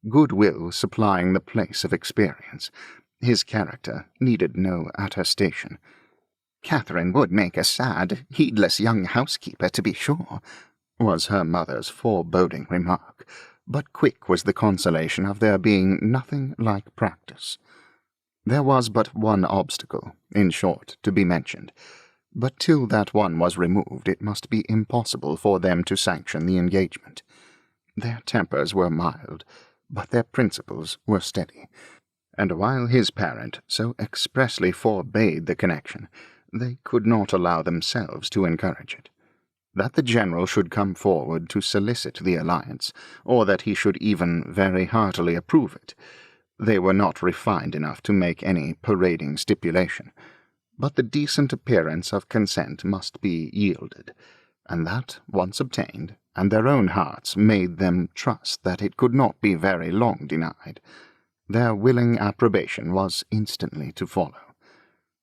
Goodwill supplying the place of experience, his character needed no attestation. "Catherine would make a sad, heedless young housekeeper, to be sure," was her mother's foreboding remark, but quick was the consolation of there being nothing like practice. There was but one obstacle, in short, to be mentioned, but till that one was removed it must be impossible for them to sanction the engagement. Their tempers were mild, but their principles were steady, and while his parent so expressly forbade the connection, they could not allow themselves to encourage it. That the general should come forward to solicit the alliance, or that he should even very heartily approve it, they were not refined enough to make any parading stipulation, but the decent appearance of consent must be yielded, and that once obtained, and their own hearts made them trust that it could not be very long denied, their willing approbation was instantly to follow.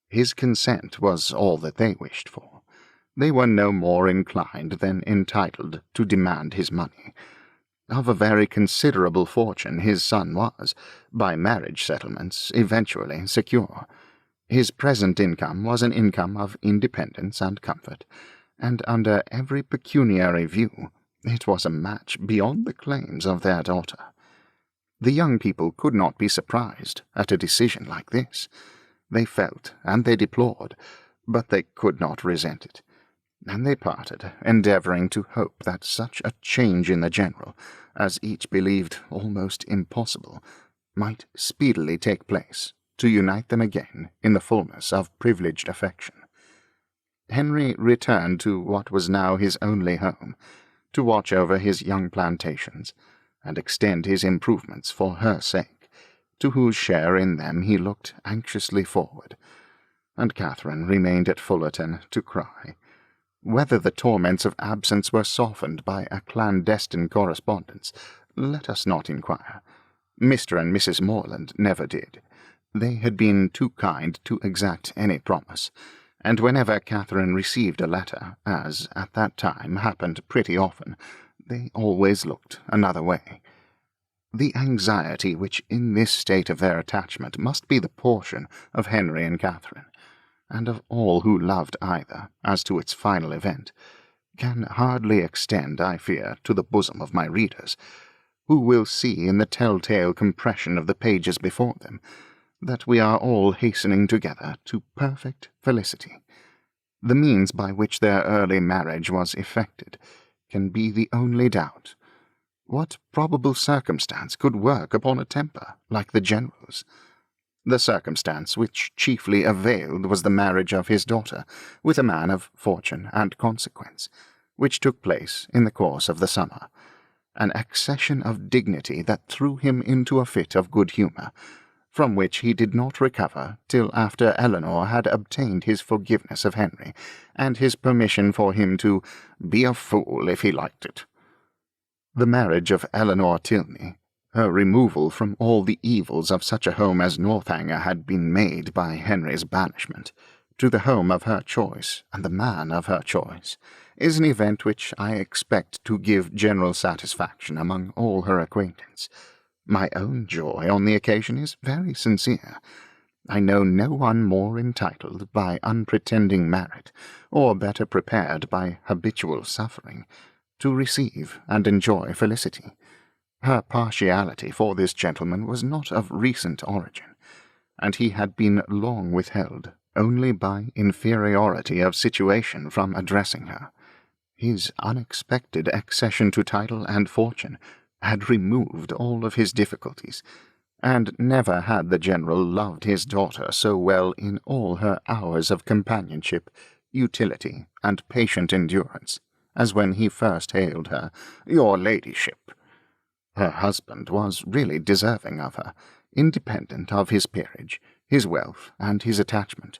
His consent was all that they wished for. They were no more inclined than entitled to demand his money. Of a very considerable fortune his son was, by marriage settlements, eventually secure. His present income was an income of independence and comfort, and under every pecuniary view it was a match beyond the claims of their daughter. The young people could not be surprised at a decision like this. They felt and they deplored, but they could not resent it, and they parted, endeavouring to hope that such a change in the general, as each believed almost impossible, might speedily take place to unite them again in the fullness of privileged affection. Henry returned to what was now his only home, to watch over his young plantations, and extend his improvements for her sake, to whose share in them he looked anxiously forward, and Catherine remained at Fullerton to cry. Whether the torments of absence were softened by a clandestine correspondence, let us not inquire. Mr. and Mrs. Morland never did. They had been too kind to exact any promise, and whenever Catherine received a letter, as at that time happened pretty often, they always looked another way. The anxiety which in this state of their attachment must be the portion of Henry and Catherine, and of all who loved either, as to its final event, can hardly extend, I fear, to the bosom of my readers, who will see in the telltale compression of the pages before them that we are all hastening together to perfect felicity. The means by which their early marriage was effected, can be the only doubt. What probable circumstance could work upon a temper like the General's? The circumstance which chiefly availed was the marriage of his daughter with a man of fortune and consequence, which took place in the course of the summer, an accession of dignity that threw him into a fit of good humour, from which he did not recover till after Eleanor had obtained his forgiveness of Henry, and his permission for him to be a fool if he liked it. The marriage of Eleanor Tilney, her removal from all the evils of such a home as Northanger had been made by Henry's banishment, to the home of her choice and the man of her choice, is an event which I expect to give general satisfaction among all her acquaintance. My own joy on the occasion is very sincere. I know no one more entitled by unpretending merit, or better prepared by habitual suffering, to receive and enjoy felicity. Her partiality for this gentleman was not of recent origin, and he had been long withheld only by inferiority of situation from addressing her. His unexpected accession to title and fortune had removed all of his difficulties, and never had the General loved his daughter so well in all her hours of companionship, utility, and patient endurance, as when he first hailed her, "Your ladyship." Her husband was really deserving of her, independent of his peerage, his wealth, and his attachment,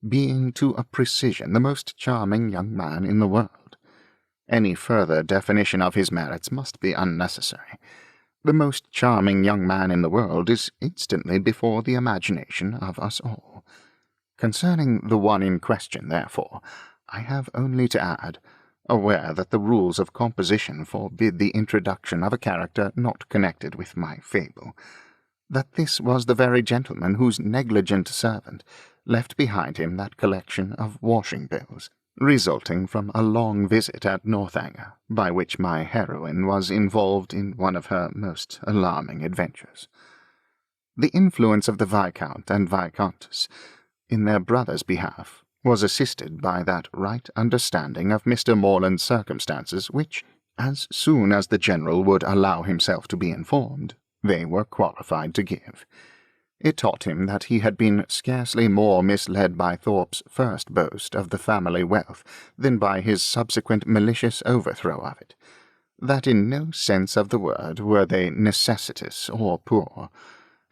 being to a precision the most charming young man in the world. Any further definition of his merits must be unnecessary. The most charming young man in the world is instantly before the imagination of us all. Concerning the one in question, therefore, I have only to add, aware that the rules of composition forbid the introduction of a character not connected with my fable, that this was the very gentleman whose negligent servant left behind him that collection of washing bills, resulting from a long visit at Northanger, by which my heroine was involved in one of her most alarming adventures. The influence of the Viscount and Viscountess in their brother's behalf was assisted by that right understanding of Mr. Morland's circumstances which, as soon as the General would allow himself to be informed, they were qualified to give. It taught him that he had been scarcely more misled by Thorpe's first boast of the family wealth than by his subsequent malicious overthrow of it, that in no sense of the word were they necessitous or poor,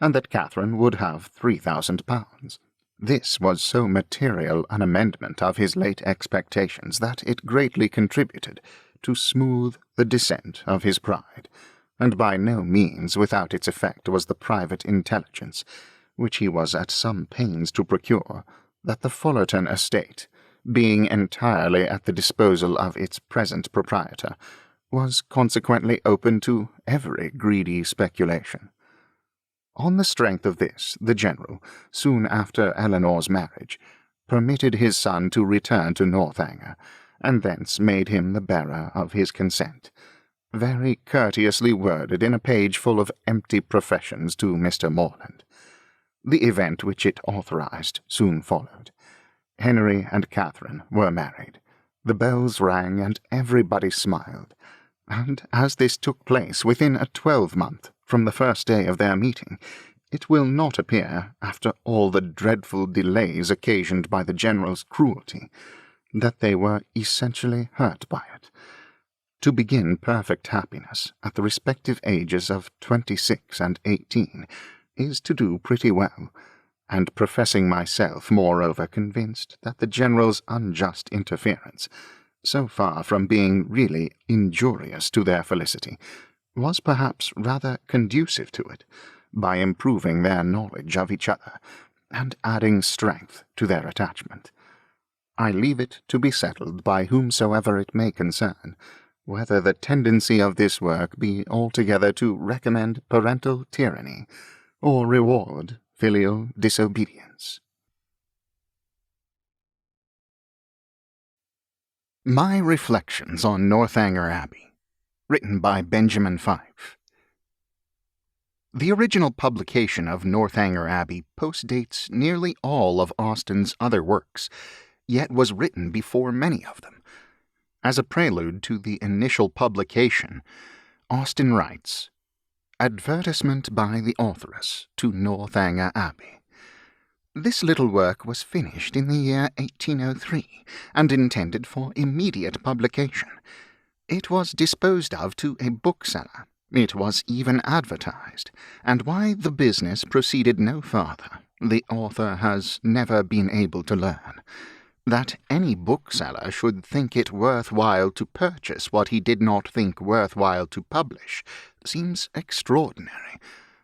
and that Catherine would have £3,000. This was so material an amendment of his late expectations that it greatly contributed to smooth the descent of his pride, and by no means without its effect was the private intelligence, which he was at some pains to procure, that the Fullerton estate, being entirely at the disposal of its present proprietor, was consequently open to every greedy speculation. On the strength of this, the General, soon after Eleanor's marriage, permitted his son to return to Northanger, and thence made him the bearer of his consent, very courteously worded in a page full of empty professions to Mr. Morland. The event which it authorized soon followed. Henry and Catherine were married. The bells rang, and everybody smiled, and as this took place within a 12-month from the first day of their meeting, it will not appear, after all the dreadful delays occasioned by the General's cruelty, that they were essentially hurt by it. To begin perfect happiness at the respective ages of 26 and 18 is to do pretty well, and professing myself moreover convinced that the General's unjust interference, so far from being really injurious to their felicity, was perhaps rather conducive to it, by improving their knowledge of each other, and adding strength to their attachment. I leave it to be settled by whomsoever it may concern, whether the tendency of this work be altogether to recommend parental tyranny, or reward filial disobedience. My Reflections on Northanger Abbey, written by Benjamin Fife. The original publication of Northanger Abbey postdates nearly all of Austen's other works, yet was written before many of them. As a prelude to the initial publication, Austen writes, "Advertisement by the authoress to Northanger Abbey. This little work was finished in the year 1803, and intended for immediate publication. It was disposed of to a bookseller. It was even advertised, and why the business proceeded no farther, the author has never been able to learn. That any bookseller should think it worth while to purchase what he did not think worth while to publish seems extraordinary.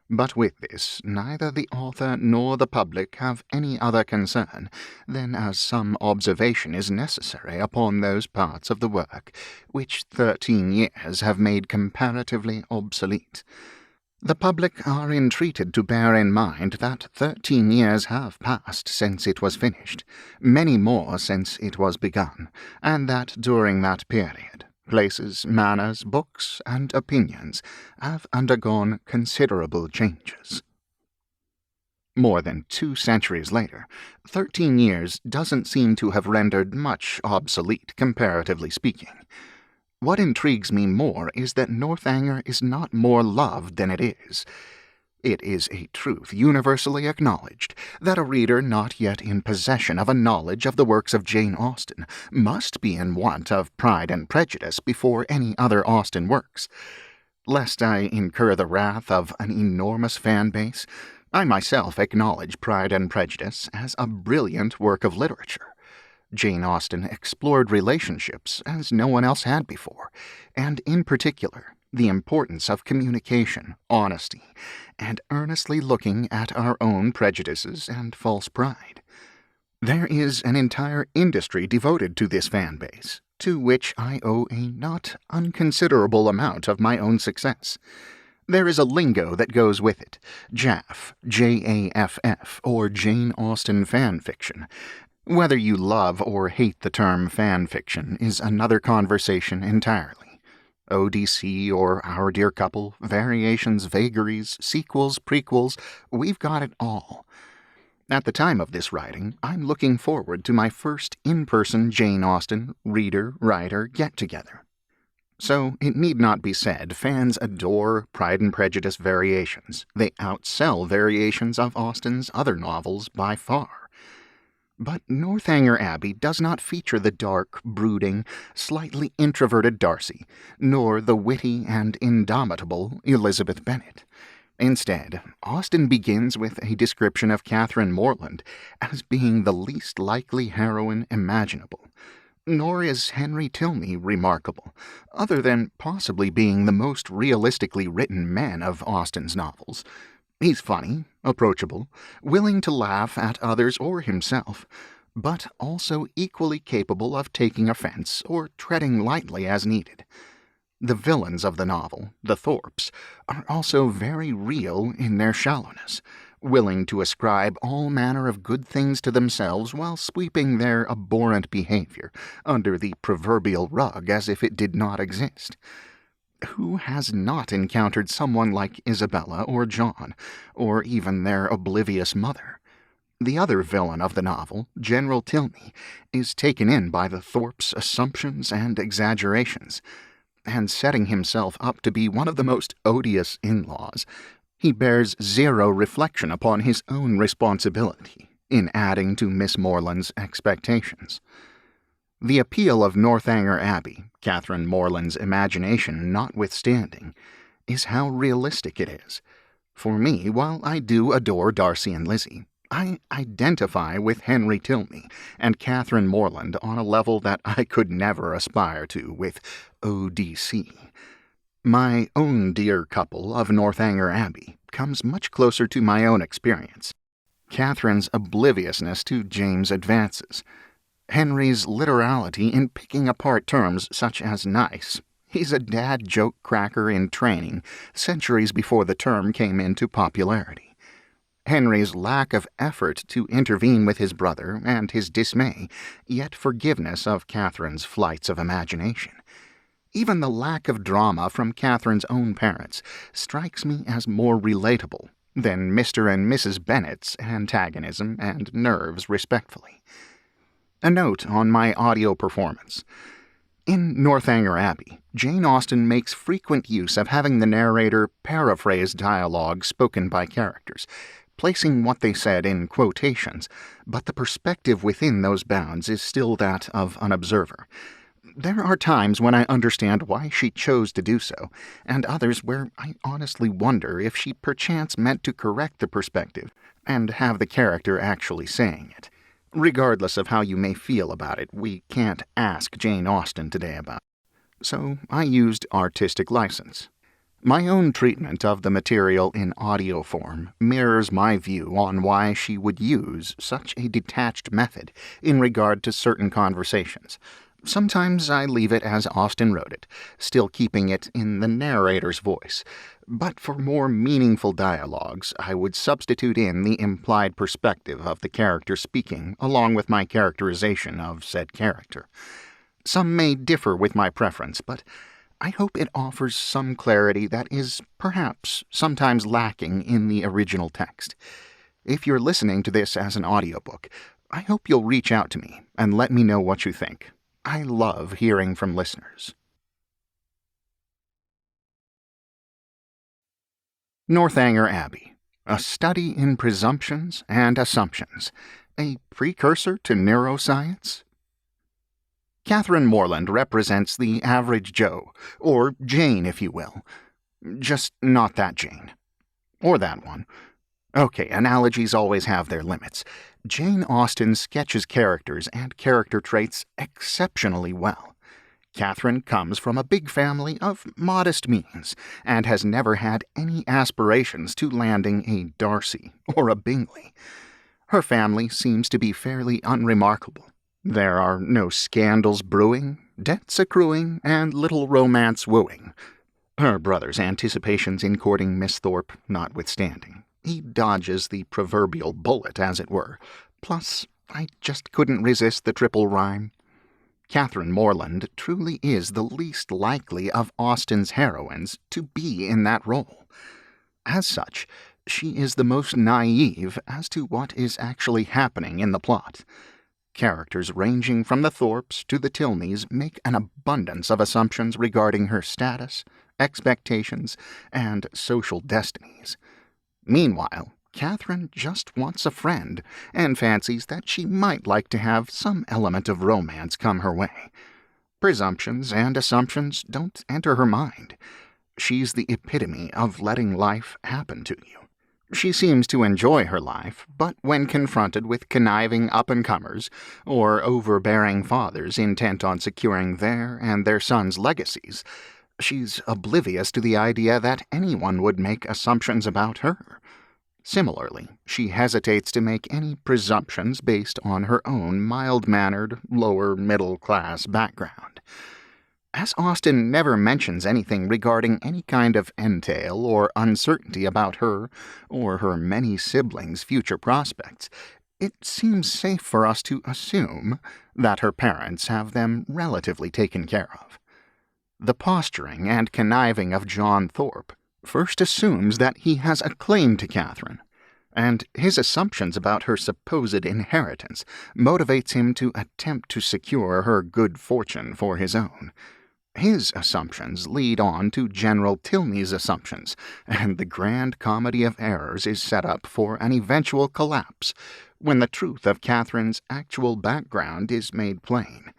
But with this, neither the author nor the public have any other concern than as some observation is necessary upon those parts of the work which 13 years have made comparatively obsolete. The public are entreated to bear in mind that 13 years have passed since it was finished, many more since it was begun, and that during that period places, manners, books, and opinions have undergone considerable changes." More than 2 centuries later, 13 years doesn't seem to have rendered much obsolete, comparatively speaking. What intrigues me more is that Northanger is not more loved than it is. It is a truth universally acknowledged that a reader not yet in possession of a knowledge of the works of Jane Austen must be in want of Pride and Prejudice before any other Austen works. Lest I incur the wrath of an enormous fan base, I myself acknowledge Pride and Prejudice as a brilliant work of literature. Jane Austen explored relationships as no one else had before, and in particular the importance of communication, honesty, and earnestly looking at our own prejudices and false pride. There is an entire industry devoted to this fan base, to which I owe a not unconsiderable amount of my own success. There is a lingo that goes with it, JAFF, J-A-F-F, or Jane Austen fan fiction. Whether you love or hate the term fan fiction is another conversation entirely. ODC or Our Dear Couple, variations, vagaries, sequels, prequels, we've got it all. At the time of this writing, I'm looking forward to my first in-person Jane Austen reader-writer get-together. So it need not be said fans adore Pride and Prejudice variations. They outsell variations of Austen's other novels by far. But Northanger Abbey does not feature the dark, brooding, slightly introverted Darcy, nor the witty and indomitable Elizabeth Bennet. Instead, Austen begins with a description of Catherine Morland as being the least likely heroine imaginable. Nor is Henry Tilney remarkable, other than possibly being the most realistically written man of Austen's novels. He's funny, approachable, willing to laugh at others or himself, but also equally capable of taking offense or treading lightly as needed. The villains of the novel, the Thorpes, are also very real in their shallowness, willing to ascribe all manner of good things to themselves while sweeping their abhorrent behavior under the proverbial rug as if it did not exist. Who has not encountered someone like Isabella or John, or even their oblivious mother? The other villain of the novel, General Tilney, is taken in by the Thorpes' assumptions and exaggerations, and setting himself up to be one of the most odious in-laws, he bears zero reflection upon his own responsibility in adding to Miss Morland's expectations. The appeal of Northanger Abbey, Catherine Morland's imagination notwithstanding, is how realistic it is. For me, while I do adore Darcy and Lizzie, I identify with Henry Tilney and Catherine Morland on a level that I could never aspire to with ODC. My own dear couple of Northanger Abbey comes much closer to my own experience. Catherine's obliviousness to James' advances, Henry's literality in picking apart terms such as nice. He's a dad joke cracker in training centuries before the term came into popularity. Henry's lack of effort to intervene with his brother and his dismay, yet forgiveness of Catherine's flights of imagination. Even the lack of drama from Catherine's own parents strikes me as more relatable than Mr. and Mrs. Bennet's antagonism and nerves, respectfully. A note on my audio performance. In Northanger Abbey, Jane Austen makes frequent use of having the narrator paraphrase dialogue spoken by characters, placing what they said in quotations, but the perspective within those bounds is still that of an observer. There are times when I understand why she chose to do so, and others where I honestly wonder if she perchance meant to correct the perspective and have the character actually saying it. Regardless of how you may feel about it, we can't ask Jane Austen today about it. So I used artistic license. My own treatment of the material in audio form mirrors my view on why she would use such a detached method in regard to certain conversations. Sometimes I leave it as Austen wrote it, still keeping it in the narrator's voice, but for more meaningful dialogues I would substitute in the implied perspective of the character speaking along with my characterization of said character. Some may differ with my preference, but I hope it offers some clarity that is, perhaps, sometimes lacking in the original text. If you're listening to this as an audiobook, I hope you'll reach out to me and let me know what you think. I love hearing from listeners. Northanger Abbey, a study in presumptions and assumptions, a precursor to neuroscience? Catherine Morland represents the average Joe, or Jane if you will. Just not that Jane. Or that one. Okay, analogies always have their limits. Jane Austen sketches characters and character traits exceptionally well. Catherine comes from a big family of modest means and has never had any aspirations to landing a Darcy or a Bingley. Her family seems to be fairly unremarkable. There are no scandals brewing, debts accruing, and little romance wooing. Her brother's anticipations in courting Miss Thorpe notwithstanding. He dodges the proverbial bullet, as it were. Plus, I just couldn't resist the triple rhyme. Catherine Morland truly is the least likely of Austen's heroines to be in that role. As such, she is the most naive as to what is actually happening in the plot. Characters ranging from the Thorpes to the Tilneys make an abundance of assumptions regarding her status, expectations, and social destinies. Meanwhile, Catherine just wants a friend and fancies that she might like to have some element of romance come her way. Presumptions and assumptions don't enter her mind. She's the epitome of letting life happen to you. She seems to enjoy her life, but when confronted with conniving up-and-comers or overbearing fathers intent on securing their and their sons' legacies, she's oblivious to the idea that anyone would make assumptions about her. Similarly, she hesitates to make any presumptions based on her own mild-mannered, lower-middle-class background. As Austen never mentions anything regarding any kind of entail or uncertainty about her or her many siblings' future prospects, it seems safe for us to assume that her parents have them relatively taken care of. The posturing and conniving of John Thorpe first assumes that he has a claim to Catherine, and his assumptions about her supposed inheritance motivates him to attempt to secure her good fortune for his own. His assumptions lead on to General Tilney's assumptions, and the grand comedy of errors is set up for an eventual collapse when the truth of Catherine's actual background is made plain.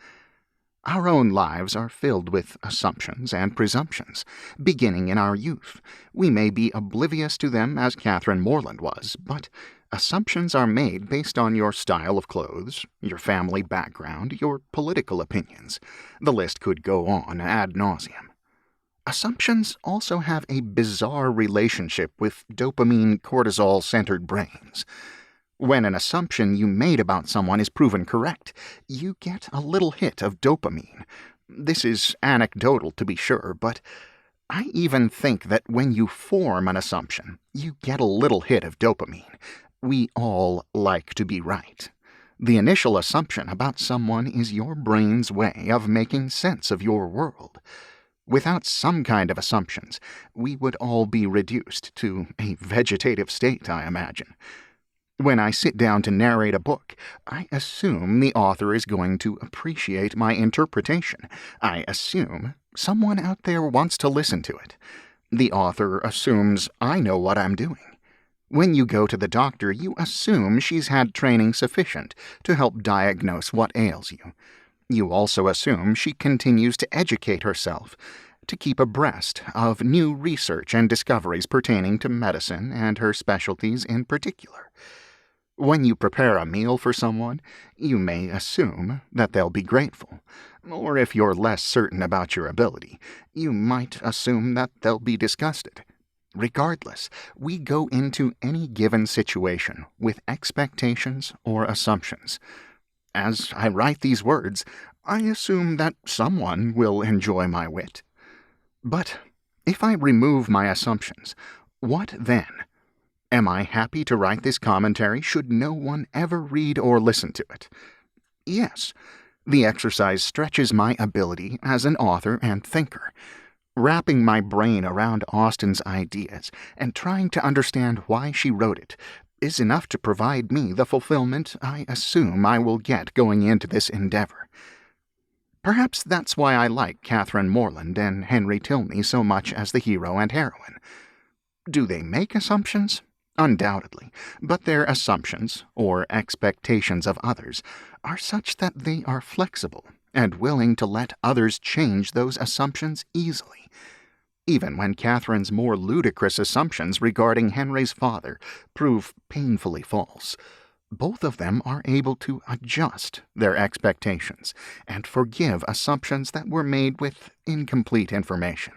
Our own lives are filled with assumptions and presumptions, beginning in our youth. We may be oblivious to them as Catherine Morland was, but assumptions are made based on your style of clothes, your family background, your political opinions. The list could go on ad nauseum. Assumptions also have a bizarre relationship with dopamine-cortisol-centered brains. When an assumption you made about someone is proven correct, you get a little hit of dopamine. This is anecdotal to be sure, but I even think that when you form an assumption, you get a little hit of dopamine. We all like to be right. The initial assumption about someone is your brain's way of making sense of your world. Without some kind of assumptions, we would all be reduced to a vegetative state, I imagine. When I sit down to narrate a book, I assume the author is going to appreciate my interpretation. I assume someone out there wants to listen to it. The author assumes I know what I'm doing. When you go to the doctor, you assume she's had training sufficient to help diagnose what ails you. You also assume she continues to educate herself, to keep abreast of new research and discoveries pertaining to medicine and her specialties in particular. When you prepare a meal for someone, you may assume that they'll be grateful, or if you're less certain about your ability, you might assume that they'll be disgusted. Regardless, we go into any given situation with expectations or assumptions. As I write these words, I assume that someone will enjoy my wit. But if I remove my assumptions, what then? Am I happy to write this commentary should no one ever read or listen to it? Yes, the exercise stretches my ability as an author and thinker. Wrapping my brain around Austen's ideas and trying to understand why she wrote it is enough to provide me the fulfillment I assume I will get going into this endeavor. Perhaps that's why I like Catherine Morland and Henry Tilney so much as the hero and heroine. Do they make assumptions? Undoubtedly, but their assumptions, or expectations of others, are such that they are flexible and willing to let others change those assumptions easily. Even when Catherine's more ludicrous assumptions regarding Henry's father prove painfully false, both of them are able to adjust their expectations and forgive assumptions that were made with incomplete information.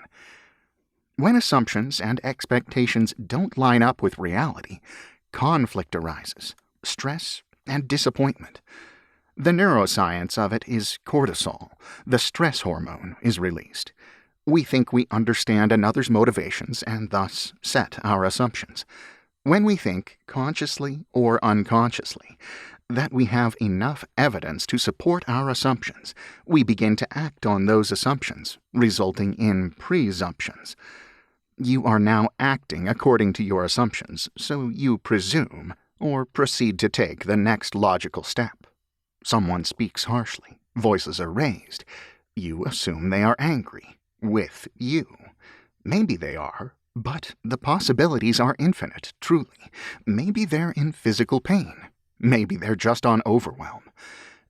When assumptions and expectations don't line up with reality, conflict arises, stress, and disappointment. The neuroscience of it is cortisol. The stress hormone is released. We think we understand another's motivations and thus set our assumptions. When we think, consciously or unconsciously, that we have enough evidence to support our assumptions, we begin to act on those assumptions, resulting in presumptions. You are now acting according to your assumptions, so you presume, or proceed to take the next logical step. Someone speaks harshly, voices are raised. You assume they are angry, with you. Maybe they are, but the possibilities are infinite, truly. Maybe they're in physical pain. Maybe they're just on overwhelm.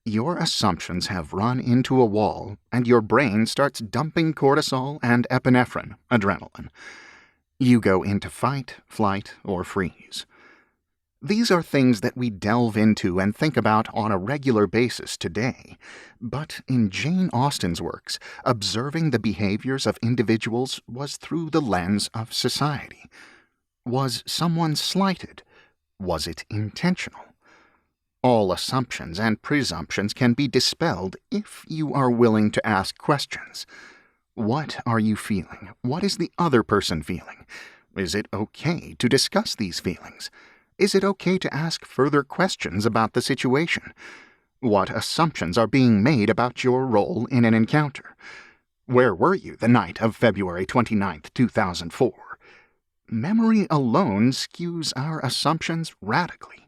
Your assumptions have run into a wall, and your brain starts dumping cortisol and epinephrine, adrenaline. You go into fight, flight, or freeze. These are things that we delve into and think about on a regular basis today. But in Jane Austen's works, observing the behaviors of individuals was through the lens of society. Was someone slighted? Was it intentional? All assumptions and presumptions can be dispelled if you are willing to ask questions. What are you feeling? What is the other person feeling? Is it okay to discuss these feelings? Is it okay to ask further questions about the situation? What assumptions are being made about your role in an encounter? Where were you the night of February 29th, 2004? Memory alone skews our assumptions radically.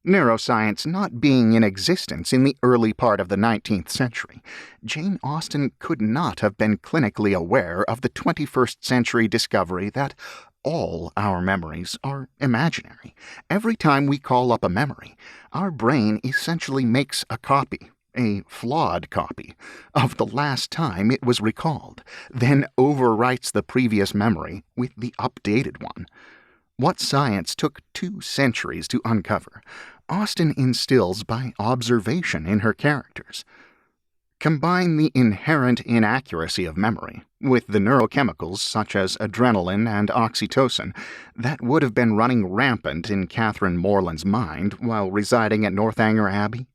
Neuroscience not being in existence in the early part of the 19th century, Jane Austen could not have been clinically aware of the 21st century discovery that all our memories are imaginary. Every time we call up a memory, our brain essentially makes a copy, a flawed copy, of the last time it was recalled, then overwrites the previous memory with the updated one. What science took 2 centuries to uncover, Austen instills by observation in her characters. Combine the inherent inaccuracy of memory with the neurochemicals such as adrenaline and oxytocin that would have been running rampant in Catherine Morland's mind while residing at Northanger Abbey,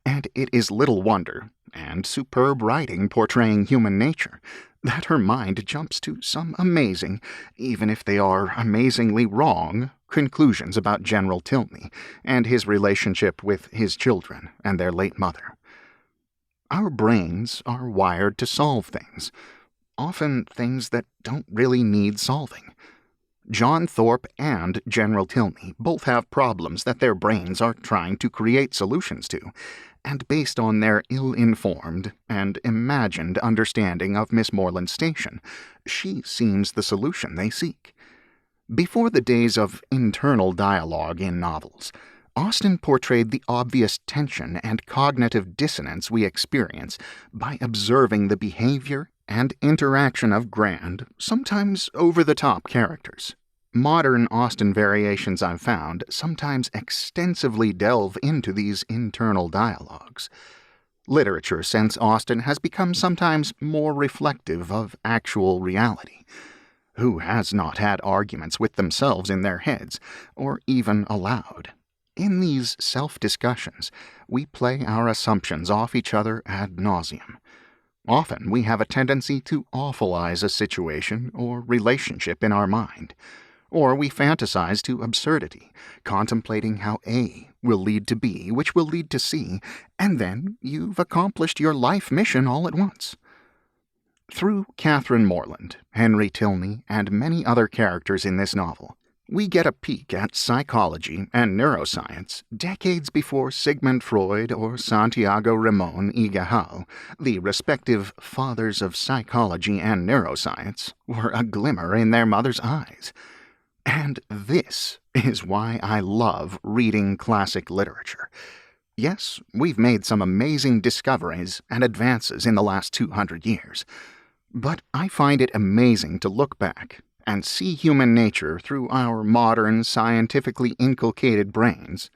and it is little wonder, and superb writing portraying human nature, that her mind jumps to some amazing, even if they are amazingly wrong, conclusions about General Tilney and his relationship with his children and their late mother. Our brains are wired to solve things, often things that don't really need solving. John Thorpe and General Tilney both have problems that their brains are trying to create solutions to, and based on their ill-informed and imagined understanding of Miss Morland's station, she seems the solution they seek. Before the days of internal dialogue in novels, Austen portrayed the obvious tension and cognitive dissonance we experience by observing the behavior and interaction of grand, sometimes over-the-top characters. Modern Austen variations I've found sometimes extensively delve into these internal dialogues. Literature since Austen has become sometimes more reflective of actual reality. Who has not had arguments with themselves in their heads, or even aloud? In these self-discussions, we play our assumptions off each other ad nauseum. Often we have a tendency to awfulize a situation or relationship in our mind, or we fantasize to absurdity, contemplating how A will lead to B, which will lead to C, and then you've accomplished your life mission all at once. Through Catherine Morland, Henry Tilney, and many other characters in this novel, we get a peek at psychology and neuroscience decades before Sigmund Freud or Santiago Ramon y Cajal, the respective fathers of psychology and neuroscience, were a glimmer in their mother's eyes. And this is why I love reading classic literature. Yes, we've made some amazing discoveries and advances in the last 200 years, but I find it amazing to look back and see human nature through our modern, scientifically inculcated brains,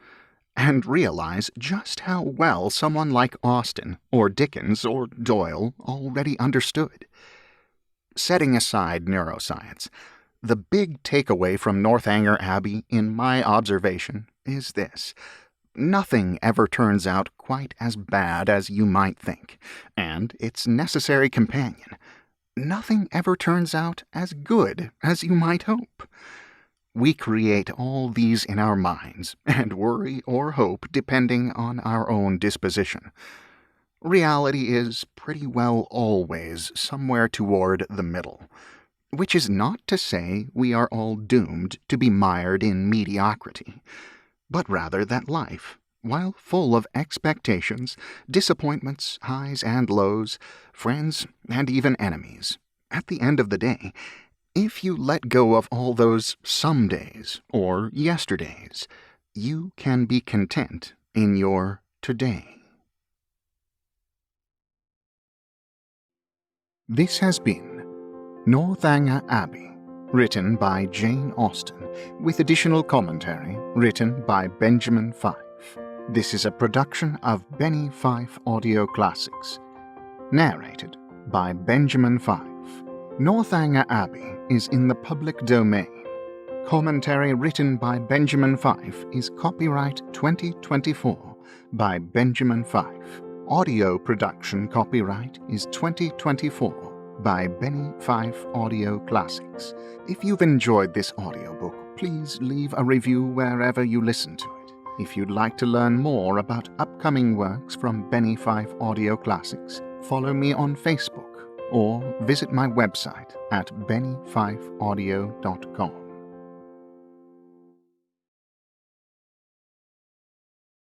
and realize just how well someone like Austen, or Dickens, or Doyle already understood. Setting aside neuroscience, the big takeaway from Northanger Abbey, in my observation, is this. Nothing ever turns out quite as bad as you might think, and its necessary companion, nothing ever turns out as good as you might hope. We create all these in our minds, and worry or hope depending on our own disposition. Reality is pretty well always somewhere toward the middle, which is not to say we are all doomed to be mired in mediocrity, but rather that life, while full of expectations, disappointments, highs and lows, friends and even enemies, at the end of the day, if you let go of all those some days or yesterdays, you can be content in your today. This has been Northanger Abbey, written by Jane Austen, with additional commentary written by Benjamin Fife. This is a production of Benny Fife Audio Classics. Narrated by Benjamin Fife. Northanger Abbey is in the public domain. Commentary written by Benjamin Fife is copyright 2024 by Benjamin Fife. Audio production copyright is 2024 by Benny Fife Audio Classics. If you've enjoyed this audiobook, please leave a review wherever you listen to it. If you'd like to learn more about upcoming works from Benny Fife Audio Classics, follow me on Facebook or visit my website at bennyfifeaudio.com.